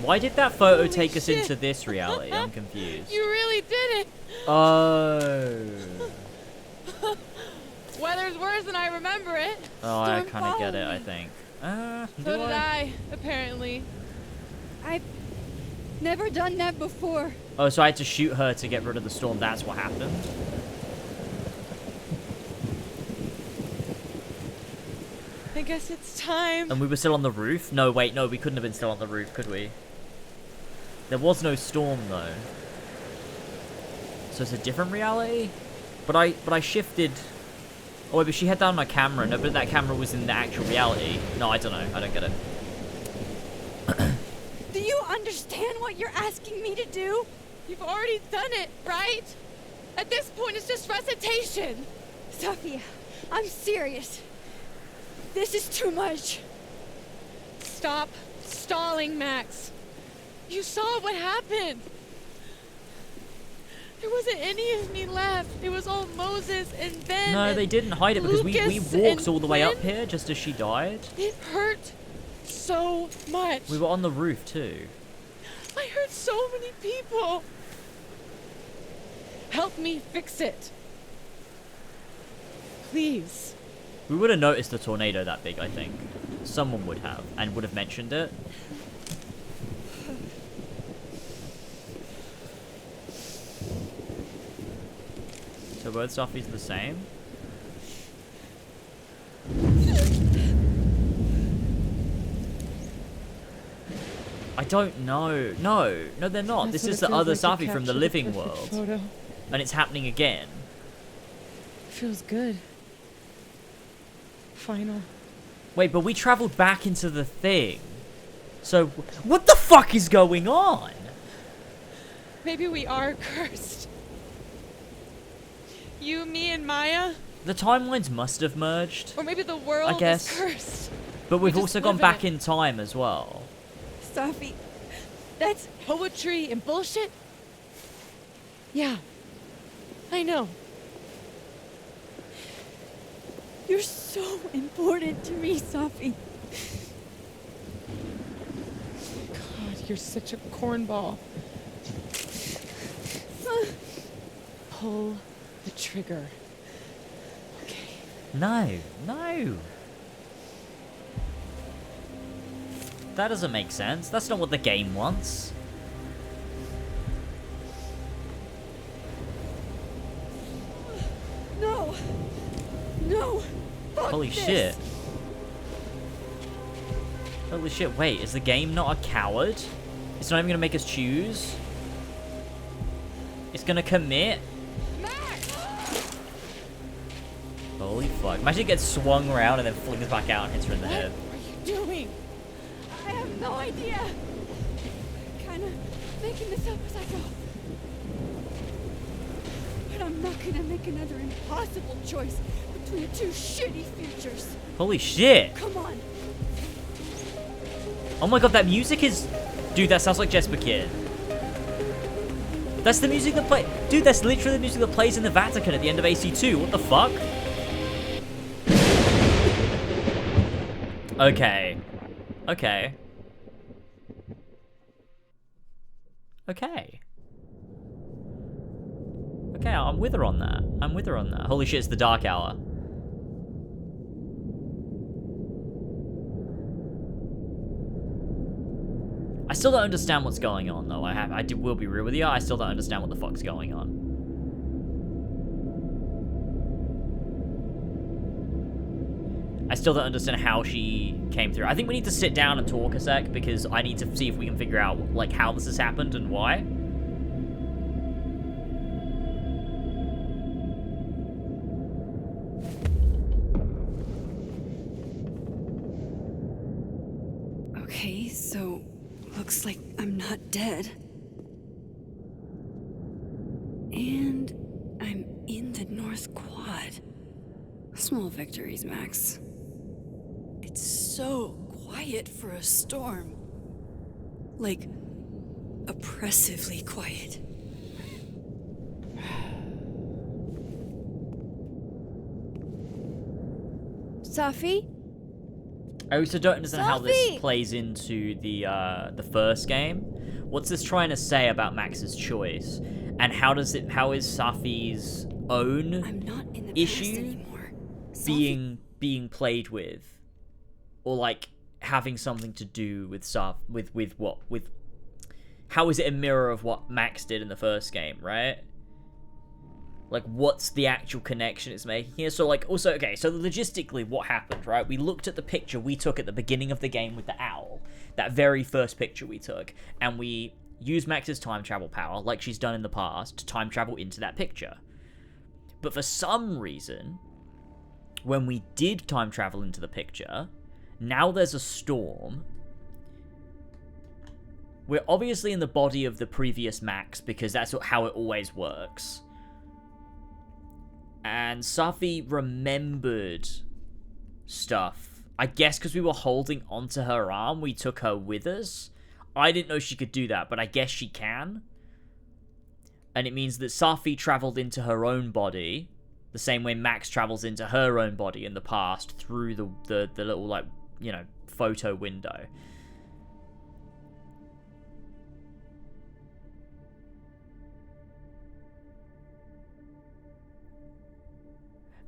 Why did that photo Holy take us shit. into this reality? I'm confused. You really did it. Oh. Weather's worse than I remember it. Oh, I Storm kind of get it, followed I me. think. So did I, apparently. I've never done that before. Oh, so I had to shoot her to get rid of the storm. That's what happened. I guess it's time. And we were still on the roof? No, wait, no, we couldn't have been still on the roof, could we? There was no storm, though. So it's a different reality? But I shifted... Oh, wait, but she had down my camera. No, but that camera was in the actual reality. No, I don't know. I don't get it. Do you understand what you're asking me to do? You've already done it, right? At this point, it's just recitation. Sophia, I'm serious. This is too much. Stop stalling, Max. You saw what happened. There wasn't any of me left. It was all Moses and Ben. No, they didn't hide it because we Lucas walked and all the way up Quinn. here just as she died. It hurt so much. We were on the roof, too. I hurt so many people. Help me fix it. Please. We would have noticed the tornado that big, I think. Someone would have, and would have mentioned it. So both Sophies the same? I don't know. No, they're not. That's This what is it the feels other like to Sophie from the capture living perfect world. photo. And it's happening again. Feels good. Final. Wait, but we traveled back into the thing. So, what the fuck is going on? Maybe we are cursed. You, me, and Maya? The timelines must have merged. Or maybe the world I guess. is cursed. But we've We also just gone live in back it. in time as well. Sophie, that's poetry and bullshit? Yeah. I know. You're so important to me, Sophie. God, you're such a cornball. Pull the trigger. No. That doesn't make sense. That's not what the game wants. No. No. Fuck Holy this. shit. Holy shit, wait, is the game not a coward? It's not even gonna make us choose? It's gonna commit? Holy fuck. Imagine it gets swung around and then flings back out and hits her in the head. What are you doing? I have no idea. Kinda making this up as I go. But I'm not gonna make another impossible choice between two shitty futures. Holy shit. Come on. Oh my god, that music is... Dude, that sounds like Jesper Kid. That's the music that play... Dude, that's literally the music that plays in the Vatican at the end of AC2. What the fuck? Okay. Okay. Okay. Okay, I'm with her on that. I'm with her on that. Holy shit, it's the Dark Hour. I still don't understand what's going on, though. Will be real with you. I still don't understand what the fuck's going on. I still don't understand how she came through. I think we need to sit down and talk a sec, because I need to see if we can figure out, like, how this has happened and why. Okay, so looks like I'm not dead. And I'm in the North Quad. Small victories, Max. It's so quiet for a storm. Like, oppressively quiet. Safi? I also don't understand how this Sophie! plays into the first game. What's this trying to say about Max's choice? And how is Safi's own issue being played with? Or like having something to do with how is it a mirror of what Max did in the first game, right? Like, what's the actual connection it's making here? So, like, also, okay, so logistically, what happened, right? We looked at the picture we took at the beginning of the game with the owl, that very first picture we took, and we used Max's time travel power, like she's done in the past, to time travel into that picture. But for some reason, when we did time travel into the picture, now there's a storm. We're obviously in the body of the previous Max, because that's how it always works. And Safi remembered stuff. I guess because we were holding onto her arm, we took her with us. I didn't know she could do that, but I guess she can. And it means that Safi traveled into her own body, the same way Max travels into her own body in the past through the little, like, you know, photo window.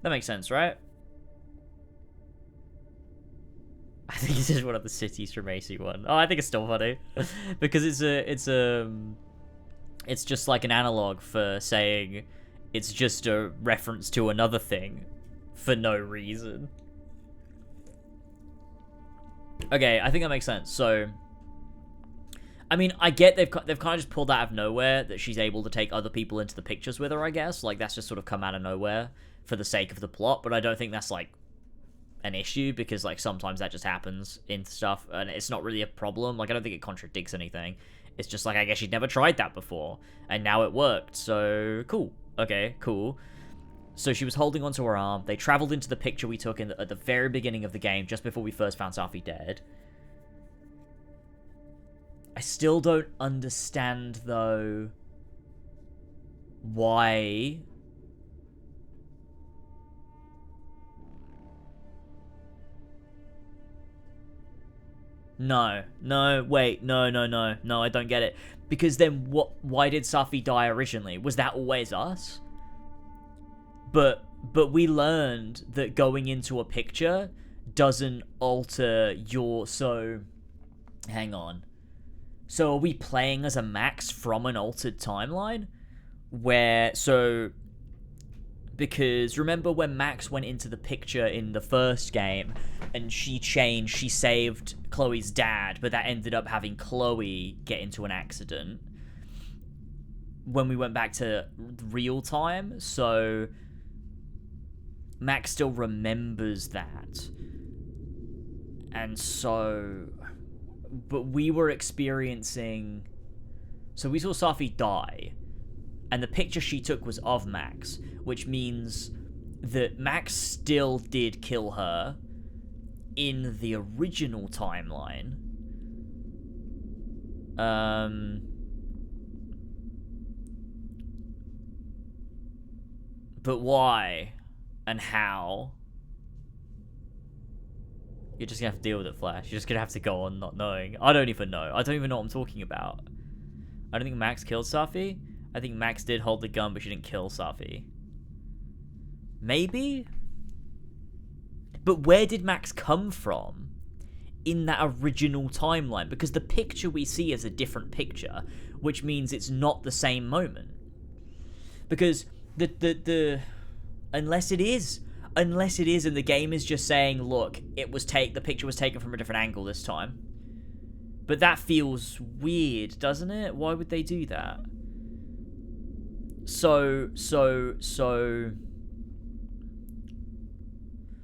That makes sense, right? I think this is one of the cities from AC1. Oh, I think it's still funny because it's just like an analog for saying it's just a reference to another thing for no reason. Okay, I think that makes sense. So, I mean, I get they've kind of just pulled out of nowhere that she's able to take other people into the pictures with her, I guess. Like, that's just sort of come out of nowhere for the sake of the plot, but I don't think that's, like, an issue, because, like, sometimes that just happens in stuff, and it's not really a problem. Like, I don't think it contradicts anything. It's just, like, I guess she'd never tried that before, and now it worked, so cool. Okay, cool. So she was holding onto her arm. They traveled into the picture we took at the very beginning of the game, just before we first found Safi dead. I still don't understand, though, why... No, wait, no, I don't get it. Because then why did Safi die originally? Was that always us? But we learned that going into a picture doesn't alter your... So, hang on. So are we playing as a Max from an altered timeline? Because remember when Max went into the picture in the first game and she saved Chloe's dad, but that ended up having Chloe get into an accident when we went back to real time. So Max still remembers that. And so... But we were experiencing... So we saw Safi die, and the picture she took was of Max, which means that Max still did kill her in the original timeline. But why and how? You're just gonna have to deal with it, Flash. You're just gonna have to go on not knowing. I don't even know. I don't even know what I'm talking about. I don't think Max killed Safi. I think Max did hold the gun, but she didn't kill Safi. Maybe? But where did Max come from in that original timeline? Because the picture we see is a different picture, which means it's not the same moment. Because unless it is, and the game is just saying, look, the picture was taken from a different angle this time. But that feels weird, doesn't it? Why would they do that? So...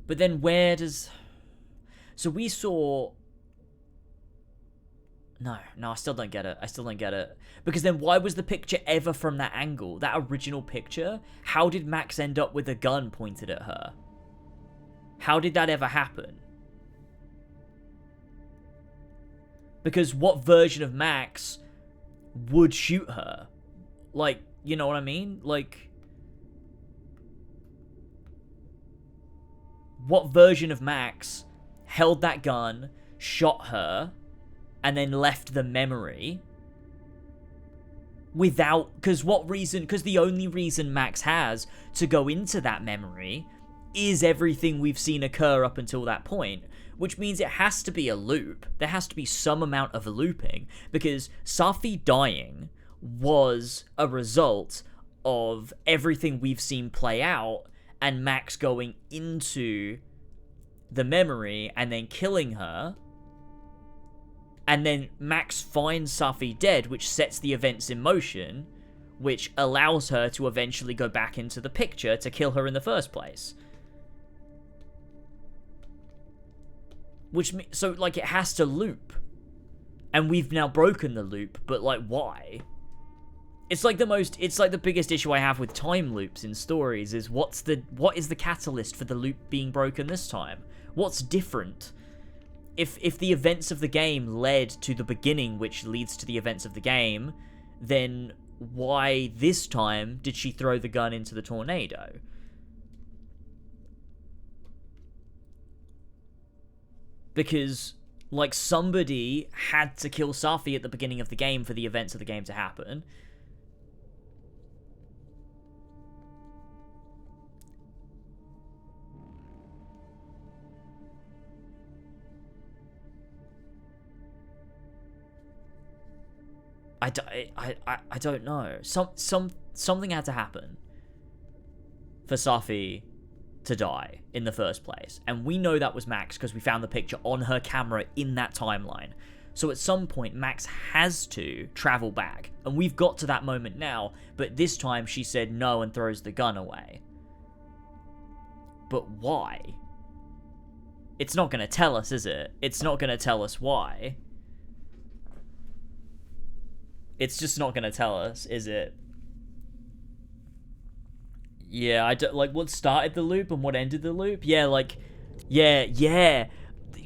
But then where does... So we saw... No, I still don't get it. Because then why was the picture ever from that angle? That original picture? How did Max end up with a gun pointed at her? How did that ever happen? Because what version of Max would shoot her? Like, you know what I mean? Like... What version of Max held that gun, shot her, and then left the memory without... Because the only reason Max has to go into that memory is everything we've seen occur up until that point. Which means it has to be a loop. There has to be some amount of looping. Because Safi dying was a result of everything we've seen play out and Max going into the memory and then killing her. And then Max finds Safi dead, which sets the events in motion, which allows her to eventually go back into the picture to kill her in the first place. So, like, it has to loop. And we've now broken the loop, but, like, why? It's like the biggest issue I have with time loops in stories is what is the catalyst for the loop being broken this time? What's different? If the events of the game led to the beginning, which leads to the events of the game, then why this time did she throw the gun into the tornado? Because, like, somebody had to kill Safi at the beginning of the game for the events of the game to happen. I don't know. Something had to happen for Safi to die in the first place. And we know that was Max because we found the picture on her camera in that timeline. So at some point, Max has to travel back. And we've got to that moment now, but this time she said no and throws the gun away. But why? It's not going to tell us, is it? It's not going to tell us why. It's just not going to tell us, is it? Yeah, I don't, like, what started the loop and what ended the loop? Yeah, like, yeah.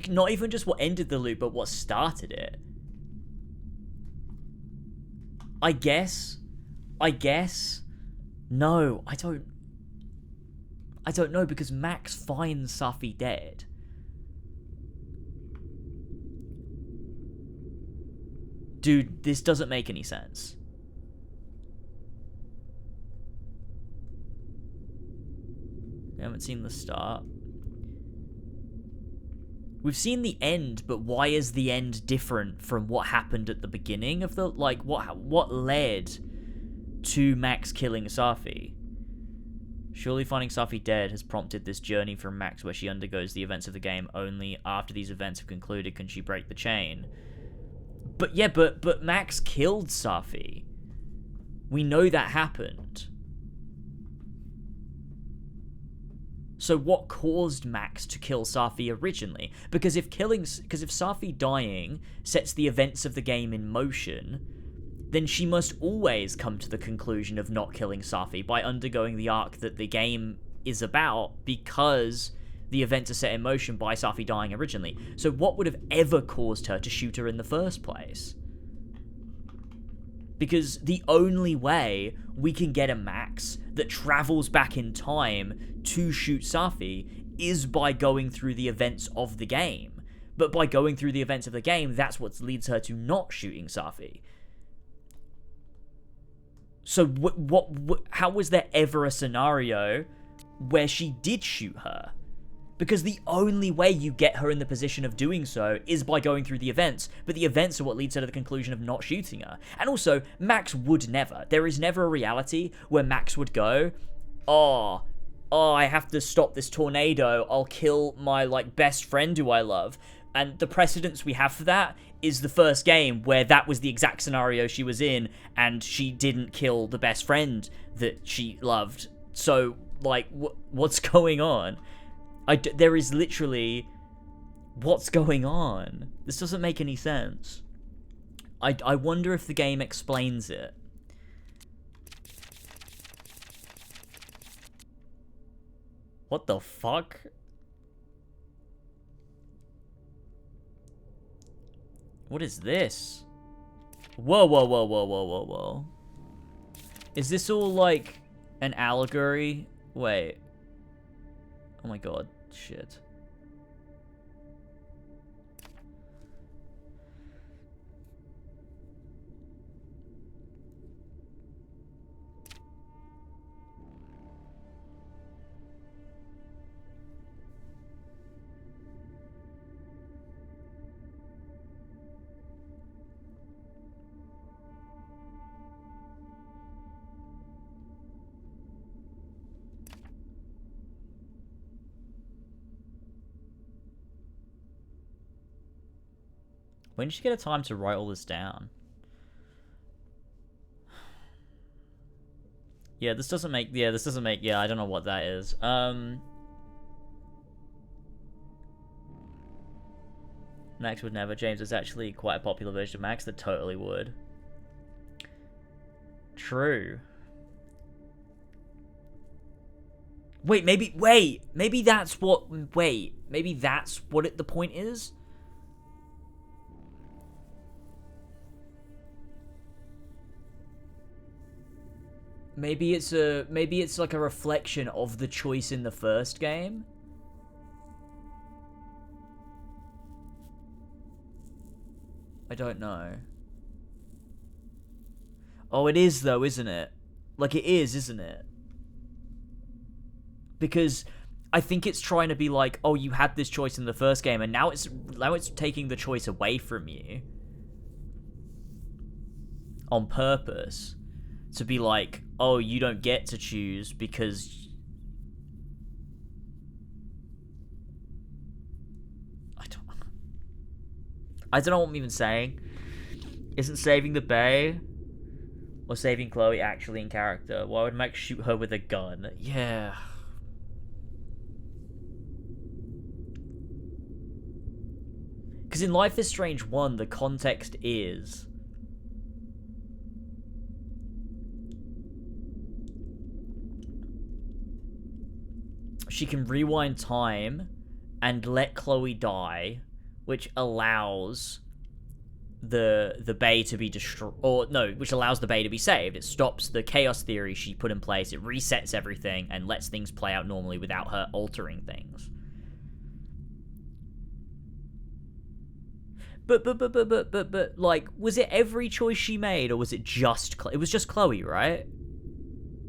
Not even just what ended the loop, but what started it. I guess. No, I don't know, because Max finds Safi dead. Dude, this doesn't make any sense. We haven't seen the start. We've seen the end, but why is the end different from what happened at the beginning of the... Like, what led to Max killing Safi? Surely finding Safi dead has prompted this journey from Max where she undergoes the events of the game. Only after these events have concluded can she break the chain. But yeah, but Max killed Safi. We know that happened. So what caused Max to kill Safi originally? Because if Safi dying sets the events of the game in motion, then she must always come to the conclusion of not killing Safi by undergoing the arc that the game is about, because the events are set in motion by Safi dying originally. So what would have ever caused her to shoot her in the first place? Because the only way we can get a Max that travels back in time to shoot Safi is by going through the events of the game. But by going through the events of the game, that's what leads her to not shooting Safi. So how was there ever a scenario where she did shoot her? Because the only way you get her in the position of doing so is by going through the events, but the events are what leads her to the conclusion of not shooting her. And also, Max would never. There is never a reality where Max would go, oh, I have to stop this tornado, I'll kill my, best friend who I love. And the precedence we have for that is the first game, where that was the exact scenario she was in, and she didn't kill the best friend that she loved. So, what's going on? There is literally... What's going on? This doesn't make any sense. I wonder if the game explains it. What the fuck? What is this? Whoa, whoa, whoa, whoa, whoa, whoa, whoa. Is this all, an allegory? Wait. Oh my god. Shit. When did she get a time to write all this down? Yeah, this doesn't make... Yeah, I don't know what that is. Max would never. James is actually quite a popular version of Max that totally would. True. Maybe that's what... maybe that's what the point is? Maybe it's like a reflection of the choice in the first game. I don't know. Oh, it is though, isn't it? It is, isn't it? Because I think it's trying to be like, oh, you had this choice in the first game, and now it's taking the choice away from you on purpose. To be like, oh, you don't get to choose because... I don't know what I'm even saying. Isn't saving the Bay or saving Chloe actually in character? Why would Max shoot her with a gun? Yeah. Because in Life is Strange 1, the context is... she can rewind time and let Chloe die, which allows the Bay to be destroyed, or no, which allows the Bay to be saved. It stops the chaos theory she put in place, it resets everything, and lets things play out normally without her altering things. But, was it every choice she made, or was it just it was just Chloe, right?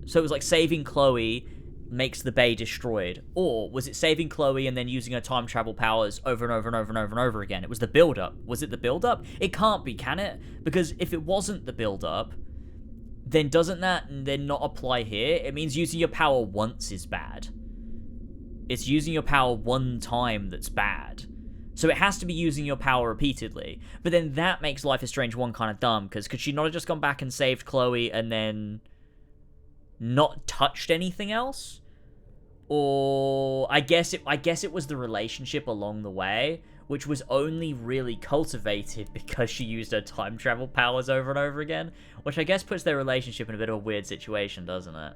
So it was saving Chloe makes the Bay destroyed, or was it saving Chloe and then using her time travel powers over and over and over and over and over again? It was the build-up. Was it the build-up? It can't be, can it? Because if it wasn't the build-up, then doesn't that then not apply here? It means using your power once is bad. It's using your power one time that's bad. So it has to be using your power repeatedly. But then that makes Life is Strange 1 kind of dumb, because could she not have just gone back and saved Chloe and then not touched anything else? Or I guess it was the relationship along the way, which was only really cultivated because she used her time travel powers over and over again, which I guess puts their relationship in a bit of a weird situation, doesn't it?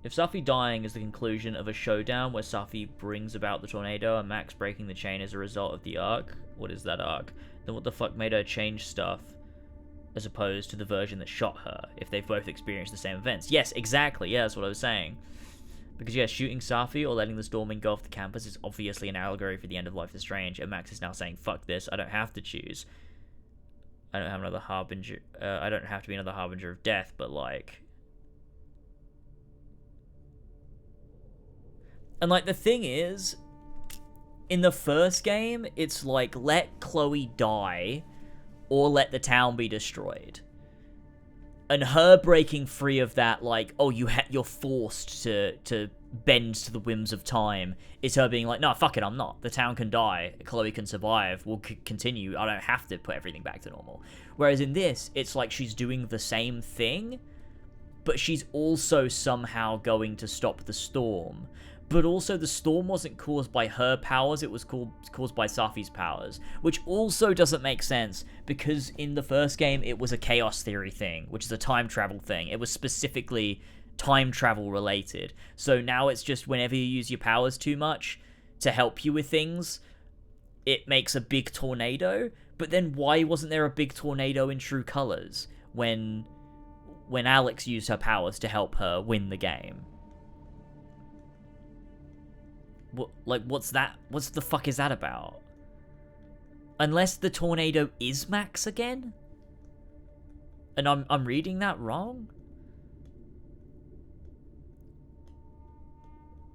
If Safi dying is the conclusion of a showdown where Safi brings about the tornado and Max breaking the chain as a result of the arc, what is that arc? Then what the fuck made her change stuff as opposed to the version that shot her if they've both experienced the same events? Yes, exactly. Yeah, that's what I was saying. Because, yeah, shooting Safi or letting the storm engulf the campus is obviously an allegory for the end of Life is Strange, and Max is now saying, fuck this, I don't have to choose. I don't have another harbinger, I don't have to be another harbinger of death, but, like... And, like, the thing is, in the first game, it's like, let Chloe die, or let the town be destroyed. And her breaking free of that, like, oh, you're forced to bend to the whims of time, is her being like, no, fuck it, I'm not. The town can die, Chloe can survive, we'll continue, I don't have to put everything back to normal. Whereas in this, it's like she's doing the same thing, but she's also somehow going to stop the storm. But also, the storm wasn't caused by her powers, it was caused by Safi's powers. Which also doesn't make sense, because in the first game, it was a chaos theory thing, which is a time travel thing. It was specifically time travel related. So now it's just whenever you use your powers too much to help you with things, it makes a big tornado. But then why wasn't there a big tornado in True Colors when Alex used her powers to help her win the game? What's that? What's the fuck is that about? Unless the tornado is Max again? And I'm reading that wrong?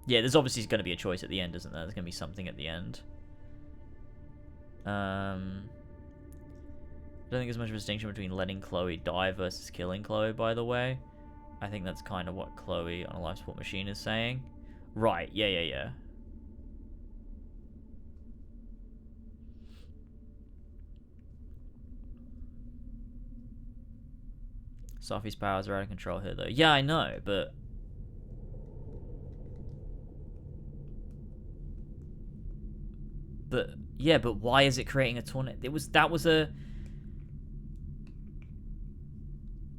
Yeah, there's obviously going to be a choice at the end, isn't there? There's going to be something at the end. I don't think there's much of a distinction between letting Chloe die versus killing Chloe, by the way. I think that's kind of what Chloe on a life support machine is saying. Right, yeah. Safi's powers are out of control here, though. Yeah, I know, but... yeah, but why is it creating a tornado? That was a...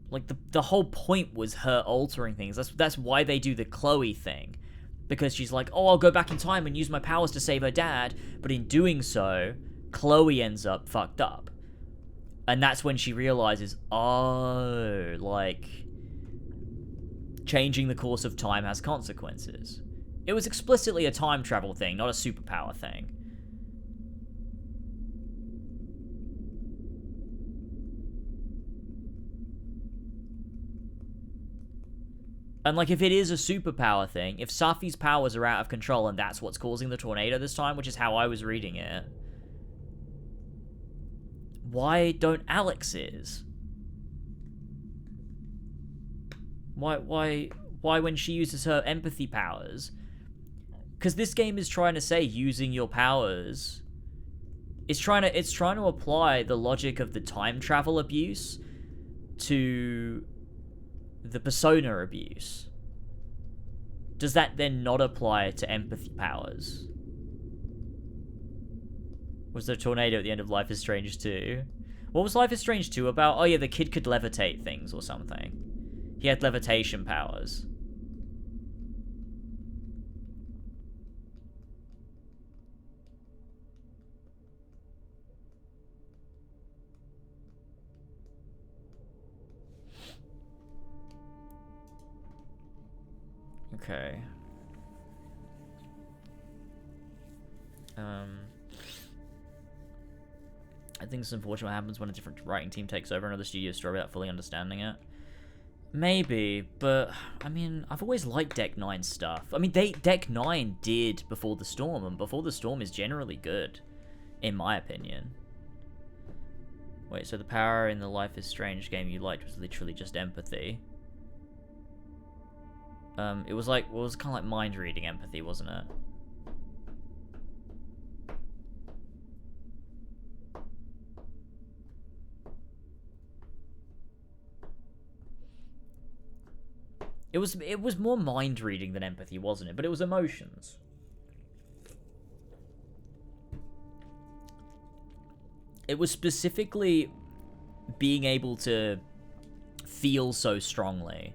Like, the whole point was her altering things. That's why they do the Chloe thing. Because she's like, oh, I'll go back in time and use my powers to save her dad. But in doing so, Chloe ends up fucked up. And that's when she realizes, oh, like, changing the course of time has consequences. It was explicitly a time travel thing, not a superpower thing. And, like, if it is a superpower thing, if Safi's powers are out of control and that's what's causing the tornado this time, which is how I was reading it, why don't Alex's? Why when she uses her empathy powers? Because this game is trying to say using your powers. It's trying to apply the logic of the time travel abuse to the persona abuse. Does that then not apply to empathy powers? Was there a tornado at the end of Life is Strange 2? What was Life is Strange 2 about? Oh yeah, the kid could levitate things or something. He had levitation powers. Okay. I think it's unfortunate what happens when a different writing team takes over another studio's story without fully understanding it. Maybe, but, I mean, I've always liked Deck 9 stuff. I mean, Deck 9 did Before the Storm, and Before the Storm is generally good, in my opinion. Wait, so the power in the Life is Strange game you liked was literally just empathy. It was like, well, it was kind of like mind-reading empathy, wasn't it? It was more mind reading than empathy, wasn't it? But it was emotions. It was specifically being able to feel so strongly.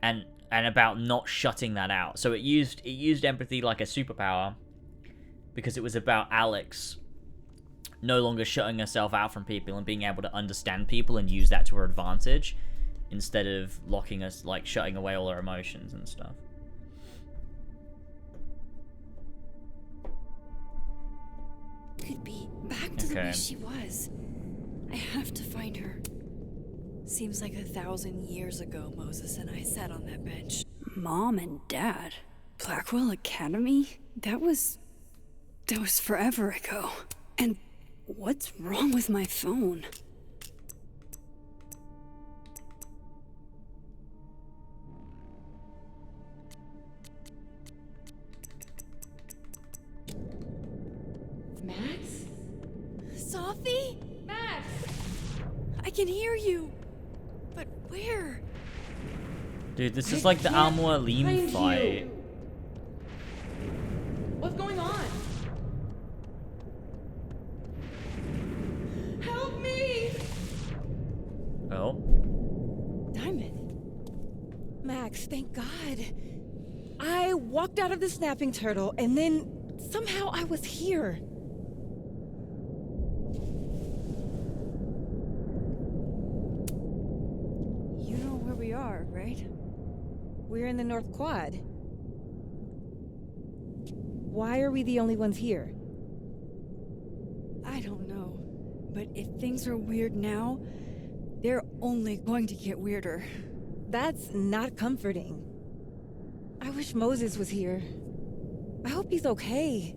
And about not shutting that out. So it used empathy like a superpower because it was about Alex no longer shutting herself out from people and being able to understand people and use that to her advantage instead of locking us, like shutting away all her emotions and stuff. Could be back to the way she was. I have to find her. Seems like 1,000 years ago Moses and I sat on that bench. Mom and Dad? Blackwell Academy? That was forever ago. And what's wrong with my phone? Max? Sophie? Max! I can hear you. But where? Dude, this is like the Al-Mualim find fight. you. What's going on? Help me! Oh. Diamond. Max, thank God. I walked out of the snapping turtle and then somehow I was here. You know where we are, right? We're in the North Quad. Why are we the only ones here? I don't know. But if things are weird now, they're only going to get weirder. That's not comforting. I wish Moses was here. I hope he's okay.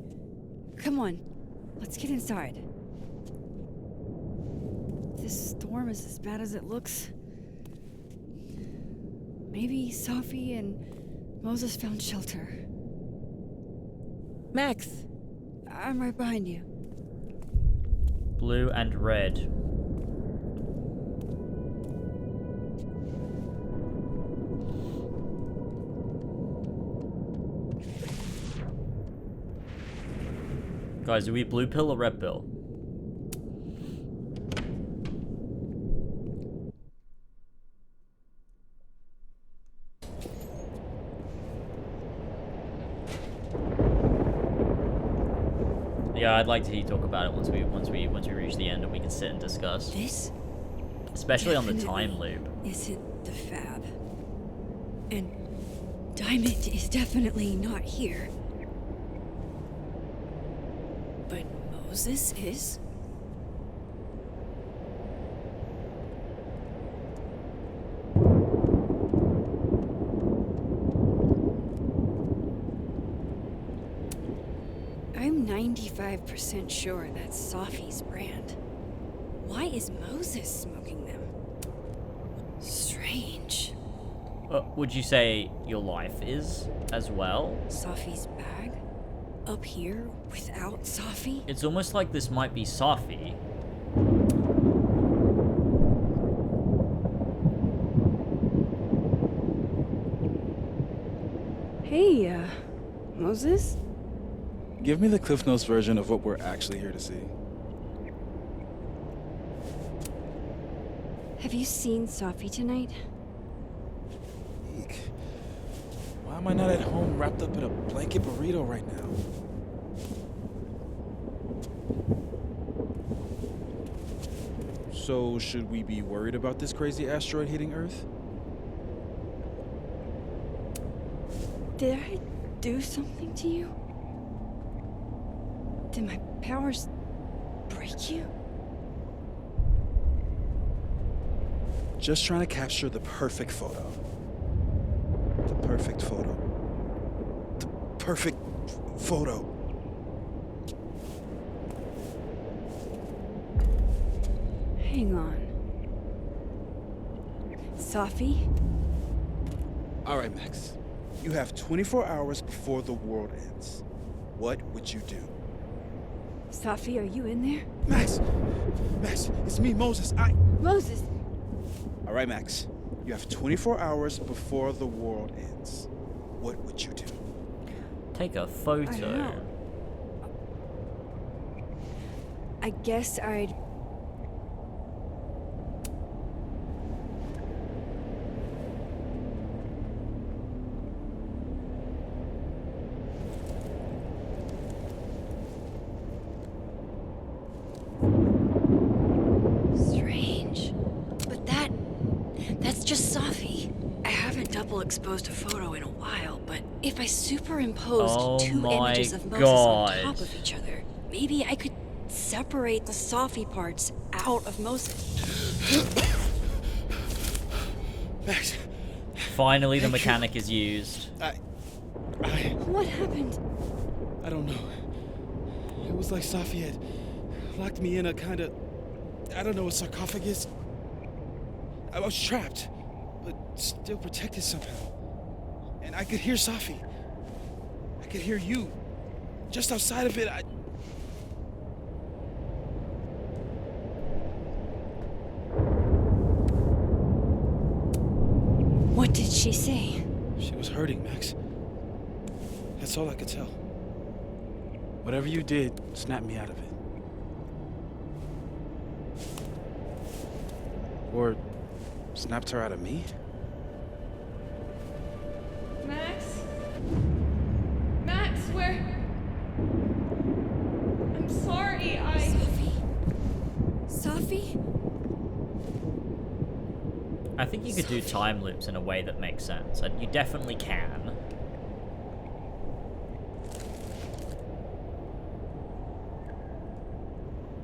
Come on, let's get inside. This storm is as bad as it looks. Maybe Sophie and Moses found shelter. Max! I'm right behind you. Blue and red. Guys, are we blue pill or red pill? Yeah, I'd like to hear you talk about it once we reach the end and we can sit and discuss. This? Especially on the time loop. Isn't the fab. And Diamond is definitely not here. But Moses is? I'm 95% sure that's Sophie's brand. Why is Moses smoking them? Strange. Would you say your life is as well? Sophie's bag? Up here without Sophie? It's almost like this might be Sophie. Hey, Moses? Give me the Cliff Notes version of what we're actually here to see. Have you seen Sophie tonight? Eek. Why am I not at home wrapped up in a blanket burrito right now? So, should we be worried about this crazy asteroid hitting Earth? Did I do something to you? Did my powers break you? Just trying to capture the perfect photo. The perfect photo. The perfect photo. Hang on. Sophie? All right, Max. You have 24 hours before the world ends. What would you do? Sophie, are you in there? Max! Max, it's me, Moses. Moses! All right, Max. You have 24 hours before the world ends. What would you do? Take a I don't photo. know. I guess I'd. Strange. But that's just Safi. I haven't double exposed a photo in a while, but if I superimposed two images of Moses on top of each other, maybe I could separate the Safi parts out of Moses. Max. Finally, the mechanic is used. What happened? I don't know. It was like Safi had locked me in a kind of, I don't know, a sarcophagus. I was trapped, but still protected somehow. And I could hear Safi. I could hear you. Just outside of it, What did she say? She was hurting, Max. That's all I could tell. Whatever you did, snapped me out of it. Or snapped her out of me? Max? Max, where? I'm sorry, Safi? I think you could do time loops in a way that makes sense, and you definitely can.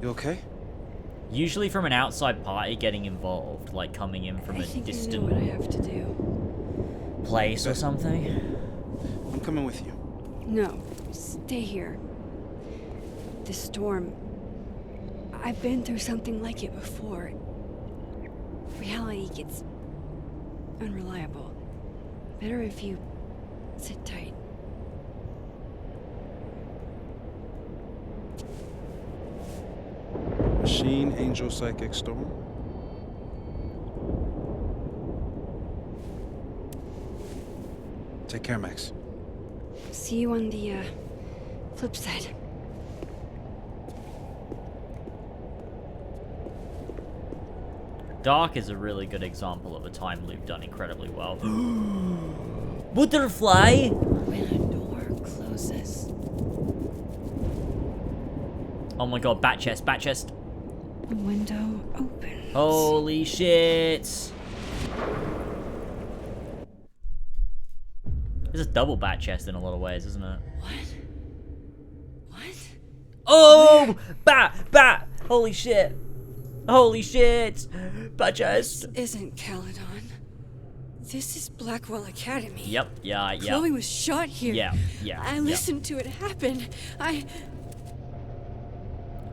You okay? Usually from an outside party getting involved, like coming in from a distant I know what I have to do. place or something. I'm coming with you. No, stay here. This storm. I've been through something like it before. Reality gets unreliable. Better if you sit tight. Machine, Angel, Psychic, Storm. Take care, Max. See you on the flip side. Dark is a really good example of a time loop done incredibly well. Butterfly! When a door closes. Oh my god, bat chest, bat chest. A window opens. Holy shit! It's a double bat chest in a lot of ways, isn't it? What? Oh! Bat! Holy shit! Holy shit! Bat chest! This isn't Caledon. This is Blackwell Academy. Yep, yeah. Chloe was shot here. Yeah. I listened to it happen.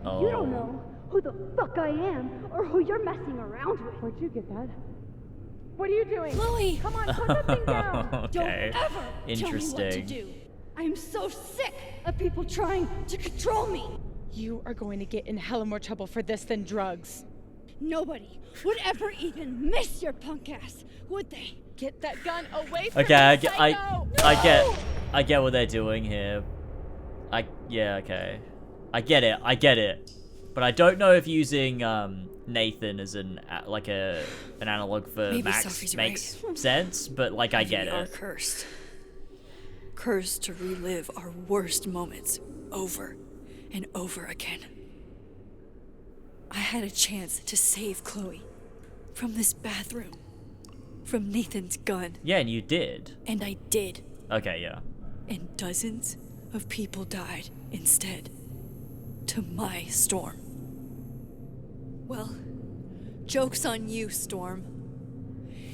Oh. You don't know who the fuck I am or who you're messing around with. Where'd you get that? What are you doing? Chloe! Come on, put that thing down. Okay. Don't ever Interesting. tell me what to do. I'm so sick of people trying to control me. You are going to get in hella more trouble for this than drugs. Nobody would ever even miss your punk ass, would they? Get that gun away from Okay, me, I get what they're doing here. Okay. I get it. But I don't know if using Nathan as an analog for Maybe Max Sophie's makes right. sense, but like I get We are it. cursed. Cursed to relive our worst moments over and over again. I had a chance to save Chloe from this bathroom, from Nathan's gun. Yeah, and you did. And I did. Okay, yeah. And dozens of people died instead. To my Storm. Well, joke's on you, Storm.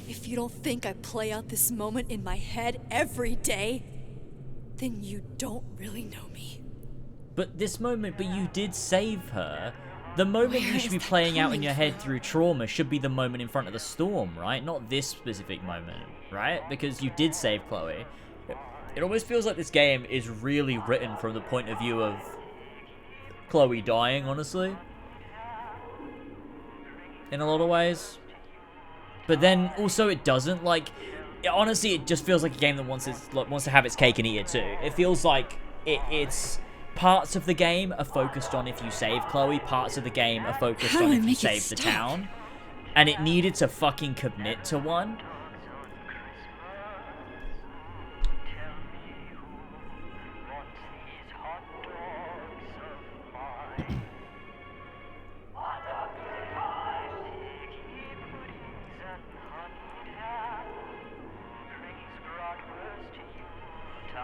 If you don't think I play out this moment in my head every day, then you don't really know me. But you did save her. The moment you should be playing out in your head through trauma should be the moment in front of the storm, right? Not this specific moment, right? Because you did save Chloe. It almost feels like this game is really written from the point of view of Chloe dying, honestly. In a lot of ways. But then also it doesn't. Like, honestly, it just feels like a game that wants to have its cake and eat it too. It feels like it's parts of the game are focused on if you save Chloe, parts of the game are focused on if you save the town, and it needed to fucking commit to one.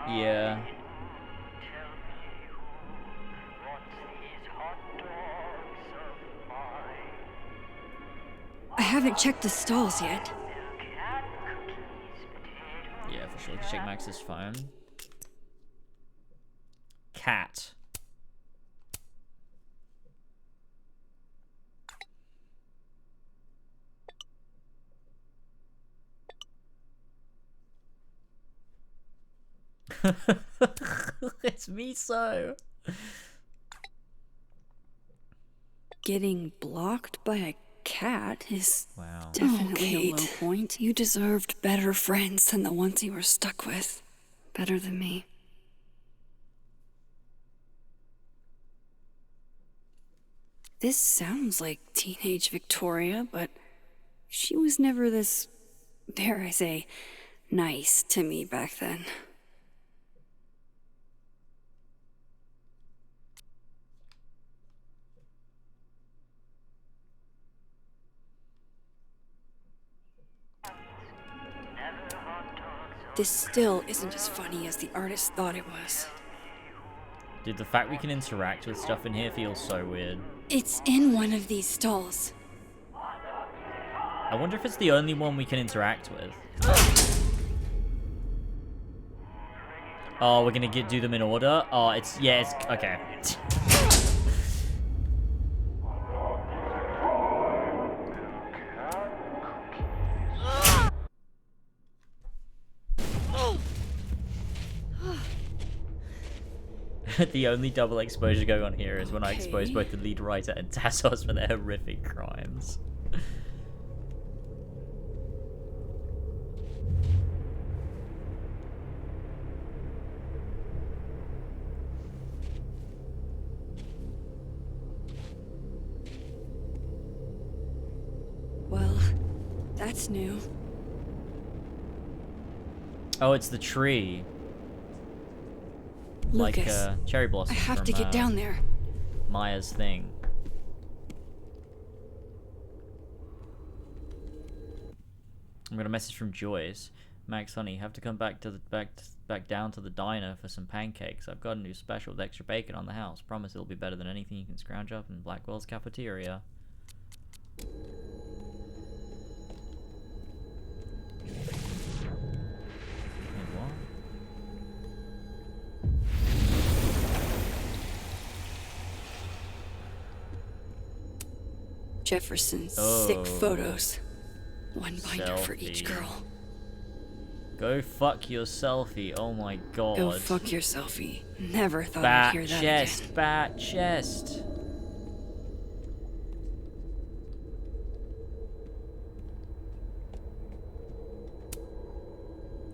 Yeah. I haven't checked the stalls yet. Yeah, for sure. Check Max's phone. Cat. It's Miso. Getting blocked by a cat is wow. Definitely a low point. You deserved better friends than the ones you were stuck with. Better than me. This sounds like teenage Victoria, but she was never this, dare I say, nice to me back then. This still isn't as funny as the artist thought it was. Dude, the fact we can interact with stuff in here feels so weird. It's in one of these stalls. I wonder if it's the only one we can interact with. Oh, we're gonna do them in order? Oh, it's okay. The only double exposure going on here is when I expose both the lead writer and Tassos for their horrific crimes. Well, that's new. Oh, it's the tree. Lucas, like cherry blossom. I have to get down there. Maya's thing. I'm got a message from Joyce. Max, honey, have to come back to the back down to the diner for some pancakes. I've got a new special with extra bacon on the house. Promise it'll be better than anything you can scrounge up in Blackwell's cafeteria. Jefferson's sick photos. One binder for each girl. Go fuck your selfie. Oh my god. Go fuck your selfie. Never thought I'd hear that chest, again. Bat chest.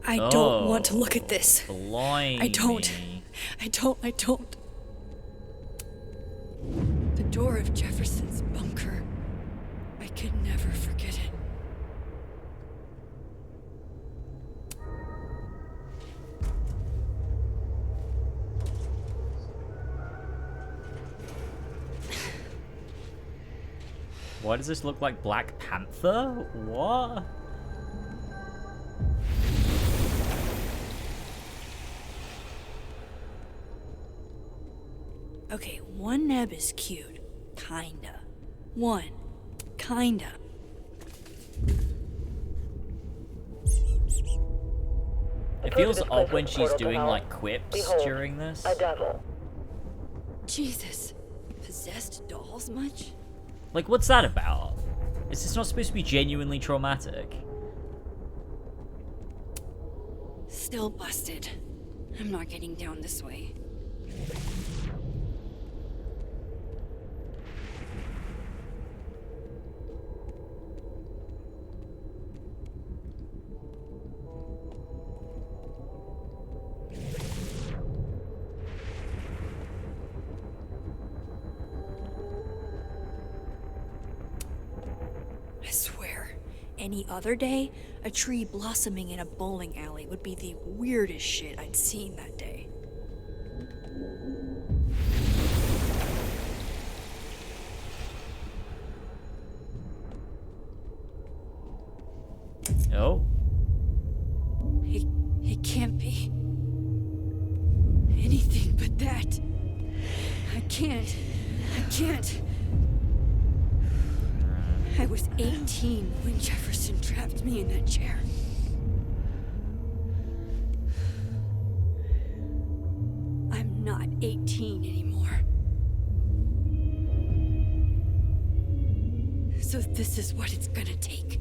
I don't want to look at this. Blimey. I don't. The door of Jefferson's bunker. I could never forget it. Why does this look like Black Panther? What? Okay, one neb is cute. Kinda. One. Kinda. It feels odd when she's doing like quips during this. A devil. Jesus. Possessed dolls much? Like, what's that about? Is this not supposed to be genuinely traumatic? Still busted. I'm not getting down this way. I swear, any other day, a tree blossoming in a bowling alley would be the weirdest shit I'd seen that day. Oh. It can't be anything but that. I can't. I was 18 when Jefferson trapped me in that chair. I'm not 18 anymore. So this is what it's gonna take.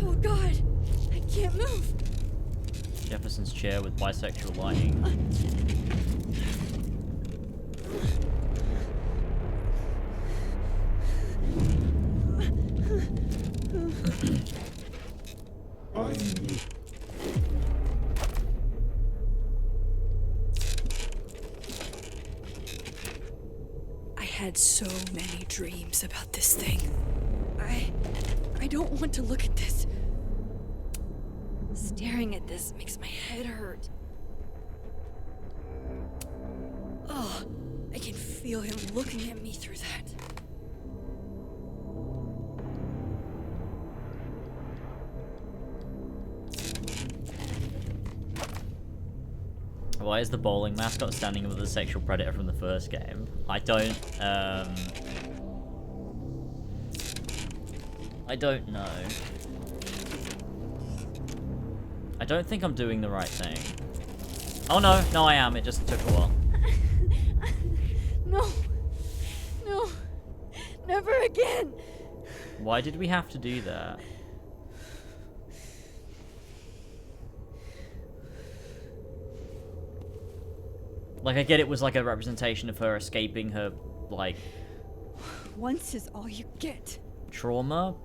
Oh God, I can't move. Jefferson's chair with bisexual lighting. I had so many dreams about this thing. I don't want to look at this. Staring at this makes my head hurt. Oh, I can feel him looking at me through that. Why is the bowling mascot standing with the sexual predator from the first game? I don't know. I don't think I'm doing the right thing. Oh no, no I am, it just took a while. No, never again. Why did we have to do that? Like, I get it was like a representation of her escaping her, like... Once is all you get. Trauma?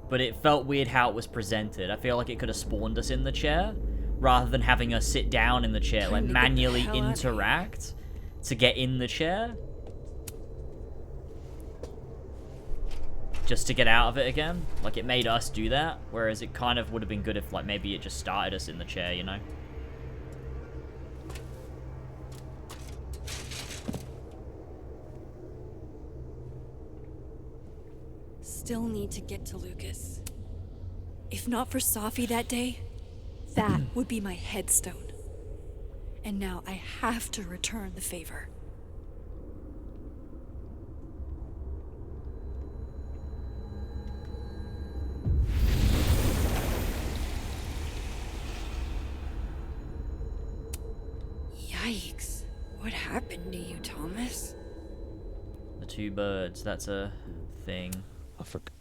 But it felt weird how it was presented. I feel like it could have spawned us in the chair, rather than having us sit down in the chair, like manually interact to get in the chair. Just to get out of it again. Like, it made us do that, whereas it kind of would have been good if, like, maybe it just started us in the chair, you know? Still need to get to Lucas. If not for Safi that day, that would be my headstone. And now I have to return the favor. Yikes. What happened to you, Thomas? The two birds, that's a thing.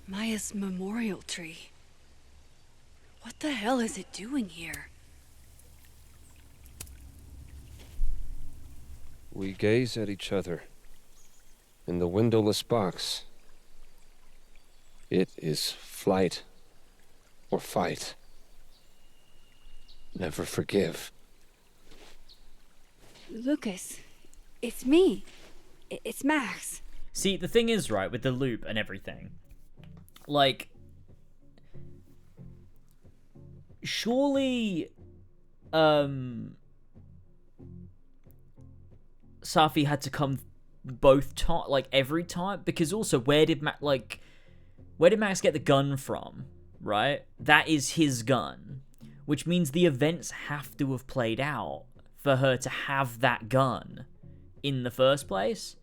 Maya's memorial tree. What the hell is it doing here? We gaze at each other in the windowless box. It is flight or fight. Never forgive. Lucas, it's me. It's Max. See, the thing is, right, with the loop and everything, like, surely, Safi had to come both time, like, every time, because also, where did Max get the gun from, right? That is his gun, which means the events have to have played out for her to have that gun in the first place.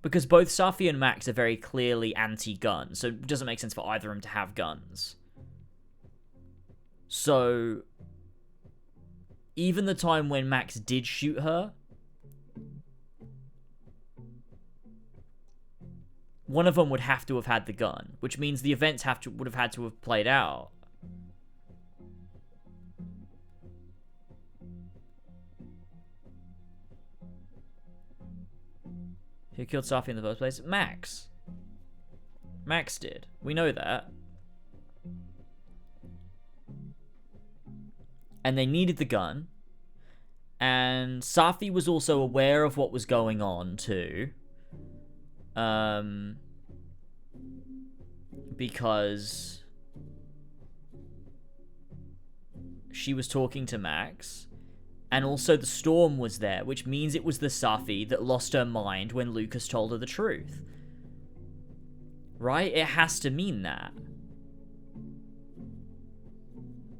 Because both Safi and Max are very clearly anti-gun, so it doesn't make sense for either of them to have guns. So, even the time when Max did shoot her, one of them would have to have had the gun, which means the events would have had to have played out. Who killed Safi in the first place? Max. Max did. We know that. and they needed the gun. And Safi was also aware of what was going on too. Because she was talking to Max. And also the storm was there, which means it was the Safi that lost her mind when Lucas told her the truth. Right? It has to mean that.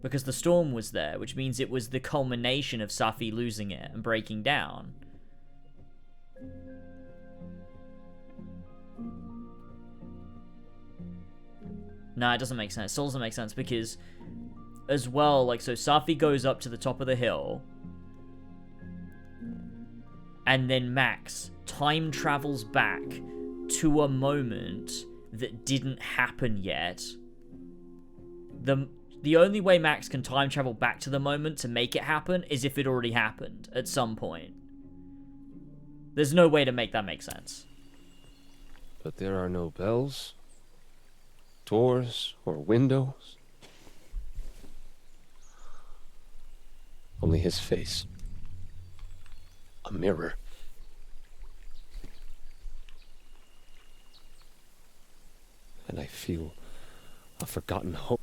Because the storm was there, which means it was the culmination of Safi losing it and breaking down. No, it doesn't make sense. It still doesn't make sense because, as well, like, so Safi goes up to the top of the hill, and then Max time travels back to a moment that didn't happen yet. The only way Max can time travel back to the moment to make it happen is if it already happened at some point. There's no way to make that make sense. But there are no bells, doors, or windows. Only his face. A mirror. And I feel a forgotten hope.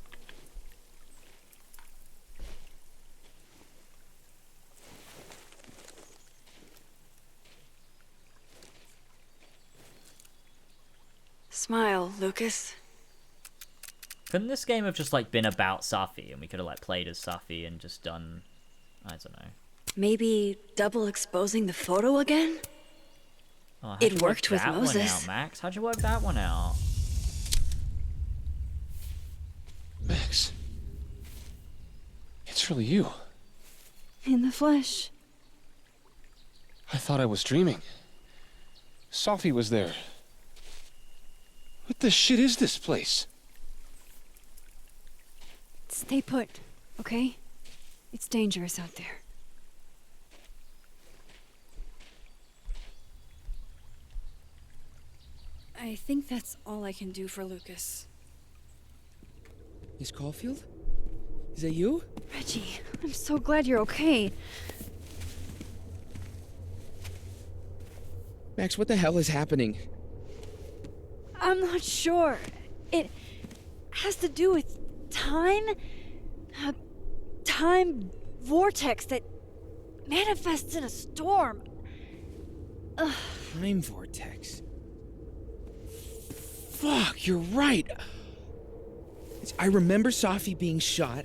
Smile, Lucas. Couldn't this game have just, like, been about Safi, and we could have, like, played as Safi and just done... I don't know. Maybe double exposing the photo again? Oh, how'd It you worked work with that Moses. one out, Max? How'd you work that one out? Max. It's really you. In the flesh. I thought I was dreaming. Safi was there. What the shit is this place? Stay put, okay? It's dangerous out there. I think that's all I can do for Lucas. Miss Caulfield? Is that you? Reggie, I'm so glad you're okay. Max, what the hell is happening? I'm not sure. It has to do with time? A time vortex that manifests in a storm. Ugh. Time vortex. Fuck, you're right. I remember Safi being shot,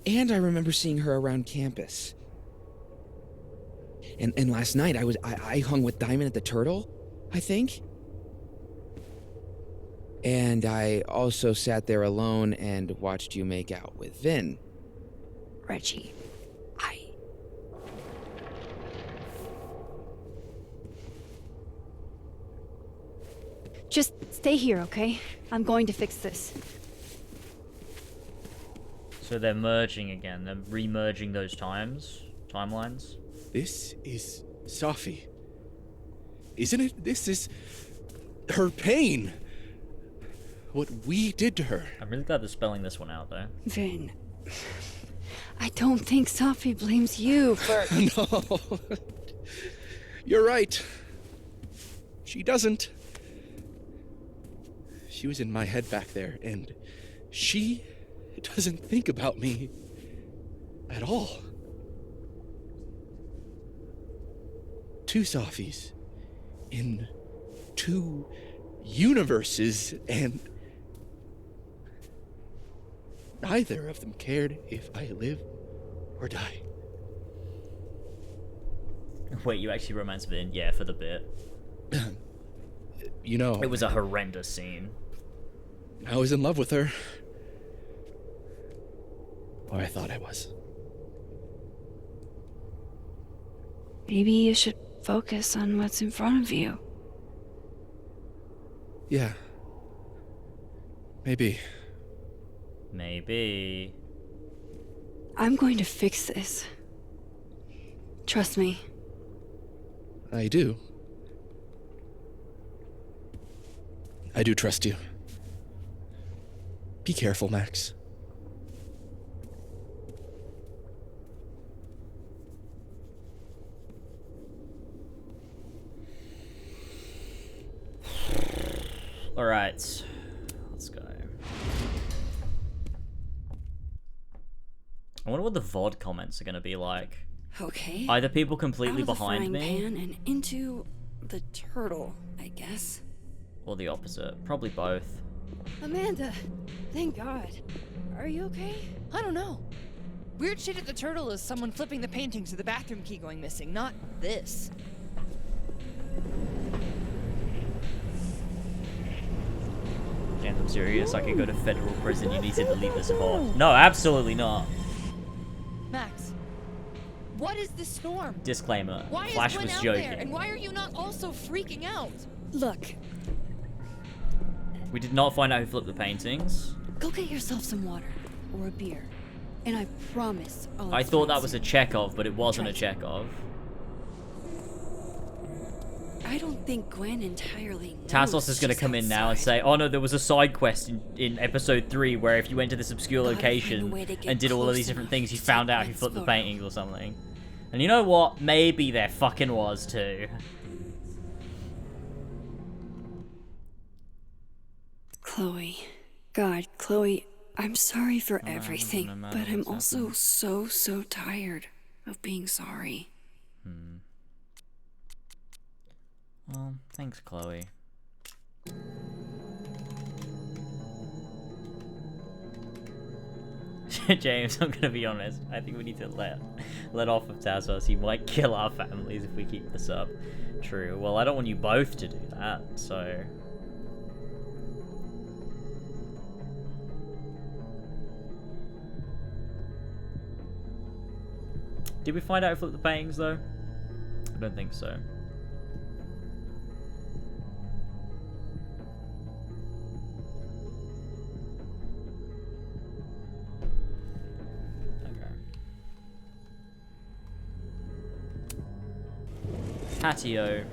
and I remember seeing her around campus. And last night I hung with Diamond at the Turtle, I think. And I also sat there alone and watched you make out with Vin. Reggie, Just stay here, okay? I'm going to fix this. So they're merging again. They're re-merging those timelines. This is Safi. Isn't it? This is her pain. What we did to her. I'm really glad they're spelling this one out, though. Vin, I don't think Safi blames you for... No. You're right. She doesn't. She was in my head back there, and she doesn't think about me at all. Two Safis in two universes, and neither of them cared if I live or die. Wait, you actually romance Vin? Yeah, for the bit. You know... It was a horrendous scene. I was in love with her. Or I thought I was. Maybe you should focus on what's in front of you. Yeah. Maybe. Maybe. I'm going to fix this. Trust me. I do. I do trust you. Be careful, Max. Alright. Let's go. I wonder what the VOD comments are going to be like. Okay. Either people completely out of behind the frying me. pan and into the turtle, I guess. Or the opposite. Probably both. Amanda, thank God. Are you okay? I don't know. Weird shit at the turtle is someone flipping the paintings or the bathroom key going missing, not this. Jan, I'm serious. I could go to federal prison. You need to delete this VOD. No, absolutely not. Max, what is this storm? Disclaimer. Why Flash is Gwen was out joking. there? And why are you not also freaking out? Look, We did not find out who flipped the paintings. go get yourself some water or a beer, and I promise I'll I thought that explain was a soon. Chekhov, but it wasn't a Chekhov. I don't think Gwen entirely knows Tassos is going to she's come in now and outside. say, oh no, there was a side quest in episode 3 where if you went to this obscure Gotta find a location way to get and did all of these close different enough things, you to found take out who Gwen's flipped the photo. paintings or something. And you know what? Maybe there fucking was too. Chloe. God, Chloe, I'm sorry for everything, no matter but I'm what's also so tired of being sorry. Well, thanks, Chloe. James, I'm gonna be honest. I think we need to let off of Tassos. He might kill our families if we keep this up. True. Well, I don't want you both to do that, so... Did we find out who flipped the paintings, though? I don't think so. Patio.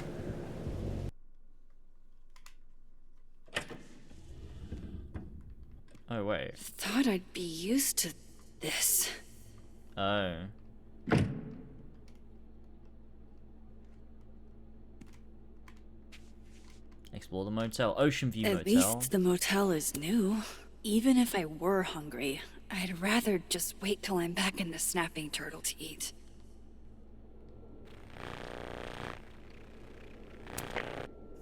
Oh, wait. Thought I'd be used to this. Oh. Explore the motel. Ocean View At Motel. least the motel is new. Even if I were hungry, I'd rather just wait till I'm back in the snapping turtle to eat.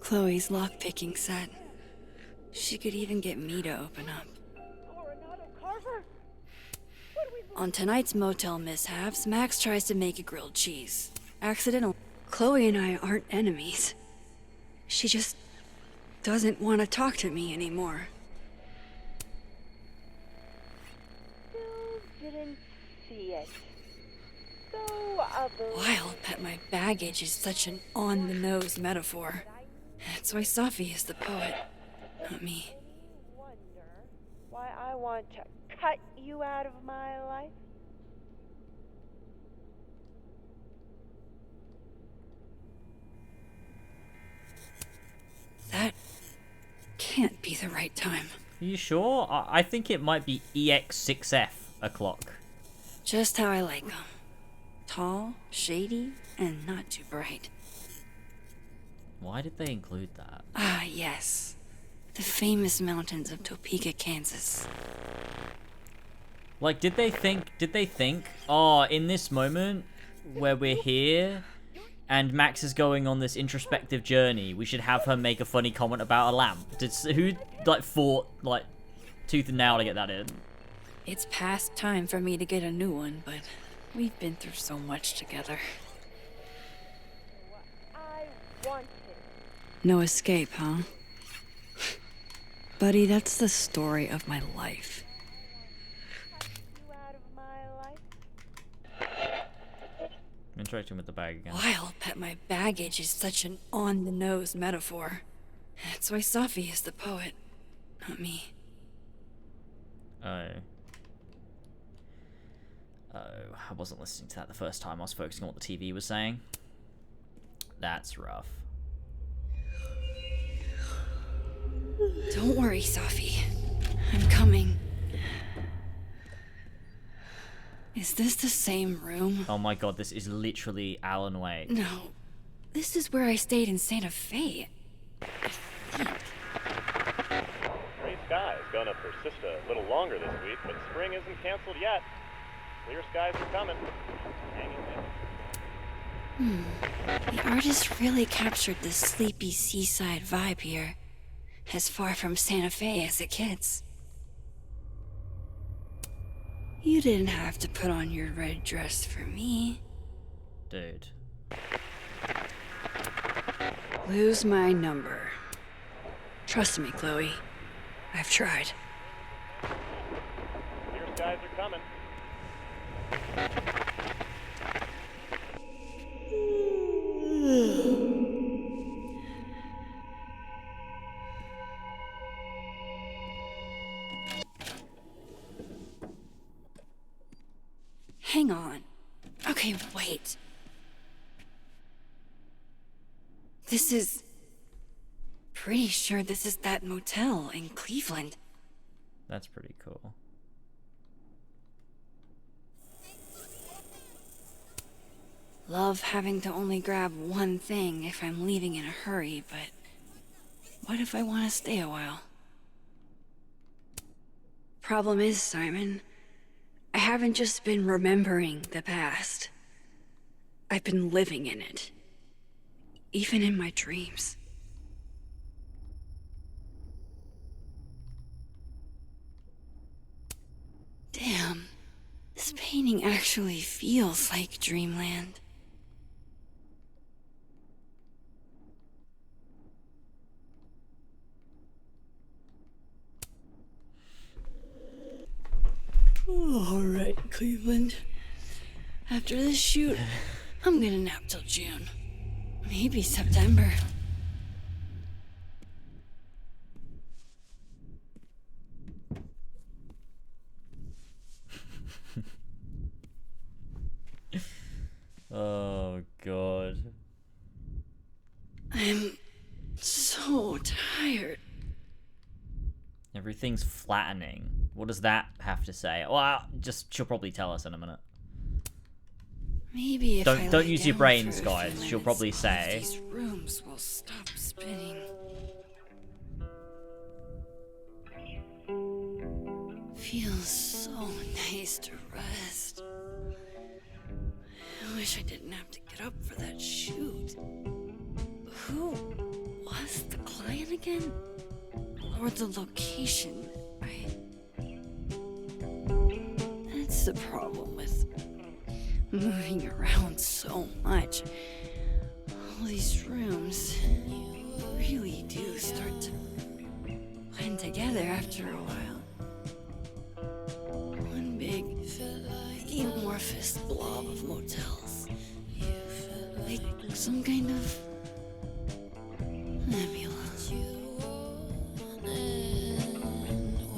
Chloe's lockpicking set. She could even get me to open up. On tonight's motel mishaps, Max tries to make a grilled cheese. Accidental. Chloe and I aren't enemies. She just doesn't want to talk to me anymore. Didn't see it. Wild that my baggage is such an on-the-nose metaphor. That's why Safi is the poet, not me. Why I want to cut you out of my life? That can't be the right time. Are you sure? I think it might be EX6F o'clock. Just how I like them. Tall, shady, and not too bright. Why did they include that? Ah, yes. The famous mountains of Topeka, Kansas. Like, did they think, oh, in this moment where we're here and Max is going on this introspective journey, we should have her make a funny comment about a lamp? Who, like, fought, like, tooth and nail to get that in? It's past time for me to get a new one, but we've been through so much together. No escape, huh? Buddy, that's the story of my life. I'm interacting with the bag again. Wild that my baggage is such an on-the-nose metaphor. That's why Safi is the poet, not me. Oh. Oh, I wasn't listening to that the first time. I was focusing on what the TV was saying. That's rough. Don't worry, Safi. I'm coming. Is this the same room? Oh my god, this is literally Alan Wake. No. This is where I stayed in Santa Fe. I think. gonna persist a little longer this week, but spring isn't canceled yet. Clear skies are coming. Hang in there. The artist really captured the sleepy seaside vibe here, as far from Santa Fe as it gets. You didn't have to put on your red dress for me. Dude. Lose my number. Trust me, Chloe. I've tried. Clear skies are coming. Hang on. Okay, wait. Pretty sure this is that motel in Cleveland. That's pretty cool. Love having to only grab one thing if I'm leaving in a hurry, but what if I want to stay a while? Problem is, Simon, I haven't just been remembering the past. I've been living in it. Even in my dreams. Damn, this painting actually feels like dreamland. All right, Cleveland. After this shoot, I'm gonna nap till June. Maybe September. Oh, God. I'm so tired. Everything's flattening. What does that have to say? Well, she'll probably tell us in a minute. Maybe if don't use your brains, guys. She'll probably say. These rooms will stop spinning. Feels so nice to rest. I wish I didn't have to get up for that shoot. Who was the client again? Or the location? That's the problem with moving around so much. All these rooms really do start to blend together after a while. One big, amorphous blob of motels. Like some kind of nebula.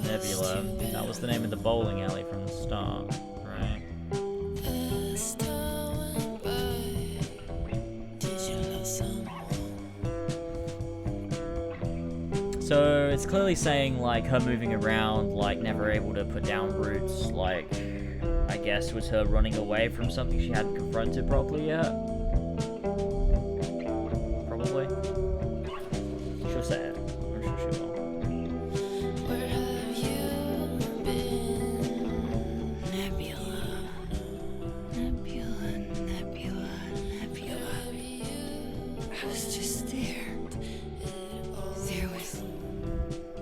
Nebula. That was the name of the bowling alley from the start, right? So it's clearly saying like her moving around, like never able to put down roots, like I guess was her running away from something she hadn't confronted properly yet. Probably. She'll say it. I'm sure she will.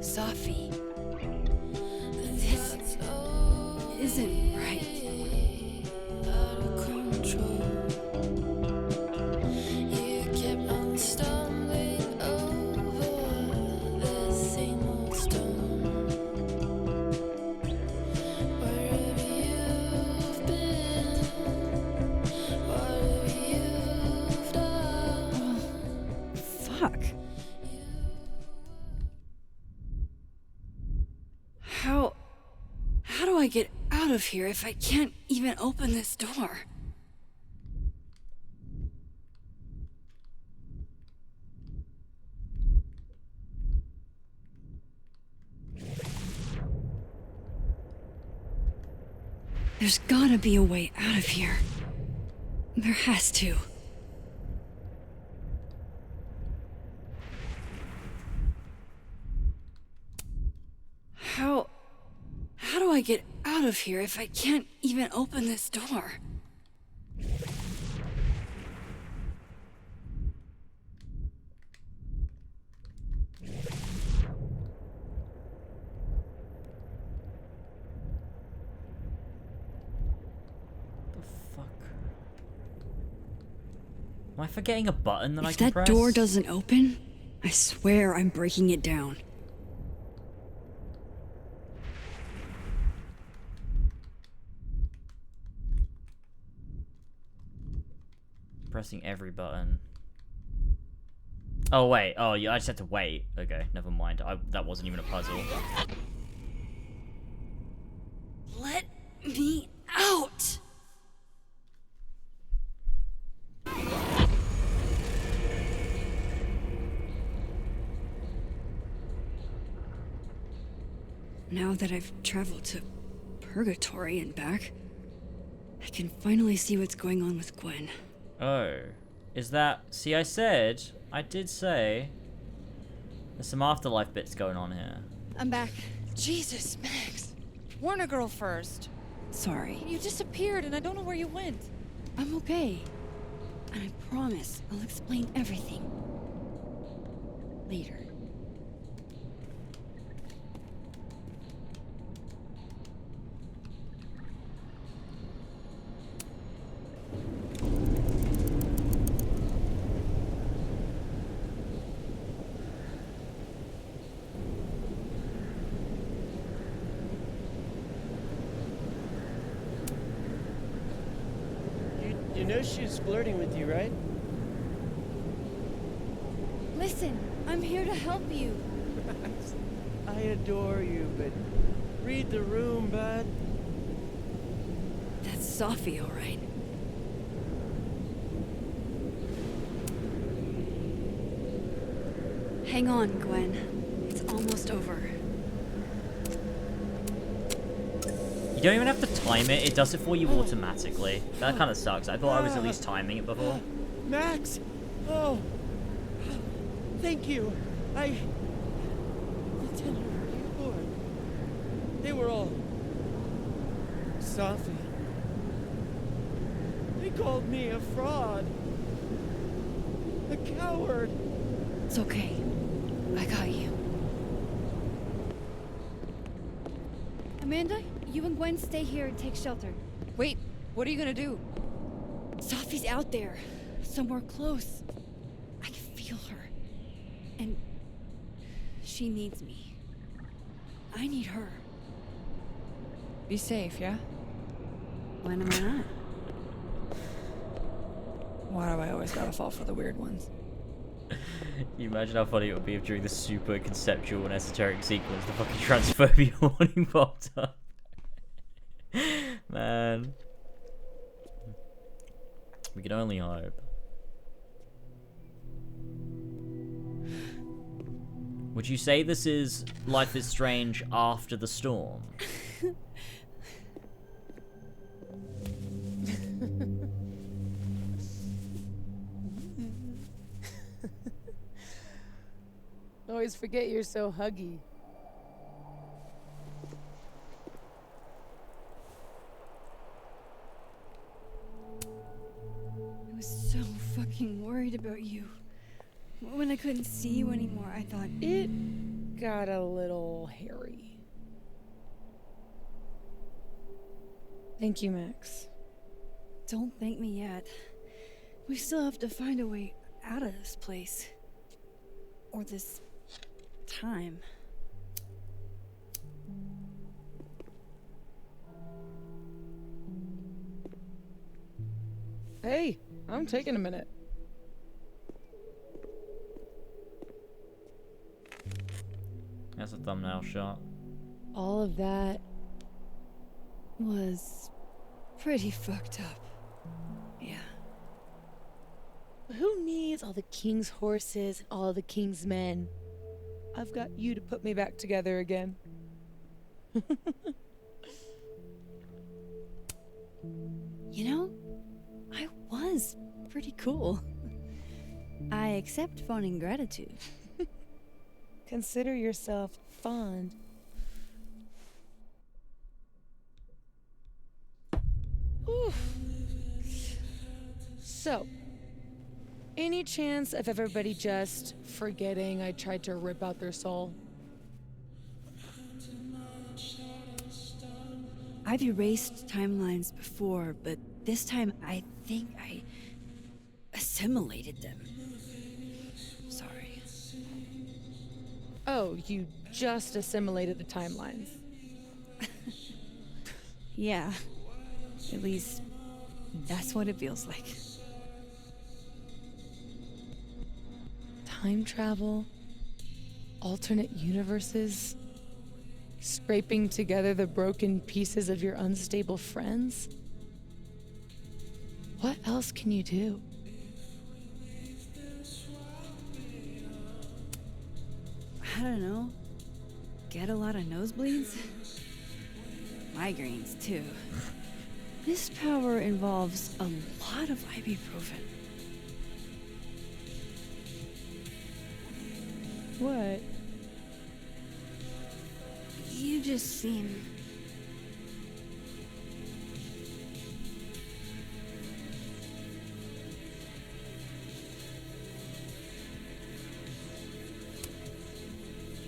Sophie. This isn't right. Out of control. You kept on stumbling over the same old stone. Wherever you've been, whatever you've done. Oh, fuck. How do I get out of here if I can't even open this door? There's gotta be a way out of here. There has to. How do I get out of here if I can't even open this door? Am I forgetting a button that I If can that press? door doesn't open, I swear I'm breaking it down. Pressing every button. Oh wait, oh yeah, I just had to wait. Okay, never mind. That wasn't even a puzzle. Let me out! Now that I've traveled to Purgatory and back, I can finally see what's going on with Gwen. Oh. Is that... See, I did say... There's some afterlife bits going on here. I'm back. Jesus, Max. Warn a girl first. Sorry. You disappeared and I don't know where you went. I'm okay. And I promise I'll explain everything. Later. You know she's flirting with you, right? Listen, I'm here to help you. I adore you, but read the room, bud. That's Sophie, all right. Hang on, Gwen. It's almost over. You don't even have to time it, it does it for you automatically. That kind of sucks. I thought I was at least timing it before. Max! Oh! Thank you. Lieutenant, Lord. They were all... Sophie. They called me a fraud. A coward. It's okay. I got you. Amanda, you and Gwen stay here and take shelter. Wait, what are you gonna do? Sophie's out there, somewhere close. I can feel her. And she needs me. I need her. Be safe, yeah? When am I not? Why do I always gotta fall for the weird ones? Can you imagine how funny it would be if during the super conceptual and esoteric sequence the fucking transphobia warning popped up? Man. We can only hope. Would you say this is Life is Strange after the storm? Always forget you're so huggy. I was so fucking worried about you. When I couldn't see you anymore, I thought... It got a little hairy. Thank you, Max. Don't thank me yet. We still have to find a way out of this place. Or this... time. Hey, I'm taking a minute. That's a thumbnail shot. All of that was pretty fucked up. Yeah. Who needs all the king's horses and all the king's men? I've got you to put me back together again. You know, I was pretty cool. I accept fond ingratitude. Consider yourself fond So, any chance of everybody just forgetting I tried to rip out their soul? I've erased timelines before, but this time I think I assimilated them. Sorry. Oh, you just assimilated the timelines. Yeah. At least, that's what it feels like. Time travel, alternate universes, scraping together the broken pieces of your unstable friends. What else can you do? I don't know. Get a lot of nosebleeds? Migraines, too. This power involves a lot of ibuprofen. What? You just seem...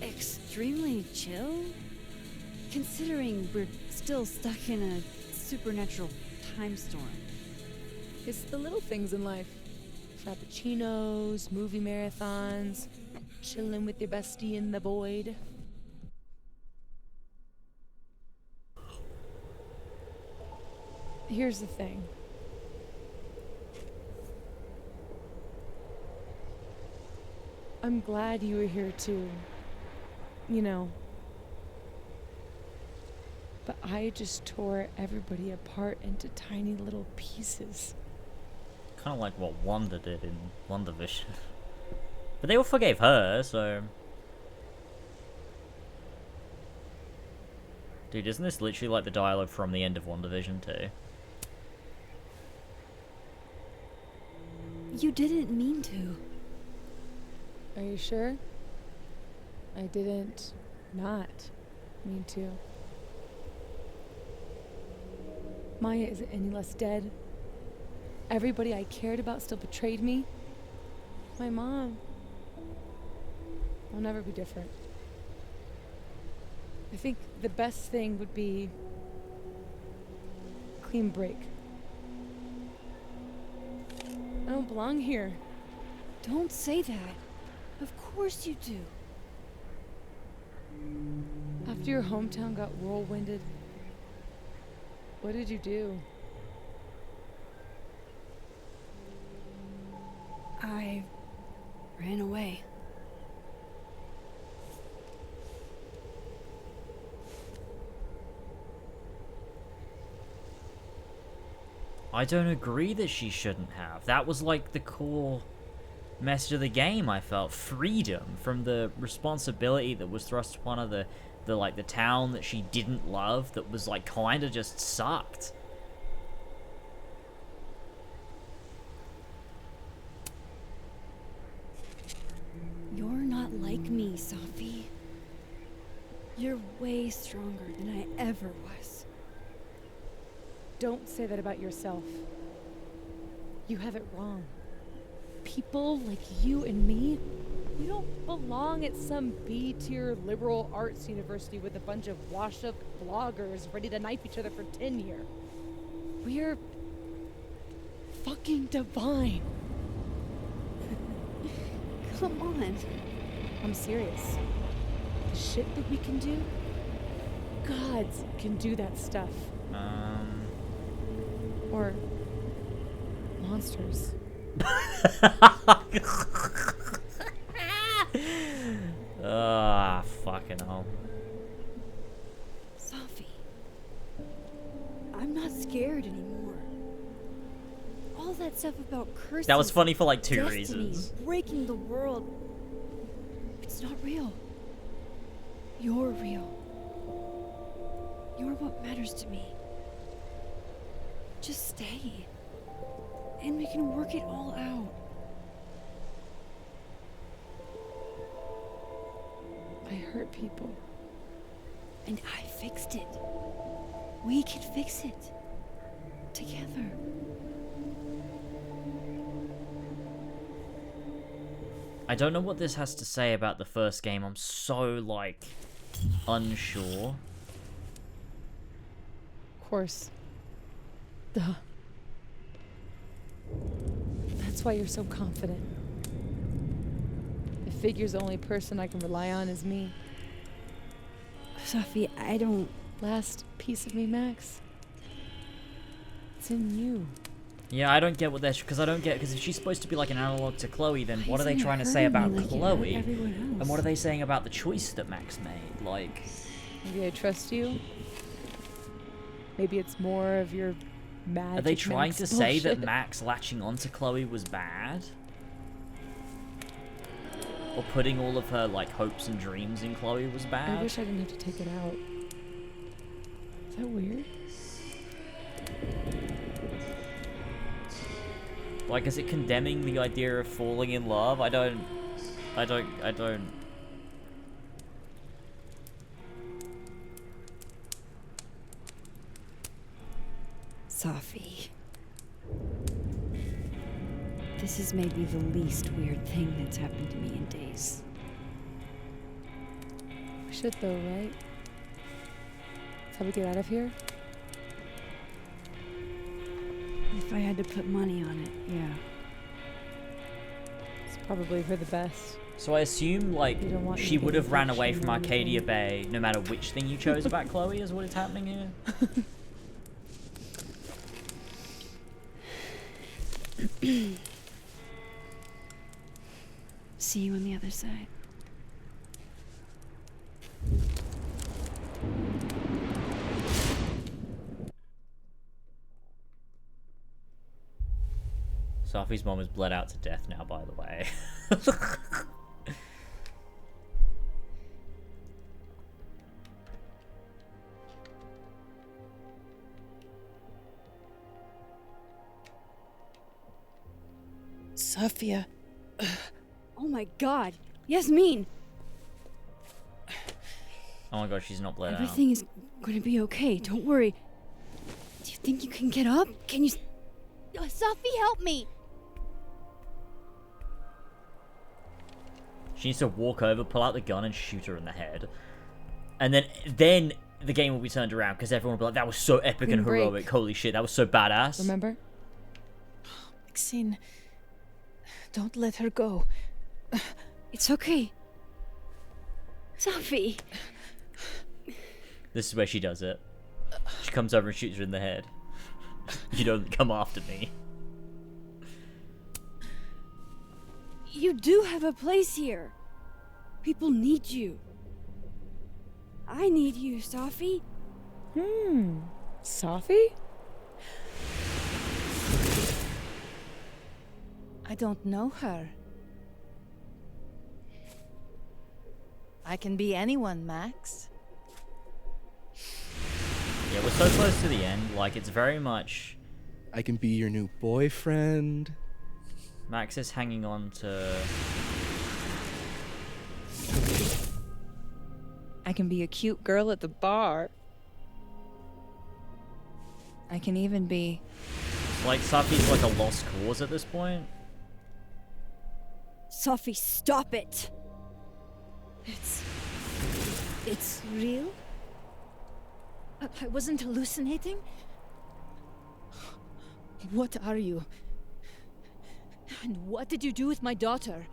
extremely chill? Considering we're still stuck in a supernatural time storm. It's the little things in life. Frappuccinos, movie marathons, chilling with your bestie in the void. Here's the thing. I'm glad you were here too. You know. But I just tore everybody apart into tiny little pieces. Kind of like what Wanda did in WandaVision. But they all forgave her, so... Dude, isn't this literally like the dialogue from the end of WandaVision too? You didn't mean to. Are you sure? I didn't not mean to. Maya isn't any less dead. Everybody I cared about still betrayed me. My mom. I'll never be different. I think the best thing would be clean break. I don't belong here. Don't say that. Of course you do. After your hometown got whirlwinded, what did you do? I ran away. I don't agree that she shouldn't have. That was like the core message of the game, I felt. Freedom from the responsibility that was thrust upon her, the town that she didn't love, that was like kinda just sucked. You're not like me, Safi. You're way stronger than I ever was. Don't say that about yourself. You have it wrong. People like you and me, we don't belong at some B-tier liberal arts university with a bunch of washed-up vloggers ready to knife each other for tenure. We're fucking divine. Come on. I'm serious. The shit that we can do, gods can do that stuff. Or monsters. Fucking hell. Safi, I'm not scared anymore. All that stuff about curses. That was funny for like two destiny, reasons. Breaking the world. It's not real. You're real. You're what matters to me. Just stay. And we can work it all out. I hurt people. And I fixed it. We can fix it. Together. I don't know what this has to say about the first game. I'm so, like, unsure. Of course. Duh. That's why you're so confident. It figures the only person I can rely on is me. Sophie, I don't... Last piece of me, Max. It's in you. Yeah, I don't get what they're... Because I don't get... Because if she's supposed to be like an analog to Chloe, then what are they trying to say about Chloe? And what are they saying about the choice that Max made? Like... Maybe I trust you. Maybe it's more of your magic. Are they trying Max to say that bullshit. Max latching onto Chloe was bad? Or putting all of her, like, hopes and dreams in Chloe was bad? I wish I didn't have to take it out. Is that weird? Like, is it condemning the idea of falling in love? I don't... Sophie. This is maybe the least weird thing that's happened to me in days. We should though, right? That's how we get out of here? If I had to put money on it, yeah. It's probably for the best. So I assume, like, You don't want she would have ran away from infection or Arcadia anything. Bay no matter which thing you chose about Chloe is what is happening here? See you on the other side. Sophie's mom is bled out to death now, by the way. Sophia. Oh my god. Yasmin! Oh my god, she's not bled Everything is going to be okay. Don't worry. Do you think you can get up? Can you... Sophie, help me! She needs to walk over, pull out the gun, and shoot her in the head. And then the game will be turned around, because everyone will be like, that was so epic and Break. heroic. Holy shit, that was so badass. Remember? Maxine, don't let her go. It's okay. Sophie. This is where she does it. She comes over and shoots her in the head. You don't come after me. You do have a place here. People need you. I need you, Sophie. Sophie? I don't know her. I can be anyone, Max. Yeah, we're so close to the end. Like, it's very much... I can be your new boyfriend. Max is hanging on to... I can be a cute girl at the bar. I can even be... It's like Sophie's like a lost cause at this point. Sophie, stop it. It's real? I wasn't hallucinating? What are you? And what did you do with my daughter?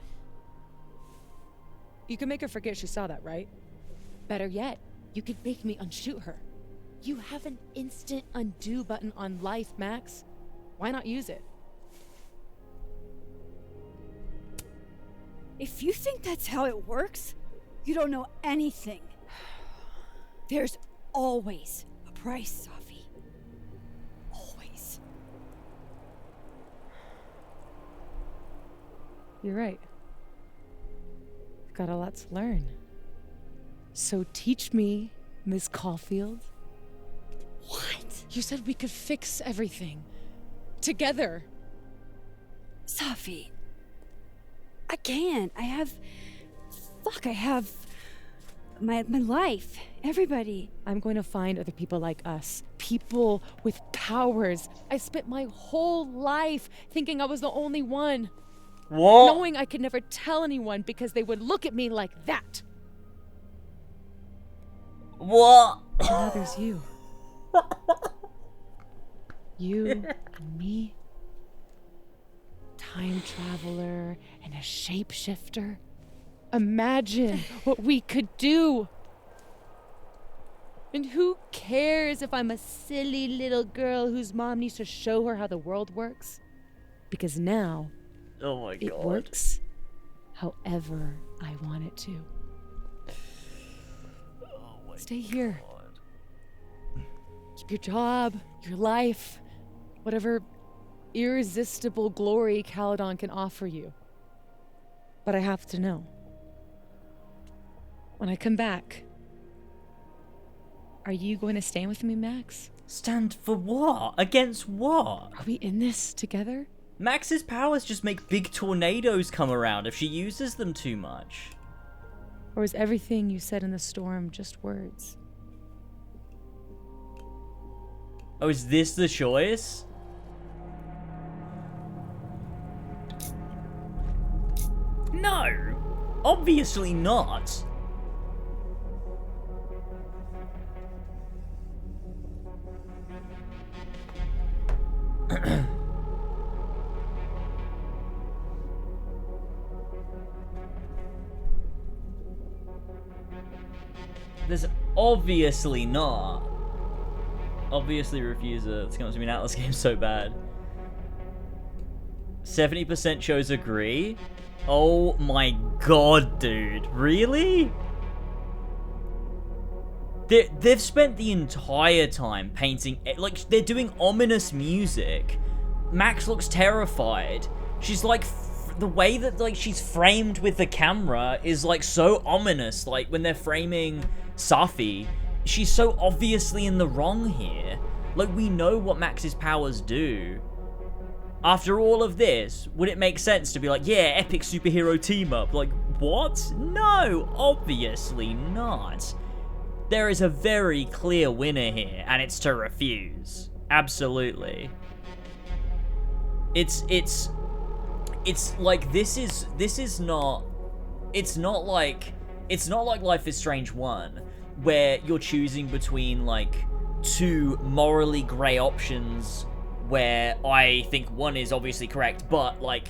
You can make her forget she saw that, right? Better yet, you could make me unshoot her. You have an instant undo button on life, Max. Why not use it? If you think that's how it works, you don't know anything. There's always a price, Sophie. Always. You're right. I've got a lot to learn. So teach me, Miss Caulfield. What? You said we could fix everything. Together. Sophie. I can't. I have my life. Everybody. I'm going to find other people like us. People with powers. I spent my whole life thinking I was the only one. What? Knowing I could never tell anyone because they would look at me like that. What? And now there's you. You and me. Time traveler and a shapeshifter. Imagine what we could do. And who cares if I'm a silly little girl whose mom needs to show her how the world works? Because now, oh my God, it works however I want it to. Stay here. Keep your job, your life, whatever irresistible glory Caledon can offer you. But I have to know. When I come back, are you going to stand with me, Max? Stand for what? Against what? Are we in this together? Max's powers just make big tornadoes come around if she uses them too much. Or is everything you said in the storm just words? Oh, is this the choice? No! Obviously not! There's obviously not. Obviously refuse it. It's going to be an Atlas game so bad. 70% chose agree. Oh my god, dude. Really? They've spent the entire time painting, like, they're doing ominous music. Max looks terrified. She's like, the way that, like, she's framed with the camera is, like, so ominous. Like, when they're framing Safi, she's so obviously in the wrong here. Like, we know what Max's powers do. After all of this, would it make sense to be like, yeah, epic superhero team up? Like, what? No, obviously not. There is a very clear winner here, and it's to refuse. Absolutely. It's like, this is not, it's not like Life is Strange 1, where you're choosing between, like, two morally grey options, where I think one is obviously correct, but, like,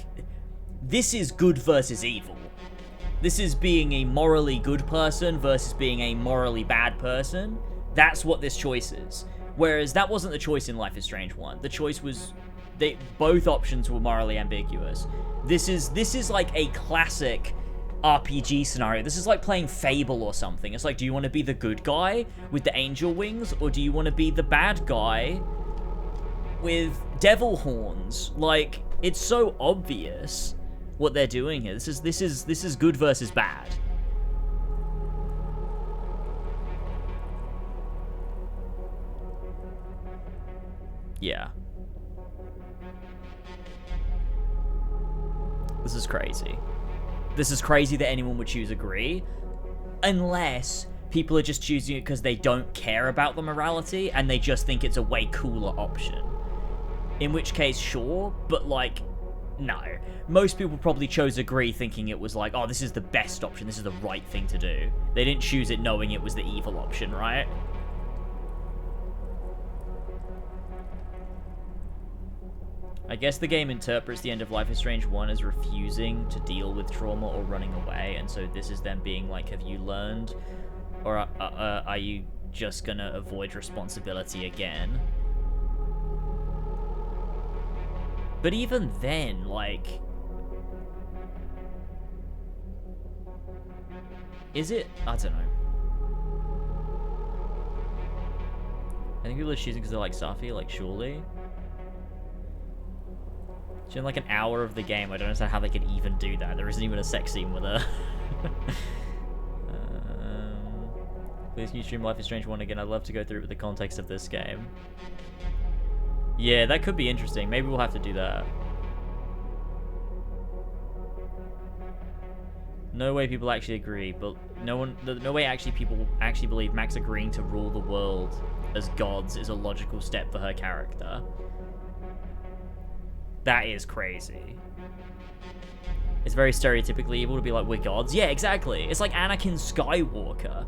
this is good versus evil. This is being a morally good person versus being a morally bad person. That's what this choice is. Whereas that wasn't the choice in Life is Strange 1. The choice was, both options were morally ambiguous. This is like a classic RPG scenario. This is like playing Fable or something. It's like, do you want to be the good guy with the angel wings, or do you want to be the bad guy with devil horns? Like, it's so obvious what they're doing here. This is good versus bad. Yeah. This is crazy. This is crazy that anyone would choose agree, unless people are just choosing it because they don't care about the morality and they just think it's a way cooler option. In which case, sure, but, like, no. Most people probably chose agree thinking it was like, oh, this is the best option, this is the right thing to do. They didn't choose it knowing it was the evil option, right? I guess the game interprets the end of Life is Strange 1 as refusing to deal with trauma or running away, and so this is them being like, have you learned? Or are you just gonna avoid responsibility again? But even then, like, is it? I don't know. I think people are choosing because they like Safi, like, surely. It's in like an hour of the game. I don't understand how they could even do that. There isn't even a sex scene with her. Please can you stream Life is Strange 1 again? I'd love to go through it with the context of this game. Yeah, that could be interesting. Maybe we'll have to do that. No way people actually agree, but no way actually people actually believe Max agreeing to rule the world as gods is a logical step for her character. That is crazy. It's very stereotypically evil to be like, we're gods. Yeah, exactly. It's like Anakin Skywalker.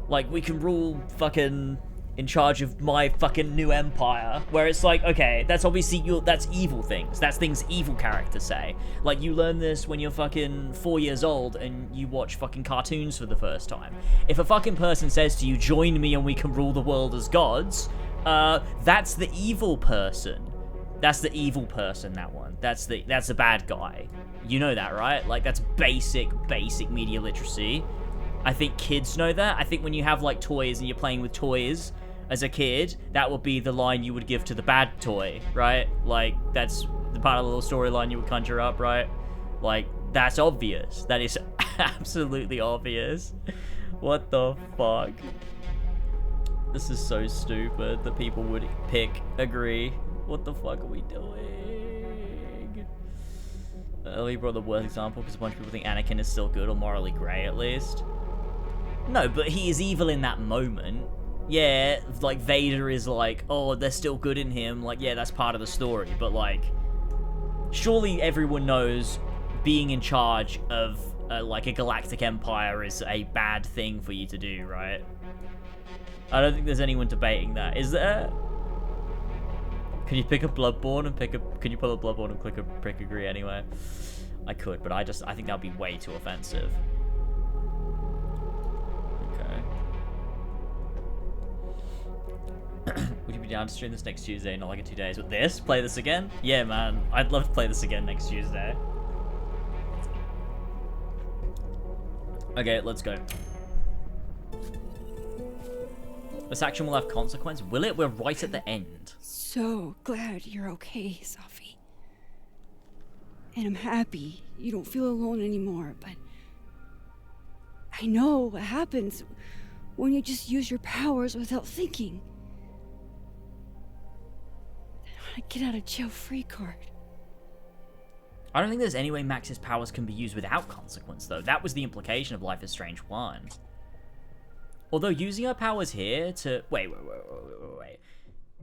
Like, we can rule fucking in charge of my fucking new empire. Where it's like, okay, that's obviously that's evil things. That's things evil characters say. Like, you learn this when you're fucking 4 years old and you watch fucking cartoons for the first time. If a fucking person says to you, join me and we can rule the world as gods, that's the evil person. That's the evil person, that one. That's the bad guy. You know that, right? Like, that's basic media literacy. I think kids know that. I think when you have, like, toys and you're playing with toys as a kid, that would be the line you would give to the bad toy, right? Like, that's the part of the little storyline you would conjure up, right? Like, that's obvious. That is absolutely obvious. What the fuck? This is so stupid that people would agree. What the fuck are we doing? We brought the worst example because a bunch of people think Anakin is still good or morally grey at least. No, but he is evil in that moment. Yeah, like Vader is like, oh, they're still good in him. Like, yeah, that's part of the story. But like, surely everyone knows being in charge of like a galactic empire is a bad thing for you to do, right? I don't think there's anyone debating that. Is there? Can you pick a Bloodborne and can you pull a Bloodborne and click a prick agree anyway? I could, but I think that would be way too offensive. Okay. Would you be down to stream this next Tuesday, not like in 2 days? With this? Play this again? Yeah, man. I'd love to play this again next Tuesday. Okay, let's go. This action will have consequence. Will it? We're right at the end. So glad you're okay, Safi. And I'm happy you don't feel alone anymore, but I know what happens when you just use your powers without thinking. I want a get out of jail free card. I don't think there's any way Max's powers can be used without consequence, though. That was the implication of Life is Strange 1. Although using her powers here to... Wait.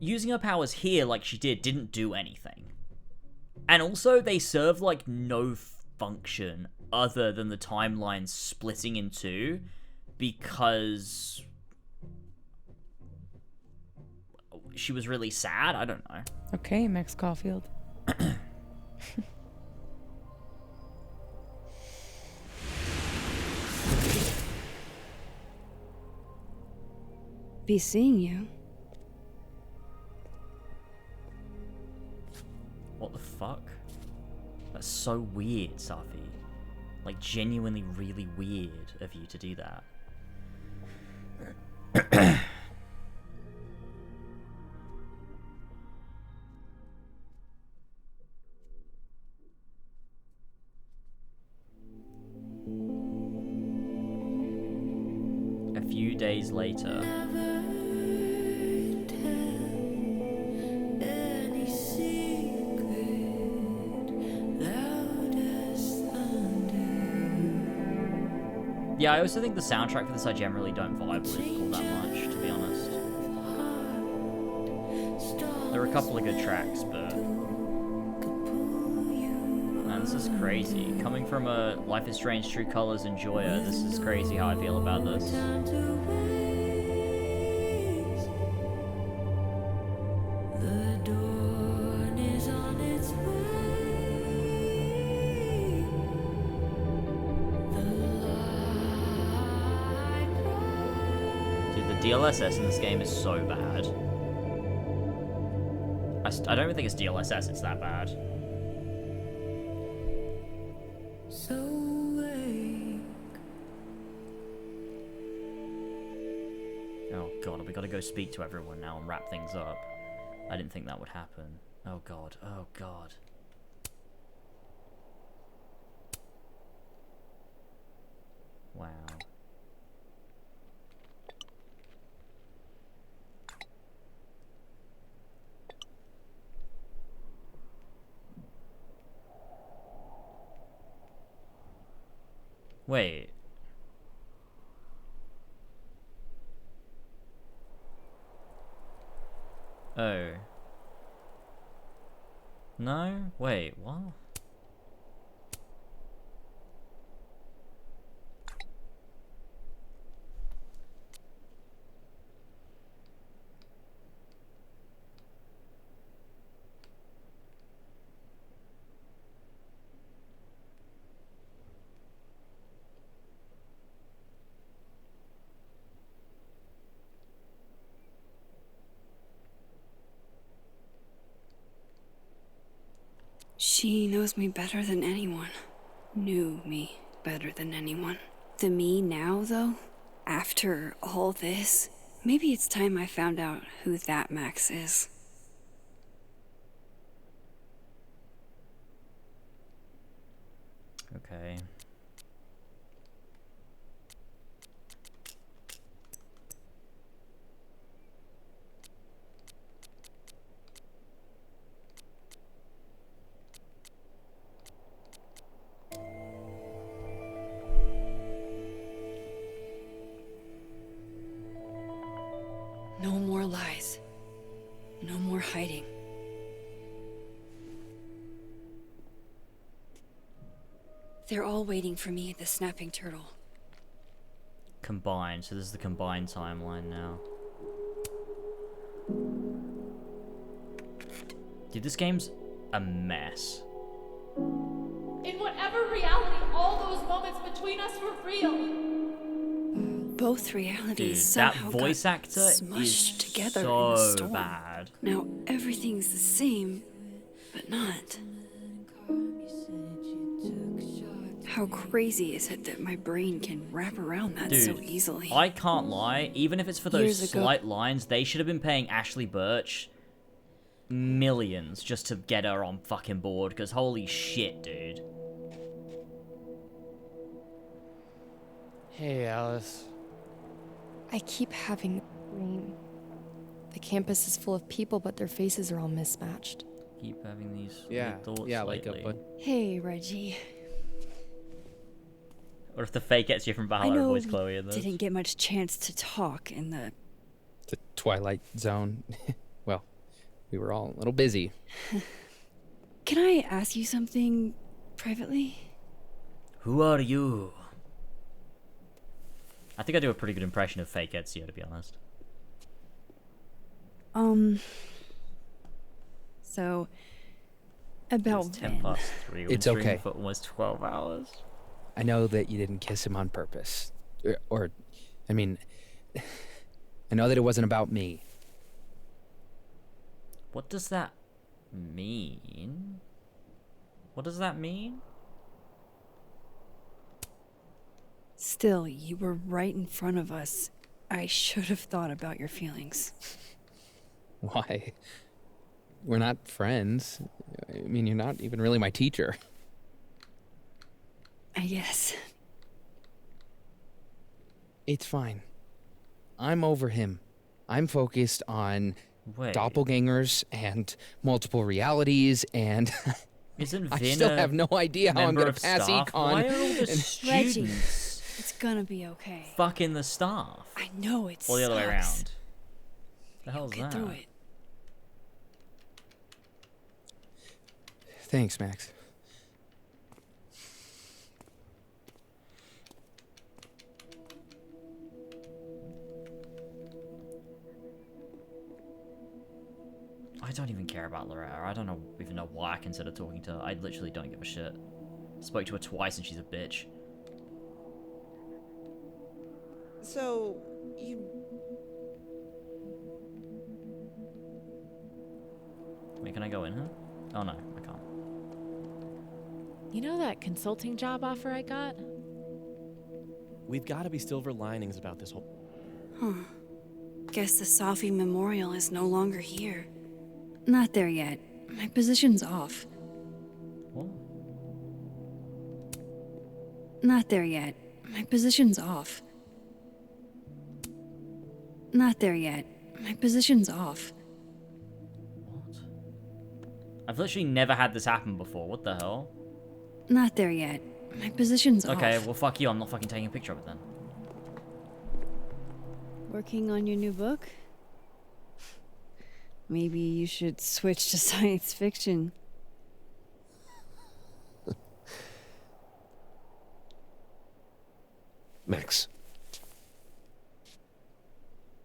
Using her powers here like she didn't do anything. And also, they serve, like, no function other than the timeline splitting in two because... she was really sad? I don't know. Okay, Max Caulfield. Be seeing you. What the fuck? That's so weird, Safi. Like, genuinely really weird of you to do that. A few days later. Yeah, I also think the soundtrack for this I generally don't vibe with all that much, to be honest. There are a couple of good tracks, but... man, this is crazy. Coming from a Life is Strange, True Colors enjoyer, this is crazy how I feel about this. DLSS in this game is so bad. I don't even think it's DLSS, it's that bad. Oh god, we gotta go speak to everyone now and wrap things up. I didn't think that would happen. Oh god, oh god. Wow. Wait. Oh. No? Wait, what? She knows me better than anyone. Knew me better than anyone. The me now, though, after all this, maybe it's time I found out who that Max is. Okay. No more lies. No more hiding. They're all waiting for me at the Snapping Turtle. Combined. So this is the combined timeline now. Dude, this game's a mess. In whatever reality, all those moments between us were real. Both realities Dude, that somehow voice got actor smushed is together in so the storm. bad. Now everything's the same, but not. How crazy is it that my brain can wrap around that Dude, so easily? I can't lie. Even if it's for those Years ago- slight lines, they should have been paying Ashley Birch millions just to get her on fucking board. Because holy shit, dude. Hey, Alice. I keep having the dream. The campus is full of people, but their faces are all mismatched. Keep having these Yeah, thoughts yeah, like lately. Hey, Reggie. Or if the fake gets you from I Valhalla, know voice Chloe in this. didn't get much chance to talk in the... The Twilight Zone. Well, we were all a little busy. Can I ask you something privately? Who are you? I think I do a pretty good impression of fake Ezio, to be honest. So, about It's 10 Vin. past 3. We've It's been streaming okay. for almost 12 hours. I know that you didn't kiss him on purpose. Or I mean, I know that it wasn't about me. What does that mean? What does that mean? Still, you were right in front of us. I should have thought about your feelings. Why? We're not friends. I mean, you're not even really my teacher. I guess. It's fine. I'm over him. I'm focused on Wait. doppelgangers and multiple realities, and Isn't I Vin still a have no idea how I'm member gonna of pass staff? econ. Why are all the and- students It's gonna be okay. fucking the staff? I know it's Or the other way sucks. around. The hell's Get that? through it. Thanks, Max. I don't even care about Loretta. I don't even know why I consider talking to her. I literally don't give a shit. Spoke to her twice and she's a bitch. So, you... Wait, can I go in her? Oh no, I can't. You know that consulting job offer I got? We've got to be silver linings about this whole. Huh. Guess the Safi Memorial is no longer here. Not there yet. My position's off. What? Not there yet. My position's off. Not there yet. My position's off. I've literally never had this happen before. What the hell? Not there yet. My position's off. Okay, well fuck you. I'm not fucking taking a picture of it then. Working on your new book? Maybe you should switch to science fiction. Max.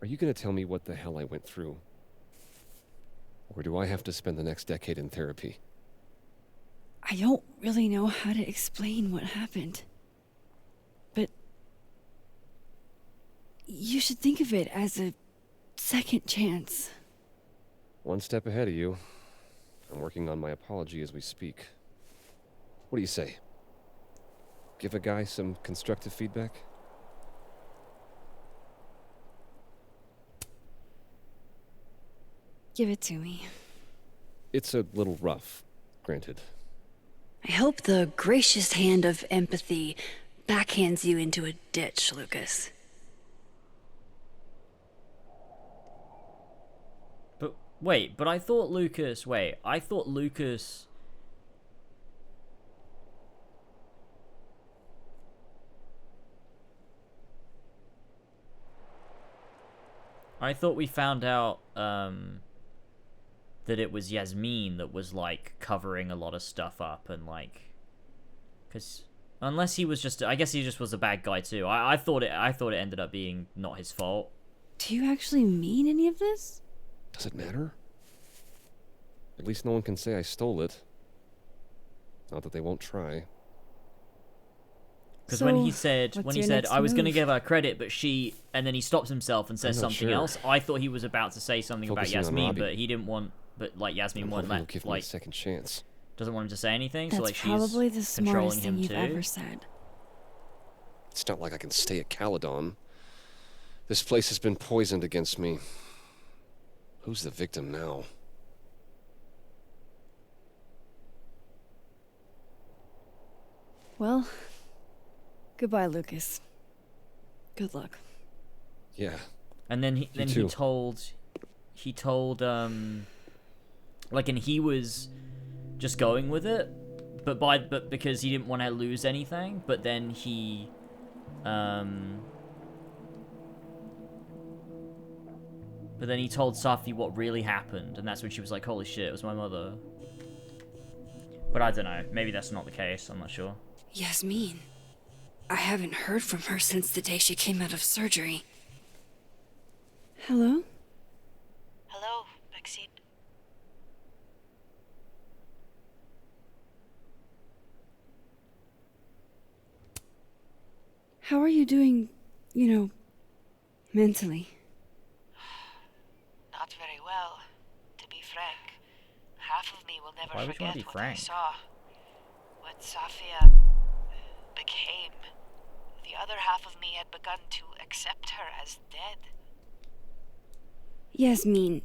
Are you going to tell me what the hell I went through? Or do I have to spend the next decade in therapy? I don't really know how to explain what happened. But you should think of it as a second chance. One step ahead of you. I'm working on my apology as we speak. What do you say? Give a guy some constructive feedback? Give it to me. It's a little rough, granted. I hope the gracious hand of empathy backhands you into a ditch, Lucas. But wait, I thought Lucas... I thought we found out, that it was Yasmin that was, like, covering a lot of stuff up and, like... Because... Unless he was just... I guess he just was a bad guy, too. I thought it ended up being not his fault. Do you actually mean any of this? Does it matter? At least no one can say I stole it. Not that they won't try. Because when he said, I was going to give her credit, but she... And then he stops himself and says something else. I thought he was about to say something about Yasmin, but he didn't want... But, like, Yasmin won't let... Give me a second chance. Doesn't want him to say anything, That's so, like, probably the she's controlling smartest him, thing you've too. ever said. It's not like I can stay at Caledon. This place has been poisoned against me. Who's the victim now? Well, goodbye, Lucas. Good luck. Yeah. And then he told, like, and he was just going with it, but because he didn't want to lose anything, but then he, but then he told Safi what really happened, and that's when she was like, holy shit, it was my mother. But I don't know, maybe that's not the case, I'm not sure. Yasmin. I haven't heard from her since the day she came out of surgery. Hello? Hello, Maxine. How are you doing, mentally? Not very well, to be frank. Half of me will never Why would you want to forget be what I frank? saw. What Safia became. The other half of me had begun to accept her as dead. Yasmin,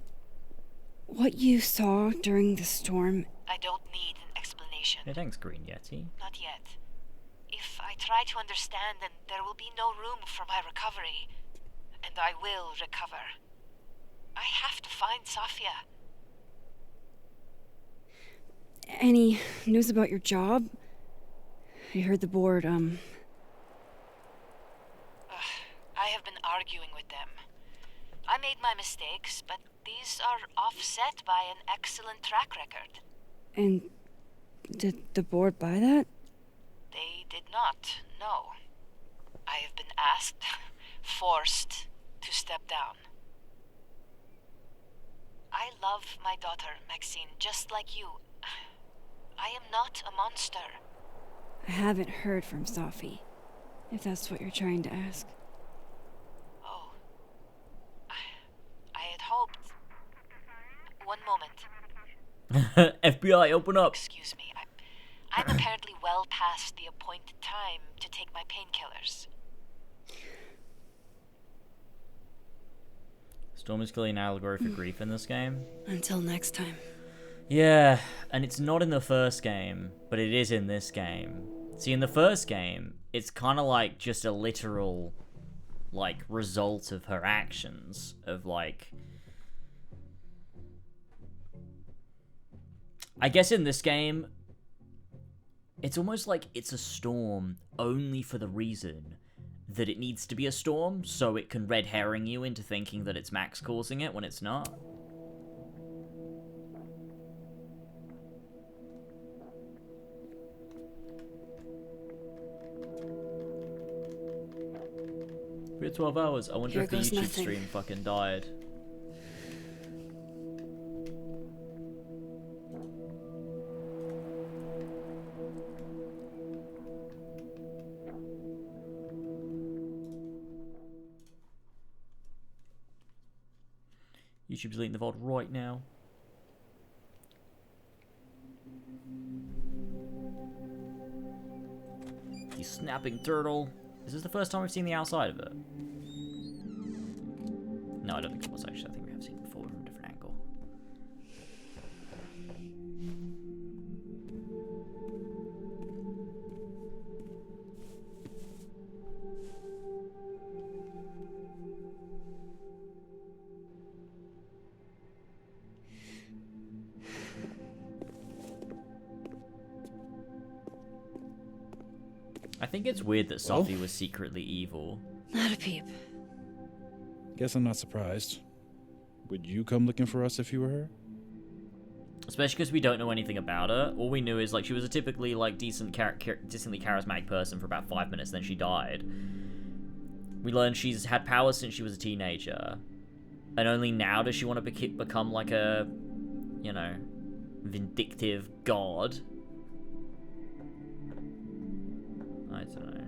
what you saw during the storm... I don't need an explanation. Hey, thanks, Green Yeti. Not yet. If I try to understand, then there will be no room for my recovery. And I will recover. I have to find Safia. Any news about your job? I heard the board, I have been arguing with them. I made my mistakes, but these are offset by an excellent track record. And did the board buy that? They did not, no. I have been asked, forced to step down. I love my daughter, Maxine, just like you. I am not a monster. I haven't heard from Safi, if that's what you're trying to ask. Oh. I had hoped... One moment. FBI, open up. Excuse me. I'm apparently well past the appointed time to take my painkillers. Storm is clearly an allegory for grief in this game. Until next time. Yeah, and it's not in the first game, but it is in this game. See, in the first game, it's kind of like just a literal, like, result of her actions. Of, like... I guess in this game, it's almost like it's a storm only for the reason that it needs to be a storm, so it can red herring you into thinking that it's Max causing it when it's not. We had 12 hours. I wonder Here if the goes YouTube nothing. stream fucking died. YouTube's deleting the VOD right now. You snapping turtle. Is this the first time we've seen the outside of it? No, I don't think it was actually. I think we have seen it before from a different angle. I think it's weird that Safi was secretly evil. Not a peep. Guess I'm not surprised. Would you come looking for us if you were her? Especially because we don't know anything about her. All we knew is like she was a typically like decently charismatic person for about 5 minutes, then she died. We learned she's had powers since she was a teenager, and only now does she want to become like a, you know, vindictive god. I don't know.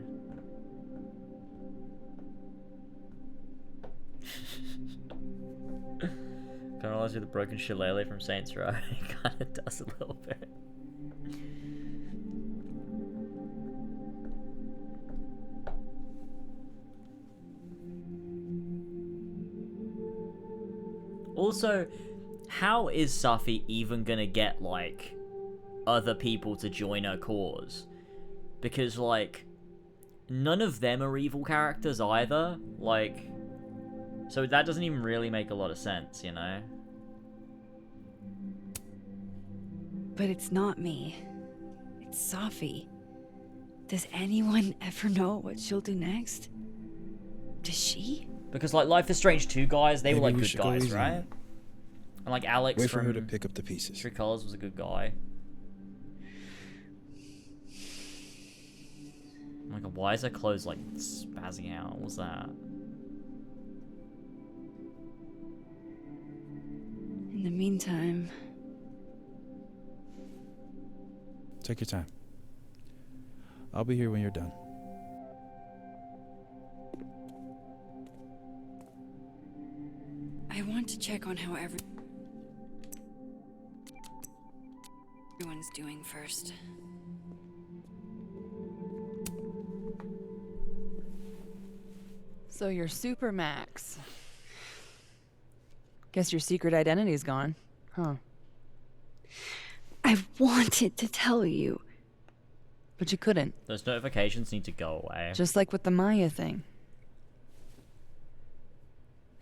Kind of reminds me of the broken shillelagh from Saints Row. It kind of does a little bit. Also, how is Safi even gonna get, like, other people to join her cause? Because, like, none of them are evil characters either. Like, so that doesn't even really make a lot of sense, you know? But it's not me. It's Safi. Does anyone ever know what she'll do next? Does she? Because, like, Life is Strange 2 guys, they were, like, we good should go guys, easy. right? And, like, Alex Wait for from her to pick up the pieces. True Colors was a good guy. Oh my god, why is her clothes, like, spazzing out? What was that? In the meantime... Take your time. I'll be here when you're done. I want to check on how everyone's doing first. So you're Super Max. Guess your secret identity's gone, huh? I wanted to tell you. But you couldn't. Those notifications need to go away. Just like with the Maya thing.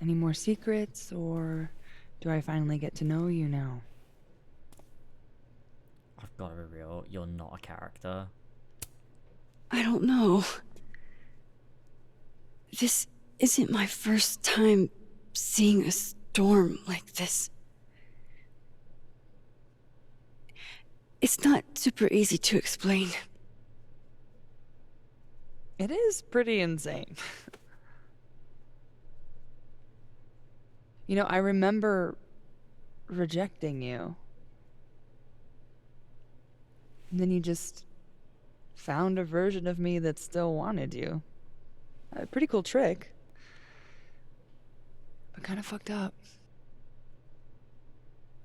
Any more secrets, or do I finally get to know you now? I've got to be real, you're not a character. I don't know. This isn't my first time seeing a storm like this. It's not super easy to explain. It is pretty insane. You know, I remember rejecting you. And then you just found a version of me that still wanted you. A pretty cool trick. But kind of fucked up.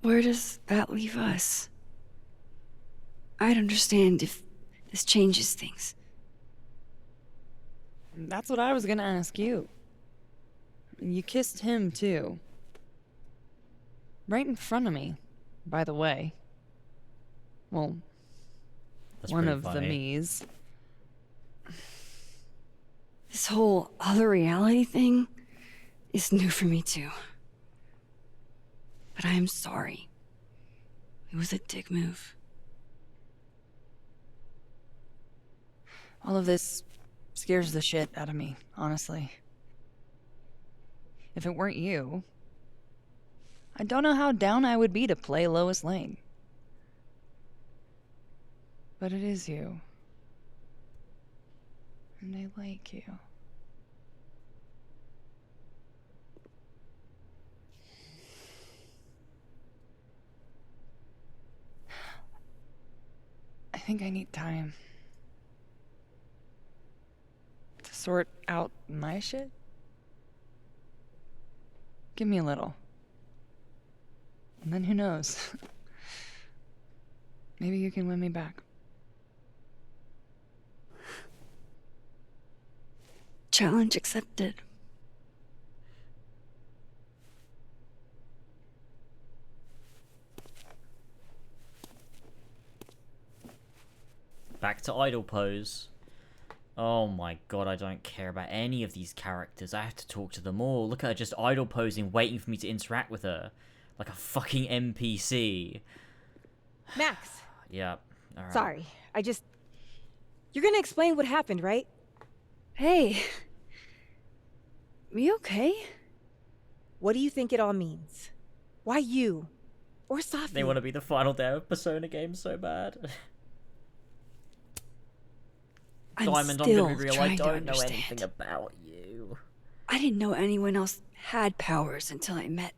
Where does that leave us? I'd understand if this changes things. That's what I was gonna ask you. You kissed him, too. Right in front of me, by the way. Well, That's one pretty of the funny. me's. This whole other reality thing is new for me, too. But I am sorry. It was a dick move. All of this scares the shit out of me, honestly. If it weren't you, I don't know how down I would be to play Lois Lane. But it is you. And I like you. I think I need time to sort out my shit. Give me a little. And then who knows? Maybe you can win me back. Challenge accepted. Back to idle pose. Oh my god, I don't care about any of these characters. I have to talk to them all. Look at her just idle posing, waiting for me to interact with her. Like a fucking NPC. Max. Yep. Alright. Sorry. You're gonna explain what happened, right? Hey. You okay? What do you think it all means? Why you? Or Safi? They want to be the final day of Persona games so bad. Diamond, I'm gonna be real, I don't know anything about you. I didn't know anyone else had powers until I met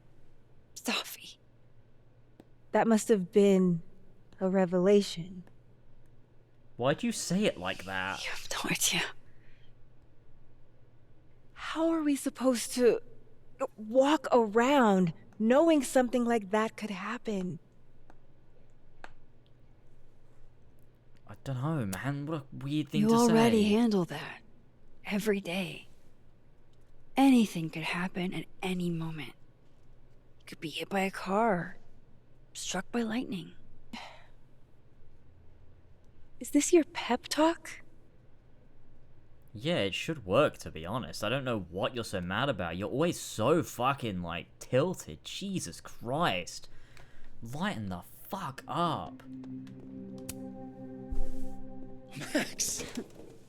Safi. That must have been a revelation. Why'd you say it like that? You have no idea. How are we supposed to walk around knowing something like that could happen? I don't know, man. What a weird thing You to say. You already handle that. Every day. Anything could happen at any moment. You could be hit by a car. Struck by lightning. Is this your pep talk? Yeah, it should work, to be honest. I don't know what you're so mad about. You're always so fucking, like, tilted. Jesus Christ. Lighten the fuck up. Max!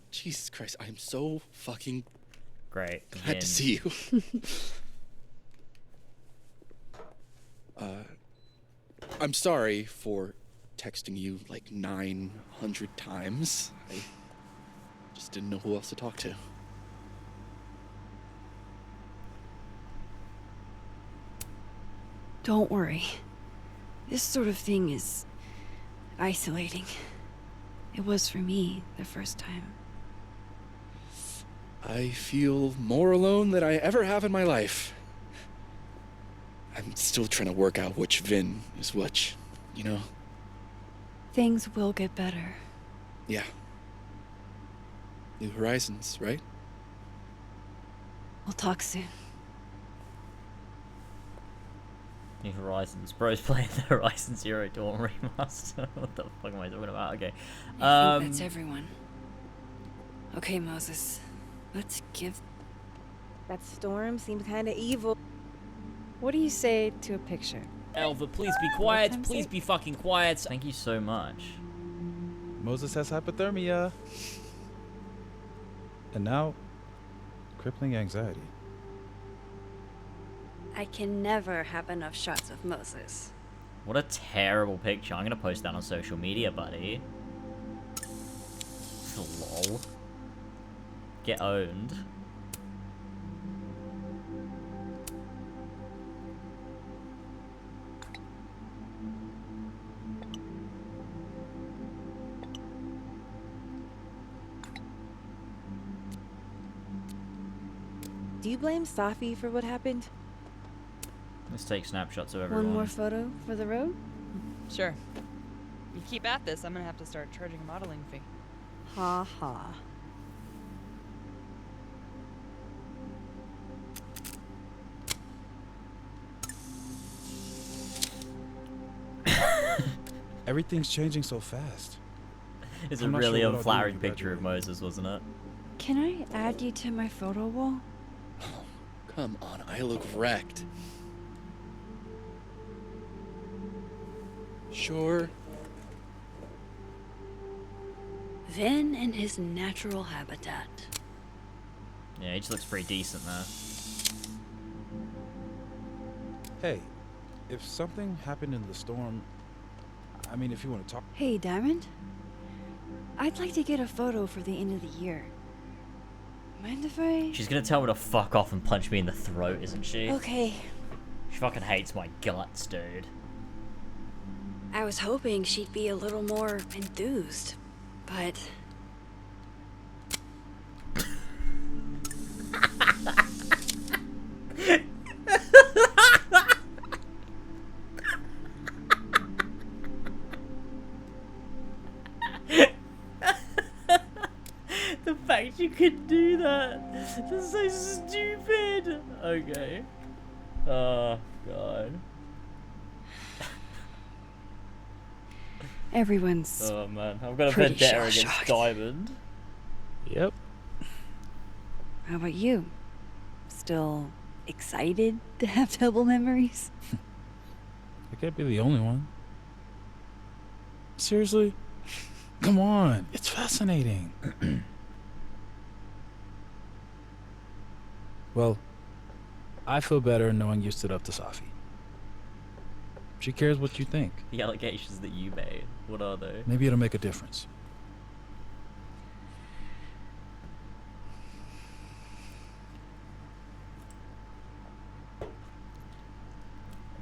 Jesus Christ, I am so fucking glad to see you. I'm sorry for texting you like 900 times. I just didn't know who else to talk to. Don't worry. This sort of thing is isolating. It was for me the first time. I feel more alone than I ever have in my life. I'm still trying to work out which Vin is which, you know? Things will get better. Yeah. New Horizons, right? We'll talk soon. New Horizons. Bro's playing the Horizon Zero Dawn remaster. What the fuck am I talking about? Okay. I think that's everyone. Okay, Moses. Let's give... That storm seemed kind of evil. What do you say to a picture? Elva, please be quiet. Please be fucking quiet. Thank you so much. Moses has hypothermia. And now, crippling anxiety. I can never have enough shots of Moses. What a terrible picture. I'm gonna post that on social media, buddy. Lol. Get owned. Do you blame Safi for what happened? Let's take snapshots of everyone. One more photo for the road? Sure. You keep at this, I'm gonna have to start charging a modeling fee. Ha ha. Everything's changing so fast. It's a really unflattering picture of Moses, wasn't it? Can I add you to my photo wall? Come on, I look wrecked. Sure. Vin in his natural habitat. Yeah, he just looks pretty decent there. Hey, if something happened in the storm, I mean, if you want to talk... Hey, Diamond. I'd like to get a photo for the end of the year. Mind if I... She's gonna tell me to fuck off and punch me in the throat, isn't she? Okay. She fucking hates my guts, dude. I was hoping she'd be a little more enthused, but... fact you could do that. That's so stupid. Okay. Oh, God. Everyone's. Oh, man. I've got a pretty vendetta against shell-shocked. Diamond. Yep. How about you? Still excited to have double memories? I can't be the only one. Seriously? Come on, it's fascinating. Well, I feel better knowing you stood up to Safi. She cares what you think. The allegations that you made, what are they? Maybe it'll make a difference.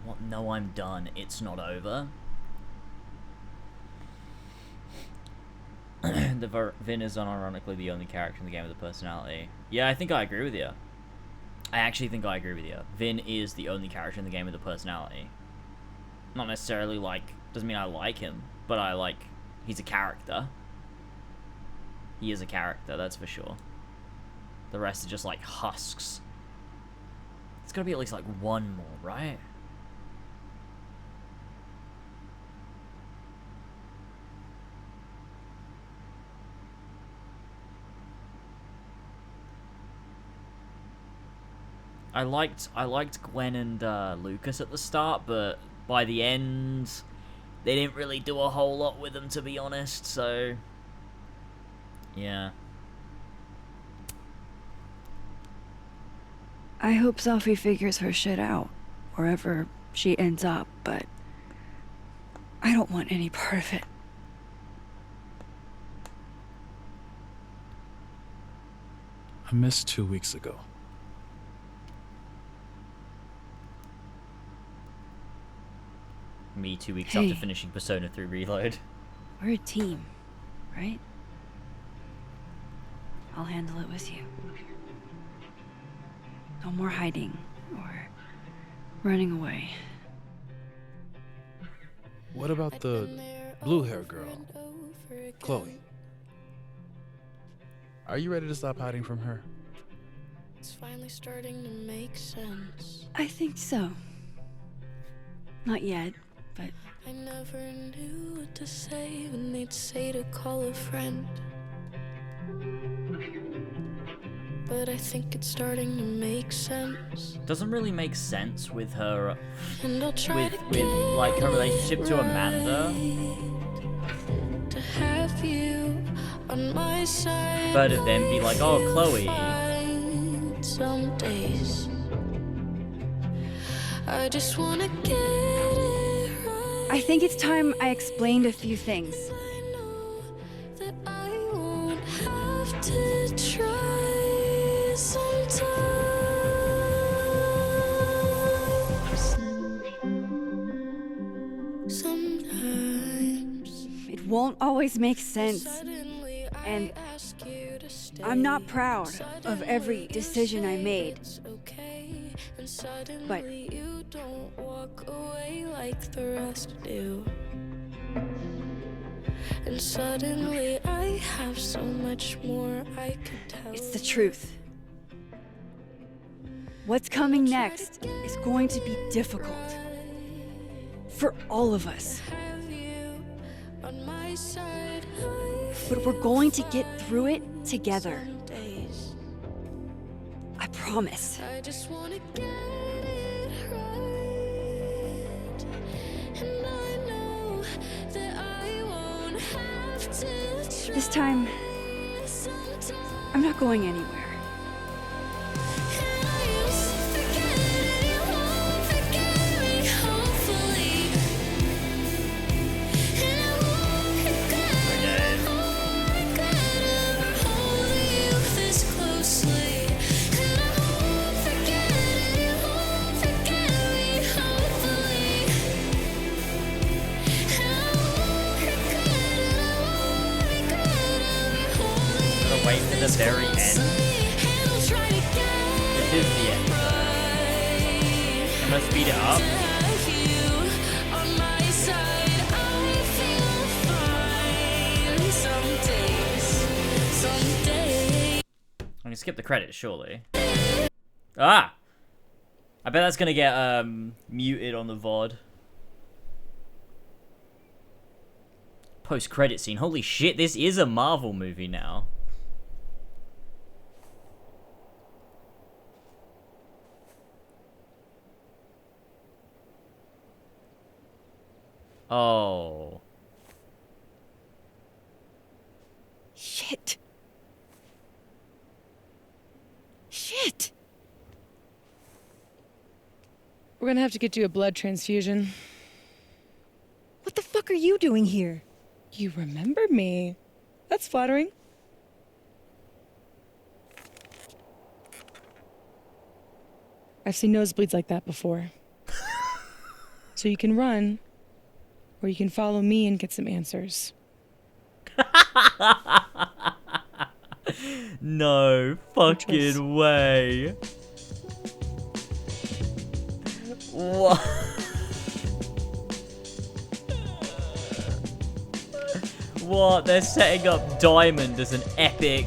What? No, I'm done. It's not over. Vin is unironically the only character in the game with a personality. Yeah, I think I agree with you. I actually think I agree with you. Vin is the only character in the game with a personality. Not necessarily like, doesn't mean I like him, but I like, he's a character. He is a character, that's for sure. The rest are just like husks. It's gotta be at least like one more, right? I liked Gwen and Lucas at the start, but by the end, they didn't really do a whole lot with them, to be honest, so yeah. I hope Safi figures her shit out, wherever she ends up, but I don't want any part of it. I missed 2 weeks ago. Me 2 weeks Hey. after finishing Persona 3 Reload. We're a team, right? I'll handle it with you. No more hiding or running away. What about the blue-hair girl, Chloe? Are you ready to stop hiding from her? It's finally starting to make sense. I think so. Not yet, but I never knew what to say when they'd say to call a friend. But I think it's starting to make sense. Doesn't really make sense with her, And I'll try with like her relationship to Amanda. to have you on my side. But to then be like, oh, Chloe. Some days I just wanna get it right. I think it's time I explained a few things. That I won't have to try sometimes. Sometimes It won't always make sense. And I'm not proud of every decision I made. But you don't walk away like the rest do. And suddenly I have so much more I could tell. it's the truth. What's coming next is going to be difficult. For all of us. On my side, But we're going to get through it together. I promise. I just wanna get it right. And I know that I won't have to try. This time, I'm not going anywhere. Wait for the very end. This is the end. I'm gonna speed it up. Some days can skip the credits, surely. Ah! I bet that's gonna get muted on the VOD. Post-credit scene. Holy shit, this is a Marvel movie now. Oh. Shit. Shit. We're gonna have to get you a blood transfusion. What the fuck are you doing here? You remembered me. That's flattering. I've seen nosebleeds like that before. So you can run, or you can follow me and get some answers. No fucking way. What? What? They're setting up Diamond as an epic.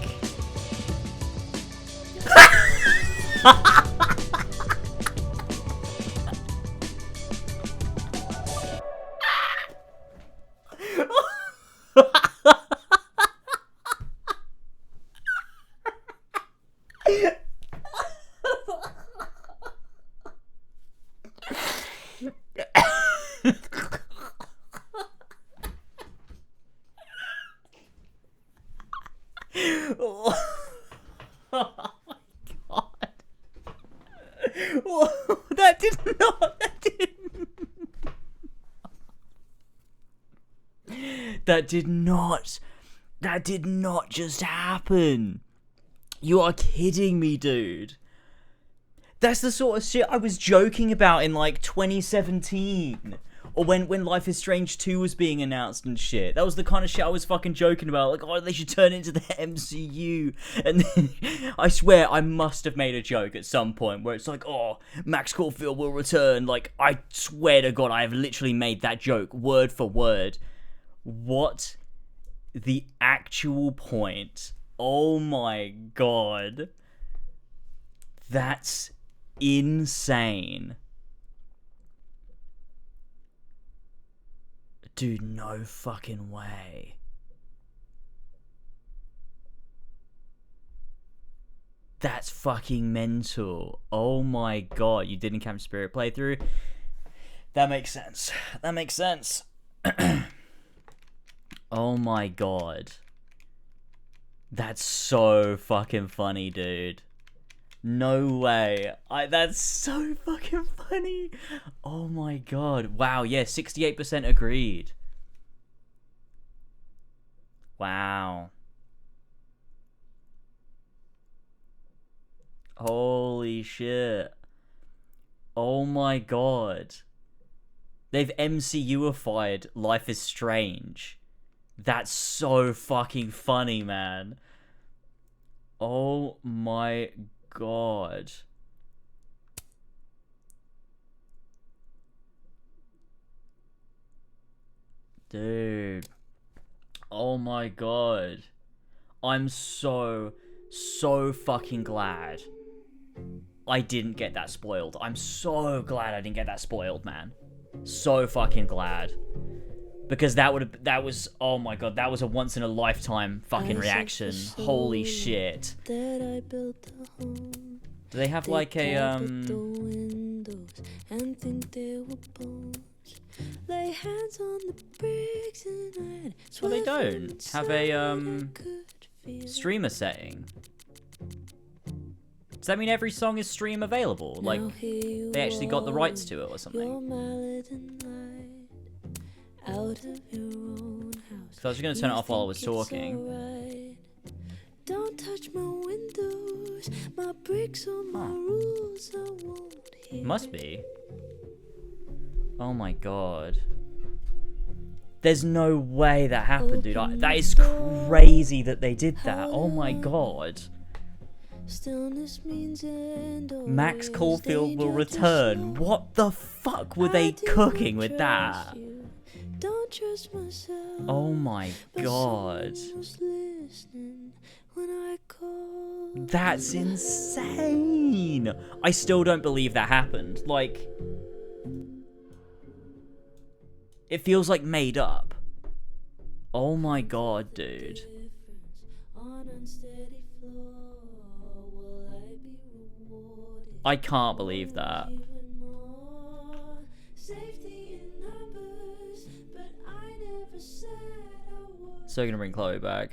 Oh my god. Whoa, that did not. That did not just happen. You are kidding me, dude. That's the sort of shit I was joking about in like 2017. Or when Life is Strange 2 was being announced and shit. That was the kind of shit I was fucking joking about. Like, oh, they should turn it into the MCU. And then, I swear, I must have made a joke at some point where it's like, oh, Max Caulfield will return. Like, I swear to God, I have literally made that joke word for word. What the actual point? Oh my God. That's insane. Dude, no fucking way. That's fucking mental. Oh my god, you didn't Camp Spirit playthrough? That makes sense. That makes sense. Oh my god. That's so fucking funny, dude. No way. That's so fucking funny. Oh my god. Wow, yeah, 68% agreed. Wow. Holy shit. Oh my god. They've MCUified Life is Strange. That's so fucking funny, man. Oh my god. Dude. Oh my god. I'm so fucking glad I didn't get that spoiled. I'm so glad I didn't get that spoiled, man. So fucking glad. Because that was, oh my god, that was a once in a lifetime fucking reaction. Holy shit. Do they have like a, well, they don't have a, streamer setting. Does that mean every song is stream available? Like, they actually got the rights to it or something? So I was just gonna turn it off while I was talking. Don't touch my windows, my bricks on my rules, I won't hear. Must be. Oh my god. There's no way that happened, dude. That is crazy that they did that. Oh my god. Max Caulfield will return. What the fuck were they cooking with that? Oh my god. That's insane. I still don't believe that happened. Like, it feels like made up. Oh my god, dude. I can't believe that. So gonna bring Chloe back.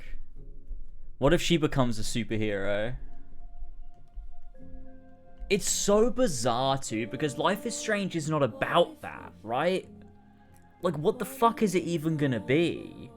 What if she becomes a superhero? It's so bizarre too, because Life is Strange is not about that, right? Like, what the fuck is it even gonna be?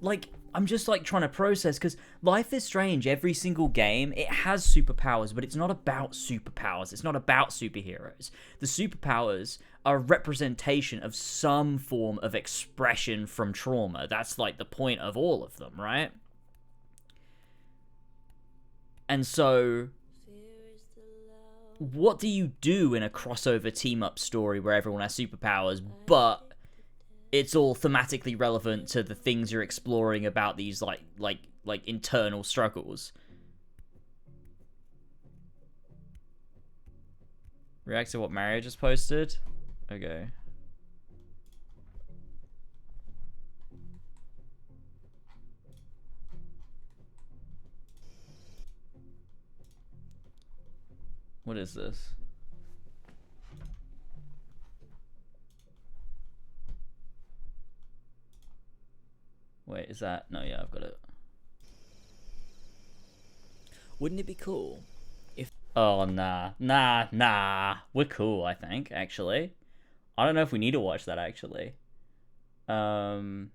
Like, I'm just like trying to process, because Life is Strange, every single game, it has superpowers, but it's not about superpowers. It's not about superheroes. The superpowers are a representation of some form of expression from trauma. That's like the point of all of them, right? And so, what do you do in a crossover team-up story where everyone has superpowers, but it's all thematically relevant to the things you're exploring about these like internal struggles? React to what Mario just posted? Okay. What is this? Wait, is that... No, yeah, I've got it. Wouldn't it be cool if... Oh, nah. Nah. We're cool, I think, actually. I don't know if we need to watch that, actually. What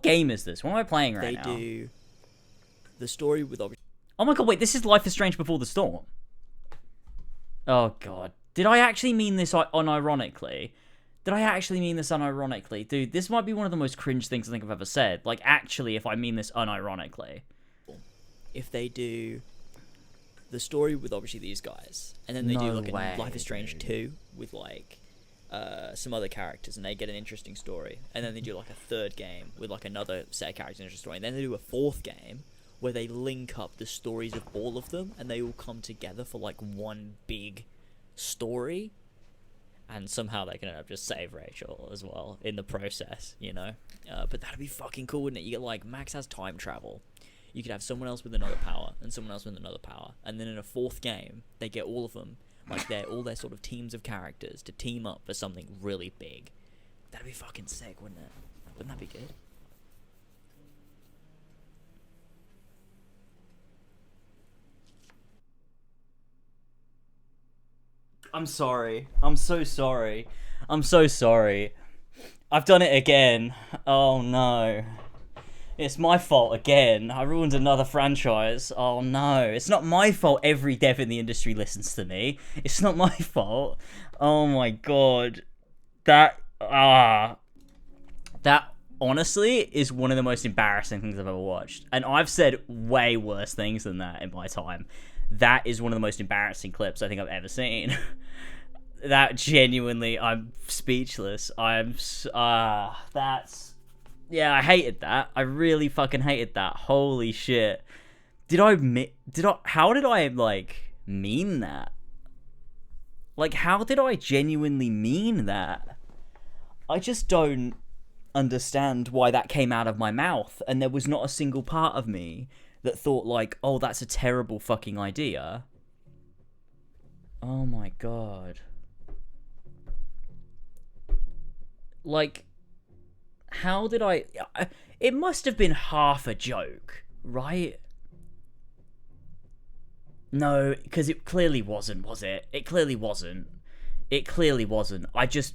game is this? What am I playing right now? They do the story with... Oh my god, wait, this is Life is Strange Before the Storm. Oh god. Did I actually mean this unironically? Did I actually mean this unironically? Dude, this might be one of the most cringe things I think I've ever said. Like, actually, if I mean this unironically. If they do the story with obviously these guys, and then they do like way, a Life is Strange 2 with like some other characters, and they get an interesting story, and then they do like a third game with like another set of characters and interesting story, and then they do a fourth game where they link up the stories of all of them, and they all come together for like one big story. And somehow they can end up just save Rachel as well in the process, you know? But that'd be fucking cool, wouldn't it? You get like, Max has time travel. You could have someone else with another power, and someone else with another power. And then in a fourth game, they get all of them, like all their sort of teams of characters to team up for something really big. That'd be fucking sick, wouldn't it? Wouldn't that be good? I'm sorry. I'm so sorry. I'm so sorry. I've done it again. Oh no. It's my fault again. I ruined another franchise. Oh no. It's not my fault every dev in the industry listens to me. It's not my fault. Oh my god. That honestly is one of the most embarrassing things I've ever watched. And I've said way worse things than that in my time. That is one of the most embarrassing clips I think I've ever seen. That genuinely, I'm speechless. That's... Yeah, I hated that. I really fucking hated that. Holy shit. How did I, like, mean that? Like, how did I genuinely mean that? I just don't understand why that came out of my mouth, and there was not a single part of me that thought like, oh, that's a terrible fucking idea. Oh my god. Like, how did I... It must have been half a joke, right? No, because it clearly wasn't, was it? It clearly wasn't. It clearly wasn't.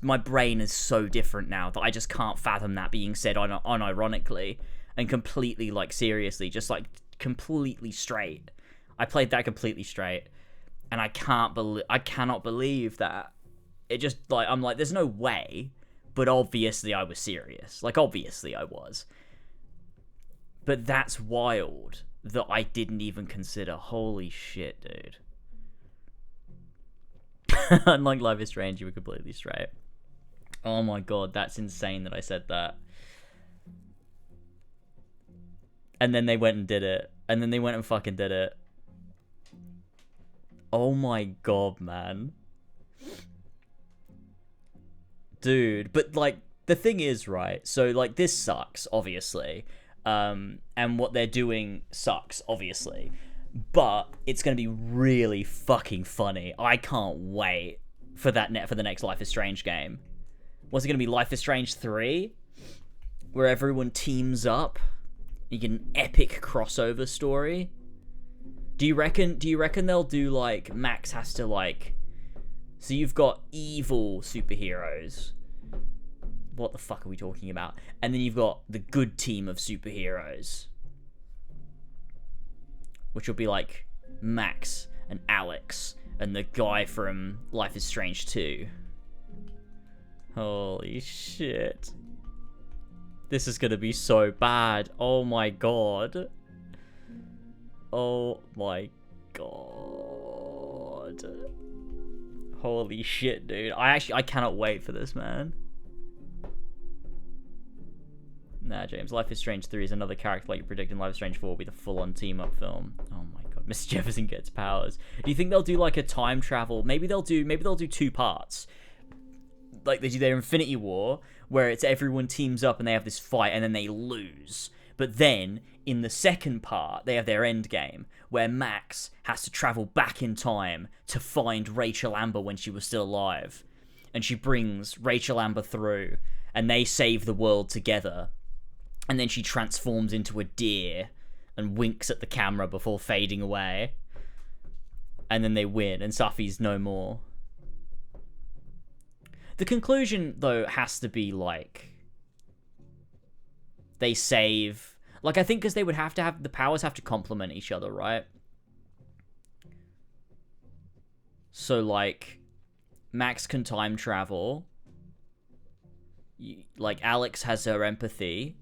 My brain is so different now that I just can't fathom that being said unironically and completely, like, seriously, just, like, completely straight. I played that completely straight, and I cannot believe that. It just, like, I'm like, there's no way, but obviously I was serious. Like, obviously I was. But that's wild that I didn't even consider. Holy shit, dude. Unlike Life is Strange, you were completely straight. Oh my god, that's insane that I said that. And then they went and did it. And then they went and fucking did it. Oh my god, man. Dude, but like, the thing is, right, so like, this sucks, obviously. And what they're doing sucks, obviously. But it's gonna be really fucking funny. I can't wait for that for the next Life is Strange game. What's it gonna be, Life is Strange 3? Where everyone teams up? You get an epic crossover story? Do you reckon they'll do, like, Max has to, like... So you've got evil superheroes. What the fuck are we talking about? And then you've got the good team of superheroes. Which will be, like, Max and Alex and the guy from Life is Strange 2. Holy shit. This is gonna be so bad. Oh my god. Oh my god. Holy shit, dude. I cannot wait for this, man. Nah, James. Life is Strange 3 is another character like you predicted in Life is Strange 4 will be the full-on team-up film. Oh my god. Mr. Jefferson gets powers. Do you think they'll do like a time travel? Maybe they'll do 2 parts. Like they do their Infinity War, where it's everyone teams up and they have this fight and then they lose. But then, in the second part, they have their end game, where Max has to travel back in time to find Rachel Amber when she was still alive. And she brings Rachel Amber through, and they save the world together. And then she transforms into a deer and winks at the camera before fading away. And then they win, and Safi's no more. The conclusion, though, has to be, like... They save... Like, I think because they would have to have... The powers have to complement each other, right? So, like... Max can time travel. Like, Alex has her empathy.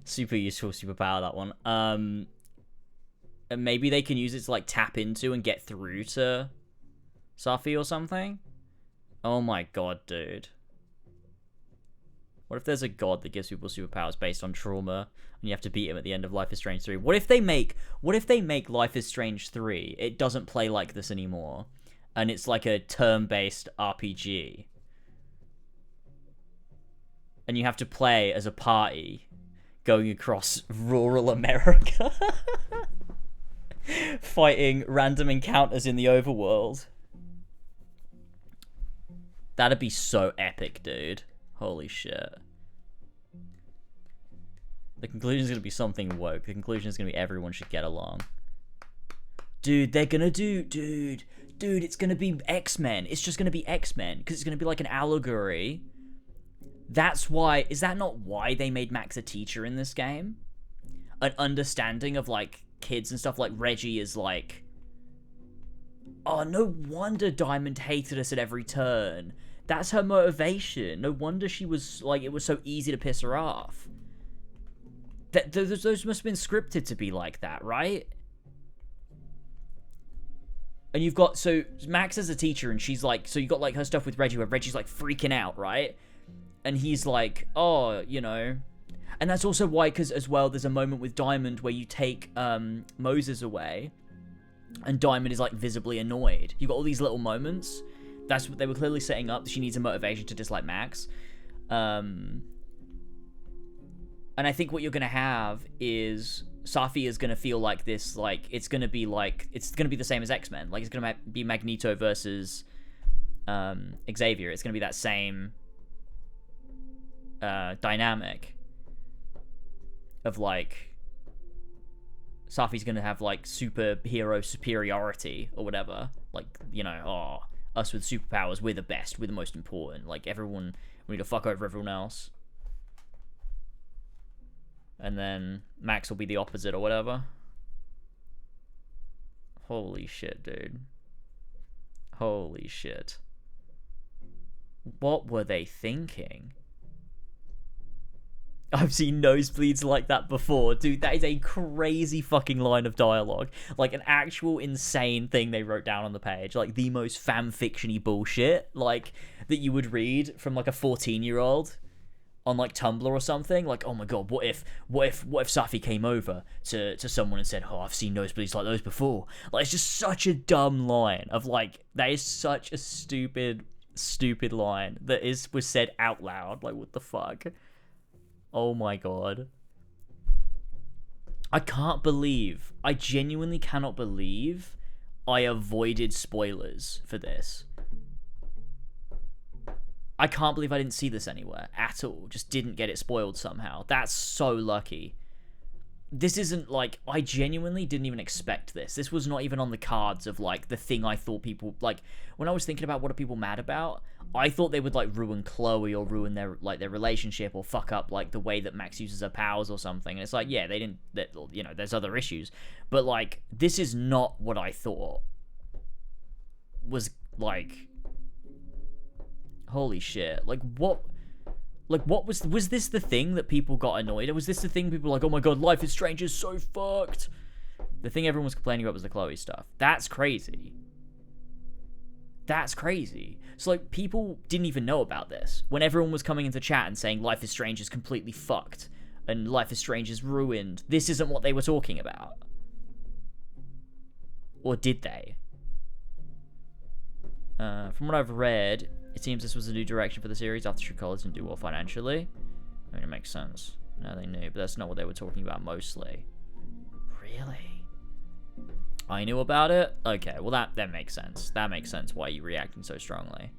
Super useful superpower, that one. And maybe they can use it to, like, tap into and get through to Safi or something? Oh my god, dude. What if there's a god that gives people superpowers based on trauma, and you have to beat him at the end of Life is Strange 3? What if they make Life is Strange 3, it doesn't play like this anymore, and it's like a turn-based RPG? And you have to play as a party going across rural America, fighting random encounters in the overworld. That'd be so epic, dude. Holy shit. The conclusion is going to be something woke. The conclusion is going to be everyone should get along. Dude, they're going to do... Dude, it's going to be X-Men. It's just going to be X-Men. Because it's going to be like an allegory. That's why... Is that not why they made Max a teacher in this game? An understanding of, like, kids and stuff. Like, Reggie is like... Oh, no wonder Diamond hated us at every turn. That's her motivation. No wonder she was, like, it was so easy to piss her off. Those must have been scripted to be like that, right? And you've got, so, Max is a teacher, and she's like, so you got, like, her stuff with Reggie, where Reggie's, like, freaking out, right? And he's like, oh, you know. And that's also why, because, as well, there's a moment with Diamond where you take, Moses away, and Diamond is, like, visibly annoyed. You've got all these little moments. That's what they were clearly setting up. She needs a motivation to dislike Max. And I think what you're going to have is Safi is going to feel like this, like, it's going to be the same as X-Men. Like, it's going to be Magneto versus Xavier. It's going to be that same dynamic of, like, Safi's going to have, like, superhero superiority or whatever. Like, you know, oh, us with superpowers, we're the best, we're the most important. Like, everyone, we need to fuck over everyone else. And then Max will be the opposite or whatever. Holy shit, dude. Holy shit. What were they thinking? I've seen nosebleeds like that before. Dude, that is a crazy fucking line of dialogue. Like, an actual insane thing they wrote down on the page. Like, the most fan-fiction-y bullshit, like, that you would read from, like, a 14-year-old on, like, Tumblr or something. Like, oh my god, what if Safi came over to someone and said, oh, I've seen nosebleeds like those before. Like, it's just such a dumb line of, like, that is such a stupid line that was said out loud. Like, what the fuck? Oh my god. I genuinely cannot believe I avoided spoilers for this. I can't believe I didn't see this anywhere at all. Just didn't get it spoiled somehow. That's so lucky. This isn't like, I genuinely didn't even expect this. This was not even on the cards of like the thing I thought people, like, when I was thinking about what are people mad about, I thought they would like ruin Chloe or ruin their relationship or fuck up like the way that Max uses her powers or something. And it's like, yeah, they didn't, you know, there's other issues. But like, this is not what I thought was like, holy shit. Like, what was this the thing that people got annoyed at? Was this the thing people were like, oh my god, Life is Strange is so fucked? The thing everyone was complaining about was the Chloe stuff. That's crazy. That's crazy. So, like, people didn't even know about this. When everyone was coming into chat and saying Life is Strange is completely fucked, and Life is Strange is ruined, this isn't what they were talking about. Or did they? From what I've read, it seems this was a new direction for the series after True Colors didn't do well financially. I mean, it makes sense. No, they knew, but that's not what they were talking about mostly. Really? I knew about it? Okay, well that makes sense. That makes sense why you're reacting so strongly.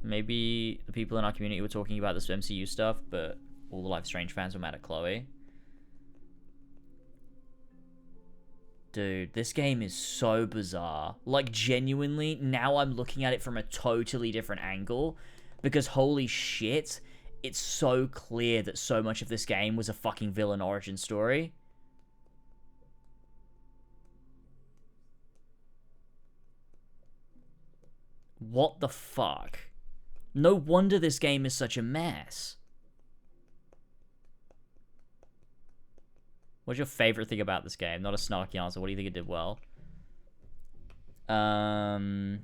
Maybe the people in our community were talking about this MCU stuff, but all the Life is Strange fans were mad at Chloe. Dude, this game is so bizarre. Like, genuinely, now I'm looking at it from a totally different angle. Because, holy shit, it's so clear that so much of this game was a fucking villain origin story. What the fuck? No wonder this game is such a mess. What's your favorite thing about this game? Not a snarky answer. What do you think it did well? I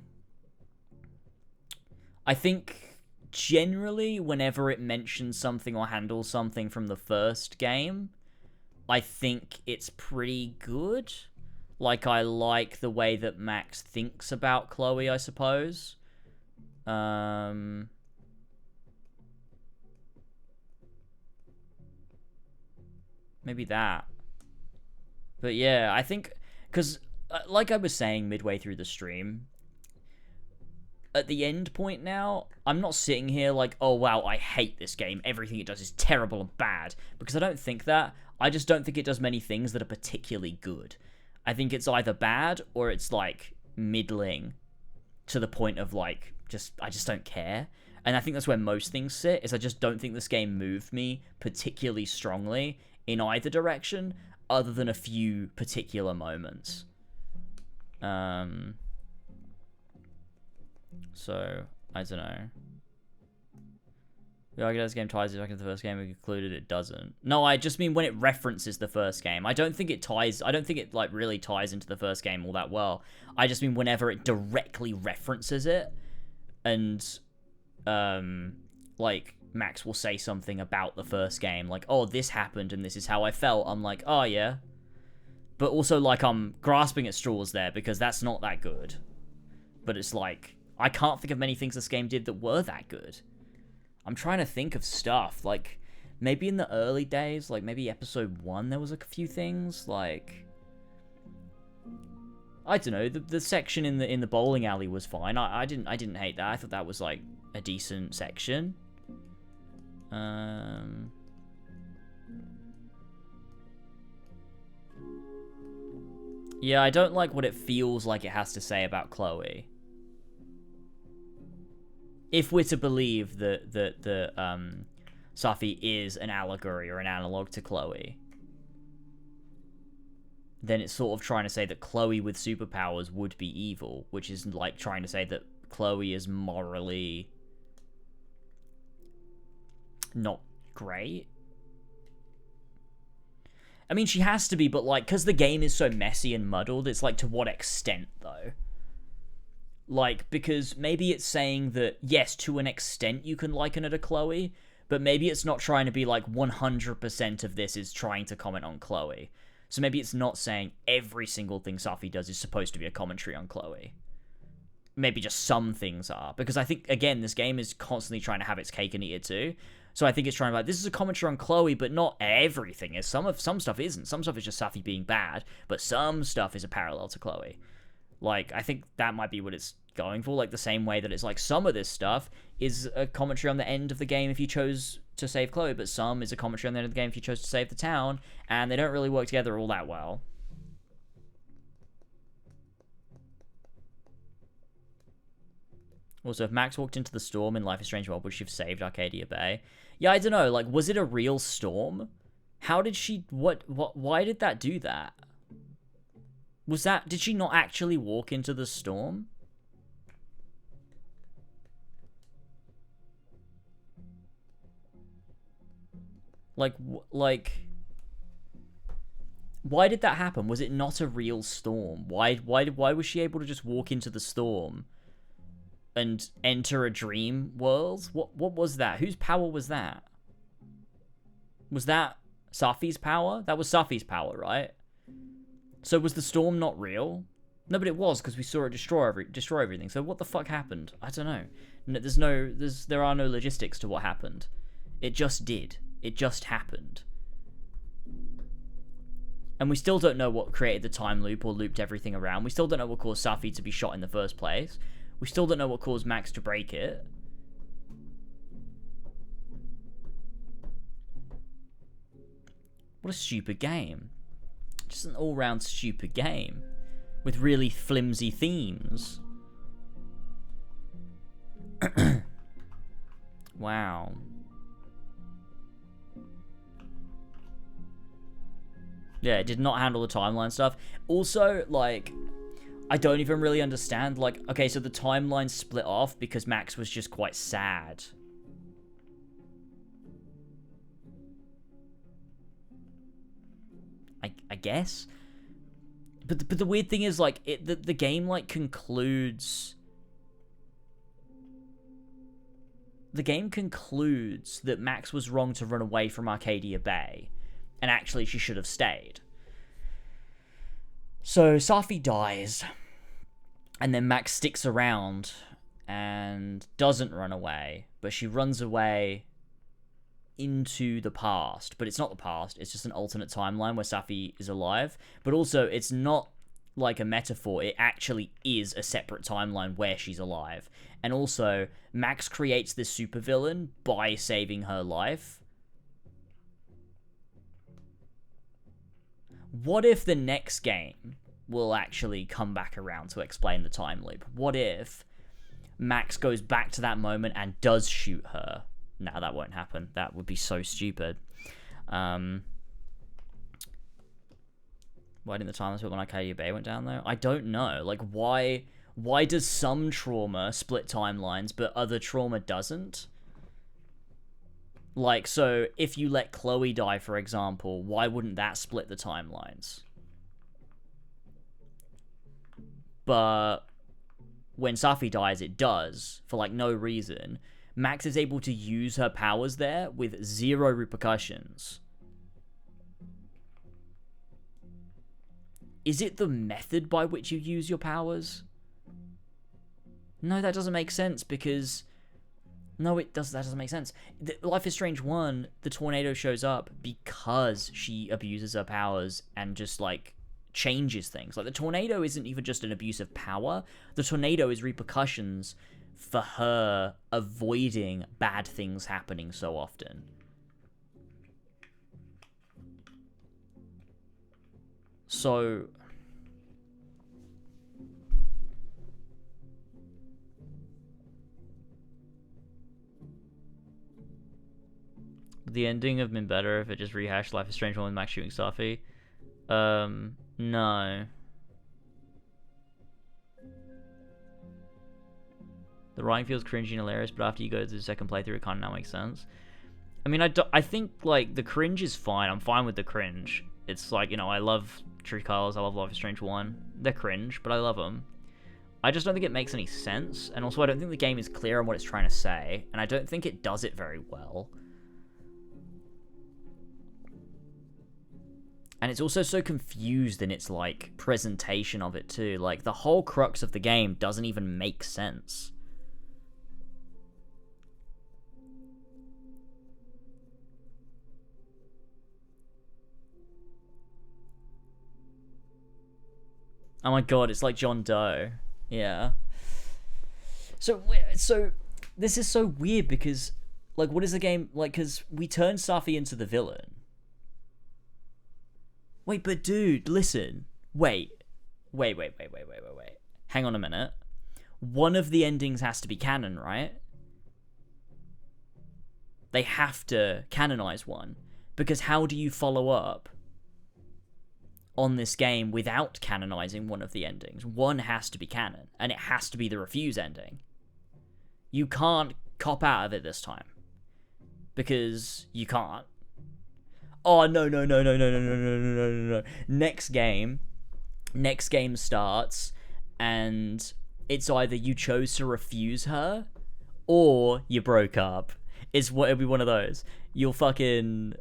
think generally whenever it mentions something or handles something from the first game, I think it's pretty good. Like, I like the way that Max thinks about Chloe, I suppose. Maybe that. But yeah, I think, because like I was saying midway through the stream, at the end point now, I'm not sitting here like, oh wow, I hate this game, everything it does is terrible and bad, because I don't think that. I just don't think it does many things that are particularly good. I think it's either bad or it's like middling to the point of like, I just don't care. And I think that's where most things sit, is I just don't think this game moved me particularly strongly in either direction, other than a few particular moments. So, I don't know. We argue this game ties it back into the first game, we concluded it doesn't. No, I just mean when it references the first game. I don't think it like really ties into the first game all that well. I just mean whenever it directly references it, and like Max will say something about the first game, like, oh, this happened and this is how I felt. I'm like, oh yeah. But also, like, I'm grasping at straws there because that's not that good. But it's like, I can't think of many things this game did that were that good. I'm trying to think of stuff, like, maybe in the early days, like, maybe episode 1, there was a few things, like, I don't know, the section in the bowling alley was fine. I didn't hate that. I thought that was, like, a decent section. Yeah, I don't like what it feels like it has to say about Chloe. If we're to believe that Safi is an allegory or an analog to Chloe, then it's sort of trying to say that Chloe with superpowers would be evil, which is like trying to say that Chloe is morally not great. I mean, she has to be, but like, because the game is so messy and muddled, it's like, to what extent, though? Like, because maybe it's saying that, yes, to an extent you can liken her to Chloe, but maybe it's not trying to be like 100% of this is trying to comment on Chloe. So maybe it's not saying every single thing Safi does is supposed to be a commentary on Chloe. Maybe just some things are. Because I think, again, this game is constantly trying to have its cake and eat it too. So I think it's trying to be like, this is a commentary on Chloe, but not everything is. Some stuff isn't. Some stuff is just Safi being bad, but some stuff is a parallel to Chloe. Like, I think that might be what it's going for, like the same way that it's like some of this stuff is a commentary on the end of the game if you chose to save Chloe, but some is a commentary on the end of the game if you chose to save the town, and they don't really work together all that well. Also, if Max walked into the storm in Life is Strange World, would she have saved Arcadia Bay? Yeah, I don't know, like, was it a real storm? How did she, why did that do that? Did she not actually walk into the storm? Like, why did that happen? Was it not a real storm? Why was she able to just walk into the storm and enter a dream world? What was that? Whose power was that? Was that Safi's power? That was Safi's power, right? So was the storm not real? No, but it was, because we saw it destroy everything. So what the fuck happened? I don't know. There are no logistics to what happened. It just did. It just happened. And we still don't know what created the time loop or looped everything around. We still don't know what caused Safi to be shot in the first place. We still don't know what caused Max to break it. What a stupid game. Just an all-round stupid game. With really flimsy themes. Wow. Yeah, it did not handle the timeline stuff. Also, like, I don't even really understand, like, okay, so the timeline split off because Max was just quite sad. I guess? But the weird thing is, like, the game, like, concludes... The game concludes that Max was wrong to run away from Arcadia Bay. And actually, she should have stayed. So, Safi dies. And then Max sticks around and doesn't run away. But she runs away into the past. But it's not the past. It's just an alternate timeline where Safi is alive. But also, it's not like a metaphor. It actually is a separate timeline where she's alive. And also, Max creates this supervillain by saving her life. What if the next game will actually come back around to explain the time loop? What if Max goes back to that moment and does shoot her? No, that won't happen. That would be so stupid. Why didn't the timeline split when Arcadia Bay went down, though? I don't know. Like, why does some trauma split timelines, but other trauma doesn't? Like, so, if you let Chloe die, for example, why wouldn't that split the timelines? But when Safi dies, it does, for, like, no reason. Max is able to use her powers there with zero repercussions. Is it the method by which you use your powers? No, that doesn't make sense, because... No, that doesn't make sense. Life is Strange 1, the tornado shows up because she abuses her powers and just, like, changes things. Like, the tornado isn't even just an abuse of power. The tornado is repercussions for her avoiding bad things happening so often. So... the ending have been better if it just rehashed Life is Strange 1 with Max shooting Safi. No. The writing feels cringy and hilarious, but after you go to the second playthrough, it kind of now makes sense. I mean, I think, like, the cringe is fine. I'm fine with the cringe. It's like, you know, I love True Colors, I love Life is Strange 1. They're cringe, but I love them. I just don't think it makes any sense, and also I don't think the game is clear on what it's trying to say, and I don't think it does it very well. And it's also so confused in its, like, presentation of it, too. Like, the whole crux of the game doesn't even make sense. Oh my god, it's like John Doe. Yeah. So this is so weird because, like, what is the game like? Because we turn Safi into the villain. Wait, but dude, listen. Wait. Hang on a minute. One of the endings has to be canon, right? They have to canonize one, because how do you follow up on this game without canonizing one of the endings? One has to be canon, and it has to be the Refuse ending. You can't cop out of it this time, because you can't. Oh, no. Next game starts, and it's either you chose to refuse her, or you broke up. It'll be one of those. You'll fucking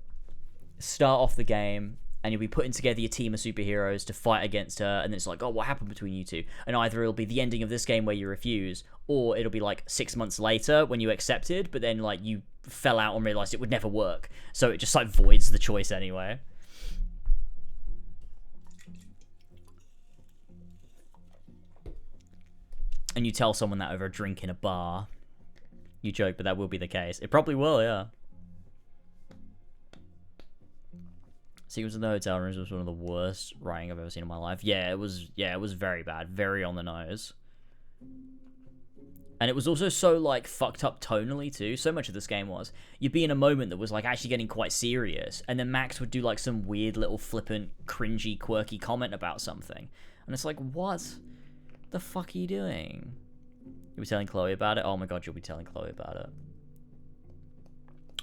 start off the game, and you'll be putting together your team of superheroes to fight against her, and then it's like, oh, what happened between you two? And either it'll be the ending of this game where you refuse, or it'll be like 6 months later when you accepted, but then like you fell out and realized it would never work, so it just like voids the choice anyway. And you tell someone that over a drink in a bar. You joke, but that will be the case. It probably will, yeah. Sequence in the hotel rooms was one of the worst writing I've ever seen in my life. Yeah, it was very bad. Very on the nose. And it was also so, like, fucked up tonally, too. So much of this game was. You'd be in a moment that was, like, actually getting quite serious. And then Max would do, like, some weird little flippant, cringy, quirky comment about something. And it's like, what the fuck are you doing? You'll be telling Chloe about it? Oh my god, you'll be telling Chloe about it.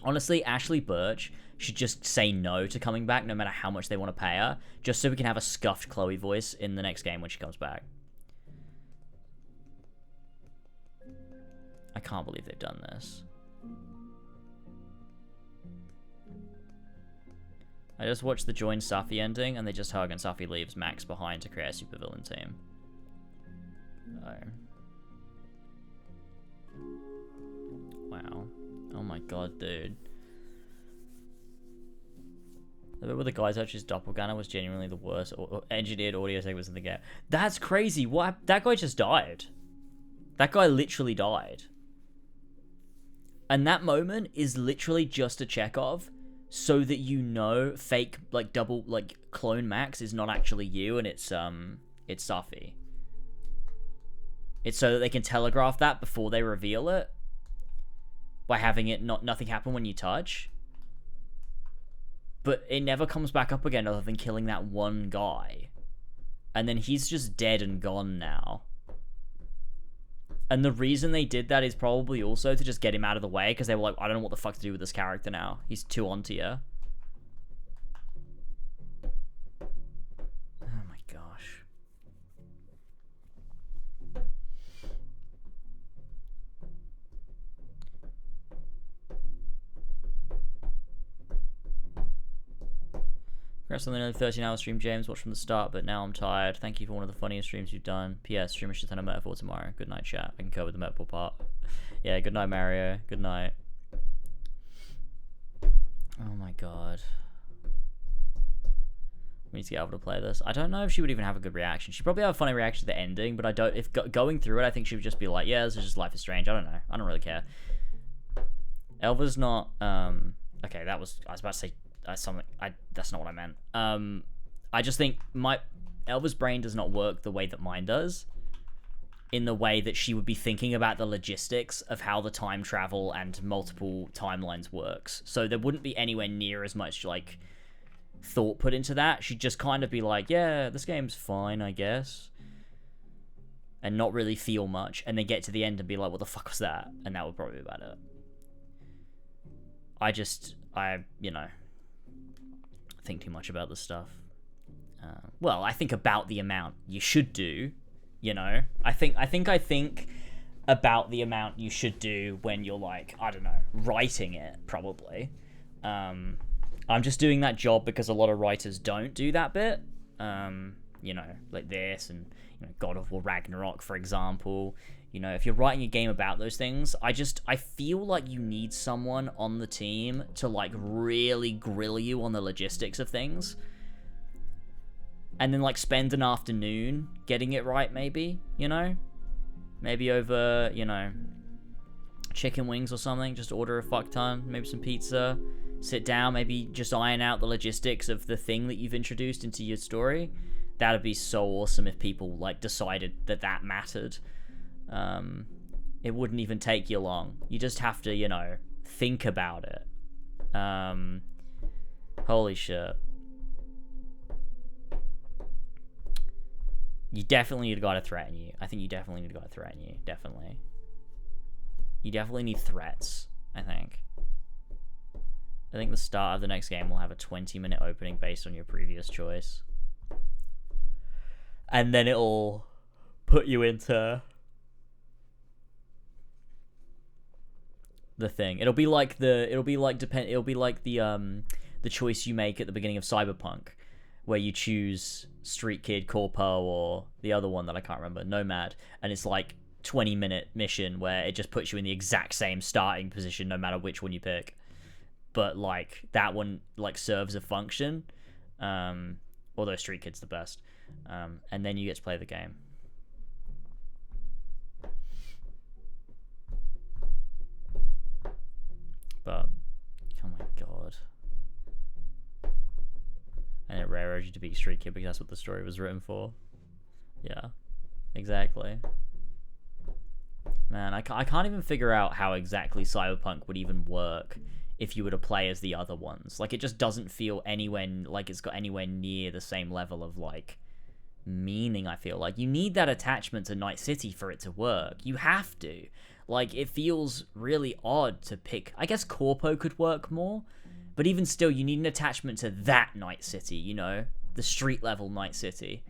Honestly, Ashley Birch should just say no to coming back no matter how much they want to pay her, just so we can have a scuffed Chloe voice in the next game when she comes back. I can't believe they've done this. I just watched the Join Safi ending, and they just hug and Safi leaves Max behind to create a supervillain team. Oh. Wow. Oh my god, dude. The bit where the guy touched his doppelganger was genuinely the worst engineered audio segments in the game. That's crazy. What? That guy just died. That guy literally died. And that moment is literally just a Chekhov so that you know fake, like, double, like, clone Max is not actually you, and it's Safi. It's so that they can telegraph that before they reveal it by having it nothing happen when you touch. But it never comes back up again other than killing that one guy. And then he's just dead and gone now. And the reason they did that is probably also to just get him out of the way, because they were like, I don't know what the fuck to do with this character now. He's too onto you. Oh my gosh. Congrats on the nearly 13-hour stream, James. Watched from the start, but now I'm tired. Thank you for one of the funniest streams you've done. P.S. Stream a shit ton of metaphor tomorrow. Good night, chat. I can cover the metaphor part. Yeah, good night, Mario. Good night. Oh my god. We need to get able to play this. I don't know if she would even have a good reaction. She'd probably have a funny reaction to the ending, but I don't. If going through it, I think she would just be like, yeah, this is just Life is Strange. I don't know. I don't really care. Elva's not. Okay, that was. I was about to say. Something that's not what I meant. I just think Elva's brain does not work the way that mine does, in the way that she would be thinking about the logistics of how the time travel and multiple timelines works. So there wouldn't be anywhere near as much like thought put into that. She'd just kind of be like, yeah, this game's fine, I guess, and not really feel much, and then get to the end and be like, what the fuck was that? And that would probably be about it. I think too much about this stuff. Well, I think about the amount you should do, I think about the amount you should do when you're like, I don't know, writing it, probably. I'm just doing that job because a lot of writers don't do that bit. Like this and God of War Ragnarok, for example. If you're writing a game about those things, I feel like you need someone on the team to like really grill you on the logistics of things. And then like spend an afternoon getting it right, maybe, Maybe over, chicken wings or something. Just order a fuck ton, maybe some pizza. Sit down, maybe just iron out the logistics of the thing that you've introduced into your story. That'd be so awesome if people like decided that mattered. It wouldn't even take you long. You just have to, think about it. Holy shit. You definitely need a guy to threaten you. I think you definitely need a guy to threaten you. Definitely. You definitely need threats, I think. I think the start of the next game will have a 20-minute opening based on your previous choice. And then it'll put you into the thing. It'll be like the choice you make at the beginning of Cyberpunk, where you choose Street Kid, Corpo, or the other one that I can't remember, Nomad, and it's like 20-minute mission where it just puts you in the exact same starting position no matter which one you pick. But like that one like serves a function. Although Street Kid's the best. And then you get to play the game. But oh my god. And it railroads you to beat Street Kid because that's what the story was written for. Yeah, exactly. Man, I can't even figure out how exactly Cyberpunk would even work if you were to play as the other ones. Like, it just doesn't feel anywhere, like it's got anywhere near the same level of, like, meaning, I feel like. You need that attachment to Night City for it to work. You have to. Like, it feels really odd to pick... I guess Corpo could work more, but even still, you need an attachment to that Night City, the street-level Night City.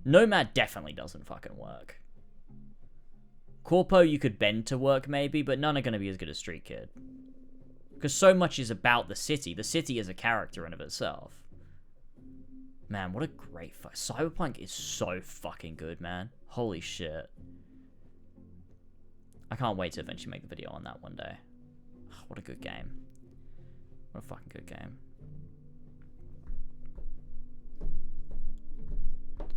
Nomad definitely doesn't fucking work. Corpo you could bend to work, maybe, but none are going to be as good as Street Kid. Because so much is about the city. The city is a character in of itself. Man, what a great Cyberpunk is so fucking good, man. Holy shit. I can't wait to eventually make the video on that one day. What a good game. What a fucking good game.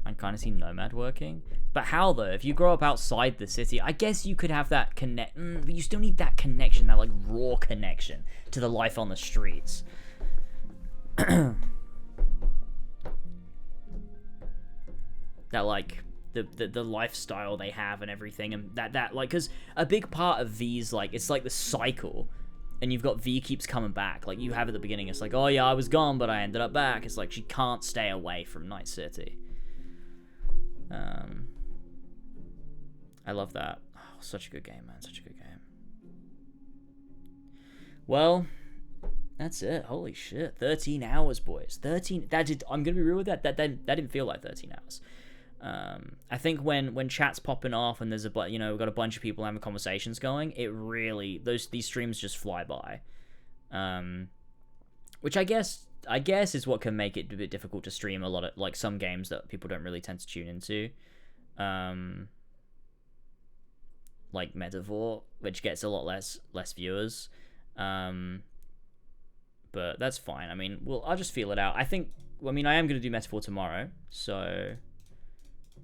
I can kind of see Nomad working. But how, though? If you grow up outside the city, I guess you could have that but you still need that connection, that, like, raw connection to the life on the streets. That, like, the lifestyle they have and everything. And that like, because a big part of V's, like, it's like the cycle. And you've got V keeps coming back. Like, you have at the beginning, it's like, oh, yeah, I was gone, but I ended up back. It's like, she can't stay away from Night City. I love that. Oh, such a good game, man. Such a good game. Well, that's it. Holy shit. 13 hours, boys. 13. I'm gonna be real with that. That didn't feel like 13 hours. I think when chat's popping off and there's we've got a bunch of people having conversations going, it really these streams just fly by. Which I guess is what can make it a bit difficult to stream a lot of, like, some games that people don't really tend to tune into. Like Metaphor, which gets a lot less viewers. But that's fine. I mean, I'll just feel it out. I am going to do Metaphor tomorrow, so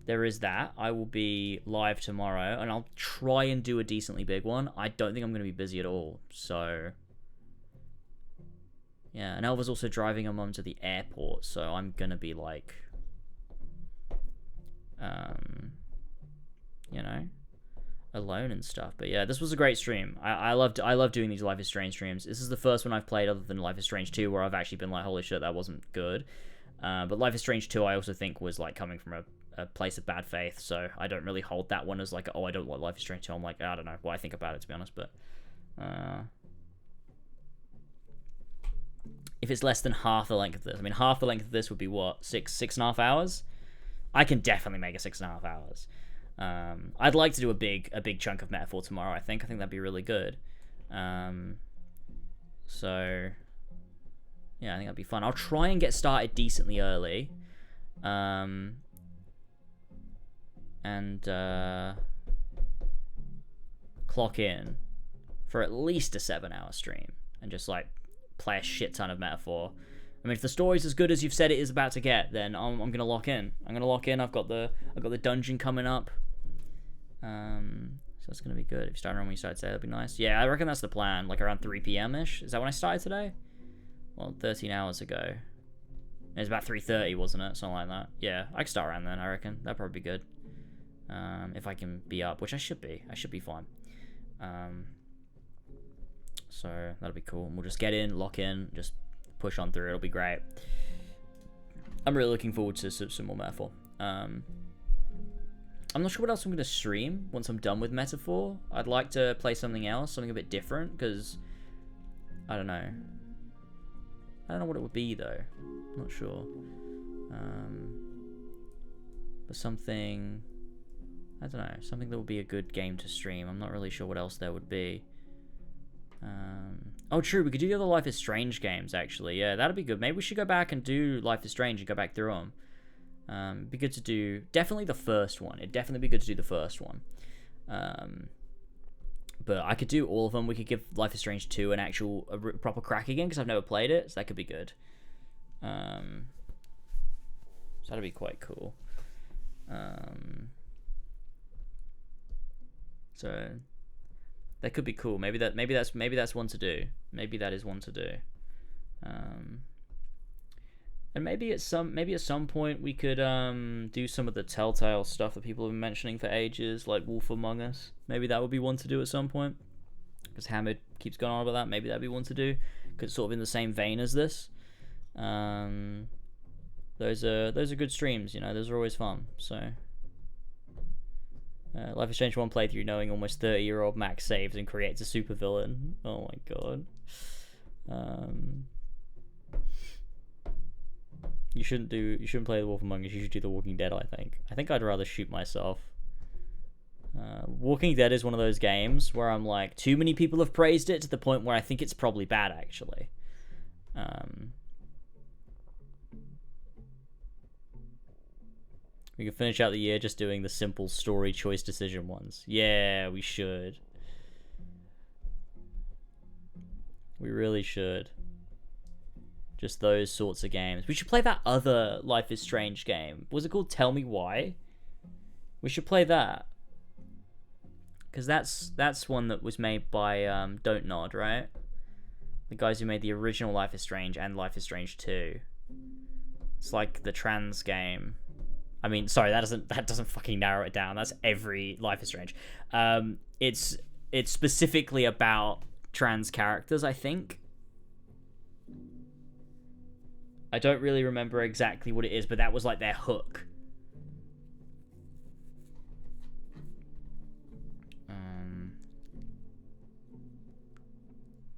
there is that. I will be live tomorrow, and I'll try and do a decently big one. I don't think I'm going to be busy at all, so... Yeah, and Elva's also driving her mum to the airport, so I'm going to be, like... alone and stuff. But yeah, this was a great stream. I love doing these Life is Strange streams. This is the first one I've played other than Life is Strange 2 where I've actually been like, holy shit, that wasn't good. But Life is Strange 2 I also think was like coming from a place of bad faith, so I don't really hold that one as like, oh, I don't like Life is Strange 2. I'm like, I don't know what I think about it, to be honest, but if it's less than half the length of this, I mean, half the length of this would be what, 6.5 hours? I can definitely make it 6.5 hours. I'd like to do a big chunk of metaphor tomorrow. I think that'd be really good. So yeah, I think that'd be fun. I'll try and get started decently early, and clock in for at least a 7-hour stream and just like play a shit ton of metaphor. I mean, if the story's as good as you've said it is about to get, then I'm gonna lock in. I've got the dungeon coming up, so that's gonna be good. If you start around when you started today, that'd be nice. Yeah, I reckon that's the plan. Like around 3 p.m. ish. Is that when I started today? Well, 13 hours ago. It was about 3:30, wasn't it? Something like that. Yeah, I can start around then. I reckon that'd probably be good. If I can be up, which I should be. I should be fine. So that'll be cool. And we'll just get in, lock in, just push on through. It'll be great. I'm really looking forward to some more metaphor. I'm not sure what else I'm going to stream once I'm done with metaphor. I'd like to play something else, something a bit different, because I don't know. I don't know what it would be though. I'm not sure. But something, I don't know, something that would be a good game to stream. I'm not really sure what else there would be. Oh, true, we could do the other Life is Strange games, actually. Yeah, that'd be good. Maybe we should go back and do Life is Strange and go back through them. It'd be good to do, definitely the first one. It'd definitely be good to do the first one. But I could do all of them. We could give Life is Strange 2 an actual, proper crack again, because I've never played it, so that could be good. So that'd be quite cool. So that could be cool. Maybe that's one to do. Maybe that is one to do. And maybe at some point we could do some of the Telltale stuff that people have been mentioning for ages, like Wolf Among Us. Maybe that would be one to do at some point, because Hamid keeps going on about that. Maybe that'd be one to do, because it's sort of in the same vein as this. Those are good streams, you know. Those are always fun. So Life is Strange 1 playthrough, knowing almost 30-year-old Max saves and creates a supervillain. Oh my god. You shouldn't play The Wolf Among Us. You should do The Walking Dead. I think I'd rather shoot myself. Walking Dead is one of those games where I'm like, too many people have praised it to the point where I think it's probably bad, actually. We could finish out the year just doing the simple story choice decision ones. Yeah, we should. We really should. Just those sorts of games. We should play that other Life is Strange game. Was it called Tell Me Why? We should play that. Because that's one that was made by Don't Nod, right? The guys who made the original Life is Strange and Life is Strange 2. It's like the trans game. I mean, sorry, that doesn't fucking narrow it down. That's every Life is Strange. It's specifically about trans characters, I think. I don't really remember exactly what it is, but that was like their hook.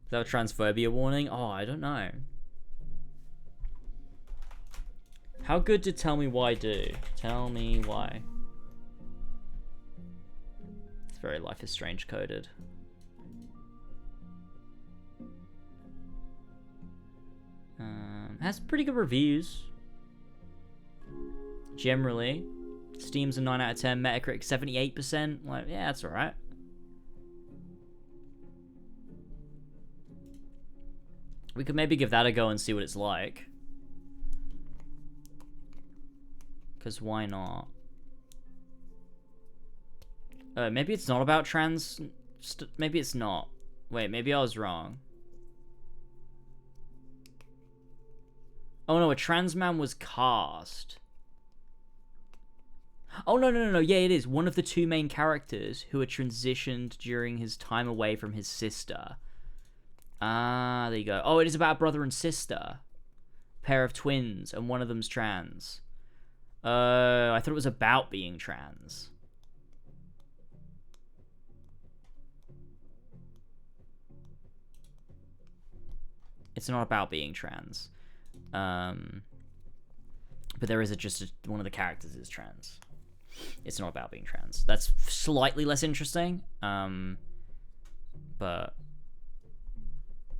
Is that a transphobia warning? Oh, I don't know. How good did Tell Me Why do? Tell Me Why. It's very Life is Strange coded. Has pretty good reviews. Generally. Steam's a 9 out of 10, Metacritic 78%. Like, yeah, that's alright. We could maybe give that a go and see what it's like. Because why not? Maybe it's not about trans... maybe it's not. Wait, maybe I was wrong. Oh no, a trans man was cast. Oh, no. Yeah, it is. One of the two main characters who are transitioned during his time away from his sister. Ah, there you go. Oh, it is about brother and sister. Pair of twins, and one of them's trans. I thought it was about being trans. It's not about being trans. But there is one of the characters is trans. It's not about being trans. That's slightly less interesting. But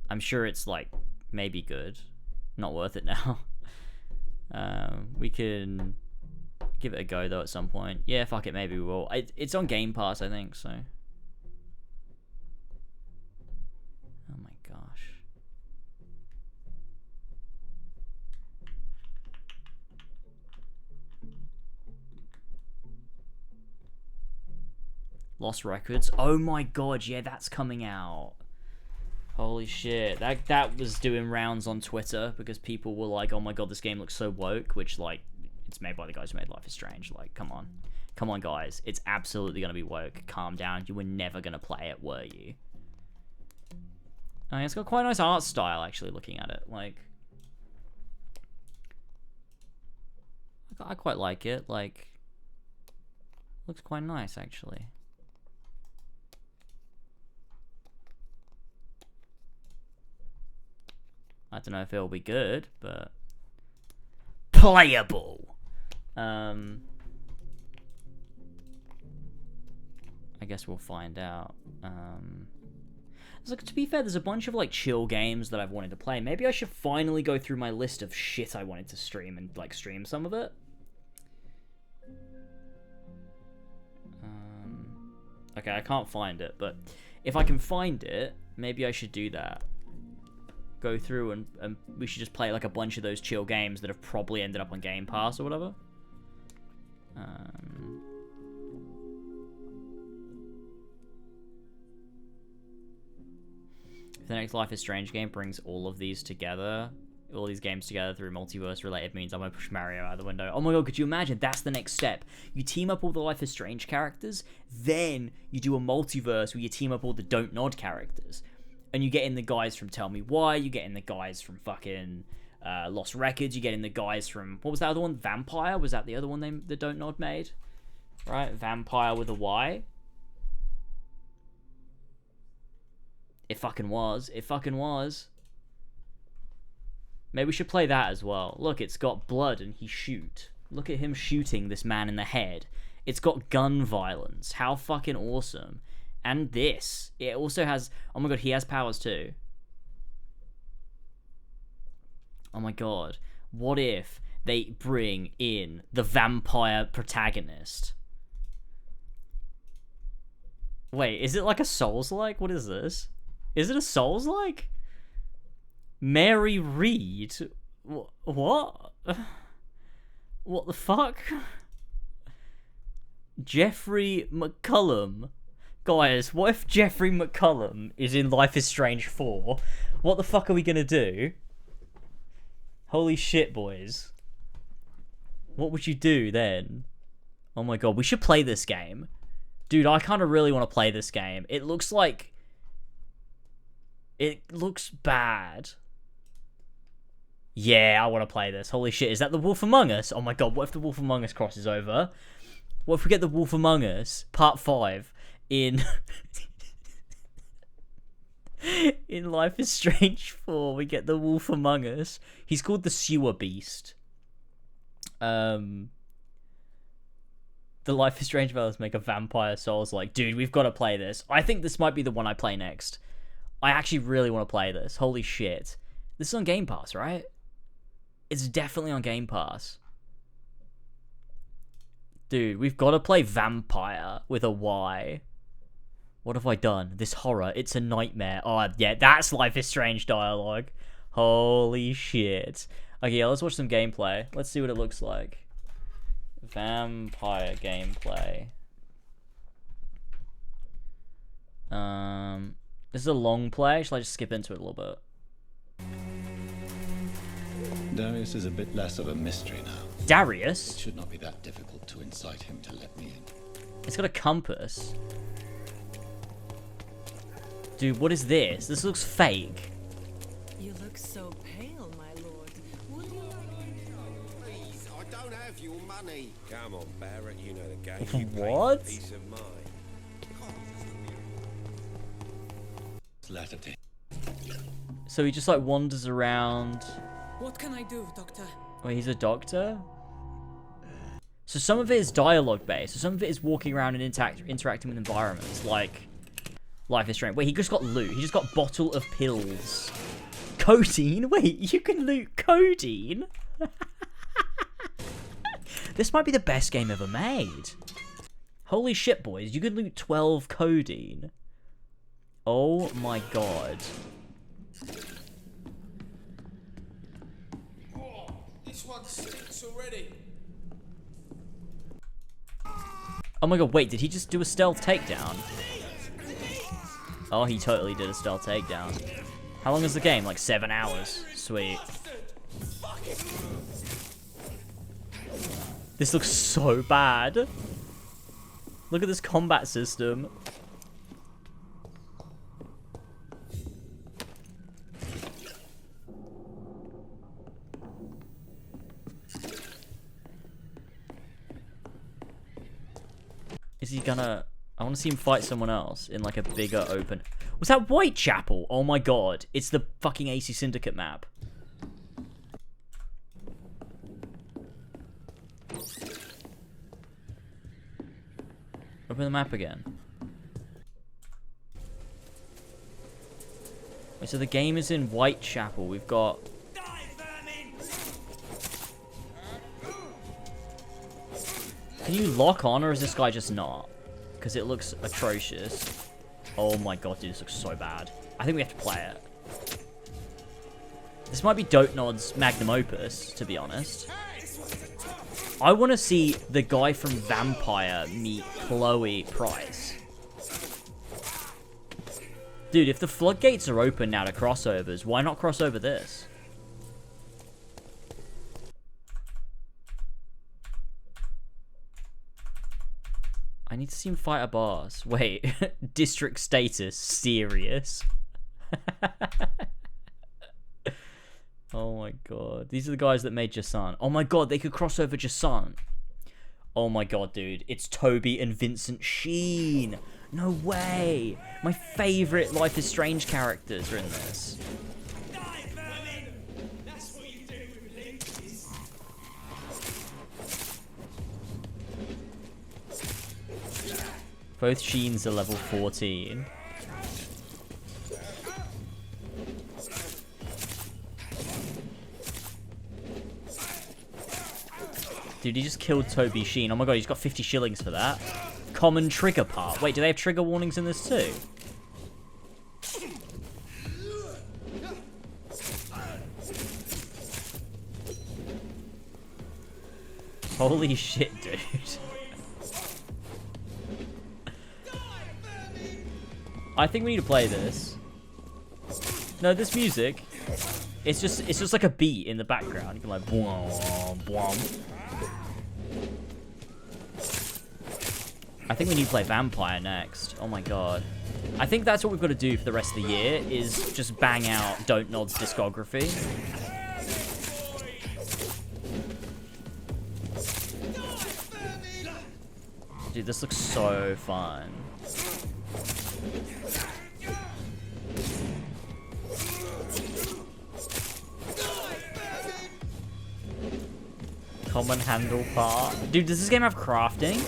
I'm sure it's like maybe good. Not worth it now. We can give it a go though at some point. Yeah, fuck it, maybe we will. It's on Game Pass, I think, so. Oh my gosh. Lost Records. Oh my god, yeah, that's coming out. Holy shit. That was doing rounds on Twitter because people were like, oh my god, this game looks so woke, which, like, it's made by the guys who made Life is Strange. Like, come on. Come on, guys. It's absolutely going to be woke. Calm down. You were never going to play it, were you? It's got quite a nice art style, actually, looking at it. Like, I quite like it. Like, looks quite nice, actually. I don't know if it'll be good, but playable. I guess we'll find out. Like, to be fair, there's a bunch of like chill games that I've wanted to play. Maybe I should finally go through my list of shit I wanted to stream and like stream some of it. Okay, I can't find it, but if I can find it, maybe I should do that. Go through and we should just play like a bunch of those chill games that have probably ended up on Game Pass or whatever. If the next Life is Strange game brings all of these together, all these games together through multiverse related means I'm gonna push Mario out the window. Oh my god, could you imagine? That's the next step. You team up all the Life is Strange characters, then you do a multiverse where you team up all the Don't Nod characters. And you get in the guys from Tell Me Why, you get in the guys from fucking Lost Records, you get in the guys from, what was that other one? Vampire? Was that the other one the Don't Nod made? Right? Vampire with a Y? It fucking was. It fucking was. Maybe we should play that as well. Look, it's got blood and he shoot. Look at him shooting this man in the head. It's got gun violence. How fucking awesome. And this. It also has... Oh my god, he has powers too. Oh my god. What if they bring in the vampire protagonist? Wait, is it like a Souls-like? What is this? Is it a Souls-like? Mary Reed? What? What the fuck? Jeffrey McCullum. Guys, what if Jeffrey McCullum is in Life is Strange 4? What the fuck are we gonna do? Holy shit, boys. What would you do then? Oh my god, we should play this game. Dude, I kind of really want to play this game. It looks like... It looks bad. Yeah, I want to play this. Holy shit, is that The Wolf Among Us? Oh my god, what if The Wolf Among Us crosses over? What if we get The Wolf Among Us, Part 5, in... in Life is Strange 4, we get The Wolf Among Us. He's called the Sewer Beast. The Life is Strange fellas make a vampire Souls like, dude, we've got to play this. I think this might be the one I play next. I actually really want to play this. Holy shit. This is on Game Pass, right? It's definitely on Game Pass. Dude, we've got to play Vampire with a Y. What have I done? This horror, it's a nightmare. Oh, yeah, that's Life is Strange dialogue. Holy shit. Okay, yeah, let's watch some gameplay. Let's see what it looks like. Vampire gameplay. This is a long play. Shall I just skip into it a little bit? Darius is a bit less of a mystery now. Darius? It should not be that difficult to incite him to let me in. It's got a compass. Dude, what is this? This looks fake. You look so pale, my lord. Would you like... Please, I don't have your money. Come on, Barrett, you know the game. You play What? for peace of mind. So he just like wanders around. What can I do, Doctor? Wait, he's a doctor? So some of it is dialogue based, so some of it is walking around and interacting with environments, like Life is Strange. Wait, he just got loot. He just got bottle of pills. Codeine? Wait, you can loot codeine? This might be the best game ever made. Holy shit, boys. You can loot 12 codeine. Oh my god. Oh, this one stinks already. Oh my god, wait, did he just do a stealth takedown? Oh, he totally did a stealth takedown. How long is the game? Like 7 hours. Sweet. This looks so bad. Look at this combat system. Is he gonna... I want to see him fight someone else in like a bigger open... Was that Whitechapel? Oh my god. It's the fucking AC Syndicate map. Open the map again. Wait, so the game is in Whitechapel. We've got... Can you lock on, or is this guy just not? Because it looks atrocious. Oh my god, dude, this looks so bad. I think we have to play it. This might be Dotenod's magnum opus, to be honest. I want to see the guy from Vampire meet Chloe Price. Dude, if the floodgates are open now to crossovers, why not cross over this? I need to see him fight a boss. Wait, district status, serious? Oh my god. These are the guys that made Jason. Oh my god, they could cross over Jason. Oh my god, dude. It's Toby and Vincent Sheen. No way. My favorite Life is Strange characters are in this. Both Sheens are level 14. Dude, he just killed Toby Sheen. Oh my god, he's got 50 shillings for that. Common trigger part. Wait, do they have trigger warnings in this too? Holy shit, dude. I think we need to play this. No, this music, it's just like a beat in the background. You can like boom, boom. I think we need to play Vampire next. Oh my god. I think that's what we've got to do for the rest of the year, is just bang out Dotenod's discography. Dude, this looks so fun. Common handle part. Dude, does this game have crafting?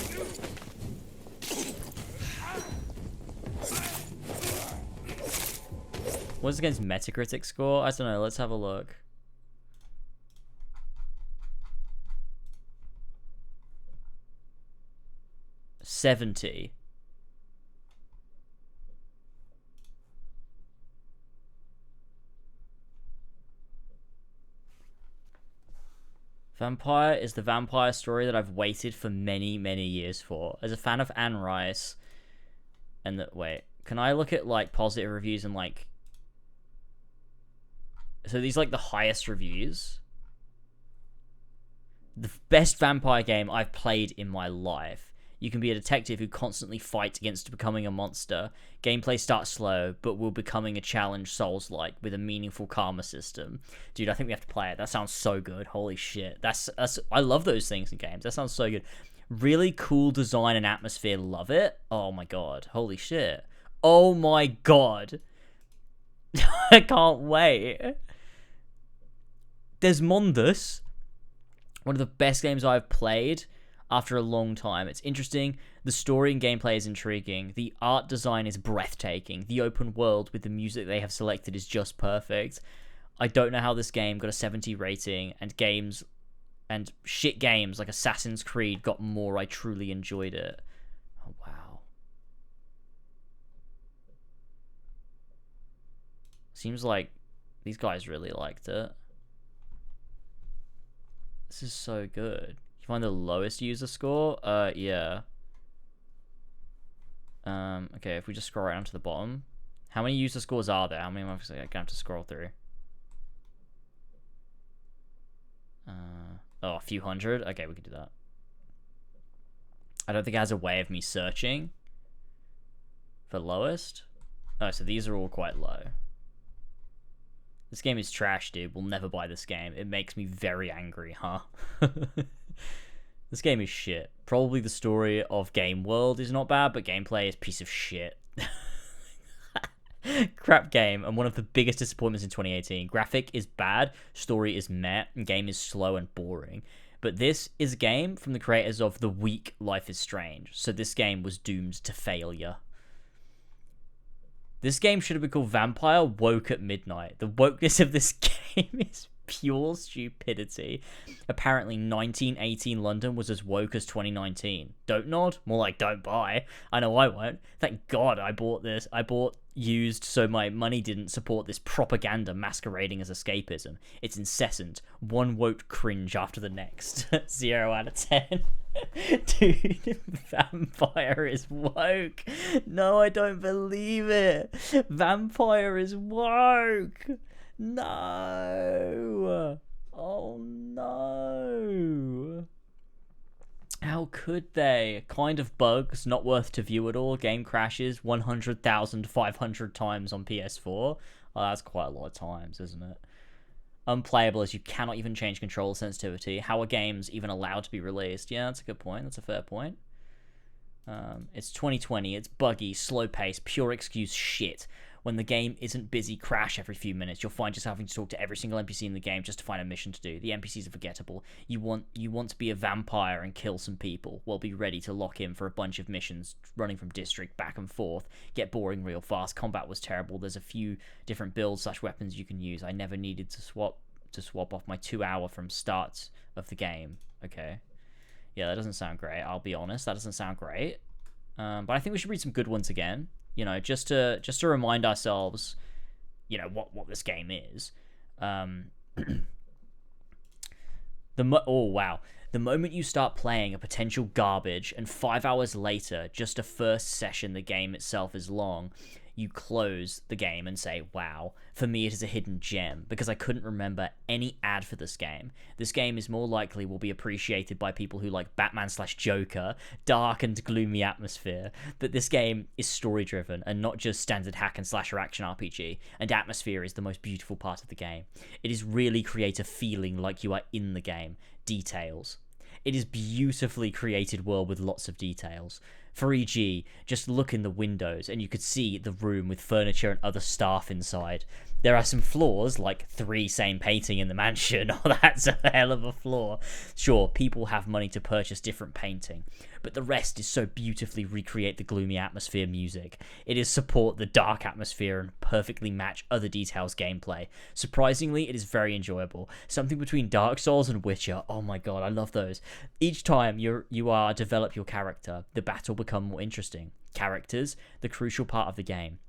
What's against Metacritic score? I don't know. Let's have a look. $70. Vampire is the vampire story that I've waited for many, many years for. As a fan of Anne Rice, and wait, can I look at like positive reviews and like? So these like the highest reviews. The best vampire game I've played in my life. You can be a detective who constantly fights against becoming a monster. Gameplay starts slow, but will becoming a challenge Souls-like with a meaningful karma system. Dude, I think we have to play it. That sounds so good. Holy shit. That's I love those things in games. That sounds so good. Really cool design and atmosphere. Love it. Oh my god. Holy shit. Oh my god. I can't wait. Desmondus. One of the best games I've played after a long time. It's interesting. The story and gameplay is intriguing. The art design is breathtaking. The open world with the music they have selected is just perfect. I don't know how this game got a 70 rating, and shit games like Assassin's Creed got more. I truly enjoyed it. Oh, wow. Seems like these guys really liked it. This is so good. You find the lowest user score? Yeah. Okay, if we just scroll right down to the bottom. How many user scores are there? How many am I gonna have to scroll through? Oh, a few hundred? Okay, we can do that. I don't think it has a way of me searching for lowest. Oh, so these are all quite low. This game is trash, dude. We'll never buy this game. It makes me very angry, huh? This game is shit. Probably the story of Game World is not bad, but gameplay is a piece of shit. Crap game, and one of the biggest disappointments in 2018. Graphic is bad, story is meh, and game is slow and boring. But this is a game from the creators of The Week Life is Strange, so this game was doomed to failure. This game should have been called Vampire Woke at Midnight. The wokeness of this game is pure stupidity. Apparently 1918 London was as woke as 2019. Don't nod? More like don't buy. I know I won't. Thank God I bought this. I bought used so my money didn't support this propaganda masquerading as escapism. It's incessant. One woke cringe after the next. 0 out of 10. Dude, Vampire is woke. No, I don't believe it. Vampire is woke. No. Oh no. How could they? Kind of bugs, not worth to view at all. Game crashes 100,500 times on PS4. Oh, that's quite a lot of times, isn't it? Unplayable as you cannot even change control sensitivity. How are games even allowed to be released? Yeah, that's a good point. That's a fair point. It's 2020. It's buggy, slow pace, pure excuse shit. When the game isn't busy, crash every few minutes. You'll find yourself having to talk to every single NPC in the game just to find a mission to do. The NPCs are forgettable. You want to be a vampire and kill some people. Well, be ready to lock in for a bunch of missions, running from district back and forth. Get boring real fast. Combat was terrible. There's a few different builds / weapons you can use. I never needed to swap off my 2 hour from start of the game. Okay. Yeah, that doesn't sound great. I'll be honest. That doesn't sound great. But I think we should read some good ones again. You know, just to remind ourselves, you know, what this game is. Oh wow. The moment you start playing a potential garbage, and 5 hours later, just a first session, the game itself is long, you close the game and say, wow, for me it is a hidden gem, because I couldn't remember any ad for this game. This game is more likely will be appreciated by people who like Batman / Joker, dark and gloomy atmosphere, but this game is story-driven and not just standard hack and slasher action RPG, and atmosphere is the most beautiful part of the game. It is really create a feeling like you are in the game. Details. It is beautifully created world with lots of details. For e.g., just look in the windows and you could see the room with furniture and other staff inside. There are some flaws, like 3 same painting in the mansion. Oh, that's a hell of a flaw. Sure, people have money to purchase different painting, but the rest is so beautifully recreate the gloomy atmosphere music. It is support the dark atmosphere and perfectly match other details gameplay. Surprisingly, it is very enjoyable. Something between Dark Souls and Witcher. Oh my god, I love those. Each time you develop your character, the battle become more interesting. Characters, the crucial part of the game.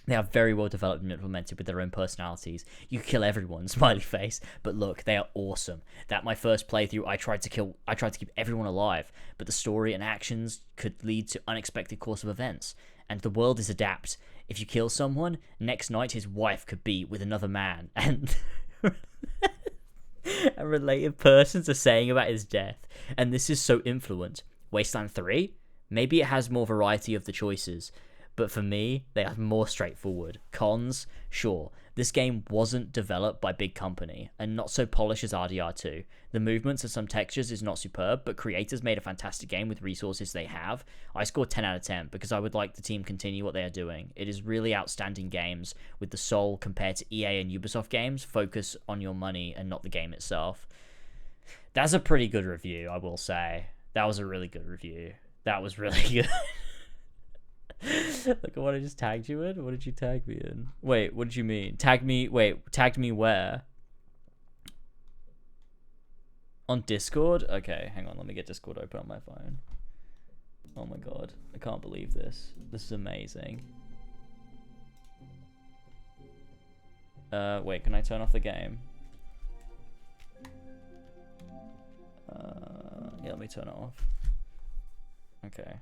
They are very well developed and implemented with their own personalities. You kill everyone, smiley face, but look, they are awesome. That my first playthrough, I tried to keep everyone alive, but the story and actions could lead to unexpected course of events. And the world is adapt. If you kill someone, next night his wife could be with another man, and and related persons are saying about his death, and this is so influent. Wasteland 3? Maybe it has more variety of the choices, but for me, they are more straightforward. Cons? Sure. This game wasn't developed by big company, and not so polished as RDR2. The movements and some textures is not superb, but creators made a fantastic game with resources they have. I scored 10 out of 10, because I would like the team continue what they are doing. It is really outstanding games, with the soul compared to EA and Ubisoft games. Focus on your money and not the game itself. That's a pretty good review, I will say. That was a really good review. That was really good. Look at what I just tagged you in. What did you tag me in? Wait, what did you mean? Tagged me where? On Discord? Okay, hang on. Let me get Discord open on my phone. Oh my god. I can't believe this. This is amazing. Wait, can I turn off the game? Yeah, let me turn it off. Okay.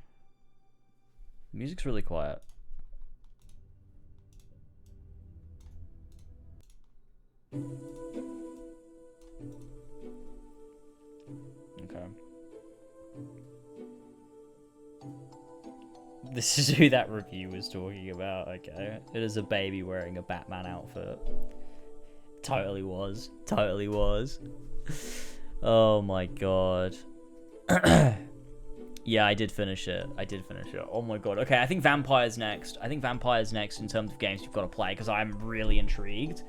Music's really quiet. Okay. This is who that review was talking about, okay. It is a baby wearing a Batman outfit. Totally was. Totally was. Oh my god. Yeah, I did finish it. Oh my god. Okay, I think Vampire's next. In terms of games you've got to play, because I'm really intrigued.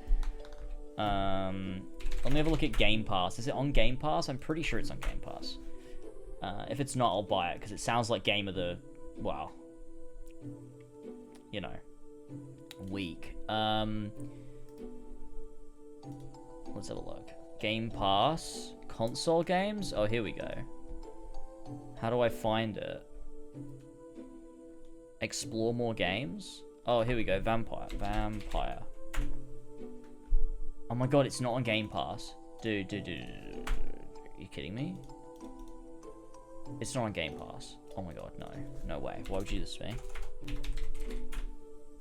Let me have a look at Game Pass. Is it on Game Pass? I'm pretty sure it's on Game Pass. If it's not, I'll buy it, because it sounds like game of the, well, you know, week. Let's have a look. Game Pass, console games? Oh, here we go. How do I find it? Explore more games? Oh, here we go. Vampire. Oh my god, it's not on Game Pass. Dude. Are you kidding me? It's not on Game Pass. Oh my god, no. No way. Why would you do this to me?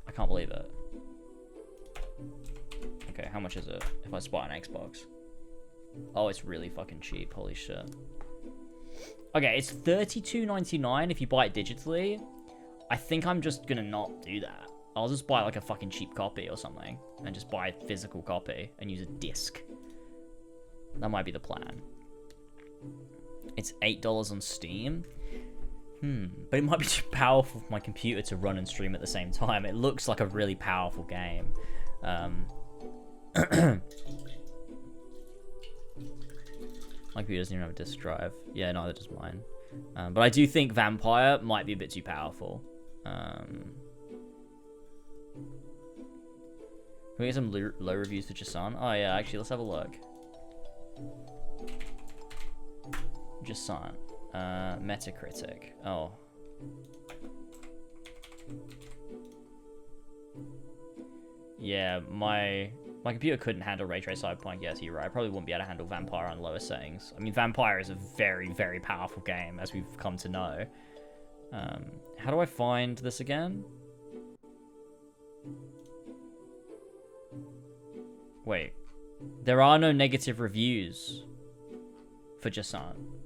I can't believe it. Okay, how much is it if I spot an Xbox? Oh, it's really fucking cheap. Holy shit. Okay, it's $32.99 if you buy it digitally. I think I'm just gonna not do that. I'll just buy like a fucking cheap copy or something and just buy a physical copy and use a disc. That might be the plan. It's $8 on Steam. But it might be too powerful for my computer to run and stream at the same time. It looks like a really powerful game. My computer doesn't even have a disk drive. Yeah, neither does mine. But I do think Vampire might be a bit too powerful. Can we get some low reviews for Jason? Oh yeah, actually, let's have a look. Jason. Metacritic. Oh. Yeah, my computer couldn't handle Ray Trace Cyberpunk. Yes, you're right. I probably wouldn't be able to handle Vampire on lower settings. I mean, Vampire is a very, very powerful game, as we've come to know. How do I find this again? Wait. There are no negative reviews for Jason.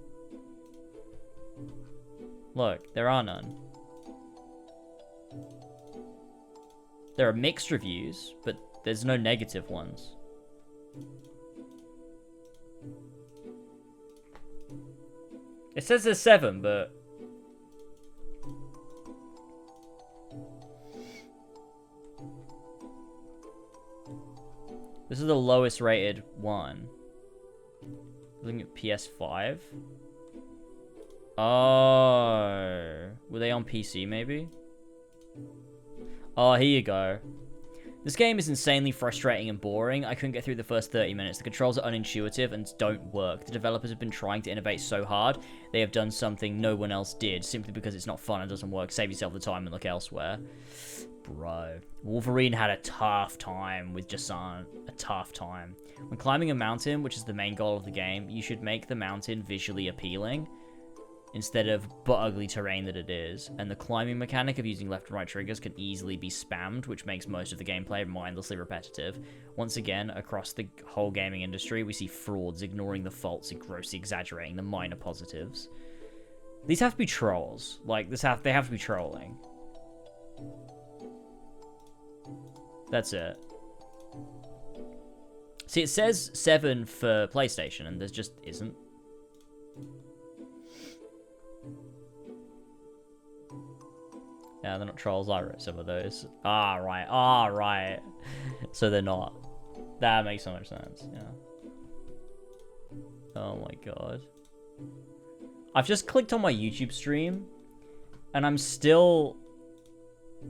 Look, there are none. There are mixed reviews, but there's no negative ones. It says there's 7, but... This is the lowest rated one. Looking at PS5. Oh, were they on PC maybe? Oh, here you go. This game is insanely frustrating and boring. I couldn't get through the first 30 minutes. The controls are unintuitive and don't work. The developers have been trying to innovate so hard. They have done something no one else did, simply because it's not fun and doesn't work. Save yourself the time and look elsewhere. Bro. Wolverine had a tough time with Jason. A tough time. When climbing a mountain, which is the main goal of the game, you should make the mountain visually appealing. instead of but ugly terrain that it is, and the climbing mechanic of using left and right triggers can easily be spammed, which makes most of the gameplay mindlessly repetitive. Once again, across the whole gaming industry, we see frauds ignoring the faults and grossly exaggerating the minor positives. These have to be trolls. Like, they have to be trolling. That's it. See, it says 7 for PlayStation, and there just isn't. Yeah, they're not trolls. I wrote some of those. Ah, right. Ah, right. So they're not. That makes so much sense. Yeah. Oh my god. I've just clicked on my YouTube stream, and I'm still...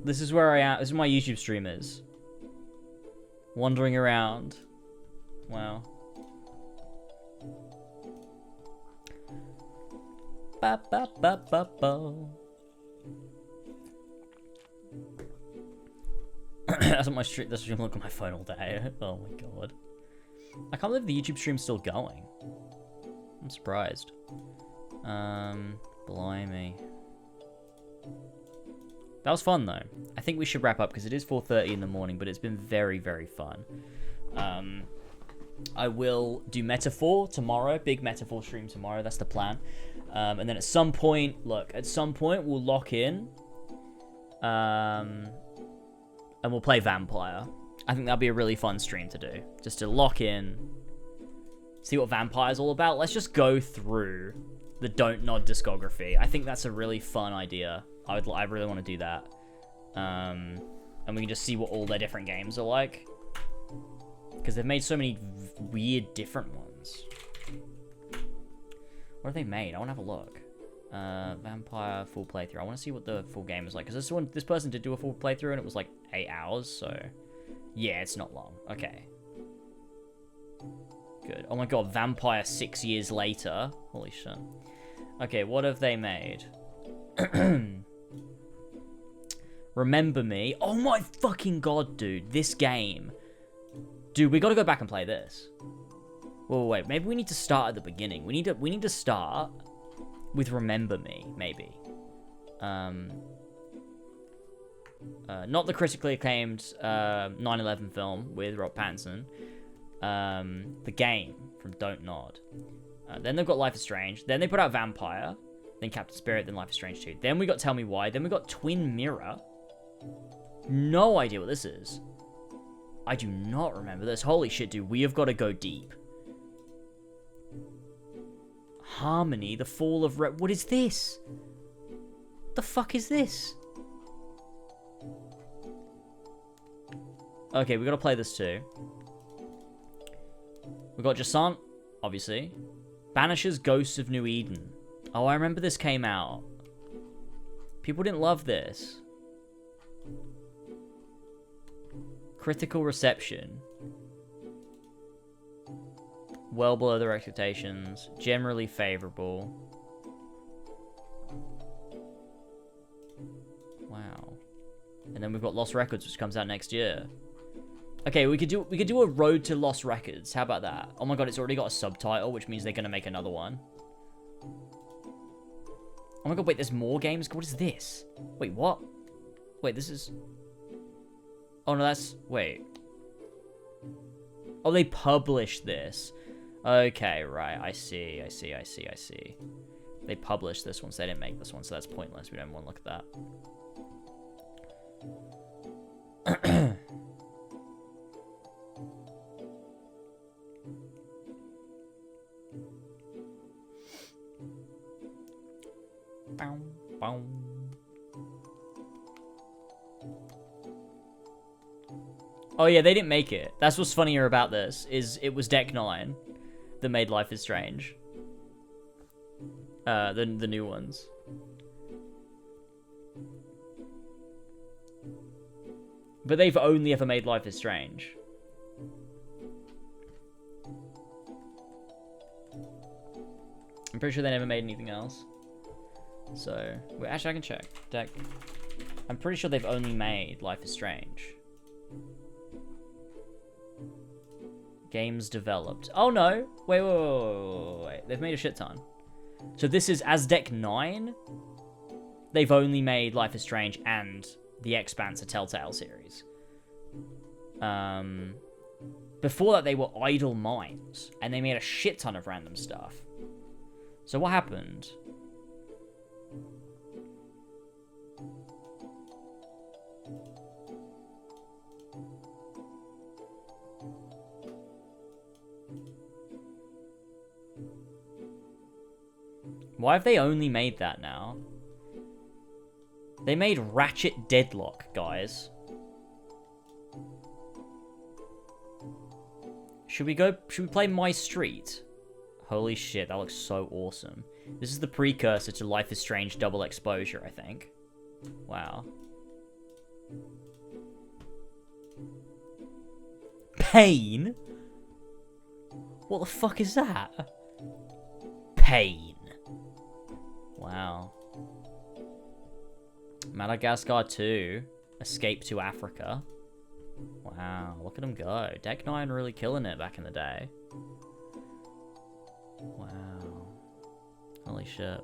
This is where I am. This is where my YouTube stream is. Wandering around. Wow. Ba ba ba ba ba. That's what my stream look on my phone all day. Oh my god. I can't believe the YouTube stream's still going. I'm surprised. Blimey. That was fun though. I think we should wrap up because it is 4:30 in the morning, but it's been very, very fun. I will do Metaphor tomorrow, big Metaphor stream tomorrow, that's the plan. And then at some point, we'll lock in. And we'll play Vampire. I think that'll be a really fun stream to do. Just to lock in, see what Vampire's all about. Let's just go through the Don't Nod discography. I think that's a really fun idea. I really want to do that. And we can just see what all their different games are like. Because they've made so many weird different ones. What have they made? I want to have a look. Vampire full playthrough. I want to see what the full game is like. Because this person did do a full playthrough and it was like 8 hours. So, yeah, it's not long. Okay. Good. Oh my god, Vampire 6 years later. Holy shit. Okay, what have they made? Remember Me. Oh my fucking god, dude. This game. Dude, we gotta go back and play this. Whoa, wait. Maybe we need to start at the beginning. We need to start with Remember Me, maybe. Not the critically acclaimed 9/11 film with Rob Pattinson. The game from Don't Nod. Then they've got Life is Strange. Then they put out Vampire. Then Captain Spirit. Then Life is Strange 2. Then we got Tell Me Why. Then we got Twin Mirror. No idea what this is. I do not remember this. Holy shit, dude. We have got to go deep. Harmony, The Fall of What is this? The fuck is this? Okay, we gotta play this too. We got Jasant, obviously. Banishes Ghosts of New Eden. Oh, I remember this came out. People didn't love this. Critical reception. Well below their expectations. Generally favorable. Wow. And then we've got Lost Records, which comes out next year. Okay, we could do a Road to Lost Records. How about that? Oh my god, it's already got a subtitle, which means they're gonna make another one. Oh my god, wait, there's more games? What is this? Wait, what? Wait, this is... Oh no, that's... Wait. Oh, they published this. Okay, right. I see. They published this one, so they didn't make this one, so that's pointless. We don't want to look at that. Bow, bow. Oh yeah, they didn't make it. That's what's funnier about this, is it was Deck 9 that made Life is Strange. The new ones. But they've only ever made Life is Strange. I'm pretty sure they never made anything else. So, wait, actually I can check. Deck. I'm pretty sure they've only made Life is Strange. Games developed. Oh no! Wait. They've made a shit ton. So this is Aztec 9. They've only made Life is Strange and The Expanse, a Telltale series. Before that, they were Idle Minds, and they made a shit ton of random stuff. So what happened? Why have they only made that now? They made Ratchet Deadlock, guys. Should we play My Street? Holy shit, that looks so awesome. This is the precursor to Life is Strange Double Exposure, I think. Wow. Pain? What the fuck is that? Pain. Wow. Madagascar 2. Escape to Africa. Wow, look at them go. Deck 9 really killing it back in the day. Wow. Holy shit.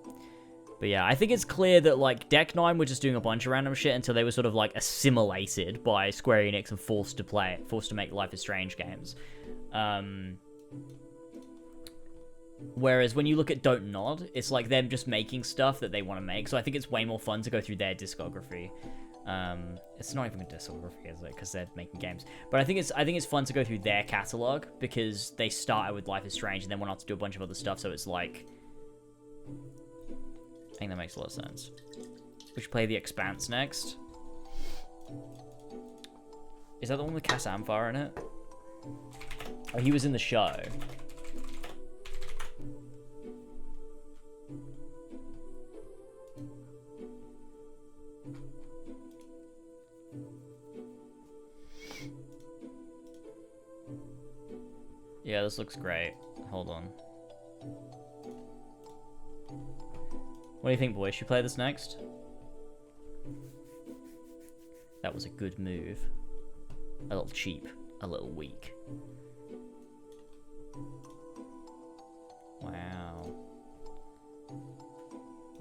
But yeah, I think it's clear that, like, Deck 9 were just doing a bunch of random shit until they were sort of, like, assimilated by Square Enix and forced to make Life is Strange games. Whereas when you look at Don't Nod, it's like them just making stuff that they want to make. So I think it's way more fun to go through their discography. It's not even a discography, is it? Because they're making games. But I think it's fun to go through their catalog because they started with Life is Strange and then went on to do a bunch of other stuff. So it's like, I think that makes a lot of sense. We should play The Expanse next. Is that the one with Cass Amphar in it? Oh, he was in the show. Yeah, this looks great. Hold on. What do you think, boys? Should we play this next? That was a good move. A little cheap. A little weak. Wow.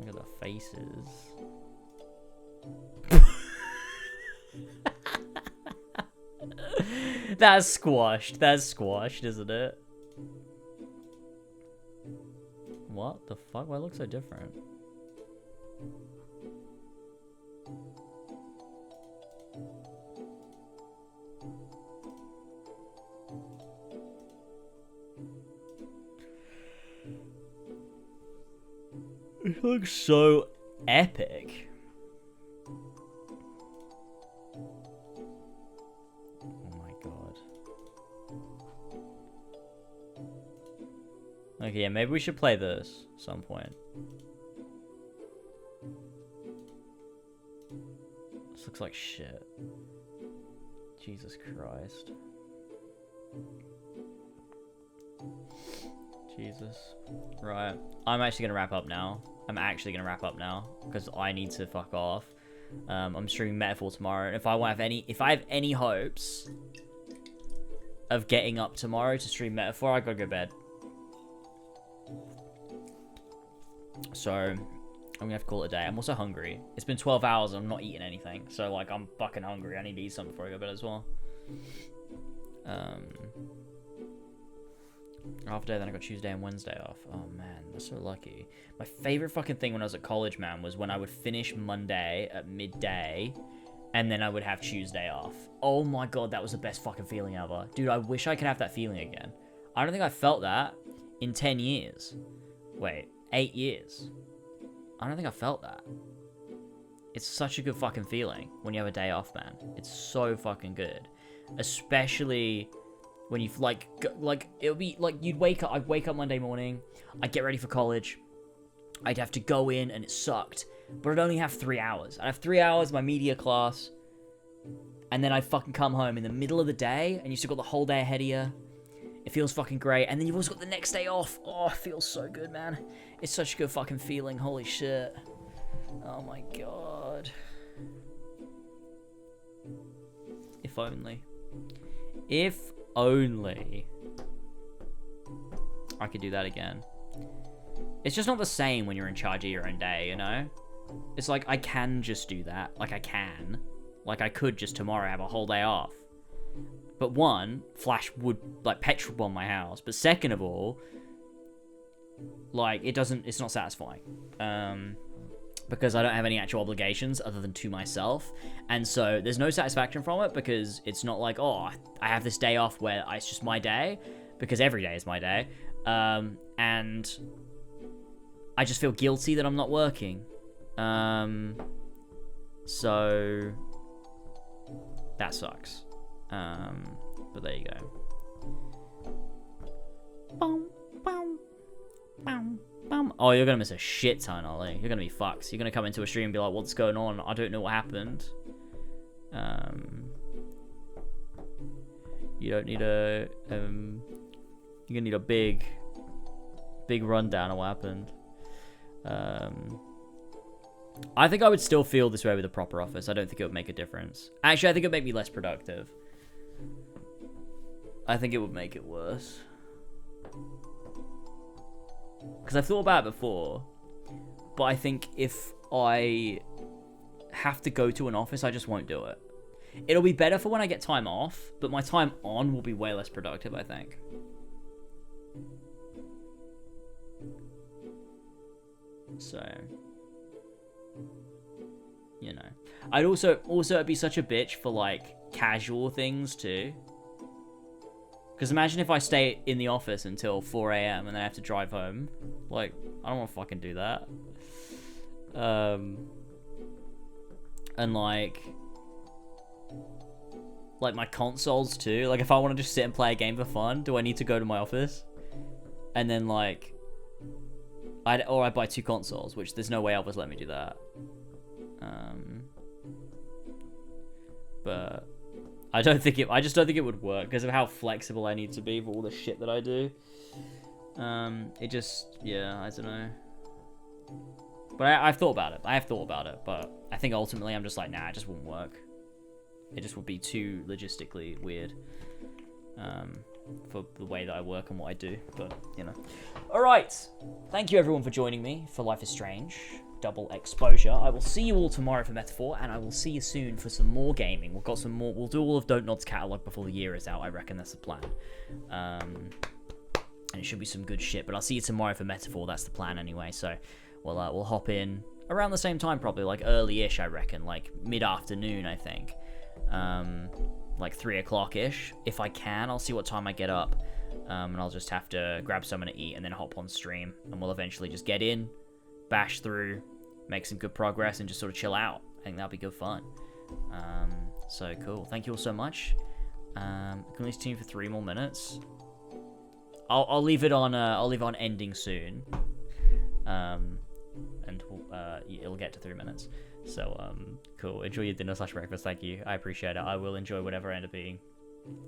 Look at the faces. That's squashed. That's squashed, isn't it? What the fuck? Why it look so different? It looks so epic. Okay, yeah, maybe we should play this at some point. This looks like shit. Jesus Christ. Jesus. Right. I'm actually gonna wrap up now. Because I need to fuck off. I'm streaming Metaphor tomorrow. And if I have any hopes of getting up tomorrow to stream Metaphor, I gotta go to bed. So, I'm gonna have to call it a day. I'm also hungry. It's been 12 hours and I'm not eating anything. So, like, I'm fucking hungry. I need to eat something before I go to bed as well. Half day, then I got Tuesday and Wednesday off. Oh, man. That's so lucky. My favorite fucking thing when I was at college, man, was when I would finish Monday at midday and then I would have Tuesday off. Oh, my God. That was the best fucking feeling ever. Dude, I wish I could have that feeling again. I don't think I felt that in 10 years. Wait. 8 years. I don't think I felt that. It's such a good fucking feeling when you have a day off, man. It's so fucking good. Especially when you've like it'll be like I'd wake up Monday morning, I'd get ready for college, I'd have to go in and it sucked, but I'd only have 3 hours. I'd have 3 hours of my media class, and then I'd fucking come home in the middle of the day, and you still got the whole day ahead of you. It feels fucking great. And then you've also got the next day off. Oh, it feels so good, man. It's such a good fucking feeling. Holy shit. Oh my god. If only. If only I could do that again. It's just not the same when you're in charge of your own day, you know? It's like, I can just do that. Like, I can. Like, I could just tomorrow have a whole day off. But one, Flash would, like, petrol bomb my house. But second of all, like, it's not satisfying. Because I don't have any actual obligations other than to myself. And so there's no satisfaction from it because it's not like, oh, I have this day off where it's just my day. Because every day is my day. And I just feel guilty that I'm not working. So that sucks. But there you go. Boom, boom, boom. Oh, you're gonna miss a shit ton, Ollie. You're gonna be fucked. You're gonna come into a stream and be like, what's going on? I don't know what happened. You don't need a, you're gonna need a big rundown of what happened. I think I would still feel this way with a proper office. I don't think it would make a difference. Actually, I think it would make me less productive. I think it would make it worse. Because I've thought about it before, but I think if I have to go to an office, I just won't do it. It'll be better for when I get time off, but my time on will be way less productive, I think. So, you know. I'd also it'd be such a bitch for, like, casual things, too. Because imagine if I stay in the office until 4 a.m. and then I have to drive home. Like, I don't want to fucking do that. And, like my consoles, too. Like, if I want to just sit and play a game for fun, do I need to go to my office? And then, like, I buy 2 consoles, which there's no way Elvis let me do that. But I just don't think it would work because of how flexible I need to be for all the shit that I do. It just, yeah, I don't know. But I've thought about it. I have thought about it, but I think ultimately I'm just like, nah, it just wouldn't work. It just would be too logistically weird. For the way that I work and what I do, but, you know. Alright, thank you everyone for joining me for Life is Strange Double Exposure. I will see you all tomorrow for Metaphor, and I will see you soon for some more gaming. We'll do all of Don't Nod's catalogue before the year is out. I reckon that's the plan. And it should be some good shit, but I'll see you tomorrow for Metaphor. That's the plan anyway, so we'll hop in around the same time, probably, like early-ish, I reckon, like mid-afternoon, I think. Like 3 o'clock-ish. If I can, I'll see what time I get up. And I'll just have to grab something to eat and then hop on stream. And we'll eventually just get in, bash through, make some good progress, and just sort of chill out. I think that'll be good fun. So cool. Thank you all so much. I can at least tune for 3 more minutes. I'll leave it on. I'll leave it on ending soon. And it'll get to 3 minutes. So, cool. Enjoy your dinner / breakfast. Thank you. I appreciate it. I will enjoy whatever I end up eating.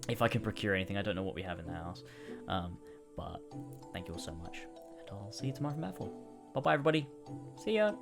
If I can procure anything. I don't know what we have in the house. But thank you all so much. And I'll see you tomorrow from Apple. Bye-bye, everybody. See ya.